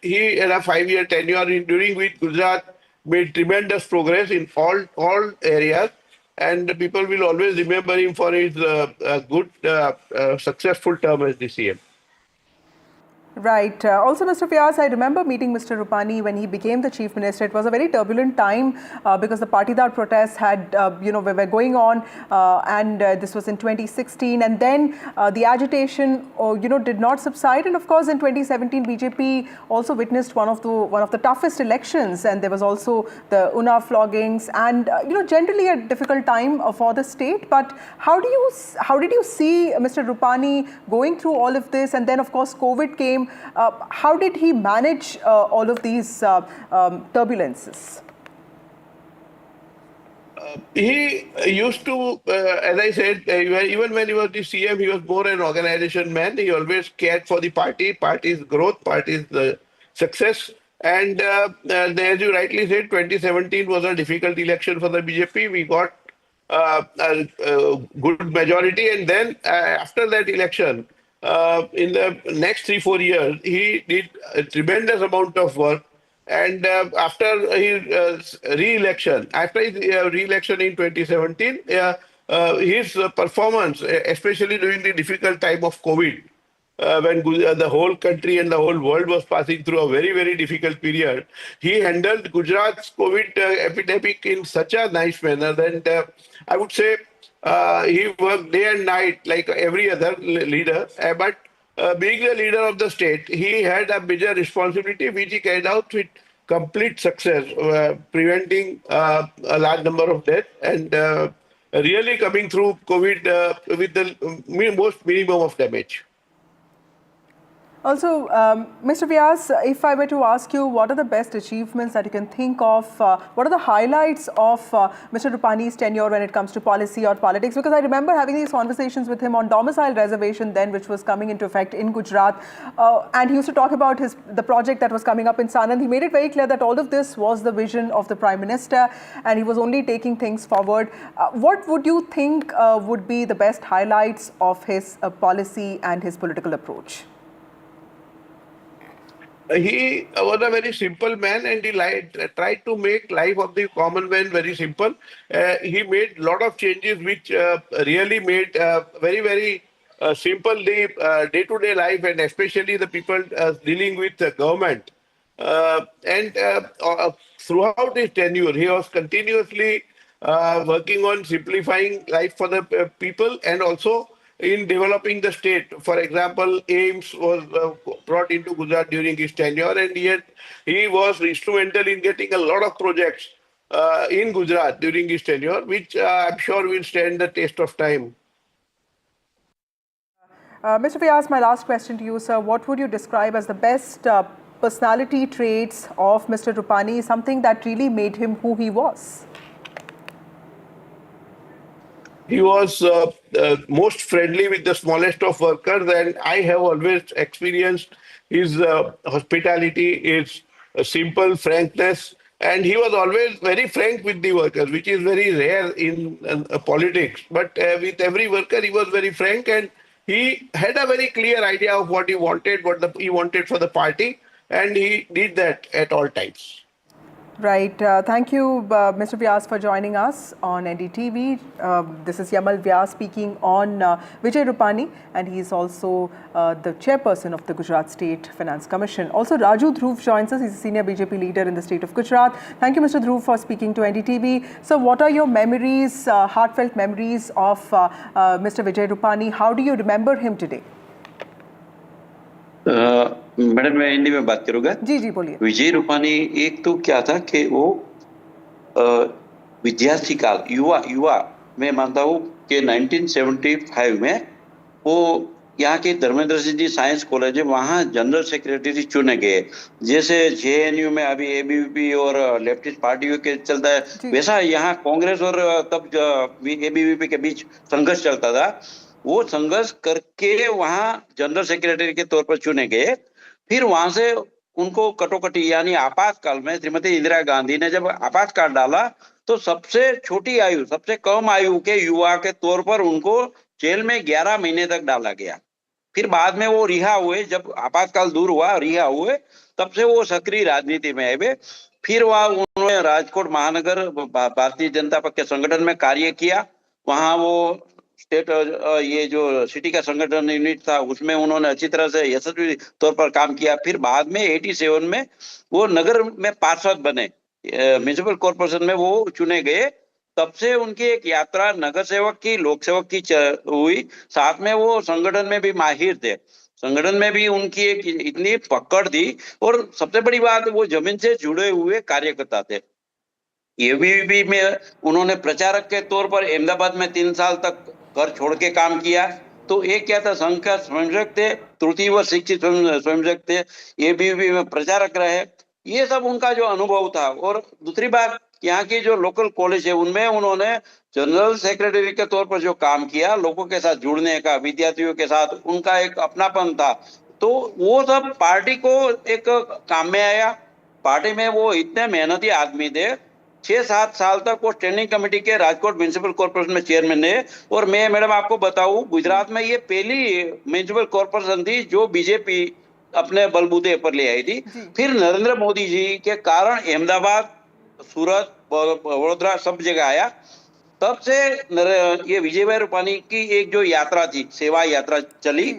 5-year tenure during which Gujarat made tremendous progress in all areas, and people will always remember him for his good, successful term as the CM. Right. Also, Mr. Vyas, I remember meeting Mr. Rupani when he became the chief minister. It was a very turbulent time because the Patidar protests had, were going on, and this was in 2016. And then the agitation, did not subside. And of course, in 2017, BJP also witnessed one of the toughest elections. And there was also the Unnao floggings, and generally a difficult time for the state. But how did you see Mr. Rupani going through all of this? And then, of course, COVID came. How did he manage all of these turbulences? He used to, as I said, even when he was the CM, he was more an organization man. He always cared for the party's growth, party's success. And as you rightly said, 2017 was a difficult election for the BJP. We got a good majority. And then after that election, in the next 3-4 years, he did a tremendous amount of work. And after his re-election in 2017, his performance, especially during the difficult time of COVID, when the whole country and the whole world was passing through a very, very difficult period, he handled Gujarat's COVID epidemic in such a nice manner that I would say he worked day and night like every other leader. But being the leader of the state, he had a major responsibility which he carried out with complete success, preventing a large number of deaths and really coming through COVID with the most minimum of damage. Also, Mr. Vyas, if I were to ask you, what are the best achievements that you can think of? What are the highlights of Mr. Rupani's tenure when it comes to policy or politics? Because I remember having these conversations with him on domicile reservation then, which was coming into effect in Gujarat. And he used to talk about the project that was coming up in Sanand. He made it very clear that all of this was the vision of the Prime Minister and he was only taking things forward. What would you think would be the best highlights of his policy and his political approach? He was a very simple man and he tried to make life of the common man very simple. He made a lot of changes which really made very, very simple the day-to-day life and especially the people dealing with the government. Throughout his tenure, he was continuously working on simplifying life for the people and also in developing the state. For example, AIMS was brought into Gujarat during his tenure, and yet he was instrumental in getting a lot of projects in Gujarat during his tenure, which I'm sure will stand the test of time. Mr. Vyas, my last question to you, sir. What would you describe as the best personality traits of Mr. Rupani, something that really made him who he was? He was most friendly with the smallest of workers, and I have always experienced his hospitality, his simple frankness, and he was always very frank with the workers, which is very rare in politics. But with every worker, he was very frank, and he had a very clear idea of what he wanted, he wanted for the party, and he did that at all times. Right. Thank you, Mr. Vyas, for joining us on NDTV. This is Yamal Vyas speaking on Vijay Rupani, and he is also the chairperson of the Gujarat State Finance Commission. Also, Raju Dhruv joins us. He's a senior BJP leader in the state of Gujarat. Thank you, Mr. Dhruv, for speaking to NDTV. So, what are your memories, heartfelt memories of Mr. Vijay Rupani? How do you remember him today? Madam मैं हिंदी में बात करूंगा। जी जी बोलिए। विजय रूपानी एक तो क्या था कि वो विद्यार्थी काल युवा मैं मानता हूँ कि 1975 में वो यहाँ के धर्मेंद्र सिंह जी साइंस कॉलेज है, वहाँ जनरल सेक्रेटरी चुने गए। जैसे जेएनयू में अभी एबीवीपी और लेफ्टिस्ट पार्टियों के चलता है, वैसा यहाँ कांग्रेस और तब एबीवीपी के बीच संघर्ष चलता था। वो संघर्ष करके वहाँ जनरल सेक्रेटरी के तौर पर चुने गए। फिर वहां से उनको कटोकटी यानी आपातकाल में श्रीमती इंदिरा गांधी ने जब आपातकाल डाला तो सबसे छोटी आयु, सबसे कम आयु के युवा के तौर पर उनको जेल में 11 महीने तक डाला गया। फिर बाद में वो रिहा हुए, जब आपातकाल दूर हुआ रिहा हुए, तब से वो सक्रिय राजनीति में आए। फिर वह उन्होंने राजकोट महानगर भारतीय जनता पक्ष के संगठन में कार्य किया। वहां वो स्टेट ये जो सिटी का संगठन यूनिट था उसमें उन्होंने अच्छी तरह से यशस्वी तौर पर काम किया। फिर बाद में 87 में वो नगर में पार्षद बने, म्युनिसिपल कॉर्पोरेशन में वो चुने गए। तब से उनकी एक यात्रा नगर सेवक की, लोक सेवक की हुई। साथ में वो संगठन में भी माहिर थे, संगठन में भी उनकी एक इतनी पकड़ थी। और सबसे बड़ी बात, वो जमीन से जुड़े हुए कार्यकर्ता थे। एबीवीपी में उन्होंने प्रचारक के तौर पर अहमदाबाद में 3 साल तक घर छोड़ के काम किया। तो एक क्या था, संघ का स्वयंसेवक थे, तृतीय व शिक्षित स्वयंसेवक थे, एबीवीपी में प्रचारक रहे। ये सब उनका जो अनुभव था। और दूसरी बात, यहाँ की जो लोकल कॉलेज है उनमें उन्होंने जनरल सेक्रेटरी के तौर पर जो काम किया, लोगों के साथ जुड़ने का, विद्यार्थियों के साथ उनका एक अपनापन था। तो वो सब पार्टी को एक काम में आया। पार्टी में वो इतने मेहनती आदमी थे। 6-7 साल तक वो स्टैंडिंग कमेटी के राजकोट म्युनिसिपल कॉर्पोरेशन में चेयरमैन है। और मैं मैडम आपको बताऊं, गुजरात में ये पहली म्युनिसिपल कॉर्पोरेशन थी जो बीजेपी अपने बलबूते पर ले आई थी। फिर नरेंद्र मोदी जी के कारण अहमदाबाद, सूरत, वडोदरा सब जगह आया। तब से ये विजय भाई रूपानी की एक जो यात्रा थी, सेवा यात्रा चली।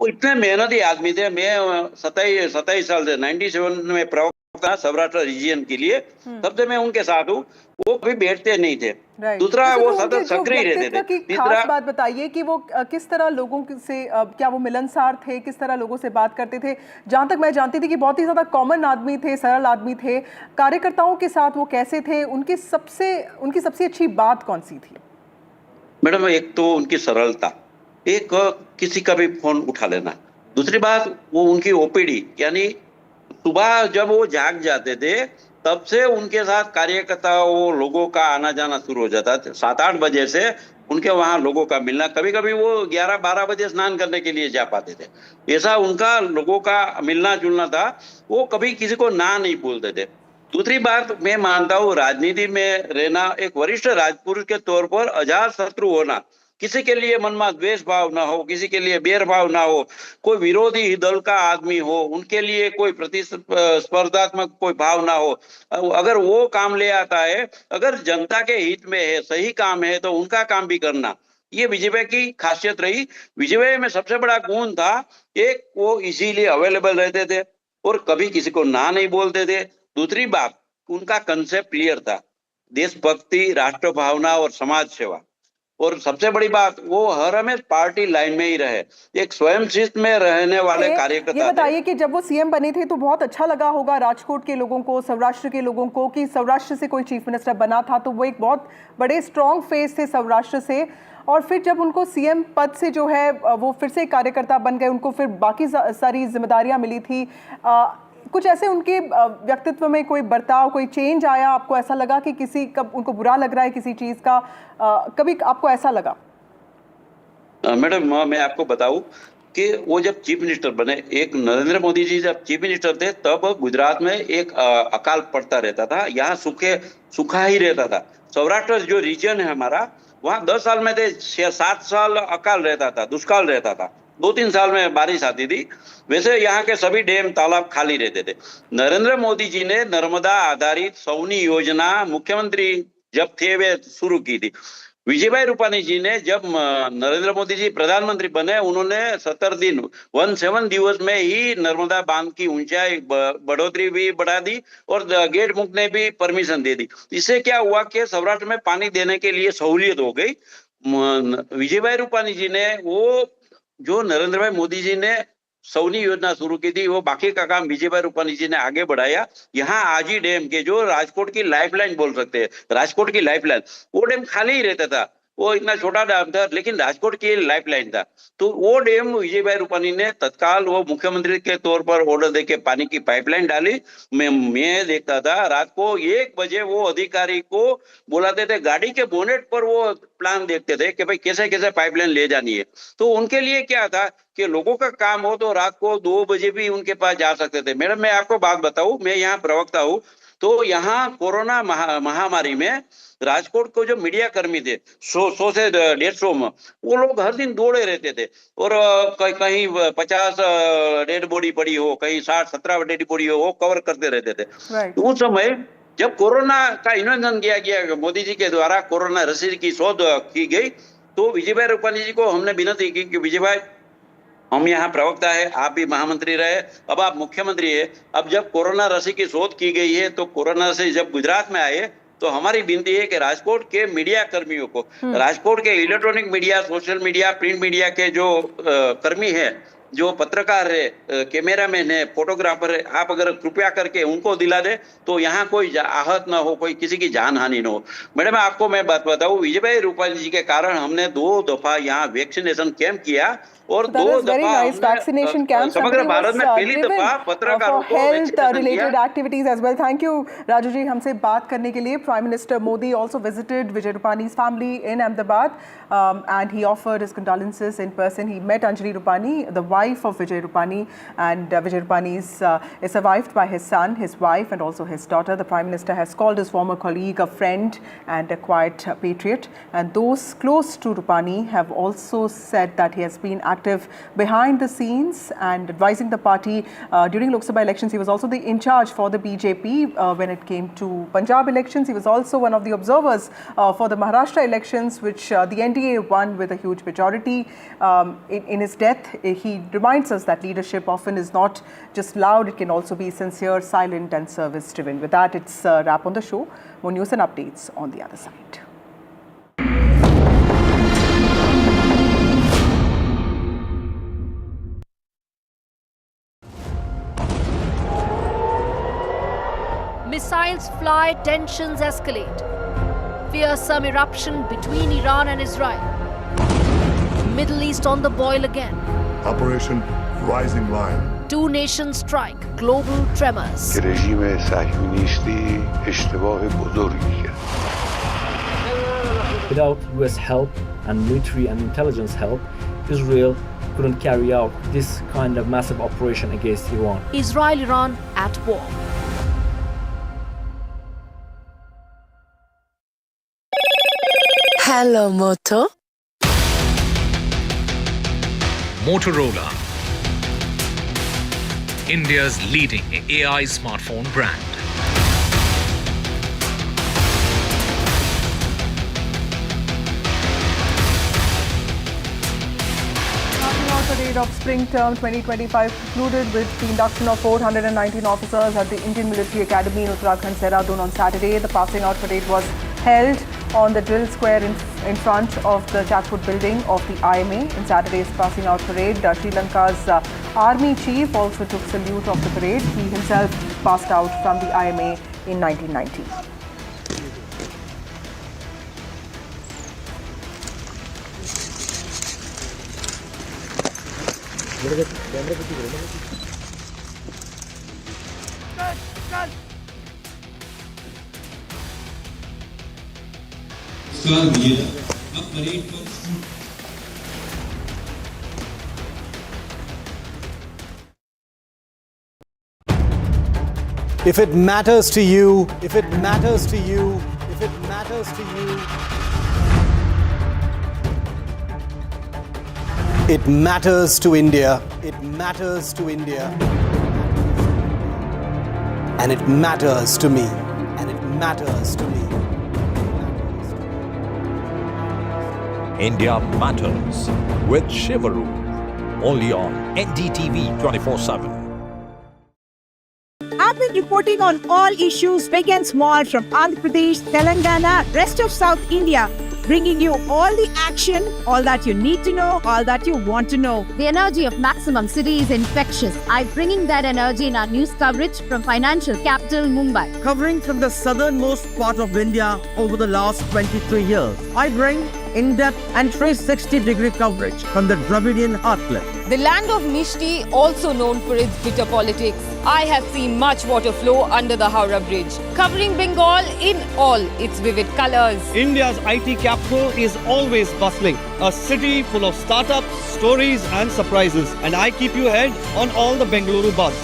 वो इतने मेहनती आदमी थे। मैं 27 साल से 97 में प्रवक्ता सौराष्ट्र रीजन के लिए, तब से मैं उनके साथ हूँ। वो कभी बैठते नहीं थे। दूसरा, वो सतत सक्रिय रहते थे। तीसरा बात बताइए कि वो किस तरह लोगों से, क्या वो मिलनसार थे, किस तरह लोगों से बात करते थे? जहां तक मैं जानती थी कि बहुत ही ज्यादा कॉमन आदमी थे, सरल आदमी थे। कार्यकर्ताओं के साथ वो कैसे थे? उनकी सबसे अच्छी बात कौन सी थी? मैडम, एक तो उनकी सरलता, एक किसी का भी फोन उठा लेना। दूसरी बात, वो उनकी ओपीडी, यानी सुबह जब वो जाग जाते थे तब से उनके साथ कार्यकर्ताओं, लोगों का आना जाना शुरू हो जाता था। 7-8 बजे से उनके वहां लोगों का मिलना, कभी कभी वो 11-12 बजे स्नान करने के लिए जा पाते थे। ऐसा उनका लोगों का मिलना जुलना था। वो कभी किसी को ना नहीं बोलते थे। दूसरी बात, मैं मानता हूँ राजनीति में रहना, एक वरिष्ठ राजपुरुष के तौर पर अजात शत्रु होना, किसी के लिए मन में द्वेष भाव ना हो, किसी के लिए बैर भाव ना हो, कोई विरोधी दल का आदमी हो उनके लिए कोई प्रतिस्पर्धात्मक कोई भाव ना हो। अगर वो काम ले आता है, अगर जनता के हित में है, सही काम है, तो उनका काम भी करना, ये विजय की खासियत रही। विजय में सबसे बड़ा गुण था, एक वो इजीली अवेलेबल रहते थे और कभी किसी को ना नहीं बोलते थे। दूसरी बात, उनका कंसेप्ट क्लियर था, देशभक्ति, राष्ट्र भावना और समाज सेवा। और सबसे बड़ी बात, वो हर हमेशा पार्टी लाइन में ही रहे, एक स्वयं शिस्त में रहने वाले कार्यकर्ता। ये बताइए कि जब वो सीएम बने थे तो बहुत अच्छा लगा होगा राजकोट के लोगों को, सौराष्ट्र के लोगों को, कि सौराष्ट्र से कोई चीफ मिनिस्टर बना था, तो वो एक बहुत बड़े स्ट्रॉन्ग फेस थे सौराष्ट्र से। और फिर जब उनको सीएम पद से जो है वो फिर से कार्यकर्ता बन गए, उनको फिर बाकी सारी जिम्मेदारियां मिली थी। कुछ ऐसे उनके व्यक्तित्व में कोई बर्ताव, कोई चेंज आया? आपको ऐसा लगा कि किसी कब उनको बुरा लग रहा है किसी चीज का? कभी आपको ऐसा लगा? मैडम, मैं आपको बताऊं कि वो जब चीफ मिनिस्टर बने, एक नरेंद्र मोदी जी जब चीफ मिनिस्टर थे तब गुजरात में एक अकाल पड़ता रहता था, यहाँ सूखा ही रहता था। सौराष्ट्र जो रीजन है हमारा, वहाँ 10 साल में थे 7 साल अकाल रहता था, दुष्काल रहता था। 2-3 साल में बारिश आती थी, वैसे यहाँ के सभी डैम तालाब खाली रहते थे। नरेंद्र मोदी जी ने नर्मदा आधारित सौनी योजना मुख्यमंत्री जब थे वे शुरू की थी। विजयभाई रूपानी जी ने जब नरेंद्र मोदी जी प्रधानमंत्री बने, उन्होंने 17 दिवस में ही नर्मदा बांध की ऊंचाई बढ़ोतरी भी बढ़ा दी और गेट मुक्त ने भी परमिशन दे दी। इससे क्या हुआ कि सौराष्ट्र में पानी देने के लिए सहूलियत हो गई। विजयभाई रूपानी जी ने वो जो नरेंद्र भाई मोदी जी ने सौनी योजना शुरू की थी, वो बाकी का काम विजयभाई रूपानी जी ने आगे बढ़ाया। यहाँ आजी डैम के जो राजकोट की लाइफलाइन बोल सकते हैं, राजकोट की लाइफलाइन, वो डैम खाली ही रहता था। वो इतना छोटा डैम था लेकिन राजकोट की लाइफलाइन था। तो वो डैम विजयभाई रूपानी ने तत्काल वो मुख्यमंत्री के तौर पर ऑर्डर देके पानी की पाइपलाइन डाली। मैं देखता था रात को 1 बजे वो अधिकारी को बुलाते थे, गाड़ी के बोनेट पर वो प्लान देखते थे कि भाई कैसे कैसे पाइपलाइन ले जानी है। तो उनके लिए क्या था कि लोगों का काम हो तो रात को 2 बजे भी उनके पास जा सकते थे। मैडम, मैं आपको बात बताऊं, मैं यहाँ प्रवक्ता हूँ, तो यहाँ कोरोना महामारी में राजकोट को जो मीडिया कर्मी थे 100 से 150 में, वो लोग हर दिन दौड़े रहते थे और कहीं 50 डेड बॉडी पड़ी हो, कहीं 60-70 डेड बॉडी हो, वो कवर करते रहते थे। उस समय जब कोरोना का इन्वेंशन किया गया मोदी जी के द्वारा, कोरोना रसीद की शोध की गई, तो विजयभाई रूपानी जी को हमने विनती की कि विजय भाई, हम यहाँ प्रवक्ता है, आप भी महामंत्री रहे, अब आप मुख्यमंत्री है, अब जब कोरोना रसी की शोध की गई है, तो कोरोना रसी जब गुजरात में आए तो हमारी विनती है कि राजकोट के मीडिया कर्मियों को, राजकोट के electronic media, social media, print media के जो कर्मी है, जो पत्रकार है, कैमरामैन है, फोटोग्राफर है, आप अगर कृपया करके उनको दिला दे तो यहाँ कोई आहत ना हो, कोई किसी की जान हानि ना हो। मैडम, आपको मैं बात बताऊं, विजयभाई रूपानी जी के कारण हमने 2 दफा यहाँ वैक्सीनेशन कैंप किया और 2 दफा समग्र भारत में पहली दफा पत्रकारों को health related activities as well. Thank you Raju ji हमसे बात करने के लिए। Prime minister Modi also visited Vijay Rupani's family in Ahmedabad and he offered his condolences in person. He met Anjali Rupani, the wife of Vijay Rupani, and Vijay Rupani is survived by his son, his wife and also his daughter. The Prime Minister has called his former colleague a friend and a quiet patriot, and those close to Rupani have also said that he has been active behind the scenes and advising the party during Lok Sabha elections. He was also the in charge for the BJP when it came to Punjab elections. He was also one of the observers for the Maharashtra elections, which the NDA won with a huge majority. In his death, he reminds us that leadership often is not just loud, it can also be sincere, silent and service driven. With that, it's a wrap on the show. More news and updates on the other side. Missiles fly, tensions escalate. Fearsome eruption between Iran and Israel. Middle East on the boil again. Operation Rising Lion. 2 nations strike, global tremors. رژیم صهیونیستی اشتباه بزرگی کرد. Without US help and military and intelligence help, Israel couldn't carry out this kind of massive operation against Iran. Israel-Iran at war. Hello, Moto. Motorola, India's leading AI smartphone brand. Parade of spring term 2025 concluded with the induction of 419 officers at the Indian Military Academy in Uttarakhand, Dehradun on Saturday. The passing out parade was held on the drill square in front of the Chatwood building of the IMA. In Saturday's passing out parade, Sri Lanka's army chief also took salute of the parade. He himself passed out from the IMA in 1990. If it matters to you, if it matters to you, if it matters to you, It matters to India. It matters to India. And it matters to me. And it matters to me. India Matters with Shivaru. Only on NDTV 24/7. I've been reporting on all issues big and small from Andhra Pradesh, Telangana, rest of South India, bringing you all the action, all that you need to know, all that you want to know. The energy of Maximum City is infectious. I'm bringing that energy in our news coverage from financial capital Mumbai. Covering from the southernmost part of India over the last 23 years, I bring in-depth and 360-degree coverage from the Dravidian heartland. The land of Mishti, also known for its bitter politics. I have seen much water flow under the Howrah Bridge, covering Bengal in all its vivid colors. India's IT capital is always bustling, a city full of startups, stories and surprises. And I keep you ahead on all the Bengaluru buzz.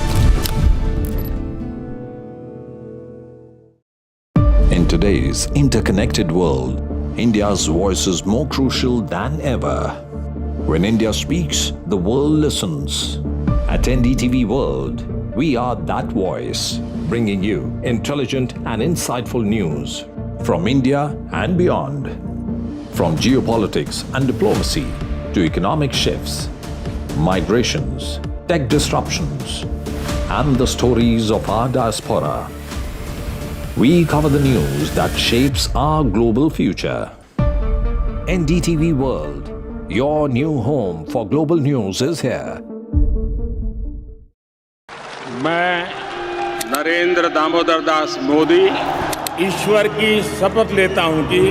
In today's interconnected world, India's voice is more crucial than ever. When India speaks, the world listens. At NDTV World, we are that voice, bringing you intelligent and insightful news from India and beyond. From geopolitics and diplomacy to economic shifts, migrations, tech disruptions, and the stories of our diaspora. We cover the news that shapes our global future. NDTV World, your new home for global news is here. मैं नरेंद्र दामोदर दास मोदी ईश्वर की शपथ लेता हूं कि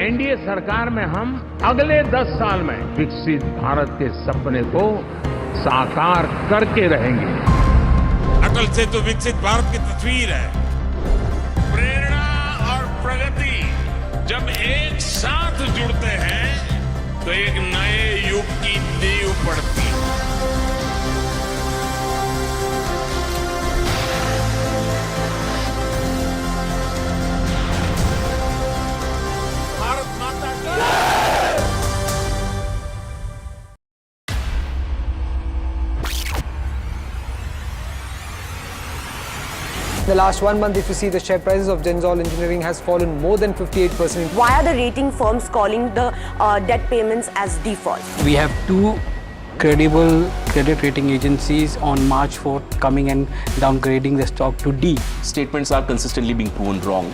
NDA सरकार में हम अगले 10 साल में विकसित भारत के सपने को साकार करके रहेंगे। अटल से तो विकसित भारत की तस्वीर है। प्रेरणा और प्रगति जब एक साथ जुड़ते हैं तो एक नए युग की नींव पड़ती है। भारत माता की In the last 1 month, if you see, the share prices of Genzol Engineering has fallen more than 58%. Why are the rating firms calling the debt payments as default? We have two credible credit rating agencies on March 4th coming and downgrading the stock to D. Statements are consistently being proven wrong,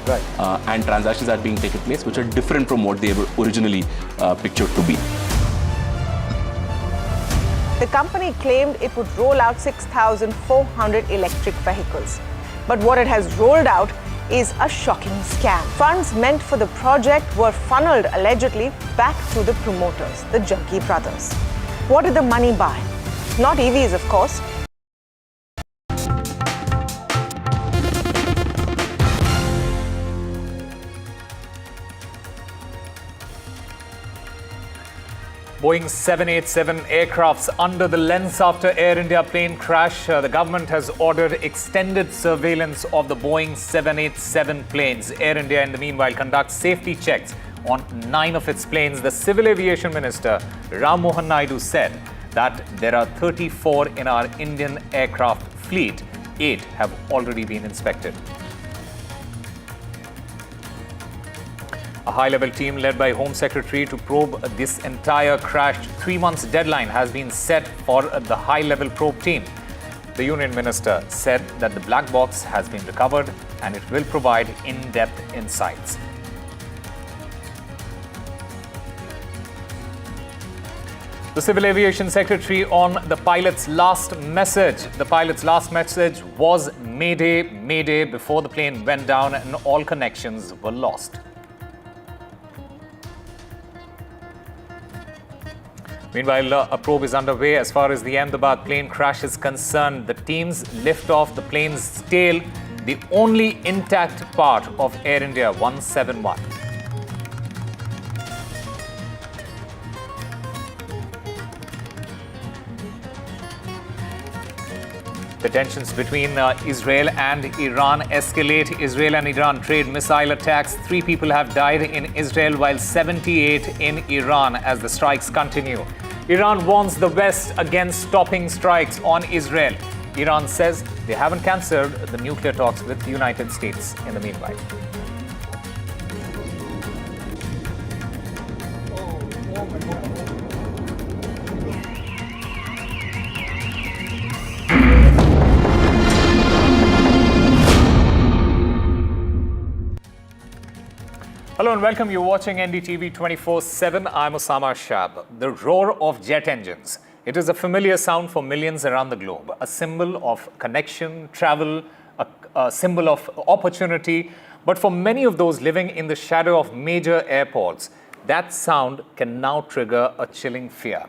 and transactions are being taken place which are different from what they were originally pictured to be. The company claimed it would roll out 6,400 electric vehicles. But what it has rolled out is a shocking scam. Funds meant for the project were funneled allegedly back to the promoters, the Jaggi brothers. What did the money buy? Not EVs, of course. Boeing 787 aircrafts under the lens after Air India plane crash. The government has ordered extended surveillance of the Boeing 787 planes. Air India, in the meanwhile, conducts safety checks on 9 of its planes. The Civil Aviation Minister, Ram Mohan Naidu, said that there are 34 in our Indian aircraft fleet. 8 have already been inspected. A high-level team led by Home Secretary to probe this entire crash. 3 months deadline has been set for the high-level probe team. The Union Minister said that the black box has been recovered and it will provide in-depth insights. The Civil Aviation Secretary on the pilot's last message. The pilot's last message was Mayday, Mayday before the plane went down and all connections were lost. Meanwhile, a probe is underway as far as the Ahmedabad plane crash is concerned. The teams lift off the plane's tail, the only intact part of Air India 171. The tensions between Israel and Iran escalate. Israel and Iran trade missile attacks. 3 people have died in Israel while 78 in Iran as the strikes continue. Iran warns the West against stopping strikes on Israel. Iran says they haven't cancelled the nuclear talks with the United States in the meanwhile. Hello and welcome. You're watching NDTV 24/7. I'm Osama Shab. The roar of jet engines. It is a familiar sound for millions around the globe, a symbol of connection, travel, a symbol of opportunity. But for many of those living in the shadow of major airports, that sound can now trigger a chilling fear.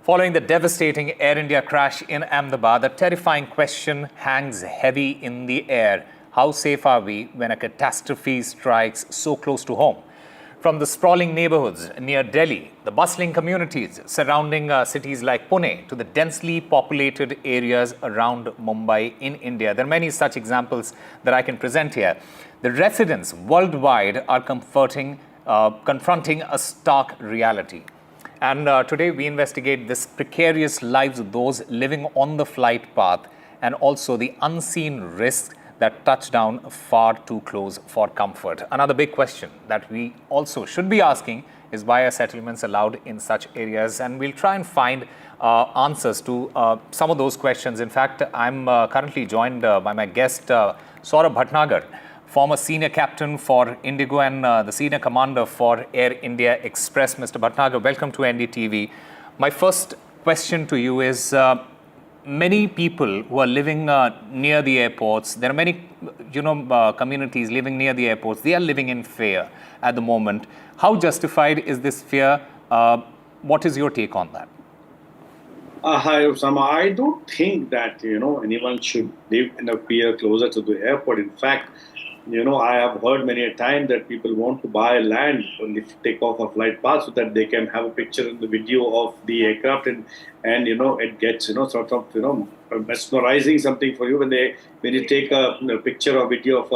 Following the devastating Air India crash in Ahmedabad, a terrifying question hangs heavy in the air. How safe are we when a catastrophe strikes so close to home? From the sprawling neighborhoods near Delhi, the bustling communities surrounding cities like Pune, to the densely populated areas around Mumbai in India. There are many such examples that I can present here. The residents worldwide are confronting a stark reality. And today we investigate this precarious lives of those living on the flight path and also the unseen risks that touch down far too close for comfort. Another big question that we also should be asking is why are settlements allowed in such areas? And we'll try and find answers to some of those questions. In fact, I'm currently joined by my guest, Saurabh Bhatnagar, former senior captain for Indigo and the senior commander for Air India Express. Mr. Bhatnagar, welcome to NDTV. My first question to you is, many people who are living near the airports, there are many, communities living near the airports, they are living in fear at the moment. How justified is this fear? What is your take on that? Hi, Osama. I don't think that, anyone should live in a fear closer to the airport. In fact, I have heard many a time that people want to buy land when they take off a flight path so that they can have a picture in the video of the aircraft and it gets, sort of, mesmerizing something for you when you take a picture or video of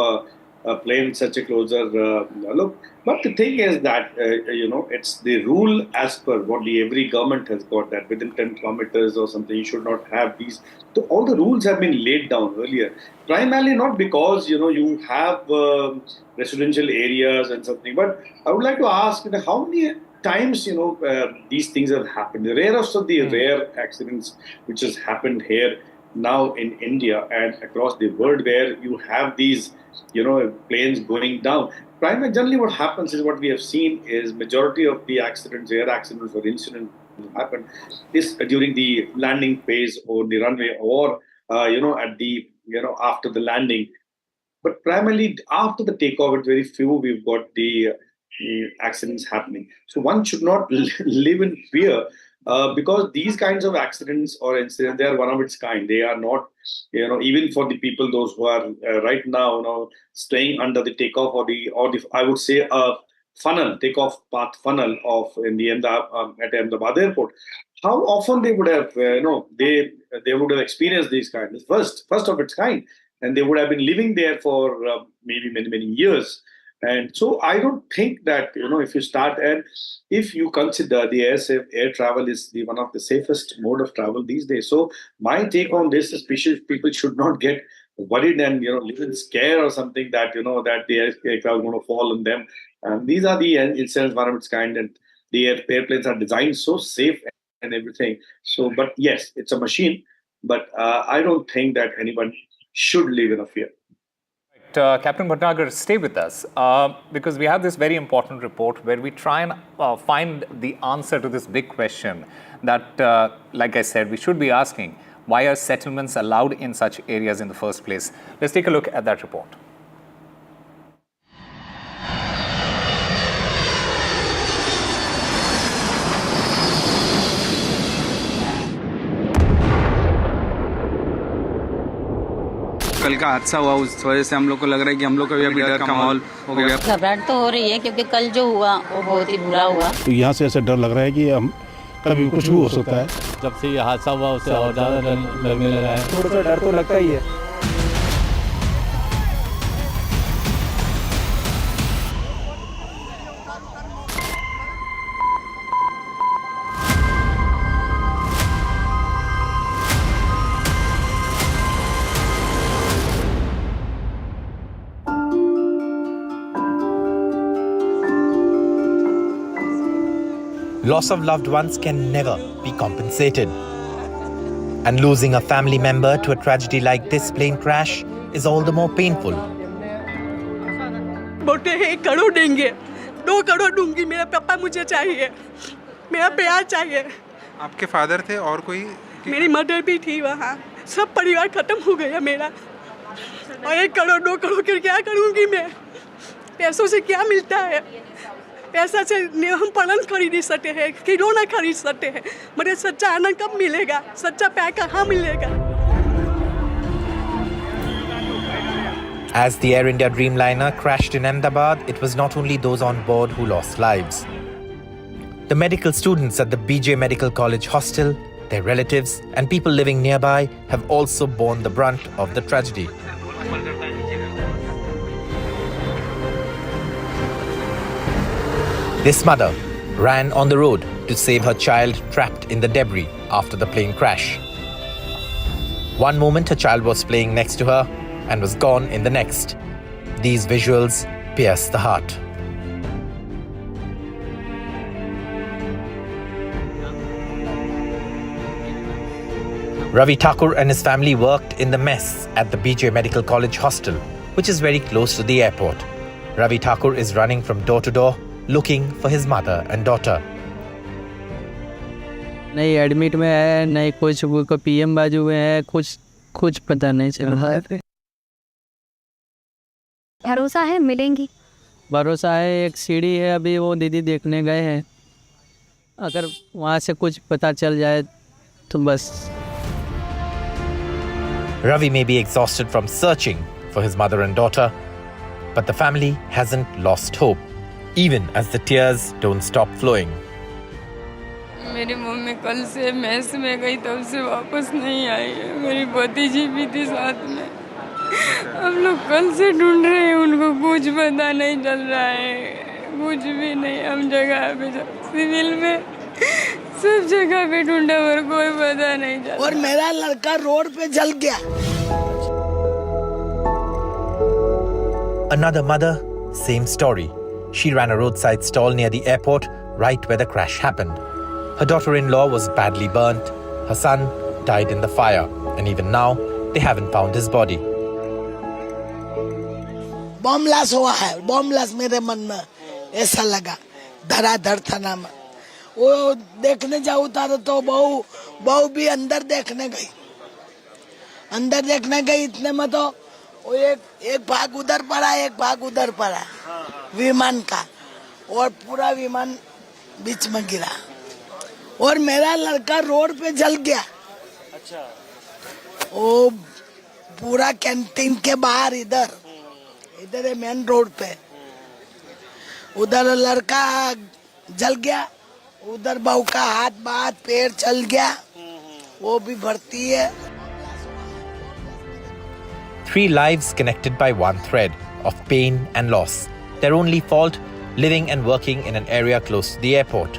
a plane in such a closer look. But the thing is that, it's the rule as per what every government has got, that within 10 kilometers or something, you should not have these. So all the rules have been laid down earlier. Primarily not because, you have residential areas and something. But I would like to ask, how many times, these things have happened? The rarest of the rare accidents which has happened here now in India and across the world, where you have these, planes going down. Generally what happens is, what we have seen is majority of the accidents, air accidents or incidents happen is during the landing phase or the runway or, at the, after the landing. But primarily after the takeoff, it's very few we've got the accidents happening. So one should not live in fear because these kinds of accidents or incidents, they are one of its kind. They are not, even for the people, those who are right now, staying under the takeoff or the I would say funnel, takeoff path funnel of at Ahmedabad airport. How often they would have, they would have experienced these kinds, first of its kind, and they would have been living there for maybe many years. And so I don't think that, if you start, and if you consider the air travel is one of the safest mode of travel these days. So my take on this is people should not get worried and, live in scare or something that, that the aircraft is going to fall on them. And these are the incidents, one of its kind, and the airplanes are designed so safe and everything. So, but yes, it's a machine, but I don't think that anyone should live in a fear. Captain Bhatnagar, stay with us because we have this very important report where we try and find the answer to this big question that, like I said, we should be asking, why are settlements allowed in such areas in the first place? Let's take a look at that report. कल का हादसा हुआ, उस वजह से हम लोग को लग रहा है कि हम लोग को भी अभी डर का माहौल हो गया। घबराहट तो हो रही है क्योंकि कल जो हुआ वो बहुत ही बुरा हुआ। तो यहाँ से ऐसा डर लग रहा है कि हम कभी कुछ भी हो सकता है। जब से ये हादसा हुआ उससे और ज़्यादा डर लगने लगा है। थोड़ा सा डर तो लगता ही है। Loss of loved ones can never be compensated. And losing a family member to a tragedy like this plane crash is all the more painful. बोलते हैं 1 करोड़ देंगे, 2 करोड़ दूंगी, मेरा पापा मुझे चाहिए, मेरा प्यार चाहिए। आपके फादर थे और कोई? मेरी मदर भी थी वहाँ, सब परिवार खत्म हो गया मेरा। और 1 करोड़ 2 करोड़ के क्या करूँगी मैं? पैसों से क्या मिलता है? पैसा से हम पलंग खरीद सकते हैं, खिलौना खरीद सकते हैं, मुझे सच्चा आनंद कब मिलेगा? सच्चा प्यार कहाँ मिलेगा? As the Air India Dreamliner crashed in Ahmedabad, it was not only those on board who lost lives. The medical students at the BJ Medical College hostel, their relatives, and people living nearby have also borne the brunt of the tragedy. This mother ran on the road to save her child trapped in the debris after the plane crash. One moment her child was playing next to her and was gone in the next. These visuals pierce the heart. Ravi Thakur and his family worked in the mess at the BJ Medical College hostel, which is very close to the airport. Ravi Thakur is running from door to door, looking for his mother and daughter. नहीं admit में है, नहीं कुछ को PM बाजू में है, कुछ पता नहीं चल रहा है। भरोसा है मिलेंगी? भरोसा है, एक सीढ़ी है, अभी वो दीदी देखने गए हैं, अगर वहाँ से कुछ पता चल जाए तो बस। Ravi may be exhausted from searching for his mother and daughter, but the family hasn't lost hope, even as the tears don't stop flowing. मेरी मम्मी कल से मैस में गई, तब से वापस नहीं आई है। मेरी भतीजी भी थी साथ में। हम लोग कल से ढूंढ रहे हैं उनको, कुछ पता नहीं चल रहा है, कुछ भी नहीं। हम जगह पे सिविल में सब जगह पे ढूंढा पर कोई पता नहीं चला। और मेरा लड़का रोड पे जल गया। Another mother, same story. She ran a roadside stall near the airport, right where the crash happened. Her daughter-in-law was badly burnt. Her son died in the fire, and even now, they haven't found his body. Bomb blast हुआ है, bomb blast मेरे मन में ऐसा लगा, धड़ाधड़ थाना में। वो देखने जाऊँ था तो बहू भी अंदर देखने गई, इतने में तो वो एक भाग उधर पड़ा, एक भाग उधर पड़ा विमान का, और पूरा विमान बीच में गिरा और मेरा लड़का रोड पे जल गया। अच्छा। वो पूरा कैंटीन के बाहर इधर है मेन रोड पे, उधर लड़का जल गया, उधर बहू का हाथ पैर चल गया, वो भी भर्ती है। 3 lives connected by one thread of pain and loss. Their only fault, living and working in an area close to the airport.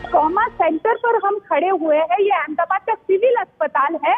Trauma centre पर हम खड़े हुए हैं। ये अहमदाबाद का सिविल अस्पताल है।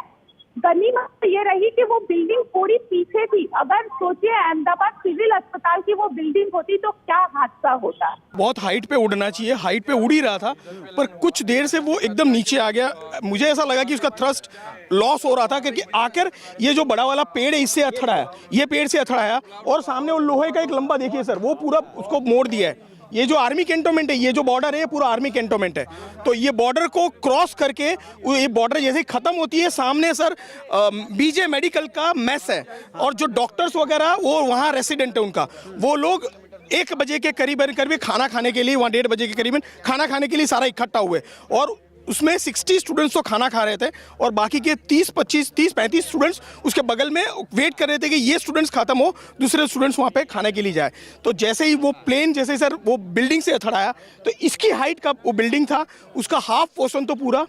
गनीमत ये रही कि वो बिल्डिंग थोड़ी पीछे थी। अगर सोचिए अहमदाबाद सिविल अस्पताल की वो बिल्डिंग होती तो क्या हादसा होता। बहुत हाइट पे उड़ना चाहिए, हाइट पे उड़ ही रहा था, पर कुछ देर से वो एकदम नीचे आ गया। मुझे ऐसा लगा कि उसका थ्रस्ट लॉस हो रहा था, क्योंकि आकर ये जो बड़ा वाला पेड़ है इससे अथड़ाया, ये पेड़ से अथड़ाया, और सामने वो लोहे का एक लंबा देखिए सर, वो पूरा उसको मोड़ दिया है। ये जो आर्मी कैंटोनमेंट है, ये जो बॉर्डर है, ये पूरा आर्मी कैंटोनमेंट है। तो ये बॉर्डर को क्रॉस करके, ये बॉर्डर जैसे ही खत्म होती है, सामने सर बीजे मेडिकल का मेस है, और जो डॉक्टर्स वगैरह वो वहाँ रेसिडेंट है उनका, वो लोग 1 बजे के करीब खाना खाने के लिए, वहाँ 1:30 बजे के करीबन खाना खाने के लिए सारा इकट्ठा हुए, और उसमें 60 स्टूडेंट्स तो खाना खा रहे थे और बाकी के 30-35 स्टूडेंट्स उसके बगल में वेट कर रहे थे कि ये स्टूडेंट्स खत्म हो, दूसरे स्टूडेंट्स वहाँ पे खाने के लिए जाए। तो जैसे ही वो प्लेन जैसे सर वो बिल्डिंग से अथड़ाया तो इसकी हाइट का वो बिल्डिंग था, उसका हाफ पोर्शन तो पूरा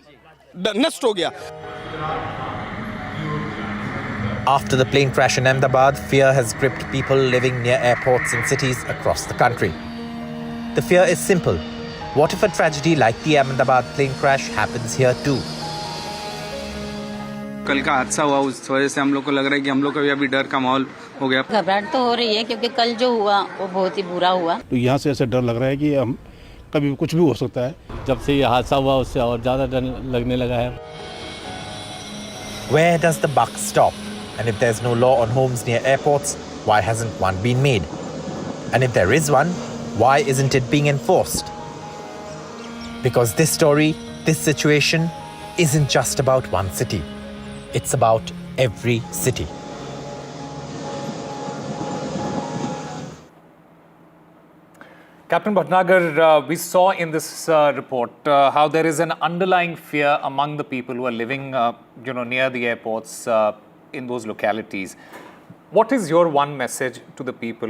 नष्ट हो गया। After the plane crash in Ahmedabad, fear has gripped people living near airports in cities across the country. The fear is simple. What if a tragedy like the Ahmedabad plane crash happens here too? कल का हादसा हुआ, उस वजह से हम लोग को लग रहा है कि हम लोग को भी अभी डर का माहौल हो गया। घबराहट तो हो रही है क्योंकि कल जो हुआ वो बहुत ही बुरा हुआ। तो यहाँ से ऐसे डर लग रहा है कि हम कभी कुछ भी हो सकता है। जब से ये हादसा हुआ उससे और ज़्यादा डर लगने लगा है। Where does the buck stop? And if there's no law on homes near airports, why hasn't one been made? And if there is one, why isn't it being enforced? Because this story, this situation, isn't just about one city. It's about every city. Captain Bhatnagar, we saw in this report how there is an underlying fear among the people who are living, near the airports in those localities. What is your one message to the people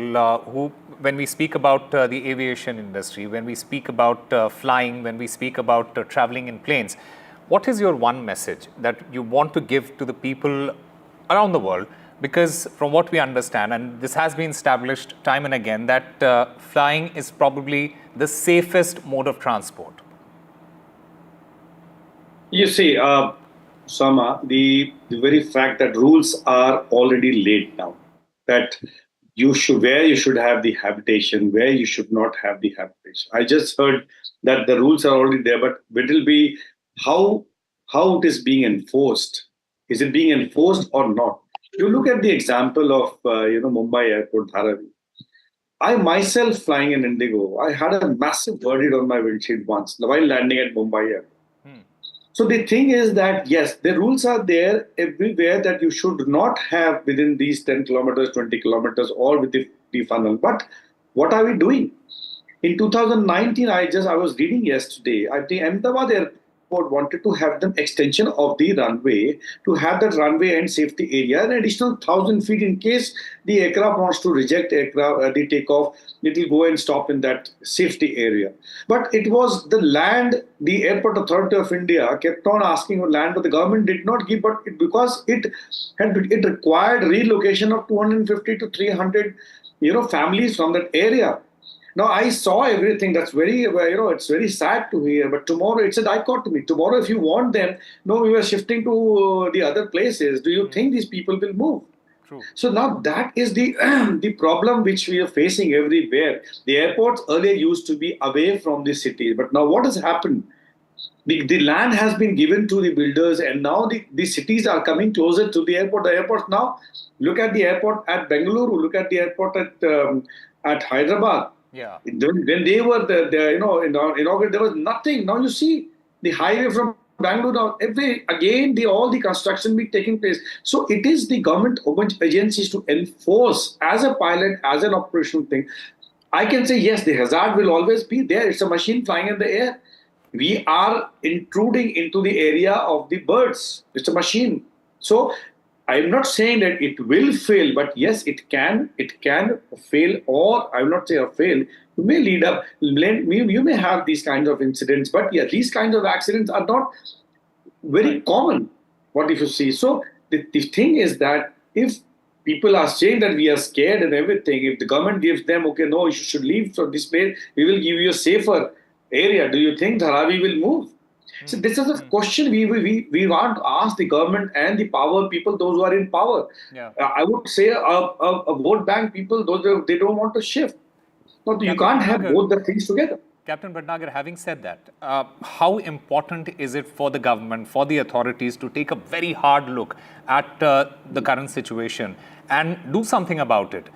who, when we speak about the aviation industry, when we speak about flying, when we speak about traveling in planes, what is your one message that you want to give to the people around the world? Because from what we understand, and this has been established time and again, that flying is probably the safest mode of transport. You see, Sama, the very fact that rules are already laid down, that where you should have the habitation, where you should not have the habitation. I just heard that the rules are already there, but it will be how it is being enforced. Is it being enforced or not? You look at the example of Mumbai Airport, Dharavi. I myself flying in Indigo, I had a massive verdict on my windshield once while landing at Mumbai Airport. So the thing is that, yes, the rules are there everywhere that you should not have within these 10 kilometers, 20 kilometers, all with the funnel. But what are we doing? In 2019, I was reading yesterday, I think Ahmedabad Airport wanted to have the extension of the runway, to have that runway and safety area, an additional 1,000 feet in case the aircraft wants to reject the takeoff, it will go and stop in that safety area. But it was the Airport Authority of India kept on asking for land, but the government did not give, because it required relocation of 250 to 300 families from that area. Now, I saw everything. That's very, it's very sad to hear. But tomorrow, it's a dichotomy. Tomorrow, if you want them, no, we were shifting to the other places. Do you think these people will move? True. So now that is the problem which we are facing everywhere. The airports earlier used to be away from the city. But now what has happened? The land has been given to the builders, and now the cities are coming closer to the airport. The airport now, look at the airport at Bengaluru, look at the airport at Hyderabad. Yeah. When they were inaugurated, there was nothing. Now you see the highway from Bangalore. Now all the construction be taking place. So it is the government agencies to enforce as a pilot, as an operational thing. I can say yes, the hazard will always be there. It's a machine flying in the air. We are intruding into the area of the birds. It's a machine. So I'm not saying that it will fail, but yes, it can fail, or I will not say a fail. You may you may have these kinds of incidents, but yeah, these kinds of accidents are not very common. What if you see? So the thing is that if people are saying that we are scared and everything, if the government gives them, okay, no, you should leave from this place, we will give you a safer area. Do you think Dharavi will move? So this is a question we want to ask the government and the power people, those who are in power. Yeah. I would say a vote bank people, those they don't want to shift. No, you can't have both the things together. Captain Bhatnagar, having said that, how important is it for the government, for the authorities to take a very hard look at the current situation and do something about it?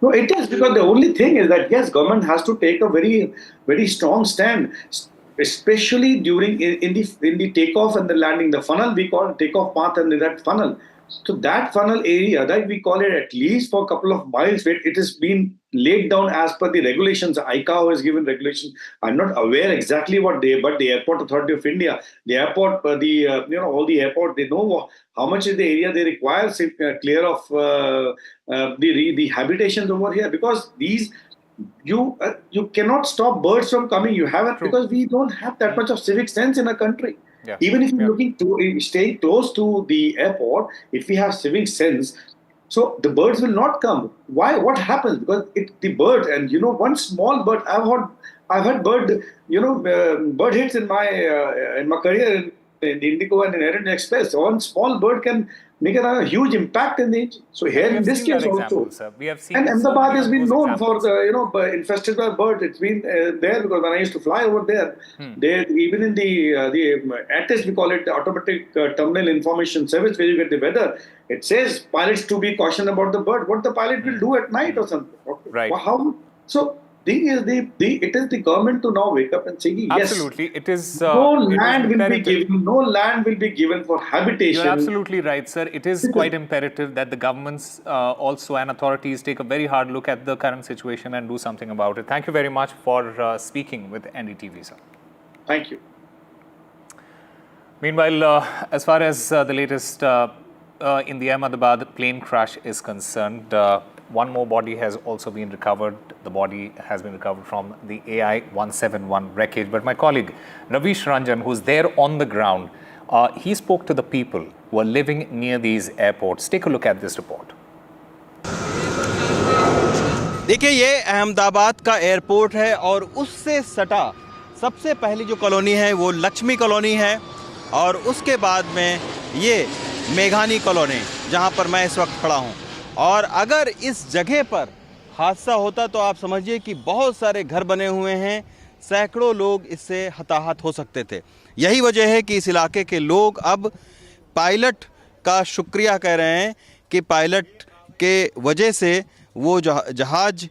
No, it is, because the only thing is that, yes, government has to take a very, very strong stand. especially during in the takeoff and the landing, the funnel we call takeoff path and that funnel. So that funnel area, that we call it at least for a couple of miles, where it has been laid down as per the regulations. ICAO has given regulations. I'm not aware exactly but the Airport Authority of India, the airport, all the airport, they know how much is the area they require clear of the habitations over here, because these. You cannot stop birds from coming. You have it because we don't have that much of civic sense in a country. Yeah. Even if you're looking to staying close to the airport, if we have civic sense, so the birds will not come. Why? What happens? Because the bird, and one small bird. I've had bird hits in my career in Indigo and in Air India Express. One small bird can make a huge impact in the engine. So here in this case also, we have seen, and Ahmedabad has been known for the infested by birds. It's been there because when I used to fly over there, even in the ATIS, we call it the Automatic Terminal Information Service, where you get the weather. It says pilots to be cautioned about the bird. What the pilot will do at night or something. Right. How? So thing is, it is the government to now wake up and say, yes, absolutely, it is. No land will be given. No land will be given for habitation. You're absolutely right, sir. It is quite imperative that the governments also and authorities take a very hard look at the current situation and do something about it. Thank you very much for speaking with NDTV, sir. Thank you. Meanwhile, as far as the latest in the Ahmedabad plane crash is concerned, one more body has also been recovered. The body has been recovered from the AI-171 wreckage. But my colleague, Ravish Ranjan, who's there on the ground, he spoke to the people who are living near these airports. Take a look at this report. देखिए, ये अहमदाबाद का airport है और उससे सटा सबसे पहली जो कॉलोनी है वो लक्ष्मी कॉलोनी है, और उसके बाद में ये मेघानी कॉलोनी, जहाँ पर मैं इस वक्त खड़ा हूँ। और अगर इस जगह पर हादसा होता तो आप समझिए कि बहुत सारे घर बने हुए हैं, सैकड़ों लोग इससे हताहत हो सकते थे। यही वजह है कि इस इलाके के लोग अब पायलट का शुक्रिया कह रहे हैं कि पायलट के वजह से वो जहाज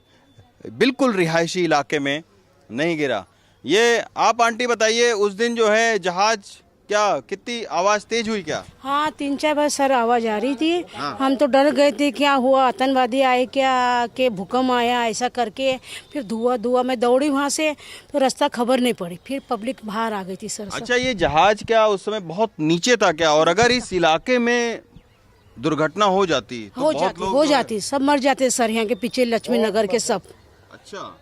बिल्कुल रिहायशी इलाके में नहीं गिरा। ये आप आंटी बताइए, उस दिन जो है जहाज क्या कितनी आवाज़ तेज हुई क्या? हाँ, 3-4 बार सर आवाज़ आ रही थी। हम तो डर गए थे, क्या हुआ, आतंकवादी आए क्या, कि भूकंप आया ऐसा करके। फिर धुआं मैं दौड़ी वहाँ से, तो रास्ता खबर नहीं पड़ी, फिर पब्लिक बाहर आ गई थी सर। अच्छा, ये जहाज क्या उस समय बहुत नीचे था क्या? और अगर इस इलाके में दुर्घटना हो जाती तो हो जाती, सब मर जाते सर, यहाँ के पीछे लक्ष्मी नगर के सब। अच्छा,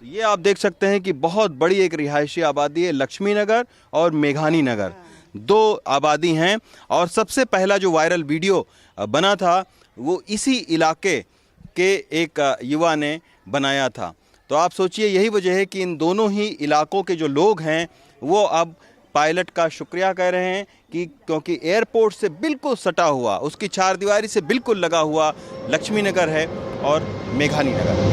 ये आप देख सकते हैं कि बहुत बड़ी एक रिहायशी आबादी है, लक्ष्मी नगर और मेघानी नगर, दो आबादी हैं। और सबसे पहला जो वायरल वीडियो बना था वो इसी इलाके के एक युवा ने बनाया था। तो आप सोचिए, यही वजह है कि इन दोनों ही इलाकों के जो लोग हैं वो अब पायलट का शुक्रिया कह रहे हैं कि क्योंकि एयरपोर्ट से बिल्कुल सटा हुआ, उसकी चारदीवारी से बिल्कुल लगा हुआ लक्ष्मी नगर है और मेघानी नगर।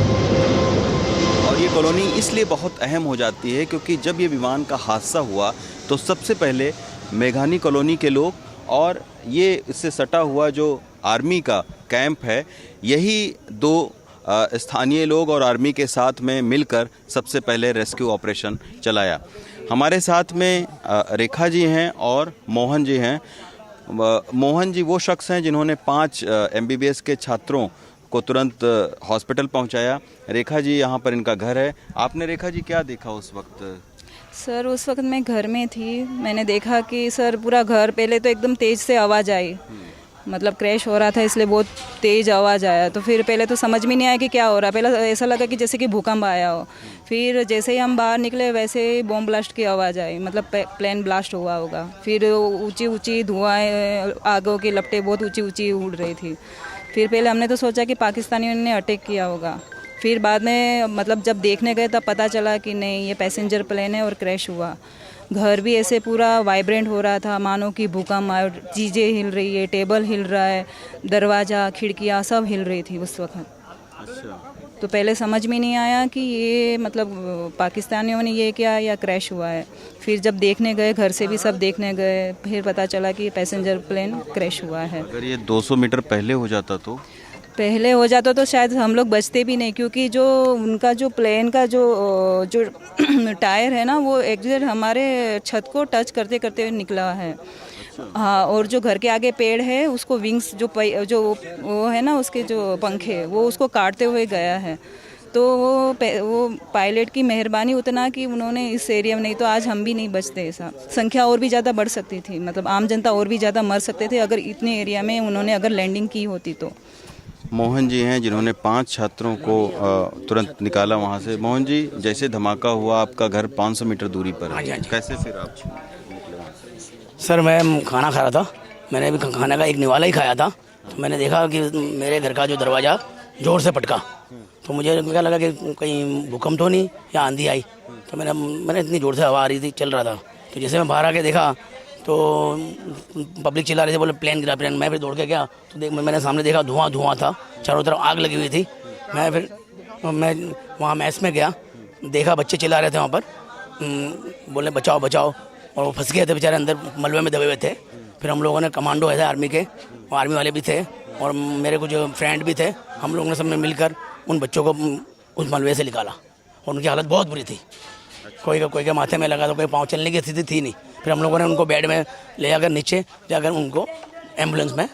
और ये कॉलोनी इसलिए बहुत अहम हो जाती है क्योंकि जब ये विमान का हादसा हुआ तो सबसे पहले मेघानी कॉलोनी के लोग और ये इससे सटा हुआ जो आर्मी का कैंप है, यही दो स्थानीय लोग और आर्मी के साथ में मिलकर सबसे पहले रेस्क्यू ऑपरेशन चलाया। हमारे साथ में रेखा जी हैं और मोहन जी हैं। मोहन जी वो शख्स हैं जिन्होंने 5 MBBS के छात्रों को तुरंत हॉस्पिटल पहुंचाया। रेखा जी यहाँ पर इनका घर है। आपने रेखा जी क्या देखा उस वक्त? सर, उस वक्त मैं घर में थी, मैंने देखा कि सर पूरा घर, पहले तो एकदम तेज़ से आवाज़ आई, मतलब क्रैश हो रहा था इसलिए बहुत तेज़ आवाज़ आया। तो फिर पहले तो समझ में नहीं आया कि क्या हो रहा है, पहले ऐसा लगा कि जैसे कि भूकंप आया हो। फिर जैसे ही हम बाहर निकले वैसे ही बॉम्ब ब्लास्ट की आवाज़ आई, मतलब प्लेन ब्लास्ट हुआ होगा। फिर ऊंची ऊंची धुआं, आगों की लपटें बहुत ऊंची ऊंची उड़ रही थी। फिर पहले हमने तो सोचा कि पाकिस्तानियों ने अटैक किया होगा, फिर बाद में मतलब जब देखने गए तब पता चला कि नहीं, ये पैसेंजर प्लेन है और क्रैश हुआ। घर भी ऐसे पूरा वाइब्रेंट हो रहा था, मानो कि भूकंप आया, चीज़ें हिल रही है, टेबल हिल रहा है, दरवाज़ा खिड़कियाँ सब हिल रही थी उस वक्त। अच्छा। तो पहले समझ में नहीं आया कि ये मतलब पाकिस्तानियों ने ये किया या क्रैश हुआ है। फिर जब देखने गए, घर से भी सब देखने गए, फिर पता चला कि पैसेंजर प्लेन क्रैश हुआ है। अगर ये 200 मीटर पहले हो जाता तो पहले हो जाता तो शायद हम लोग बचते भी नहीं, क्योंकि जो उनका जो प्लेन का जो टायर है ना, वो एग्जैक्ट हमारे छत को टच करते करते हुए निकला है। हाँ, और जो घर के आगे पेड़ है उसको विंग्स जो वो है ना, उसके जो पंखे वो उसको काटते हुए गया है। तो वो पायलट की मेहरबानी उतना कि उन्होंने इस एरिया में, नहीं तो आज हम भी नहीं बचते। ऐसा संख्या और भी ज़्यादा बढ़ सकती थी, मतलब आम जनता और भी ज़्यादा मर सकते थे अगर इतने एरिया में उन्होंने अगर लैंडिंग की होती तो। मोहन जी हैं जिन्होंने 5 छात्रों को तुरंत निकाला वहाँ से। मोहन जी, जैसे धमाका हुआ आपका घर 500 मीटर दूरी पर है, कैसे फिर आप निकले वहाँ से? सर मैं खाना खा रहा था, मैंने भी खाने का एक निवाला ही खाया था, तो मैंने देखा कि मेरे घर का जो दरवाज़ा ज़ोर से पटका, तो मुझे क्या लगा कि कहीं भूकंप तो नहीं या आंधी आई, तो मैंने इतनी ज़ोर से हवा आ रही थी, चल रहा था, तो जैसे मैं बाहर आके देखा तो पब्लिक चिल्ला रही थी, बोले प्लेन गिरा प्लेन। मैं फिर दौड़ के गया तो मैंने सामने देखा धुआं था, चारों तरफ आग लगी हुई थी। मैं वहाँ मैस में गया, देखा बच्चे चिल्ला रहे थे वहाँ पर, बोले बचाओ बचाओ, और वो फंस गए थे बेचारे अंदर, मलबे में दबे हुए थे। फिर हम लोगों ने, कमांडो है आर्मी के, आर्मी वाले भी थे और मेरे कुछ फ्रेंड भी थे, हम लोगों ने सब ने मिलकर उन बच्चों को उस मलबे से निकाला और उनकी हालत बहुत बुरी थी। कोई के माथे में लगा तो कोई पाँव चलने की स्थिति थी नहीं। फिर हम लोगों ने उनको बेड में ले जाकर नीचे जाकर उनको एम्बुलेंस में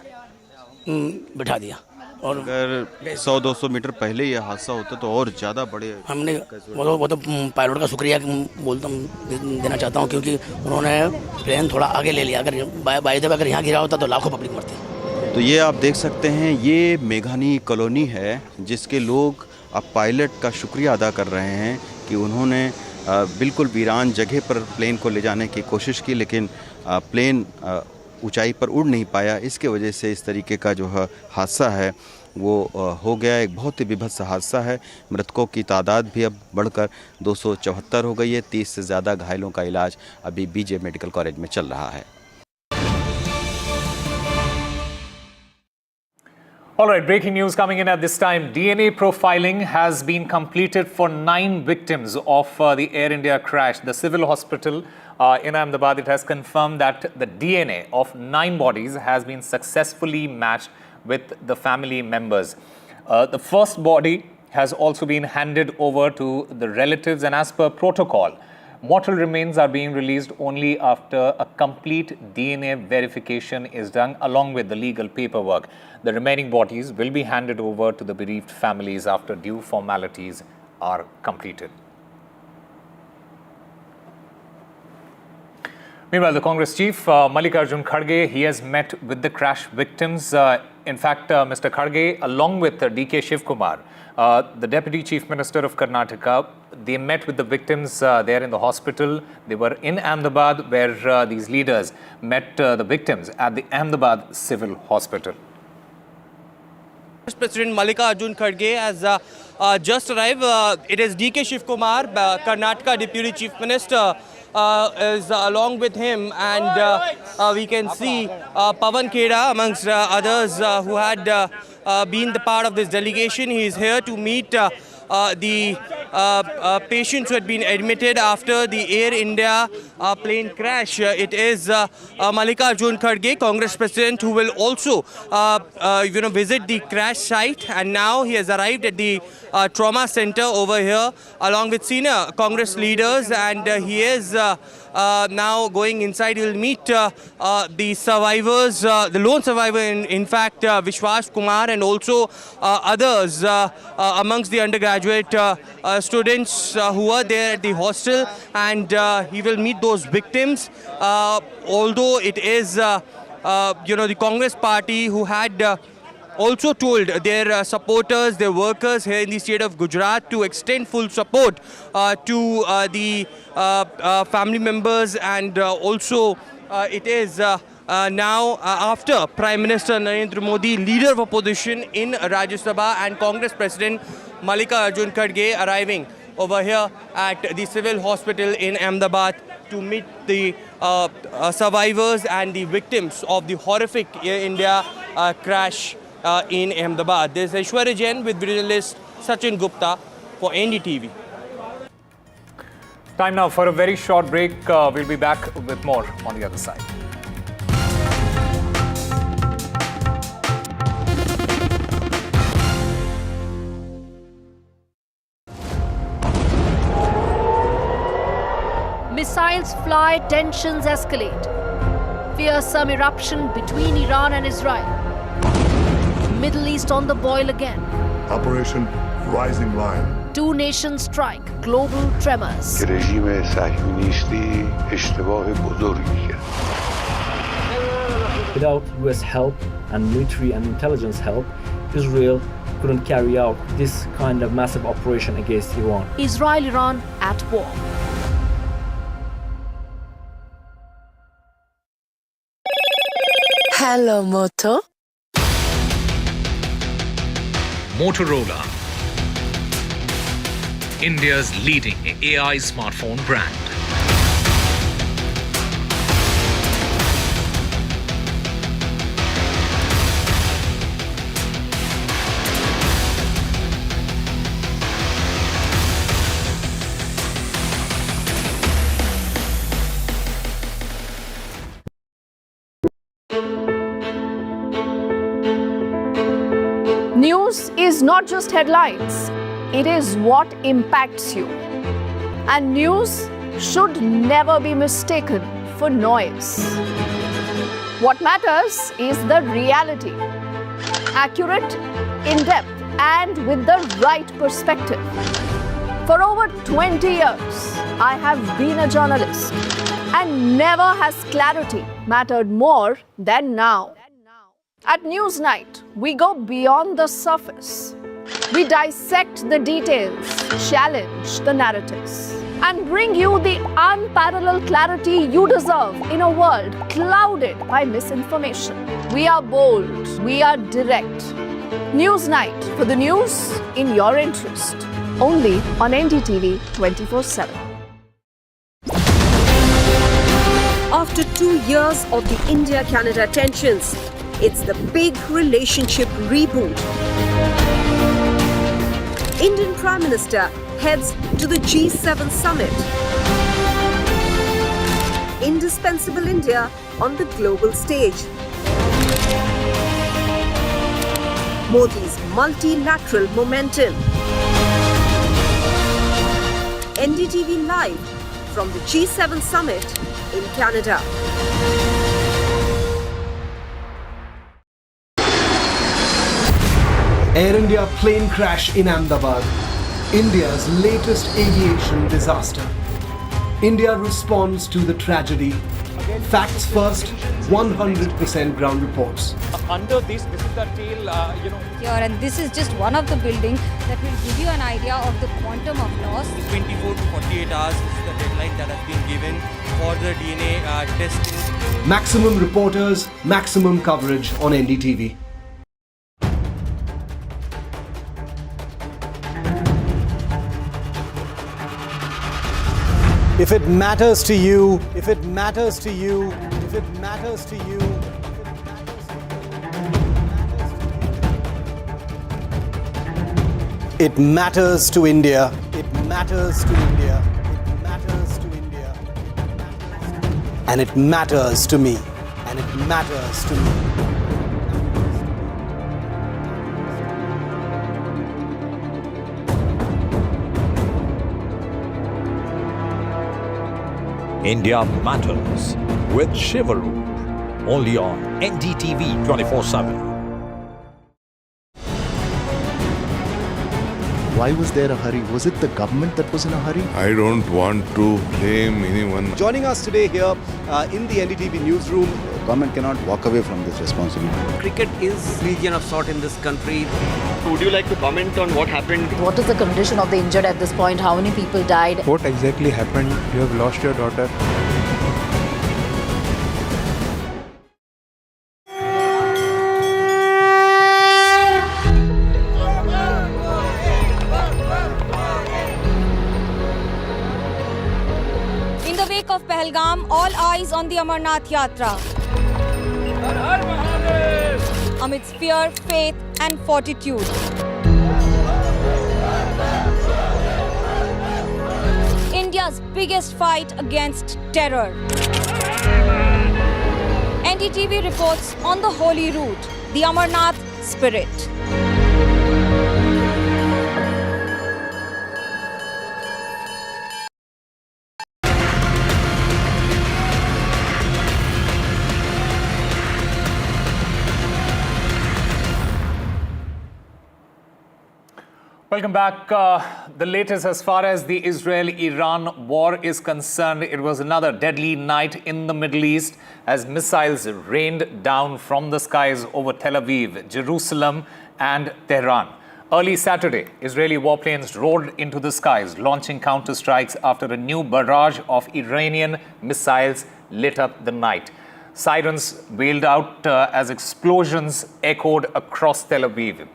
बिठा दिया। और अगर 100-200 मीटर पहले ये हादसा होता तो और ज़्यादा बड़े, हमने वो तो पायलट का शुक्रिया देना चाहता हूँ, क्योंकि उन्होंने प्लेन थोड़ा आगे ले लिया। अगर बाई द वे अगर यहाँ गिरा होता तो लाखों पब्लिक मरती। तो ये आप देख सकते हैं, ये मेघानी कॉलोनी है जिसके लोग अब पायलट का शुक्रिया अदा कर रहे हैं कि उन्होंने बिल्कुल वीरान जगह पर प्लेन को ले जाने की कोशिश की, लेकिन प्लेन ऊंचाई पर उड़ नहीं पाया। इसके वजह से इस तरीके का जो हादसा है वो हो गया। एक बहुत ही विभत्स हादसा है। मृतकों की तादाद भी अब बढ़कर 274 हो गई है। 30 से ज़्यादा घायलों का इलाज अभी बीजे मेडिकल कॉलेज में चल रहा है। All right, breaking news coming in at this time. DNA profiling has been completed for 9 victims of the Air India crash. The civil hospital in Ahmedabad, it has confirmed that the DNA of 9 bodies has been successfully matched with the family members. The first body has also been handed over to the relatives, and as per protocol, mortal remains are being released only after a complete DNA verification is done along with the legal paperwork. The remaining bodies will be handed over to the bereaved families after due formalities are completed. Meanwhile, the Congress chief, Mallikarjun Kharge, he has met with the crash victims. In fact, Mr. Kharge, along with D.K. Shivkumar, the Deputy Chief Minister of Karnataka, they met with the victims there in the hospital. They were in Ahmedabad, where these leaders met the victims at the Ahmedabad Civil Hospital. President Mallikarjun Kharge has just arrived. It is D.K. Shivkumar, Karnataka Deputy Chief Minister, is along with him, and we can see Pawan Kheda amongst others who had been the part of this delegation. He is here to meet the patients who had been admitted after the Air India plane crash. It is Mallikarjun Kharge, Congress President, who will also visit the crash site, and now he has arrived at the trauma center over here along with senior Congress leaders, and he is now going inside. He will meet the survivors, the lone survivor in fact, Vishwas Kumar, and also others amongst the undergraduate students who are there at the hostel, and he will meet those victims. Although it is the Congress party who had also told their supporters, their workers here in the state of Gujarat to extend full support to the family members, and also it is now after Prime Minister Narendra Modi, leader of opposition in Rajya Sabha, and Congress President Mallikarjun Kharge arriving over here at the civil hospital in Ahmedabad to meet the survivors and the victims of the horrific Air India crash in Ahmedabad. This is Aishwarya Jain with journalist Sachin Gupta for NDTV. Time now for a very short break. We'll be back with more on the other side. Missiles fly, tensions escalate. Fearsome eruption between Iran and Israel. Middle East on the boil again. Operation Rising Lion. Two nations strike, global tremors. رژیم صهیونیستی اشتباه بزرگی کرد. Without US help and military and intelligence help, Israel couldn't carry out this kind of massive operation against Iran. Israel-Iran at war. Hello, Moto. Motorola, India's leading AI smartphone brand. News is not just headlines, it is what impacts you. And news should never be mistaken for noise. What matters is the reality. Accurate, in-depth, and with the right perspective. For over 20 years, I have been a journalist, and never has clarity mattered more than now. At Newsnight, we go beyond the surface. We dissect the details, challenge the narratives, and bring you the unparalleled clarity you deserve in a world clouded by misinformation. We are bold, we are direct. Newsnight, for the news in your interest. Only on NDTV 24/7. After 2 years of the India-Canada tensions, it's the big relationship reboot. Indian Prime Minister heads to the G7 summit. Indispensable India on the global stage. Modi's multilateral momentum. NDTV live from the G7 summit in Canada. Air India plane crash in Ahmedabad, India's latest aviation disaster. India responds to the tragedy. Facts first, 100% ground reports. Under this is the tail, Here, and this is just one of the buildings that will give you an idea of the quantum of loss. 24 to 48 hours is the deadline that has been given for the DNA testing. Maximum reporters, maximum coverage on NDTV. If it matters to you, if it matters to you, if it matters to you, it matters to India. It matters to India. It matters to India. And it matters to me. And it matters to me. India Matters with Shivaru, only on NDTV 24/7. Why was there a hurry? Was it the government that was in a hurry? I don't want to blame anyone. Joining us today here in the NDTV newsroom. Government cannot walk away from this responsibility. Cricket is region of sort in this country. Would you like to comment on what happened? What is the condition of the injured at this point? How many people died? What exactly happened? You have lost your daughter. In the wake of Pahalgam, all eyes on the Amarnath Yatra. Amidst fear, faith, and fortitude. India's biggest fight against terror. NDTV reports on the holy route, the Amarnath spirit. Welcome back. The latest as far as the Israel-Iran war is concerned, it was another deadly night in the Middle East as missiles rained down from the skies over Tel Aviv, Jerusalem and Tehran. Early Saturday, Israeli warplanes roared into the skies, launching counterstrikes after a new barrage of Iranian missiles lit up the night. Sirens wailed out as explosions echoed across Tel Aviv.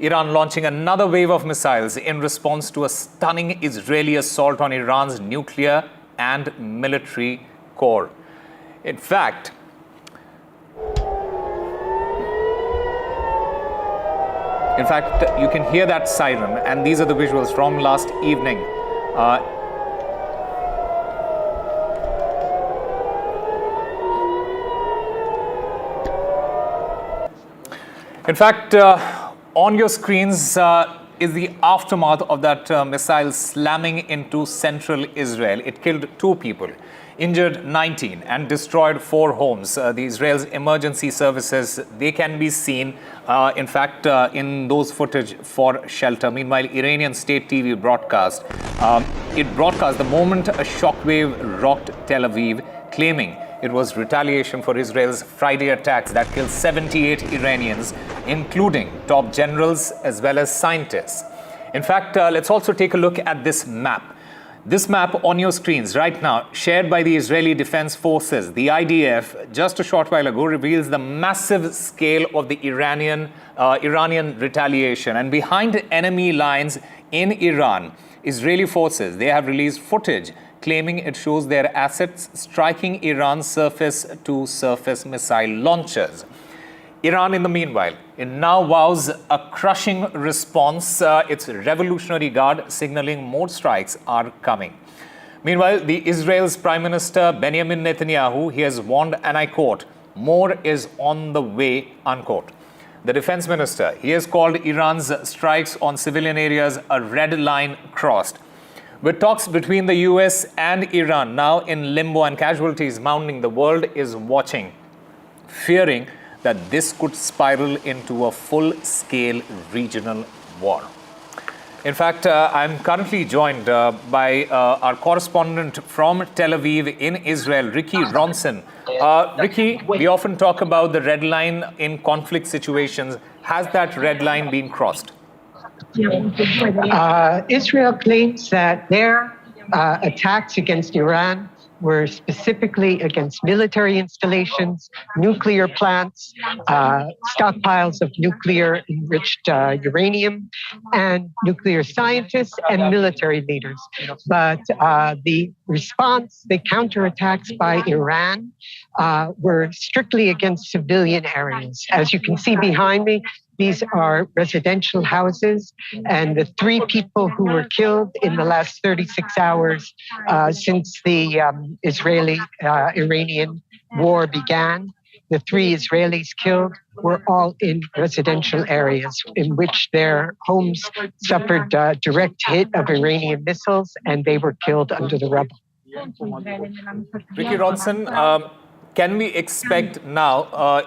Iran launching another wave of missiles in response to a stunning Israeli assault on Iran's nuclear and military core. In fact, you can hear that siren, and these are the visuals from last evening. In fact, on your screens is the aftermath of that missile slamming into central Israel. It killed 2 people, injured 19, and destroyed 4 homes. The Israel's emergency services, they can be seen, in those footage for shelter. Meanwhile, Iranian state TV broadcast. It broadcast the moment a shockwave rocked Tel Aviv, claiming it was retaliation for Israel's Friday attacks that killed 78 Iranians, including top generals as well as scientists. In fact, let's also take a look at this map. This map on your screens right now, shared by the Israeli Defense Forces, the IDF, just a short while ago, reveals the massive scale of the Iranian retaliation. And behind enemy lines in Iran, Israeli forces, they have released footage claiming it shows their assets striking Iran's surface-to-surface missile launchers. Iran, in the meanwhile, it now vows a crushing response. Its Revolutionary Guard signaling more strikes are coming. Meanwhile, Israel's Prime Minister Benjamin Netanyahu, he has warned, and I quote, "More is on the way," unquote. The defense minister, he has called Iran's strikes on civilian areas a red line crossed. With talks between the US and Iran now in limbo and casualties mounting, the world is watching, fearing that this could spiral into a full-scale regional war. In fact, I'm currently joined by our correspondent from Tel Aviv in Israel, Ricky Ronson. Ricky, we often talk about the red line in conflict situations. Has that red line been crossed? Israel claims that their attacks against Iran were specifically against military installations, nuclear plants, stockpiles of nuclear enriched uranium, and nuclear scientists and military leaders. But the response, the counterattacks by Iran were strictly against civilian areas. As you can see behind me, these are residential houses, and the 3 people who were killed in the last 36 hours since the Israeli-Iranian war began, the 3 Israelis killed were all in residential areas in which their homes suffered direct hit of Iranian missiles, and they were killed under the rubble. Ricky Ronson, can we expect now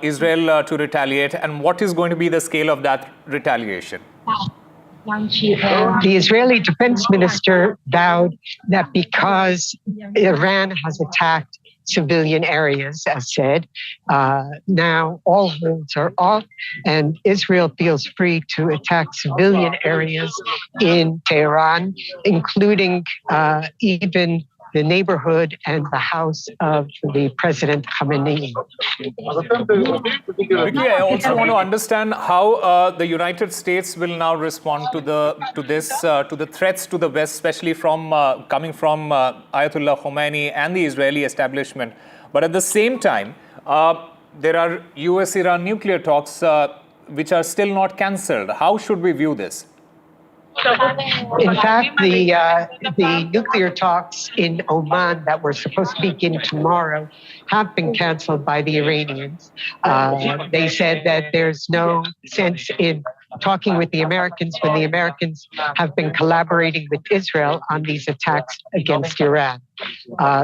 Israel to retaliate, and what is going to be the scale of that retaliation? The Israeli defense minister vowed that because Iran has attacked civilian areas, as said, now all holds are off, and Israel feels free to attack civilian areas in Tehran, including even the neighborhood and the house of the President Khamenei. Ricky, I also want to understand how the United States will now respond to the threats to the West, especially coming from Ayatollah Khomeini and the Israeli establishment. But at the same time, there are US-Iran nuclear talks which are still not cancelled. How should we view this? In fact, the nuclear talks in Oman that were supposed to begin tomorrow have been canceled by the Iranians. They said that there's no sense in talking with the Americans when the Americans have been collaborating with Israel on these attacks against Iran.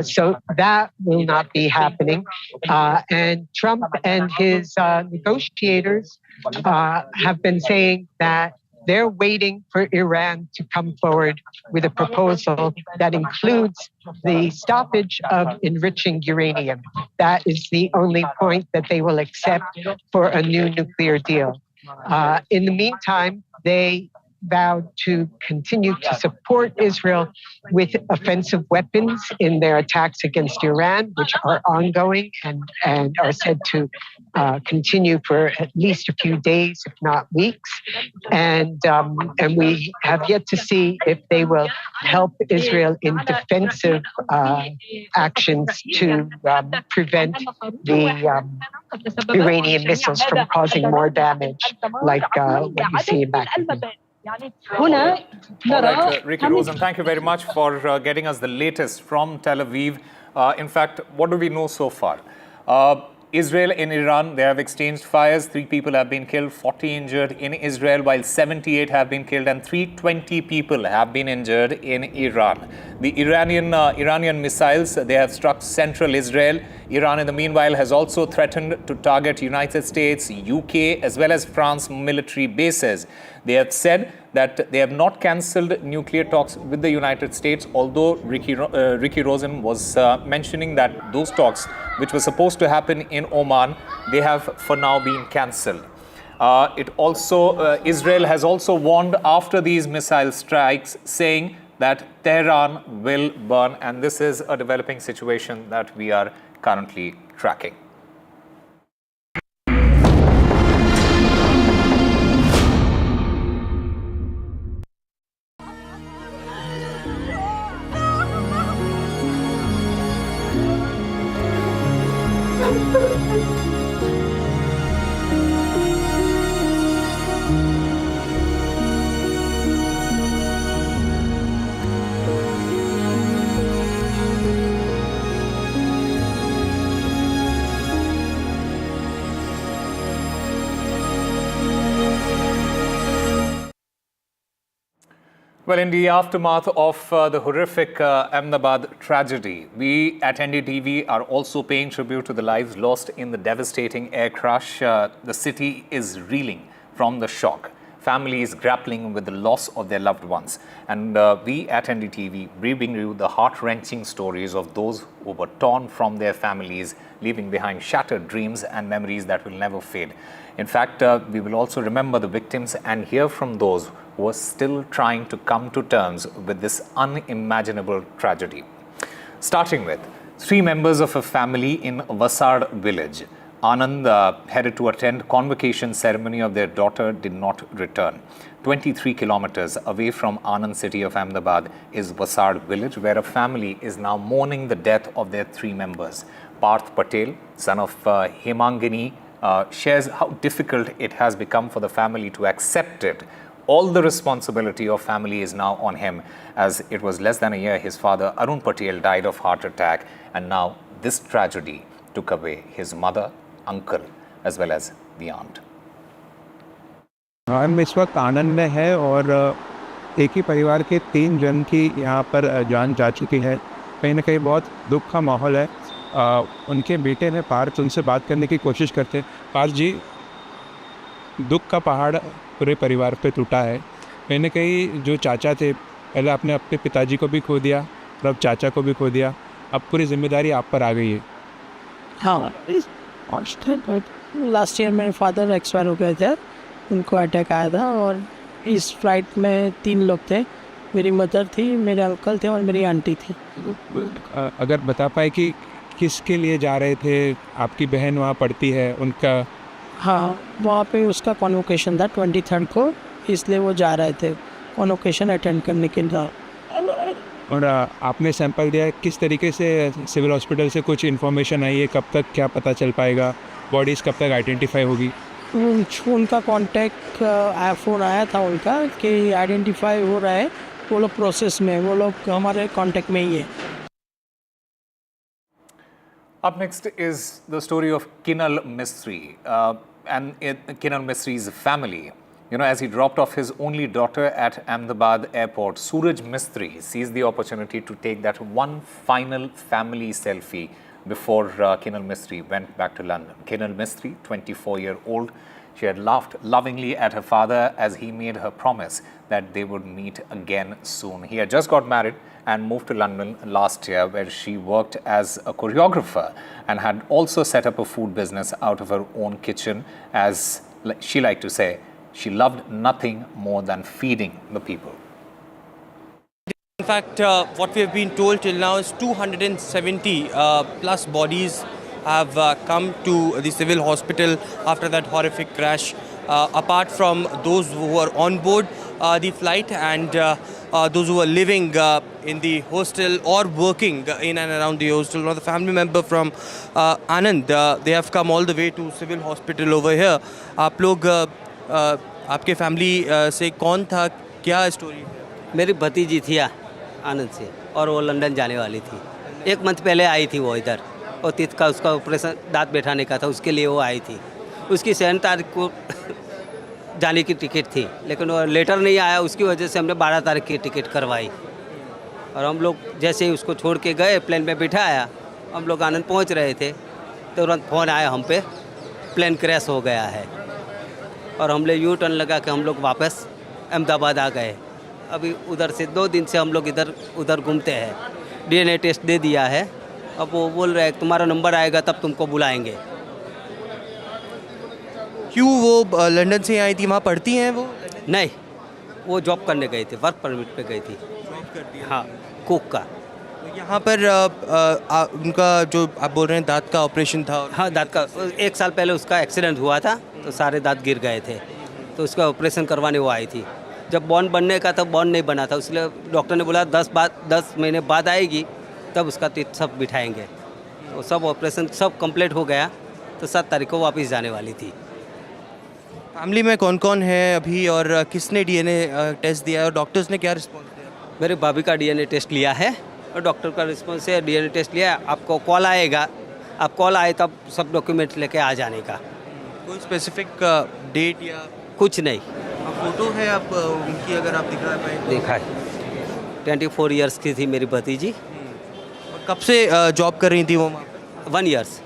So that will not be happening. And Trump and his negotiators have been saying that they're waiting for Iran to come forward with a proposal that includes the stoppage of enriching uranium. That is the only point that they will accept for a new nuclear deal. In the meantime, they vowed to continue to support Israel with offensive weapons in their attacks against Iran, which are ongoing and are said to continue for at least a few days, if not weeks. And we have yet to see if they will help Israel in defensive actions to prevent the Iranian missiles from causing more damage, like what you see in Bahrain. All right, Ricky Rosen, thank you very much for getting us the latest from Tel Aviv. In fact, what do we know so far? Israel and Iran, they have exchanged fires. 3 people have been killed, 40 injured in Israel, while 78 have been killed and 320 people have been injured in Iran. The Iranian missiles, they have struck central Israel. Iran, in the meanwhile, has also threatened to target United States, UK, as well as France military bases. They have said that they have not cancelled nuclear talks with the United States, although Ricky Rosen was mentioning that those talks, which were supposed to happen in Oman, they have for now been cancelled. Israel has also warned after these missile strikes, saying that Tehran will burn, and this is a developing situation that we are currently tracking. Well, in the aftermath of the horrific Ahmedabad tragedy, we at NDTV are also paying tribute to the lives lost in the devastating air crash. The city is reeling from the shock. Families grappling with the loss of their loved ones. And we at NDTV bring you the heart-wrenching stories of those who were torn from their families, leaving behind shattered dreams and memories that will never fade. In fact, we will also remember the victims and hear from those who are still trying to come to terms with this unimaginable tragedy. Starting with 3 members of a family in Vasad village. Anand headed to attend convocation ceremony of their daughter, did not return. 23 kilometers away from Anand city of Ahmedabad is Vasad village, where a family is now mourning the death of their 3 members. Parth Patel, son of Hemangini, shares how difficult it has become for the family to accept it. All the responsibility of family is now on him, as it was less than a year his father, Arun Patel, died of heart attack, and now this tragedy took away his mother, uncle, as well as the aunt. हम इस वक्त आनंद में है और एक ही परिवार के 3 जन की यहाँ पर जान जा चुकी है। कहीं ना कहीं बहुत दुख का माहौल है। उनके बेटे ने पार्थ, उनसे बात करने की कोशिश करते। पार्थ जी, दुख का पहाड़ पूरे परिवार पे टूटा है। कहीं ना कहीं जो चाचा थे, पहले आपने अपने पिताजी को भी खो दिया और अब चाचा को भी खो दिया। अब पूरी जिम्मेदारी आप पर आ गई है। हाँ, लास्ट ईयर मेरे फादर एक्सपायर हो गए थे, उनको अटैक आया था और इस फ्लाइट में 3 लोग थे। मेरी मदर थी, मेरे अंकल थे और मेरी आंटी थी। अगर बता पाए कि किसके लिए जा रहे थे? आपकी बहन वहाँ पढ़ती है, उनका? हाँ, वहाँ पे उसका कॉन्वोकेशन था 23rd को, इसलिए वो जा रहे थे कॉन्वोकेशन अटेंड करने के लिए। और आपने सैंपल दिया, किस तरीके से सिविल हॉस्पिटल से कुछ इन्फॉर्मेशन आई है? कब तक क्या पता चल पाएगा? बॉडीज़ कब तक आइडेंटिफाई होगी? उनका कांटेक्ट फ़ोन आया था उनका कि आइडेंटिफाई हो रहा है, वो लोग प्रोसेस में, वो लोग हमारे कांटेक्ट में ही है। Up next is the story of Kinal Mistry and Kinal Mistry's family. You know, as he dropped off his only daughter at Ahmedabad airport, Suraj Mistry seized the opportunity to take that one final family selfie before Kinal Mistry went back to London. Kinal Mistry, 24-year-old, she had laughed lovingly at her father as he made her promise that they would meet again soon. He had just got married and moved to London last year, where she worked as a choreographer and had also set up a food business out of her own kitchen. As she liked to say, she loved nothing more than feeding the people. In fact, what we have been told till now is 270 plus bodies have come to the civil hospital after that horrific crash. Apart from those who were on board the flight and those who were living in the hostel or working in and around the hostel. Now, the family member from Anand, they have come all the way to civil hospital over here. आप लोग आपके family से कौन था, क्या story? मेरी भतीजी थी आनंद से, और वो लंदन जाने वाली थी। 1 मंथ पहले आई थी वो इधर, और तीत का उसका ऑपरेशन दांत बैठाने का था, उसके लिए वो आई थी। उसकी 7 तारीख को जाने की टिकट थी, लेकिन वो लेटर नहीं आया, उसकी वजह से हमने 12 तारीख की टिकट करवाई। और हम लोग जैसे ही उसको छोड़ के गए, प्लेन में बिठाया, हम लोग आनंद पहुंच रहे थे, तुरंत फ़ोन आया हम पे, प्लेन क्रैश हो गया है। और हमने यू टर्न लगा के हम लोग वापस अहमदाबाद आ गए। अभी उधर से 2 दिन से हम लोग इधर उधर घूमते हैं। DNA टेस्ट दे दिया है, अब वो बोल रहे हैं तुम्हारा नंबर आएगा तब तुमको बुलाएंगे। क्यों वो लंदन से आई थी, वहाँ पढ़ती हैं वो? नहीं, वो जॉब करने गई थी, वर्क परमिट पे गई थी। जॉब करती है? हाँ, कुक का। तो यहाँ पर उनका जो आप बोल रहे हैं दांत का ऑपरेशन था? हाँ, दांत का 1 साल पहले उसका एक्सीडेंट हुआ था, तो सारे दांत गिर गए थे, तो उसका ऑपरेशन करवाने वो आई थी। जब बॉन्ड बनने का तब बॉन्ड नहीं बना था, इसलिए डॉक्टर ने बोला 10 महीने बाद आएगी तब उसका टीथ सब बिठाएंगे। तो सब ऑपरेशन सब कंप्लीट हो गया, तो 7 तारीख को वापस जाने वाली थी। फैमिली में कौन कौन है अभी, और किसने DNA टेस्ट दिया है, और डॉक्टर्स ने क्या रिस्पॉन्स दिया? मेरे भाभी का DNA टेस्ट लिया है, और डॉक्टर का रिस्पॉन्स है DNA टेस्ट लिया है, आपको कॉल आएगा, आप कॉल आए तब सब डॉक्यूमेंट लेके आ जाने का। कोई स्पेसिफिक डेट या कुछ नहीं? फोटो है आप उनकी, अगर आप दिखा पाए? देखा है, 24 ईयर्स की थी मेरी भतीजी। और कब से जॉब कर रही थी वो? 1 years.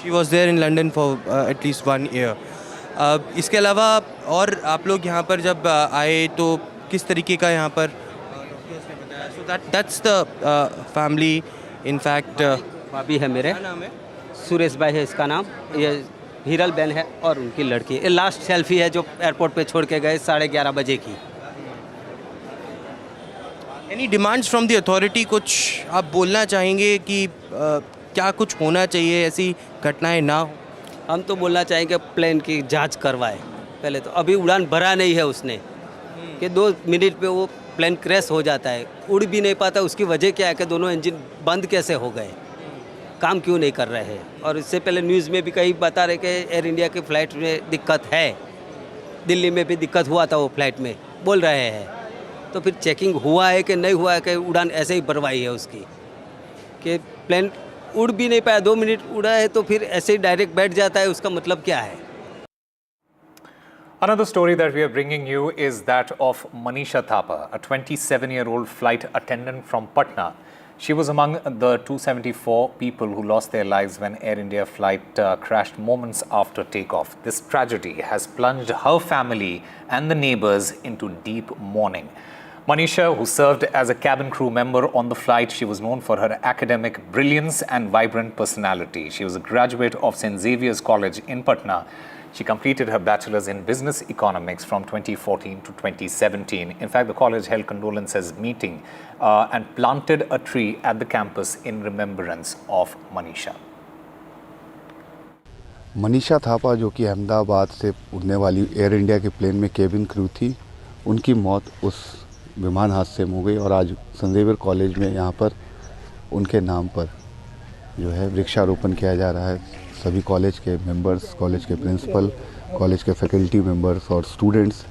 She was there in London for at least 1 year. इसके अलावा और आप लोग यहाँ पर जब आए तो किस तरीके का यहाँ पर डॉक्टर्स ने बताया? So that's the family. In fact भाभी है मेरे, क्या नाम है? सुरेश भाई है इसका नाम, ये हीरल बहन है, और उनकी लड़की। ये लास्ट सेल्फी है जो एयरपोर्ट पे छोड़ के गए 11:30 बजे की। Any demands from the authority? कुछ आप बोलना चाहेंगे कि क्या कुछ होना चाहिए, ऐसी घटनाएं ना हो? हम तो बोलना चाहेंगे प्लेन की जांच करवाए पहले तो। अभी उड़ान भरा नहीं है उसने, कि 2 मिनट पे वो प्लेन क्रैश हो जाता है, उड़ भी नहीं पाता। उसकी वजह क्या है कि दोनों इंजन बंद कैसे हो गए, काम क्यों नहीं कर रहे हैं। और इससे पहले न्यूज़ में भी कई बता रहे कि एयर इंडिया की फ़्लाइट में दिक्कत है, दिल्ली में भी दिक्कत हुआ था वो फ्लाइट में, बोल रहे हैं। तो फिर चेकिंग हुआ है कि नहीं हुआ है, कि उड़ान ऐसे ही भरवाई है उसकी, कि प्लेन उड़ भी नहीं पाया, 2 मिनट उड़ा है तो फिर ऐसे ही डायरेक्ट बैठ जाता है, उसका मतलब क्या है? Another story that we are bringing you is that of Manisha Thapa, a 27-year-old flight attendant from Patna. She was among the 274 people who lost their lives when Air India flight crashed moments after takeoff. This tragedy has plunged her family and the neighbors into deep mourning. Manisha, who served as a cabin crew member on the flight, she was known for her academic brilliance and vibrant personality. She was a graduate of St. Xavier's College in Patna. She completed her bachelor's in business economics from 2014 to 2017. In fact, the college held condolences meeting and planted a tree at the campus in remembrance of Manisha. Manisha Thapa, जो कि अहमदाबाद से उड़ने वाली air India के plane में cabin crew थी, उनकी मौत उस विमान हादसे में हो गई। और आज सेंट ज़ेवियर कॉलेज में यहाँ पर उनके नाम पर जो है वृक्षारोपण किया जा रहा है। सभी कॉलेज के मेंबर्स, कॉलेज के प्रिंसिपल, कॉलेज के फैकल्टी मेंबर्स और स्टूडेंट्स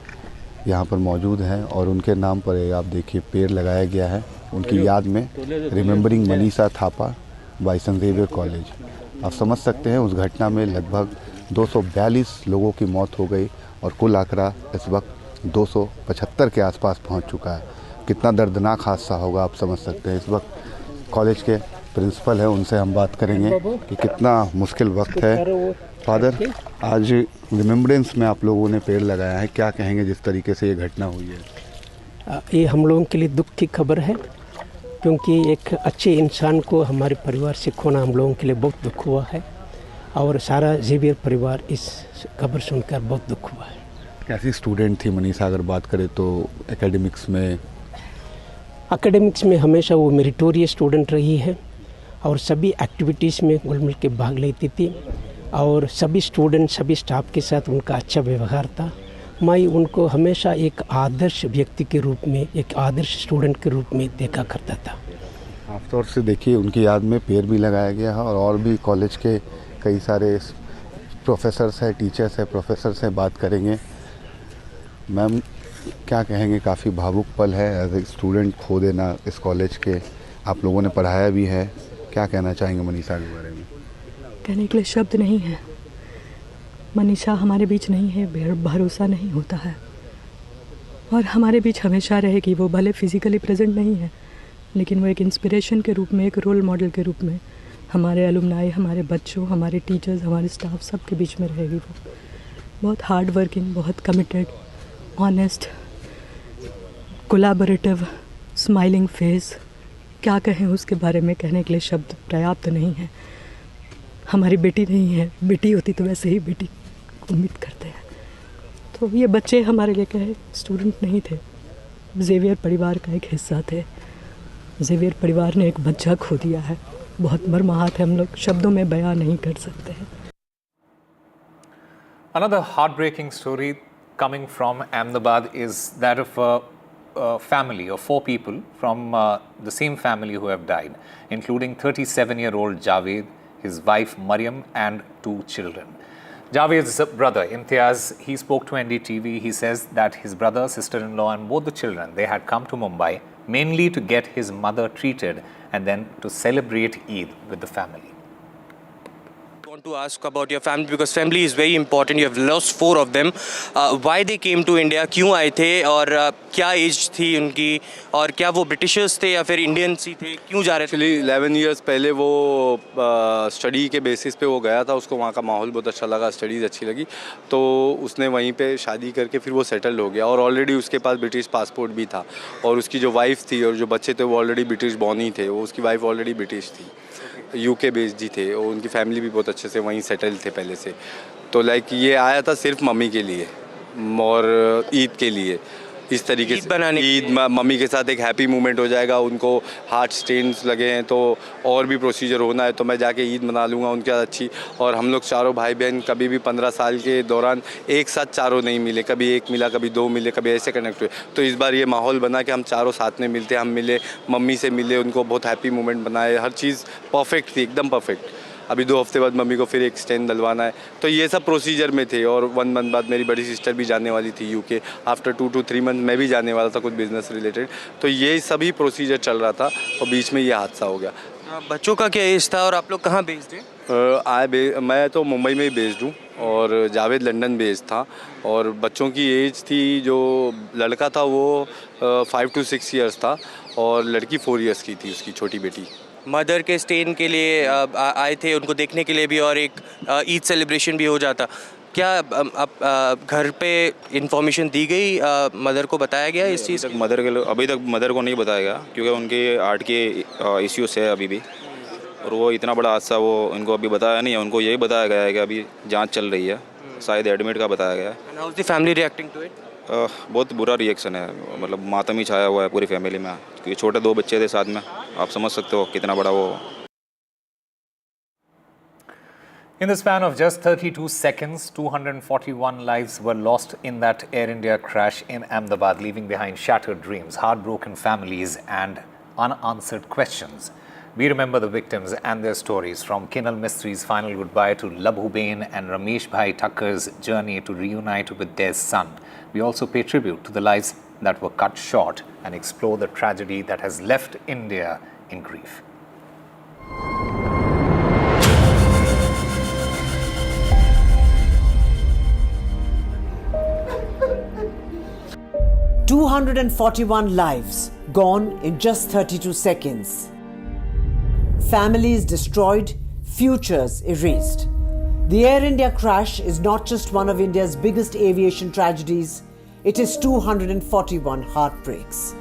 यहाँ पर मौजूद हैं, और उनके नाम पर आप देखिए पेड़ लगाया गया है उनकी याद में, remembering Manisha Thapa by Saint Xavier College. आप समझ सकते हैं उस घटना में लगभग 242 लोगों की मौत हो गई, और कुल आंकड़ा इस वक्त 275 के आसपास पहुंच चुका है। कितना दर्दनाक हादसा होगा आप समझ सकते हैं। इस वक्त कॉलेज के प्रिंसिपल है, उनसे हम बात करेंगे कि कितना मुश्किल वक्त है। फादर, आज रिमेम्बरेंस में आप लोगों ने पेड़ लगाया है, क्या कहेंगे जिस तरीके से ये घटना हुई है? ये हम लोगों के लिए दुख की खबर है, क्योंकि एक अच्छे इंसान को हमारे परिवार से खोना हम लोगों के लिए बहुत दुख हुआ है, और सारा जेवियर परिवार इस खबर सुनकर बहुत दुख हुआ है। कैसी स्टूडेंट थी मनीषा, अगर बात करें तो एकेडमिक्स में हमेशा वो मेरिटोरियस स्टूडेंट रही है, और सभी एक्टिविटीज़ में घुल मिल के भाग लेती थी, और सभी स्टूडेंट सभी स्टाफ के साथ उनका अच्छा व्यवहार था। मैं उनको हमेशा एक आदर्श व्यक्ति के रूप में, एक आदर्श स्टूडेंट के रूप में देखा करता था। आमतौर से देखिए उनकी याद में पेड़ भी लगाया गया है, और भी कॉलेज के कई सारे प्रोफेसर्स हैं, टीचर्स हैं, प्रोफेसर से बात करेंगे। मैम, क्या कहेंगे, काफ़ी भावुक पल है, एज ए स्टूडेंट खो देना इस कॉलेज के, आप लोगों ने पढ़ाया भी है, क्या कहना चाहेंगे मनीषा के बारे में? कहने के लिए शब्द नहीं है। मनीषा हमारे बीच नहीं है, भरोसा नहीं होता है, और हमारे बीच हमेशा रहेगी। वो भले फिज़िकली प्रेजेंट नहीं है, लेकिन वो एक इंस्पिरेशन के रूप में, एक रोल मॉडल के रूप में हमारे एलुमनाई, हमारे बच्चों, हमारे टीचर्स, हमारे स्टाफ सब के बीच में रहेगी। वो बहुत हार्ड वर्किंग, बहुत committed, honest, collaborative, smiling face, क्या कहें उसके बारे में, कहने के लिए शब्द पर्याप्त नहीं है। हमारी बेटी नहीं है, बेटी होती तो वैसे ही बेटी उम्मीद करते हैं। तो ये बच्चे हमारे लिए कहे स्टूडेंट नहीं थे, जेवियर परिवार का एक हिस्सा थे। जेवियर परिवार ने एक बच्चा खो दिया है, बहुत मर्माहत है, हम लोग शब्दों में बयां नहीं कर सकते हैं। Another heartbreaking story coming from Ahmedabad is that of a family of 4 people from the same family who have died, including 37-year-old Javed, his wife Mariam, and 2 children. Javed's brother Imtiaz, he spoke to NDTV. He says that his brother, sister-in-law, and both the children, they had come to Mumbai mainly to get his mother treated and then to celebrate Eid with the family. I want to ask about your family, because family is very important. You have lost 4 of them. Why they came to India? क्यों आए थे, और क्या as थी उनकी, और क्या वो ब्रिटिशर्स थे या फिर इंडियंस ही थे, क्यों जा रहे थे? एक्चुअली 11 ईयर्स पहले वो स्टडी के बेसिस पे वो गया था, उसको वहाँ का माहौल बहुत अच्छा लगा, स्टडीज़ अच्छी लगी, तो उसने वहीं पे शादी करके फिर वो सेटल हो गया, और ऑलरेडी उसके पास ब्रिटिश पासपोर्ट भी था, और उसकी जो वाइफ थी और जो बच्चे थे वो ऑलरेडी ब्रिटिश बॉर्न ही थे। वो उसकी वाइफ ऑलरेडी ब्रिटिश थी, यूके बेस्ड ही थे, और उनकी फैमिली भी बहुत अच्छे से वहीं सेटल थे पहले से। तो लाइक ये आया था सिर्फ मम्मी के लिए और ईद के लिए, इस तरीके से बनाने ईद मम्मी के साथ एक हैप्पी मोमेंट हो जाएगा। उनको हार्ट स्टेन्स लगे हैं तो और भी प्रोसीजर होना है, तो मैं जाके ईद मना लूँगा उनके साथ अच्छी। और हम लोग चारों भाई बहन कभी भी 15 साल के दौरान एक साथ चारों नहीं मिले, कभी एक मिला, कभी 2 मिले, कभी ऐसे कनेक्ट हुए। तो इस बार ये माहौल बना कि हम चारों साथ में मिलते, हम मिले, मम्मी से मिले, उनको बहुत हैप्पी मोमेंट बनाए, हर चीज़ परफेक्ट थी, एकदम परफेक्ट। अभी 2 हफ्ते बाद मम्मी को फिर एक स्टेन डलवाना है, तो ये सब प्रोसीजर में थे। और 1 मंथ बाद मेरी बड़ी सिस्टर भी जाने वाली थी यूके, आफ्टर 2 to 3 मंथ मैं भी जाने वाला था कुछ बिजनेस रिलेटेड, तो ये सभी प्रोसीजर चल रहा था और बीच में ये हादसा हो गया। बच्चों का क्या एज था और आप लोग कहाँ बेस्ड हैं? मैं तो मुंबई में ही बेस्ड हूँ और जावेद लंदन बेस्ड था। और बच्चों की एज थी, जो लड़का था वो 5 to 6 ईयर्स था और लड़की 4 ईयर्स की थी, उसकी छोटी बेटी। मदर के स्टेन के लिए आए थे, उनको देखने के लिए भी, और एक ईद सेलिब्रेशन भी हो जाता। क्या अब घर पे इंफॉर्मेशन दी गई, मदर को बताया गया इस चीज़? अभी तक मदर को नहीं बताया गया, क्योंकि उनके हार्ट के इश्यूज है अभी भी, और वो इतना बड़ा हादसा वो उनको अभी बताया नहीं है। उनको यही बताया गया है कि अभी जांच चल रही है, शायद एडमिट का बताया गया है। How is the family reacting to it? बहुत बुरा रिएक्शन है, मतलब मातम ही छाया हुआ है पूरी फैमिली में, क्योंकि छोटे 2 बच्चे थे साथ में, आप समझ सकते हो कितना बड़ा वो। In the span of just 32 seconds, 241 lives were lost in that Air India crash in Ahmedabad, leaving behind shattered dreams, heartbroken families, and unanswered questions. We remember the victims and their stories, from Kinal Mistri's final goodbye to Labhu Bain and Ramesh Bhai Thakkar's journey to reunite with their son. We also pay tribute to the lives that were cut short and explore the tragedy that has left India in grief. 241 lives gone in just 32 seconds. families destroyed, futures erased. The Air India crash is not just one of India's biggest aviation tragedies, it is 241 heartbreaks.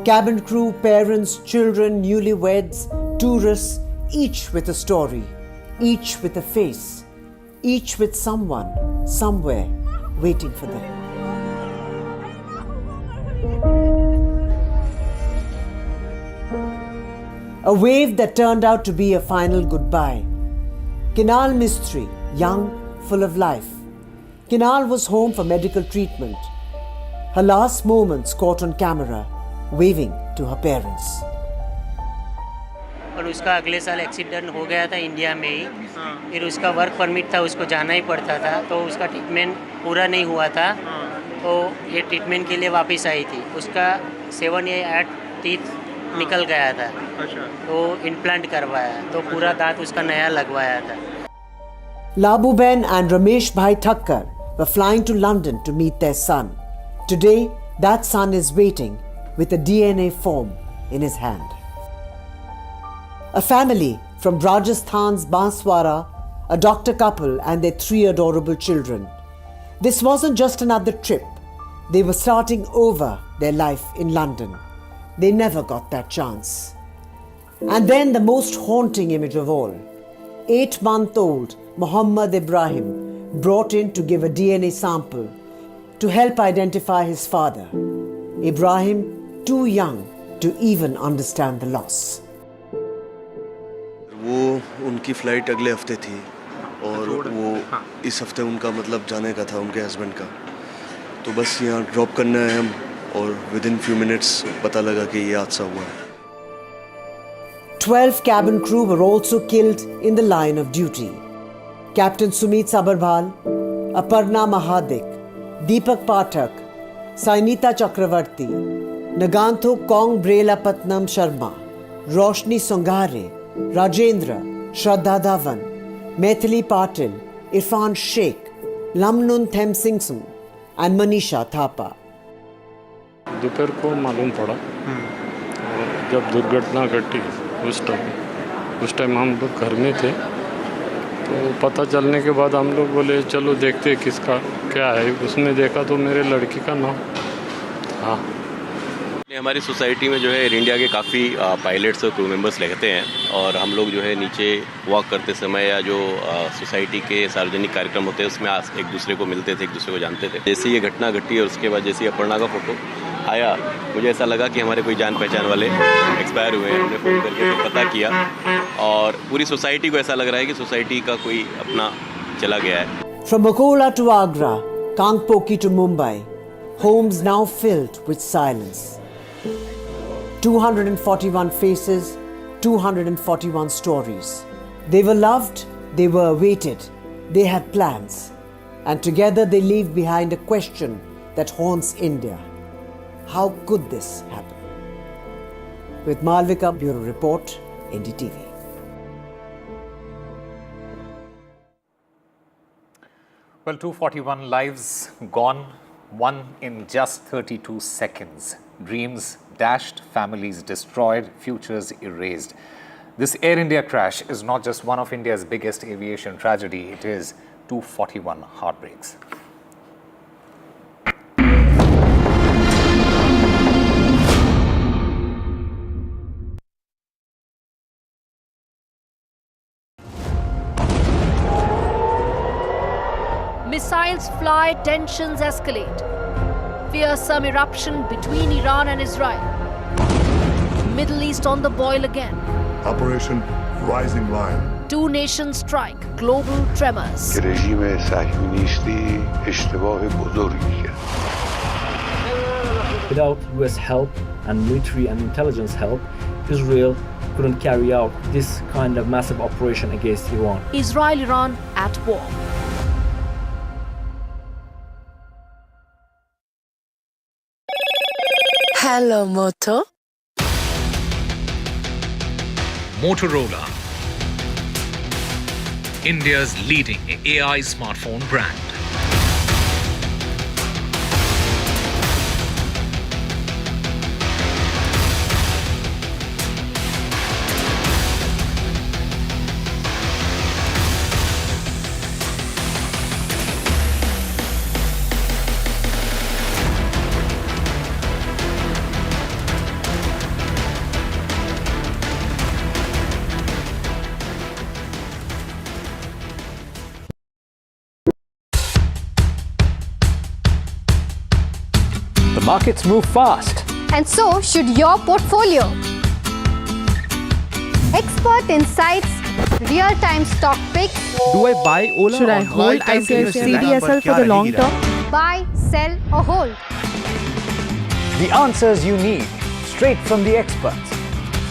Cabin crew, parents, children, newlyweds, tourists, each with a story, each with a face, each with someone, somewhere, waiting for them. A wave that turned out to be a final goodbye. Kinal Mistry, young, full of life. Kinal was home for medical treatment. Her last moments caught on camera, waving to her parents. और उसका अगले साल accident हो गया था India में ही, फिर उसका वर्क परमिट था, उसको जाना ही पड़ता था, तो उसका ट्रीटमेंट पूरा नहीं हुआ था, तो ये ट्रीटमेंट के लिए वापस आई थी. उसका 7 या 8 टीथ निकल गया था, तो इम्प्लांट करवाया, तो पूरा दांत उसका नया लगवाया था. Labuben and Ramesh Bhai Thakkar were flying to London to meet their son. Today, that son is waiting with a DNA form in his hand. A family from Rajasthan's Banswara, a doctor couple and their 3 adorable children. This wasn't just another trip. They were starting over their life in London. They never got that chance. And then the most haunting image of all. 8-month-old Muhammad Ibrahim brought in to give a DNA sample to help identify his father. Ibrahim, too young to even understand the loss. वो उनकी flight अगले हफ्ते थी और वो इस हफ्ते उनका मतलब जाने का था उनके हस्बैंड का, तो बस यहाँ ड्रॉप करना है हम, और within few minutes पता लगा कि ये हादसा हुआ है. 12 cabin crew were also killed in the line of duty. Captain Sumit Sabarbhal, Aparna Mahadik, Deepak Pathak, Sainita Chakravarti, Nagantho Kong Brela Patnam Sharma, Roshni Songare, Rajendra, Shraddha Dhawan, Maithili Patil, Irfan Sheikh, Lamnun Them Singh and Manisha Thapa. दोपहर को मालूम पड़ा, और जब दुर्घटना घटी उस time हम लोग घर में थे, तो पता चलने के बाद हम लोग बोले चलो देखते किसका क्या है. उसमें देखा तो मेरे लड़की का नाम. हाँ, हमारी सोसाइटी में जो है एयर इंडिया के काफ़ी पायलट्स और क्रू मेंबर्स रहते हैं, और हम लोग जो है नीचे वॉक करते समय या जो सोसाइटी के सार्वजनिक कार्यक्रम होते हैं उसमें एक दूसरे को मिलते थे, एक दूसरे को जानते थे. जैसे ये घटना घटी और उसके बाद जैसे अपर्णा का फोटो आया, मुझे ऐसा लगा कि हमारे कोई जान पहचान वाले एक्सपायर हुए हैं. हमने फ़ोन करके फिर पता किया, और पूरी सोसाइटी को ऐसा लग रहा है कि सोसाइटी का कोई अपना चला गया है. From Akola to Agra, Kangpoki to Mumbai, homes now filled with silence. 241 faces, 241 stories. They were loved, they were awaited, they had plans. And together they leave behind a question that haunts India. How could this happen? With Malvika, Bureau Report, NDTV. Well, 241 lives gone, one in just 32 seconds. Dreams dashed, families destroyed, futures erased. This Air India crash is not just one of India's biggest aviation tragedy, it is 241 heartbreaks. Missiles fly, tensions escalate. Fearsome eruption between Iran and Israel. Middle East on the boil again. Operation Rising Lion. 2 nations strike, global tremors. رژیم صهیونیستی اشتباه بزرگی کرد. Without US help and military and intelligence help, Israel couldn't carry out this kind of massive operation against Iran. Israel-Iran at war. Hello, Moto. Motorola, India's leading AI smartphone brand. markets move fast. And so should your portfolio. Expert insights, real-time stock picks. Do I buy Ola? Should I or hold CDSL for the long term? Buy, sell or hold. The answers you need, straight from the experts.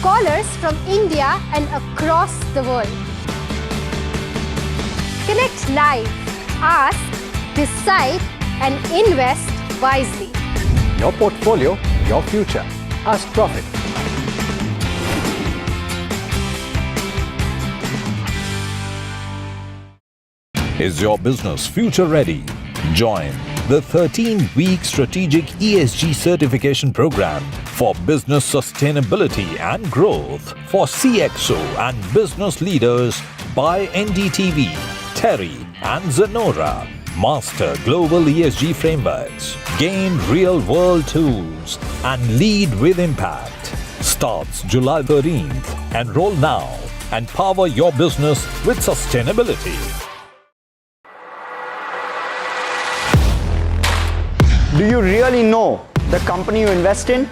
Callers from India and across the world. Connect live, ask, decide and invest wisely. Your portfolio, your future. Ask Profit. Is your business future ready? Join the 13-week strategic ESG certification program for business sustainability and growth for CXO and business leaders by NDTV, Terry and Zenora. Master global ESG frameworks, gain real-world tools and lead with impact. Starts July 13th. Enroll now and power your business with sustainability. Do you really know the company you invest in?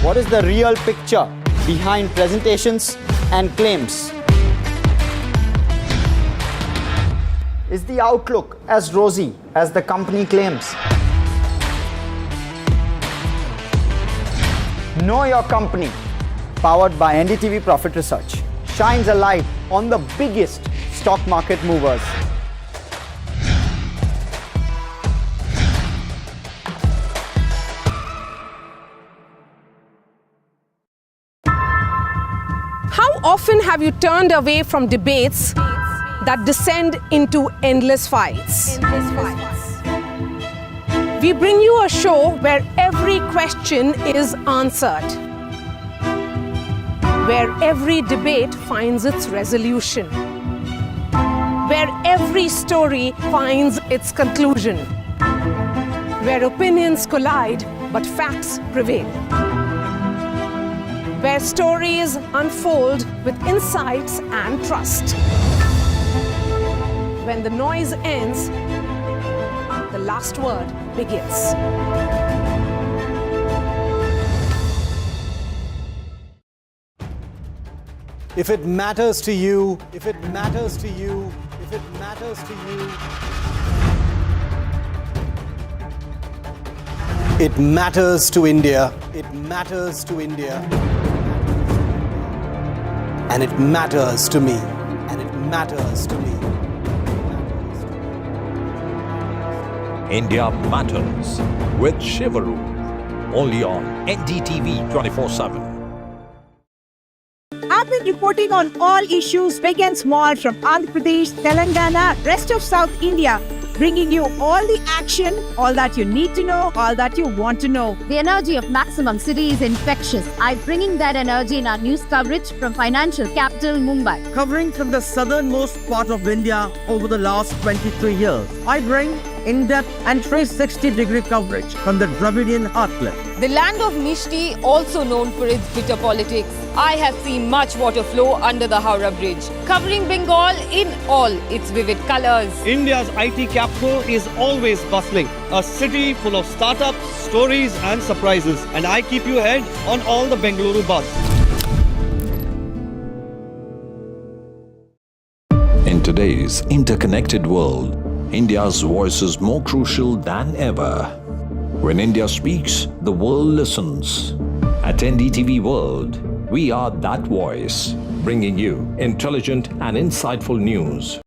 What is the real picture behind presentations and claims? Is the outlook as rosy as the company claims? Know Your Company, powered by NDTV Profit Research, shines a light on the biggest stock market movers. How often have you turned away from debates that descend into endless fights? We bring you a show where every question is answered, where every debate finds its resolution, where every story finds its conclusion, where opinions collide but facts prevail, where stories unfold with insights and trust. When the noise ends, the last word begins. If it matters to you, if it matters to you, if it matters to you, it matters to India. It matters to India. And it matters to me. And it matters to me. India Matters with Shivaru. Only on NDTV 24/7. I've been reporting on all issues big and small from Andhra Pradesh, Telangana, rest of South India, bringing you all the action, all that you need to know, all that you want to know. The energy of maximum city is infectious. I'm bringing that energy in our news coverage from financial capital Mumbai. Covering from the southernmost part of India over the last 23 years, I bring in-depth and 360-degree coverage from the Dravidian heartland. The land of Mishti, also known for its bitter politics. I have seen much water flow under the Howrah Bridge, covering Bengal in all its vivid colors. India's IT capital is always bustling, a city full of startups, stories and surprises. And I keep you ahead on all the Bengaluru buzz. In today's interconnected world, India's voice is more crucial than ever. When India speaks, the world listens. At NDTV World, we are that voice, bringing you intelligent and insightful news.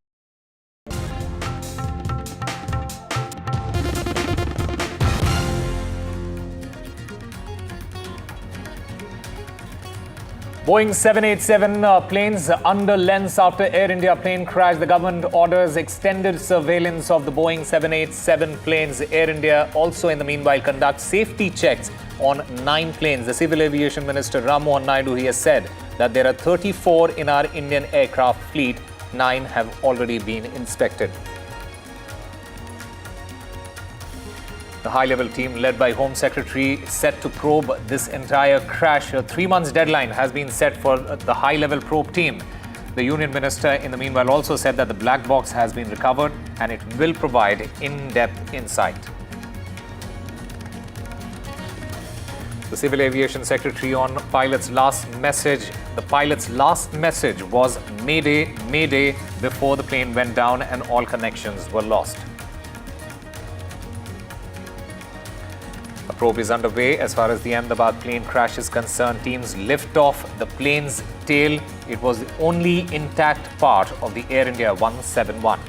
Boeing 787 planes under lens after Air India plane crash. The government orders extended surveillance of the Boeing 787 planes. Air India also in the meanwhile conducts safety checks on 9 planes. The Civil Aviation Minister Ram Mohan Naidu, he has said that there are 34 in our Indian aircraft fleet. 9 have already been inspected. The high-level team led by Home Secretary is set to probe this entire crash. A 3-month deadline has been set for the high-level probe team. The Union Minister in the meanwhile also said that the black box has been recovered and it will provide in-depth insight. The Civil Aviation Secretary on the pilot's last message was Mayday, Mayday before the plane went down and all connections were lost. A probe is underway as far as the Ahmedabad plane crash is concerned. Teams lift off the plane's tail. It was the only intact part of the Air India 171.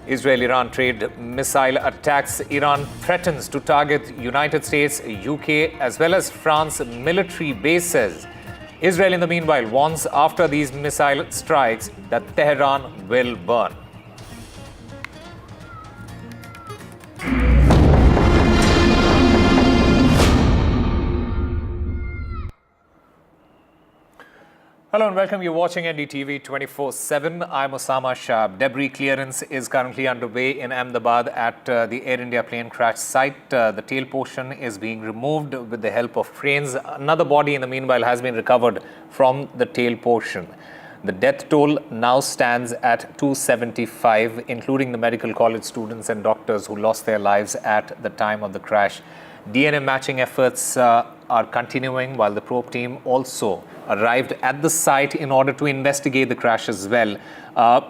Israel-Iran trade missile attacks. Iran threatens to target United States, UK as well as France military bases. Israel in the meanwhile warns after these missile strikes that Tehran will burn. Hello and welcome. You're watching NDTV 24/7. I'm Osama Shab. Debris clearance is currently underway in Ahmedabad at the Air India plane crash site. The tail portion is being removed with the help of cranes. Another body in the meanwhile has been recovered from the tail portion. The death toll now stands at 275, including the medical college students and doctors who lost their lives at the time of the crash. DNA matching efforts are continuing, while the probe team also arrived at the site in order to investigate the crash as well.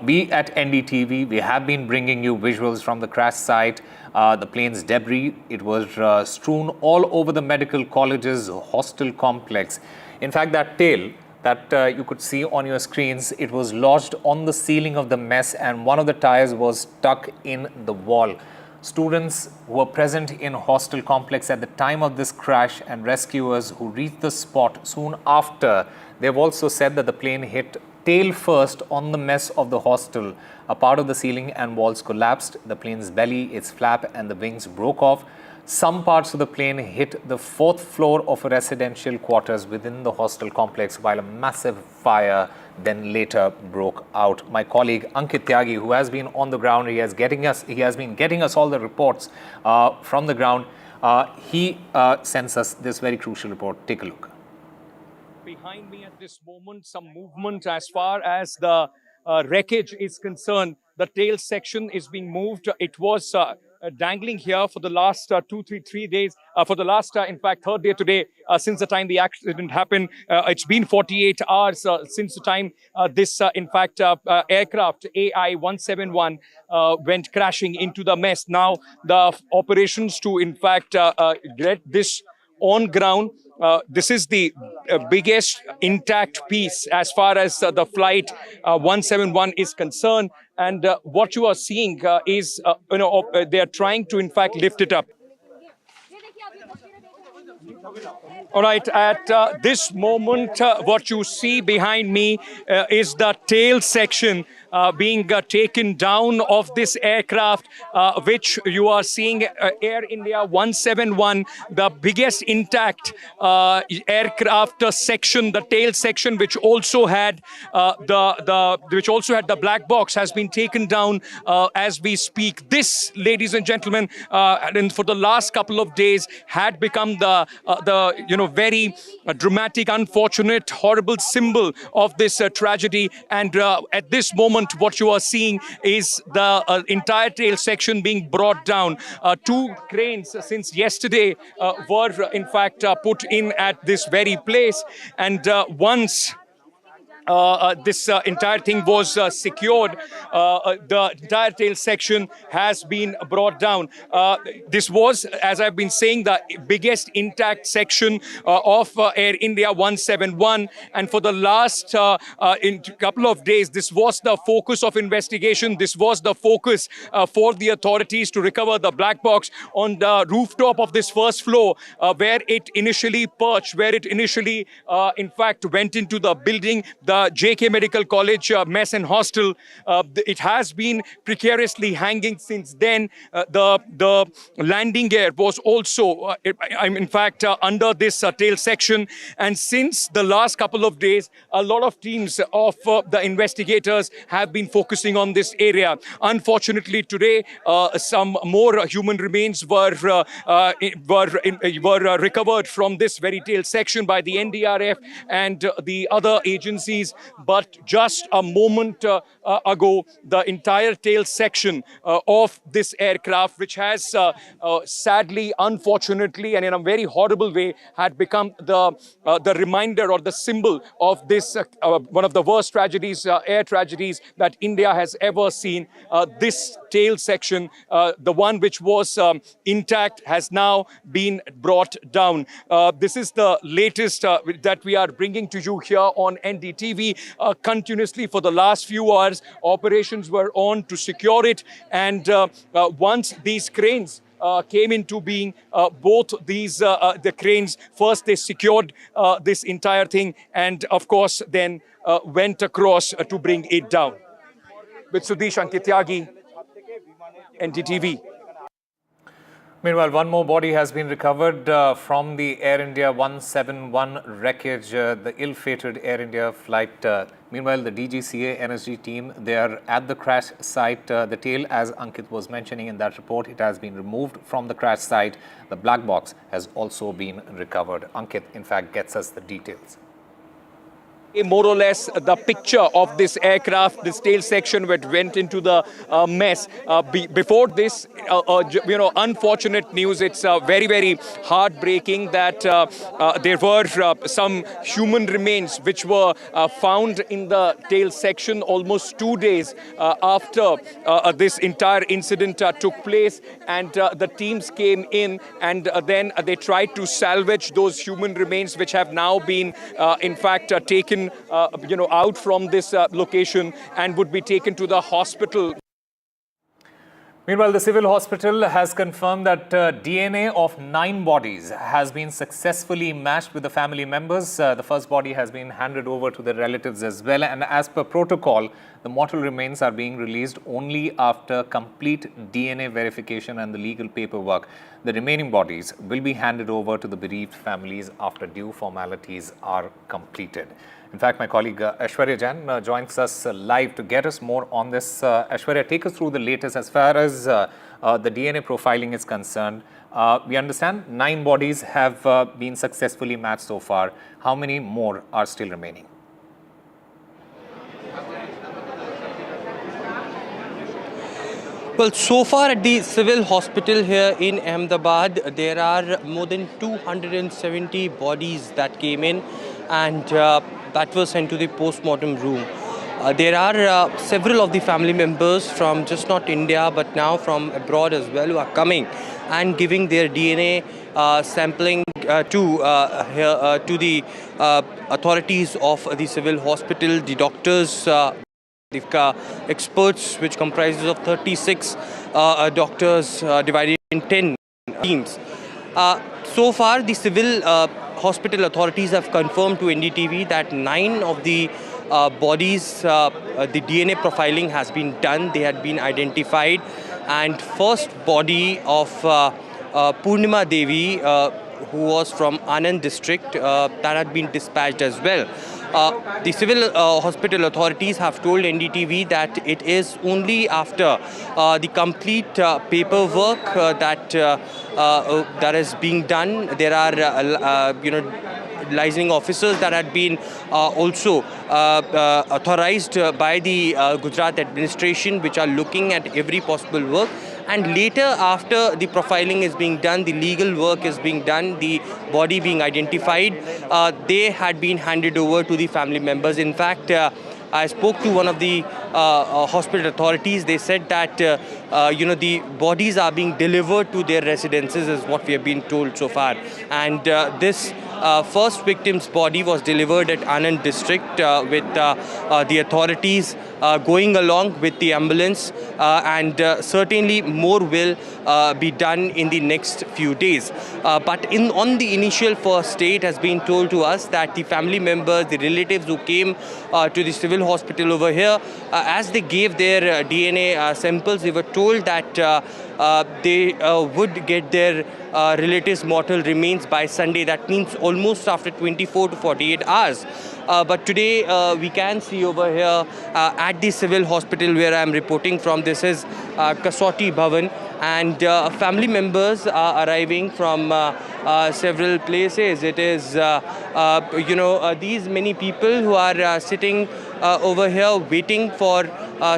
We at NDTV, we have been bringing you visuals from the crash site. The plane's debris, it was strewn all over the medical college's hostel complex. In fact, that tail that you could see on your screens, it was lodged on the ceiling of the mess and one of the tires was stuck in the wall. Students who were present in hostel complex at the time of this crash and rescuers who reached the spot soon after, they've also said that the plane hit tail first on the mess of the hostel. A part of the ceiling and walls collapsed. The plane's belly, its flap and the wings broke off. Some parts of the plane hit the fourth floor of a residential quarters within the hostel complex, while a massive fire then later broke out. My colleague Ankit Tyagi, who has been on the ground, he has been getting us all the reports from the ground. He sends us this very crucial report. Take a look. Behind me at this moment, some movement as far as the wreckage is concerned. The tail section is being moved. It was dangling here for the last 3 days, for the last, in fact, third day today, since the time the accident happened. It's been 48 hours since the time this, in fact, aircraft AI-171 went crashing into the mess. Now, the operations to, in fact, get this on ground. This is the biggest intact piece as far as the flight 171 is concerned. And what you are seeing is, they are trying to, in fact, lift it up. All right, at this moment, what you see behind me is the tail section being taken down of this aircraft, which you are seeing Air India 171, the biggest intact aircraft section, the tail section, which also had the black box, has been taken down as we speak. This, ladies and gentlemen, and for the last couple of days, had become the very dramatic, unfortunate, horrible symbol of this tragedy. And at this moment, what you are seeing is the entire tail section being brought down. Two cranes since yesterday were in fact put in at this very place. And once this entire thing was secured, the entire tail section has been brought down. This was, as I've been saying, the biggest intact section of Air India 171. And for the last couple of days, this was the focus of investigation. This was the focus for the authorities to recover the black box on the rooftop of this first floor, where it initially perched, where it initially, in fact, went into the building. The JK Medical College mess and hostel. It has been precariously hanging since then. The landing gear was also, in fact, under this tail section. And since the last couple of days, a lot of teams of the investigators have been focusing on this area. Unfortunately, today, some more human remains were recovered from this very tail section by the NDRF and the other agencies casualties, but just a moment ago, the entire tail section of this aircraft, which has sadly, unfortunately, and in a very horrible way, had become the reminder or the symbol of this one of the worst tragedies, air tragedies that India has ever seen. This tail section, the one which was intact, has now been brought down. This is the latest that we are bringing to you here on NDTV. Continuously for the last few hours, operations were on to secure it, and once these cranes came into being, both these the cranes, first they secured this entire thing, and of course then went across to bring it down. With Sudesh Ankityagi, NDTV. Meanwhile, one more body has been recovered from the Air India 171 wreckage, the ill-fated Air India flight. Meanwhile, the DGCA NSG team, they are at the crash site. The tail, as Ankit was mentioning in that report, it has been removed from the crash site. The black box has also been recovered. Ankit, in fact, gets us the details. More or less the picture of this aircraft, this tail section which went into the mess. Before this, unfortunate news. It's very, very heartbreaking that there were some human remains which were found in the tail section almost 2 days after this entire incident took place, and the teams came in, and then they tried to salvage those human remains which have now been in fact taken out from this location and would be taken to the hospital. Meanwhile, the civil hospital has confirmed that DNA of 9 bodies has been successfully matched with the family members. The first body has been handed over to the relatives as well. And as per protocol, the mortal remains are being released only after complete DNA verification and the legal paperwork. The remaining bodies will be handed over to the bereaved families after due formalities are completed. In fact, my colleague Aishwarya Jain joins us live to get us more on this. Aishwarya, take us through the latest as far as the DNA profiling is concerned. We understand 9 bodies have been successfully matched so far. How many more are still remaining? Well, so far at the civil hospital here in Ahmedabad, there are more than 270 bodies that came in, and that was sent to the post-mortem room. There are several of the family members from just not India but now from abroad as well who are coming and giving their DNA sampling to the authorities of the civil hospital, the doctors, the experts, which comprises of 36 doctors divided in 10 teams. So far, the civil hospital authorities have confirmed to NDTV that 9 of the bodies, the DNA profiling has been done. They had been identified. And first body of Purnima Devi, who was from Anand district, that had been dispatched as well. The civil hospital authorities have told NDTV that it is only after the complete paperwork that is being done. There are, licensing officers that had been also authorized by the Gujarat administration, which are looking at every possible work. And later, after the profiling is being done, the legal work is being done, the body being identified, they had been handed over to the family members. In fact, I spoke to one of the hospital authorities. They said that, the bodies are being delivered to their residences, is what we have been told so far. And this first victim's body was delivered at Anand district with the authorities going along with the ambulance, and certainly more will be done in the next few days. But on the initial first state, it has been told to us that the family members, the relatives who came to the civil hospital over here, as they gave their DNA samples, they were told that they would get their relatives' mortal remains by Sunday. That means almost after 24 to 48 hours. But today we can see over here at the civil hospital where I am reporting from. This is Kasauti Bhavan, and family members are arriving from several places. It is, these many people who are sitting over here waiting for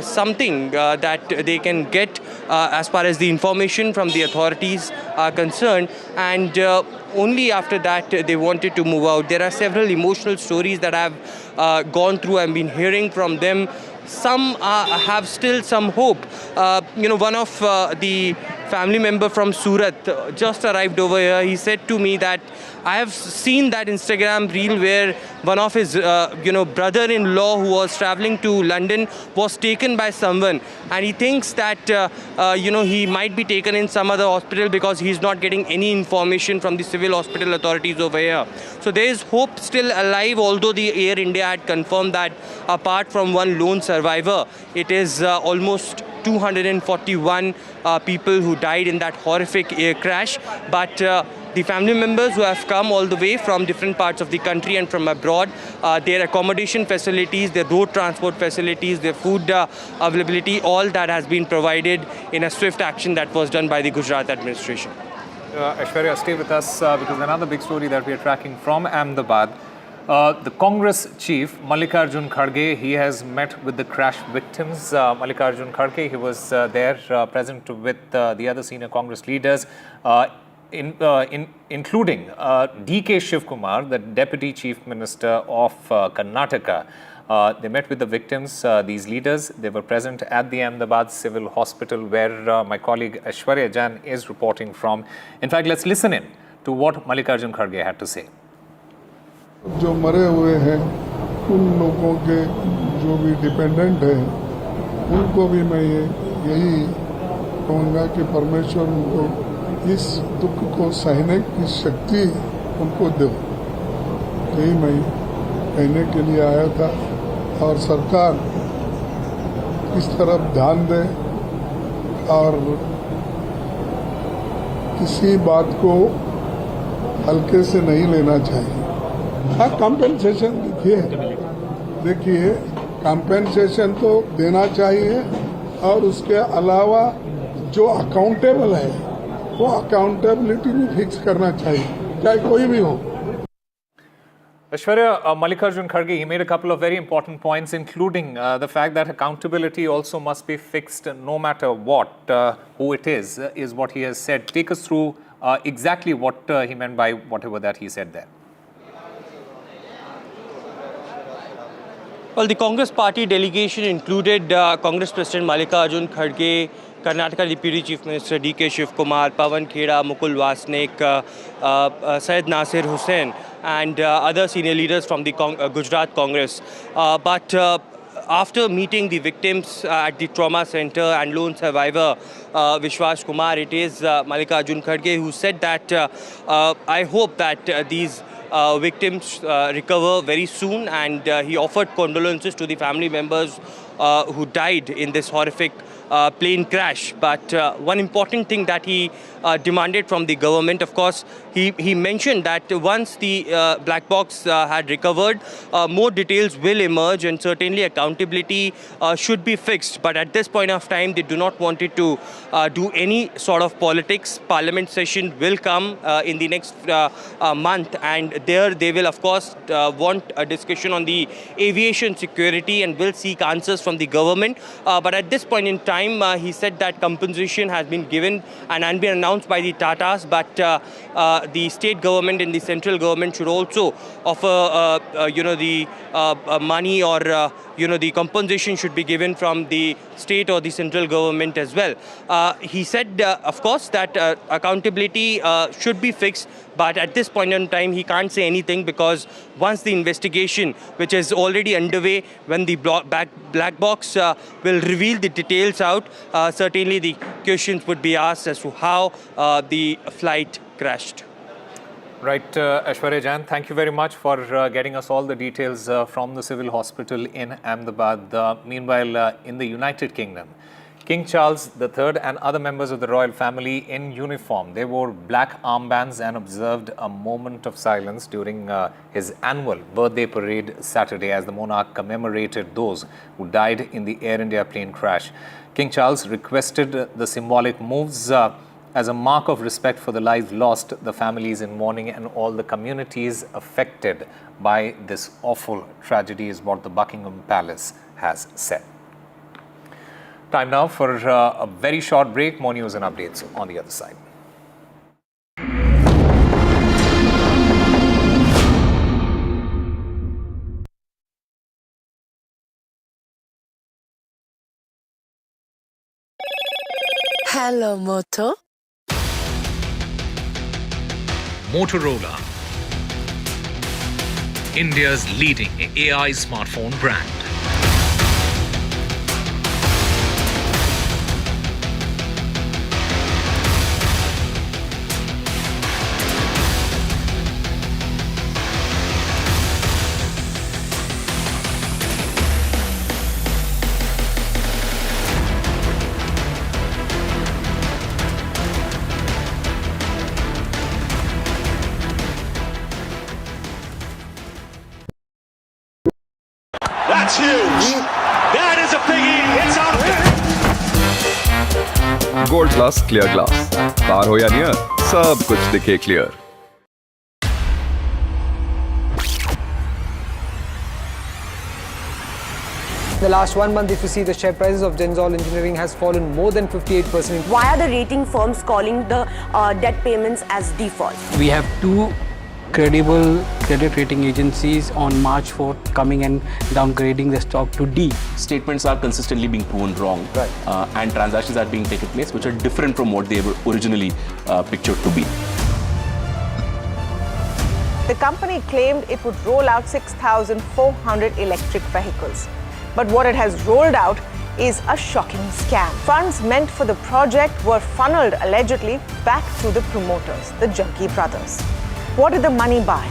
something that they can get as far as the information from the authorities are concerned, and only after that they wanted to move out. There are several emotional stories that I've gone through. I've been hearing from them. Some have still some hope. One of the family member from Surat just arrived over here. He said to me that I have seen that Instagram reel where one of his brother-in-law who was traveling to London was taken by someone, and he thinks that he might be taken in some other hospital because he's not getting any information from the civil hospital authorities over here. So there is hope still alive, although the Air India had confirmed that apart from one lone survivor, it is almost 241 people who died in that horrific air crash. But the family members who have come all the way from different parts of the country and from abroad, their accommodation facilities, their road transport facilities, their food availability, all that has been provided in a swift action that was done by the Gujarat administration. Aishwarya, stay with us because another big story that we are tracking from Ahmedabad. The Congress chief, Mallikarjun Kharge, he has met with the crash victims. Mallikarjun Kharge, he was there present with the other senior Congress leaders, including D.K. Shivkumar, the Deputy Chief Minister of Karnataka. They met with the victims, these leaders. They were present at the Ahmedabad Civil Hospital where my colleague Aishwarya Jain is reporting from. In fact, let's listen in to what Mallikarjun Kharge had to say. जो मरे हुए हैं उन लोगों के जो भी dependent हैं उनको भी मैं यही कहूँगा कि परमेश्वर उनको इस दुख को सहने की शक्ति उनको दे। यही मैं कहने के लिए आया था और सरकार इस तरफ ध्यान दे और किसी बात को हल्के से नहीं लेना चाहिए। हाँ, कॉम्पेंसेशन देखिए कॉम्पेंसेशन तो देना चाहिए और उसके अलावा जो अकाउंटेबल है वो अकाउंटेबिलिटी भी फिक्स करना चाहिए, चाहे कोई भी हो। Aishwarya, Mallikarjun Kharge, he made a couple of very important points, including the fact that accountability also must be fixed no matter what, who it is what he has said. Take us through exactly what he meant by whatever that he said there. Well, the Congress party delegation included Congress President Mallikarjun Kharge, Karnataka Deputy Chief Minister D.K. Shivkumar, Pawan Kheda, Mukul Wasnik, Syed Nasir Hussain and other senior leaders from the Gujarat Congress. But after meeting the victims at the trauma center and lone survivor Vishwas Kumar, it is Mallikarjun Kharge who said that I hope that these victims recover very soon, and he offered condolences to the family members who died in this horrific plane crash. But one important thing that he demanded from the government, of course, he mentioned that once the black box had recovered, more details will emerge and certainly accountability should be fixed. But at this point of time, they do not want it to do any sort of politics. Parliament session will come in the next month, and there they will, of course, want a discussion on the aviation security and will seek answers from the government. But at this point in time, he said that compensation has been given and been announced by the Tatas, but the state government and the central government should also offer, the money or, the compensation should be given from the state or the central government as well. He said, of course, that accountability should be fixed, but at this point in time, he can't say anything because once the investigation, which is already underway, when the black box will reveal the details out, certainly the questions would be asked as to how the flight crashed. Right, Aishwarya Jain, thank you very much for getting us all the details from the civil hospital in Ahmedabad. Meanwhile, in the United Kingdom, King Charles III and other members of the royal family in uniform, they wore black armbands and observed a moment of silence during his annual birthday parade Saturday as the monarch commemorated those who died in the Air India plane crash. King Charles requested the symbolic moves As a mark of respect for the lives lost, the families in mourning and all the communities affected by this awful tragedy is what the Buckingham Palace has said. Time now for a very short break. More news and updates on the other side. Hello, Moto. Motorola, India's leading AI smartphone brand. That's huge. That is a biggie. It's out there. Gold Plus Clear Glass. Far ho ya near, sab kuch dikhe clear. In the last 1 month, if you see, the share prices of Denzol Engineering has fallen more than 58%. Why are the rating firms calling the debt payments as default? We have two credible credit rating agencies on March 4th coming and downgrading the stock to D. Statements are consistently being proven wrong, and transactions are being taken place which are different from what they were originally pictured to be. The company claimed it would roll out 6,400 electric vehicles. But what it has rolled out is a shocking scam. Funds meant for the project were funneled allegedly back to the promoters, the Junkie brothers. What did the money buy?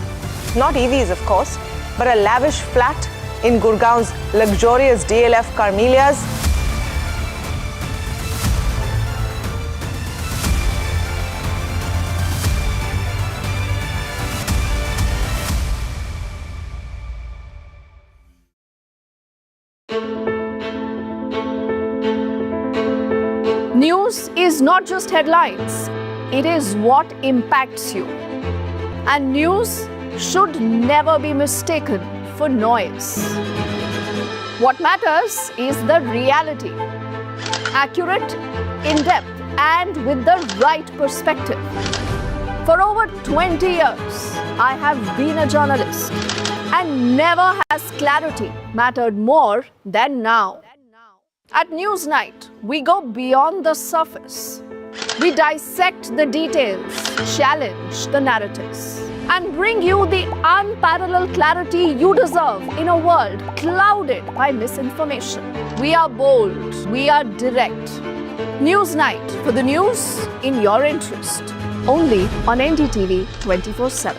Not EVs, of course, but a lavish flat in Gurgaon's luxurious DLF Carmelias. News is not just headlines, it is what impacts you. And news should never be mistaken for noise. What matters is the reality. Accurate, in-depth, and with the right perspective. For over 20 years, I have been a journalist, and never has clarity mattered more than now. At Newsnight, we go beyond the surface. We dissect the details, challenge the narratives, and bring you the unparalleled clarity you deserve in a world clouded by misinformation. We are bold, we are direct. Newsnight, for the news in your interest. Only on NDTV 24/7.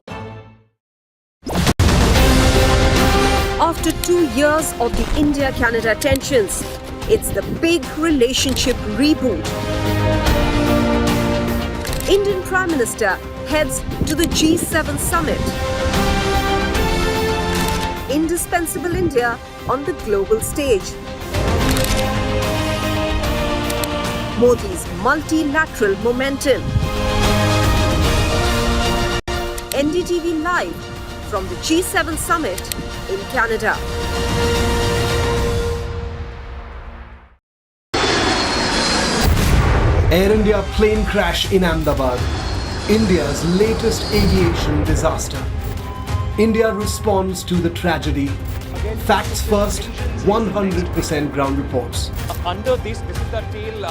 After 2 years of the India-Canada tensions, it's the big relationship reboot. Indian Prime Minister heads to the G7 summit. Indispensable India on the global stage. Modi's multilateral momentum. NDTV live from the G7 summit in Canada. Air India plane crash in Ahmedabad, India's latest aviation disaster. India responds to the tragedy. Facts first, 100% ground reports. Under this is the tail,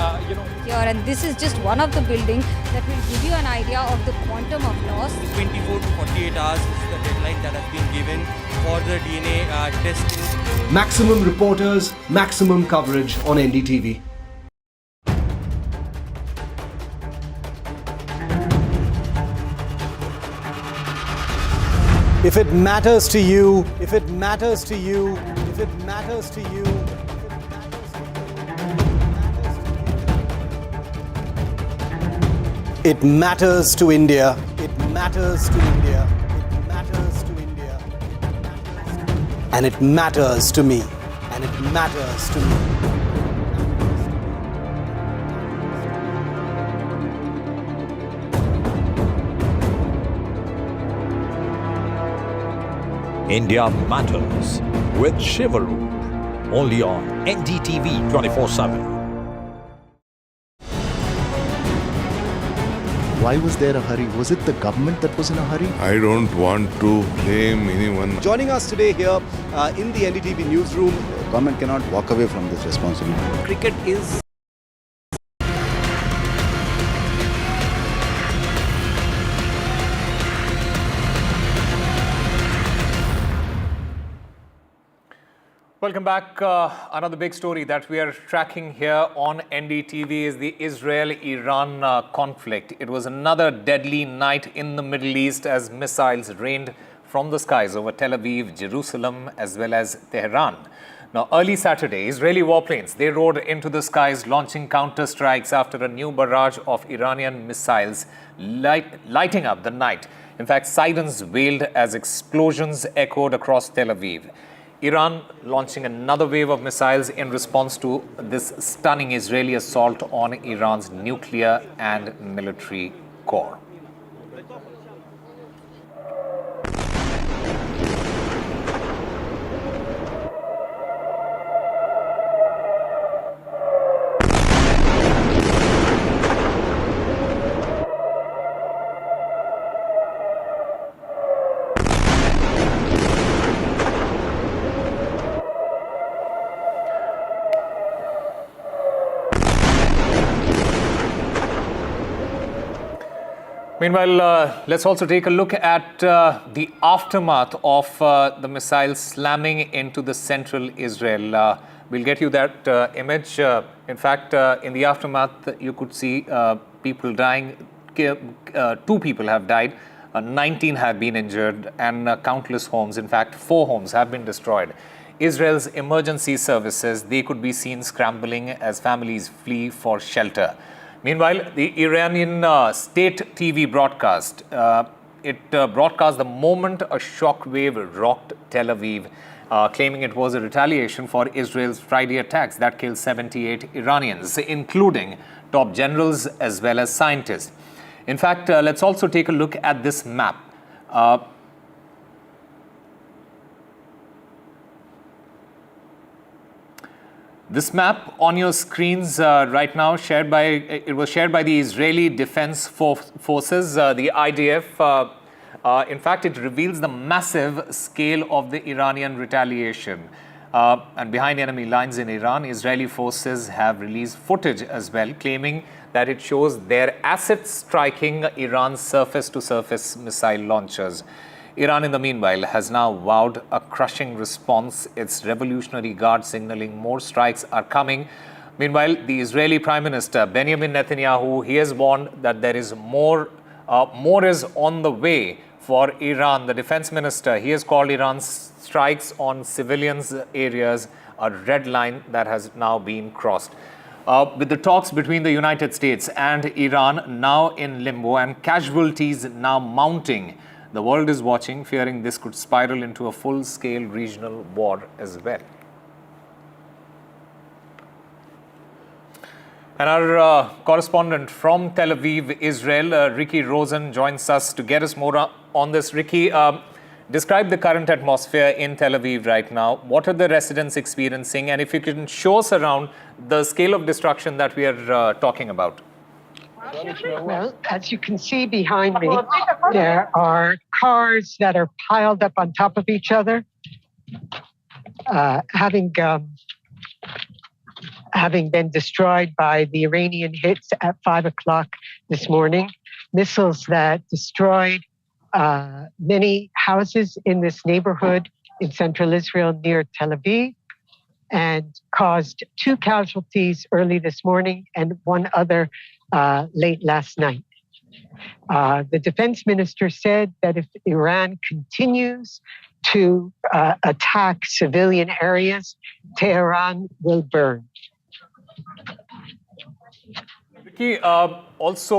Here, and this is just one of the buildings that will give you an idea of the quantum of loss. 24 to 48 hours is the deadline that has been given for the DNA testing. Maximum reporters, maximum coverage on NDTV. If it matters to you, if it matters to you, if it matters to you, it matters to India. It matters to India. It matters to India. And it matters to me. And it matters to me. India Matters with Shivaroop. Only on NDTV 24/7. Why was there a hurry? Was it the government that was in a hurry? I don't want to blame anyone. Joining us today here in the NDTV newsroom. The government cannot walk away from this responsibility. Cricket is Welcome back. Another big story that we are tracking here on NDTV is the Israel-Iran conflict. It was another deadly night in the Middle East as missiles rained from the skies over Tel Aviv, Jerusalem, as well as Tehran. Now, early Saturday, Israeli warplanes, they roared into the skies, launching counter-strikes after a new barrage of Iranian missiles lighting up the night. In fact, sirens wailed as explosions echoed across Tel Aviv. Iran launching another wave of missiles in response to this stunning Israeli assault on Iran's nuclear and military core. Meanwhile, let's also take a look at the aftermath of the missile slamming into the central Israel. We'll get you that image. In fact, in the aftermath, you could see people dying. 2 people have died, 19 have been injured, and countless homes, in fact, 4 homes have been destroyed. Israel's emergency services, they could be seen scrambling as families flee for shelter. Meanwhile, the Iranian state TV broadcast, it broadcast the moment a shockwave rocked Tel Aviv, claiming it was a retaliation for Israel's Friday attacks that killed 78 Iranians, including top generals as well as scientists. In fact, let's also take a look at this map. This map on your screens right now, it was shared by the Israeli Defense Forces, the IDF. In fact, it reveals the massive scale of the Iranian retaliation. And behind enemy lines in Iran, Israeli forces have released footage as well, claiming that it shows their assets striking Iran's surface-to-surface missile launchers. Iran, in the meanwhile, has now vowed a crushing response. Its Revolutionary Guard signaling more strikes are coming. Meanwhile, the Israeli Prime Minister, Benjamin Netanyahu, he has warned that there is more is on the way for Iran. The defense minister, he has called Iran's strikes on civilians' areas a red line that has now been crossed. With the talks between the United States and Iran now in limbo and casualties now mounting, the world is watching, fearing this could spiral into a full-scale regional war as well. And our correspondent from Tel Aviv, Israel, Ricky Rosen, joins us to get us more on this. Ricky, describe the current atmosphere in Tel Aviv right now. What are the residents experiencing? And if you can show us around the scale of destruction that we are talking about. Well, as you can see behind me, there are cars that are piled up on top of each other, having been destroyed by the Iranian hits at 5 o'clock this morning. Missiles that destroyed many houses in this neighborhood in central Israel near Tel Aviv and caused 2 casualties early this morning and 1 other late last night. The defense minister said that if Iran continues to attack civilian areas, Tehran will burn. Ricky, also,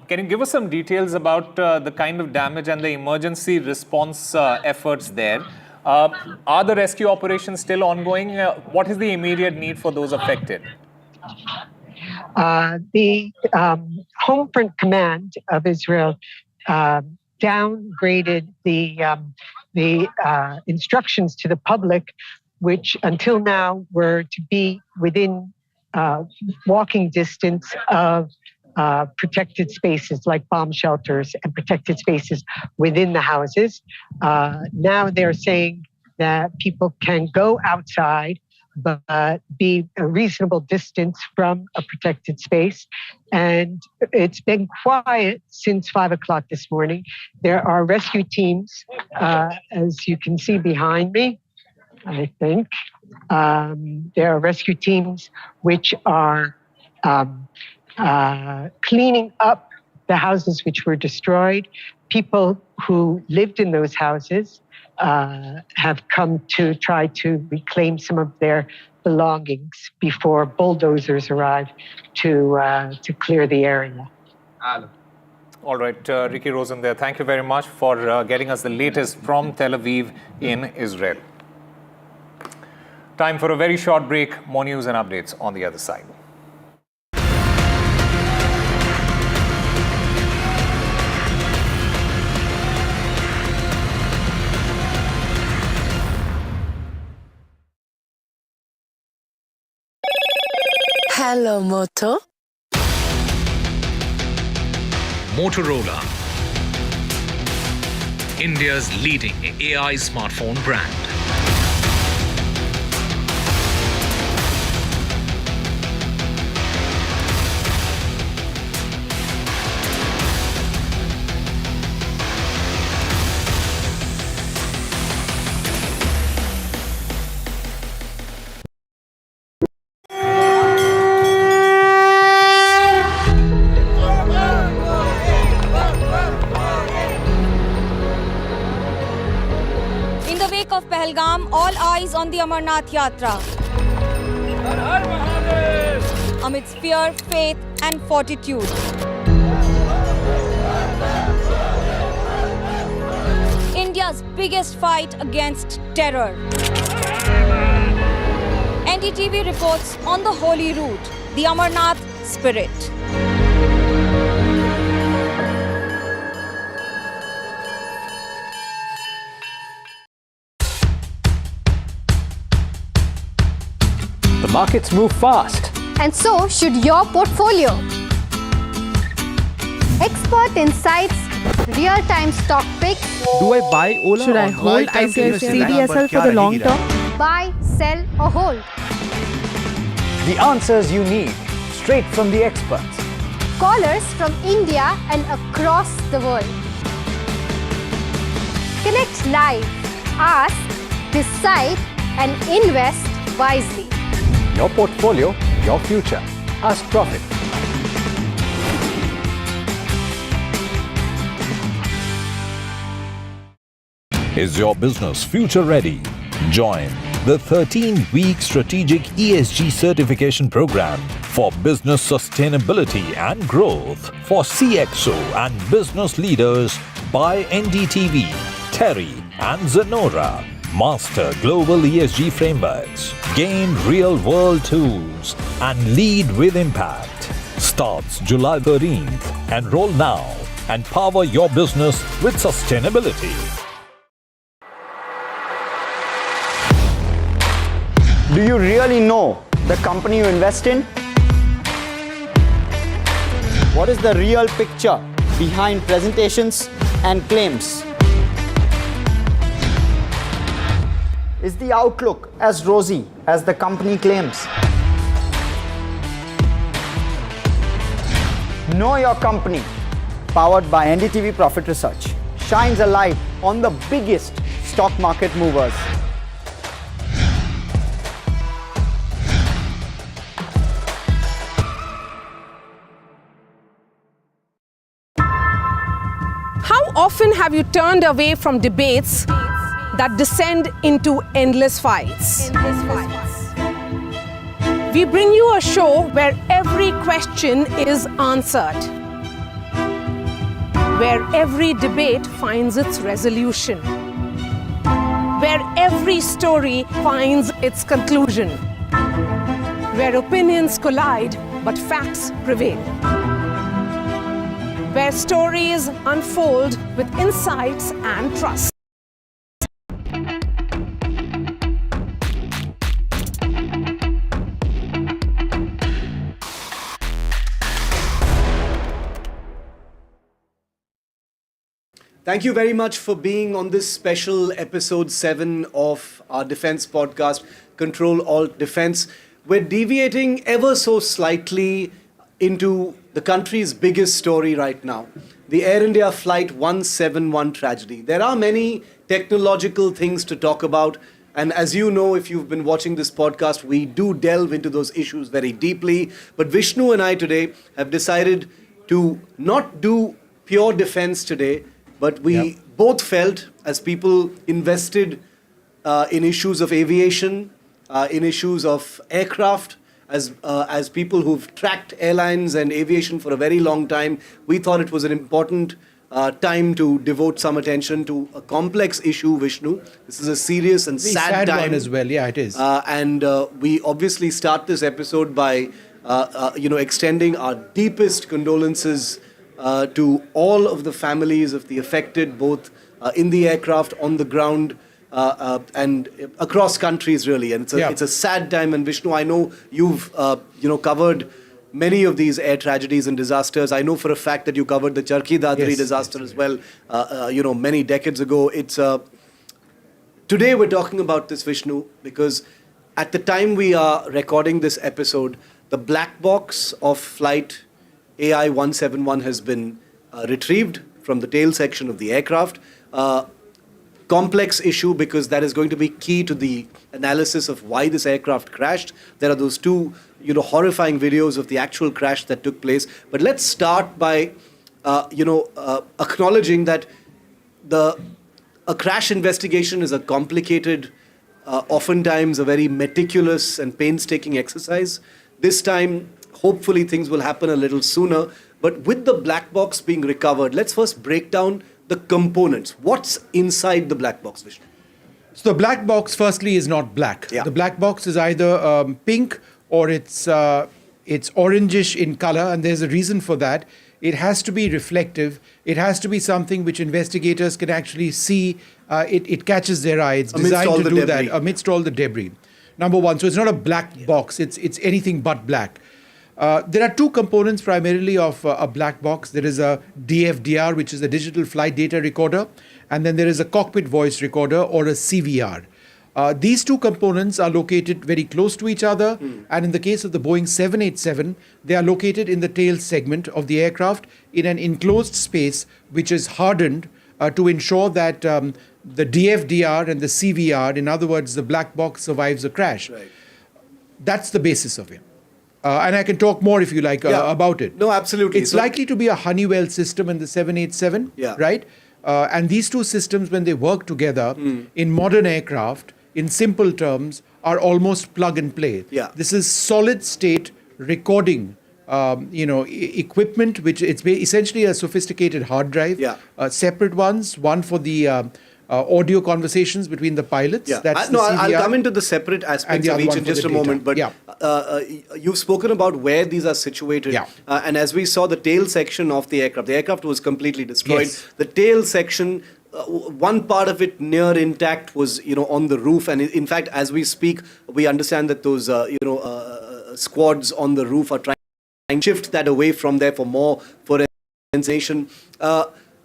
can you give us some details about the kind of damage and the emergency response efforts there? Are the rescue operations still ongoing? What is the immediate need for those affected? The Home Front Command of Israel downgraded the the instructions to the public, which until now were to be within walking distance of protected spaces like bomb shelters and protected spaces within the houses. Now they're saying that people can go outside, but be a reasonable distance from a protected space. And it's been quiet since 5 o'clock this morning. There are rescue teams, as you can see behind me, I think. There are rescue teams which are cleaning up the houses which were destroyed. People who lived in those houses have come to try to reclaim some of their belongings before bulldozers arrive to clear the area. All right, Ricky Rosen there. Thank you very much for getting us the latest from Tel Aviv in Israel. Time for a very short break. More news and updates on the other side. Hello, Moto. Motorola, India's leading AI smartphone brand. Of Pahalgam, all eyes on the Amarnath Yatra. Amidst fear, faith and fortitude. India's biggest fight against terror. NDTV reports on the holy route, the Amarnath spirit. The markets move fast. And so should your portfolio. Expert insights, real-time stock picks. Do I buy Ola? Should I or hold CDSL for the long term? Buy, sell or hold. The answers you need, straight from the experts. Callers from India and across the world. Connect live, ask, decide and invest wisely. Your portfolio, your future. Ask Profit. Is your business future ready? Join the 13-week strategic ESG certification program for business sustainability and growth for CXO and business leaders by NDTV, Terry and Zenora. Master global ESG frameworks, gain real-world tools, and lead with impact. Starts July 13th. Enroll now and power your business with sustainability. Do you really know the company you invest in? What is the real picture behind presentations and claims? Is the outlook as rosy as the company claims? Know Your Company, powered by NDTV Profit Research, shines a light on the biggest stock market movers. How often have you turned away from debates that descend into endless fights? We bring you a show where every question is answered, where every debate finds its resolution, where every story finds its conclusion, where opinions collide but facts prevail, where stories unfold with insights and trust. Thank you very much for being on this special episode 7 of our defense podcast, Control Alt Defense. We're deviating ever so slightly into the country's biggest story right now, the Air India Flight 171 tragedy. There are many technological things to talk about. And as you know, if you've been watching this podcast, we do delve into those issues very deeply. But Vishnu and I today have decided to not do pure defense today, but we both felt, as people invested in issues of aviation, in issues of aircraft, as people who've tracked airlines and aviation for a very long time, we thought it was an important time to devote some attention to a complex issue, Vishnu. This is a serious and sad time one as well. Yeah, it is. And we obviously start this episode by, extending our deepest condolences to all of the families of the affected, both in the aircraft, on the ground, and across countries, really. And it's a sad time. And Vishnu, I know you've covered many of these air tragedies and disasters. I know for a fact that you covered the Charkhi Dadri disaster as well, many decades ago. Today we're talking about this, Vishnu, because at the time we are recording this episode, the black box of flight AI 171 has been retrieved from the tail section of the aircraft. Complex issue, because that is going to be key to the analysis of why this aircraft crashed. There are those two, horrifying videos of the actual crash that took place. But let's start by, acknowledging that a crash investigation is a complicated, oftentimes a very meticulous and painstaking exercise. This time, hopefully things will happen a little sooner. But with the black box being recovered, let's first break down the components. What's inside the black box, Vishnu? So the black box, firstly, is not black. The black box is either pink or it's orangish in color, and there's a reason for that. It has to be reflective. It has to be something which investigators can actually see. It catches their eye. It's designed to do that amidst all the debris. Number one. So it's not a black box. It's anything but black. There are two components primarily of a black box. There is a DFDR, which is a digital flight data recorder, and then there is a cockpit voice recorder, or a CVR. These two components are located very close to each other, and in the case of the Boeing 787, they are located in the tail segment of the aircraft in an enclosed space which is hardened to ensure that the DFDR and the CVR, in other words, the black box, survives a crash. Right. That's the basis of it. And I can talk more if you like about it. No, absolutely. It's likely to be a Honeywell system in the 787, right? And these two systems, when they work together in modern aircraft, in simple terms, are almost plug and play. This is solid state recording, equipment, which it's essentially a sophisticated hard drive. Separate ones, one for the audio conversations between the pilots. That's I'll come into the separate aspects of each in just a moment. But you've spoken about where these are situated. And as we saw, the tail section of the aircraft was completely destroyed. The tail section, one part of it near intact was, on the roof. And in fact, as we speak, we understand that those, squads on the roof are trying to shift that away from there for more forensication.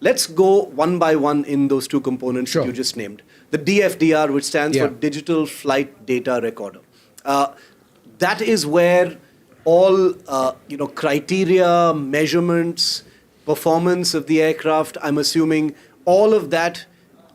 Let's go one by one in those two components that you just named. The DFDR, which stands for Digital Flight Data Recorder. That is where all, criteria, measurements, performance of the aircraft, I'm assuming all of that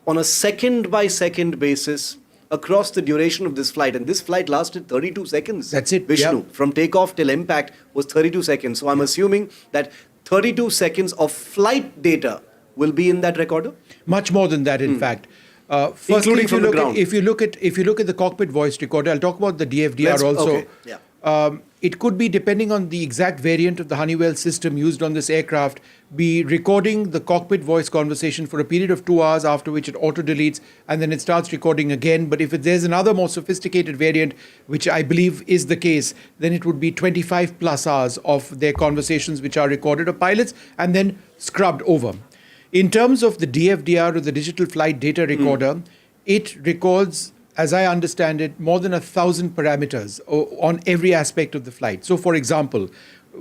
on a second-by-second basis across the duration of this flight. And this flight lasted 32 seconds. That's it, Vishnu. From takeoff till impact was 32 seconds. So I'm assuming that 32 seconds of flight data will be in that recorder? Much more than that, in fact. Firstly, including from the ground. If you look at the cockpit voice recorder, I'll talk about the DFDR also. Okay. It could be, depending on the exact variant of the Honeywell system used on this aircraft, be recording the cockpit voice conversation for a period of 2 hours, after which it auto-deletes, and then it starts recording again. But if there's another more sophisticated variant, which I believe is the case, then it would be 25 plus hours of their conversations which are recorded of pilots and then scrubbed over. In terms of the DFDR, or the Digital Flight Data Recorder, it records, as I understand it, more than 1,000 parameters on every aspect of the flight. So, for example,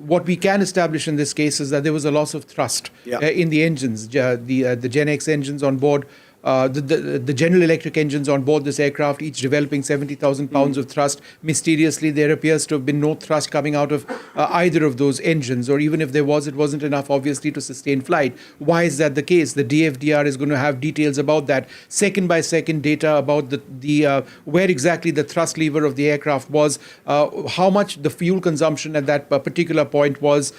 what we can establish in this case is that there was a loss of thrust in the engines, the Gen X engines on board. The General Electric engines on board this aircraft, each developing 70,000 pounds of thrust. Mysteriously, there appears to have been no thrust coming out of either of those engines, or even if there was, it wasn't enough, obviously, to sustain flight. Why is that the case? The DFDR is going to have details about that, second by second data about the where exactly the thrust lever of the aircraft was, how much the fuel consumption at that particular point was,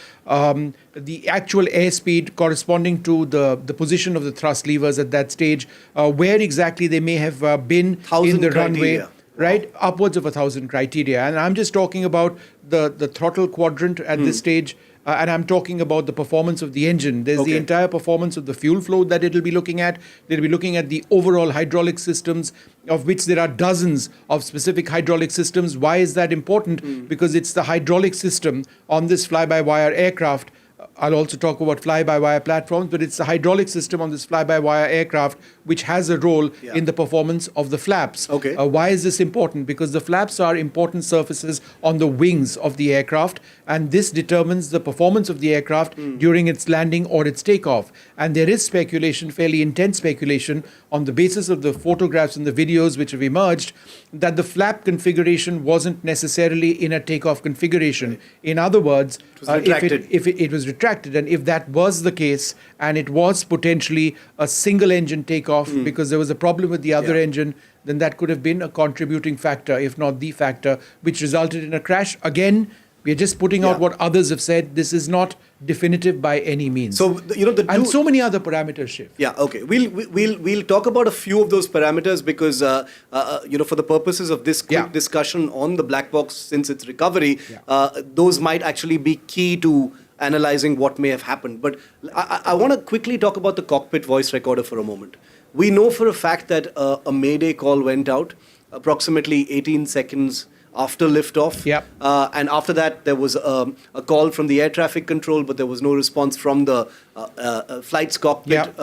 the actual airspeed corresponding to the position of the thrust levers at that stage, where exactly they may have been in the runway, right? Upwards of 1,000 criteria. And I'm just talking about the throttle quadrant at this stage, and I'm talking about the performance of the engine. There's the entire performance of the fuel flow that it'll be looking at. They'll be looking at the overall hydraulic systems, of which there are dozens of specific hydraulic systems. Why is that important? Because it's the hydraulic system on this fly-by-wire aircraft. I'll also talk about fly-by-wire platforms, but it's the hydraulic system on this fly-by-wire aircraft which has a role in the performance of the flaps. Why is this important? Because the flaps are important surfaces on the wings of the aircraft, and this determines the performance of the aircraft during its landing or its takeoff. And there is speculation, fairly intense speculation, on the basis of the photographs and the videos which have emerged, that the flap configuration wasn't necessarily in a takeoff configuration. In other words, if it was retracted, and if that was the case, and it was potentially a single engine takeoff because there was a problem with the other engine, then that could have been a contributing factor, if not the factor, which resulted in a crash. Again, we're just putting out what others have said. This is not definitive by any means. So and so many other parameters shift. Yeah, okay. We'll talk about a few of those parameters because for the purposes of this quick discussion on the black box since its recovery, those might actually be key to analyzing what may have happened. But I want to quickly talk about the cockpit voice recorder for a moment. We know for a fact that a Mayday call went out approximately 18 seconds after liftoff. And after that, there was a call from the air traffic control, but there was no response from the flight's cockpit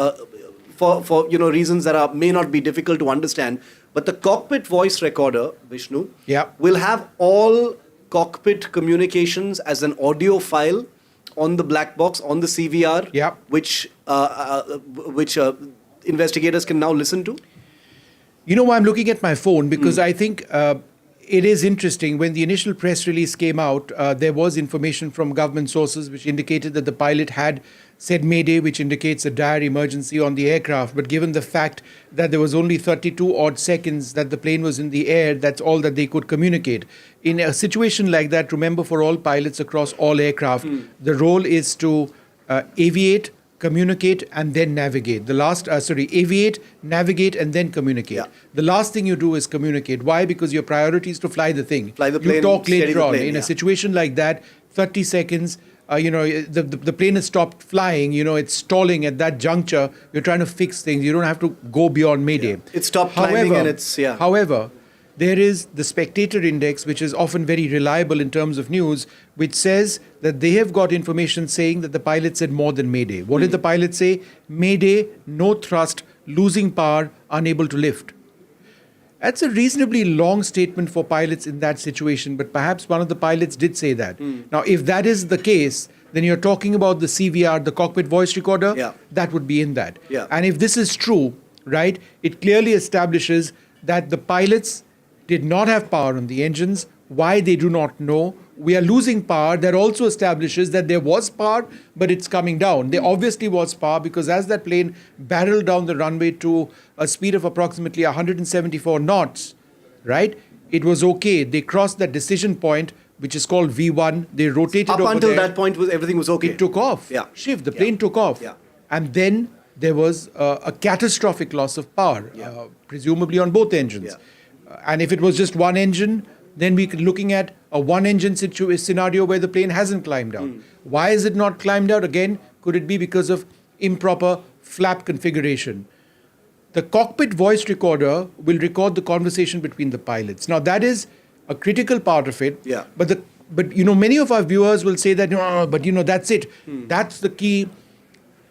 for reasons that may not be difficult to understand. But the cockpit voice recorder, Vishnu, will have all cockpit communications as an audio file on the black box, on the CVR, which investigators can now listen to? You know why I'm looking at my phone? Because I think it is interesting. When the initial press release came out, there was information from government sources which indicated that the pilot had said Mayday, which indicates a dire emergency on the aircraft. But given the fact that there was only 32 odd seconds that the plane was in the air, that's all that they could communicate. In a situation like that, remember, for all pilots across all aircraft, the role is to aviate, communicate, and then navigate. Aviate, navigate, and then communicate. The last thing you do is communicate. Why? Because your priority is to fly the thing. Fly the plane, you talk later on. Plane, in a situation like that, 30 seconds, the plane has stopped flying, it's stalling at that juncture. You're trying to fix things. You don't have to go beyond Mayday. It stopped climbing and it's, However, there is the spectator index, which is often very reliable in terms of news, which says that they have got information saying that the pilot said more than Mayday. What did the pilot say? Mayday, no thrust, losing power, unable to lift. That's a reasonably long statement for pilots in that situation, but perhaps one of the pilots did say that. Now, if that is the case, then you're talking about the CVR, the cockpit voice recorder, that would be in that. And if this is true, right, it clearly establishes that the pilots did not have power on the engines. Why, they do not know. We are losing power. That also establishes that there was power, but it's coming down. There obviously was power because as that plane barreled down the runway to a speed of approximately 174 knots, right, it was okay. They crossed that decision point, which is called V1. They rotated up over until there. that point, everything was okay. It took off. Shiv, the plane took off. And then there was a catastrophic loss of power, presumably on both engines. And if it was just one engine, then we're looking at a one-engine scenario where the plane hasn't climbed down. Why is it not climbed out? Again, could it be because of improper flap configuration? The cockpit voice recorder will record the conversation between the pilots. Now, that is a critical part of it. But many of our viewers will say that, that's it. That's the key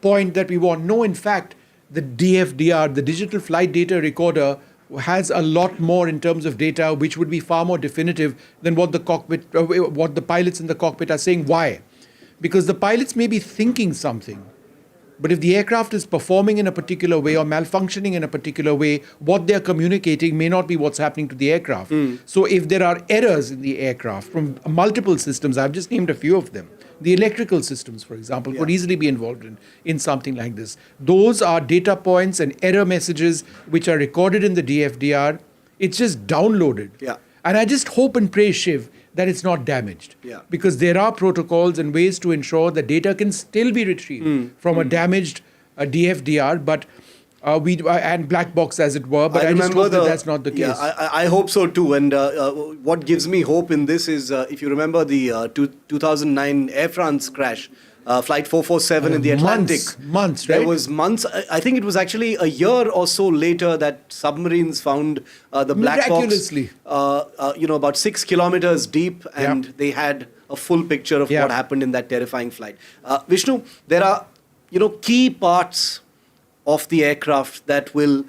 point that we want. No, in fact, the DFDR, the Digital Flight Data Recorder, has a lot more in terms of data, which would be far more definitive than what the pilots in the cockpit are saying. Why? because the pilots may be thinking something, but if the aircraft is performing in a particular way or malfunctioning in a particular way, what they're communicating may not be what's happening to the aircraft. So if there are errors in the aircraft from multiple systems, I've just named a few of them. The electrical systems, for example, could easily be involved in something like this. Those are data points and error messages which are recorded in the DFDR. It's just downloaded. Yeah. And I just hope and pray, Shiv, that it's not damaged. Yeah. Because there are protocols and ways to ensure that data can still be retrieved from a damaged DFDR, but and black box, as it were. But I just hope that that's not the case. Yeah, I hope so too. And what gives me hope in this is, if you remember the 2009 Air France crash, Flight 447 in the Atlantic. Months, right? There was months. I think it was actually a year or so later that submarines found the black box. Miraculously. About 6 kilometers deep, and they had a full picture of what happened in that terrifying flight. Vishnu, there are, key parts of the aircraft that will,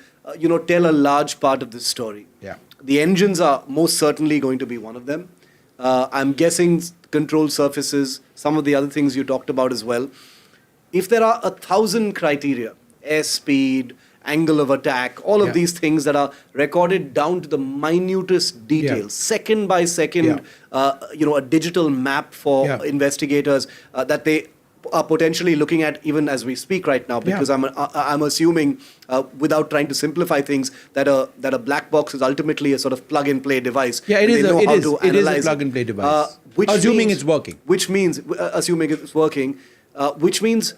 tell a large part of this story. Yeah. The engines are most certainly going to be one of them. I'm guessing control surfaces, some of the other things you talked about as well. If there are 1,000 criteria, airspeed, angle of attack, all of these things that are recorded down to the minutest details, second by second, a digital map for investigators that they are potentially looking at even as we speak right now, because I'm assuming, without trying to simplify things, that a black box is ultimately a sort of plug-and-play device. Yeah, it is a plug-and-play device. Assuming it's working. Which means, assuming it's working, which means,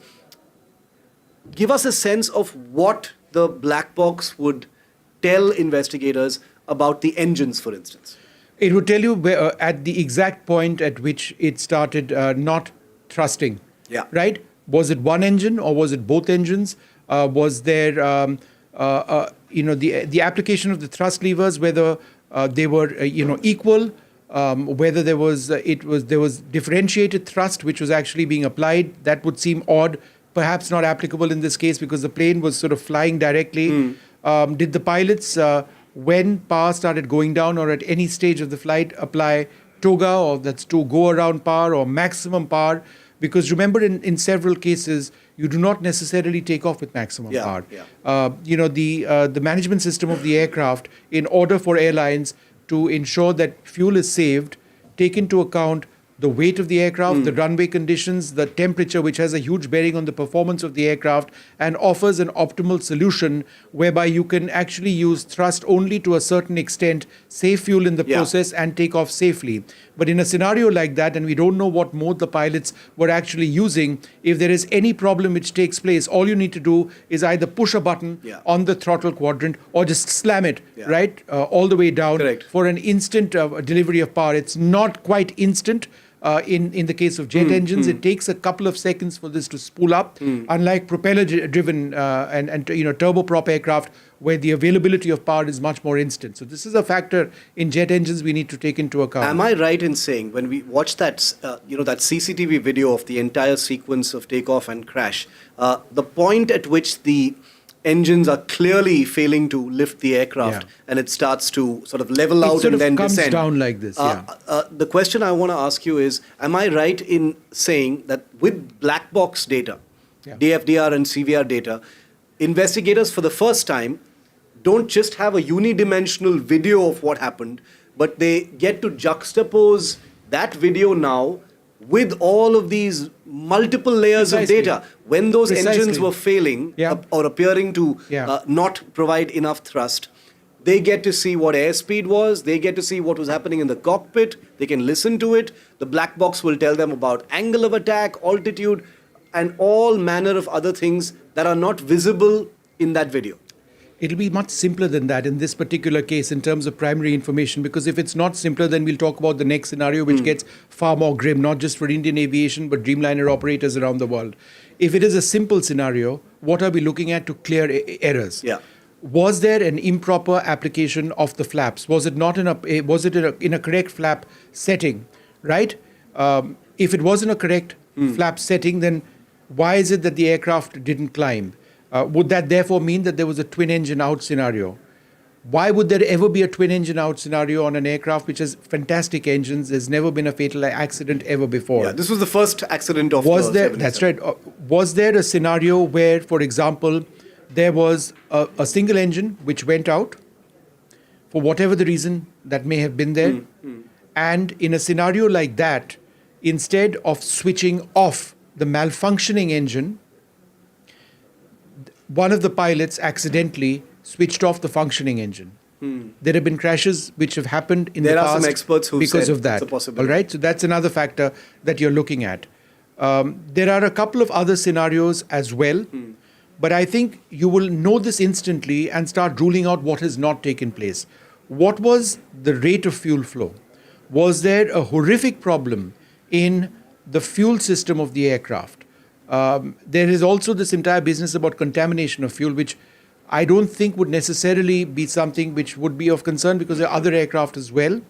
give us a sense of what the black box would tell investigators about the engines, for instance. It would tell you at the exact point at which it started not thrusting. Yeah. Right? Was it one engine or was it both engines? Was there, the application of the thrust levers, whether they were, equal, whether there was differentiated thrust which was actually being applied. That would seem odd, perhaps not applicable in this case because the plane was sort of flying directly. Did the pilots, when power started going down or at any stage of the flight, apply toga, or that's to go around power, or maximum power? Because remember, in several cases, you do not necessarily take off with maximum power. The management system of the aircraft, in order for airlines to ensure that fuel is saved, take into account the weight of the aircraft, the runway conditions, the temperature, which has a huge bearing on the performance of the aircraft, and offers an optimal solution whereby you can actually use thrust only to a certain extent, save fuel in the process, and take off safely. But in a scenario like that, and we don't know what mode the pilots were actually using, if there is any problem which takes place, all you need to do is either push a button on the throttle quadrant or just slam it, right, all the way down for an instant delivery of power. It's not quite instant. In the case of jet engines, it takes a couple of seconds for this to spool up, unlike propeller-driven and turboprop aircraft, where the availability of power is much more instant. So this is a factor in jet engines we need to take into account. Am I right in saying, when we watch that, that CCTV video of the entire sequence of takeoff and crash, the point at which the engines are clearly failing to lift the aircraft and it starts to sort of level out and then comes descend. down like this, The question I want to ask you is, am I right in saying that with black box data, DFDR and CVR data, investigators for the first time don't just have a unidimensional video of what happened, but they get to juxtapose that video now with all of these multiple layers of data. When those engines were failing or appearing to not provide enough thrust, they get to see what airspeed was, they get to see what was happening in the cockpit, they can listen to it. The black box will tell them about angle of attack, altitude, and all manner of other things that are not visible in that video. It'll be much simpler than that in this particular case in terms of primary information, because if it's not simpler, then we'll talk about the next scenario, which gets far more grim, not just for Indian aviation, but Dreamliner operators around the world. If it is a simple scenario, what are we looking at to clear errors? Was there an improper application of the flaps? Was it not in a correct flap setting, right? If it was in a correct flap setting, then why is it that the aircraft didn't climb? Would that therefore mean that there was a twin engine out scenario? Why would there ever be a twin engine out scenario on an aircraft which has fantastic engines? There's never been a fatal accident ever before. Yeah, this was the first accident of was the there? 787. That's right. Was there a scenario where, for example, there was a single engine which went out for whatever the reason that may have been there, and in a scenario like that, instead of switching off the malfunctioning engine, one of the pilots accidentally switched off the functioning engine? There have been crashes which have happened in the past. There are some experts who because said of that. it's a possibility. All right, so that's another factor that you're looking at. There are a couple of other scenarios as well, but I think you will know this instantly and start ruling out what has not taken place. What was the rate of fuel flow? Was there a horrific problem in the fuel system of the aircraft? There is also this entire business about contamination of fuel, which I don't think would necessarily be something which would be of concern, because there are other aircraft as well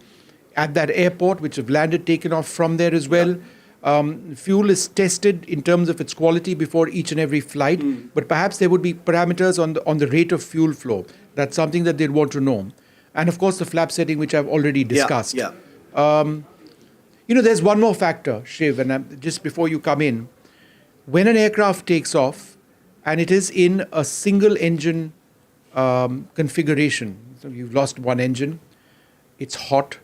at that airport which have landed, taken off from there as well. Fuel is tested in terms of its quality before each and every flight, but perhaps there would be parameters on the rate of fuel flow. That's something that they'd want to know. And of course, the flap setting, which I've already discussed. There's one more factor, Shiv, and just before you come in. When an aircraft takes off and it is in a single engine configuration, so you've lost one engine, it's hot,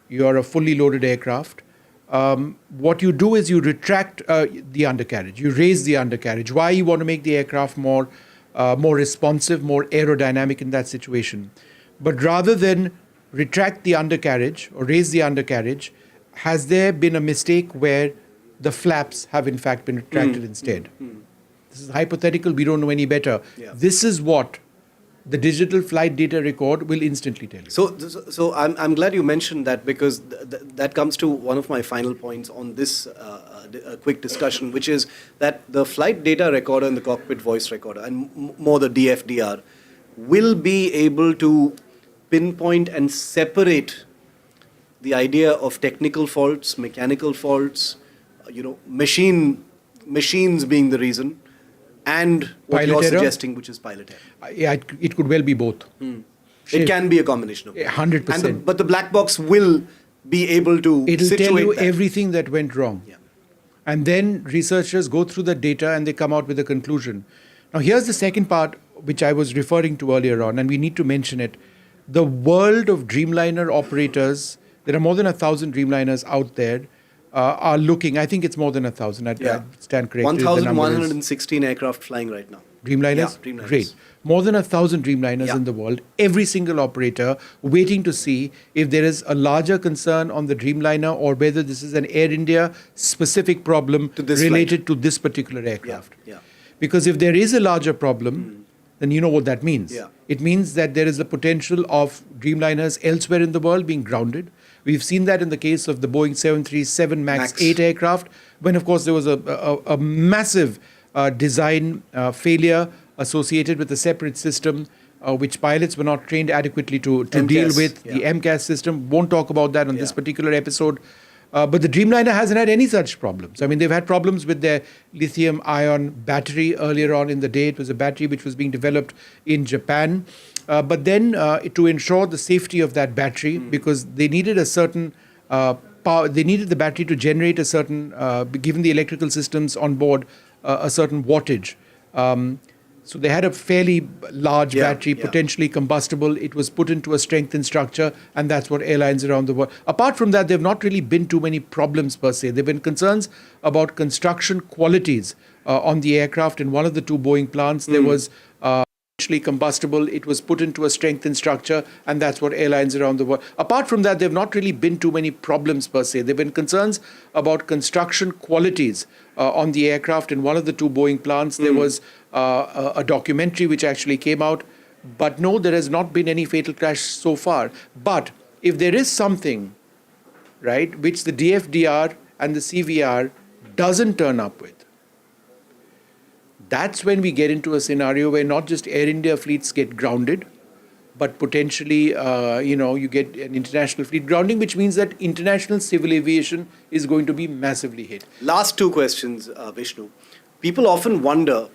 you're a fully loaded aircraft, what you do is you retract the undercarriage, you raise the undercarriage. Why? You want to make the aircraft more responsive, more aerodynamic in that situation. But rather than retract the undercarriage or raise the undercarriage, has there been a mistake where the flaps have in fact been retracted instead? This is hypothetical, we don't know any better. This is what the digital flight data record will instantly tell you. So I'm glad you mentioned that, because that comes to one of my final points on this quick discussion, which is that the flight data recorder and the cockpit voice recorder, and more the DFDR, will be able to pinpoint and separate the idea of technical faults, mechanical faults, machines being the reason, and what Pilot you're error? suggesting, which is pilot error. Yeah, it could well be both. It can be a combination of both. 100%. But the black box will be able to It'll situate tell you that. everything that went wrong. And then researchers go through the data and they come out with a conclusion. Now, here's the second part, which I was referring to earlier on, and we need to mention it. The world of Dreamliner operators, there are more than 1,000 Dreamliners out there, are looking, I think it's more than 1,000, I stand corrected. 1,116 aircraft flying right now. Dreamliners? Yeah, Dreamliners. Great. More than 1,000 Dreamliners in the world, every single operator waiting to see if there is a larger concern on the Dreamliner or whether this is an Air India specific problem related to this particular aircraft. Because if there is a larger problem, then you know what that means. It means that there is the potential of Dreamliners elsewhere in the world being grounded. We've seen that in the case of the Boeing 737 MAX 8 aircraft, when of course there was a massive design failure associated with a separate system which pilots were not trained adequately to deal with, the MCAS system. Won't talk about that on this particular episode. But the Dreamliner hasn't had any such problems. I mean, they've had problems with their lithium-ion battery earlier on in the day. It was a battery which was being developed in Japan. But then to ensure the safety of that battery, because they needed a certain power, they needed the battery to generate a certain, given the electrical systems on board, a certain wattage. So they had a fairly large battery, potentially combustible. It was put into a strengthened structure, and that's what airlines around the world. Apart from that, there have not really been too many problems per se. There have been concerns about construction qualities on the aircraft. In one of the two Boeing plants, there was potentially combustible. It was put into a strengthened structure, and that's what airlines around the world. Apart from that, there have not really been too many problems per se. There have been concerns about construction qualities on the aircraft. In one of the two Boeing plants, there was a documentary which actually came out. But no, there has not been any fatal crash so far. But if there is something, right, which the DFDR and the CVR doesn't turn up with, that's when we get into a scenario where not just Air India fleets get grounded, but potentially, you get an international fleet grounding, which means that international civil aviation is going to be massively hit. Last two questions, Vishnu. People often wonder,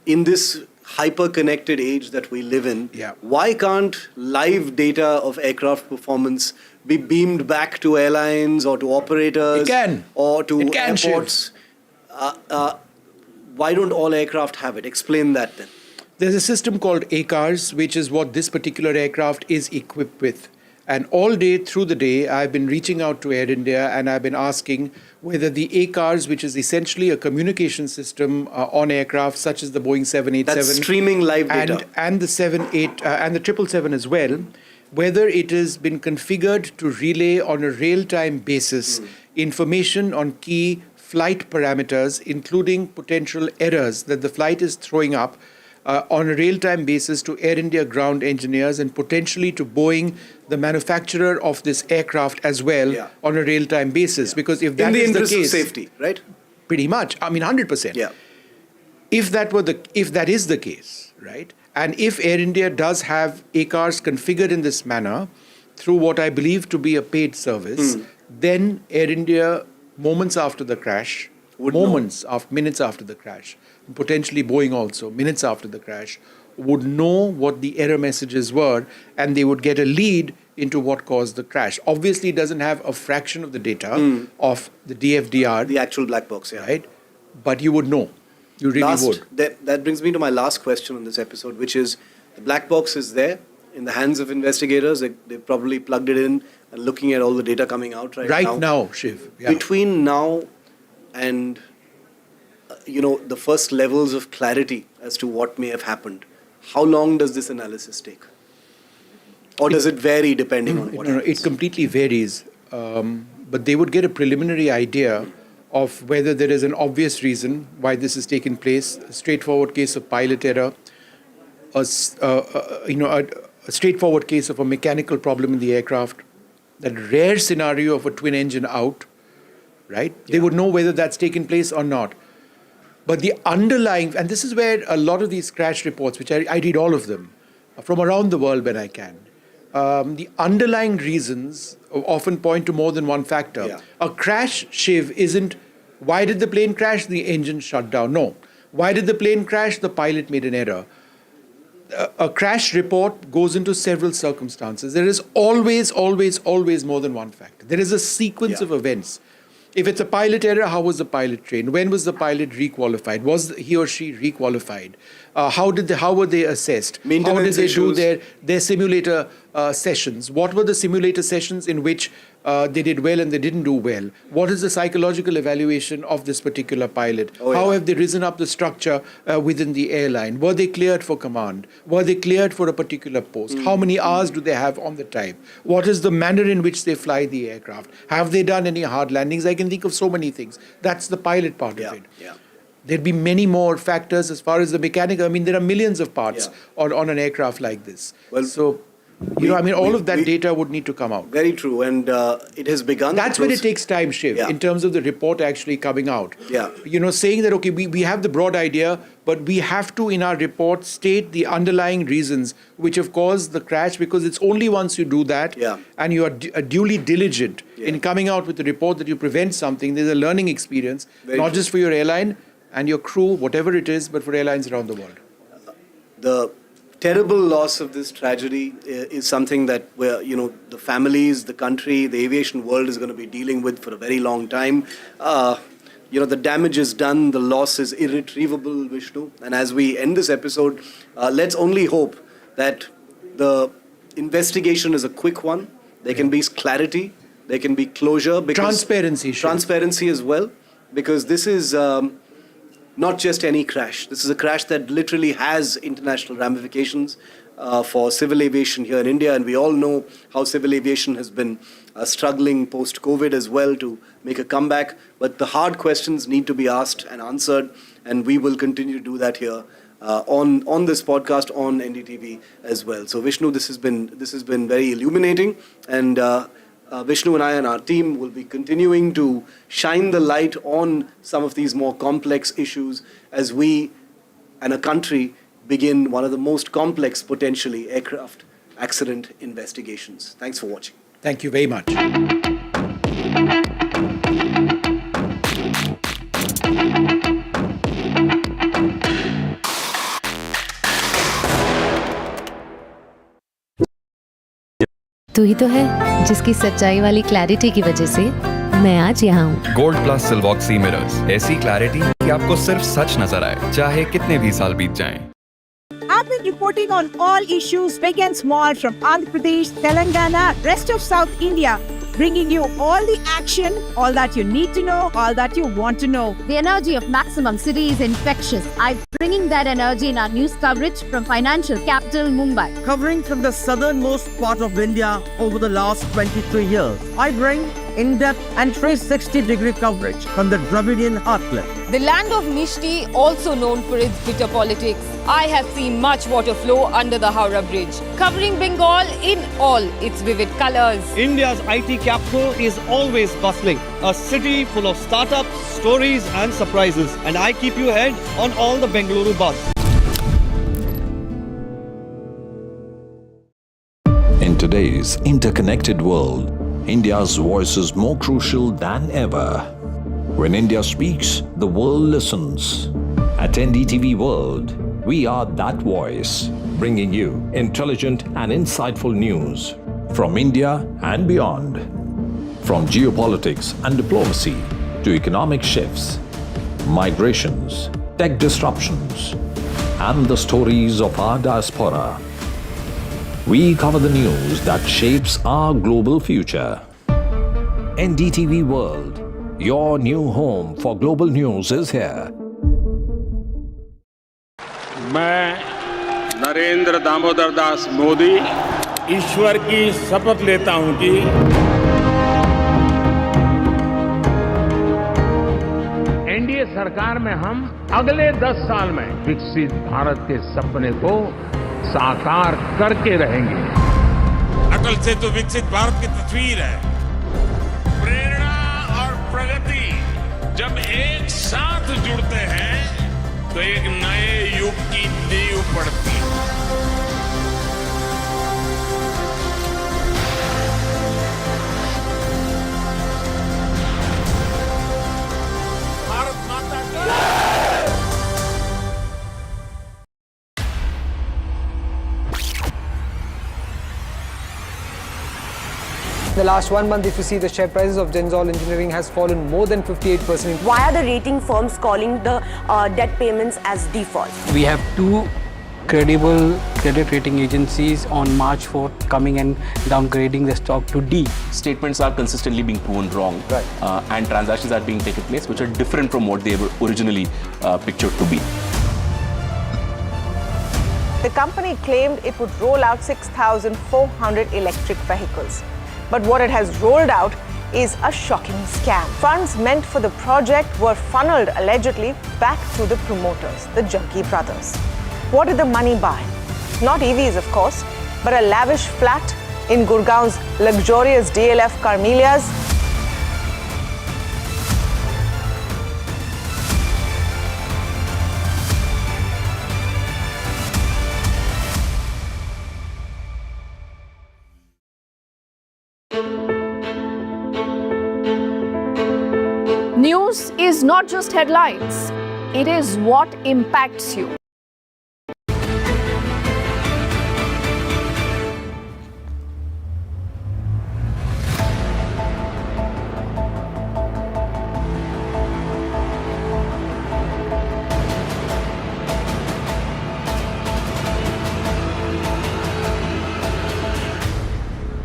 in this hyper-connected age that we live in, Yeah. why can't live data of aircraft performance be beamed back to airlines or to operators It can. or to It can, Shiv. airports? Why don't all aircraft have it? Explain that then. There's a system called ACARS, which is what this particular aircraft is equipped with. And all day through the day, I've been reaching out to Air India and I've been asking whether the ACARS, which is essentially a communication system on aircraft such as the Boeing 787, That's streaming live data. and the 78 and the 777 as well, whether it has been configured to relay on a real-time basis information on key flight parameters, including potential errors that the flight is throwing up on a real-time basis to Air India ground engineers and potentially to Boeing, the manufacturer of this aircraft as well, on a real-time basis. Because if that in the is interest the case, of safety, right? pretty much, I mean 100%. Yeah. If that is the case, right, and if Air India does have ACARS configured in this manner through what I believe to be a paid service, then Air India, moments after the crash, minutes after the crash, potentially Boeing also, minutes after the crash, would know what the error messages were and they would get a lead into what caused the crash. Obviously, it doesn't have a fraction of the data of the DFDR. The actual black box, yeah. Right? But you would know. You really would. That brings me to my last question on this episode, which is the black box is there in the hands of investigators. They've probably plugged it in and looking at all the data coming out right now. Shiv. Yeah. Between now and the first levels of clarity as to what may have happened, how long does this analysis take? Or does it vary depending on what happens? It completely varies. But they would get a preliminary idea of whether there is an obvious reason why this has taken place, a straightforward case of pilot error, a straightforward case of a mechanical problem in the aircraft, that rare scenario of a twin engine out, right? Yeah. They would know whether that's taken place or not. But the underlying, and this is where a lot of these crash reports, which I read all of them, from around the world when I can, the underlying reasons often point to more than one factor. Yeah. A crash, Shiv, isn't why did the plane crash? The engine shut down. No. Why did the plane crash? The pilot made an error. A crash report goes into several circumstances. There is always more than one factor. There is a sequence of events. If it's a pilot error, how was the pilot trained? When was the pilot requalified? Was he or she requalified? How were they assessed? How did they do their simulator sessions? What were the simulator sessions in which they did well and they didn't do well? What is the psychological evaluation of this particular pilot? How have they risen up the structure within the airline? Were they cleared for command? Were they cleared for a particular post? How many hours do they have on the type? What is the manner in which they fly the aircraft? Have they done any hard landings? I can think of so many things. That's the pilot part of it. Yeah. There'd be many more factors as far as the mechanical. I mean, there are millions of parts on an aircraft like this. Well, so, all of that data would need to come out. Very true, and it has begun. That's when it takes time, Shiv, in terms of the report actually coming out. Yeah. Saying that, okay, we have the broad idea, but we have to, in our report, state the underlying reasons which have caused the crash, because it's only once you do that and you are duly diligent in coming out with the report that you prevent something, there's a learning experience, not just for your airline and your crew, whatever it is, but for airlines around the world. The terrible loss of this tragedy is something that the families, the country, the aviation world is going to be dealing with for a very long time. The damage is done, the loss is irretrievable, Vishnu. And as we end this episode, let's only hope that the investigation is a quick one. There can be clarity, there can be closure. Transparency as well, because this is not just any crash. This is a crash that literally has international ramifications for civil aviation here in India. And we all know how civil aviation has been struggling post-COVID as well to make a comeback. But the hard questions need to be asked and answered. And we will continue to do that here on this podcast on NDTV as well. So Vishnu, this has been very illuminating. And Vishnu and I and our team will be continuing to shine the light on some of these more complex issues as we and a country begin one of the most complex, potentially, aircraft accident investigations. Thanks for watching. Thank you very much. तू ही तो है जिसकी सच्चाई वाली clarity की वजह से मैं आज यहाँ हूँ। गोल्ड प्लस सिल्वॉक्सी मिरर्स, ऐसी क्लैरिटी कि आपको सिर्फ सच नजर आए, चाहे कितने भी साल बीत जाएं। I've been reporting on all issues, big and small, from Andhra Pradesh, Telangana, rest of South India, bringing you all the action, all that you need to know, all that you want to know. The energy of maximum city is infectious. I'm bringing that energy in our news coverage from financial capital Mumbai. Covering from the southernmost part of India over the last 23 years, I bring in-depth and 360-degree coverage from the Dravidian heartland. The land of Mishti, also known for its bitter politics. I have seen much water flow under the Howrah Bridge, covering Bengal in all its vivid colors. India's IT capital is always bustling, a city full of startups, stories and surprises. And I keep you ahead on all the Bengaluru buzz. In today's interconnected world, India's voice is more crucial than ever. When India speaks, the world listens. At NDTV World, we are that voice, bringing you intelligent and insightful news from India and beyond. From geopolitics and diplomacy to economic shifts, migrations, tech disruptions, and the stories of our diaspora. We cover the news that shapes our global future. NDTV World, your new home for global news is here. मैं नरेंद्र दामोदर दास मोदी ईश्वर की शपथ लेता हूं कि NDA सरकार में हम अगले 10 साल में विकसित भारत के सपने को साकार करके रहेंगे। अटल से तो विकसित भारत की तस्वीर है। प्रेरणा और प्रगति जब एक साथ जुड़ते हैं तो एक नए युग की नींव पड़ती है। भारत माता की In the last 1 month, if you see, the share prices of Genzol Engineering has fallen more than 58%. Why are the rating firms calling the debt payments as default? We have two credible credit rating agencies on March 4th coming and downgrading the stock to D. Statements are consistently being proven wrong, and transactions are being taken place which are different from what they were originally pictured to be. The company claimed it would roll out 6,400 electric vehicles. But what it has rolled out is a shocking scam. Funds meant for the project were funneled allegedly back to the promoters, the Junkie brothers. What did the money buy? Not EVs, of course, but a lavish flat in Gurgaon's luxurious DLF Carmelias. News is not just headlines, it is what impacts you.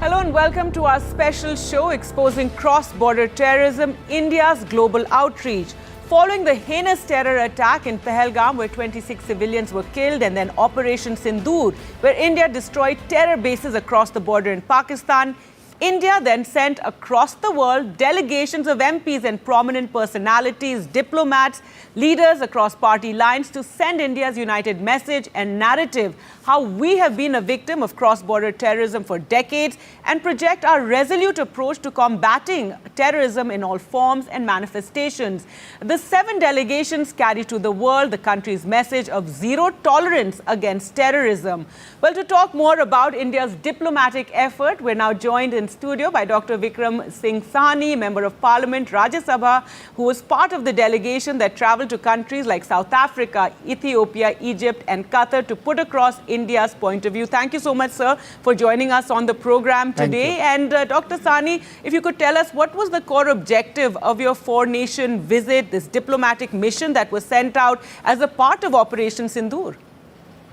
Hello and welcome to our special show exposing cross-border terrorism, India's global outreach. Following the heinous terror attack in Pahalgam, where 26 civilians were killed, and then Operation Sindoor, where India destroyed terror bases across the border in Pakistan, India then sent across the world delegations of MPs and prominent personalities, diplomats, leaders across party lines to send India's united message and narrative how we have been a victim of cross-border terrorism for decades and project our resolute approach to combating terrorism in all forms and manifestations. The 7 delegations carry to the world the country's message of zero tolerance against terrorism. Well, to talk more about India's diplomatic effort, we're now joined in studio by Dr. Vikram Singh Sahni, Member of Parliament, Rajya Sabha, who was part of the delegation that travelled to countries like South Africa, Ethiopia, Egypt and Qatar to put across India's point of view. Thank you so much, sir, for joining us on the program today. And Dr. Sahni, if you could tell us, what was the core objective of your four-nation visit, this diplomatic mission that was sent out as a part of Operation Sindoor?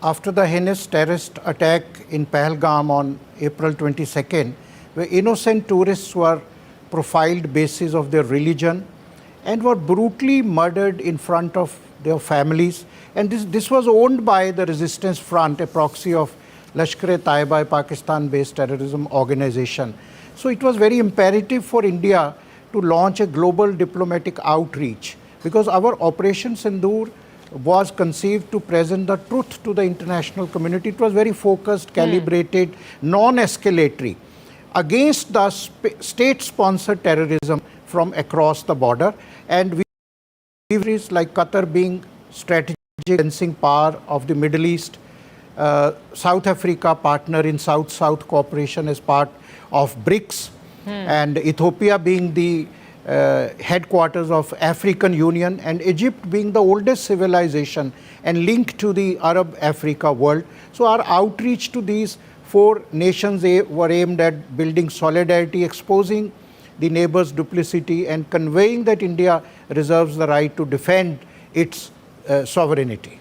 After the heinous terrorist attack in Pahalgam on April 22nd, where innocent tourists were profiled basis of their religion and were brutally murdered in front of their families. And this was owned by the Resistance Front, a proxy of Lashkar-e-Taiba, a Pakistan-based terrorism organization. So it was very imperative for India to launch a global diplomatic outreach, because our Operation Sindoor was conceived to present the truth to the international community. It was very focused, calibrated, non-escalatory against the state-sponsored terrorism from across the border. And we countries like Qatar being strategic sensing power of the Middle East, South Africa partner in South-South cooperation as part of BRICS, and Ethiopia being the headquarters of African Union, and Egypt being the oldest civilization and linked to the Arab Africa world. So our outreach to these four nations were aimed at building solidarity, exposing the neighbors' duplicity and conveying that India reserves the right to defend its sovereignty.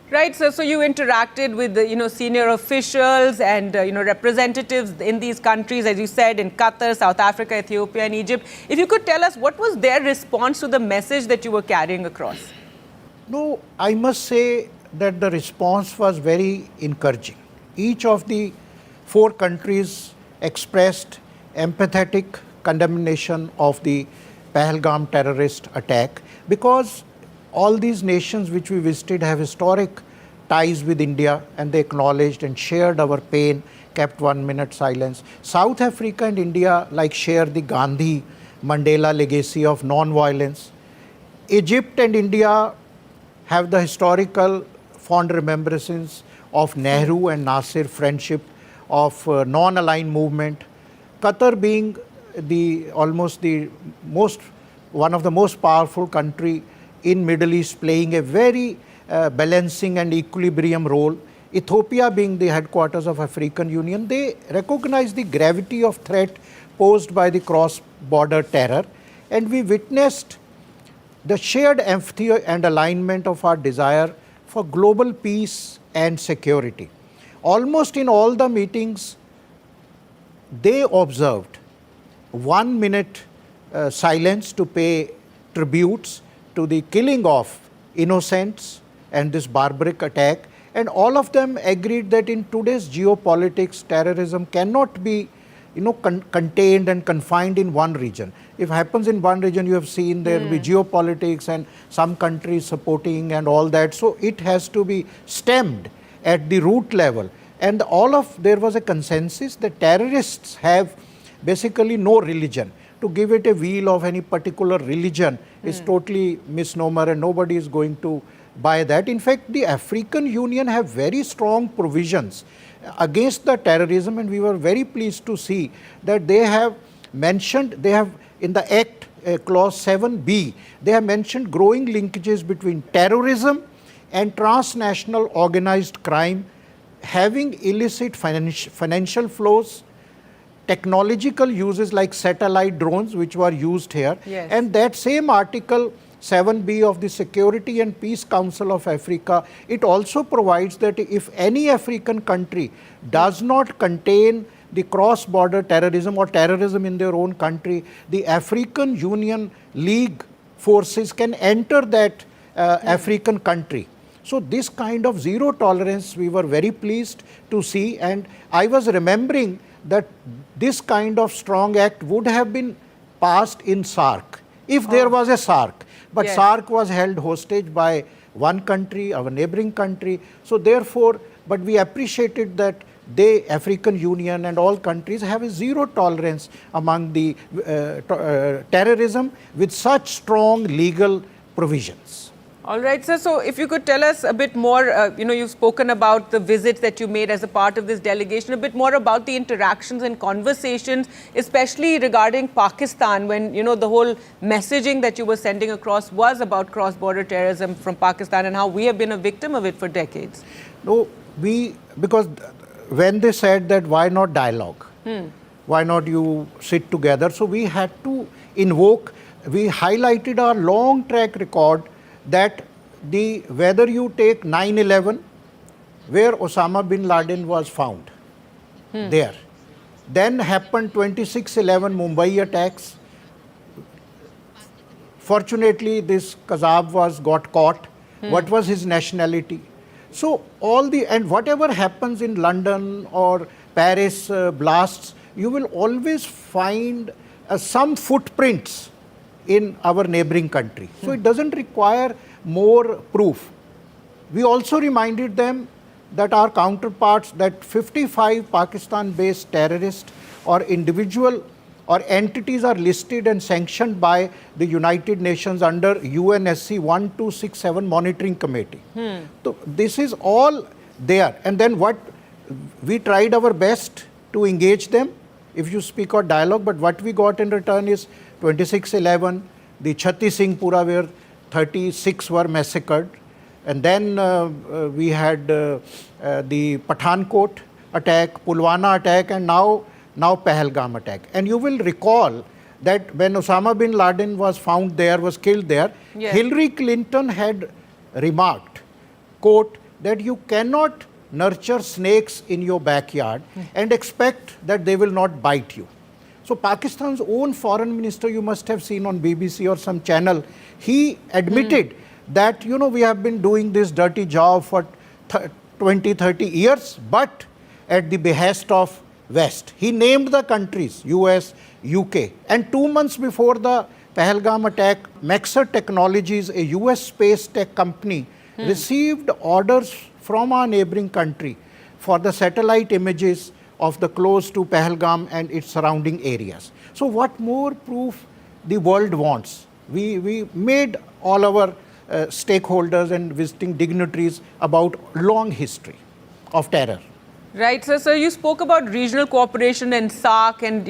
Right, sir. So you interacted with the, senior officials and representatives in these countries, as you said, in Qatar, South Africa, Ethiopia, and Egypt. If you could tell us, what was their response to the message that you were carrying across? No, I must say that the response was very encouraging. Each of the four countries expressed empathetic condemnation of the Pahalgam terrorist attack, because all these nations which we visited have historic ties with India, and they acknowledged and shared our pain, kept 1 minute silence. South Africa and India share the Gandhi Mandela legacy of non-violence. Egypt and India have the historical fond remembrances of Nehru and Nasser friendship, of non-aligned movement. Qatar being one of the most powerful country in Middle East, playing a very balancing and equilibrium role. Ethiopia being the headquarters of African Union, they recognize the gravity of threat posed by the cross-border terror, and we witnessed the shared empathy and alignment of our desire for global peace and security. Almost in all the meetings, they observed 1 minute silence to pay tributes to the killing of innocents and this barbaric attack, and all of them agreed that in today's geopolitics, terrorism cannot be contained and confined in one region. If it happens in one region, you have seen there will be geopolitics and some countries supporting and all that. So it has to be stemmed at the root level. And there was a consensus that terrorists have basically no religion. To give it a wheel of any particular religion is totally misnomer, and nobody is going to buy that. In fact, the African Union have very strong provisions against the terrorism, and we were very pleased to see that they have mentioned, in the Act, Clause 7B, they have mentioned growing linkages between terrorism and transnational organized crime, having illicit financial flows, technological uses like satellite drones which were used here. Yes. And that same article 7B of the Security and Peace Council of Africa, it also provides that if any African country does not contain the cross-border terrorism or terrorism in their own country, the African Union League forces can enter that African country. So this kind of zero tolerance we were very pleased to see, and I was remembering that this kind of strong act would have been passed in SAARC, if there was a SAARC. But Yes. SAARC was held hostage by one country, our neighboring country. So therefore, but we appreciated that African Union and all countries have a zero tolerance among the terrorism with such strong legal provisions. All right, sir. So if you could tell us a bit more, you've spoken about the visits that you made as a part of this delegation, a bit more about the interactions and conversations, especially regarding Pakistan, when, the whole messaging that you were sending across was about cross-border terrorism from Pakistan and how we have been a victim of it for decades. No, because when they said that why not dialogue? Why not you sit together? So we had to we highlighted our long track record that whether you take 9/11, where Osama bin Laden was found, there. Then happened 26/11 Mumbai attacks. Fortunately, this Kazab got caught. What was his nationality? So and whatever happens in London or Paris blasts, you will always find some footprints in our neighboring country. So it doesn't require more proof. We also reminded them that our counterparts, that 55 Pakistan-based terrorists or individual or entities are listed and sanctioned by the United Nations under UNSC 1267 Monitoring Committee. So this is all there. And then we tried our best to engage them, if you speak of dialogue, but what we got in return is 26/11, the Chatti Singhpura where 36 were massacred, and then we had the Pathankot attack, Pulwama attack, and now Pahalgam attack. And you will recall that when Osama bin Laden was killed there, yes, Hillary Clinton had remarked, quote, that you cannot nurture snakes in your backyard and expect that they will not bite you. So Pakistan's own foreign minister, you must have seen on BBC or some channel, he admitted that, we have been doing this dirty job for 20, 30 years, but at the behest of West. He named the countries, US, UK. And 2 months before the Pahalgam attack, Maxar Technologies, a US space tech company, received orders from our neighboring country for the satellite images of the close to Pahalgam and its surrounding areas. So what more proof the world wants? We made all our stakeholders and visiting dignitaries about long history of terror. Right, so you spoke about regional cooperation and SAARC and,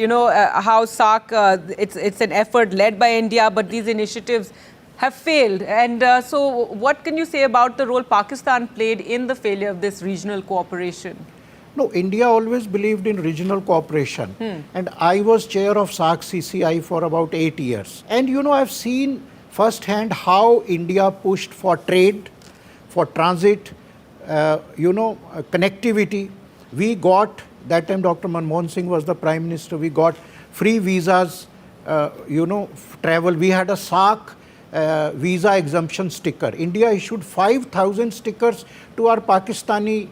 how SAARC, it's an effort led by India, but these initiatives have failed. And so what can you say about the role Pakistan played in the failure of this regional cooperation? No, India always believed in regional cooperation. And I was chair of SAARC CCI for about 8 years. And, I've seen firsthand how India pushed for trade, for transit, connectivity. We got, that time Dr. Manmohan Singh was the Prime Minister, we got free visas, travel. We had a SAARC visa exemption sticker. India issued 5,000 stickers to our Pakistani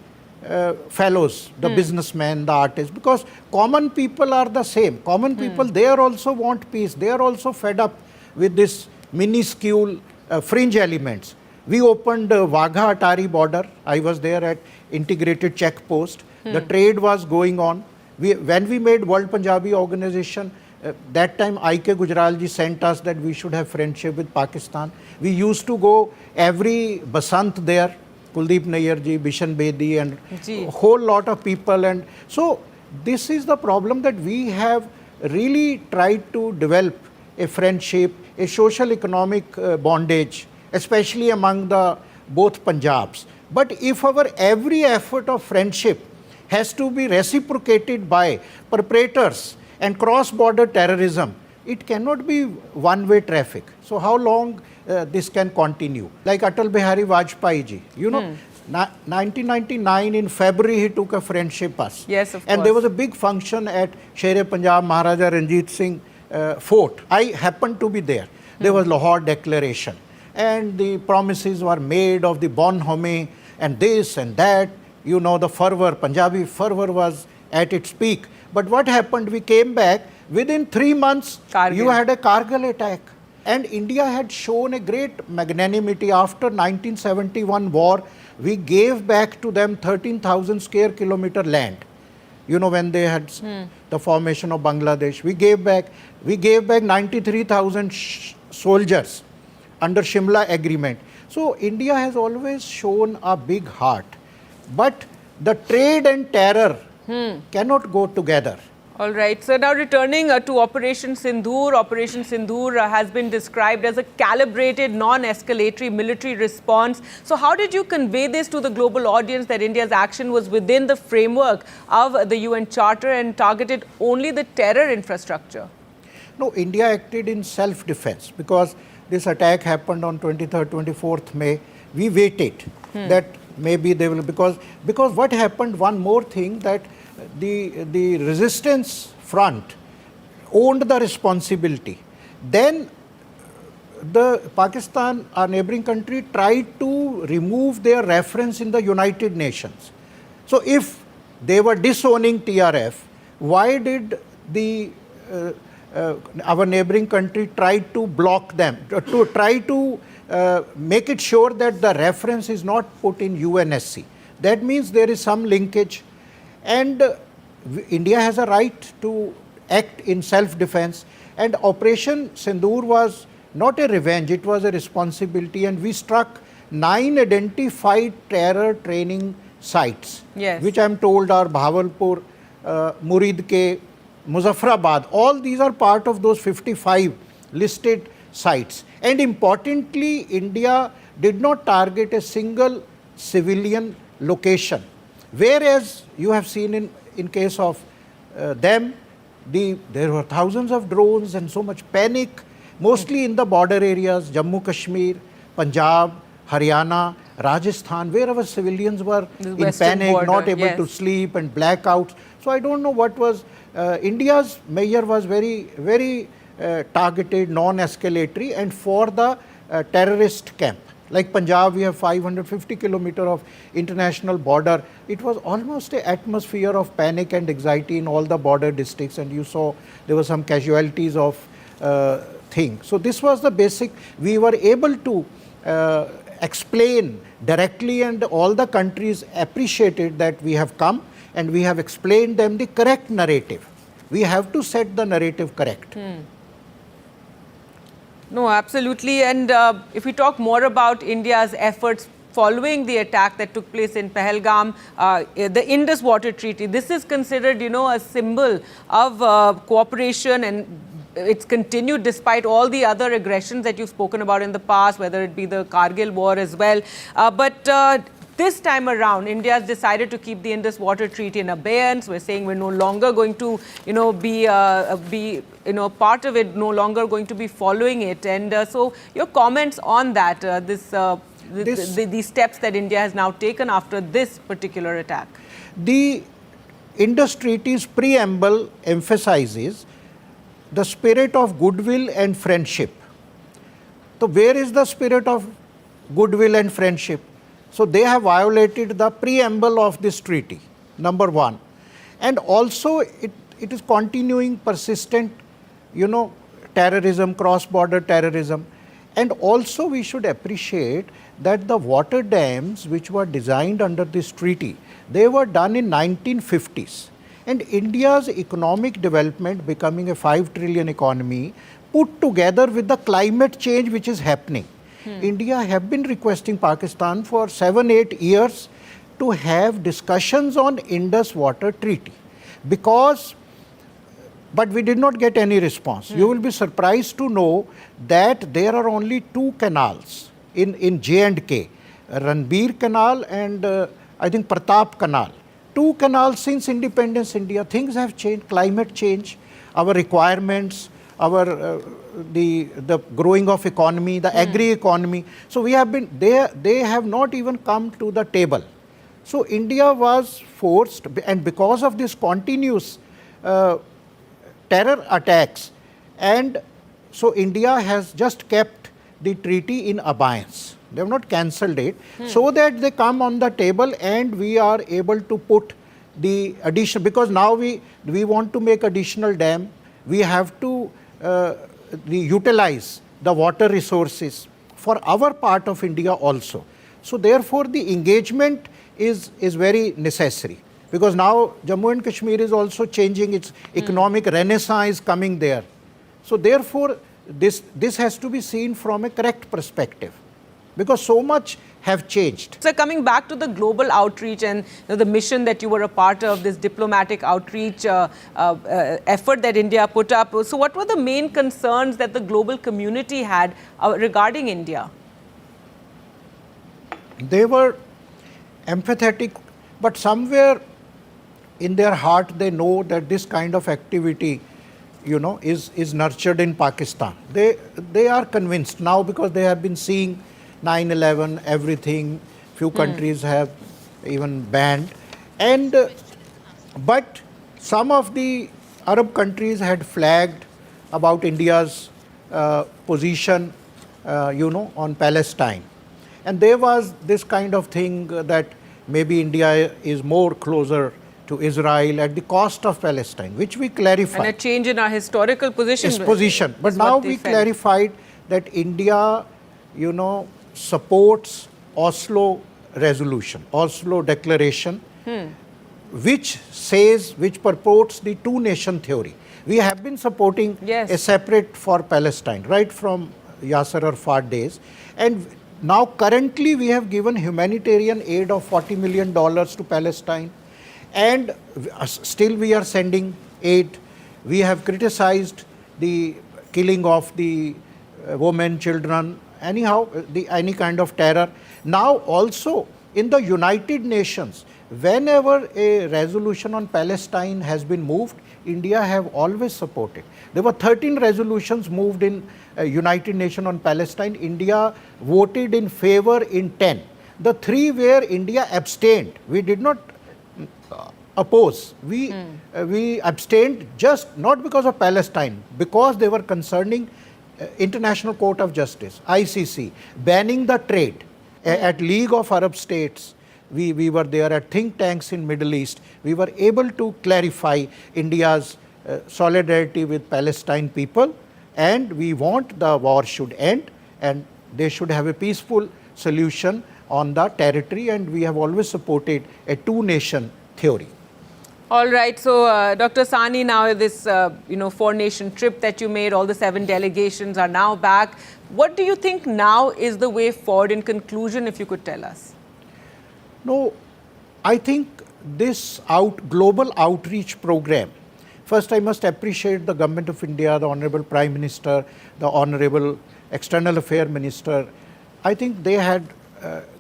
fellows, the businessmen, the artists, because common people are the same. Common people, they also want peace. They are also fed up with this minuscule fringe elements. We opened Wagha Atari border. I was there at integrated check post. The trade was going on. When we made World Punjabi Organization, that time I.K. Gujral ji sent us that we should have friendship with Pakistan. We used to go every Basant there, Kuldeep Nayyar ji, Bishan Bedi, and a whole lot of people. And so this is the problem, that we have really tried to develop a friendship, a social economic bondage, especially among the both Punjabs. But if our every effort of friendship has to be reciprocated by perpetrators and cross-border terrorism, it cannot be one-way traffic. So how long this can continue? Like Atal Bihari Vajpayee ji, 1999 in February he took a friendship bus. Yes, of course. And there was a big function at Sher-e-Punjab Maharaja Ranjit Singh Fort. I happened to be there. There was Lahore Declaration. And the promises were made of the bonhomie and this and that. The fervor, Punjabi fervor was at its peak. But what happened? We came back. Within 3 months, you had a Kargil attack. And India had shown a great magnanimity. After 1971 war, we gave back to them 13,000 square kilometer land. When they had the formation of Bangladesh, we gave back 93,000 soldiers under Shimla agreement. So India has always shown a big heart, but the trade and terror cannot go together. All right. So now returning to Operation Sindoor has been described as a calibrated, non-escalatory military response. So how did you convey this to the global audience that India's action was within the framework of the UN Charter and targeted only the terror infrastructure? No, India acted in self-defense because this attack happened on 23rd, 24th May. We waited that maybe they will, because what happened, one more thing, that the resistance front owned the responsibility. Then the Pakistan, our neighboring country, tried to remove their reference in the United Nations. So if they were disowning TRF, why did our neighboring country try to block them, to try to make it sure that the reference is not put in UNSC? That means there is some linkage. And India has a right to act in self-defense, and Operation Sindoor was not a revenge, it was a responsibility, and we struck 9 identified terror training sites, which I am told are Bhavalpur, Muridke, Muzaffarabad. All these are part of those 55 listed sites. And importantly, India did not target a single civilian location. Whereas you have seen in case of them, there were thousands of drones and so much panic, mostly in the border areas, Jammu Kashmir, Punjab, Haryana, Rajasthan, where our civilians were in panic, border, not able to sleep, and blackouts. So I don't know what was, India's measure was very, very targeted, non-escalatory, and for the terrorist camp. Like Punjab, we have 550 kilometers of international border. It was almost an atmosphere of panic and anxiety in all the border districts, and you saw there were some casualties of things. So this was the basic. We were able to explain directly, and all the countries appreciated that we have come and we have explained them the correct narrative. We have to set the narrative correct. No, absolutely. And if we talk more about India's efforts following the attack that took place in Pahalgam, the Indus Water Treaty, this is considered, a symbol of cooperation, and it's continued despite all the other aggressions that you've spoken about in the past, whether it be the Kargil war as well. But this time around, India has decided to keep the Indus Water Treaty in abeyance. We're saying we're no longer going to, be part of it, no longer going to be following it. And so, your comments on that, these steps that India has now taken after this particular attack. The Indus Treaty's preamble emphasizes the spirit of goodwill and friendship. So, where is the spirit of goodwill and friendship? So they have violated the preamble of this treaty, number one. And also it is continuing persistent, terrorism, cross-border terrorism. And also we should appreciate that the water dams which were designed under this treaty, they were done in 1950s. And India's economic development, becoming a 5 trillion economy, put together with the climate change which is happening. India have been requesting Pakistan for 7-8 years to have discussions on Indus Water Treaty, but we did not get any response. You will be surprised to know that there are only 2 canals in J&K, Ranbir Canal and I think Pratap Canal. 2 canals since independence India. Things have changed, climate change, our requirements, our the growing of economy, the agri-economy. So we have been, they have not even come to the table. So India was forced, and because of this continuous terror attacks, and so India has just kept the treaty in abeyance. They have not cancelled it, so that they come on the table and we are able to put the addition, because now we want to make additional dam, we have to utilize the water resources for our part of India also. So therefore the engagement is very necessary, because now Jammu and Kashmir is also changing, its economic renaissance is coming there. So therefore this has to be seen from a correct perspective. because so much have changed. So coming back to the global outreach and the mission that you were a part of, this diplomatic outreach effort that India put up. So what were the main concerns that the global community had regarding India? They were empathetic, but somewhere in their heart they know that this kind of activity, is nurtured in Pakistan. They are convinced now because they have been seeing 9/11, everything. Few countries have even banned, but some of the Arab countries had flagged about India's position, on Palestine, and there was this kind of thing that maybe India is more closer to Israel at the cost of Palestine, which we clarified. And a change in our historical position. But now we clarified that India, supports Oslo resolution, Oslo declaration, which purports the two-nation theory. We have been supporting a separate for Palestine right from Yasser Arafat days, and now currently we have given humanitarian aid of $40 million to Palestine, and still we are sending aid. We have criticized the killing of the women, children, anyhow, any kind of terror. Now also in the United Nations, whenever a resolution on Palestine has been moved, India have always supported. There were 13 resolutions moved in United Nations on Palestine. India voted in favor in 10. The 3 where India abstained, we did not oppose. We abstained just not because of Palestine, because they were concerning International Court of Justice, ICC, banning the trade. At League of Arab States, we were there, at think tanks in Middle East. We were able to clarify India's solidarity with Palestine people, and we want the war should end and they should have a peaceful solution on the territory, and we have always supported a two-nation theory. All right. So, Dr. Sani, now this, 4-nation trip that you made, all the 7 delegations are now back. What do you think now is the way forward? In conclusion, if you could tell us. No, I think this global outreach program, first I must appreciate the Government of India, the Honorable Prime Minister, the Honorable External Affairs Minister. I think they had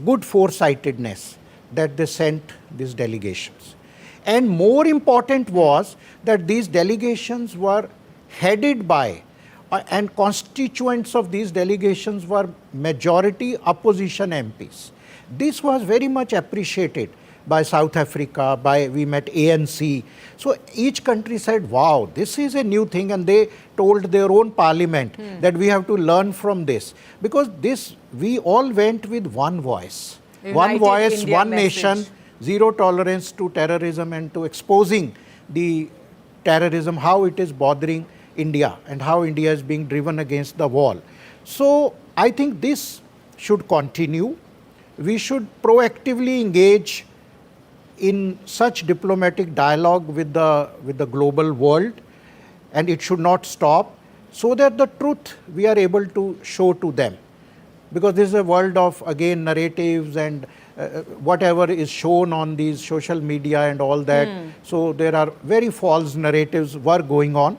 good foresightedness that they sent these delegations. And more important was that these delegations were headed by and constituents of these delegations were majority opposition MPs. This was very much appreciated by South Africa, we met ANC. So each country said, wow, this is a new thing, and they told their own parliament that we have to learn from this. Because we all went with one voice. One voice, one nation, zero tolerance to terrorism and to exposing the terrorism, how it is bothering India and how India is being driven against the wall. So I think this should continue. We should proactively engage in such diplomatic dialogue with the global world, and it should not stop, so that the truth we are able to show to them. Because this is a world of, again, narratives and whatever is shown on these social media and all that. So there are very false narratives were going on.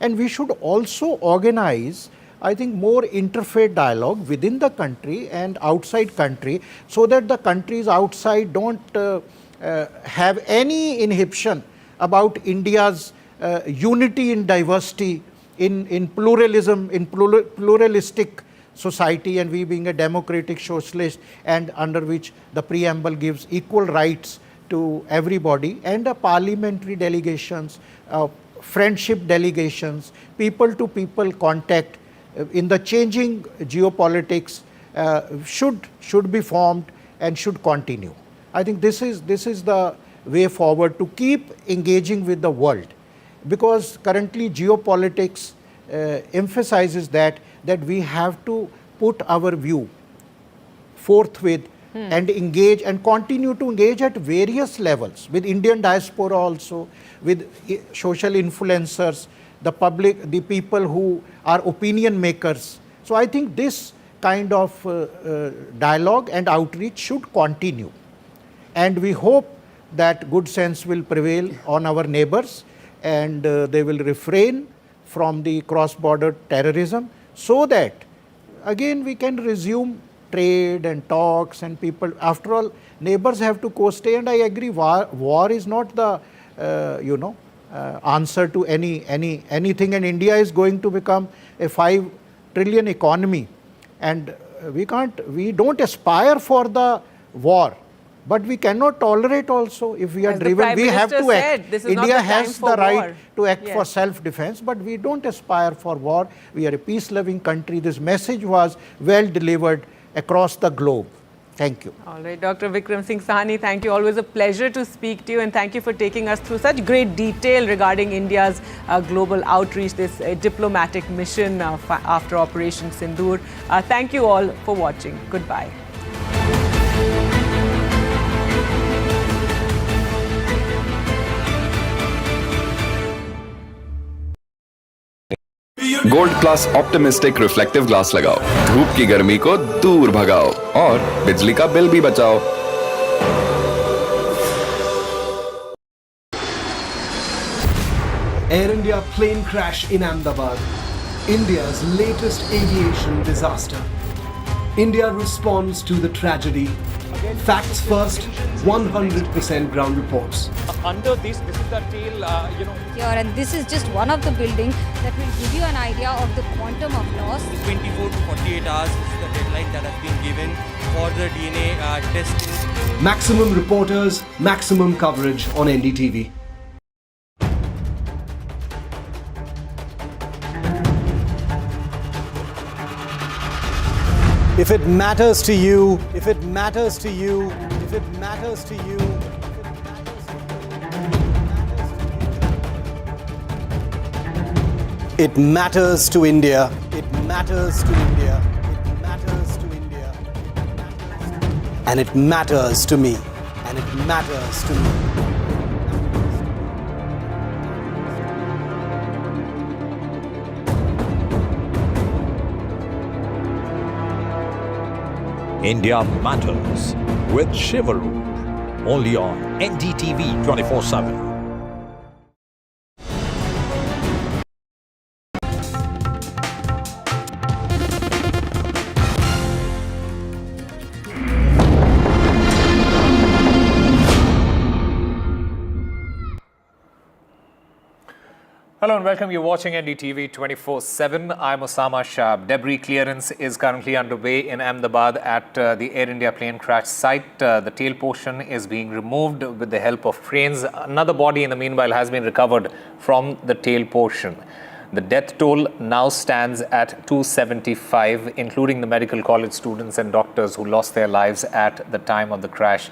And we should also organize, I think, more interfaith dialogue within the country and outside country, so that the countries outside don't have any inhibition about India's unity in diversity, in pluralism, in pluralistic society, and we being a democratic socialist, and under which the preamble gives equal rights to everybody, and parliamentary delegations, friendship delegations, people-to-people contact in the changing geopolitics should be formed and should continue. I think this is the way forward to keep engaging with the world, because currently geopolitics emphasizes that we have to put our view forthwith and engage and continue to engage at various levels with Indian diaspora also, with social influencers, the public, the people who are opinion makers. So I think this kind of dialogue and outreach should continue. And we hope that good sense will prevail on our neighbors and they will refrain from the cross-border terrorism so that again we can resume trade and talks and people. After all, neighbors have to co-stay, and I agree, war is not the answer to anything, and India is going to become a 5 trillion economy, and we don't aspire for the war, but we cannot tolerate also. If we are driven, we have to act. India has the right to act for self-defense, but we don't aspire for war. We are a peace-loving country. This message was well delivered across the globe. Thank you. All right, Dr. Vikram Singh Sahni, thank you. Always a pleasure to speak to you, and thank you for taking us through such great detail regarding India's global outreach, this diplomatic mission after Operation Sindoor. Thank you all for watching. Goodbye. Gold plus optimistic reflective glass लगाओ, धूप की गर्मी को दूर भगाओ और बिजली का बिल भी बचाओ। Air India plane crash in Ahmedabad, India's latest aviation disaster. India responds to the tragedy. Facts first, 100% ground reports. Under this is the tail, Here, and this is just one of the buildings that will give you an idea of the quantum of loss. 24 to 48 hours is the deadline that has been given for the DNA testing. Maximum reporters, maximum coverage on NDTV. If it matters to you, if it matters to you, if it matters to you, it matters to India. It matters to India. It matters to India. And it matters to me. And it matters to me. India Matters with Shivaru. Only on NDTV 24/7. Hello and welcome. You're watching NDTV 24/7. I'm Osama Shah. Debris clearance is currently underway in Ahmedabad at the Air India plane crash site. The tail portion is being removed with the help of cranes. Another body in the meanwhile has been recovered from the tail portion. The death toll now stands at 275, including the medical college students and doctors who lost their lives at the time of the crash.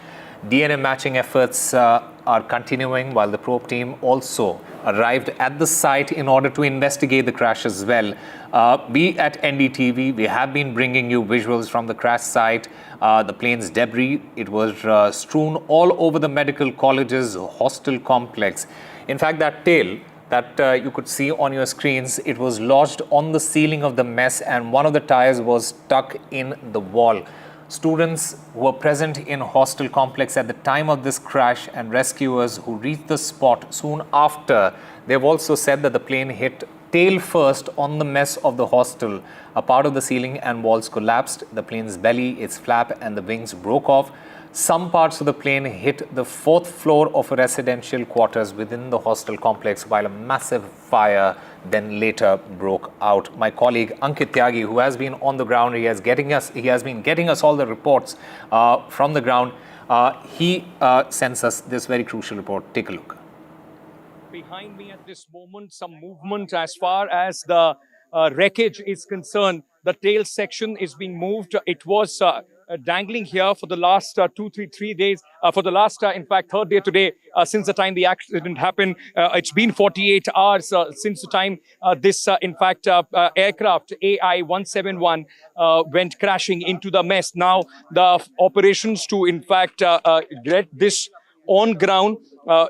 DNA matching efforts are continuing, while the probe team also arrived at the site in order to investigate the crash as well. We at NDTV, we have been bringing you visuals from the crash site. The plane's debris, it was strewn all over the medical college's hostel complex. In fact, that tail that you could see on your screens, it was lodged on the ceiling of the mess, and one of the tires was stuck in the wall. Students who were present in hostel complex at the time of this crash and rescuers who reached the spot soon after, they've also said that the plane hit tail first on the mess of the hostel. A part of the ceiling and walls collapsed. The plane's belly, its flap and the wings broke off. Some parts of the plane hit the 4th floor of a residential quarters within the hostel complex, while a massive fire then later broke out. My colleague Ankit Tyagi, who has been on the ground, he has been getting us all the reports from the ground. He sends us this very crucial report. Take a look. Behind me at this moment, some movement as far as the wreckage is concerned. The tail section is being moved. It was dangling here for the last 3 days, for the last, in fact, 3rd day today, since the time the accident happened. It's been 48 hours since the time this, in fact, aircraft AI-171 went crashing into the mess. Now, the operations to, in fact, get this on ground.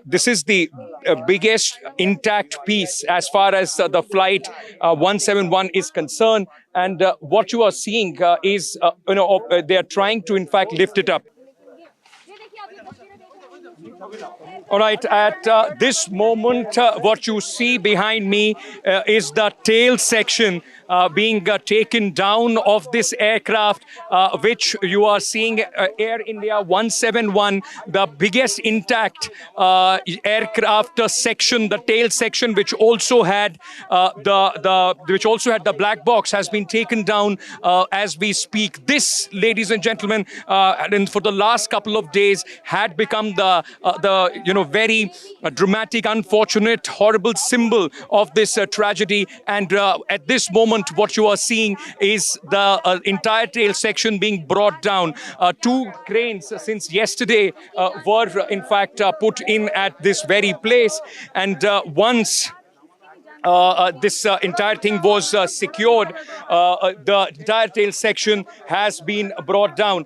This is the biggest intact piece as far as the flight 171 is concerned. And what you are seeing is, they are trying to, in fact, lift it up. All right, at this moment, what you see behind me is the tail section being taken down of this aircraft, which you are seeing Air India 171, the biggest intact aircraft section, the tail section, which also had the black box, has been taken down as we speak. This, ladies and gentlemen, and for the last couple of days, had become the very dramatic, unfortunate, horrible symbol of this tragedy. And at this moment, what you are seeing is the entire tail section being brought down. 2 cranes since yesterday were in fact put in at this very place. And once this entire thing was secured, the entire tail section has been brought down.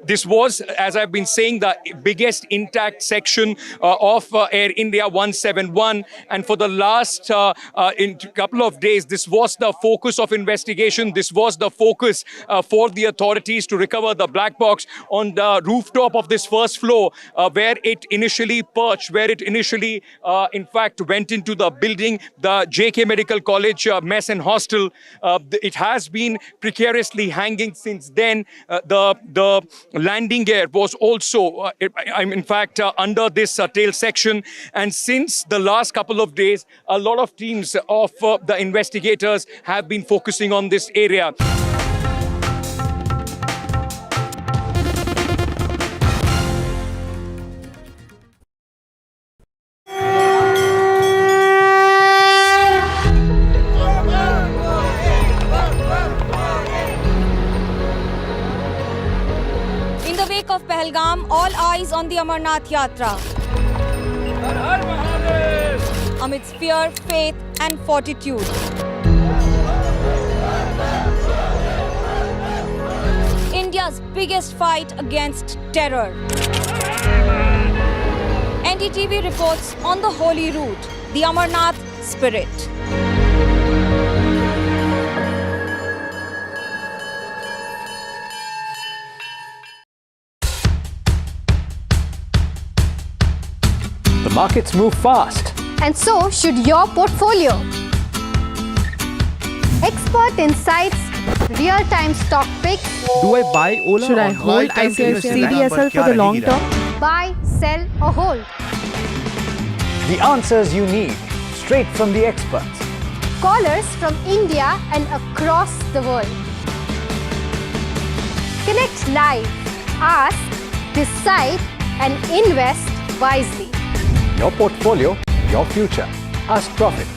This was, as I've been saying, the biggest intact section of Air India 171, and for the last couple of days, this was the focus of investigation. This was the focus for the authorities to recover the black box on the rooftop of this first floor, where it initially perched, where it initially in fact went into the building, the JK Medical College mess and hostel. It has been precariously hanging since then. The landing gear was also, in fact, under this tail section. And since the last couple of days, a lot of teams of the investigators have been focusing on this area. Of Pahalgam, all eyes on the Amarnath Yatra. Amidst fear, faith and fortitude. India's biggest fight against terror. NDTV reports on the holy route, the Amarnath spirit. The markets move fast. And so should your portfolio. Expert insights, real-time stock picks. Do I buy Ola? Should I hold CDSL for the long term? Buy, sell or hold. The answers you need, straight from the experts. Callers from India and across the world. Connect live, ask, decide and invest wisely. Your portfolio, your future. Ask Profit.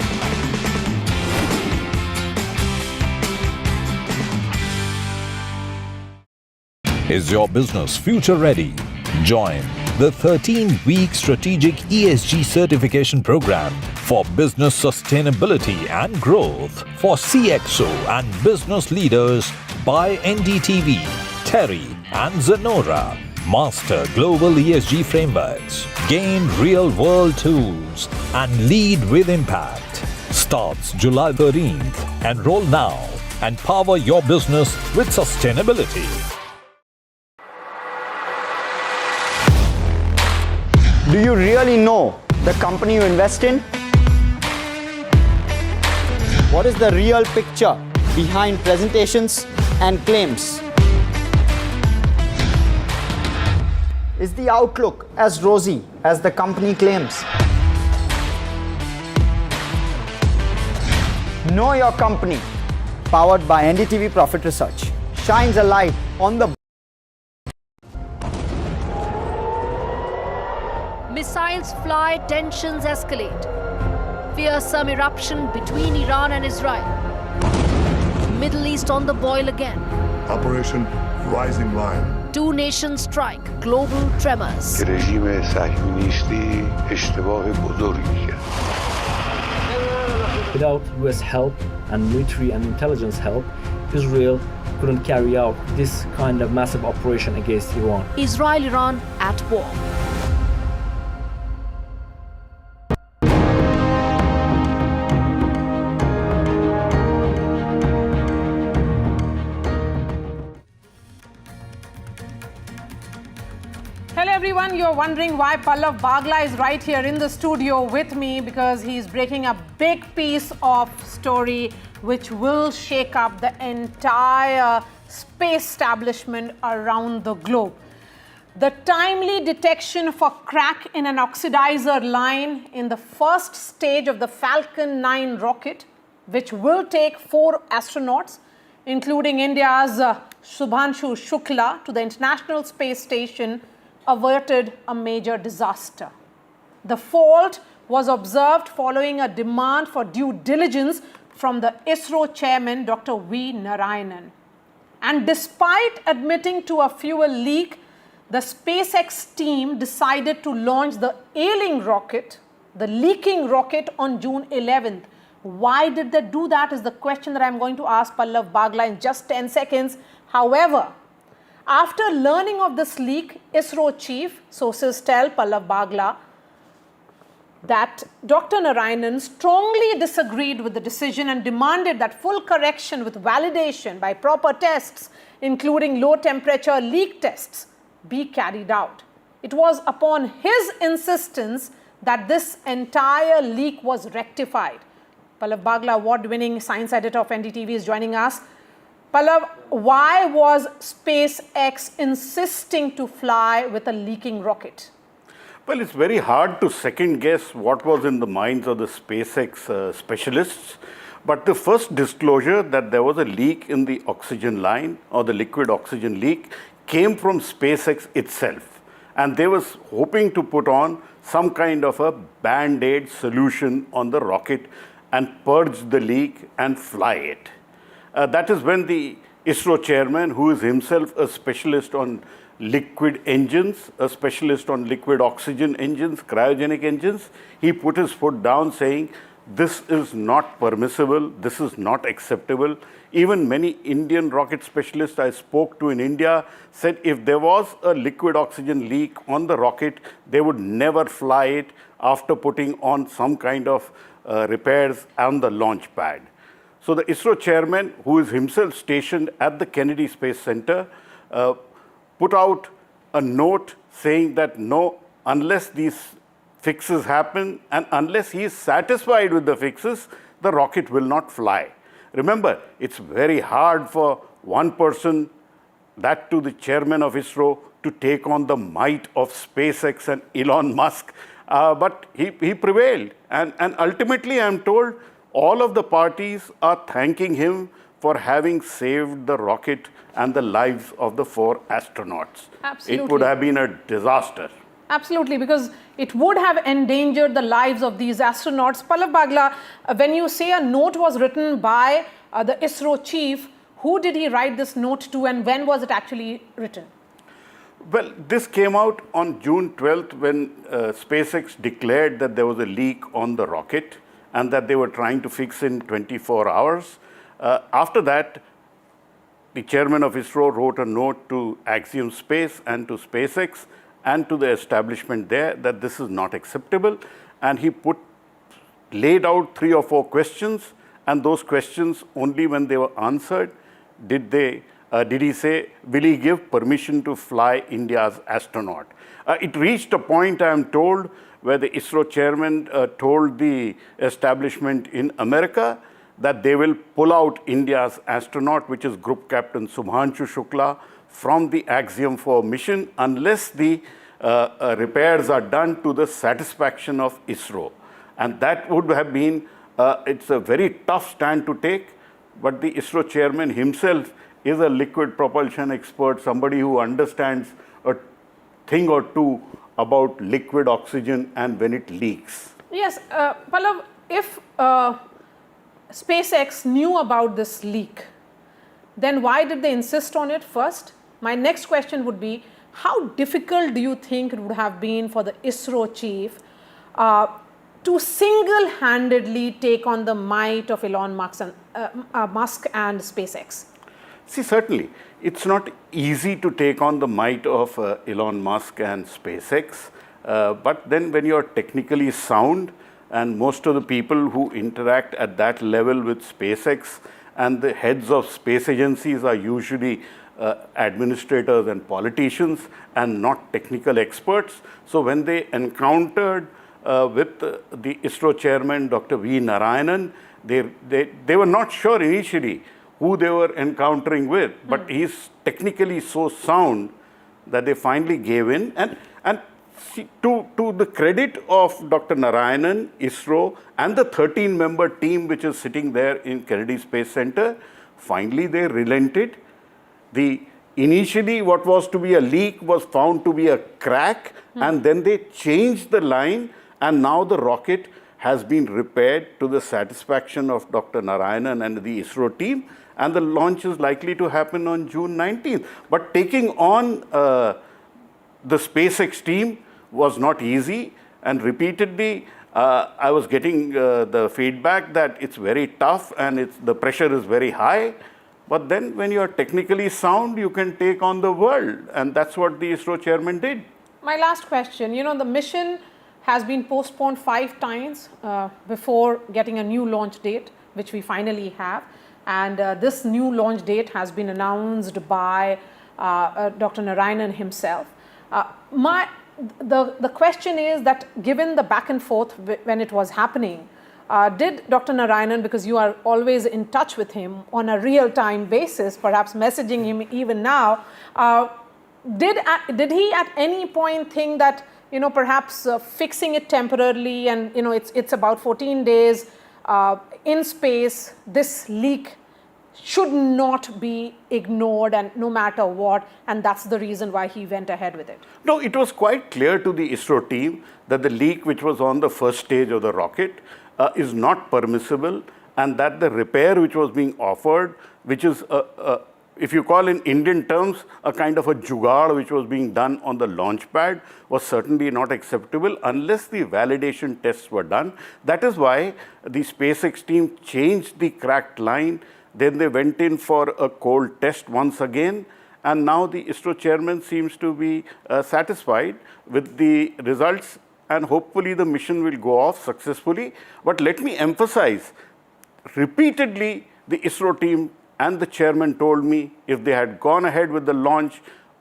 Is your business future ready? Join the 13-week strategic ESG certification program for business sustainability and growth for CXO and business leaders by NDTV, Terry and Zenora. Master global ESG frameworks, gain real-world tools, and lead with impact. Starts July 13th. Enroll now and power your business with sustainability. Do you really know the company you invest in? What is the real picture behind presentations and claims? Is the outlook as rosy as the company claims? Know Your Company, powered by NDTV Profit Research, shines a light on the Missiles fly, tensions escalate. Fearsome eruption between Iran and Israel. Middle East on the boil again. Operation Rising Lion. Two nations strike, global tremors. رژیم صهیونیستی اشتباه بزرگی کرد. Without US help and military and intelligence help, Israel couldn't carry out this kind of massive operation against Iran. Israel-Iran at war. Hello everyone, you're wondering why Pallav Bagla is right here in the studio with me, because he's breaking a big piece of story which will shake up the entire space establishment around the globe. The timely detection for crack in an oxidizer line in the first stage of the Falcon 9 rocket, which will take 4 astronauts, including India's Shubhanshu Shukla, to the International Space Station, averted a major disaster. The fault was observed following a demand for due diligence from the ISRO chairman, Dr. V. Narayanan. And despite admitting to a fuel leak, the SpaceX team decided to launch the ailing rocket, the leaking rocket, on June 11th. Why did they do that is the question that I'm going to ask Pallav Bagla in just 10 seconds. However, after learning of this leak, ISRO chief, sources tell Pallav Bagla, that Dr. Narayanan strongly disagreed with the decision and demanded that full correction with validation by proper tests, including low temperature leak tests, be carried out. It was upon his insistence that this entire leak was rectified. Pallav Bagla, award-winning science editor of NDTV, is joining us. Pallav, why was SpaceX insisting to fly with a leaking rocket? Well, it's very hard to second guess what was in the minds of the SpaceX specialists. But the first disclosure that there was a leak in the oxygen line, or the liquid oxygen leak, came from SpaceX itself. And they was hoping to put on some kind of a band-aid solution on the rocket and purge the leak and fly it. That is when the ISRO chairman, who is himself a specialist on liquid engines, a specialist on liquid oxygen engines, cryogenic engines, he put his foot down saying, this is not permissible, this is not acceptable. Even many Indian rocket specialists I spoke to in India said if there was a liquid oxygen leak on the rocket, they would never fly it after putting on some kind of repairs on the launch pad. So the ISRO chairman, who is himself stationed at the Kennedy Space Center, put out a note saying that no, unless these fixes happen and unless he is satisfied with the fixes, the rocket will not fly. Remember, it's very hard for one person, that to the chairman of ISRO, to take on the might of SpaceX and Elon Musk. But he prevailed. And ultimately, I'm told, all of the parties are thanking him for having saved the rocket and the lives of the 4 astronauts. Absolutely. It would have been a disaster. Absolutely, because it would have endangered the lives of these astronauts. Pallav Bagla, when you say a note was written by the ISRO chief, who did he write this note to and when was it actually written? Well, this came out on June 12th when SpaceX declared that there was a leak on the rocket and that they were trying to fix in 24 hours. After that, the chairman of ISRO wrote a note to Axiom Space and to SpaceX and to the establishment there that this is not acceptable. And he laid out 3 or 4 questions, and those questions, only when they were answered, did he say, will he give permission to fly India's astronaut? It reached a point, I am told, where the ISRO chairman told the establishment in America that they will pull out India's astronaut, which is Group Captain Shubhanshu Shukla, from the Axiom 4 mission unless the repairs are done to the satisfaction of ISRO. And that would have been, it's a very tough stand to take, but the ISRO chairman himself is a liquid propulsion expert, somebody who understands a thing or two about liquid oxygen and when it leaks. Yes, Pallav, if SpaceX knew about this leak, then why did they insist on it first? My next question would be, how difficult do you think it would have been for the ISRO chief to single-handedly take on the might of Elon Musk and SpaceX? See, certainly, it's not easy to take on the might of Elon Musk and SpaceX. But then when you're technically sound, and most of the people who interact at that level with SpaceX and the heads of space agencies are usually administrators and politicians and not technical experts. So when they encountered with the ISRO chairman, Dr. V. Narayanan, they were not sure initially who they were encountering with, but he's technically so sound that they finally gave in. And see, to the credit of Dr. Narayanan, ISRO, and the 13-member team which is sitting there in Kennedy Space Center, finally they relented. Initially what was to be a leak was found to be a crack, and then they changed the line, and now the rocket has been repaired to the satisfaction of Dr. Narayanan and the ISRO team, and the launch is likely to happen on June 19th. But taking on the SpaceX team was not easy, and repeatedly I was getting the feedback that it's very tough and the pressure is very high. But then when you are technically sound, you can take on the world, and that's what the ISRO chairman did. My last question, the mission has been postponed 5 times before getting a new launch date, which we finally have. And this new launch date has been announced by Dr. Narayanan himself. The question is that given the back and forth when it was happening, did Dr. Narayanan, because you are always in touch with him on a real-time basis, perhaps messaging him even now, did he at any point think that perhaps fixing it temporarily, and it's about 14 days in space, this leak should not be ignored, and no matter what, and that's the reason why he went ahead with it? No, it was quite clear to the ISRO team that the leak which was on the first stage of the rocket is not permissible, and that the repair which was being offered, which is, if you call in Indian terms, a kind of a jugaad which was being done on the launch pad, was certainly not acceptable unless the validation tests were done. That is why the SpaceX team changed the cracked line. Then they went in for a cold test once again, and now the ISRO chairman seems to be satisfied with the results, and hopefully the mission will go off successfully. But let me emphasize, repeatedly the ISRO team and the chairman told me if they had gone ahead with the launch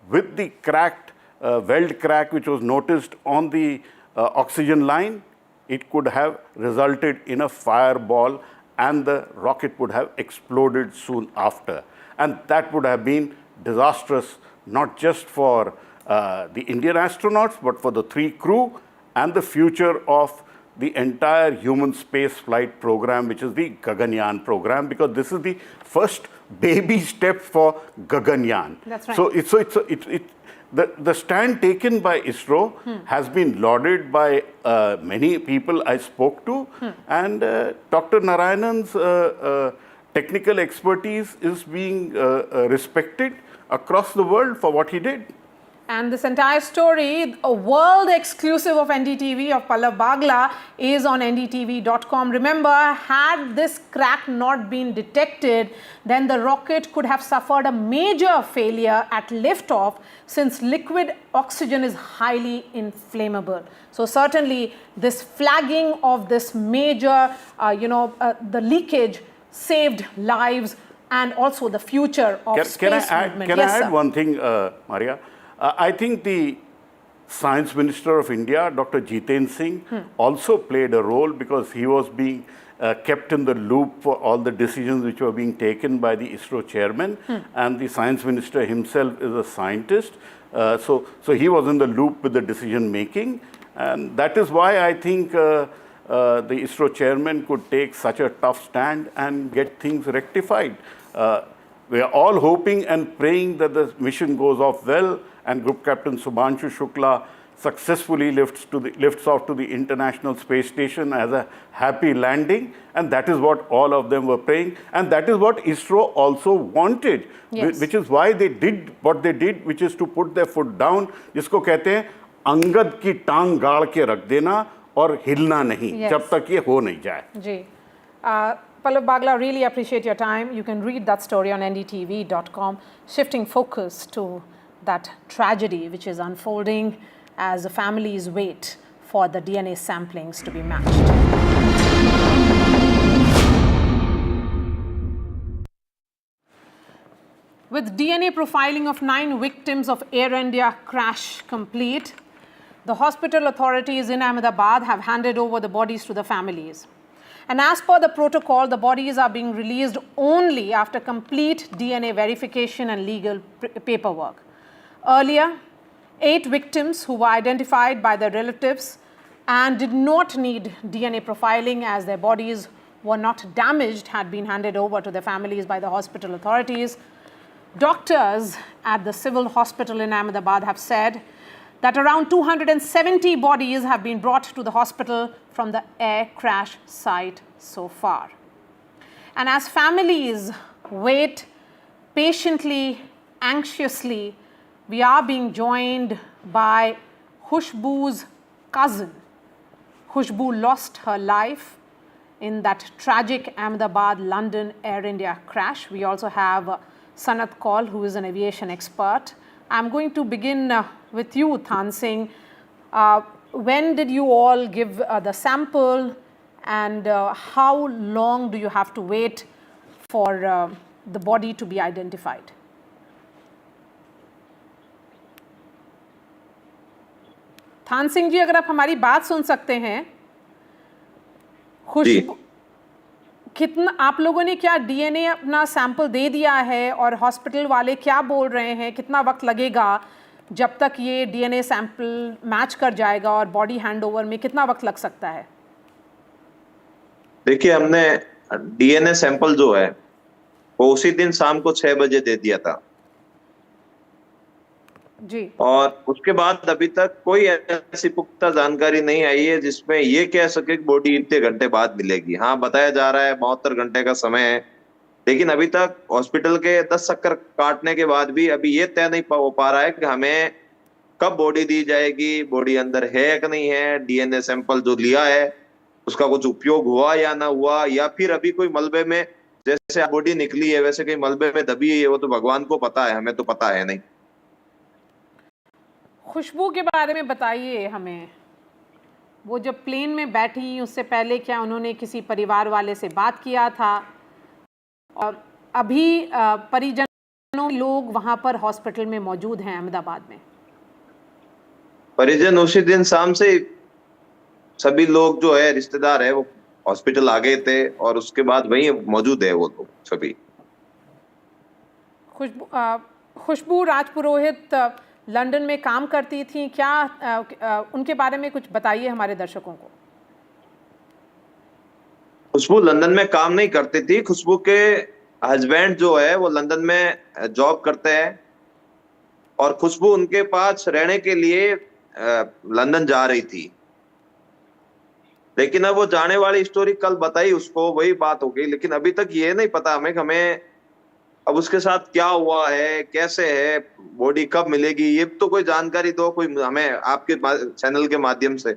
with the cracked weld crack which was noticed on the oxygen line, it could have resulted in a fireball and the rocket would have exploded soon after. And that would have been disastrous, not just for the Indian astronauts, but for the 3 crew and the future of the entire human space flight program, which is the Gaganyaan program, because this is the first baby step for Gaganyaan. That's right. So the stand taken by ISRO has been lauded by many people I spoke to, and Dr. Narayanan's technical expertise is being respected across the world for what he did. And this entire story, a world exclusive of NDTV of Pallav Bagla, is on NDTV.com. Remember, had this crack not been detected, then the rocket could have suffered a major failure at liftoff, since liquid oxygen is highly inflammable. So certainly this flagging of this major, the leakage saved lives and also the future of space movement. Can I add one thing, Maria? I think the Science Minister of India, Dr. Jiten Singh, also played a role, because he was being kept in the loop for all the decisions which were being taken by the ISRO chairman, and the Science Minister himself is a scientist. So he was in the loop with the decision making, and that is why I think the ISRO chairman could take such a tough stand and get things rectified. We are all hoping and praying that the mission goes off well, and Group Captain Subhanshu Shukla successfully lifts off to the International Space Station as a happy landing, and that is what all of them were praying, and that is what ISRO also wanted, which is why they did what they did, which is to put their foot down, जिसको कहते हैं अंगद की टांग गाड़ के रख देना और हिलना नहीं जब तक ये हो नहीं जाए. जी. Pallav Bagla, really appreciate your time. You can read that story on ndtv.com, shifting focus to that tragedy which is unfolding as the families wait for the DNA samplings to be matched. With DNA profiling of 9 victims of Air India crash complete, the hospital authorities in Ahmedabad have handed over the bodies to the families. And as per the protocol, the bodies are being released only after complete DNA verification and legal paperwork. Earlier, 8 victims who were identified by their relatives and did not need DNA profiling as their bodies were not damaged had been handed over to their families by the hospital authorities. Doctors at the civil hospital in Ahmedabad have said that around 270 bodies have been brought to the hospital from the air crash site so far. And as families wait patiently, anxiously, we are being joined by Khushbu's cousin. Khushbu lost her life in that tragic Ahmedabad-London Air India crash. We also have Sanat Kaul, who is an aviation expert. I'm going to begin with you, Than Singh. When did you all give the sample, and how long do you have to wait for the body to be identified? थान सिंह जी, अगर आप हमारी बात सुन सकते हैं, खुशबू कितना आप लोगों ने क्या डीएनए अपना सैंपल दे दिया है और हॉस्पिटल वाले क्या बोल रहे हैं, कितना वक्त लगेगा जब तक ये डीएनए सैंपल मैच कर जाएगा और बॉडी हैंडओवर में कितना वक्त लग सकता है? देखिए, हमने डीएनए सैंपल जो है वो उसी दिन शाम को 6 बजे दे दिया था जी, और उसके बाद अभी तक कोई ऐसी पुख्ता जानकारी नहीं आई है जिसमें ये कह सके कि बॉडी इतने घंटे बाद मिलेगी। हाँ, बताया जा रहा है 72 घंटे का समय है, लेकिन अभी तक हॉस्पिटल के 10 चक्कर काटने के बाद भी अभी ये तय नहीं हो पा रहा है कि हमें कब बॉडी दी जाएगी, बॉडी अंदर है कि नहीं है, डीएनए सैंपल जो लिया है उसका कुछ उपयोग हुआ या ना हुआ, या फिर अभी कोई मलबे में, जैसे बॉडी निकली है वैसे कहीं मलबे में दबी है, वो तो भगवान को पता है, हमें तो पता है नहीं। खुशबू के बारे में बताइए हमें, वो जब प्लेन में बैठी उससे पहले क्या उन्होंने किसी परिवार वाले से बात किया था, और अभी परिजनों लोग वहां पर हॉस्पिटल में मौजूद हैं अहमदाबाद में? परिजन उसी दिन शाम से सभी लोग जो है रिश्तेदार है वो हॉस्पिटल आ गए थे और उसके बाद वहीं मौजूद है वो लोग सभी। खुशबू राजपुरोहित लंदन में काम करती थी क्या? उनके बारे में कुछ बताइए हमारे दर्शकों को। खुशबू लंदन में काम नहीं करती थी, खुशबू के हस्बैंड जो है वो लंदन में जॉब करते हैं और खुशबू उनके पास रहने के लिए लंदन जा रही थी, लेकिन अब वो जाने वाली स्टोरी कल बताई उसको, वही बात हो गई। लेकिन अभी तक ये नहीं पता हमें अब उसके साथ क्या हुआ है, कैसे है, बॉडी कब मिलेगी, ये तो कोई जानकारी दो कोई हमें आपके चैनल के माध्यम से।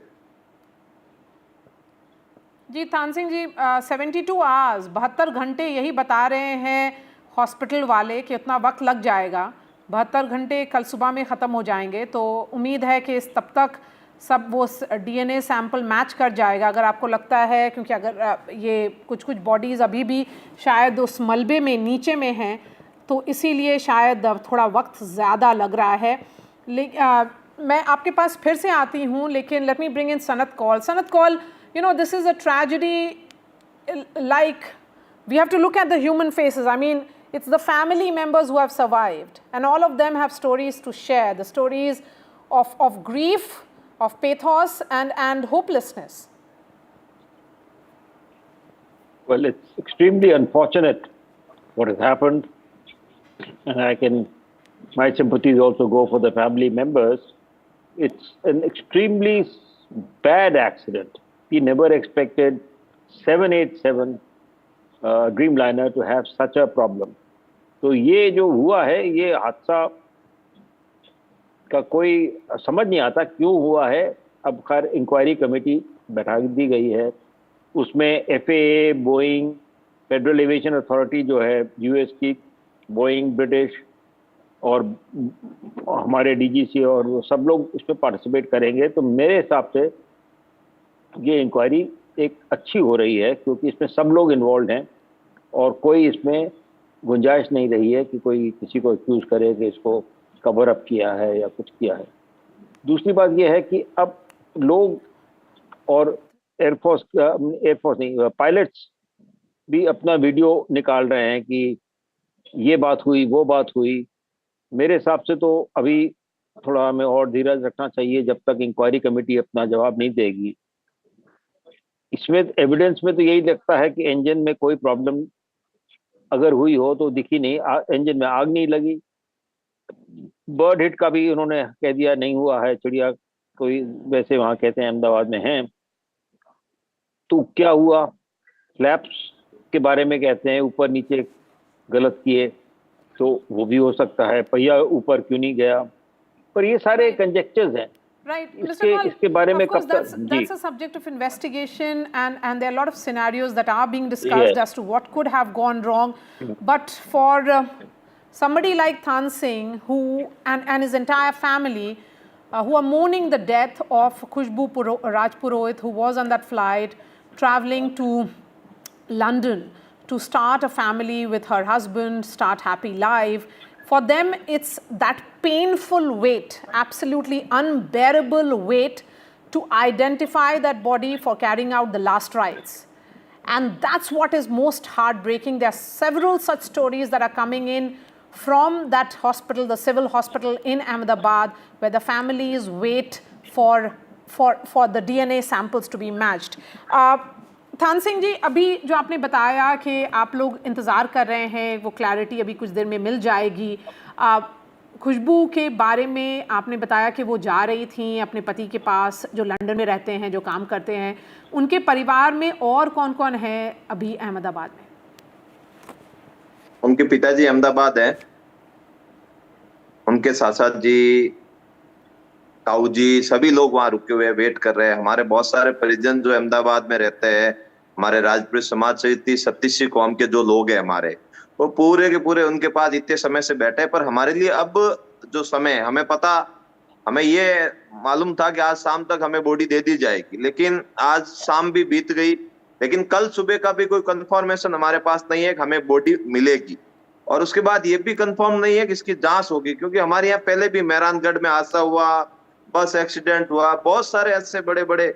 जी थान सिंह जी, 72 आवर्स 72 घंटे यही बता रहे हैं हॉस्पिटल वाले कि उतना वक्त लग जाएगा, 72 घंटे कल सुबह में ख़त्म हो जाएंगे, तो उम्मीद है कि तब तक सब वो डीएनए सैंपल मैच कर जाएगा। अगर आपको लगता है, क्योंकि अगर ये कुछ बॉडीज़ अभी भी शायद उस मलबे में नीचे में हैं, तो इसीलिए शायद थोड़ा वक्त ज़्यादा लग रहा है। मैं आपके पास फिर से आती हूँ, लेकिन let me bring in Sanat Kaul. Sanat Kaul, you know, this is a tragedy, like we have to look at the human faces. I mean, it's the family members who have survived, and all of them have stories to share, the stories of grief, of pathos and hopelessness. Well, it's extremely unfortunate what has happened, and my sympathies also go for the family members. It's an extremely bad accident. We never expected 787 Dreamliner to have such a problem. तो ये जो हुआ है, ये हादसा का कोई समझ नहीं आता क्यों हुआ है। अब खैर इंक्वायरी कमेटी बैठा दी गई है, उसमें FAA, Boeing, federal aviation authority जो है US की, बोइंग, ब्रिटिश और हमारे DGC और वो सब लोग इसमें पार्टिसिपेट करेंगे। तो मेरे हिसाब से ये इंक्वायरी एक अच्छी हो रही है, क्योंकि इसमें सब लोग इन्वॉल्व हैं और कोई इसमें गुंजाइश नहीं रही है कि कोई किसी को एक्यूज करे कि इसको कवर अप किया है या कुछ किया है। दूसरी बात यह है कि अब लोग और एयरफोर्स नहीं, पायलट्स भी अपना वीडियो निकाल रहे हैं कि ये बात हुई, वो बात हुई। मेरे हिसाब से तो अभी थोड़ा हमें और धीरज रखना चाहिए जब तक इंक्वायरी कमेटी अपना जवाब नहीं देगी। इसमें एविडेंस में तो यही लगता है कि इंजन में कोई प्रॉब्लम अगर हुई हो तो दिखी नहीं, इंजन में आग नहीं लगी। बर्ड हिट का भी उन्होंने कह दिया नहीं हुआ है, चिड़िया कोई वैसे वहां कहते हैं अहमदाबाद में है। तो क्या हुआ, फ्लैप्स के बारे में कहते हैं ऊपर नीचे गलत किए, तो वो भी हो सकता है। पहिया ऊपर क्यों नहीं गया, पर ये सारे कंजेक्चर्स हैं। Right, Mr. इसके, Kaul, इसके बारे में of course, कब तक that's a subject of investigation, and there are a lot of scenarios that are being discussed as to what could have gone wrong. But for somebody like Than Singh, who and his entire family, who are mourning the death of Khushbu Rajpurohit, who was on that flight traveling to London to start a family with her husband, start happy life. For them, it's that painful weight, absolutely unbearable weight to identify that body for carrying out the last rites. And that's what is most heartbreaking. There are several such stories that are coming in from that hospital, the civil hospital in Ahmedabad, where the families wait for the DNA samples to be matched. थान सिंह जी, अभी जो आपने बताया कि आप लोग इंतज़ार कर रहे हैं, वो क्लैरिटी अभी कुछ देर में मिल जाएगी। खुशबू के बारे में आपने बताया कि वो जा रही थी अपने पति के पास जो लंदन में रहते हैं, जो काम करते हैं। उनके परिवार में और कौन कौन है अभी अहमदाबाद में? उनके पिताजी अहमदाबाद हैं, उनके साथ जी, ताऊ जी, सभी लोग वहां रुके हुए वेट कर रहे हैं। हमारे बहुत सारे परिजन जो अहमदाबाद में रहते हैं, हमारे राजपूत समाज सहित 36 कौम के जो लोग हैं हमारे, वो पूरे के पूरे उनके पास इतने समय से बैठे। पर हमारे लिए अब जो समय, हमें पता, हमें ये मालूम था कि आज शाम तक हमें बॉडी दे दी जाएगी, लेकिन आज शाम भी बीत गई, लेकिन कल सुबह का भी कोई कंफर्मेशन हमारे पास नहीं है कि हमें बॉडी मिलेगी। और उसके बाद ये भी कंफर्म नहीं है कि इसकी जांच होगी, क्योंकि हमारे यहाँ पहले भी मेहरानगढ़ में हादसा हुआ, बस एक्सीडेंट हुआ, बहुत सारे ऐसे बड़े बड़े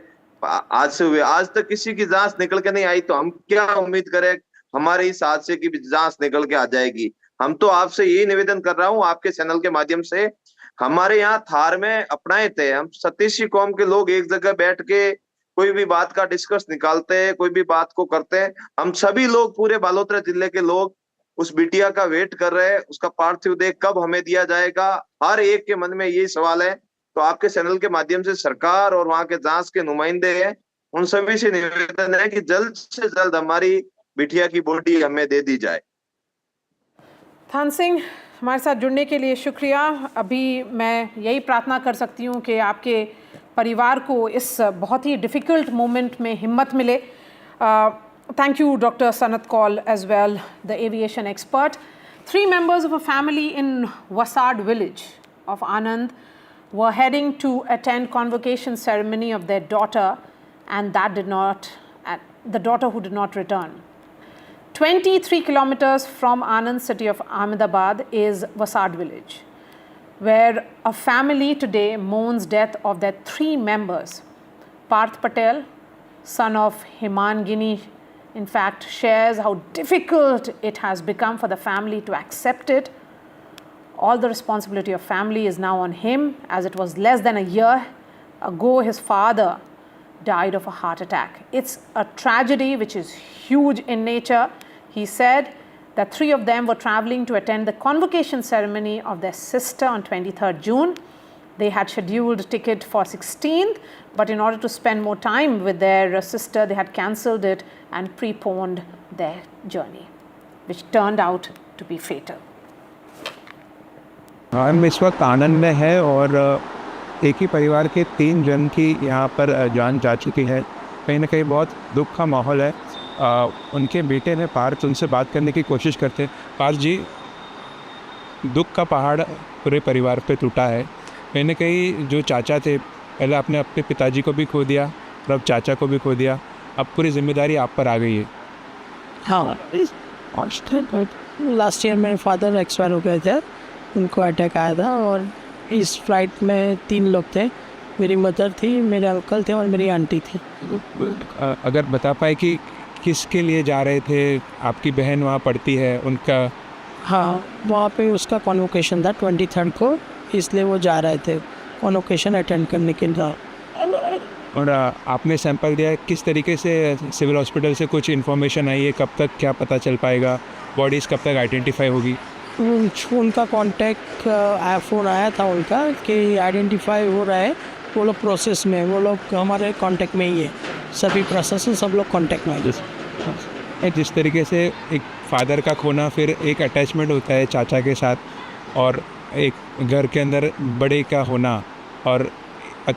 हादसे हुए, आज तक किसी की जांच निकल के नहीं आई। तो हम क्या उम्मीद करें हमारे इस हादसे की भी जांच निकल के आ जाएगी। हम तो आपसे यही निवेदन कर रहा हूं आपके चैनल के माध्यम से, हमारे यहाँ थार में अपनाए थे, हम 37 कौम के लोग एक जगह बैठ के कोई भी बात का डिस्कस निकालते हैं, कोई भी बात को करते हैं। हम सभी लोग, पूरे बालोतरा जिले के लोग उस बिटिया का वेट कर रहे हैं, उसका पार्थिव देह कब हमें दिया जाएगा, हर एक के मन में यही सवाल है। तो आपके चैनल के माध्यम से सरकार और वहां के जांच के नुमाइंदे हैं, उन सभी से निवेदन है कि जल्द से जल्द हमारी बिटिया की बॉडी हमें दे दी जाए। थान सिंह, हमारे साथ जुड़ने के लिए शुक्रिया। अभी मैं यही प्रार्थना कर सकती हूँ कि आपके परिवार को इस बहुत ही डिफ़िकल्ट मोमेंट में हिम्मत मिले। Thank you, Dr. Sanat Kaul, as well, the aviation expert. 3 members of a family in Vasad village of Anand were heading to attend convocation ceremony of their daughter, and the daughter who did not return. 23 kilometers from Anand city of Ahmedabad is Vasad village, where a family today mourns death of their 3 members. Parth Patel, son of Himangini, in fact, shares how difficult it has become for the family to accept it. All the responsibility of family is now on him, as it was less than a year ago his father died of a heart attack. It's a tragedy which is huge in nature. He said that 3 of them were traveling to attend the convocation ceremony of their sister on 23rd June. They had scheduled a ticket for 16th, but in order to spend more time with their sister, they had cancelled it and preponed their journey, which turned out to be fatal. हम इस वक्त आनंद में है और एक ही परिवार के 3 जन की यहाँ पर जान जा चुकी है। कहीं ना कहीं बहुत दुख का माहौल है। उनके बेटे ने पार्थ, उनसे बात करने की कोशिश करते। पार्थ जी, दुख का पहाड़ पूरे परिवार पे टूटा है। कहीं ना कहीं जो चाचा थे, पहले आपने अपने पिताजी को भी खो दिया और अब चाचा को भी खो दिया। अब पूरी जिम्मेदारी आप पर आ गई है। हाँ, लास्ट ईयर मेरे फादर एक्सपायर हो गए थे, उनको अटैक आया था और इस फ्लाइट में 3 लोग थे, मेरी मदर थी, मेरे अंकल थे और मेरी आंटी थी। अगर बता पाए कि किसके लिए जा रहे थे, आपकी बहन वहाँ पढ़ती है, उनका? हाँ, वहाँ पे उसका कॉन्वोकेशन था 23rd को, इसलिए वो जा रहे थे कॉन्वोकेशन अटेंड करने के लिए। और आपने सैंपल दिया है, किस तरीके से सिविल हॉस्पिटल से कुछ इन्फॉर्मेशन आई है, कब तक क्या पता चल पाएगा, बॉडीज़ कब तक आइडेंटिफाई होगी? उनका कांटेक्ट फ़ोन आया था उनका कि आइडेंटिफाई हो रहा है, वो लोग प्रोसेस में, वो लोग हमारे कांटेक्ट में ही है, सभी प्रशासन सब लोग कांटेक्ट में है। जिस तरीके से एक फादर का खोना, फिर एक अटैचमेंट होता है चाचा के साथ, और एक घर के अंदर बड़े का होना, और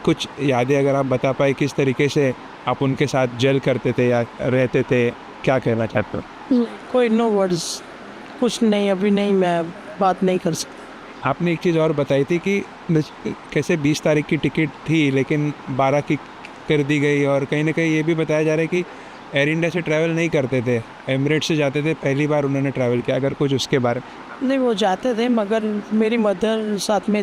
कुछ यादें अगर आप बता पाए किस तरीके से आप उनके साथ जेल करते थे या रहते थे, क्या कहना चाहते हो? कोई नो वर्ड्स, कुछ नहीं, अभी नहीं, मैं बात नहीं कर सकता। आपने एक चीज़ और बताई थी कि कैसे 20 तारीख की टिकट थी लेकिन 12 की कर दी गई, और कहीं ना कहीं ये भी बताया जा रहा है कि एयर इंडिया से ट्रैवल नहीं करते थे, एमिरेट्स से जाते थे, पहली बार उन्होंने ट्रैवल किया, अगर कुछ उसके बारे में? नहीं, वो जाते थे मगर मेरी मदर साथ में